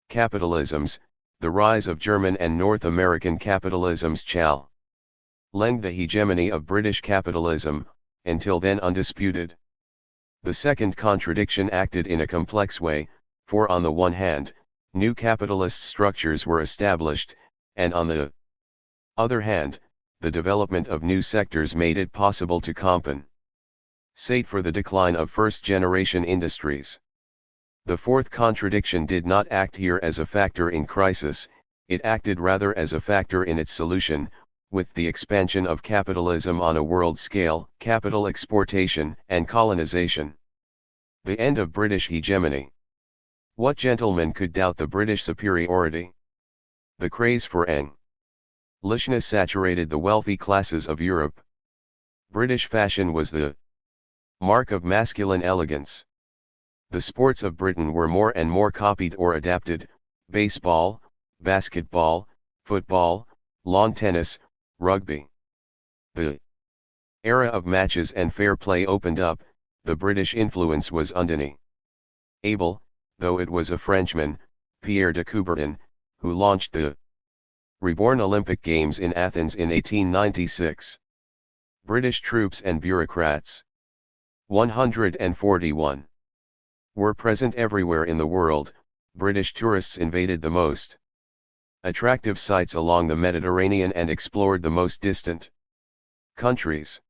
capitalisms. The rise of German and North American capitalisms challenged the hegemony of British capitalism, until then undisputed. The second contradiction acted in a complex way, for on the one hand, New capitalist structures were established, and on the other hand, the development of new sectors made it possible to compensate for the decline of first-generation industries. The fourth contradiction did not act here as a factor in crisis, it acted rather as a factor in its solution, with the expansion of capitalism on a world scale, capital exportation and colonization. The end of British hegemony. What gentleman could doubt the British superiority? The craze for Englishness saturated the wealthy classes of Europe. British fashion was the mark of masculine elegance. The sports of Britain were more and more copied or adapted: baseball, basketball, football, lawn tennis, rugby. The era of matches and fair play opened up. The British influence was undeniable, though it was a Frenchman, Pierre de Coubertin, who launched the reborn Olympic Games in Athens in 1896. British troops and bureaucrats, 141, were present everywhere in the world. British tourists invaded the most attractive sites along the Mediterranean and explored the most distant countries.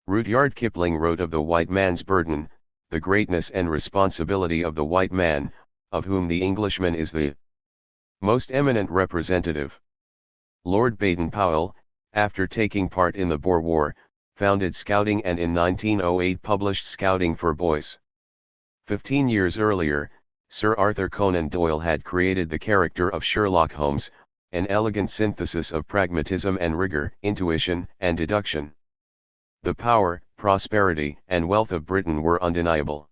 Rudyard Kipling wrote of the white man's burden, the greatness and responsibility of the white man, of whom the Englishman is the most eminent representative. Lord Baden-Powell, after taking part in the Boer War, founded Scouting and in 1908 published Scouting for Boys. 15 years earlier, Sir Arthur Conan Doyle had created the character of Sherlock Holmes, an elegant synthesis of pragmatism and rigor, intuition and deduction. The power, prosperity, and wealth of Britain were undeniable.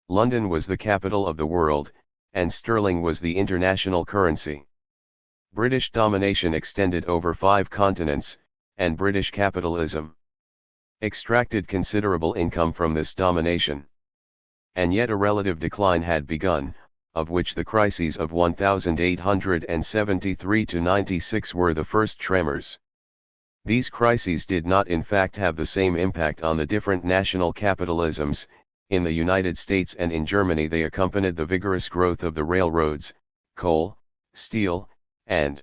London was the capital of the world, and sterling was the international currency. British domination extended over 5 continents, and British capitalism extracted considerable income from this domination. And yet a relative decline had begun, of which the crises of 1873 to 96 were the first tremors. These crises did not in fact have the same impact on the different national capitalisms. In the United States and in Germany they accompanied the vigorous growth of the railroads, coal, steel, and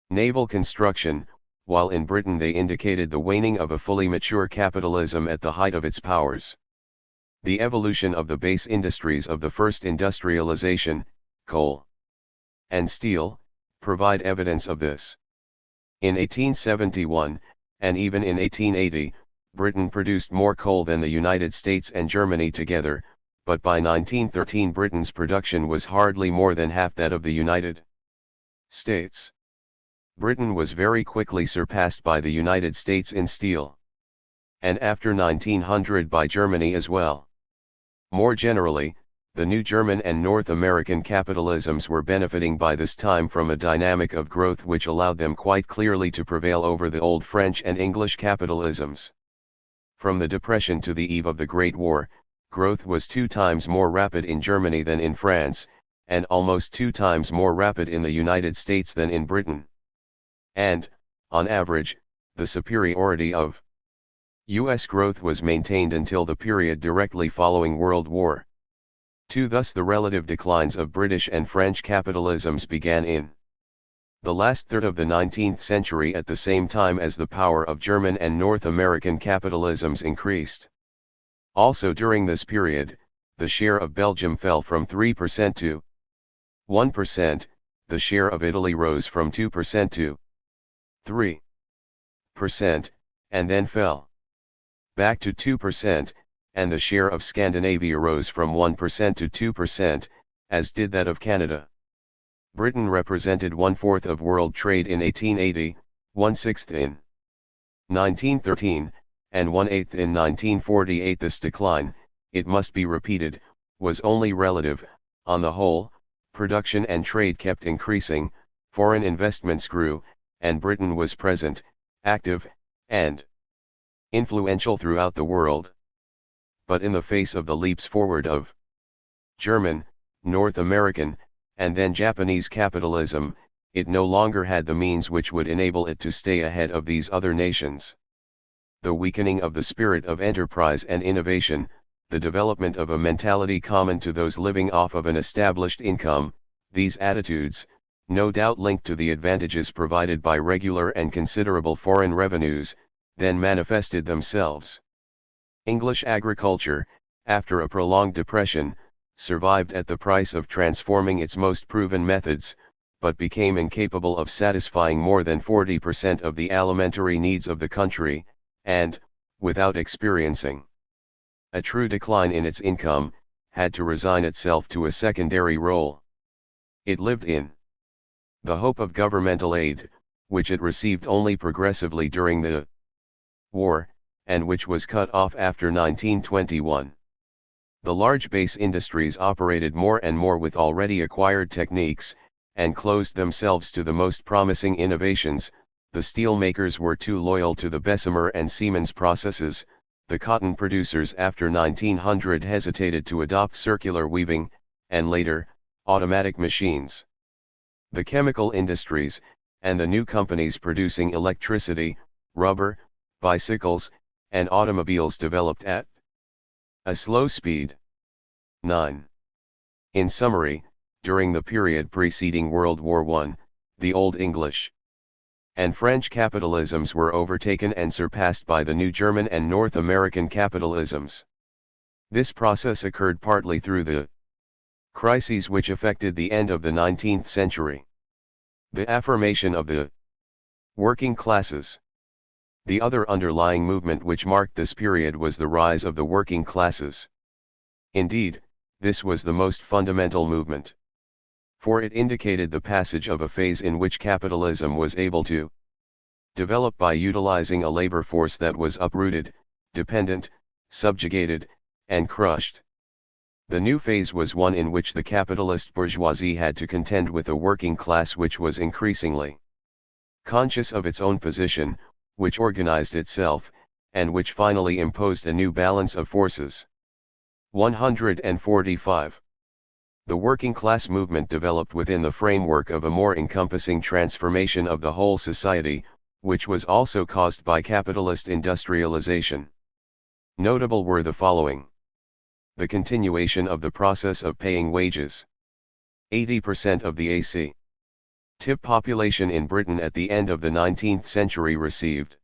naval construction, while in Britain they indicated the waning of a fully mature capitalism at the height of its powers. The evolution of the base industries of the first industrialization, coal and steel, provide evidence of this. In 1871, and even in 1880, Britain produced more coal than the United States and Germany together, but by 1913 Britain's production was hardly more than half that of the United States. Britain was very quickly surpassed by the United States in steel, and after 1900 by Germany as well. More generally, the new German and North American capitalisms were benefiting by this time from a dynamic of growth which allowed them quite clearly to prevail over the old French and English capitalisms. From the Depression to the eve of the Great War, growth was 2 times more rapid in Germany than in France, and almost 2 times more rapid in the United States than in Britain. And, on average, the superiority of U.S. growth was maintained until the period directly following World War II. Thus the relative declines of British and French capitalisms began in the last third of the 19th century at the same time as the power of German and North American capitalisms increased. Also during this period, the share of Belgium fell from 3% to 1%, the share of Italy rose from 2% to 3%, and then fell back to 2%, and the share of Scandinavia rose from 1% to 2%, as did that of Canada. Britain represented 1/4 of world trade in 1880, 1/6 in 1913, and 1/8 in 1948. This decline, it must be repeated, was only relative. On the whole, production and trade kept increasing, foreign investments grew, and Britain was present, active, and influential throughout the world. But in the face of the leaps forward of German, North American, and then Japanese capitalism, it no longer had the means which would enable it to stay ahead of these other nations. The weakening of the spirit of enterprise and innovation, the development of a mentality common to those living off of an established income, These attitudes, no doubt linked to the advantages provided by regular and considerable foreign revenues, then manifested themselves. English agriculture, after a prolonged depression, survived at the price of transforming its most proven methods, but became incapable of satisfying more than 40% of the alimentary needs of the country, and, without experiencing a true decline in its income, had to resign itself to a secondary role. It lived in the hope of governmental aid, which it received only progressively during the war, and which was cut off after 1921. The large base industries operated more and more with already acquired techniques, and closed themselves to the most promising innovations. The steel makers were too loyal to the Bessemer and Siemens processes. The cotton producers after 1900 hesitated to adopt circular weaving, and later, automatic machines. The chemical industries, and the new companies producing electricity, rubber, bicycles, and automobiles developed at a slow speed. 9. In summary, during the period preceding World War I, the Old English and French capitalisms were overtaken and surpassed by the new German and North American capitalisms. This process occurred partly through the crises which affected the end of the 19th century. The affirmation of the working classes. The other underlying movement which marked this period was the rise of the working classes. Indeed, this was the most fundamental movement. For it indicated the passage of a phase in which capitalism was able to develop by utilizing a labor force that was uprooted, dependent, subjugated, and crushed. The new phase was one in which the capitalist bourgeoisie had to contend with a working class which was increasingly conscious of its own position, which organized itself, and which finally imposed a new balance of forces. 145. The working class movement developed within the framework of a more encompassing transformation of the whole society, which was also caused by capitalist industrialization. Notable were the following. The continuation of the process of paying wages. 80% of the A.C. population in Britain at the end of the 19th century received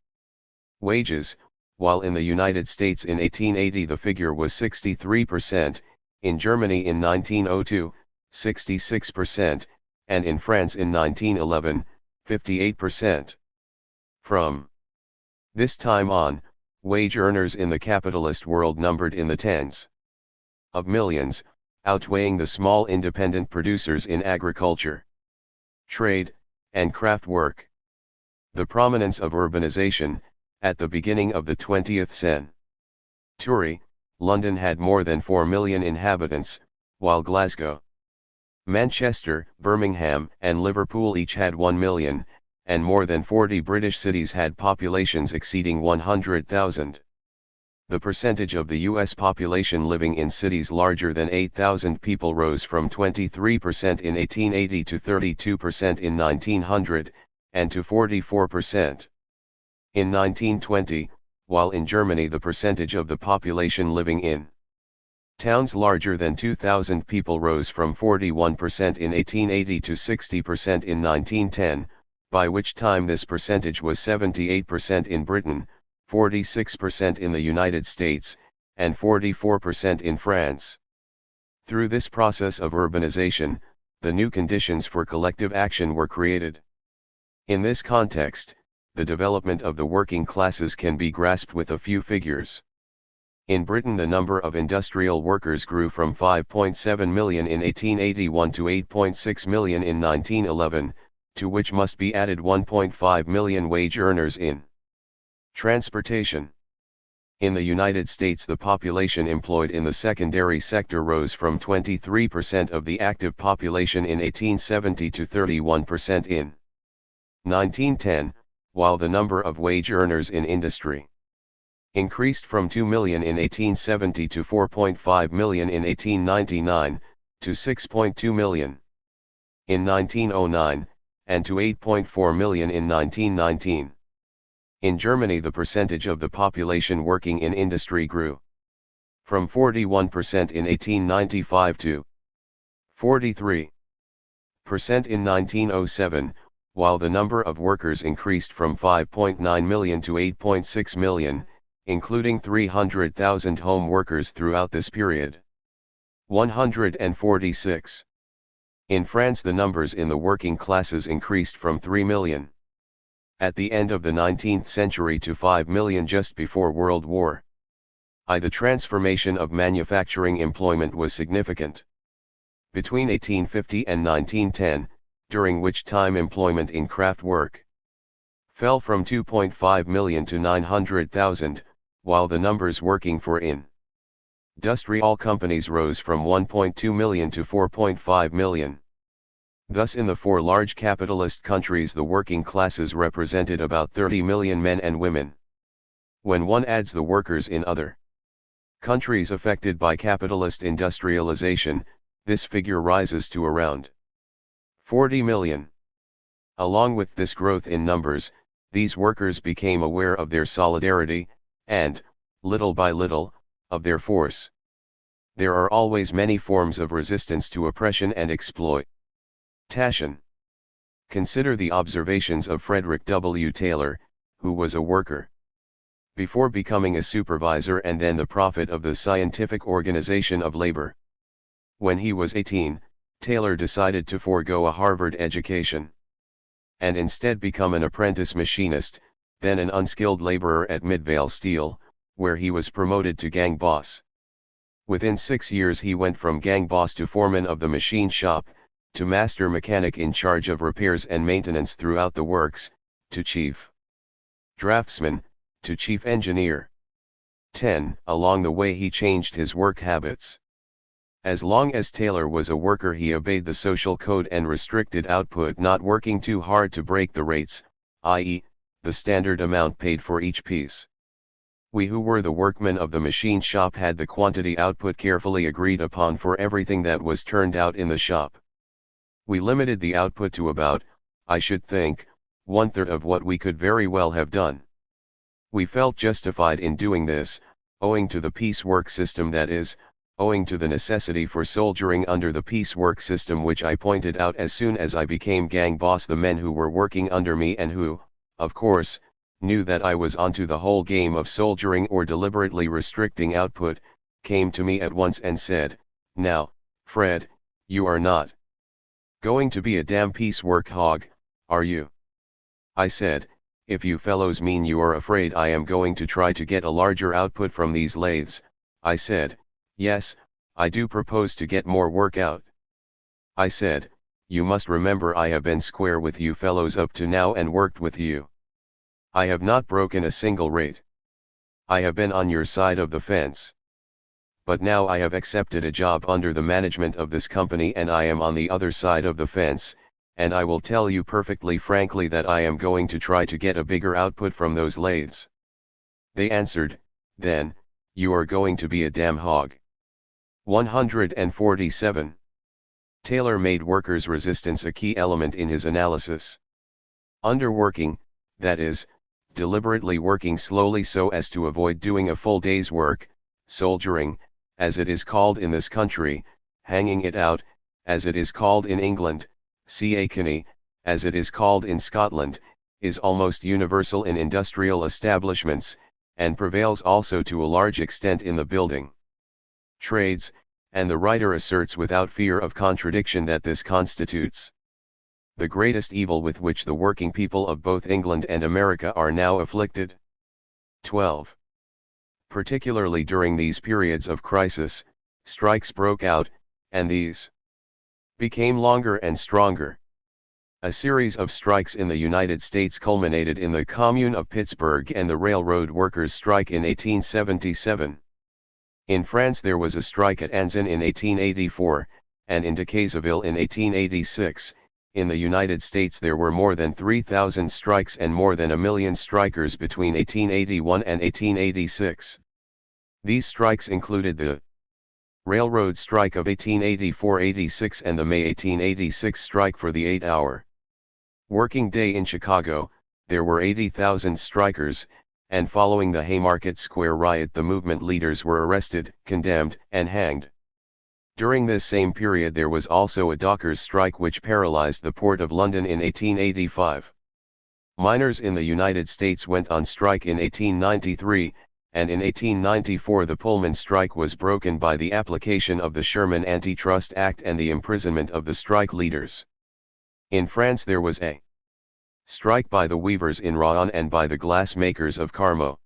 wages, while in the United States in 1880 the figure was 63%, in Germany in 1902, 66%, and in France in 1911, 58%. From this time on, wage earners in the capitalist world numbered in the tens of millions, outweighing the small independent producers in agriculture, trade, and craft work. The prominence of urbanization, at the beginning of the 20th century, London had more than 4 million inhabitants, while Glasgow, Manchester, Birmingham, and Liverpool each had 1 million, and more than 40 British cities had populations exceeding 100,000. The percentage of the U.S. population living in cities larger than 8,000 people rose from 23% in 1880 to 32% in 1900, and to 44% in 1920, while in Germany the percentage of the population living in towns larger than 2,000 people rose from 41% in 1880 to 60% in 1910, by which time this percentage was 78% in Britain, 46% in the United States, and 44% in France. Through this process of urbanization, the new conditions for collective action were created. In this context, the development of the working classes can be grasped with a few figures. In Britain the number of industrial workers grew from 5.7 million in 1881 to 8.6 million in 1911, to which must be added 1.5 million wage earners in transportation. In the United States the population employed in the secondary sector rose from 23% of the active population in 1870 to 31% in 1910, while the number of wage earners in industry increased from 2 million in 1870 to 4.5 million in 1899, to 6.2 million in 1909, and to 8.4 million in 1919. In Germany the percentage of the population working in industry grew from 41% in 1895 to 43% in 1907, while the number of workers increased from 5.9 million to 8.6 million, including 300,000 home workers throughout this period. 146. In France, the numbers in the working classes increased from 3 million at the end of the 19th century to 5 million just before World War I. The transformation of manufacturing employment was significant. Between 1850 and 1910, during which time employment in craft work fell from 2.5 million to 900,000, while the numbers working for industrial companies rose from 1.2 million to 4.5 million. Thus in the four large capitalist countries the working classes represented about 30 million men and women. When one adds the workers in other countries affected by capitalist industrialization, this figure rises to around 40 million. Along with this growth in numbers, these workers became aware of their solidarity, and, little by little, of their force. There are always many forms of resistance to oppression and exploitation. Consider the observations of Frederick W. Taylor, who was a worker before becoming a supervisor and then the prophet of the Scientific Organization of Labor. When he was 18, Taylor decided to forego a Harvard education and instead become an apprentice machinist, then an unskilled laborer at Midvale Steel, where he was promoted to gang boss. Within 6 years he went from gang boss to foreman of the machine shop, to master mechanic in charge of repairs and maintenance throughout the works, to chief draftsman, to chief engineer. 10. Along the way he changed his work habits. As long as Taylor was a worker he obeyed the social code and restricted output, not working too hard to break the rates, i.e., the standard amount paid for each piece. We who were the workmen of the machine shop had the quantity output carefully agreed upon for everything that was turned out in the shop. We limited the output to about, I should think, 1/3 of what we could very well have done. We felt justified in doing this, owing to the piecework system, that is, owing to the necessity for soldiering under the piecework system, which I pointed out as soon as I became gang boss. The men who were working under me and who, of course, knew that I was onto the whole game of soldiering or deliberately restricting output, came to me at once and said, "Now, Fred, you are not going to be a damn piecework hog, are you?" I said, "If you fellows mean you are afraid I am going to try to get a larger output from these lathes," I said, "yes, I do propose to get more work out." I said, "You must remember I have been square with you fellows up to now and worked with you. I have not broken a single rate. I have been on your side of the fence. But now I have accepted a job under the management of this company and I am on the other side of the fence, and I will tell you perfectly frankly that I am going to try to get a bigger output from those lathes." They answered, "Then, you are going to be a damn hog." 147. Taylor made workers' resistance a key element in his analysis. Underworking, that is, deliberately working slowly so as to avoid doing a full day's work, soldiering, as it is called in this country, hanging it out, as it is called in England, Siakany, as it is called in Scotland, is almost universal in industrial establishments, and prevails also to a large extent in the building trades, and the writer asserts without fear of contradiction that this constitutes the greatest evil with which the working people of both England and America are now afflicted. 12. Particularly during these periods of crisis, strikes broke out, and these became longer and stronger. A series of strikes in the United States culminated in the Commune of Pittsburgh and the railroad workers' strike in 1877. In France there was a strike at Anzin in 1884, and in Decazeville in 1886. In the United States there were more than 3,000 strikes and more than 1 million strikers between 1881 and 1886. These strikes included the railroad strike of 1884-86 and the May 1886 strike for the 8-hour working day in Chicago. There were 80,000 strikers, and following the Haymarket Square riot the movement leaders were arrested, condemned, and hanged. During this same period there was also a dockers' strike which paralyzed the Port of London in 1885. Miners in the United States went on strike in 1893, and in 1894 the Pullman strike was broken by the application of the Sherman Antitrust Act and the imprisonment of the strike leaders. In France there was a strike by the weavers in Rouen and by the glassmakers of Carmaux.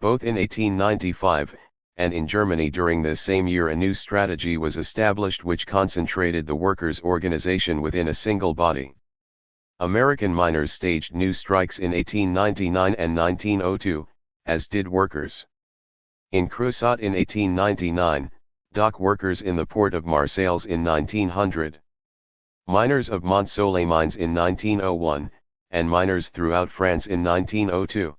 Both in 1895, and in Germany during this same year a new strategy was established which concentrated the workers' organization within a single body. American miners staged new strikes in 1899 and 1902, as did workers. In Creusot in 1899, dock workers in the port of Marseilles in 1900. Miners of Mont-Soleil mines in 1901, and miners throughout France in 1902.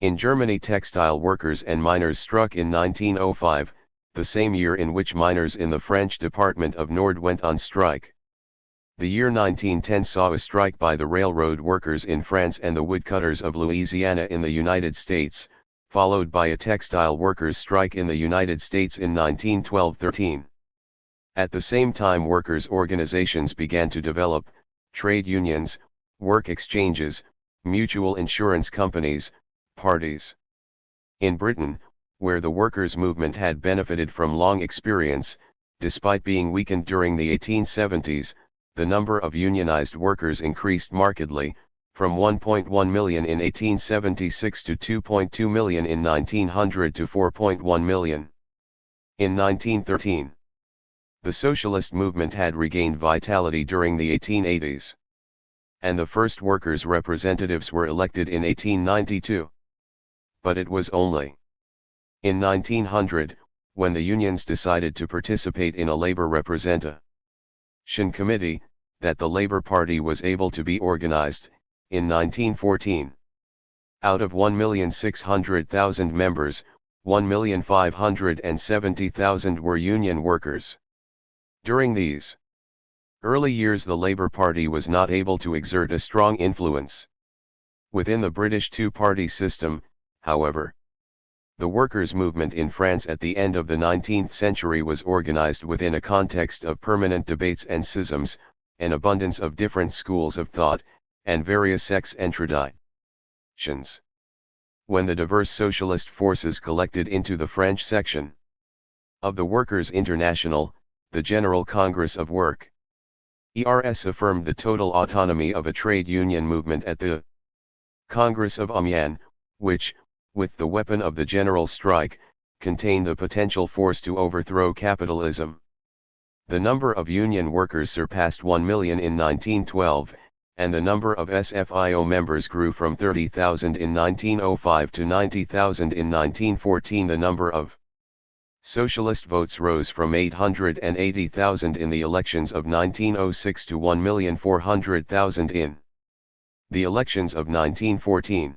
In Germany textile workers and miners struck in 1905, the same year in which miners in the French department of Nord went on strike. The year 1910 saw a strike by the railroad workers in France and the woodcutters of Louisiana in the United States, followed by a textile workers' strike in the United States in 1912-13. At the same time workers' organizations began to develop, trade unions, work exchanges, mutual insurance companies, parties. In Britain, where the workers' movement had benefited from long experience, despite being weakened during the 1870s, the number of unionized workers increased markedly, from 1.1 million in 1876 to 2.2 million in 1900 to 4.1 million. In 1913, the socialist movement had regained vitality during the 1880s. And the first workers' representatives were elected in 1892. But it was only in 1900, when the unions decided to participate in a labor representation committee, that the Labour Party was able to be organized. In 1914, out of 1,600,000 members, 1,570,000 were union workers. During these early years the Labour Party was not able to exert a strong influence within the British two-party system, however. The workers' movement in France at the end of the 19th century was organized within a context of permanent debates and schisms, an abundance of different schools of thought, and various sects and traditions. When the diverse socialist forces collected into the French section of the Workers' International, the General Congress of Work (ERS) affirmed the total autonomy of a trade union movement at the Congress of Amiens, which, with the weapon of the general strike, contained the potential force to overthrow capitalism. The number of union workers surpassed 1 million in 1912, and the number of SFIO members grew from 30,000 in 1905 to 90,000 in 1914. The number of socialist votes rose from 880,000 in the elections of 1906 to 1,400,000 in the elections of 1914.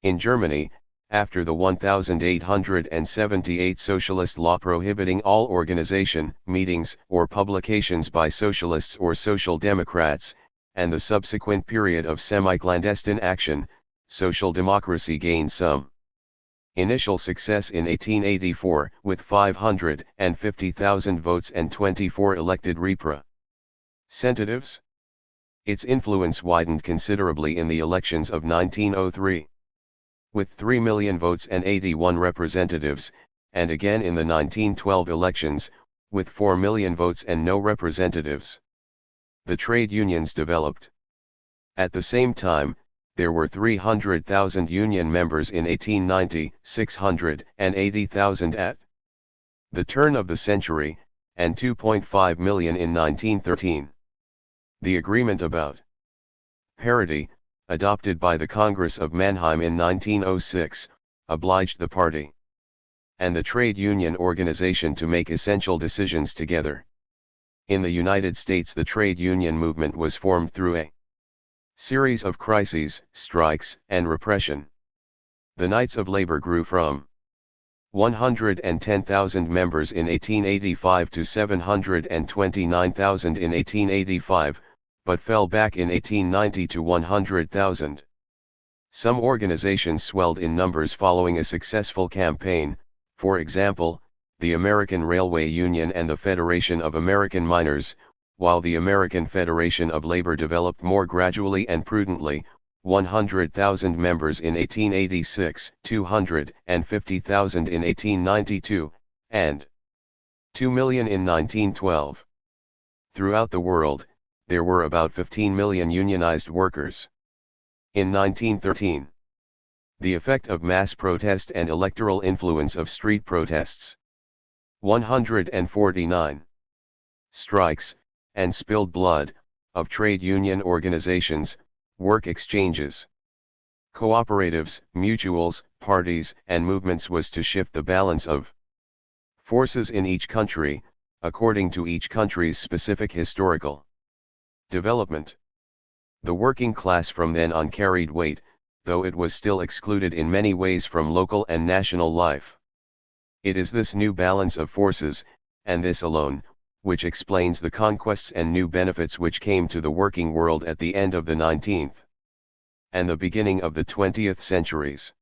In Germany, after the 1878 socialist law prohibiting all organization, meetings, or publications by socialists or social democrats, and the subsequent period of semi-clandestine action, social democracy gained some initial success in 1884, with 550,000 votes and 24 elected representatives. Its influence widened considerably in the elections of 1903. With 3 million votes and 81 representatives, and again in the 1912 elections, with 4 million votes and no representatives. The trade unions developed. At the same time, there were 300,000 union members in 1890, 680,000 at the turn of the century, and 2.5 million in 1913. The agreement about parity, adopted by the Congress of Mannheim in 1906, obliged the party and the trade union organization to make essential decisions together. In the United States the trade union movement was formed through a series of crises, strikes, and repression. The Knights of Labor grew from 110,000 members in 1885 to 729,000 in 1885, but fell back in 1890 to 100,000. Some organizations swelled in numbers following a successful campaign, for example, the American Railway Union and the Federation of American Miners, while the American Federation of Labor developed more gradually and prudently, 100,000 members in 1886, 250,000 in 1892, and 2 million in 1912. Throughout the world, there were about 15 million unionized workers. In 1913, the effect of mass protest and electoral influence of street protests. 149. Strikes, and spilled blood, of trade union organizations, work exchanges, cooperatives, mutuals, parties, and movements was to shift the balance of forces in each country, according to each country's specific historical development. The working class from then on carried weight, though it was still excluded in many ways from local and national life. It is this new balance of forces, and this alone, which explains the conquests and new benefits which came to the working world at the end of the 19th and the beginning of the 20th centuries.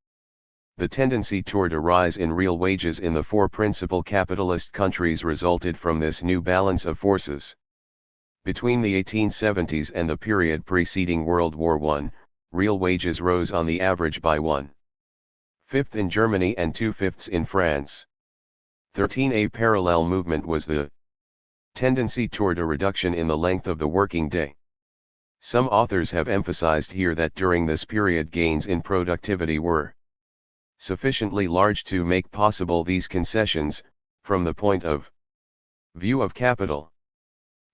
The tendency toward a rise in real wages in the four principal capitalist countries resulted from this new balance of forces. Between the 1870s and the period preceding World War I, real wages rose on the average by 1/5 in Germany and 2/5 in France. 13. A parallel movement was the tendency toward a reduction in the length of the working day. Some authors have emphasized here that during this period gains in productivity were sufficiently large to make possible these concessions, from the point of view of capital.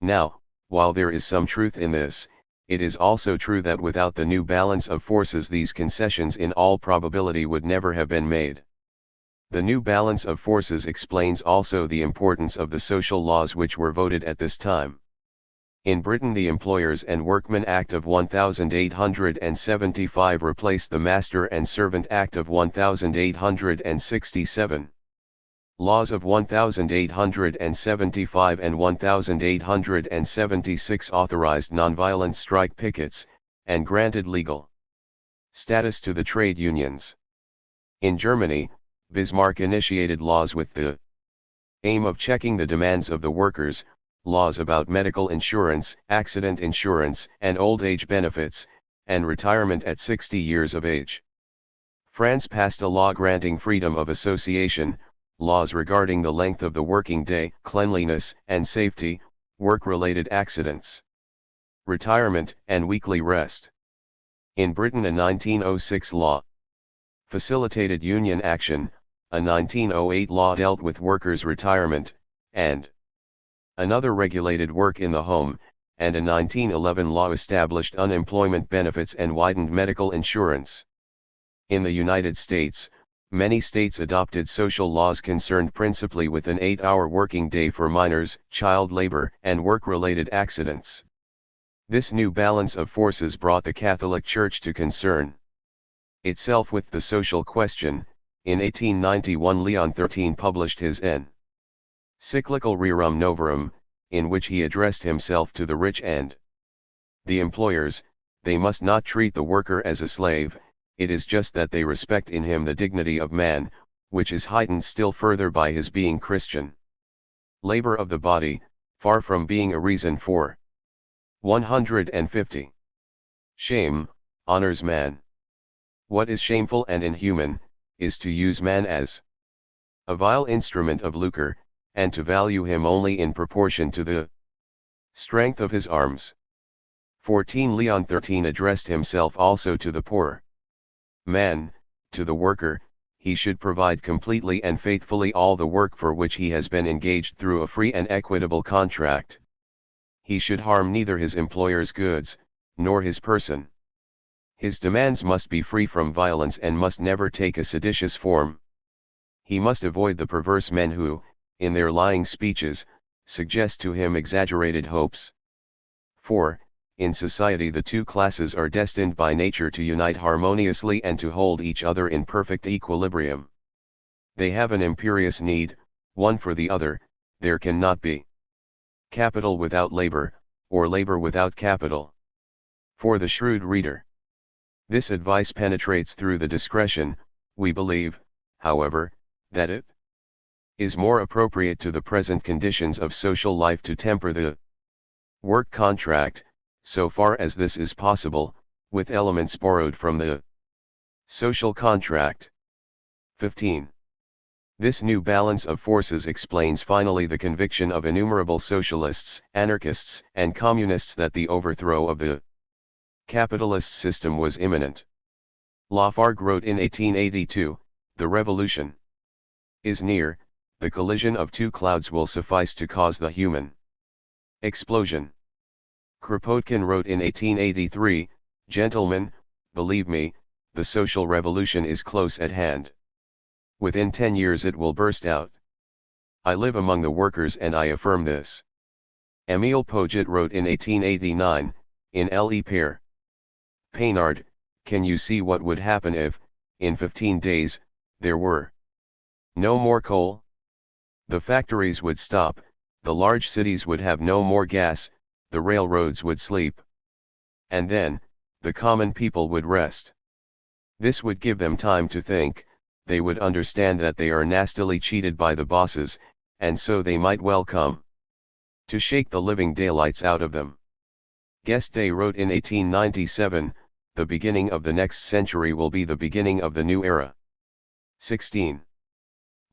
Now, while there is some truth in this, it is also true that without the new balance of forces these concessions in all probability would never have been made. The new balance of forces explains also the importance of the social laws which were voted at this time. In Britain the Employers and Workmen Act of 1875 replaced the Master and Servant Act of 1867. Laws of 1875 and 1876 authorized nonviolent strike pickets, and granted legal status to the trade unions. In Germany, Bismarck initiated laws with the aim of checking the demands of the workers, laws about medical insurance, accident insurance, and old age benefits, and retirement at 60 years of age. France passed a law granting freedom of association, laws regarding the length of the working day, cleanliness and safety, work-related accidents, retirement, and weekly rest. In Britain a 1906 law facilitated union action, a 1908 law dealt with workers' retirement, and another regulated work in the home, and a 1911 law established unemployment benefits and widened medical insurance. In the United States, many states adopted social laws concerned principally with an 8-hour working day for minors, child labor, and work-related accidents. This new balance of forces brought the Catholic Church to concern itself with the social question. In 1891 Leon XIII published his encyclical Rerum Novarum, in which he addressed himself to the rich and the employers. They must not treat the worker as a slave, it is just that they respect in him the dignity of man, which is heightened still further by his being Christian. Labor of the body, far from being a reason for 150. Shame, honors man. What is shameful and inhuman, is to use man as a vile instrument of lucre, and to value him only in proportion to the strength of his arms. 14. Leon XIII addressed himself also to the poor man, to the worker. He should provide completely and faithfully all the work for which he has been engaged through a free and equitable contract. He should harm neither his employer's goods, nor his person. His demands must be free from violence and must never take a seditious form. He must avoid the perverse men who, in their lying speeches, suggest to him exaggerated hopes. 4. In society the two classes are destined by nature to unite harmoniously and to hold each other in perfect equilibrium. They have an imperious need, one for the other. There cannot be capital without labor, or labor without capital. For the shrewd reader, this advice penetrates through the discretion. We believe, however, that it is more appropriate to the present conditions of social life to temper the work contract, so far as this is possible, with elements borrowed from the social contract. 15. This new balance of forces explains finally the conviction of innumerable socialists, anarchists, and communists that the overthrow of the capitalist system was imminent. Lafargue wrote in 1882, "The revolution is near, the collision of two clouds will suffice to cause the human explosion." Kropotkin wrote in 1883, "Gentlemen, believe me, the social revolution is close at hand. Within 10 years it will burst out. I live among the workers and I affirm this." Émile Pouget wrote in 1889, in Le Père Paynard, "Can you see what would happen if, in 15 days, there were no more coal? The factories would stop, the large cities would have no more gas, the railroads would sleep. And then, the common people would rest. This would give them time to think, they would understand that they are nastily cheated by the bosses, and so they might well come to shake the living daylights out of them." Guesde wrote in 1897, "The beginning of the next century will be the beginning of the new era." 16.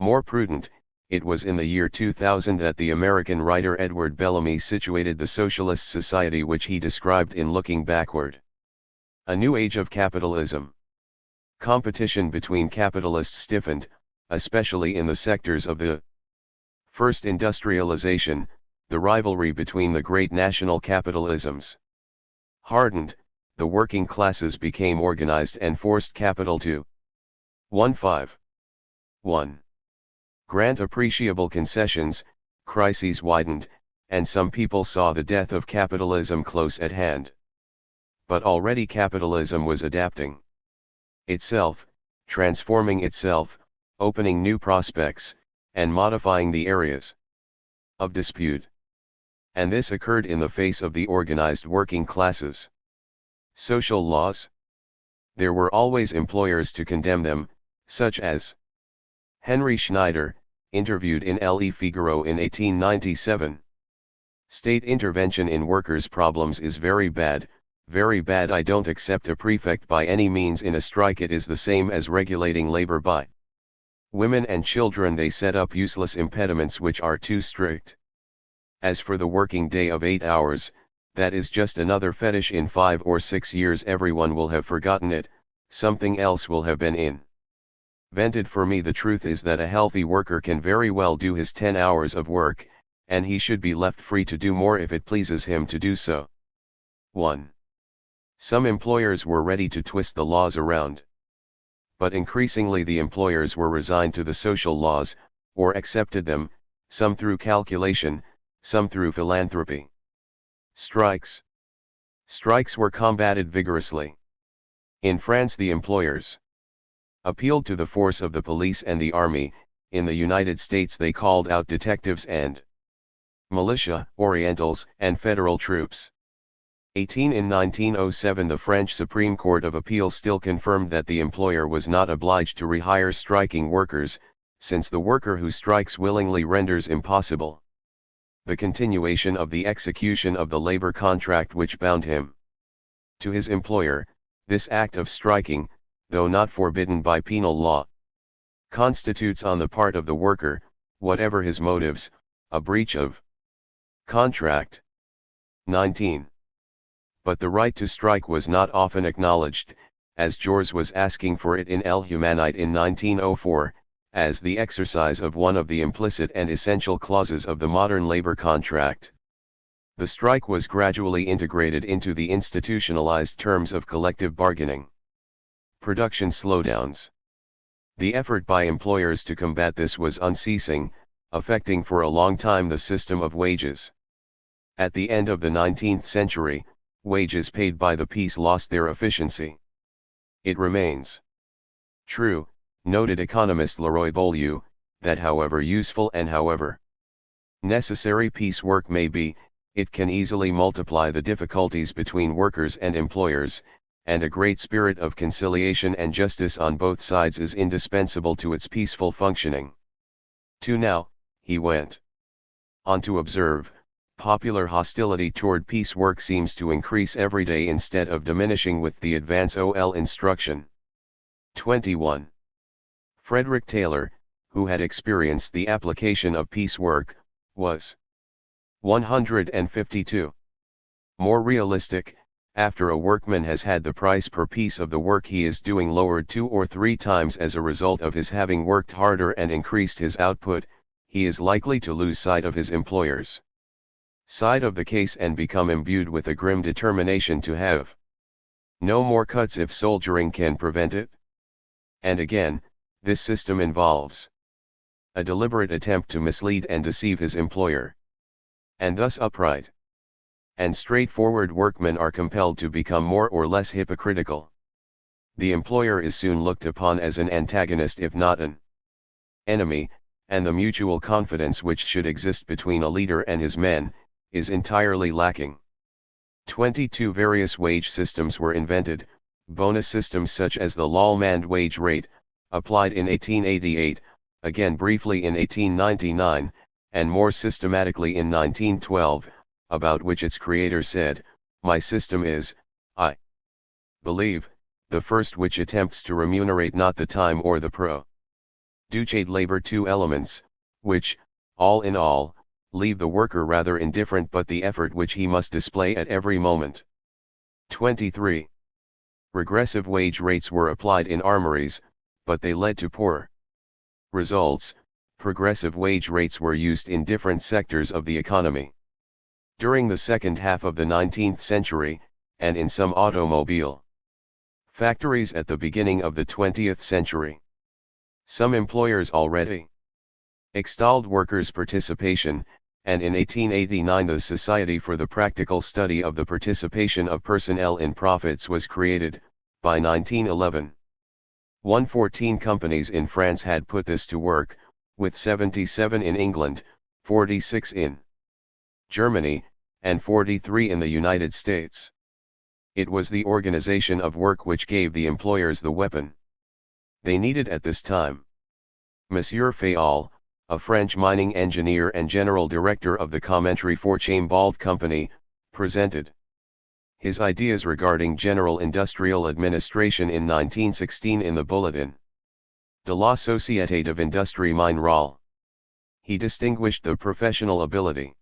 More prudent, it was in the year 2000 that the American writer Edward Bellamy situated the socialist society which he described in Looking Backward. A new age of capitalism. Competition between capitalists stiffened, especially in the sectors of the first industrialization, the rivalry between the great national capitalisms hardened, the working classes became organized and forced capital to 1. Grant appreciable concessions, crises widened, and some people saw the death of capitalism close at hand. But already capitalism was adapting itself, transforming itself, opening new prospects, and modifying the areas of dispute. And this occurred in the face of the organized working classes. Social laws? There were always employers to condemn them, such as Henry Schneider, interviewed in Le Figaro in 1897. State intervention in workers' problems is very bad, I don't accept a prefect by any means in a strike. It is the same as regulating labor by women and children. They set up useless impediments which are too strict. As for the working day of 8 hours, that is just another fetish. In 5 or 6 years everyone will have forgotten it, something else will have been invented. For me the truth is that a healthy worker can very well do his 10 hours of work, and he should be left free to do more if it pleases him to do so. 1. Some employers were ready to twist the laws around. But increasingly the employers were resigned to the social laws, or accepted them, some through calculation, some through philanthropy. Strikes. Strikes were combated vigorously. In France the employers appealed to the force of the police and the army. In the United States they called out detectives and militia, Orientals, and federal troops. 18 In 1907 the French Supreme Court of Appeal still confirmed that the employer was not obliged to rehire striking workers, since the worker who strikes willingly renders impossible the continuation of the execution of the labor contract which bound him to his employer. This act of striking, though not forbidden by penal law, constitutes on the part of the worker, whatever his motives, a breach of contract. 19. But the right to strike was not often acknowledged, as Georges was asking for it in El Humanite in 1904, as the exercise of one of the implicit and essential clauses of the modern labor contract. The strike was gradually integrated into the institutionalized terms of collective bargaining. Production slowdowns. The effort by employers to combat this was unceasing, affecting for a long time the system of wages. At the end of the 19th century, wages paid by the piece lost their efficiency. It remains true, noted economist Leroy Beaulieu, that however useful and however necessary piece work may be, it can easily multiply the difficulties between workers and employers, and a great spirit of conciliation and justice on both sides is indispensable to its peaceful functioning. To now, he went on to observe, popular hostility toward piecework seems to increase every day instead of diminishing with the advance OL instruction. 21. Frederick Taylor, who had experienced the application of piecework, was 152. More realistic, after a workman has had the price per piece of the work he is doing lowered 2 or 3 times as a result of his having worked harder and increased his output, he is likely to lose sight of his employer's side of the case and become imbued with a grim determination to have no more cuts if soldiering can prevent it. And again, this system involves a deliberate attempt to mislead and deceive his employer. And thus upright and straightforward workmen are compelled to become more or less hypocritical. The employer is soon looked upon as an antagonist if not an enemy, and the mutual confidence which should exist between a leader and his men, is entirely lacking. 22 Various wage systems were invented, bonus systems such as the Lallemand wage rate, applied in 1888, again briefly in 1899, and more systematically in 1912, about which its creator said, "My system is, I believe, the first which attempts to remunerate not the time or the produced labor, two elements, which, all in all, leave the worker rather indifferent but the effort which he must display at every moment." 23. Regressive wage rates were applied in armories, but they led to poor results. Progressive wage rates were used in different sectors of the economy during the second half of the 19th century, and in some automobile factories at the beginning of the 20th century. Some employers already extolled workers' participation, and in 1889 the Society for the Practical Study of the Participation of Personnel in Profits was created. By 1911, 114 companies in France had put this to work, with 77 in England, 46 in Germany, and 43 in the United States. It was the organization of work which gave the employers the weapon they needed at this time. Monsieur Fayol, a French mining engineer and general director of the Commentary for Chambald Company, presented his ideas regarding general industrial administration in 1916 in the Bulletin de la Société of Industrie Minerale. He distinguished the professional ability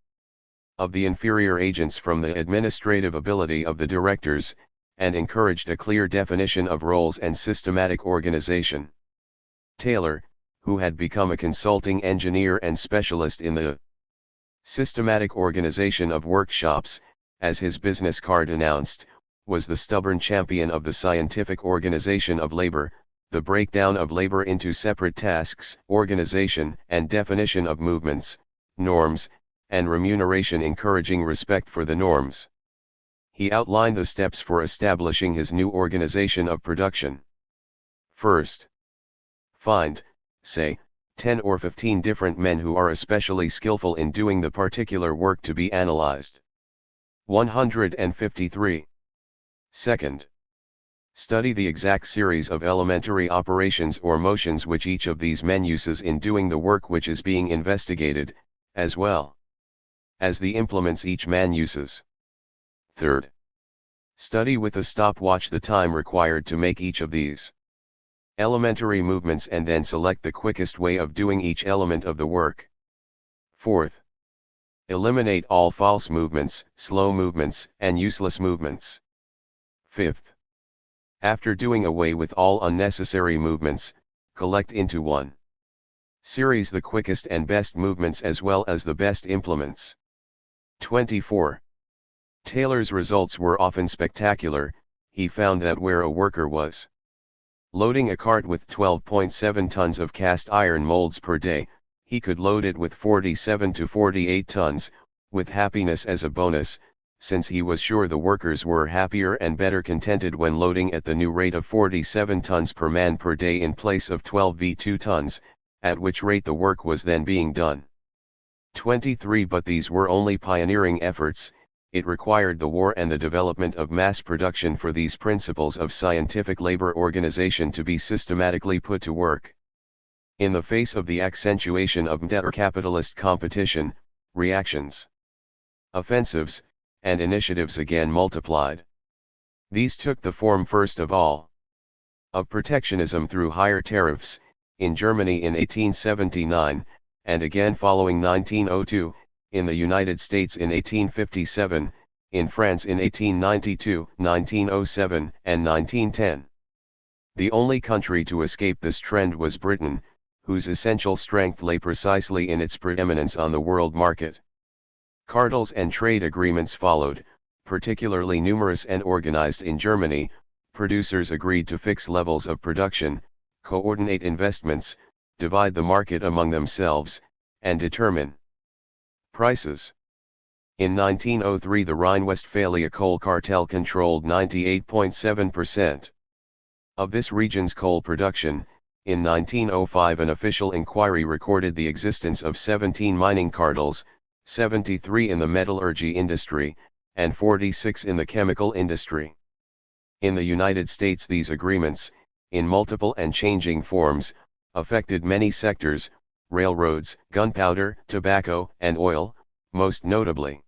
of the inferior agents from the administrative ability of the directors, and encouraged a clear definition of roles and systematic organization. Taylor, who had become a consulting engineer and specialist in the systematic organization of workshops, as his business card announced, was the stubborn champion of the scientific organization of labor, the breakdown of labor into separate tasks, organization and definition of movements, norms, and remuneration, encouraging respect for the norms. He outlined the steps for establishing his new organization of production. First, find, say, 10 or 15 different men who are especially skillful in doing the particular work to be analyzed. 153. Second, study the exact series of elementary operations or motions which each of these men uses in doing the work which is being investigated, as well as the implements each man uses. Third, study with a stopwatch the time required to make each of these elementary movements and then select the quickest way of doing each element of the work. Fourth, eliminate all false movements, slow movements, and useless movements. Fifth, after doing away with all unnecessary movements, collect into one series the quickest and best movements as well as the best implements. 24. Taylor's results were often spectacular. He found that where a worker was loading a cart with 12.7 tons of cast iron molds per day, he could load it with 47 to 48 tons, with happiness as a bonus, since he was sure the workers were happier and better contented when loading at the new rate of 47 tons per man per day in place of 12v2 tons, at which rate the work was then being done. 23. But these were only pioneering efforts. It required the war and the development of mass production for these principles of scientific labor organization to be systematically put to work. In the face of the accentuation of capitalist competition, reactions, offensives, and initiatives again multiplied. These took the form first of all of protectionism through higher tariffs, in Germany in 1879, and again following 1902, in the United States in 1857, in France in 1892, 1907, and 1910. The only country to escape this trend was Britain, whose essential strength lay precisely in its preeminence on the world market. Cartels and trade agreements followed, particularly numerous and organized in Germany. Producers agreed to fix levels of production, coordinate investments, divide the market among themselves, and determine prices. In 1903 the Rhine-Westphalia coal cartel controlled 98.7% of this region's coal production. In 1905 an official inquiry recorded the existence of 17 mining cartels, 73 in the metallurgy industry, and 46 in the chemical industry. In the United States these agreements, in multiple and changing forms, affected many sectors: railroads, gunpowder, tobacco, and oil, most notably.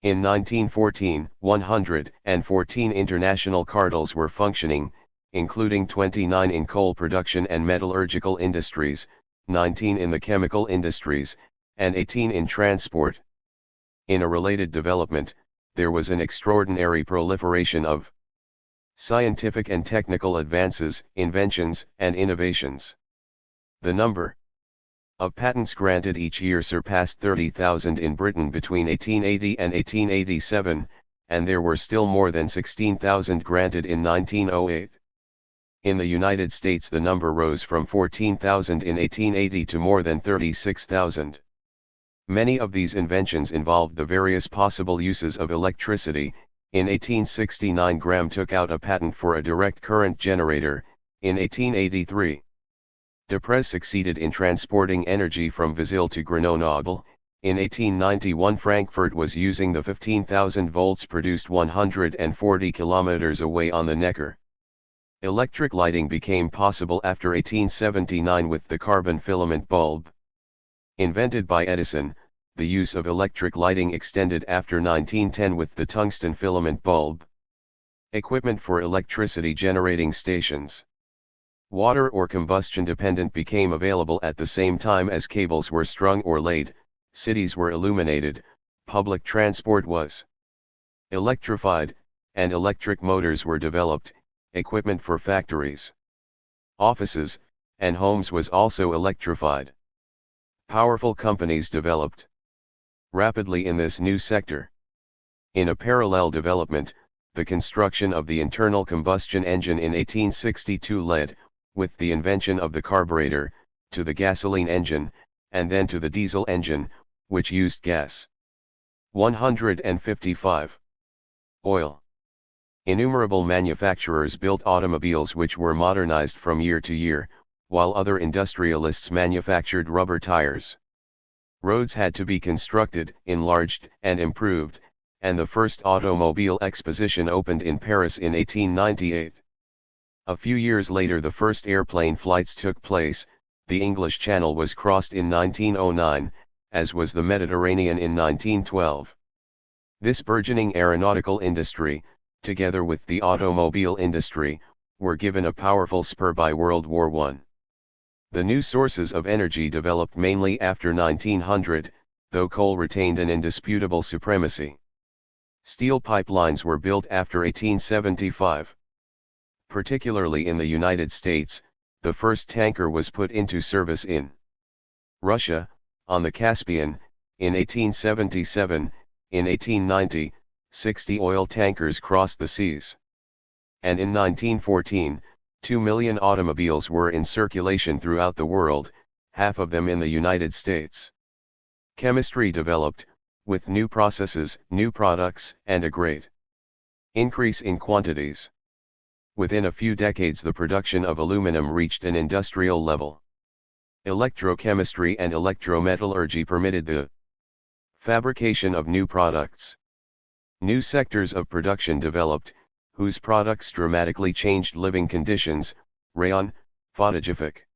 In 1914, 114 international cartels were functioning, including 29 in coal production and metallurgical industries, 19 in the chemical industries, and 18 in transport. In a related development, there was an extraordinary proliferation of scientific and technical advances, inventions, and innovations. The number of patents granted each year surpassed 30,000 in Britain between 1880 and 1887, and there were still more than 16,000 granted in 1908. In the United States the number rose from 14,000 in 1880 to more than 36,000. Many of these inventions involved the various possible uses of electricity. In 1869 Graham took out a patent for a direct current generator. In 1883, Deprez succeeded in transporting energy from Vizille to Grenoble. In 1891 Frankfurt was using the 15,000 volts produced 140 kilometers away on the Neckar. Electric lighting became possible after 1879 with the carbon filament bulb. Invented by Edison, the use of electric lighting extended after 1910 with the tungsten filament bulb. Equipment for electricity generating stations, water or combustion dependent, became available at the same time as cables were strung or laid, cities were illuminated, public transport was electrified, and electric motors were developed. Equipment for factories, offices, and homes was also electrified. Powerful companies developed rapidly in this new sector. In a parallel development, the construction of the internal combustion engine in 1862 led, with the invention of the carburetor, to the gasoline engine, and then to the diesel engine, which used gas. 155. Oil. Innumerable manufacturers built automobiles which were modernized from year to year, while other industrialists manufactured rubber tires. Roads had to be constructed, enlarged, and improved, and the first automobile exposition opened in Paris in 1898. A few years later the first airplane flights took place. The English Channel was crossed in 1909, as was the Mediterranean in 1912. This burgeoning aeronautical industry, together with the automobile industry, were given a powerful spur by World War I. The new sources of energy developed mainly after 1900, though coal retained an indisputable supremacy. Steel pipelines were built after 1875. Particularly in the United States, the first tanker was put into service in Russia, on the Caspian, in 1877. In 1890, 60 oil tankers crossed the seas. And in 1914, 2 million automobiles were in circulation throughout the world, half of them in the United States. Chemistry developed, with new processes, new products, and a great increase in quantities. Within a few decades the production of aluminum reached an industrial level. Electrochemistry and electrometallurgy permitted the fabrication of new products. New sectors of production developed, whose products dramatically changed living conditions: rayon, photographic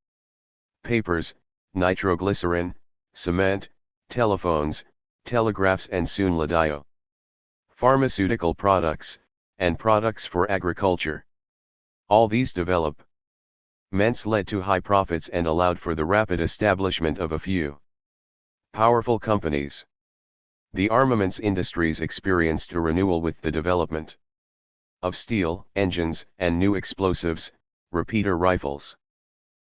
papers, nitroglycerin, cement, telephones, telegraphs and soon ladio. Pharmaceutical products, and products for agriculture. All these developments led to high profits and allowed for the rapid establishment of a few powerful companies. The armaments industries experienced a renewal with the development of steel engines and new explosives, repeater rifles,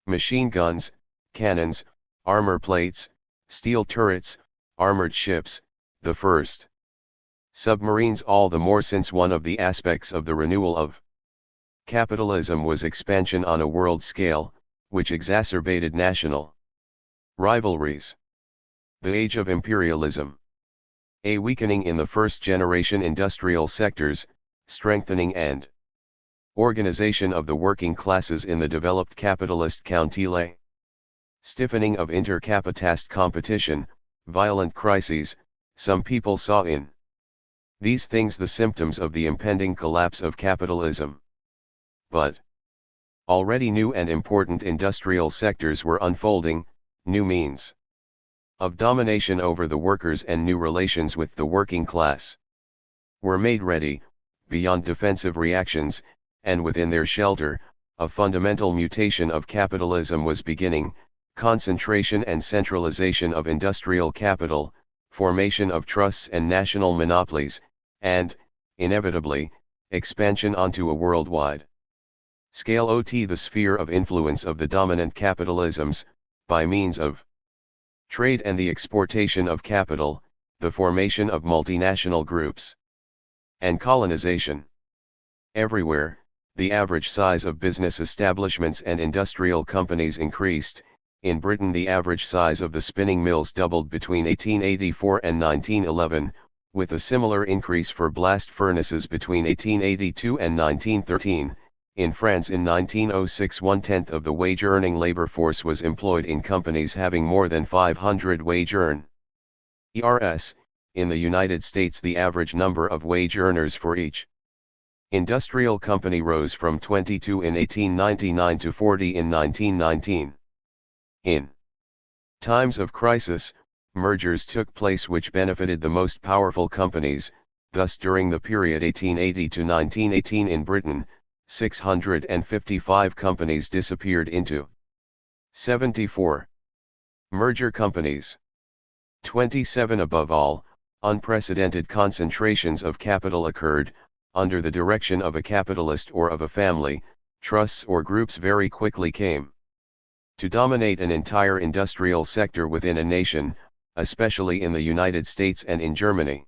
machine guns, cannons, armor plates, steel turrets, armored ships, the first submarines, all the more since one of the aspects of the renewal of capitalism was expansion on a world scale, which exacerbated national rivalries. The age of imperialism. A weakening in the first-generation industrial sectors, strengthening and organization of the working classes in the developed capitalist countile. Stiffening of intercapitalist competition, violent crises, some people saw in these things the symptoms of the impending collapse of capitalism. But already new and important industrial sectors were unfolding, new means of domination over the workers and new relations with the working class were made ready, beyond defensive reactions, and within their shelter, a fundamental mutation of capitalism was beginning, concentration and centralization of industrial capital, formation of trusts and national monopolies, and, inevitably, expansion onto a worldwide scale. The sphere of influence of the dominant capitalisms, by means of trade and the exportation of capital, the formation of multinational groups, and colonization. Everywhere, the average size of business establishments and industrial companies increased. In Britain, the average size of the spinning mills doubled between 1884 and 1911, with a similar increase for blast furnaces between 1882 and 1913. In France in 1906, 1/10 of the wage-earning labor force was employed in companies having more than 500 wage earners. In the United States, the average number of wage earners for each industrial company rose from 22 in 1899 to 40 in 1919. In times of crisis, mergers took place which benefited the most powerful companies. Thus, during the period 1880 to 1918 in Britain, 655 companies disappeared into 74 merger companies. 27 above all, unprecedented concentrations of capital occurred, under the direction of a capitalist or of a family. Trusts or groups very quickly came to dominate an entire industrial sector within a nation, especially in the United States and in Germany.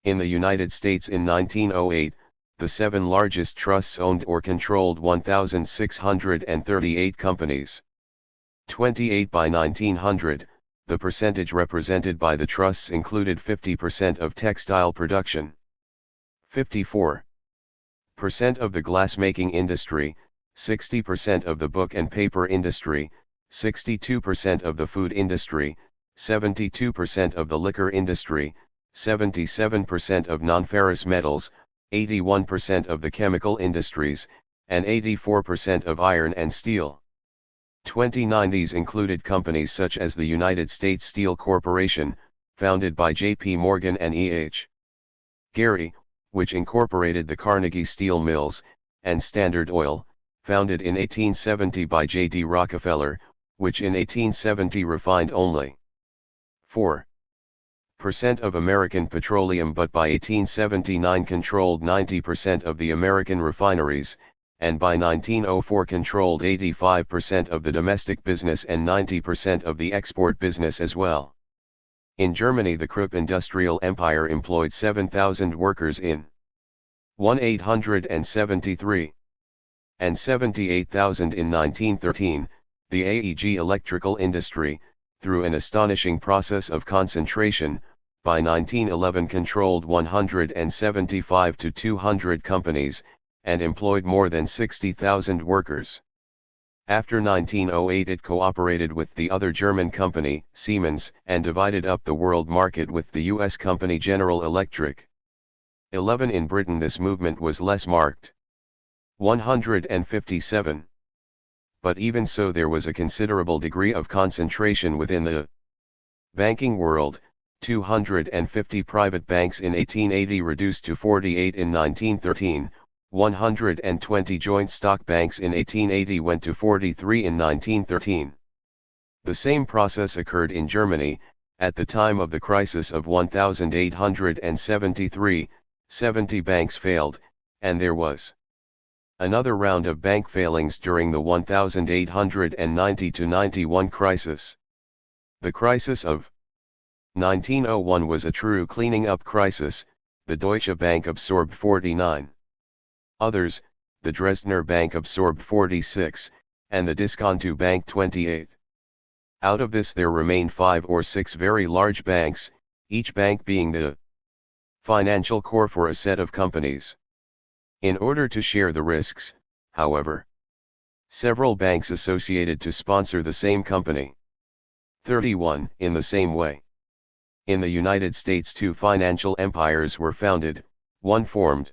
In the United States in 1908, the 7 largest trusts owned or controlled 1,638 companies. 28 by 1900, the percentage represented by the trusts included 50% of textile production, 54% of the glass-making industry, 60% of the book and paper industry, 62% of the food industry, 72% of the liquor industry, 77% of non-ferrous metals, 81% of the chemical industries, and 84% of iron and steel. 29 These included companies such as the United States Steel Corporation, founded by J.P. Morgan and E.H. Gary, which incorporated the Carnegie Steel Mills, and Standard Oil, founded in 1870 by J.D. Rockefeller, which in 1870 refined only 4% of American petroleum but by 1879 controlled 90% of the American refineries, and by 1904 controlled 85% of the domestic business and 90% of the export business as well. In Germany, the Krupp industrial empire employed 7,000 workers in 1873, and 78,000 in 1913. The AEG electrical industry, through an astonishing process of concentration, by 1911 controlled 175 to 200 companies, and employed more than 60,000 workers. After 1908 it cooperated with the other German company, Siemens, and divided up the world market with the US company General Electric. 11 In Britain this movement was less marked. 157. but even so there was a considerable degree of concentration within the banking world. 250 private banks in 1880 reduced to 48 in 1913, 120 joint stock banks in 1880 went to 43 in 1913. The same process occurred in Germany. At the time of the crisis of 1873, 70 banks failed, and there was another round of bank failings during the 1890-91 crisis. The crisis of 1901 was a true cleaning up crisis. The Deutsche Bank absorbed 49. Others, the Dresdner Bank absorbed 46, and the Diskonto Bank 28. Out of this there remained 5 or 6 very large banks, each bank being the financial core for a set of companies. In order to share the risks, however, several banks associated to sponsor the same company. 31. In the same way, in the United States 2 financial empires were founded, one formed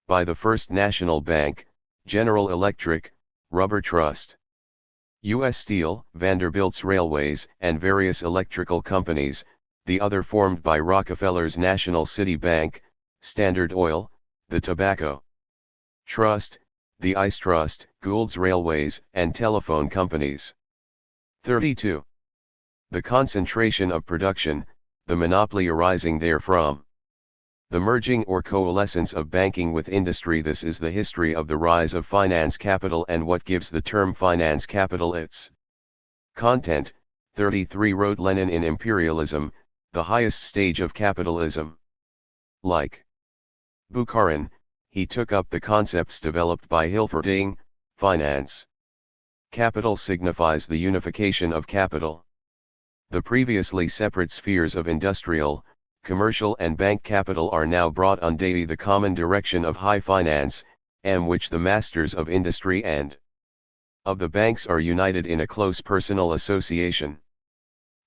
by the First National Bank, General Electric, Rubber Trust, U.S. Steel, Vanderbilt's Railways, and various electrical companies, the other formed by Rockefeller's National City Bank, Standard Oil, the Tobacco Trust, the Ice Trust, Gould's Railways, and telephone companies. 32. The concentration of production, the monopoly arising therefrom. The merging or coalescence of banking with industry. This is the history of the rise of finance capital and what gives the term finance capital its content. 33. Wrote Lenin in Imperialism, the highest stage of capitalism. Like Bukharin, he took up the concepts developed by Hilferding, finance. Capital signifies the unification of capital. The previously separate spheres of industrial, commercial and bank capital are now brought under the common direction of high finance, which the masters of industry and of the banks are united in a close personal association.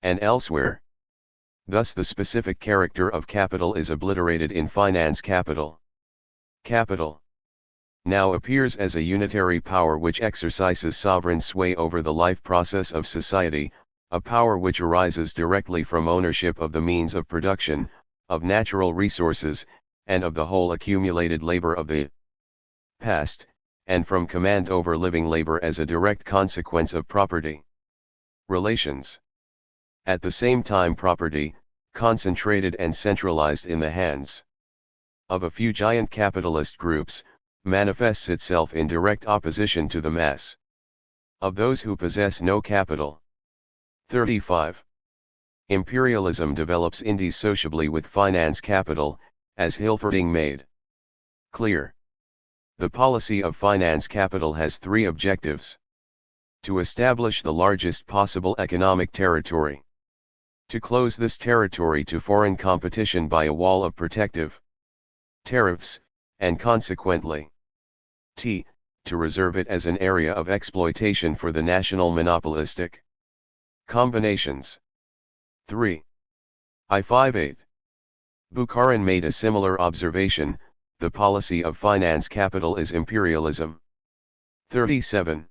And elsewhere. Thus the specific character of capital is obliterated in finance capital. Capital now appears as a unitary power which exercises sovereign sway over the life process of society, a power which arises directly from ownership of the means of production, of natural resources, and of the whole accumulated labor of the past, and from command over living labor as a direct consequence of property relations. At the same time property, concentrated and centralized in the hands of a few giant capitalist groups, manifests itself in direct opposition to the mass of those who possess no capital. 35. Imperialism develops indissociably with finance capital, as Hilferding made clear. The policy of finance capital has 3 objectives: to establish the largest possible economic territory, to close this territory to foreign competition by a wall of protective tariffs, and consequently, to reserve it as an area of exploitation for the national monopolistic combinations. 3. I58. Bukharin made a similar observation: the policy of finance capital is imperialism. 37.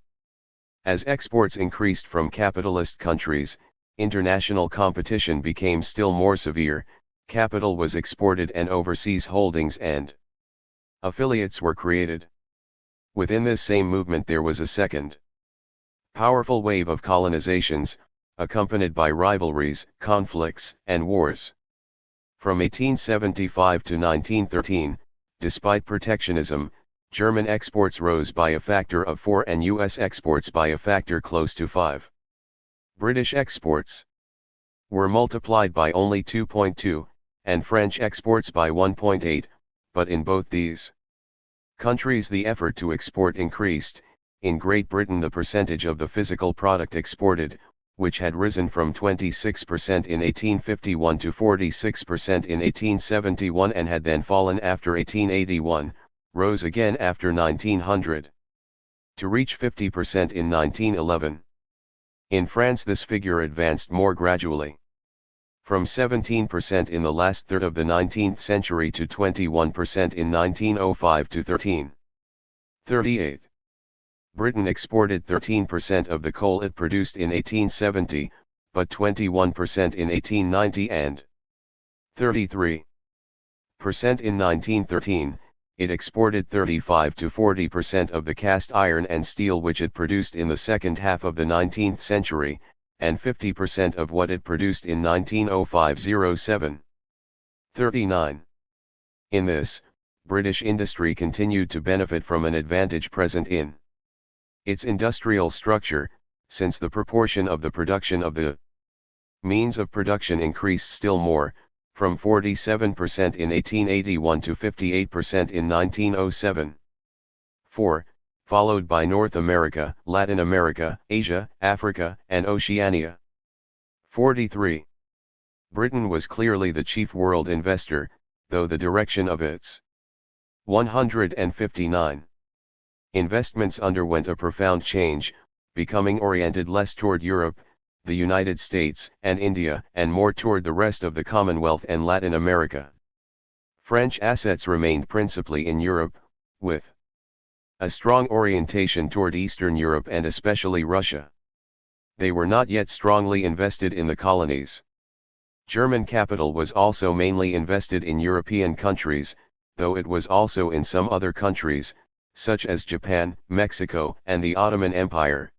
As exports increased from capitalist countries, international competition became still more severe, capital was exported and overseas holdings and affiliates were created. Within this same movement there was a second powerful wave of colonizations, accompanied by rivalries, conflicts, and wars. From 1875 to 1913, despite protectionism, German exports rose by a factor of 4 and U.S. exports by a factor close to 5. British exports were multiplied by only 2.2, and French exports by 1.8, but in both these countries the effort to export increased. In Great Britain the percentage of the physical product exported, which had risen from 26% in 1851 to 46% in 1871 and had then fallen after 1881, rose again after 1900, to reach 50% in 1911. In France this figure advanced more gradually, from 17% in the last third of the 19th century to 21% in 1905 to 13. 38. Britain exported 13% of the coal it produced in 1870, but 21% in 1890 and 33% in 1913. It exported 35 to 40% of the cast iron and steel which it produced in the second half of the 19th century, and 50% of what it produced in 1905-07. 39. In this, British industry continued to benefit from an advantage present in its industrial structure, since the proportion of the production of the means of production increased still more, from 47% in 1881 to 58% in 1907. 4. Followed by North America, Latin America, Asia, Africa, and Oceania. 43. Britain was clearly the chief world investor, though the direction of its 159 investments underwent a profound change, becoming oriented less toward Europe, the United States and India, and more toward the rest of the Commonwealth and Latin America. French assets remained principally in Europe, with a strong orientation toward Eastern Europe and especially Russia. They were not yet strongly invested in the colonies. German capital was also mainly invested in European countries, though it was also in some other countries, such as Japan, Mexico, and the Ottoman Empire.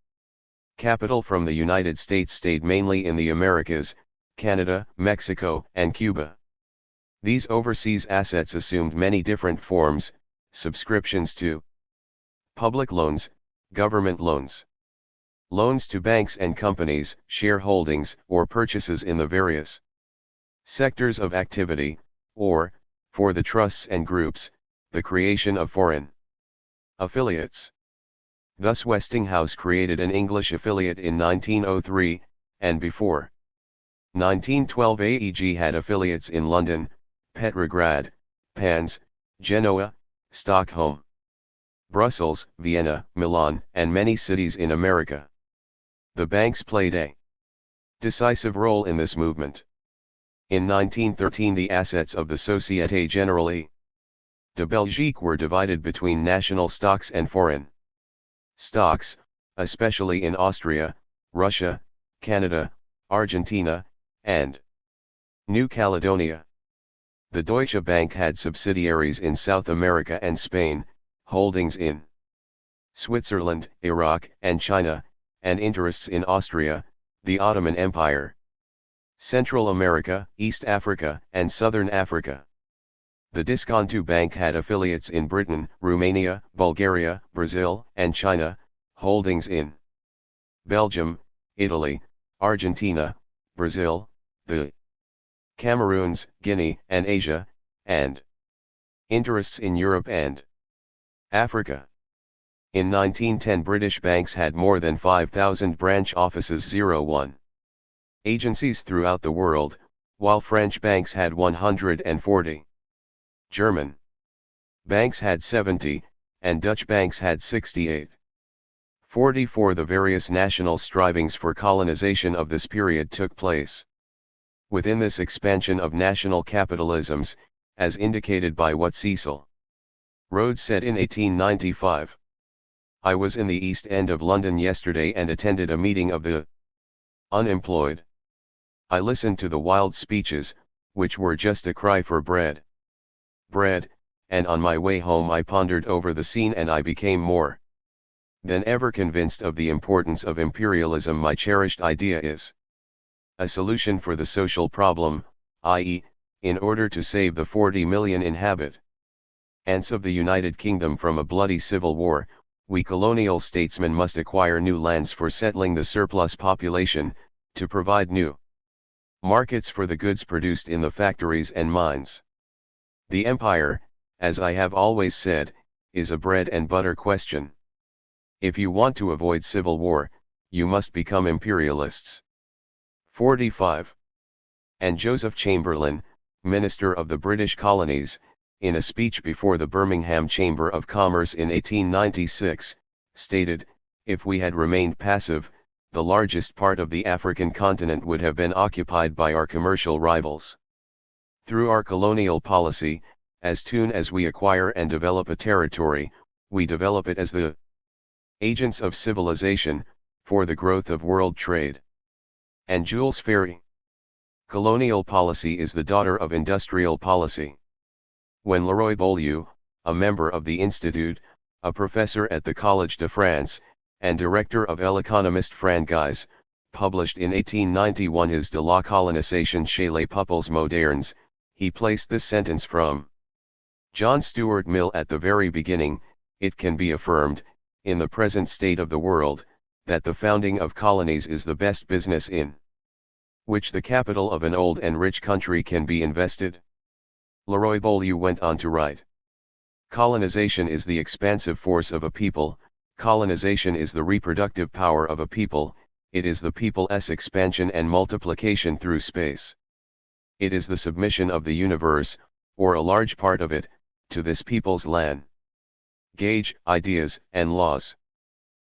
Capital from the United States stayed mainly in the Americas, Canada, Mexico, and Cuba. These overseas assets assumed many different forms: subscriptions to public loans, government loans, loans to banks and companies, shareholdings, or purchases in the various sectors of activity, or, for the trusts and groups, the creation of foreign affiliates. Thus Westinghouse created an English affiliate in 1903, and before 1912 AEG had affiliates in London, Petrograd, Pans, Genoa, Stockholm, Brussels, Vienna, Milan, and many cities in America. The banks played a decisive role in this movement. In 1913 the assets of the Société Générale de Belgique were divided between national stocks and foreign stocks, especially in Austria, Russia, Canada, Argentina, and New Caledonia. The Deutsche Bank had subsidiaries in South America and Spain, holdings in Switzerland, Iraq, and China, and interests in Austria, the Ottoman Empire, Central America, East Africa, and Southern Africa. The Disconto Bank had affiliates in Britain, Romania, Bulgaria, Brazil, and China, holdings in Belgium, Italy, Argentina, Brazil, the Cameroons, Guinea, and Asia, and interests in Europe and Africa. In 1910 British banks had more than 5,000 branch offices, 01 agencies throughout the world, while French banks had 140. German banks had 70, and Dutch banks had 68. 44 The various national strivings for colonization of this period took place. Within this expansion of national capitalisms, as indicated by what Cecil Rhodes said in 1895. I was in the East End of London yesterday and attended a meeting of the unemployed. I listened to the wild speeches, which were just a cry for bread. Bread, and on my way home I pondered over the scene and I became more than ever convinced of the importance of imperialism. My cherished idea is a solution for the social problem, i.e., in order to save the 40 million inhabitants of the United Kingdom from a bloody civil war, we colonial statesmen must acquire new lands for settling the surplus population, to provide new markets for the goods produced in the factories and mines. The empire, as I have always said, is a bread and butter question. If you want to avoid civil war, you must become imperialists. 45. And Joseph Chamberlain, Minister of the British Colonies, in a speech before the Birmingham Chamber of Commerce in 1896, stated, "If we had remained passive, the largest part of the African continent would have been occupied by our commercial rivals. Through our colonial policy, as soon as we acquire and develop a territory, we develop it as the Agents of Civilization, for the Growth of World Trade. And Jules Ferry. Colonial policy is the daughter of industrial policy. When Leroy Beaulieu, a member of the Institut, a professor at the Collège de France, and director of L'Économiste Francaise, published in 1891 his De la colonisation chez les peuples modernes, he placed this sentence from John Stuart Mill at the very beginning: it can be affirmed, in the present state of the world, that the founding of colonies is the best business in which the capital of an old and rich country can be invested. Leroy Beaulieu went on to write: colonization is the expansive force of a people, colonization is the reproductive power of a people, it is the people's expansion and multiplication through space. It is the submission of the universe, or a large part of it, to this people's land, gauge, ideas, and laws.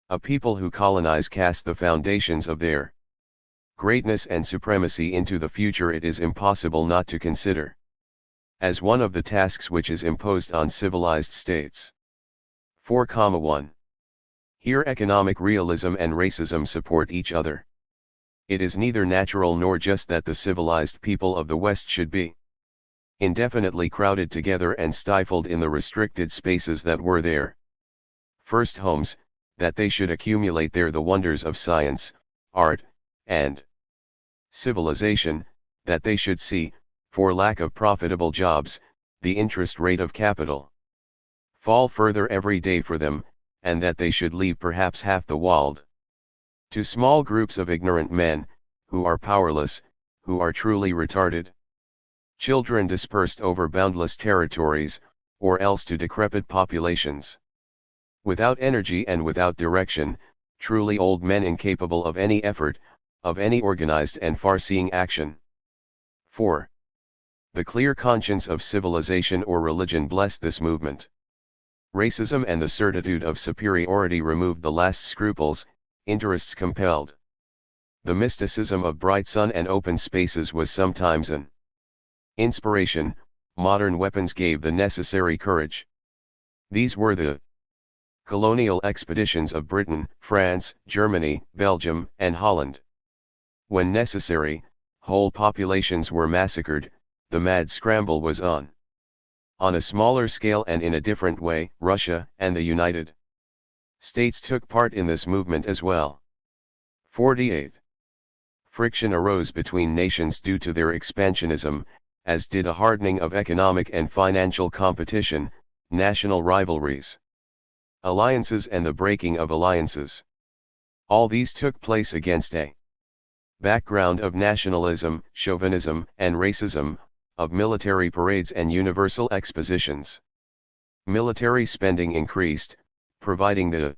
A people who colonize cast the foundations of their greatness and supremacy into the future. It is impossible not to consider as one of the tasks which is imposed on civilized states. 4,1. Here economic realism and racism support each other. It is neither natural nor just that the civilized people of the West should be indefinitely crowded together and stifled in the restricted spaces that were their first homes, that they should accumulate there the wonders of science, art, and civilization, that they should see, for lack of profitable jobs, the interest rate of capital fall further every day for them, and that they should leave perhaps half the world to small groups of ignorant men, who are powerless, who are truly retarded children dispersed over boundless territories, or else to decrepit populations without energy and without direction, truly old men incapable of any effort, of any organized and far-seeing action. 4. The clear conscience of civilization or religion blessed this movement. Racism and the certitude of superiority removed the last scruples, interests compelled. The mysticism of bright sun and open spaces was sometimes an inspiration, modern weapons gave the necessary courage. These were the colonial expeditions of Britain, France, Germany, Belgium, and Holland. When necessary, whole populations were massacred. The mad scramble was on. On a smaller scale and in a different way, Russia and the United States took part in this movement as well. 48. Friction arose between nations due to their expansionism, as did a hardening of economic and financial competition, national rivalries, alliances and the breaking of alliances. All these took place against a background of nationalism, chauvinism, and racism, of military parades and universal expositions. Military spending increased, providing the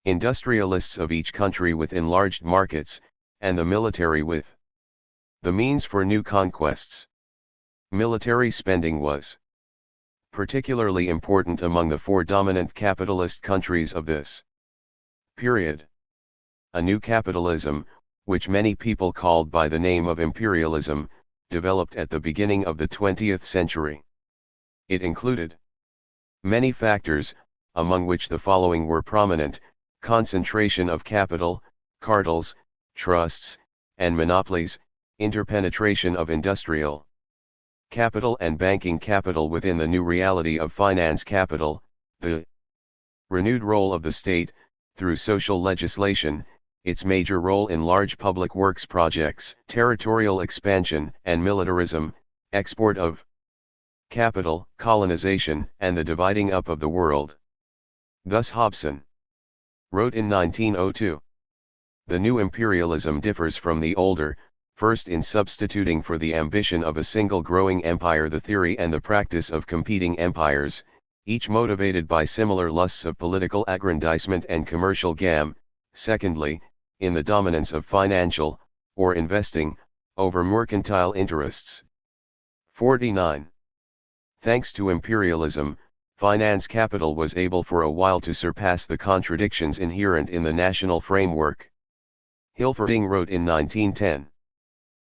industrialists of each country with enlarged markets, and the military with the means for new conquests. Military spending was particularly important among the four dominant capitalist countries of this period. A new capitalism, which many people called by the name of imperialism, developed at the beginning of the 20th century. It included many factors, among which the following were prominent: concentration of capital, cartels, trusts, and monopolies, interpenetration of industrial capital and banking capital within the new reality of finance capital, the renewed role of the state, through social legislation, its major role in large public works projects, territorial expansion and militarism, export of capital, colonization, and the dividing up of the world. Thus Hobson wrote in 1902, "The new imperialism differs from the older, first in substituting for the ambition of a single growing empire the theory and the practice of competing empires, each motivated by similar lusts of political aggrandizement and commercial gain; secondly, in the dominance of financial, or investing, over mercantile interests." 49. Thanks to imperialism, finance capital was able for a while to surpass the contradictions inherent in the national framework. Hilferding wrote in 1910.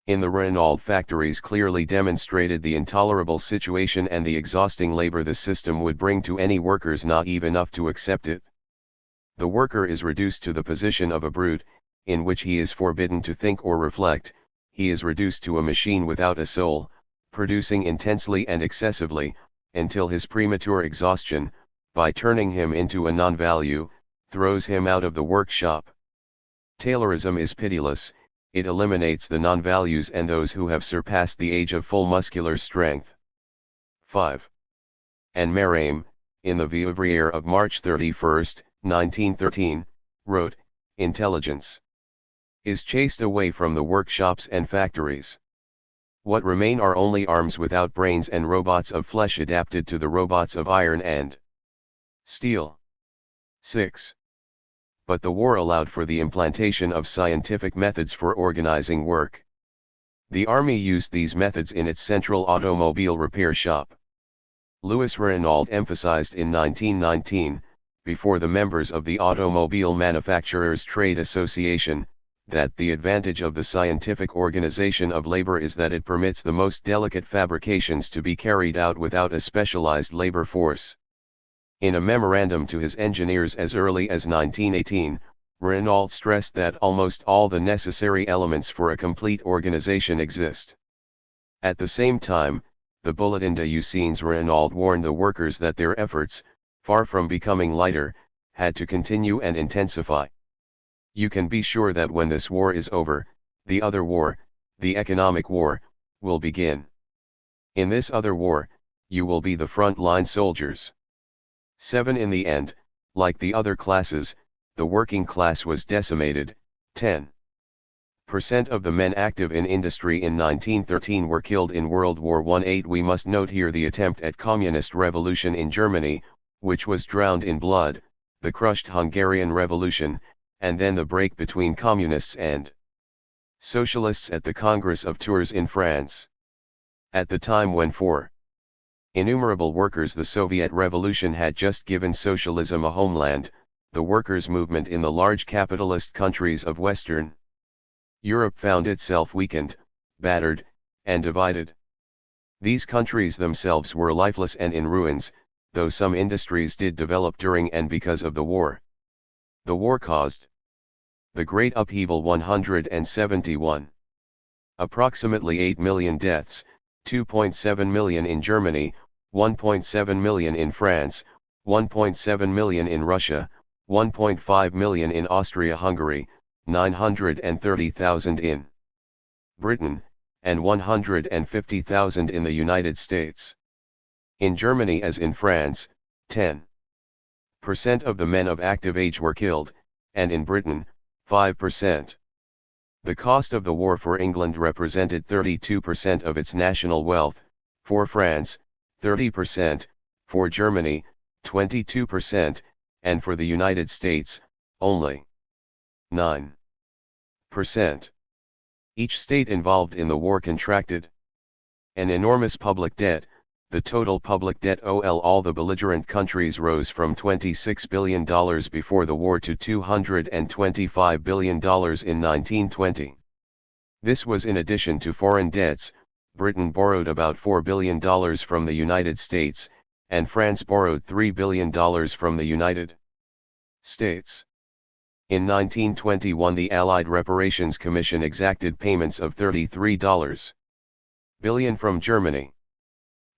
In the Renault factories clearly demonstrated the intolerable situation and the exhausting labor the system would bring to any workers naive enough to accept it. The worker is reduced to the position of a brute, in which he is forbidden to think or reflect. He is reduced to a machine without a soul, producing intensely and excessively, until his premature exhaustion, by turning him into a non-value, throws him out of the workshop. Taylorism is pitiless, it eliminates the non-values and those who have surpassed the age of full muscular strength. 5. And Meraim, in the Vivriere of March 31, 1913, wrote, "Intelligence is chased away from the workshops and factories. What remain are only arms without brains and robots of flesh adapted to the robots of iron and steel." 6. But the war allowed for the implantation of scientific methods for organizing work. The army used these methods in its central automobile repair shop. Louis Renault emphasized in 1919, before the members of the Automobile Manufacturers Trade Association, that the advantage of the scientific organization of labor is that it permits the most delicate fabrications to be carried out without a specialized labor force. In a memorandum to his engineers as early as 1918, Renault stressed that almost all the necessary elements for a complete organization exist. At the same time, the Bulletin des Usines Renault warned the workers that their efforts, far from becoming lighter, had to continue and intensify. "You can be sure that when this war is over, the other war, the economic war, will begin. In this other war, you will be the front-line soldiers." 7. In the end, like the other classes, the working class was decimated. 10% of the men active in industry in 1913 were killed in World War I. 8. We must note here the attempt at communist revolution in Germany, which was drowned in blood, the crushed Hungarian Revolution, and then the break between communists and socialists at the Congress of Tours in France. At the time when for innumerable workers the Soviet Revolution had just given socialism a homeland, the workers' movement in the large capitalist countries of Western Europe found itself weakened, battered, and divided. These countries themselves were lifeless and in ruins, though some industries did develop during and because of the war. The war caused the Great Upheaval 171. Approximately 8 million deaths, 2.7 million in Germany, 1.7 million in France, 1.7 million in Russia, 1.5 million in Austria-Hungary, 930,000 in Britain, and 150,000 in the United States. In Germany as in France, 10% of the men of active age were killed, and in Britain, 5%. The cost of the war for England represented 32% of its national wealth, for France, 30%, for Germany, 22%, and for the United States, only 9%. Each state involved in the war contracted an enormous public debt. The total public debt of all the belligerent countries rose from $26 billion before the war to $225 billion in 1920. This was in addition to foreign debts. Britain borrowed about $4 billion from the United States, and France borrowed $3 billion from the United States. In 1921 the Allied Reparations Commission exacted payments of $33 billion from Germany.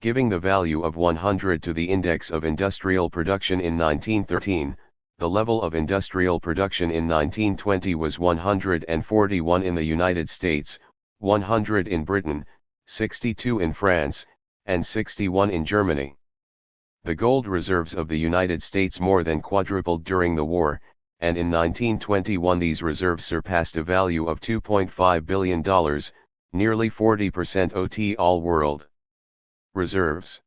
Giving the value of 100 to the index of industrial production in 1913, the level of industrial production in 1920 was 141 in the United States, 100 in Britain, 62 in France, and 61 in Germany. The gold reserves of the United States more than quadrupled during the war, and in 1921 these reserves surpassed a value of $2.5 billion, nearly 40% of all world reserves.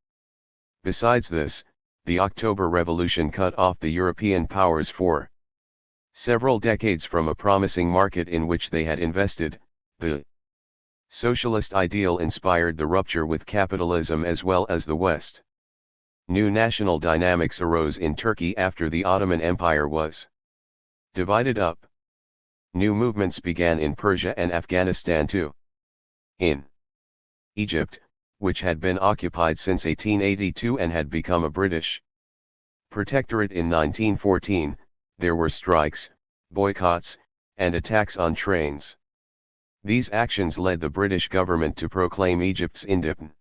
Besides this, the October Revolution cut off the European powers for several decades from a promising market in which they had invested. The socialist ideal inspired the rupture with capitalism as well as the West. New national dynamics arose in Turkey after the Ottoman Empire was divided up. New movements began in Persia and Afghanistan too. In Egypt, which had been occupied since 1882 and had become a British protectorate in 1914, there were strikes, boycotts, and attacks on trains. These actions led the British government to proclaim Egypt's independence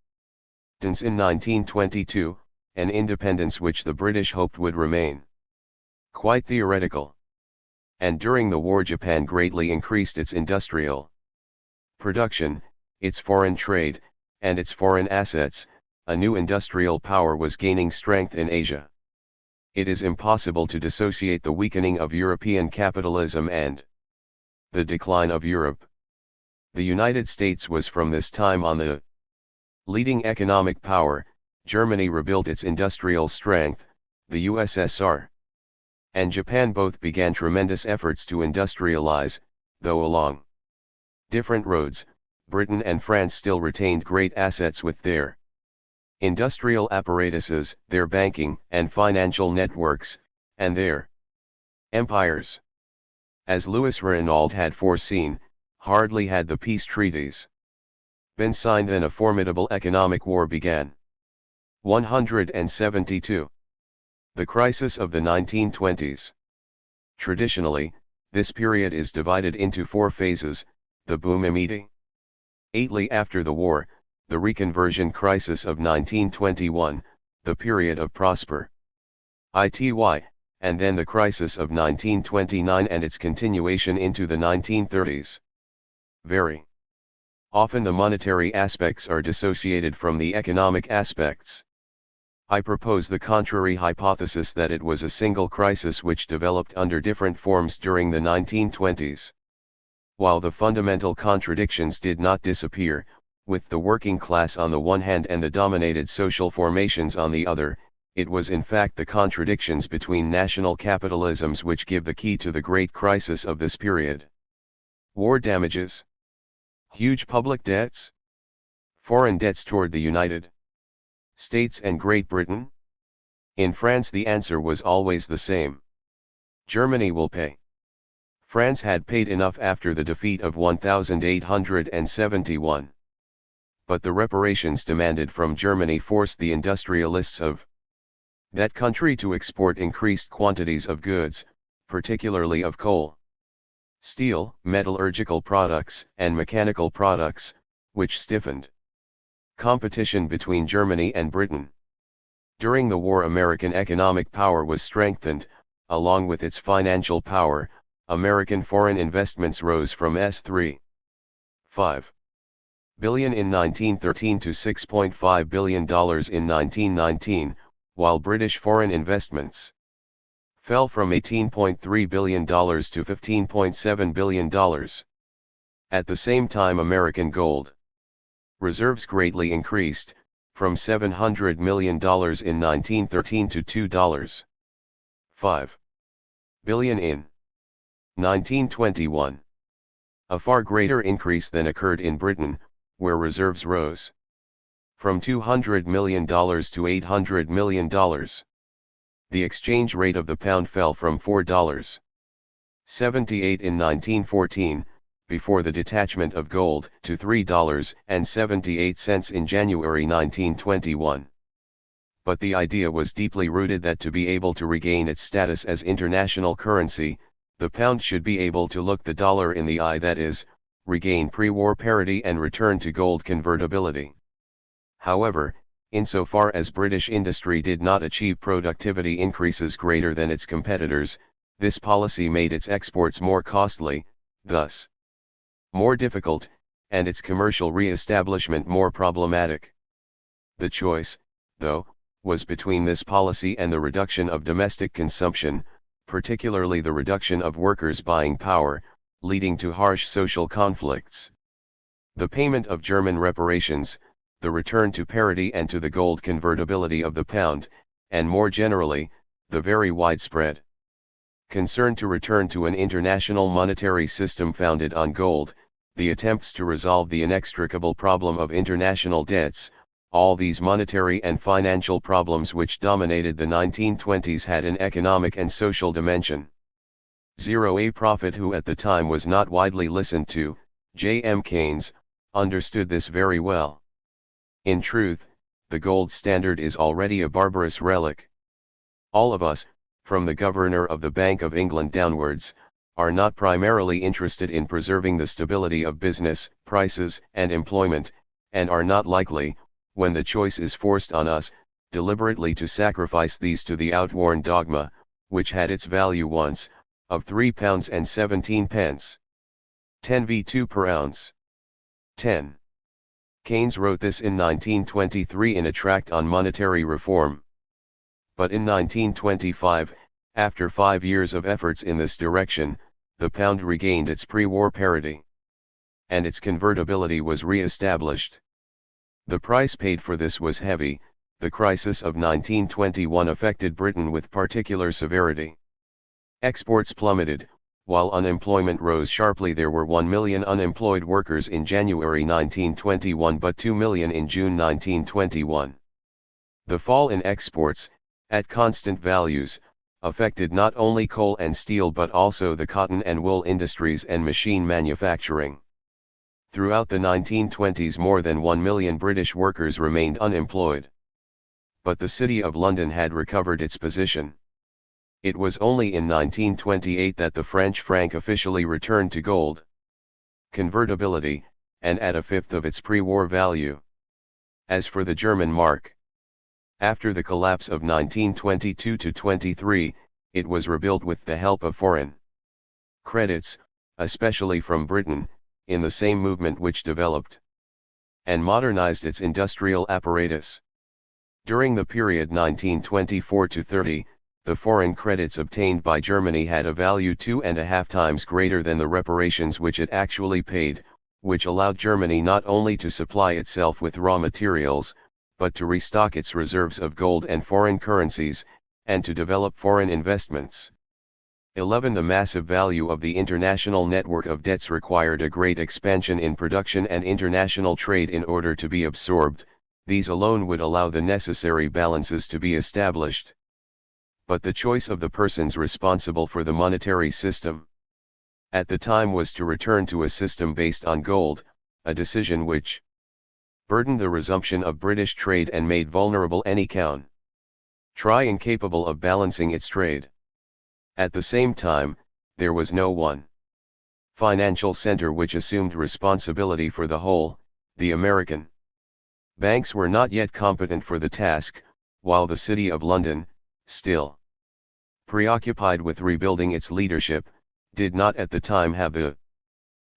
in 1922, an independence which the British hoped would remain quite theoretical. And during the war Japan greatly increased its industrial production, its foreign trade, and its foreign assets. A new industrial power was gaining strength in Asia. It is impossible to dissociate the weakening of European capitalism and the decline of Europe. The United States was from this time on the leading economic power. Germany rebuilt its industrial strength, the USSR and Japan both began tremendous efforts to industrialize, though along different roads. Britain and France still retained great assets with their industrial apparatuses, their banking and financial networks, and their empires. As Louis Renault had foreseen, hardly had the peace treaties been signed than a formidable economic war began. 172. The crisis of the 1920s. Traditionally, this period is divided into four phases: the boom immediately after the war, the reconversion crisis of 1921, the period of prosperity, and then the crisis of 1929 and its continuation into the 1930s. Very often the monetary aspects are dissociated from the economic aspects. I propose the contrary hypothesis that it was a single crisis which developed under different forms during the 1920s. While the fundamental contradictions did not disappear, with the working class on the one hand and the dominated social formations on the other, it was in fact the contradictions between national capitalisms which give the key to the great crisis of this period. War damages, huge public debts, foreign debts toward the United States and Great Britain. In France the answer was always the same: Germany will pay. France had paid enough after the defeat of 1871. But the reparations demanded from Germany forced the industrialists of that country to export increased quantities of goods, particularly of coal, steel, metallurgical products, and mechanical products, which stiffened competition between Germany and Britain. During the war American economic power was strengthened. Along with its financial power, American foreign investments rose from $3.5 billion in 1913 to $6.5 billion in 1919, while British foreign investments fell from $18.3 billion to $15.7 billion. At the same time American gold reserves greatly increased, from $700 million in 1913 to $2.5 billion in 1921. A far greater increase than occurred in Britain, where reserves rose from $200 million to $800 million. The exchange rate of the pound fell from $4.78 in 1914, before the detachment of gold, to $3.78 in January 1921. But the idea was deeply rooted that to be able to regain its status as international currency, the pound should be able to look the dollar in the eye, that is, regain pre-war parity and return to gold convertibility. However, insofar as British industry did not achieve productivity increases greater than its competitors, this policy made its exports more costly, thus more difficult, and its commercial re-establishment more problematic. The choice, though, was between this policy and the reduction of domestic consumption, particularly the reduction of workers' buying power, leading to harsh social conflicts. The payment of German reparations, the return to parity and to the gold convertibility of the pound, and more generally, the very widespread concern to return to an international monetary system founded on gold, the attempts to resolve the inextricable problem of international debts, all these monetary and financial problems which dominated the 1920s had an economic and social dimension. A prophet who at the time was not widely listened to, J. M. Keynes, understood this very well. In truth, the gold standard is already a barbarous relic. All of us, from the Governor of the Bank of England downwards, are not primarily interested in preserving the stability of business, prices, and employment, and are not likely, when the choice is forced on us, deliberately to sacrifice these to the outworn dogma, which had its value once, of £3.17. 10 v2 per ounce. 10. Keynes wrote this in 1923 in a tract on monetary reform. But in 1925, after 5 years of efforts in this direction, the pound regained its pre-war parity. And its convertibility was re-established. The price paid for this was heavy. The crisis of 1921 affected Britain with particular severity. Exports plummeted, while unemployment rose sharply. There were 1 million unemployed workers in January 1921 but 2 million in June 1921. The fall in exports, at constant values, affected not only coal and steel but also the cotton and wool industries and machine manufacturing. Throughout the 1920s more than 1 million British workers remained unemployed. But the City of London had recovered its position. It was only in 1928 that the French franc officially returned to gold convertibility, and at a fifth of its pre-war value. As for the German mark, after the collapse of 1922-23, it was rebuilt with the help of foreign credits, especially from Britain, in the same movement which developed and modernized its industrial apparatus. During the period 1924-30, the foreign credits obtained by Germany had a value 2.5 times greater than the reparations which it actually paid, which allowed Germany not only to supply itself with raw materials, but to restock its reserves of gold and foreign currencies, and to develop foreign investments. 11. The massive value of the international network of debts required a great expansion in production and international trade in order to be absorbed. These alone would allow the necessary balances to be established. But the choice of the persons responsible for the monetary system at the time was to return to a system based on gold, a decision which burdened the resumption of British trade and made vulnerable any country incapable of balancing its trade. At the same time, there was no one financial center which assumed responsibility for the whole. The American banks were not yet competent for the task, while the City of London, still preoccupied with rebuilding its leadership, did not at the time have the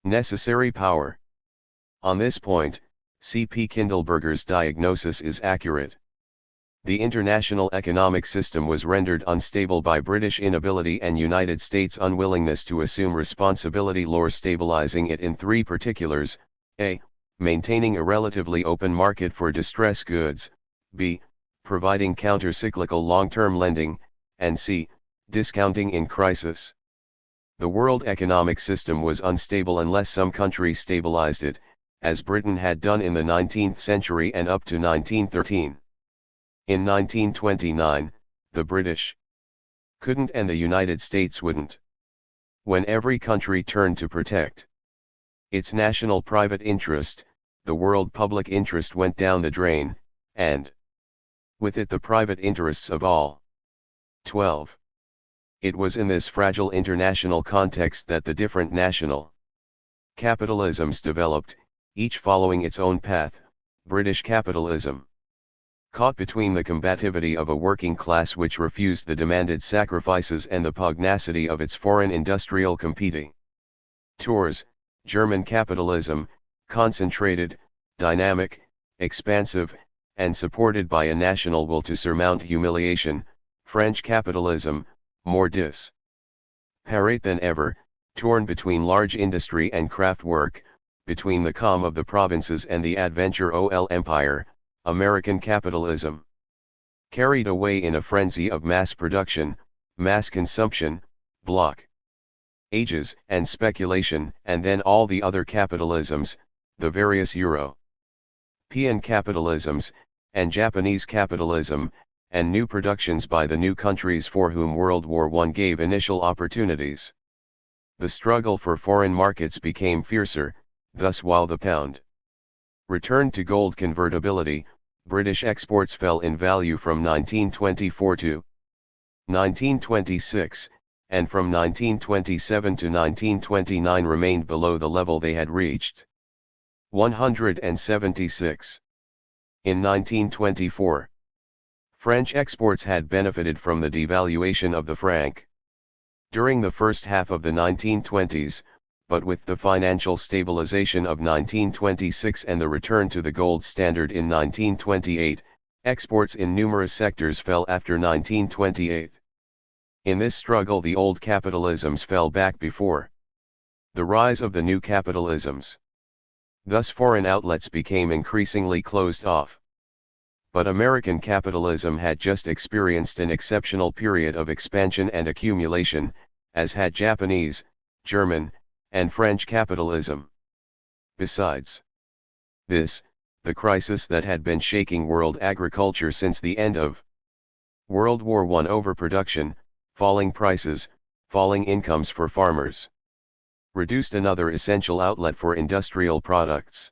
necessary power. On this point, C.P. Kindleberger's diagnosis is accurate. The international economic system was rendered unstable by British inability and United States unwillingness to assume responsibility. Lore stabilizing it in 3 particulars: a. Maintaining a relatively open market for distress goods, b. Providing counter-cyclical long-term lending, and c. Discounting in crisis. The world economic system was unstable unless some country stabilized it, as Britain had done in the 19th century and up to 1913. In 1929, the British couldn't and the United States wouldn't. When every country turned to protect its national private interest, the world public interest went down the drain, and with it the private interests of all. 12. It was in this fragile international context that the different national capitalisms developed, each following its own path. British capitalism, caught between the combativity of a working class which refused the demanded sacrifices and the pugnacity of its foreign industrial competing tours. German capitalism, concentrated, dynamic, expansive, and supported by a national will to surmount humiliation. French capitalism, more disparate than ever, torn between large industry and craft work, between the calm of the provinces and the adventure of empire. American capitalism, carried away in a frenzy of mass production, mass consumption, block ages and speculation, and then all the other capitalisms, the various European capitalisms, and Japanese capitalism, and new productions by the new countries for whom World War I gave initial opportunities. The struggle for foreign markets became fiercer. Thus, while the pound returned to gold convertibility, British exports fell in value from 1924 to 1926, and from 1927 to 1929 remained below the level they had reached. 176. In 1924, French exports had benefited from the devaluation of the franc. During the first half of the 1920s, but with the financial stabilization of 1926 and the return to the gold standard in 1928, exports in numerous sectors fell after 1928. In this struggle the old capitalisms fell back before the rise of the new capitalisms. Thus foreign outlets became increasingly closed off. But American capitalism had just experienced an exceptional period of expansion and accumulation, as had Japanese, German, and French capitalism. Besides this, the crisis that had been shaking world agriculture since the end of World War I, overproduction, falling prices, falling incomes for farmers, reduced another essential outlet for industrial products.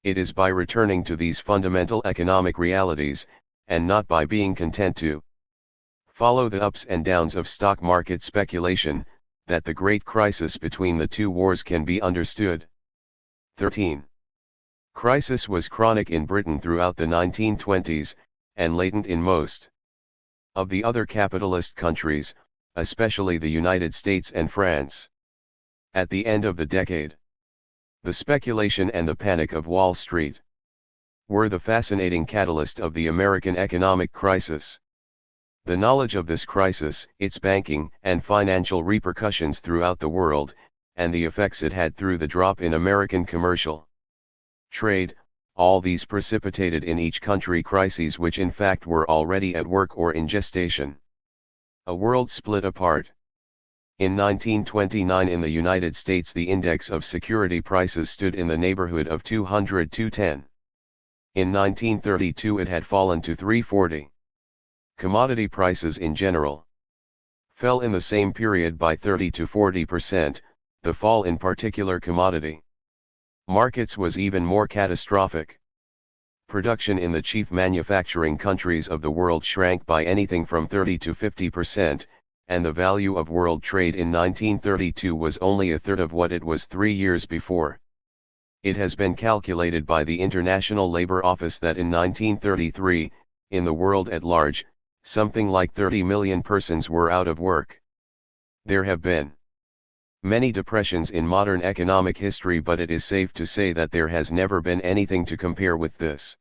It is by returning to these fundamental economic realities, and not by being content to follow the ups and downs of stock market speculation, that the great crisis between the two wars can be understood. 13. Crisis was chronic in Britain throughout the 1920s, and latent in most of the other capitalist countries, especially the United States and France. At the end of the decade, the speculation and the panic of Wall Street were the fascinating catalyst of the American economic crisis. The knowledge of this crisis, its banking and financial repercussions throughout the world, and the effects it had through the drop in American commercial trade, all these precipitated in each country crises which in fact were already at work or in gestation. A world split apart. In 1929 in the United States the index of security prices stood in the neighborhood of 200-210. In 1932 it had fallen to 340. Commodity prices in general fell in the same period by 30 to 40%, the fall in particular commodity markets was even more catastrophic. Production in the chief manufacturing countries of the world shrank by anything from 30 to 50%, and the value of world trade in 1932 was only a third of what it was 3 years before. It has been calculated by the International Labour Office that in 1933, in the world at large, something like 30 million persons were out of work. There have been many depressions in modern economic history, but it is safe to say that there has never been anything to compare with this.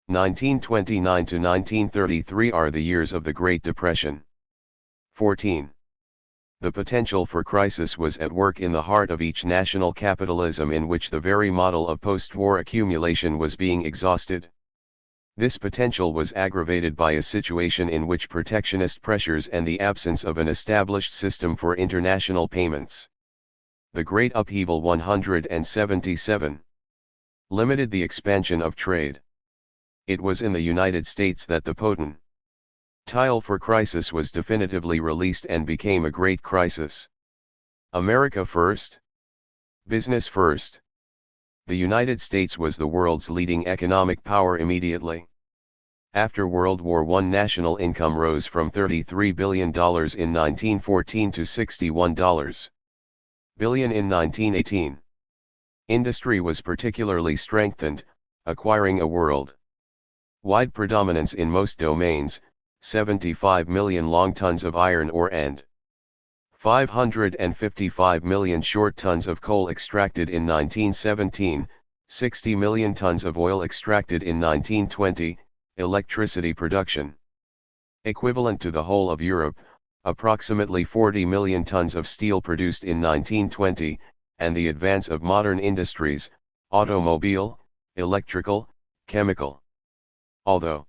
1929 to 1933 are the years of the Great Depression. 14. The potential for crisis was at work in the heart of each national capitalism in which the very model of post-war accumulation was being exhausted. This potential was aggravated by a situation in which protectionist pressures and the absence of an established system for international payments. The Great Upheaval 177 limited the expansion of trade. It was in the United States that the potential for crisis was definitively released and became a great crisis. America first. Business first. The United States was the world's leading economic power immediately. After World War I, national income rose from $33 billion in 1914 to $61 billion in 1918. Industry was particularly strengthened, acquiring a world-wide predominance in most domains, 75 million long tons of iron ore and 555 million short tons of coal extracted in 1917, 60 million tons of oil extracted in 1920, electricity production equivalent to the whole of Europe, approximately 40 million tons of steel produced in 1920, and the advance of modern industries, automobile, electrical, chemical. Although,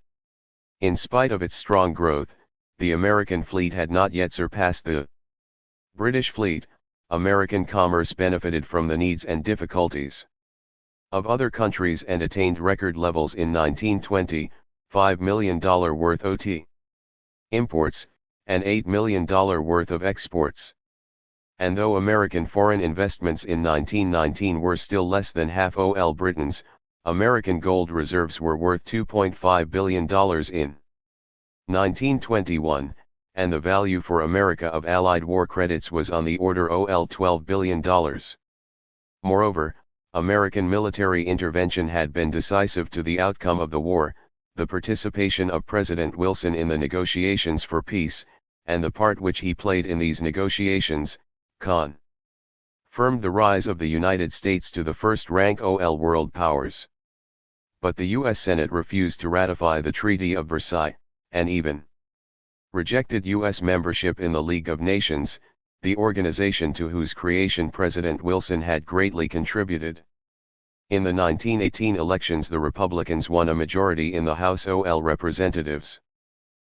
in spite of its strong growth, the American fleet had not yet surpassed the British fleet, American commerce benefited from the needs and difficulties of other countries and attained record levels in 1920, $5 million worth OT imports, and $8 million worth of exports. And though American foreign investments in 1919 were still less than half of Britain's, American gold reserves were worth $2.5 billion in 1921, and the value for America of Allied war credits was on the order of $12 billion. Moreover, American military intervention had been decisive to the outcome of the war, the participation of President Wilson in the negotiations for peace, and the part which he played in these negotiations, confirmed the rise of the United States to the first-rank world powers. But the U.S. Senate refused to ratify the Treaty of Versailles, and even rejected U.S. membership in the League of Nations, the organization to whose creation President Wilson had greatly contributed. In the 1918 elections the Republicans won a majority in the House of Representatives.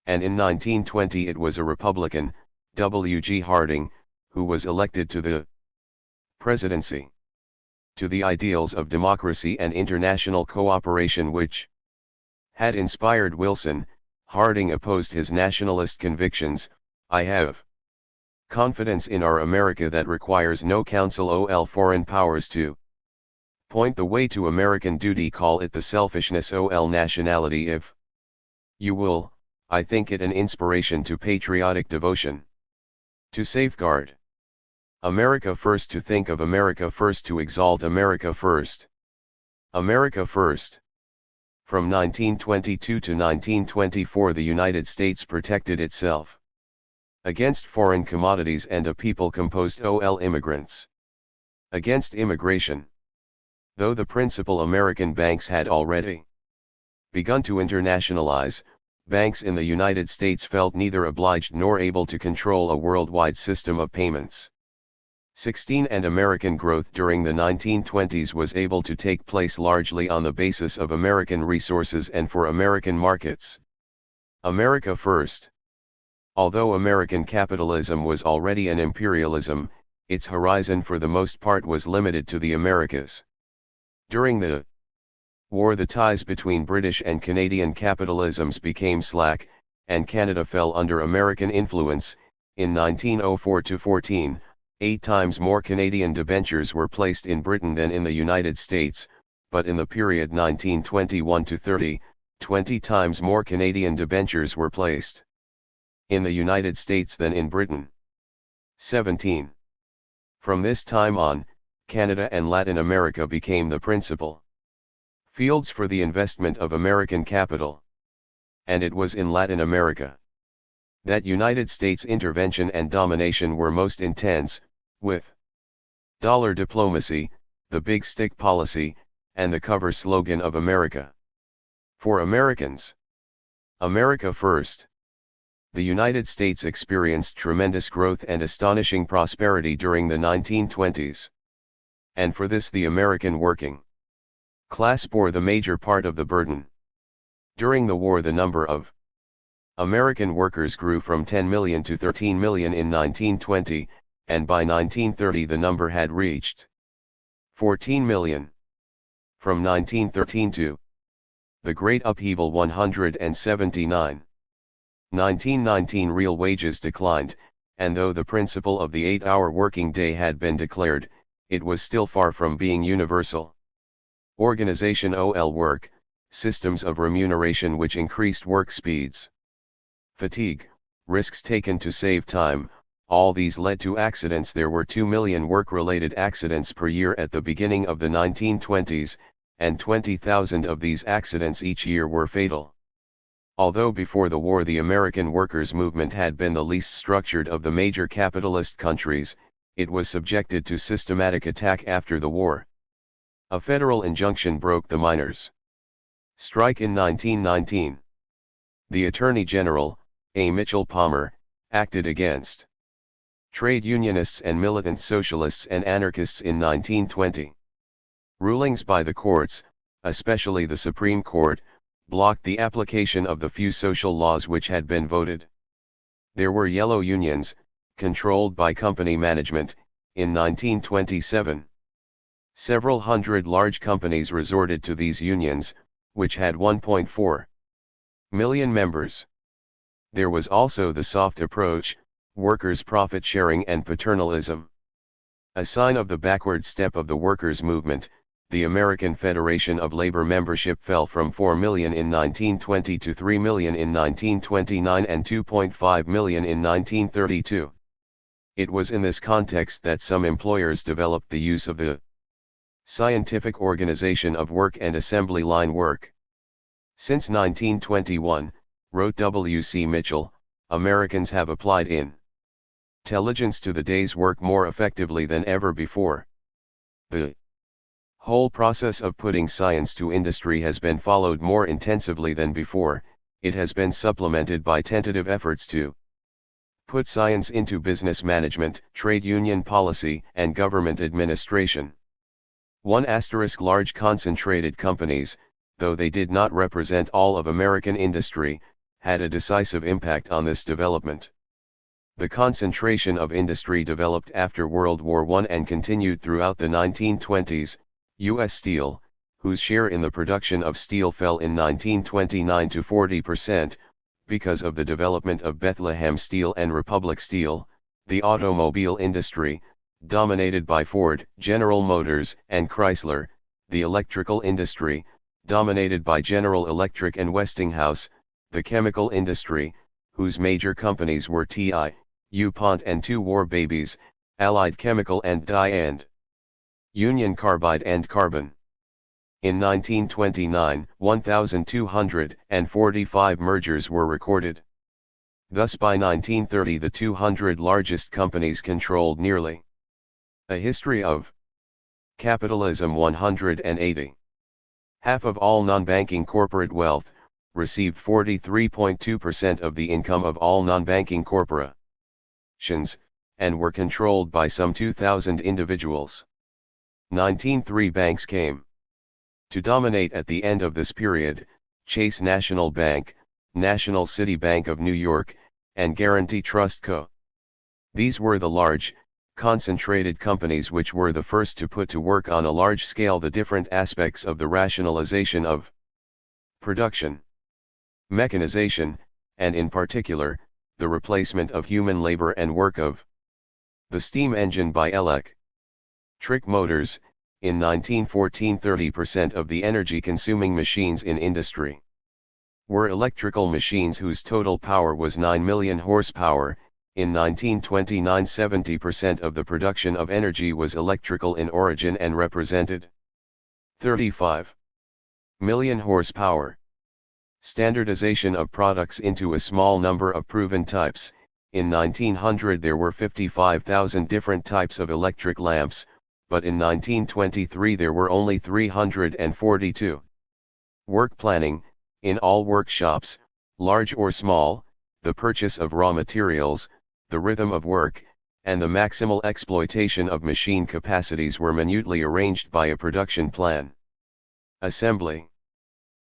And in 1920 it was a Republican, W.G. Harding, who was elected to the presidency. To the ideals of democracy and international cooperation which had inspired Wilson, Harding opposed his nationalist convictions. I have confidence in our America that requires no counsel of foreign powers to point the way to American duty, call it the selfishness of nationality if you will. I think it an inspiration to patriotic devotion. To safeguard America first, to think of America first, to exalt America first. America first. From 1922 to 1924 the United States protected itself against foreign commodities and a people composed of immigrants. Against immigration. Though the principal American banks had already begun to internationalize, banks in the United States felt neither obliged nor able to control a worldwide system of payments. 16 and American growth during the 1920s was able to take place largely on the basis of American resources and for American markets. America first. Although American capitalism was already an imperialism, its horizon for the most part was limited to the Americas. During the war the ties between British and Canadian capitalisms became slack, and Canada fell under American influence. In 1904-14, 8 times more Canadian debentures were placed in Britain than in the United States, but in the period 1921-30, 20 times more Canadian debentures were placed in the United States than in Britain. 17. From this time on, Canada and Latin America became the principal fields for the investment of American capital. And it was in Latin America that United States intervention and domination were most intense, with dollar diplomacy, the big stick policy, and the cover slogan of America for Americans. America first. The United States experienced tremendous growth and astonishing prosperity during the 1920s. And for this the American working class bore the major part of the burden. During the war the number of American workers grew from 10 million to 13 million in 1920, and by 1930 the number had reached 14 million. From 1913 to the Great Upheaval 179. 1919 real wages declined, and though the principle of the 8-hour working day had been declared, it was still far from being universal. Organization of work, systems of remuneration which increased work speeds, fatigue, risks taken to save time, all these led to accidents. There were 2 million work-related accidents per year at the beginning of the 1920s, and 20,000 of these accidents each year were fatal. Although before the war the American workers' movement had been the least structured of the major capitalist countries, it was subjected to systematic attack after the war. A federal injunction broke the miners' strike in 1919. The Attorney General, A. Michel Palmer, acted against trade unionists and militant socialists and anarchists in 1920. Rulings by the courts, especially the Supreme Court, blocked the application of the few social laws which had been voted. There were yellow unions, controlled by company management, in 1927. Several hundred large companies resorted to these unions, which had 1.4 million members. There was also the soft approach, workers' profit sharing and paternalism. A sign of the backward step of the workers' movement, the American Federation of Labor membership fell from 4 million in 1920 to 3 million in 1929 and 2.5 million in 1932. It was in this context that some employers developed the use of the scientific organization of work and assembly line work. Since 1921, wrote W.C. Michel, Americans have applied intelligence to the day's work more effectively than ever before. The whole process of putting science to industry has been followed more intensively than before. It has been supplemented by tentative efforts to put science into business management, trade union policy, and government administration. Large concentrated companies, though they did not represent all of American industry, had a decisive impact on this development. The concentration of industry developed after World War I and continued throughout the 1920s. U.S. Steel, whose share in the production of steel fell in 1929 to 40%, because of the development of Bethlehem Steel and Republic Steel. The automobile industry, dominated by Ford, General Motors, and Chrysler. The electrical industry, dominated by General Electric and Westinghouse. The chemical industry, whose major companies were T.I., DuPont and two war babies, Allied Chemical and Dye and Union Carbide and Carbon. In 1929, 1,245 mergers were recorded. Thus by 1930 the 200 largest companies controlled nearly a history of capitalism. 180. Half of all non-banking corporate wealth received 43.2% of the income of all non-banking corporations, and were controlled by some 2,000 individuals. 1903 banks came to dominate at the end of this period: Chase National Bank, National City Bank of New York, and Guarantee Trust Co. These were the large, concentrated companies which were the first to put to work on a large scale the different aspects of the rationalization of production, mechanization, and in particular, the replacement of human labor and work of the steam engine by electric motors. In 1914 30% of the energy-consuming machines in industry were electrical machines whose total power was 9 million horsepower. In 1929 70% of the production of energy was electrical in origin and represented 35 million horsepower. Standardization of products into a small number of proven types. In 1900 there were 55,000 different types of electric lamps, but in 1923 there were only 342. Work planning, in all workshops, large or small, the purchase of raw materials, the rhythm of work, and the maximal exploitation of machine capacities were minutely arranged by a production plan. Assembly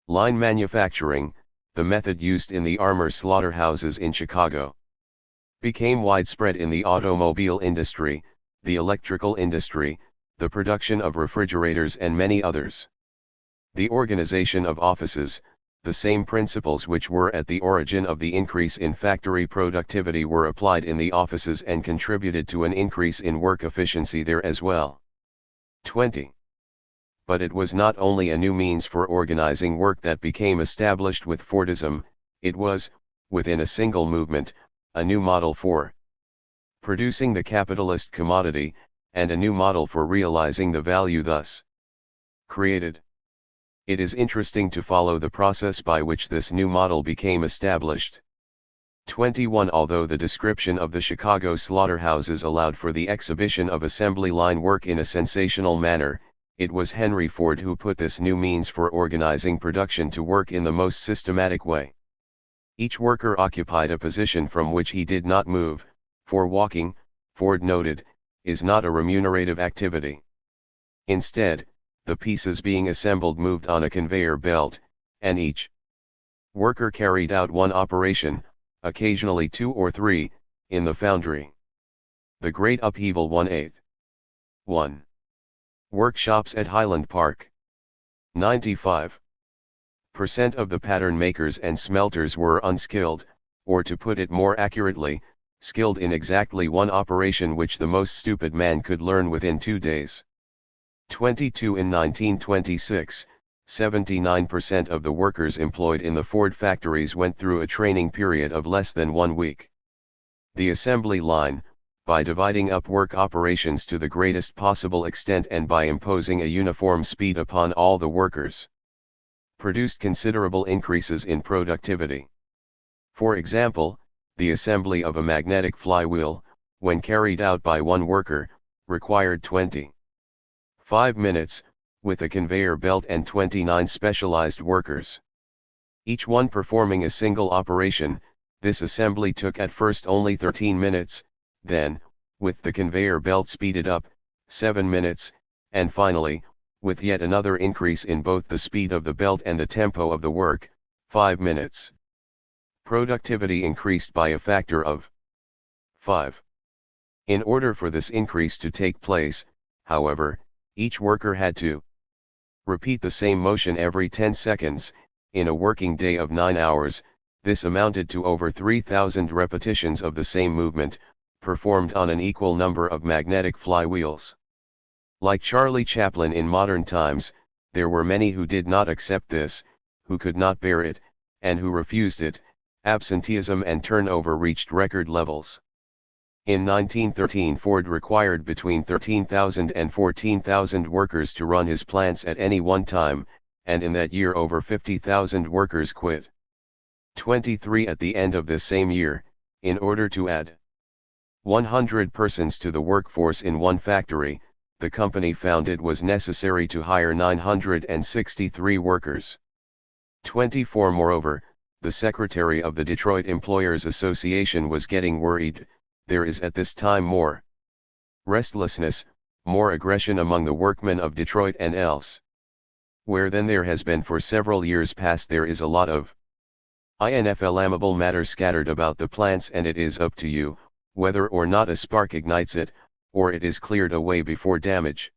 line manufacturing, the method used in the armor slaughterhouses in Chicago, became widespread in the automobile industry, the electrical industry, the production of refrigerators and many others. The organization of offices, the same principles which were at the origin of the increase in factory productivity were applied in the offices and contributed to an increase in work efficiency there as well. 20. But it was not only a new means for organizing work that became established with Fordism, it was, within a single movement, a new model for producing the capitalist commodity, and a new model for realizing the value thus created. It is interesting to follow the process by which this new model became established. 21. Although the description of the Chicago slaughterhouses allowed for the exhibition of assembly line work in a sensational manner, it was Henry Ford who put this new means for organizing production to work in the most systematic way. Each worker occupied a position from which he did not move, for walking, Ford noted, is not a remunerative activity. Instead, the pieces being assembled moved on a conveyor belt, and each worker carried out one operation, occasionally two or three, in the foundry. The Great Upheaval. 1/8. 1. Workshops at Highland Park. 95% of the pattern makers and smelters were unskilled, or to put it more accurately, skilled in exactly one operation which the most stupid man could learn within 2 days. 22 in 1926, 79% of the workers employed in the Ford factories went through a training period of less than 1 week. The assembly line, by dividing up work operations to the greatest possible extent and by imposing a uniform speed upon all the workers, produced considerable increases in productivity. For example, the assembly of a magnetic flywheel, when carried out by one worker, required 25 minutes, with a conveyor belt and 29 specialized workers, each one performing a single operation. This assembly took at first only 13 minutes, then, with the conveyor belt speeded up, 7 minutes, and finally, with yet another increase in both the speed of the belt and the tempo of the work, 5 minutes. Productivity increased by a factor of 5. In order for this increase to take place, however, each worker had to repeat the same motion every 10 seconds, in a working day of 9 hours, this amounted to over 3,000 repetitions of the same movement, performed on an equal number of magnetic flywheels. Like Charlie Chaplin in modern times, there were many who did not accept this, who could not bear it, and who refused it. Absenteeism and turnover reached record levels. In 1913, Ford required between 13,000 and 14,000 workers to run his plants at any one time, and in that year over 50,000 workers quit. 23 at the end of this same year, in order to add 100 persons to the workforce in one factory, the company found it was necessary to hire 963 workers. 24 Moreover, the secretary of the Detroit Employers Association was getting worried. There is at this time more restlessness, more aggression among the workmen of Detroit and else where than there has been for several years past. There is a lot of inflammable matter scattered about the plants, and it is up to you, whether or not a spark ignites it, or it is cleared away before damage.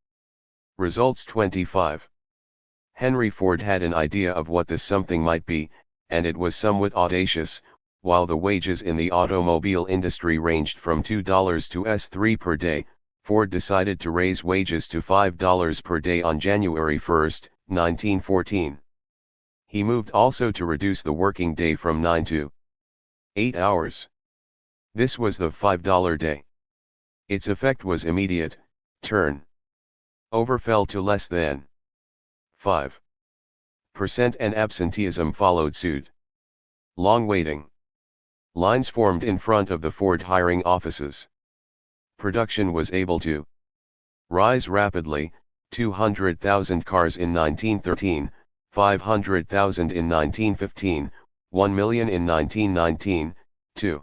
Results 25. Henry Ford had an idea of what this something might be, and it was somewhat audacious. While the wages in the automobile industry ranged from $2 to $3 per day, Ford decided to raise wages to $5 per day on January 1, 1914. He moved also to reduce the working day from 9 to 8 hours. This was the $5 day. Its effect was immediate. Turnover fell to less than 5%, and absenteeism followed suit. Long waiting lines formed in front of the Ford hiring offices. Production was able to rise rapidly, 200,000 cars in 1913, 500,000 in 1915, 1 million in 1919, 2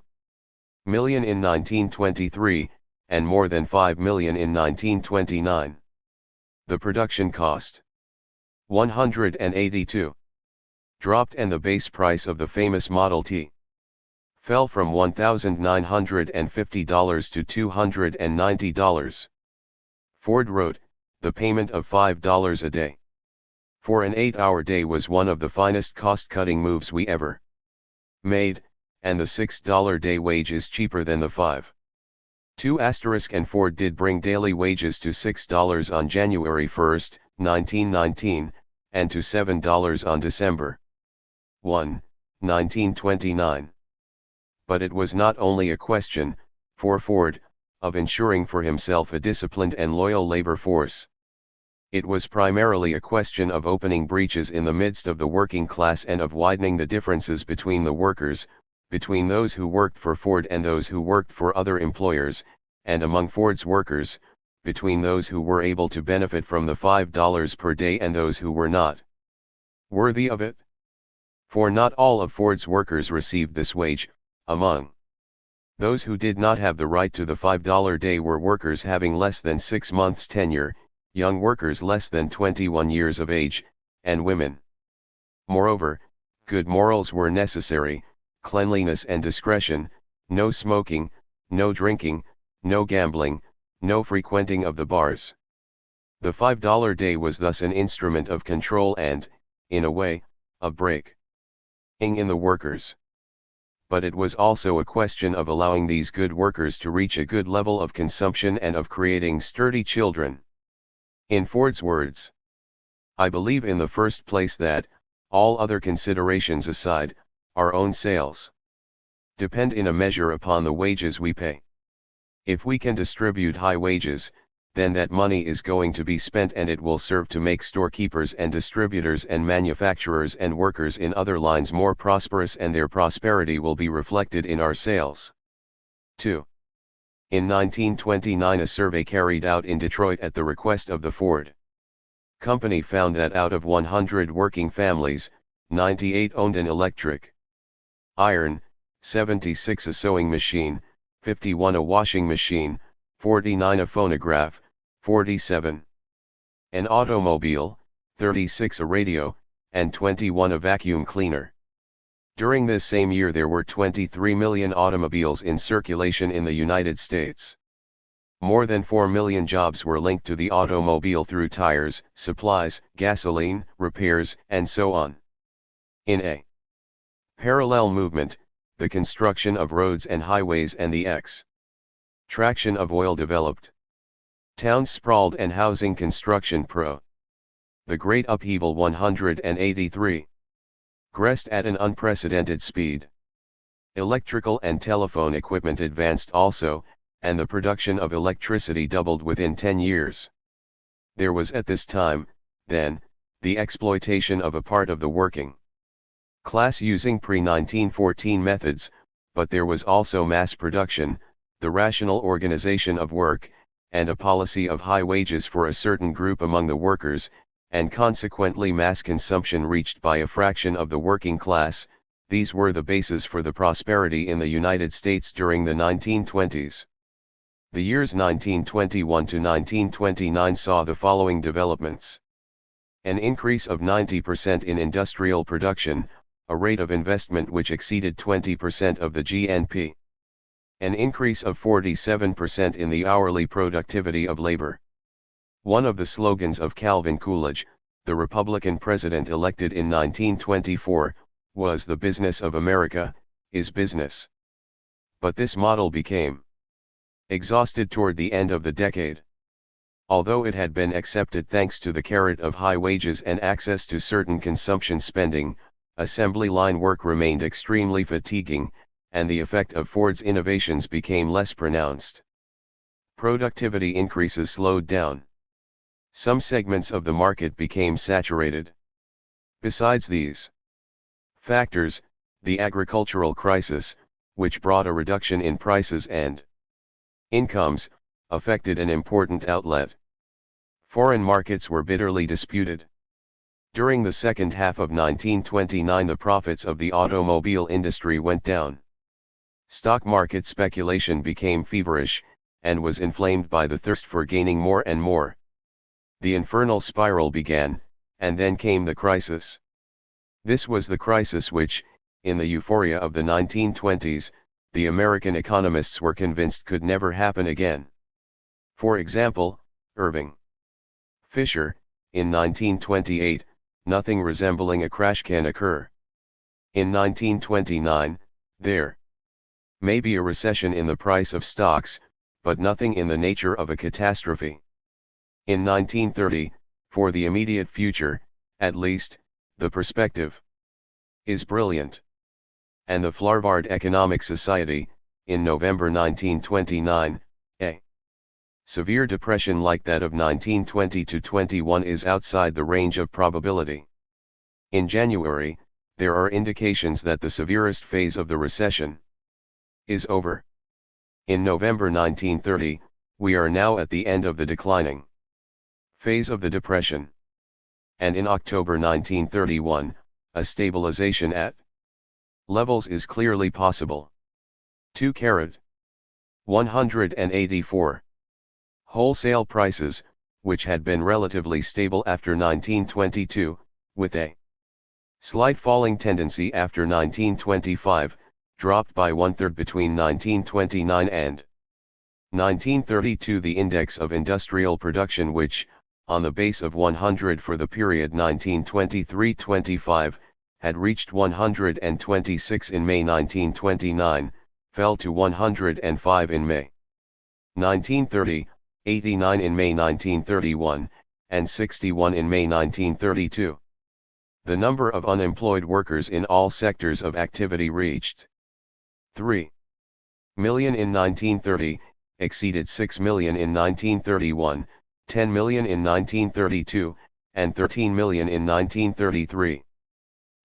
million in 1923, and more than 5 million in 1929. The production cost $182 dropped, and the base price of the famous Model T fell from $1,950 to $290. Ford wrote, "The payment of $5 a day for an 8-hour day was one of the finest cost-cutting moves we ever made, and the $6 day wage is cheaper than the $5. And Ford did bring daily wages to $6 on January 1, 1919, and to $7 on December 1, 1929. But it was not only a question, for Ford, of ensuring for himself a disciplined and loyal labor force. It was primarily a question of opening breaches in the midst of the working class and of widening the differences between the workers, between those who worked for Ford and those who worked for other employers, and among Ford's workers, between those who were able to benefit from the $5 per day and those who were not worthy of it. For not all of Ford's workers received this wage. Among those who did not have the right to the $5 day were workers having less than 6 months tenure, young workers less than 21 years of age, and women. Moreover, good morals were necessary, cleanliness and discretion, no smoking, no drinking, no gambling, no frequenting of the bars. The $5 day was thus an instrument of control and, in a way, of breaking in the workers. But it was also a question of allowing these good workers to reach a good level of consumption and of creating sturdy children. In Ford's words, "I believe in the first place that, all other considerations aside, our own sales depend in a measure upon the wages we pay. If we can distribute high wages, then that money is going to be spent and it will serve to make storekeepers and distributors and manufacturers and workers in other lines more prosperous, and their prosperity will be reflected in our sales." 2. In 1929, a survey carried out in Detroit at the request of the Ford Company found that out of 100 working families, 98 owned an electric iron, 76 a sewing machine, 51 a washing machine, 49 a phonograph, 47 an automobile, 36 a radio, and 21 a vacuum cleaner. During this same year there were 23 million automobiles in circulation in the United States. More than 4 million jobs were linked to the automobile through tires, supplies, gasoline, repairs, and so on. In a parallel movement, the construction of roads and highways and the extraction of oil developed. Towns sprawled and housing construction the Great Upheaval 183 progressed at an unprecedented speed. Electrical and telephone equipment advanced also, and the production of electricity doubled within 10 years. There was at this time, then, the exploitation of a part of the working class using pre-1914 methods, but there was also mass production, the rational organization of work, and a policy of high wages for a certain group among the workers, and consequently mass consumption reached by a fraction of the working class. These were the basis for the prosperity in the United States during the 1920s. The years 1921 to 1929 saw the following developments: an increase of 90% in industrial production, a rate of investment which exceeded 20% of the GNP. An increase of 47% in the hourly productivity of labor. One of the slogans of Calvin Coolidge, the Republican president elected in 1924, was "The business of America is business." But this model became exhausted toward the end of the decade. Although it had been accepted thanks to the carrot of high wages and access to certain consumption spending, assembly line work remained extremely fatiguing, and the effect of Ford's innovations became less pronounced. Productivity increases slowed down. Some segments of the market became saturated. Besides these factors, the agricultural crisis, which brought a reduction in prices and incomes, affected an important outlet. Foreign markets were bitterly disputed. During the second half of 1929, the profits of the automobile industry went down. Stock market speculation became feverish, and was inflamed by the thirst for gaining more and more. The infernal spiral began, and then came the crisis. This was the crisis which, in the euphoria of the 1920s, the American economists were convinced could never happen again. For example, Irving Fisher, in 1928, nothing resembling a crash can occur. In 1929, there may be a recession in the price of stocks, but nothing in the nature of a catastrophe. In 1930, for the immediate future, at least, the perspective is brilliant. And the Harvard Economic Society, in November 1929, a severe depression like that of 1920 to 21 is outside the range of probability. In January, there are indications that the severest phase of the recession is over. In November 1930, we are now at the end of the declining phase of the depression. And in October 1931, a stabilization at levels is clearly possible. 184. Wholesale prices, which had been relatively stable after 1922, with a slight falling tendency after 1925, dropped by one-third between 1929 and 1932. The index of industrial production, which, on the base of 100 for the period 1923-25, had reached 126 in May 1929, fell to 105 in May 1930, 89 in May 1931, and 61 in May 1932. The number of unemployed workers in all sectors of activity reached 3 million in 1930, exceeded 6 million in 1931, 10 million in 1932, and 13 million in 1933.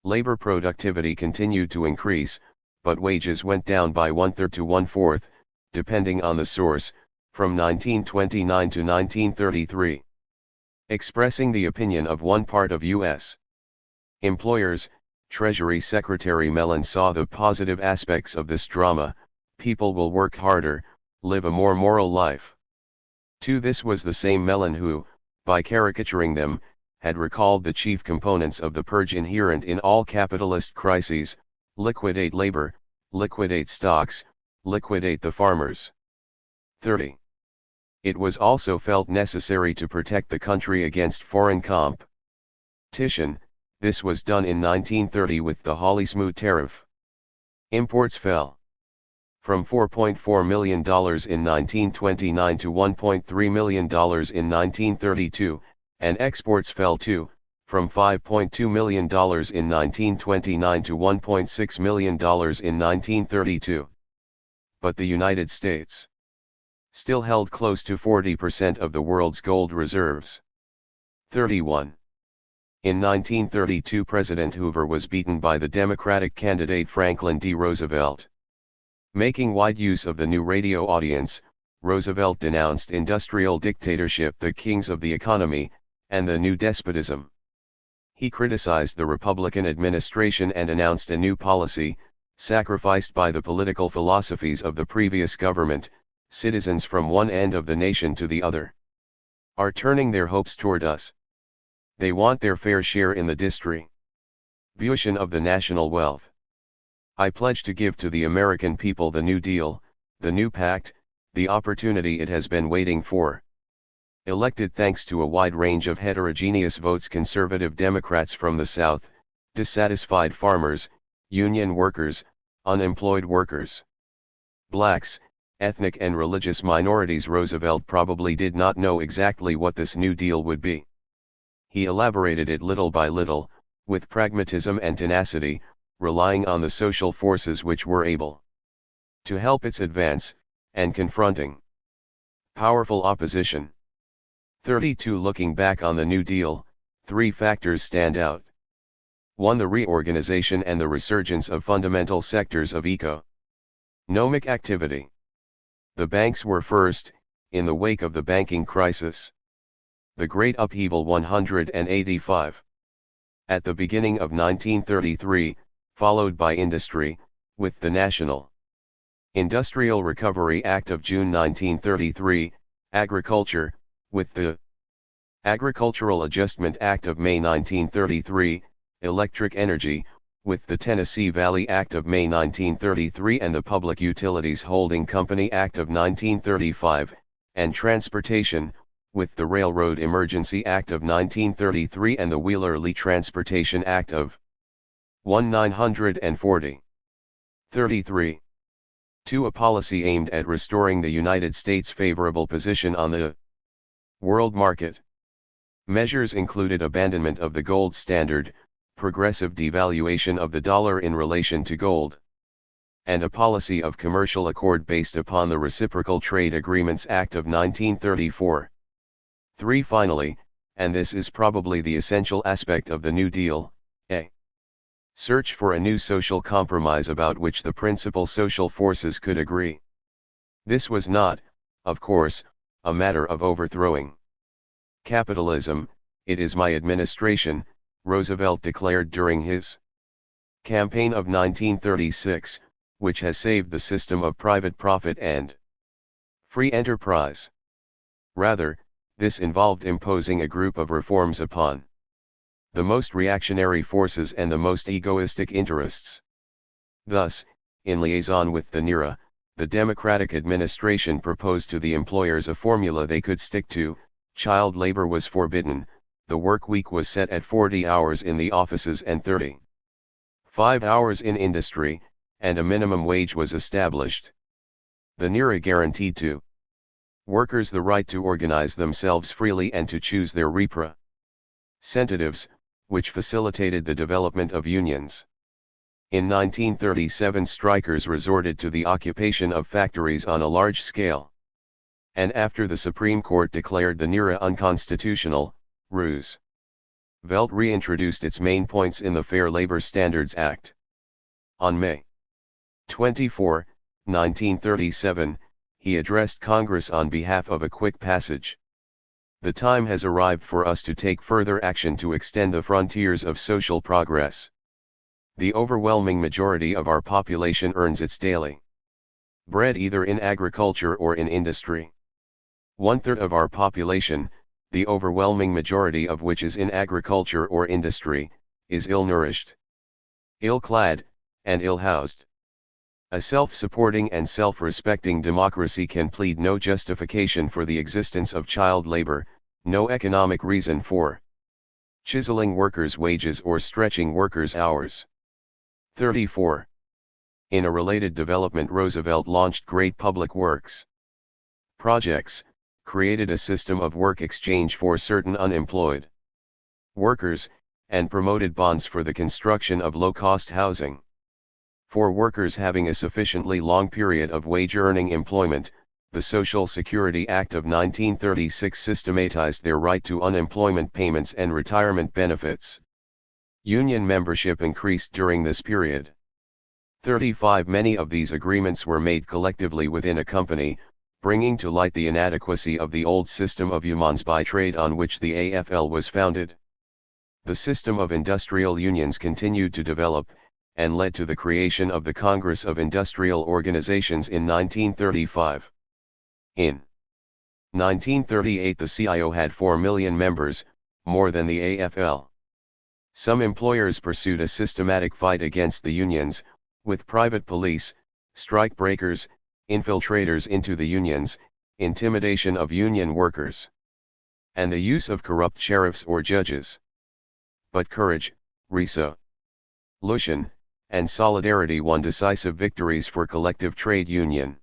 Labor productivity continued to increase, but wages went down by 1/3 to 1/4, depending on the source, from 1929 to 1933. Expressing the opinion of one part of U.S. employers, Treasury Secretary Mellon saw the positive aspects of this drama: people will work harder, live a more moral life. To this was the same Mellon who, by caricaturing them, had recalled the chief components of the purge inherent in all capitalist crises: liquidate labor, liquidate stocks, liquidate the farmers. 30. It was also felt necessary to protect the country against foreign competition. This was done in 1930 with the Hawley-Smoot tariff. Imports fell from $4.4 million in 1929 to $1.3 million in 1932, and exports fell too, from $5.2 million in 1929 to $1.6 million in 1932. But the United States still held close to 40% of the world's gold reserves. 31. In 1932, President Hoover was beaten by the Democratic candidate Franklin D. Roosevelt. Making wide use of the new radio audience, Roosevelt denounced industrial dictatorship, the kings of the economy, and the new despotism. He criticized the Republican administration and announced a new policy, sacrificed by the political philosophies of the previous government: citizens from one end of the nation to the other are turning their hopes toward us. They want their fair share in the distribution of the national wealth. I pledge to give to the American people the New Deal, the new pact, the opportunity it has been waiting for. Elected thanks to a wide range of heterogeneous votes: conservative Democrats from the South, dissatisfied farmers, union workers, unemployed workers, blacks, ethnic and religious minorities. Roosevelt probably did not know exactly what this New Deal would be. He elaborated it little by little, with pragmatism and tenacity, relying on the social forces which were able to help its advance, and confronting powerful opposition. 32. Looking back on the New Deal, 3 factors stand out. 1. The reorganization and the resurgence of fundamental sectors of economic activity. The banks were first, in the wake of the banking crisis. The Great Upheaval 185. At the beginning of 1933, followed by industry, with the National Industrial Recovery Act of June 1933, agriculture, with the Agricultural Adjustment Act of May 1933, electric energy, with the Tennessee Valley Act of May 1933 and the Public Utilities Holding Company Act of 1935, and transportation, with the Railroad Emergency Act of 1933 and the Wheeler-Lee Transportation Act of 1940. 33. 2. A policy aimed at restoring the United States' favorable position on the world market. Measures included abandonment of the gold standard, progressive devaluation of the dollar in relation to gold, and a policy of commercial accord based upon the Reciprocal Trade Agreements Act of 1934. 3. Finally, and this is probably the essential aspect of the New Deal, a search for a new social compromise about which the principal social forces could agree. This was not, of course, a matter of overthrowing capitalism. It is my administration, Roosevelt declared during his campaign of 1936, which has saved the system of private profit and free enterprise. Rather, this involved imposing a group of reforms upon the most reactionary forces and the most egoistic interests. Thus, in liaison with the NERA, the Democratic administration proposed to the employers a formula they could stick to: child labor was forbidden, the work week was set at 40 hours in the offices and 35 hours in industry, and a minimum wage was established. The NERA guaranteed to Workers the right to organize themselves freely and to choose their representatives, which facilitated the development of unions. In 1937 strikers resorted to the occupation of factories on a large scale. And after the Supreme Court declared the NERA unconstitutional, Roosevelt reintroduced its main points in the Fair Labor Standards Act. On May 24, 1937, he addressed Congress on behalf of a quick passage. The time has arrived for us to take further action to extend the frontiers of social progress. The overwhelming majority of our population earns its daily bread either in agriculture or in industry. 1/3 of our population, the overwhelming majority of which is in agriculture or industry, is ill-nourished, ill-clad, and ill-housed. A self-supporting and self-respecting democracy can plead no justification for the existence of child labor, no economic reason for chiseling workers' wages or stretching workers' hours. 34. In a related development, Roosevelt launched great public works projects, created a system of work exchange for certain unemployed workers, and promoted bonds for the construction of low-cost housing. For workers having a sufficiently long period of wage-earning employment, the Social Security Act of 1936 systematized their right to unemployment payments and retirement benefits. Union membership increased during this period. 35. Many of these agreements were made collectively within a company, bringing to light the inadequacy of the old system of unions by trade on which the AFL was founded. The system of industrial unions continued to develop, and led to the creation of the Congress of Industrial Organizations in 1935. In 1938 the CIO had 4 million members, more than the AFL. Some employers pursued a systematic fight against the unions, with private police, strike breakers, infiltrators into the unions, intimidation of union workers, and the use of corrupt sheriffs or judges. But courage, resolution, and solidarity won decisive victories for collective trade union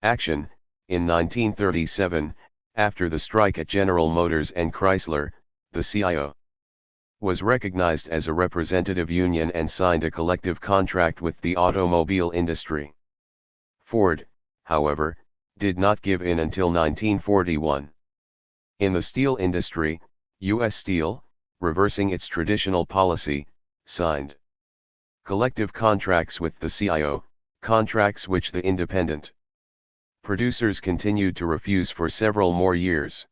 action. In 1937, after the strike at General Motors and Chrysler, the CIO was recognized as a representative union and signed a collective contract with the automobile industry. Ford, however, did not give in until 1941. In the steel industry, U.S. Steel, reversing its traditional policy, signed collective contracts with the CIO, contracts which the independent producers continued to refuse for several more years.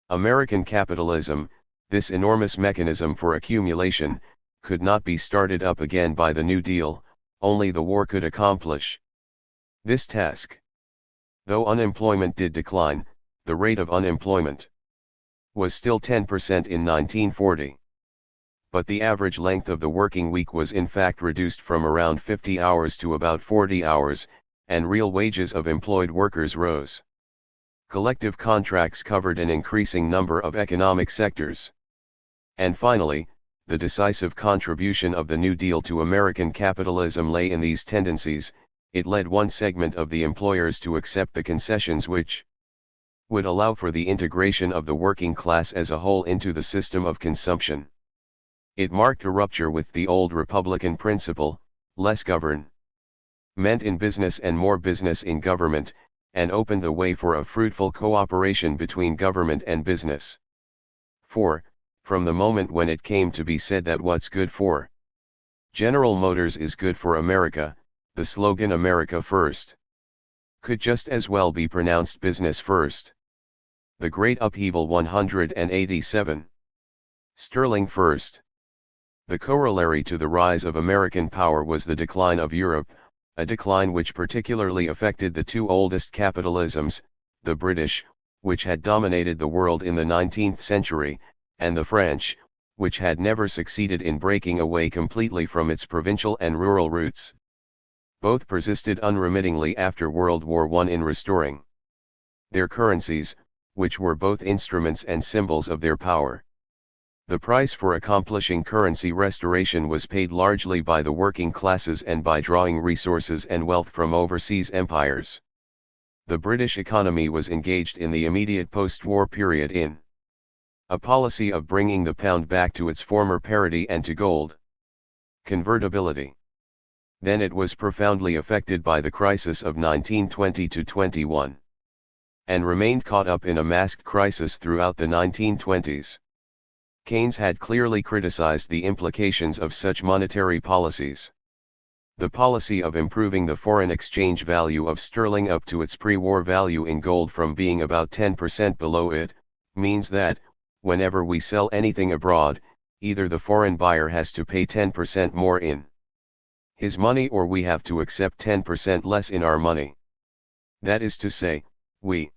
American capitalism, this enormous mechanism for accumulation, could not be started up again by the New Deal, only the war could accomplish this task. Though unemployment did decline, the rate of unemployment was still 10% in 1940. But the average length of the working week was in fact reduced from around 50 hours to about 40 hours, and real wages of employed workers rose. Collective contracts covered an increasing number of economic sectors. And finally, the decisive contribution of the New Deal to American capitalism lay in these tendencies. It led one segment of the employers to accept the concessions which would allow for the integration of the working class as a whole into the system of consumption. It marked a rupture with the old Republican principle, less government in business and more business in government, and opened the way for a fruitful cooperation between government and business. 4. From the moment when it came to be said that what's good for General Motors is good for America, the slogan America First could just as well be pronounced Business First. The Great Upheaval 187. Sterling First. The corollary to the rise of American power was the decline of Europe, a decline which particularly affected the two oldest capitalisms, the British, which had dominated the world in the 19th century, and the French, which had never succeeded in breaking away completely from its provincial and rural roots. Both persisted unremittingly after World War I in restoring their currencies, which were both instruments and symbols of their power. The price for accomplishing currency restoration was paid largely by the working classes and by drawing resources and wealth from overseas empires. the British economy was engaged in the immediate post-war period in a policy of bringing the pound back to its former parity and to gold convertibility. Then it was profoundly affected by the crisis of 1920-21, and remained caught up in a masked crisis throughout the 1920s. Keynes had clearly criticized the implications of such monetary policies. The policy of improving the foreign exchange value of sterling up to its pre-war value in gold from being about 10% below it, means that, whenever we sell anything abroad, either the foreign buyer has to pay 10% more in his money or we have to accept 10% less in our money. That is to say, we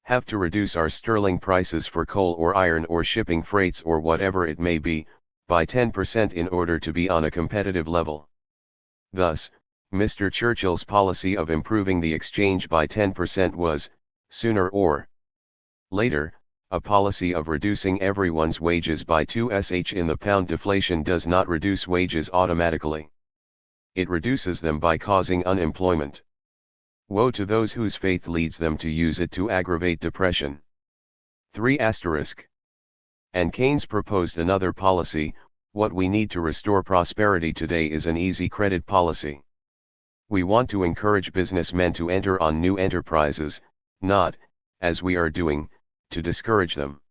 have to reduce our sterling prices for coal or iron or shipping freights or whatever it may be, by 10% in order to be on a competitive level. Thus, Mr. Churchill's policy of improving the exchange by 10% was, sooner or later, a policy of reducing everyone's wages by 2sh in the pound. Deflation does not reduce wages automatically. It reduces them by causing unemployment. Woe to those whose faith leads them to use it to aggravate depression. 3*. And Keynes proposed another policy. What we need to restore prosperity today is an easy credit policy. We want to encourage businessmen to enter on new enterprises, not, as we are doing, to discourage them.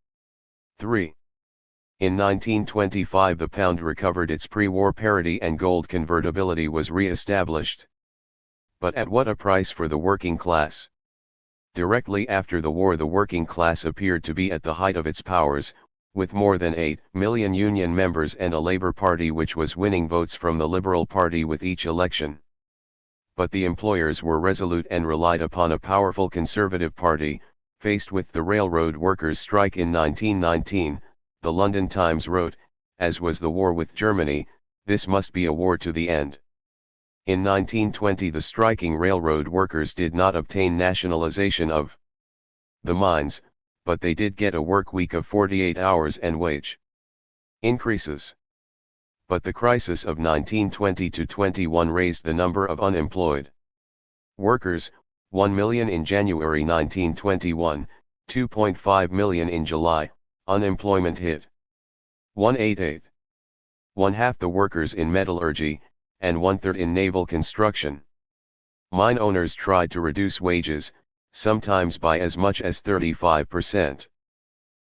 3. In 1925 the pound recovered its pre-war parity and gold convertibility was re-established. But at what a price for the working class? Directly after the war the working class appeared to be at the height of its powers, with more than 8 million union members and a Labour Party which was winning votes from the Liberal Party with each election. But the employers were resolute and relied upon a powerful Conservative Party. Faced with the railroad workers' strike in 1919, the London Times wrote, as was the war with Germany, this must be a war to the end. In 1920 the striking railroad workers did not obtain nationalization of the mines, but they did get a work week of 48 hours and wage increases. But the crisis of 1920-21 raised the number of unemployed workers, 1 million in January 1921, 2.5 million in July. Unemployment hit 1/8. One-half the workers in metallurgy, and one-third in naval construction. Mine owners tried to reduce wages, sometimes by as much as 35%.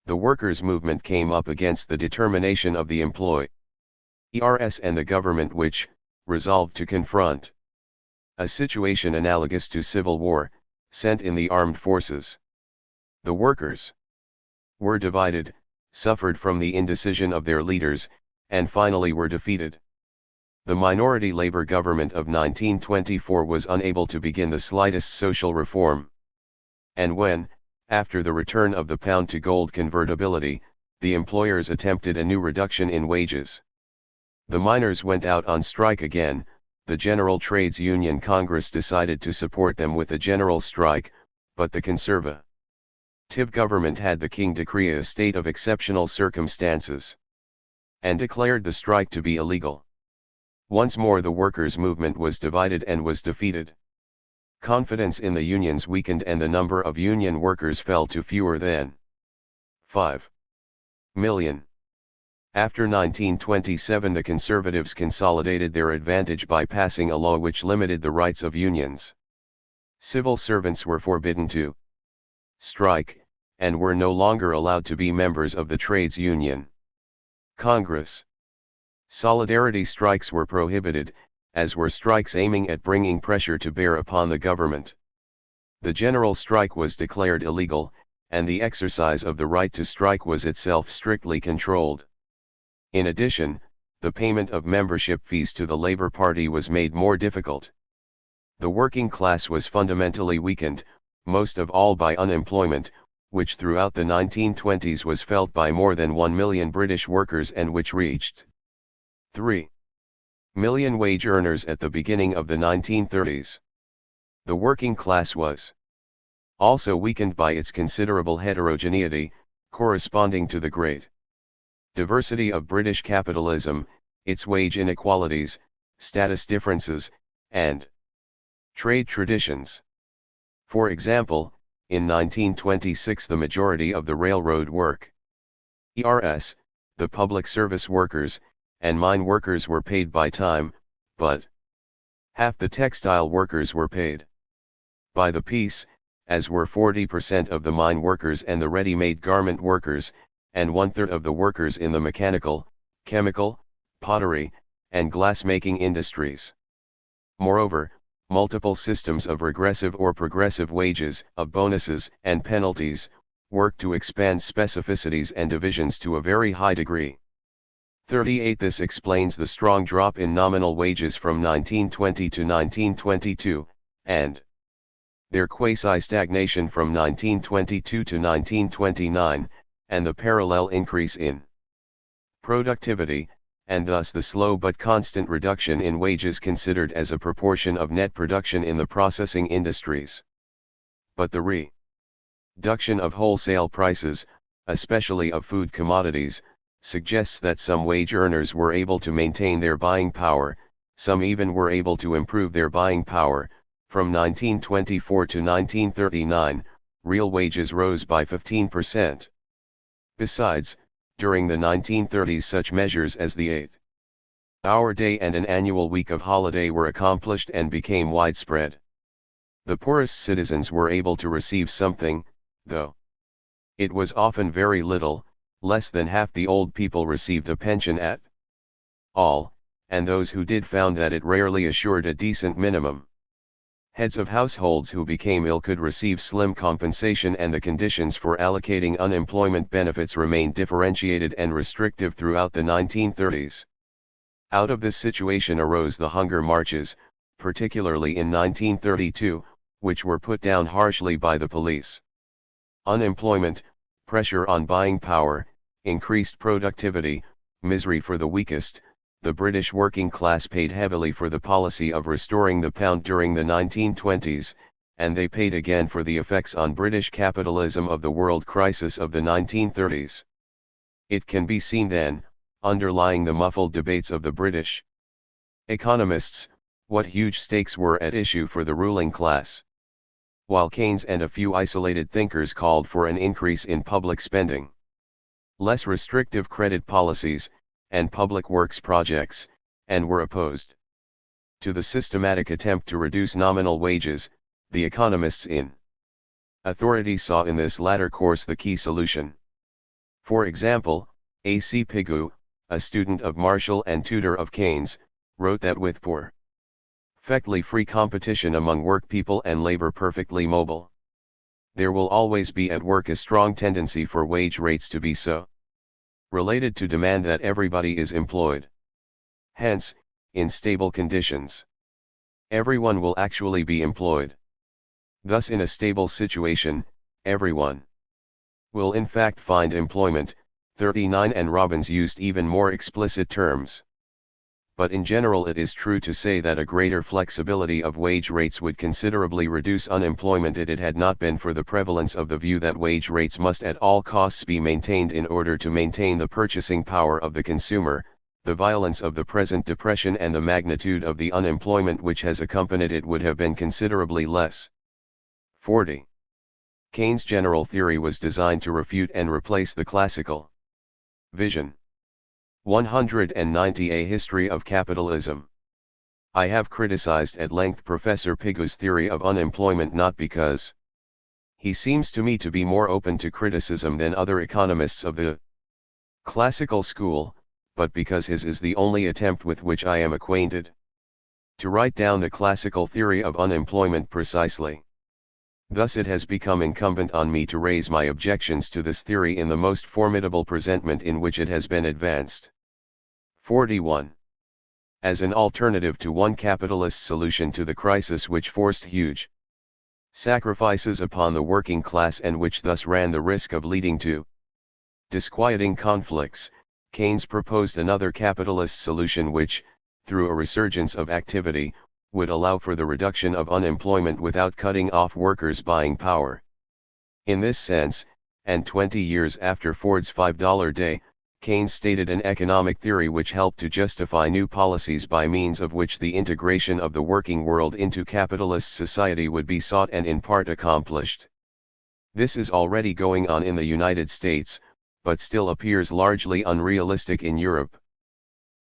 The workers' movement came up against the determination of the employers and the government which, resolved to confront a situation analogous to civil war, sent in the armed forces. The workers were divided, suffered from the indecision of their leaders, and finally were defeated. The minority Labour government of 1924 was unable to begin the slightest social reform. And when, after the return of the pound to gold convertibility, the employers attempted a new reduction in wages, the miners went out on strike again. The General Trades Union Congress decided to support them with a general strike, but the Conservative government had the King decree a state of exceptional circumstances, and declared the strike to be illegal. Once more the workers' movement was divided and was defeated. Confidence in the unions weakened and the number of union workers fell to fewer than 5 million. After 1927 the Conservatives consolidated their advantage by passing a law which limited the rights of unions. Civil servants were forbidden to strike, and were no longer allowed to be members of the trades union. Congress. Solidarity strikes were prohibited, as were strikes aiming at bringing pressure to bear upon the government. The general strike was declared illegal, and the exercise of the right to strike was itself strictly controlled. In addition, the payment of membership fees to the Labour Party was made more difficult. The working class was fundamentally weakened, most of all by unemployment, which throughout the 1920s was felt by more than 1 million British workers and which reached 3 million wage earners at the beginning of the 1930s. The working class was also weakened by its considerable heterogeneity, corresponding to the great diversity of British capitalism, its wage inequalities, status differences, and trade traditions. For example, in 1926 the majority of the railroad workers, the public service workers, and mine workers were paid by time, but half the textile workers were paid by the piece, as were 40% of the mine workers and the ready-made garment workers, and one-third of the workers in the mechanical, chemical, pottery, and glass-making industries. Moreover, multiple systems of regressive or progressive wages, of bonuses and penalties, work to expand specificities and divisions to a very high degree. 38. This explains the strong drop in nominal wages from 1920 to 1922, and their quasi-stagnation from 1922 to 1929, and the parallel increase in productivity, and thus the slow but constant reduction in wages considered as a proportion of net production in the processing industries. But the reduction of wholesale prices, especially of food commodities, suggests that some wage earners were able to maintain their buying power, some even were able to improve their buying power. From 1924 to 1939, real wages rose by 15%. Besides, during the 1930s such measures as the 8-hour day and an annual week of holiday were accomplished and became widespread. The poorest citizens were able to receive something, though it was often very little. Less than half the old people received a pension at all, and those who did found that it rarely assured a decent minimum. Heads of households who became ill could receive slim compensation, and the conditions for allocating unemployment benefits remained differentiated and restrictive throughout the 1930s. Out of this situation arose the hunger marches, particularly in 1932, which were put down harshly by the police. Unemployment, pressure on buying power, increased productivity, misery for the weakest. The British working class paid heavily for the policy of restoring the pound during the 1920s, and they paid again for the effects on British capitalism of the world crisis of the 1930s. It can be seen then, underlying the muffled debates of the British economists, what huge stakes were at issue for the ruling class. While Keynes and a few isolated thinkers called for an increase in public spending, less restrictive credit policies, and public works projects, and were opposed to the systematic attempt to reduce nominal wages, the economists in authority saw in this latter course the key solution. For example, A.C. Pigou, a student of Marshall and tutor of Keynes, wrote that with perfectly free competition among workpeople and labor perfectly mobile, there will always be at work a strong tendency for wage rates to be so related to demand that everybody is employed. Hence, in stable conditions, everyone will actually be employed. Thus in a stable situation, everyone will in fact find employment. 39 and Robbins used even more explicit terms. But in general it is true to say that a greater flexibility of wage rates would considerably reduce unemployment if it had not been for the prevalence of the view that wage rates must at all costs be maintained in order to maintain the purchasing power of the consumer. The violence of the present depression and the magnitude of the unemployment which has accompanied it would have been considerably less. 40. Keynes' general theory was designed to refute and replace the classical vision. 190. A History of Capitalism. I have criticized at length Professor Pigou's theory of unemployment not because he seems to me to be more open to criticism than other economists of the classical school, but because his is the only attempt with which I am acquainted to write down the classical theory of unemployment precisely. Thus it has become incumbent on me to raise my objections to this theory in the most formidable presentment in which it has been advanced. 41. As an alternative to one capitalist solution to the crisis which forced huge sacrifices upon the working class and which thus ran the risk of leading to disquieting conflicts, Keynes proposed another capitalist solution which, through a resurgence of activity, would allow for the reduction of unemployment without cutting off workers' buying power. In this sense, and 20 years after Ford's $5 day, Keynes stated an economic theory which helped to justify new policies by means of which the integration of the working world into capitalist society would be sought and in part accomplished. This is already going on in the United States, but still appears largely unrealistic in Europe.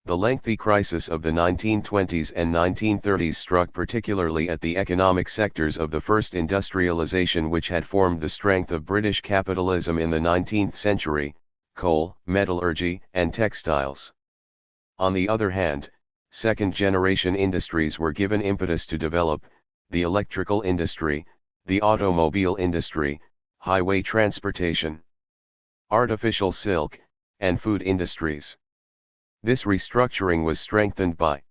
The lengthy crisis of the 1920s and 1930s struck particularly at the economic sectors of the first industrialization which had formed the strength of British capitalism in the 19th century, coal, metallurgy, and textiles. On the other hand, second-generation industries were given impetus to develop: the electrical industry, the automobile industry, highway transportation, artificial silk, and food industries. This restructuring was strengthened by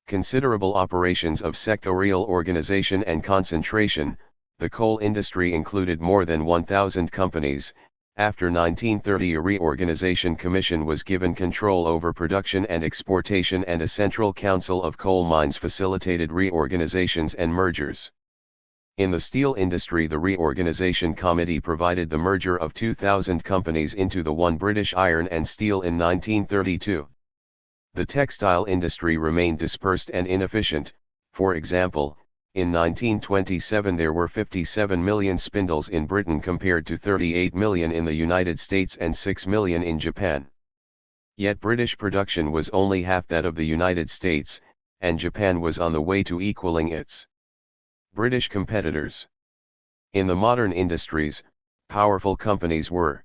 considerable operations of sectorial organization and concentration. The coal industry included more than 1,000 companies. After 1930, a reorganization commission was given control over production and exportation, and a central council of coal mines facilitated reorganizations and mergers. In the steel industry, the reorganization committee provided the merger of 2,000 companies into the one British Iron and Steel in 1932. The textile industry remained dispersed and inefficient. For example, in 1927 there were 57 million spindles in Britain compared to 38 million in the United States and 6 million in Japan. Yet British production was only half that of the United States, and Japan was on the way to equaling its British competitors. In the modern industries, powerful companies were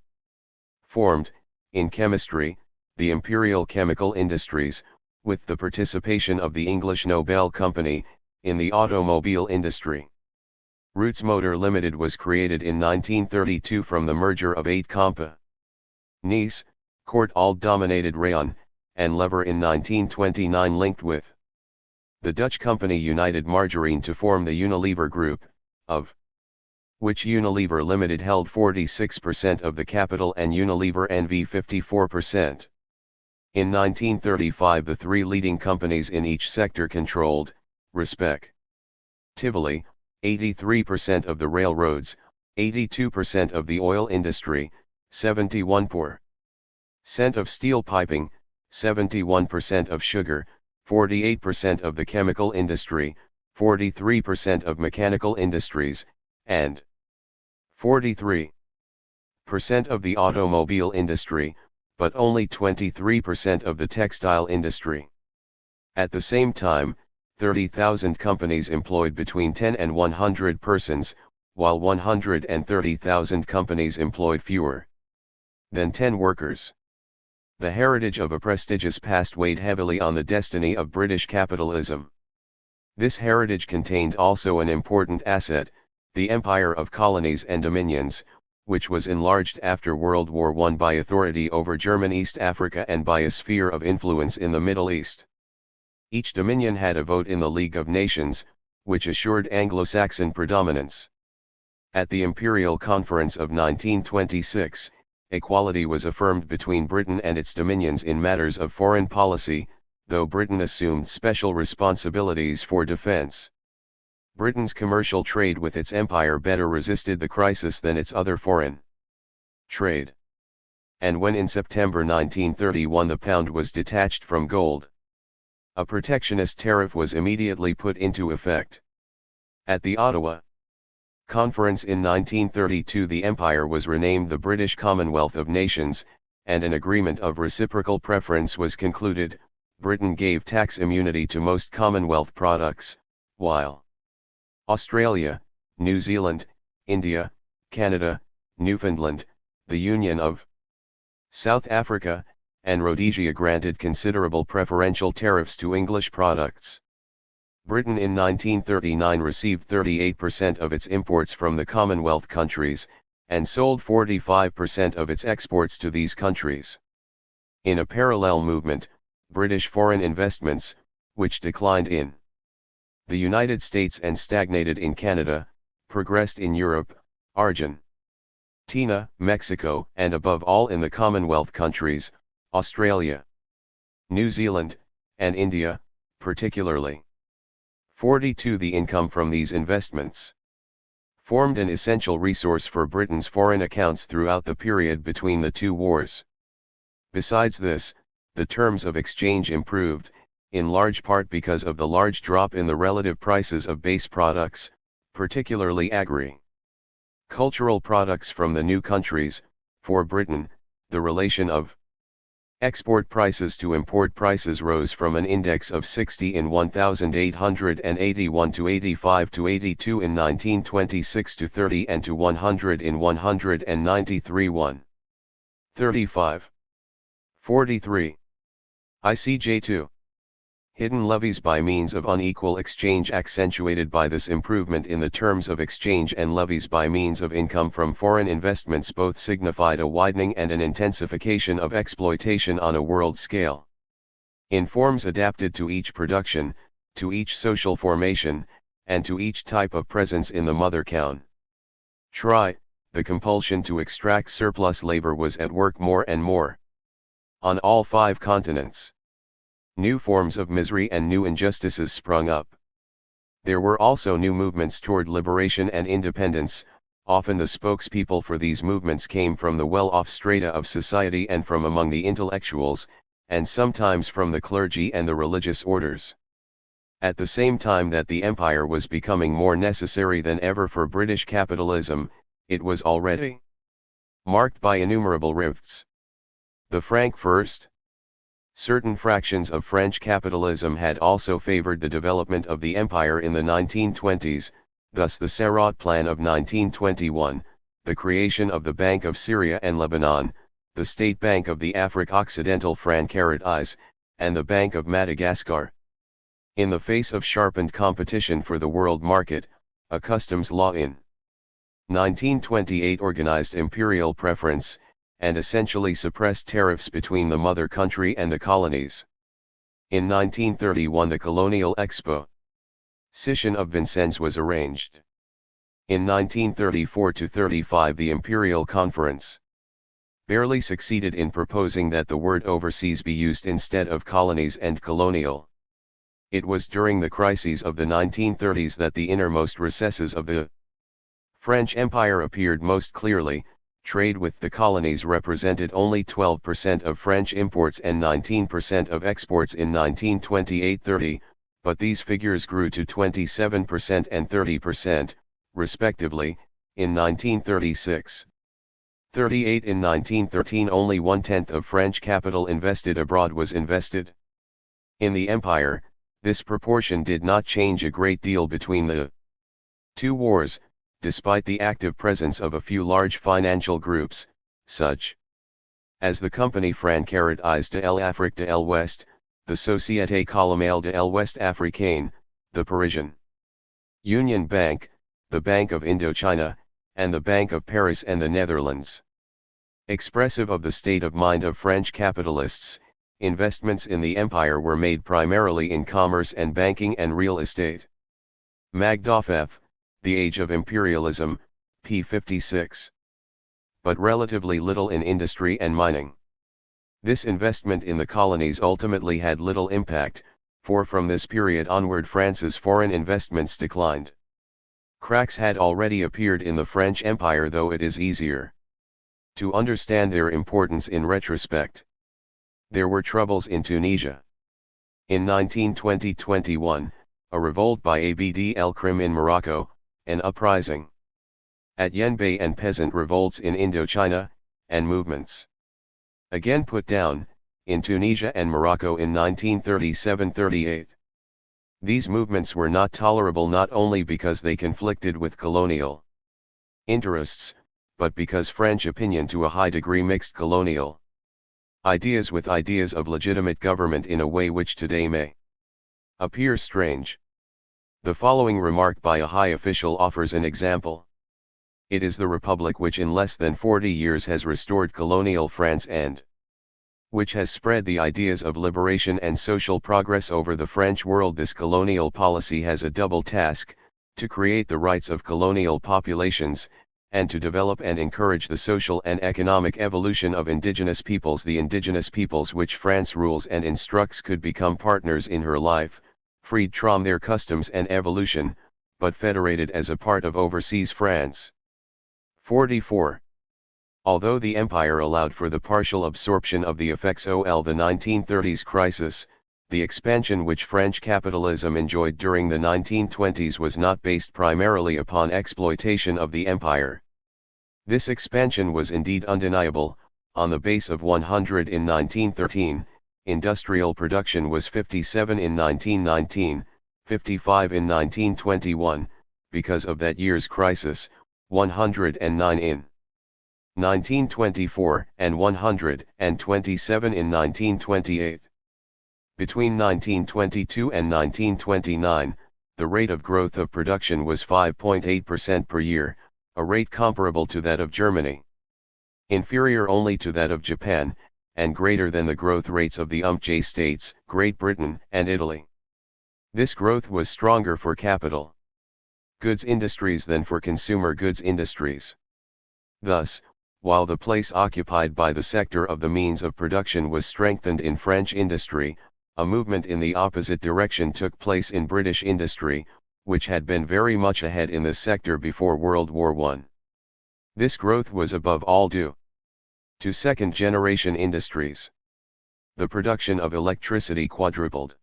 formed. In chemistry, the Imperial Chemical Industries, with the participation of the English Nobel Company. In the automobile industry, Roots Motor Limited was created in 1932 from the merger of 8 companies. Courtauld dominated rayon and leather in 1929, linked with the Dutch company United Margarine to form the Unilever Group, of which Unilever Limited held 46% of the capital and Unilever NV 54%. In 1935, the 3 leading companies in each sector controlled, respectively, 83% of the railroads, 82% of the oil industry, 71% of steel piping, 71% of sugar, 48% of the chemical industry, 43% of mechanical industries, and 43% of the automobile industry, but only 23% of the textile industry. At the same time, 30,000 companies employed between 10 and 100 persons, while 130,000 companies employed fewer than 10 workers. The heritage of a prestigious past weighed heavily on the destiny of British capitalism. This heritage contained also an important asset: the empire of colonies and dominions, which was enlarged after World War I by authority over German East Africa and by a sphere of influence in the Middle East. Each dominion had a vote in the League of Nations, which assured Anglo-Saxon predominance. At the Imperial Conference of 1926, equality was affirmed between Britain and its dominions in matters of foreign policy, though Britain assumed special responsibilities for defense. Britain's commercial trade with its empire better resisted the crisis than its other foreign trade. And when in September 1931 the pound was detached from gold, a protectionist tariff was immediately put into effect. At the Ottawa Conference in 1932 the empire was renamed the British Commonwealth of Nations, and an agreement of reciprocal preference was concluded. Britain gave tax immunity to most Commonwealth products, while Australia, New Zealand, India, Canada, Newfoundland, the Union of South Africa, and Rhodesia granted considerable preferential tariffs to English products. Britain in 1939 received 38% of its imports from the Commonwealth countries, and sold 45% of its exports to these countries. In a parallel movement, British foreign investments, which declined in the United States and stagnated in Canada, progressed in Europe, Argentina, Mexico, and above all in the Commonwealth countries, Australia, New Zealand, and India, particularly. 42. The income from these investments formed an essential resource for Britain's foreign accounts throughout the period between the two wars. Besides this, the terms of exchange improved, in large part because of the large drop in the relative prices of base products, particularly agri-cultural products from the new countries. For Britain, the relation of export prices to import prices rose from an index of 60 in 1881 to 85 to 82 in 1926 to 30 and to 100 in 193 1. 35. 43. ICJ2. Hidden levies by means of unequal exchange accentuated by this improvement in the terms of exchange, and levies by means of income from foreign investments both signified a widening and an intensification of exploitation on a world scale. In forms adapted to each production, to each social formation, and to each type of presence in the mother country, the compulsion to extract surplus labor was at work more and more. On all 5 continents, new forms of misery and new injustices sprung up. There were also new movements toward liberation and independence. Often the spokespeople for these movements came from the well-off strata of society and from among the intellectuals, and sometimes from the clergy and the religious orders. At the same time that the empire was becoming more necessary than ever for British capitalism, it was already marked by innumerable rifts. The franc first. Certain fractions of French capitalism had also favored the development of the empire in the 1920s, thus the Sarraute Plan of 1921, the creation of the Bank of Syria and Lebanon, the State Bank of the Afrique Occidentale Francaise, and the Bank of Madagascar. In the face of sharpened competition for the world market, a customs law in 1928 organized imperial preference, and essentially suppressed tariffs between the mother country and the colonies. In 1931 the Colonial Exposition of Vincennes was arranged. In 1934-35 the Imperial Conference barely succeeded in proposing that the word overseas be used instead of colonies and colonial. It was during the crises of the 1930s that the innermost recesses of the French Empire appeared most clearly. Trade with the colonies represented only 12% of French imports and 19% of exports in 1928-30, but these figures grew to 27% and 30%, respectively, in 1936. 38 in 1913 only 1/10 of French capital invested abroad was invested in the empire. This proportion did not change a great deal between the 2 wars, despite the active presence of a few large financial groups, such as the Compagnie Francaise de l'Afrique de l'Ouest, the Société Coloniale de l'Ouest Africaine, the Parisian Union Bank, the Bank of Indochina, and the Bank of Paris and the Netherlands. Expressive of the state of mind of French capitalists, investments in the empire were made primarily in commerce and banking and real estate. Magdoff F. The Age of Imperialism, p. 56. But relatively little in industry and mining. This investment in the colonies ultimately had little impact, for from this period onward France's foreign investments declined. Cracks had already appeared in the French Empire, though it is easier to understand their importance in retrospect. There were troubles in Tunisia. In 1920-21, a revolt by Abd el-Krim in Morocco, an uprising at Yenbei and peasant revolts in Indochina, and movements again put down, in Tunisia and Morocco in 1937-38. These movements were not tolerable not only because they conflicted with colonial interests, but because French opinion to a high degree mixed colonial ideas with ideas of legitimate government in a way which today may appear strange. The following remark by a high official offers an example. It is the Republic which in less than 40 years has restored colonial France and which has spread the ideas of liberation and social progress over the French world. This colonial policy has a double task, to create the rights of colonial populations, and to develop and encourage the social and economic evolution of indigenous peoples. The indigenous peoples which France rules and instructs could become partners in her life, freed from their customs and evolution, but federated as a part of overseas France. 44. Although the empire allowed for the partial absorption of the effects of the 1930s crisis, the expansion which French capitalism enjoyed during the 1920s was not based primarily upon exploitation of the empire. This expansion was indeed undeniable. On the base of 100 in 1913, industrial production was 57 in 1919, 55 in 1921, because of that year's crisis, 109 in 1924, and 127 in 1928. Between 1922 and 1929, the rate of growth of production was 5.8% per year, a rate comparable to that of Germany, inferior only to that of Japan, and greater than the growth rates of the UMJ states, Great Britain, and Italy. This growth was stronger for capital goods industries than for consumer goods industries. Thus, while the place occupied by the sector of the means of production was strengthened in French industry, a movement in the opposite direction took place in British industry, which had been very much ahead in this sector before World War I. This growth was above all due to second-generation industries. The production of electricity quadrupled.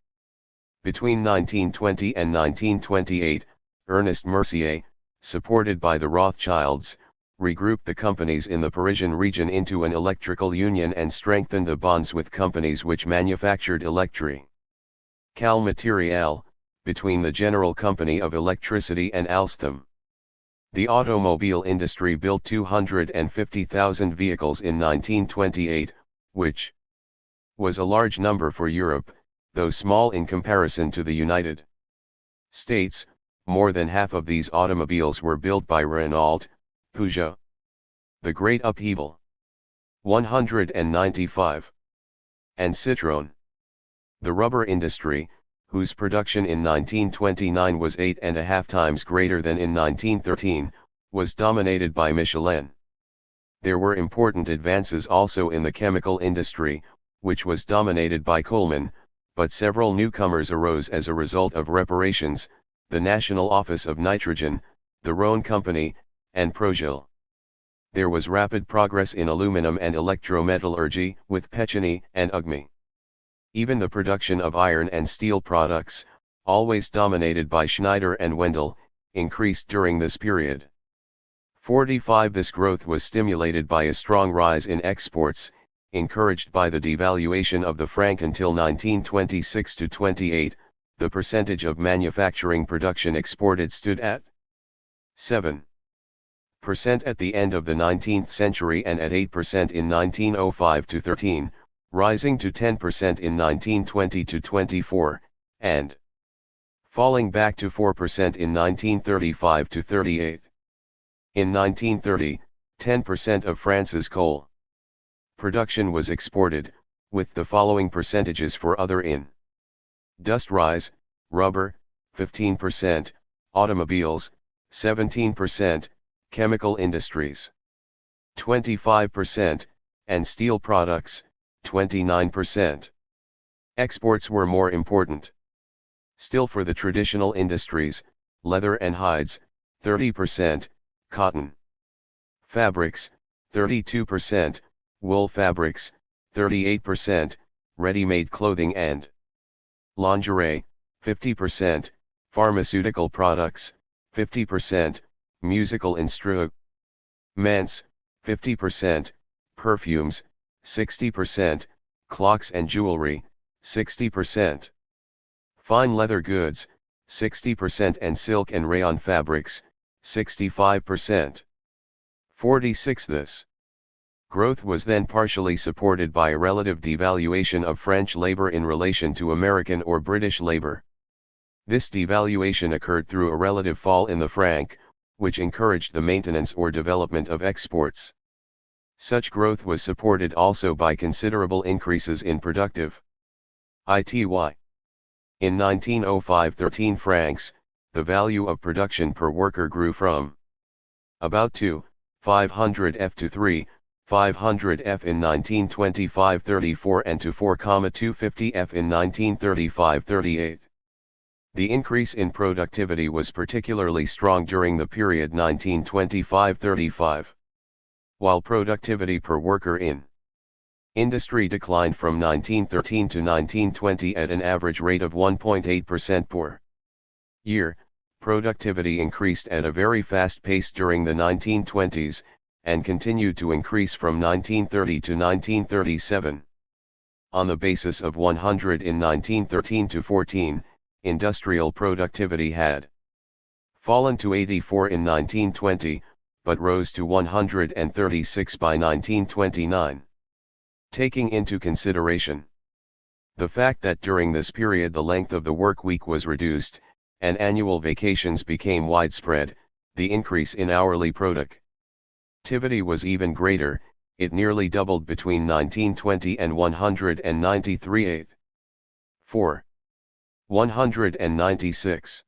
Between 1920 and 1928, Ernest Mercier, supported by the Rothschilds, regrouped the companies in the Parisian region into an electrical union and strengthened the bonds with companies which manufactured electricity. Cal Material, between the General Company of Electricity and Alstom. The automobile industry built 250,000 vehicles in 1928, which was a large number for Europe, though small in comparison to the United States. More than half of these automobiles were built by Renault, Peugeot. The Great Upheaval. 195. And Citroën. The rubber industry, whose production in 1929 was 8.5 times greater than in 1913, was dominated by Michelin. There were important advances also in the chemical industry, which was dominated by Coleman, but several newcomers arose as a result of reparations, the National Office of Nitrogen, the Rhone Company, and Progil. There was rapid progress in aluminum and electrometallurgy, with Pecini and Ugmy. Even the production of iron and steel products, always dominated by Schneider and Wendel, increased during this period. 45. This growth was stimulated by a strong rise in exports, encouraged by the devaluation of the franc until 1926-28, the percentage of manufacturing production exported stood at 7% at the end of the 19th century and at 8% in 1905-13, rising to 10% in 1920-24, and falling back to 4% in 1935-38. In 1930, 10% of France's coal production was exported, with the following percentages for other industries: rubber, 15%, automobiles, 17%, chemical industries, 25%, and steel products, 29%. Exports were more important still for the traditional industries, leather and hides, 30%, cotton fabrics, 32%, wool fabrics, 38%, ready-made clothing and lingerie, 50%, pharmaceutical products, 50%, musical instruments, 50%, perfumes, 60%, clocks and jewelry, 60%, fine leather goods, 60%, and silk and rayon fabrics, 65%. 46. This growth was then partially supported by a relative devaluation of French labor in relation to American or British labor. This devaluation occurred through a relative fall in the franc, which encouraged the maintenance or development of exports. Such growth was supported also by considerable increases in productive ITY. In 1905, 13 francs, the value of production per worker grew from about 2,500 F to 3,500 F in 1925-34 and to 4,250 F in 1935-38. The increase in productivity was particularly strong during the period 1925-35. while productivity per worker in industry declined from 1913 to 1920 at an average rate of 1.8% per year. Productivity increased at a very fast pace during the 1920s, and continued to increase from 1930 to 1937. On the basis of 100 in 1913 to 14, industrial productivity had fallen to 84 in 1920, but rose to 136 by 1929. Taking into consideration the fact that during this period the length of the work week was reduced, and annual vacations became widespread, the increase in hourly productivity was even greater. It nearly doubled between 1920 and 193. 4. 196.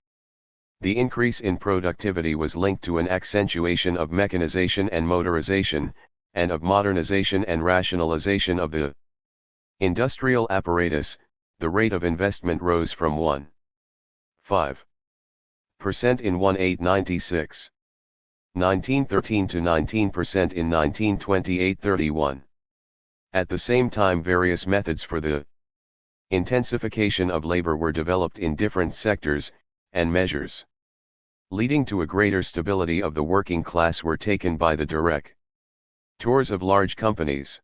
The increase in productivity was linked to an accentuation of mechanization and motorization, and of modernization and rationalization of the industrial apparatus. The rate of investment rose from 1.5% in 1896. 1913 to 19% in 1928-31. At the same time, various methods for the intensification of labor were developed in different sectors, and measures leading to a greater stability of the working class were taken by the directors of large companies.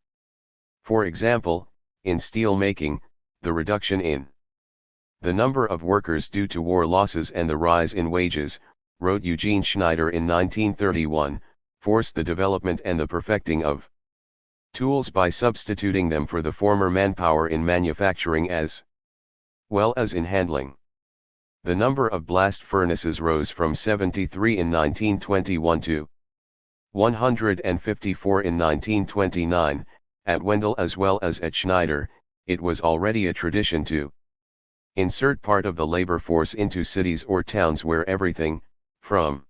For example, in steel making, the reduction in the number of workers due to war losses and the rise in wages, wrote Eugene Schneider in 1931, forced the development and the perfecting of tools by substituting them for the former manpower in manufacturing as well as in handling. The number of blast furnaces rose from 73 in 1921 to 154 in 1929, at Wendell as well as at Schneider. It was already a tradition to insert part of the labor force into cities or towns where everything, from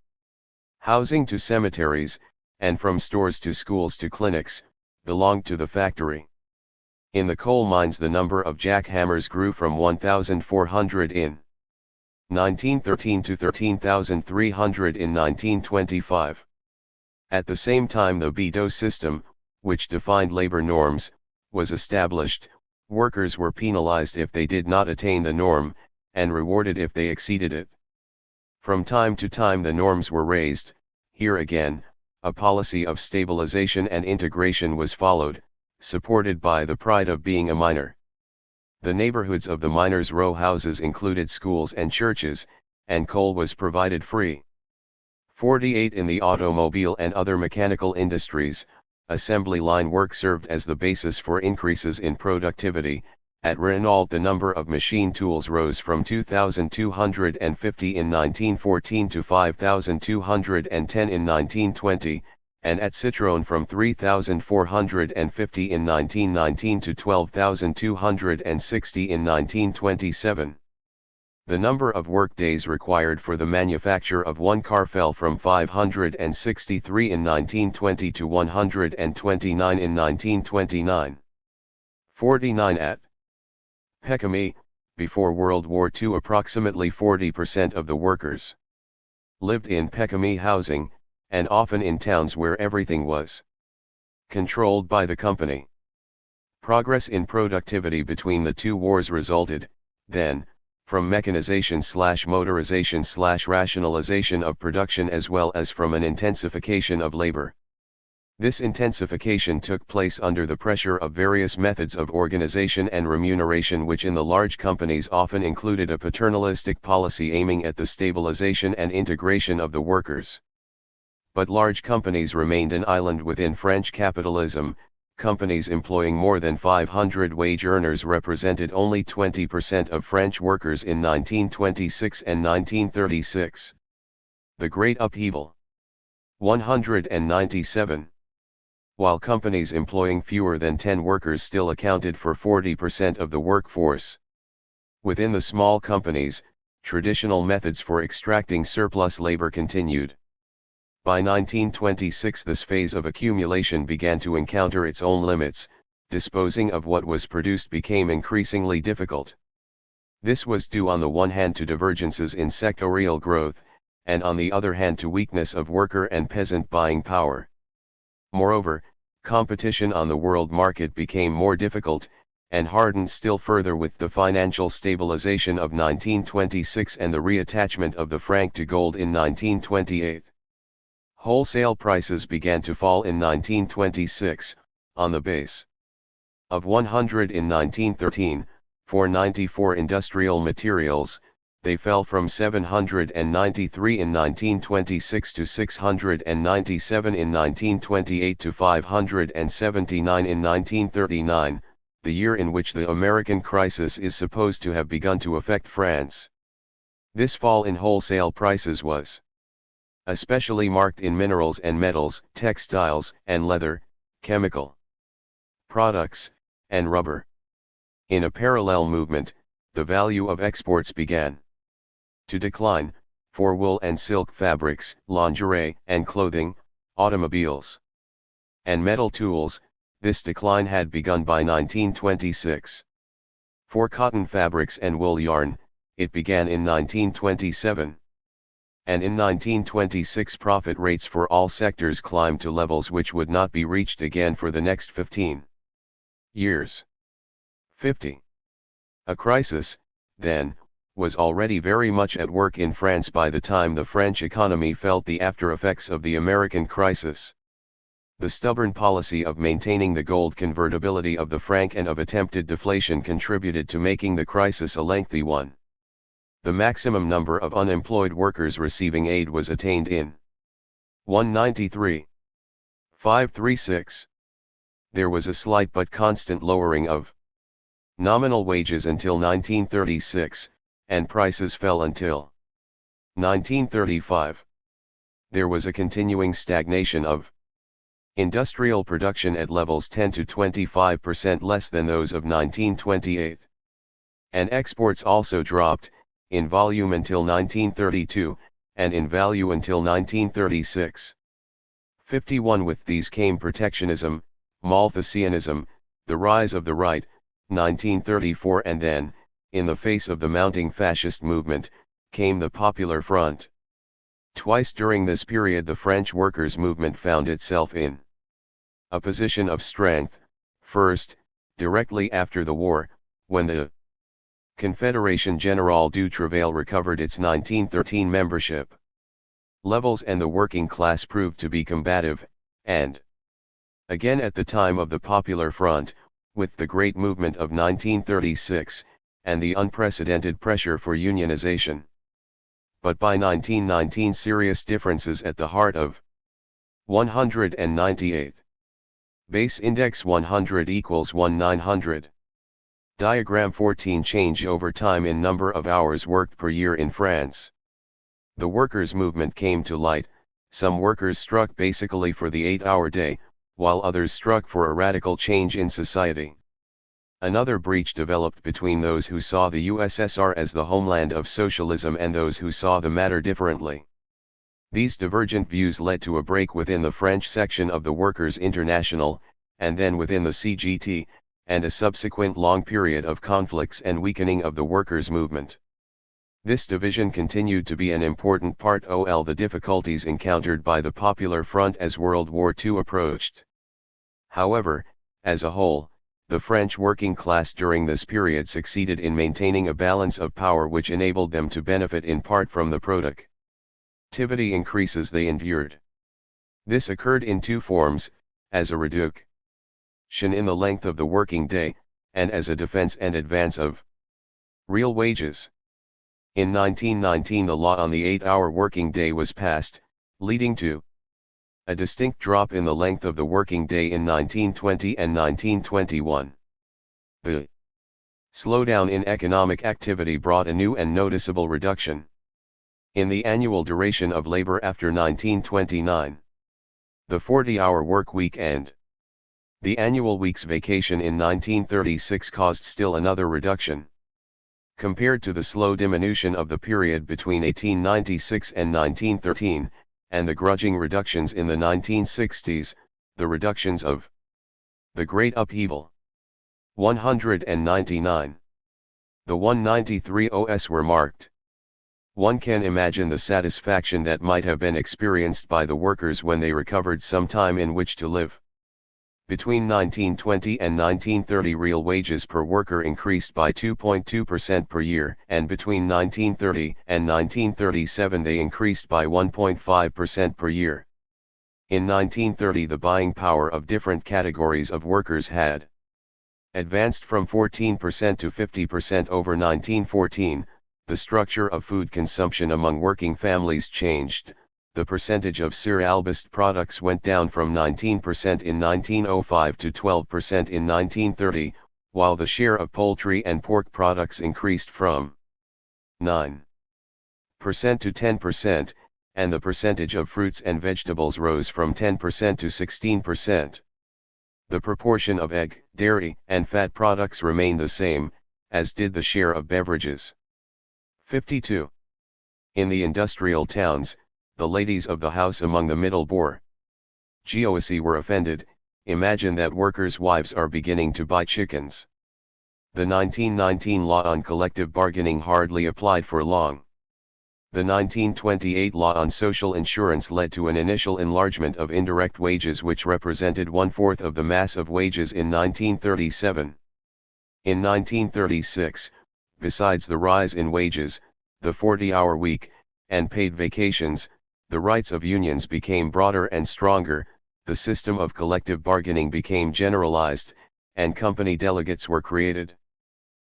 housing to cemeteries, and from stores to schools to clinics, belonged to the factory. In the coal mines the number of jackhammers grew from 1,400 in 1913 to 13,300 in 1925. At the same time the Beaud system, which defined labor norms, was established. Workers were penalized if they did not attain the norm, and rewarded if they exceeded it. From time to time the norms were raised. Here again, a policy of stabilization and integration was followed, supported by the pride of being a miner. The neighborhoods of the miners' row houses included schools and churches, and coal was provided free. 48. In the automobile and other mechanical industries, assembly line work served as the basis for increases in productivity. At Renault the number of machine tools rose from 2,250 in 1914 to 5,210 in 1920, and at Citroën from 3,450 in 1919 to 12,260 in 1927. The number of workdays required for the manufacture of one car fell from 563 in 1920 to 129 in 1929. 49. At Pekami, before World War II approximately 40% of the workers lived in Pekami housing, and often in towns where everything was controlled by the company. Progress in productivity between the two wars resulted, then, from mechanization/motorization/rationalization of production as well as from an intensification of labor. This intensification took place under the pressure of various methods of organization and remuneration which in the large companies often included a paternalistic policy aiming at the stabilization and integration of the workers. But large companies remained an island within French capitalism. Companies employing more than 500 wage earners represented only 20% of French workers in 1926 and 1936. The Great Upheaval. 197. While companies employing fewer than 10 workers still accounted for 40% of the workforce. Within the small companies, traditional methods for extracting surplus labor continued. By 1926 this phase of accumulation began to encounter its own limits. Disposing of what was produced became increasingly difficult. This was due on the one hand to divergences in sectorial growth, and on the other hand to weakness of worker and peasant buying power. Moreover, competition on the world market became more difficult, and hardened still further with the financial stabilization of 1926 and the reattachment of the franc to gold in 1928. Wholesale prices began to fall in 1926, on the base of 100 in 1913, for 94 industrial materials, they fell from 793 in 1926 to 697 in 1928 to 579 in 1939, the year in which the American crisis is supposed to have begun to affect France. This fall in wholesale prices was especially marked in minerals and metals, textiles and leather, chemical products, and rubber. In a parallel movement, the value of exports began to decline, for wool and silk fabrics, lingerie and clothing, automobiles, and metal tools. This decline had begun by 1926. For cotton fabrics and wool yarn, it began in 1927. And in 1926 profit rates for all sectors climbed to levels which would not be reached again for the next 15 years. 50. A crisis, then, was already very much at work in France by the time the French economy felt the after effects of the American crisis. The stubborn policy of maintaining the gold convertibility of the franc and of attempted deflation contributed to making the crisis a lengthy one. The maximum number of unemployed workers receiving aid was attained in 193. 536. There was a slight but constant lowering of nominal wages until 1936, and prices fell until 1935. There was a continuing stagnation of industrial production at levels 10 to 25% less than those of 1928. And exports also dropped, in volume until 1932, and in value until 1936. 51. With these came protectionism, Malthusianism, the rise of the right, 1934, and then, in the face of the mounting fascist movement, came the Popular Front. Twice during this period the French workers' movement found itself in a position of strength, first, directly after the war, when the Confédération Générale du Travail recovered its 1913 membership levels and the working class proved to be combative, and again at the time of the Popular Front, with the great movement of 1936, and the unprecedented pressure for unionization. But by 1919 serious differences at the heart of 198. Base index 100 equals 1900. Diagram 14. Change over time in number of hours worked per year in France. The workers' movement came to light. Some workers struck basically for the 8-hour day, while others struck for a radical change in society. Another breach developed between those who saw the USSR as the homeland of socialism and those who saw the matter differently. These divergent views led to a break within the French section of the Workers' International, and then within the CGT, and a subsequent long period of conflicts and weakening of the workers' movement. This division continued to be an important part of the difficulties encountered by the Popular Front as World War II approached. However, as a whole, the French working class during this period succeeded in maintaining a balance of power which enabled them to benefit in part from the productivity increases they endured. This occurred in two forms, as a reduction in the length of the working day, and as a defense and advance of real wages. In 1919 the law on the 8-hour working day was passed, leading to a distinct drop in the length of the working day in 1920 and 1921. The slowdown in economic activity brought a new and noticeable reduction in the annual duration of labor after 1929. The 40-hour work week and the annual week's vacation in 1936 caused still another reduction. Compared to the slow diminution of the period between 1896 and 1913, and the grudging reductions in the 1960s, the reductions of the Great Upheaval 199. The 193 OS were marked. One can imagine the satisfaction that might have been experienced by the workers when they recovered some time in which to live. Between 1920 and 1930 real wages per worker increased by 2.2% per year, and between 1930 and 1937 they increased by 1.5% per year. In 1930 the buying power of different categories of workers had advanced from 14% to 50% over 1914, the structure of food consumption among working families changed, the percentage of cereal-based products went down from 19% in 1905 to 12% in 1930, while the share of poultry and pork products increased from 9% to 10%, and the percentage of fruits and vegetables rose from 10% to 16%. The proportion of egg, dairy, and fat products remained the same, as did the share of beverages. 52. In the industrial towns, the ladies of the house among the middle bourgeoisie were offended. Imagine that workers' wives are beginning to buy chickens. The 1919 law on collective bargaining hardly applied for long. The 1928 law on social insurance led to an initial enlargement of indirect wages which represented 1/4 of the mass of wages in 1937. In 1936, besides the rise in wages, the 40-hour week, and paid vacations, the rights of unions became broader and stronger, the system of collective bargaining became generalized, and company delegates were created.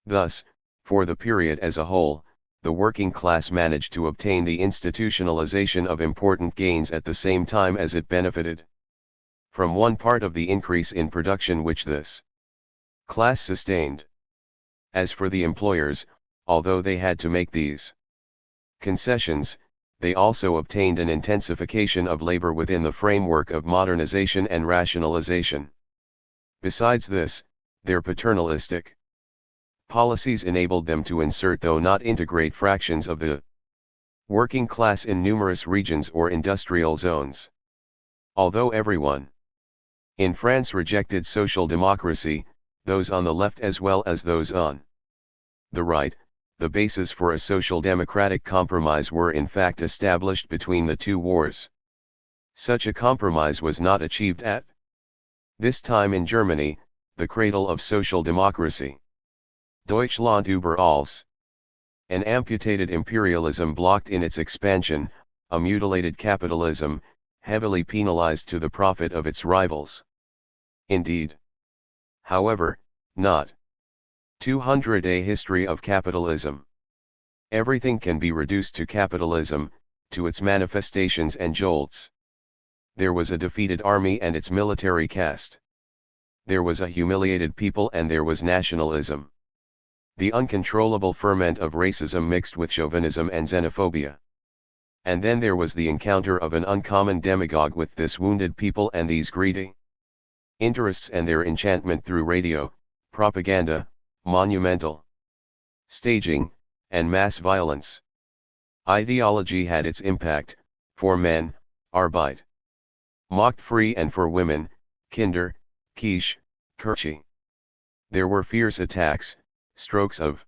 Thus, for the period as a whole, the working class managed to obtain the institutionalization of important gains at the same time as it benefited from one part of the increase in production which this class sustained. As for the employers, although they had to make these concessions, they also obtained an intensification of labor within the framework of modernization and rationalization. Besides this, their paternalistic policies enabled them to insert though not integrate fractions of the working class in numerous regions or industrial zones. Although everyone in France rejected social democracy, those on the left as well as those on the right, the bases for a social democratic compromise were in fact established between the two wars. Such a compromise was not achieved at this time in Germany, the cradle of social democracy. Deutschland über alles. An amputated imperialism blocked in its expansion, a mutilated capitalism, heavily penalized to the profit of its rivals. Indeed. However, not 200-day history of capitalism. Everything can be reduced to capitalism, to its manifestations and jolts. There was a defeated army and its military caste. There was a humiliated people and there was nationalism. The uncontrollable ferment of racism mixed with chauvinism and xenophobia. And then there was the encounter of an uncommon demagogue with this wounded people and these greedy interests and their enchantment through radio, propaganda, monumental staging, and mass violence. Ideology had its impact, for men, Arbeit. Mocked free and for women, Kinder, Quiche, Kirche. There were fierce attacks, strokes of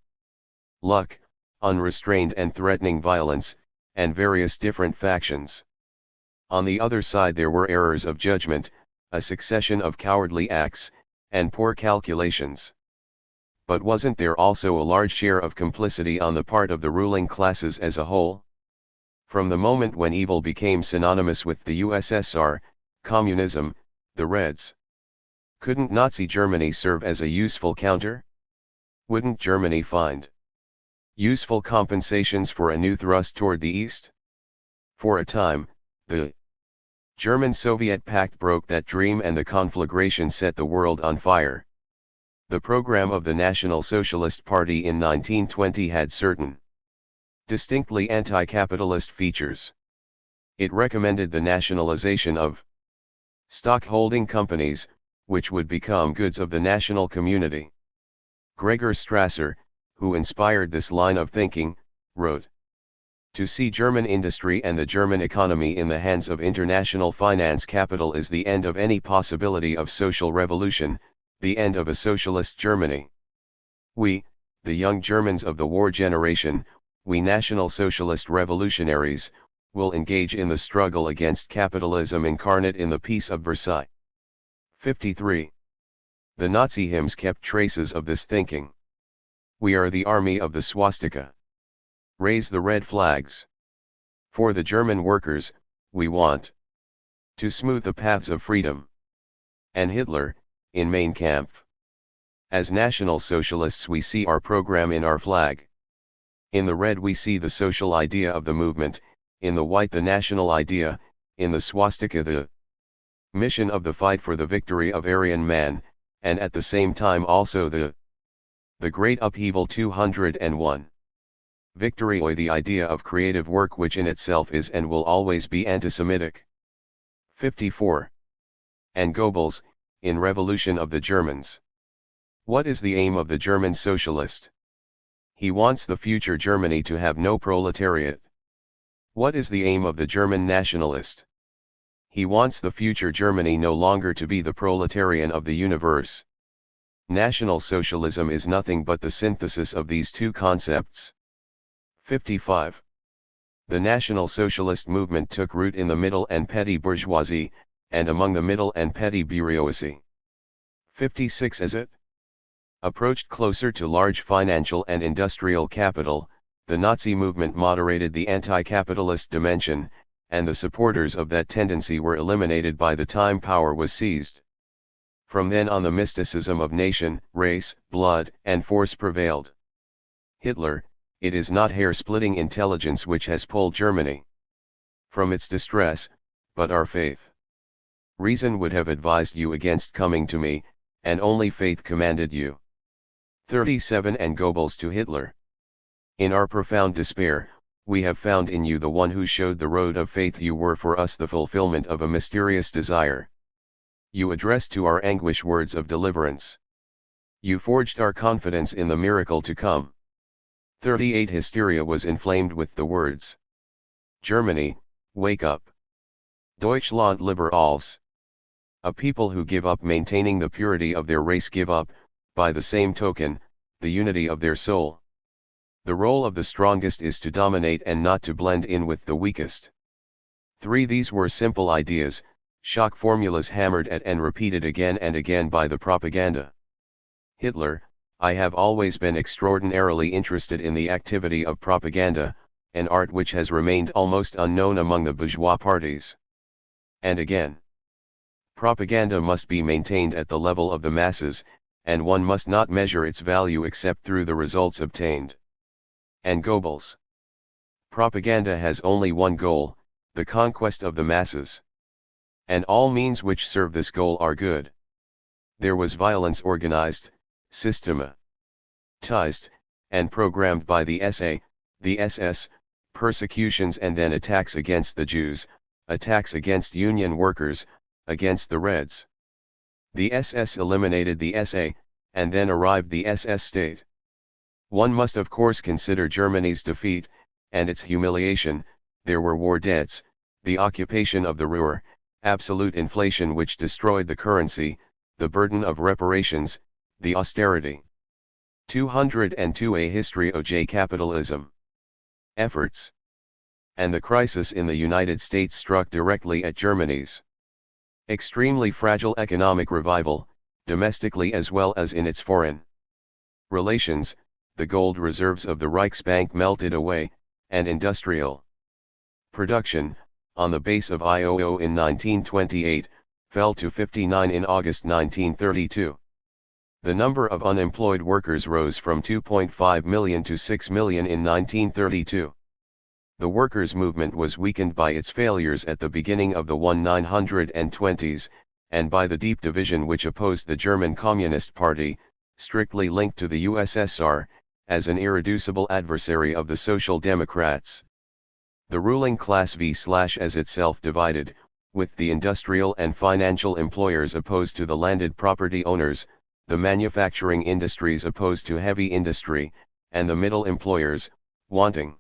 luck, unrestrained and threatening violence, and various different factions. On the other side there were errors of judgment, a succession of cowardly acts, and poor calculations. But wasn't there also a large share of complicity on the part of the ruling classes as a whole? From the moment when evil became synonymous with the USSR, communism, the Reds, couldn't Nazi Germany serve as a useful counter? Wouldn't Germany find useful compensations for a new thrust toward the East? For a time, the German-Soviet pact broke that dream and the conflagration set the world on fire. The program of the National Socialist Party in 1920 had certain distinctly anti-capitalist features. It recommended the nationalization of stock-holding companies, which would become goods of the national community. Gregor Strasser, who inspired this line of thinking, wrote, "To see German industry and the German economy in the hands of international finance capital is the end of any possibility of social revolution, the end of a socialist Germany. We, the young Germans of the war generation, we National Socialist revolutionaries, will engage in the struggle against capitalism incarnate in the Peace of Versailles. 53. The Nazi hymns kept traces of this thinking. We are the army of the swastika. Raise the red flags. For the German workers, we want to smooth the paths of freedom. And Hitler, in Mein Kampf. As National Socialists we see our program in our flag. In the red we see the social idea of the movement, in the white the national idea, in the swastika the mission of the fight for the victory of Aryan man, and at the same time also the great upheaval 201. Victory or the idea of creative work which in itself is and will always be anti-Semitic. 54. And Goebbels, in Revolution of the Germans. What is the aim of the German socialist? He wants the future Germany to have no proletariat. What is the aim of the German nationalist? He wants the future Germany no longer to be the proletarian of the universe. National Socialism is nothing but the synthesis of these two concepts. 55. The National Socialist movement took root in the middle and petty bourgeoisie, and among the middle and petty bureaucracy. 56. As it approached closer to large financial and industrial capital, the Nazi movement moderated the anti-capitalist dimension, and the supporters of that tendency were eliminated by the time power was seized. From then on the mysticism of nation, race, blood, and force prevailed. Hitler, it is not hair-splitting intelligence which has pulled Germany from its distress, but our faith. Reason would have advised you against coming to me, and only faith commanded you. 37. And Goebbels to Hitler. In our profound despair, we have found in you the one who showed the road of faith. You were for us the fulfillment of a mysterious desire. You addressed to our anguish words of deliverance. You forged our confidence in the miracle to come. 38. Hysteria was inflamed with the words, Germany, wake up. Deutschland liber alles. A people who give up maintaining the purity of their race give up, by the same token, the unity of their soul. The role of the strongest is to dominate and not to blend in with the weakest. 3. These were simple ideas, shock formulas hammered at and repeated again and again by the propaganda. Hitler, I have always been extraordinarily interested in the activity of propaganda, an art which has remained almost unknown among the bourgeois parties. And again, propaganda must be maintained at the level of the masses, and one must not measure its value except through the results obtained. And Goebbels. Propaganda has only one goal, the conquest of the masses. And all means which serve this goal are good. There was violence organized, systematized, and programmed by the SA, the SS, persecutions and then attacks against the Jews, attacks against union workers, against the Reds. The SS eliminated the SA, and then arrived the SS state. One must of course consider Germany's defeat, and its humiliation. There were war debts, the occupation of the Ruhr, absolute inflation which destroyed the currency, the burden of reparations, the austerity. 202. A history of capitalism. Efforts. And the crisis in the United States struck directly at Germany's extremely fragile economic revival, domestically as well as in its foreign relations. The gold reserves of the Reichsbank melted away, and industrial production, on the base of IOO in 1928, fell to 59 in August 1932. The number of unemployed workers rose from 2.5 million to 6 million in 1932. The workers' movement was weakened by its failures at the beginning of the 1920s, and by the deep division which opposed the German Communist Party, strictly linked to the USSR, as an irreducible adversary of the Social Democrats. The ruling class as itself divided, with the industrial and financial employers opposed to the landed property owners, the manufacturing industries opposed to heavy industry, and the middle employers, wanting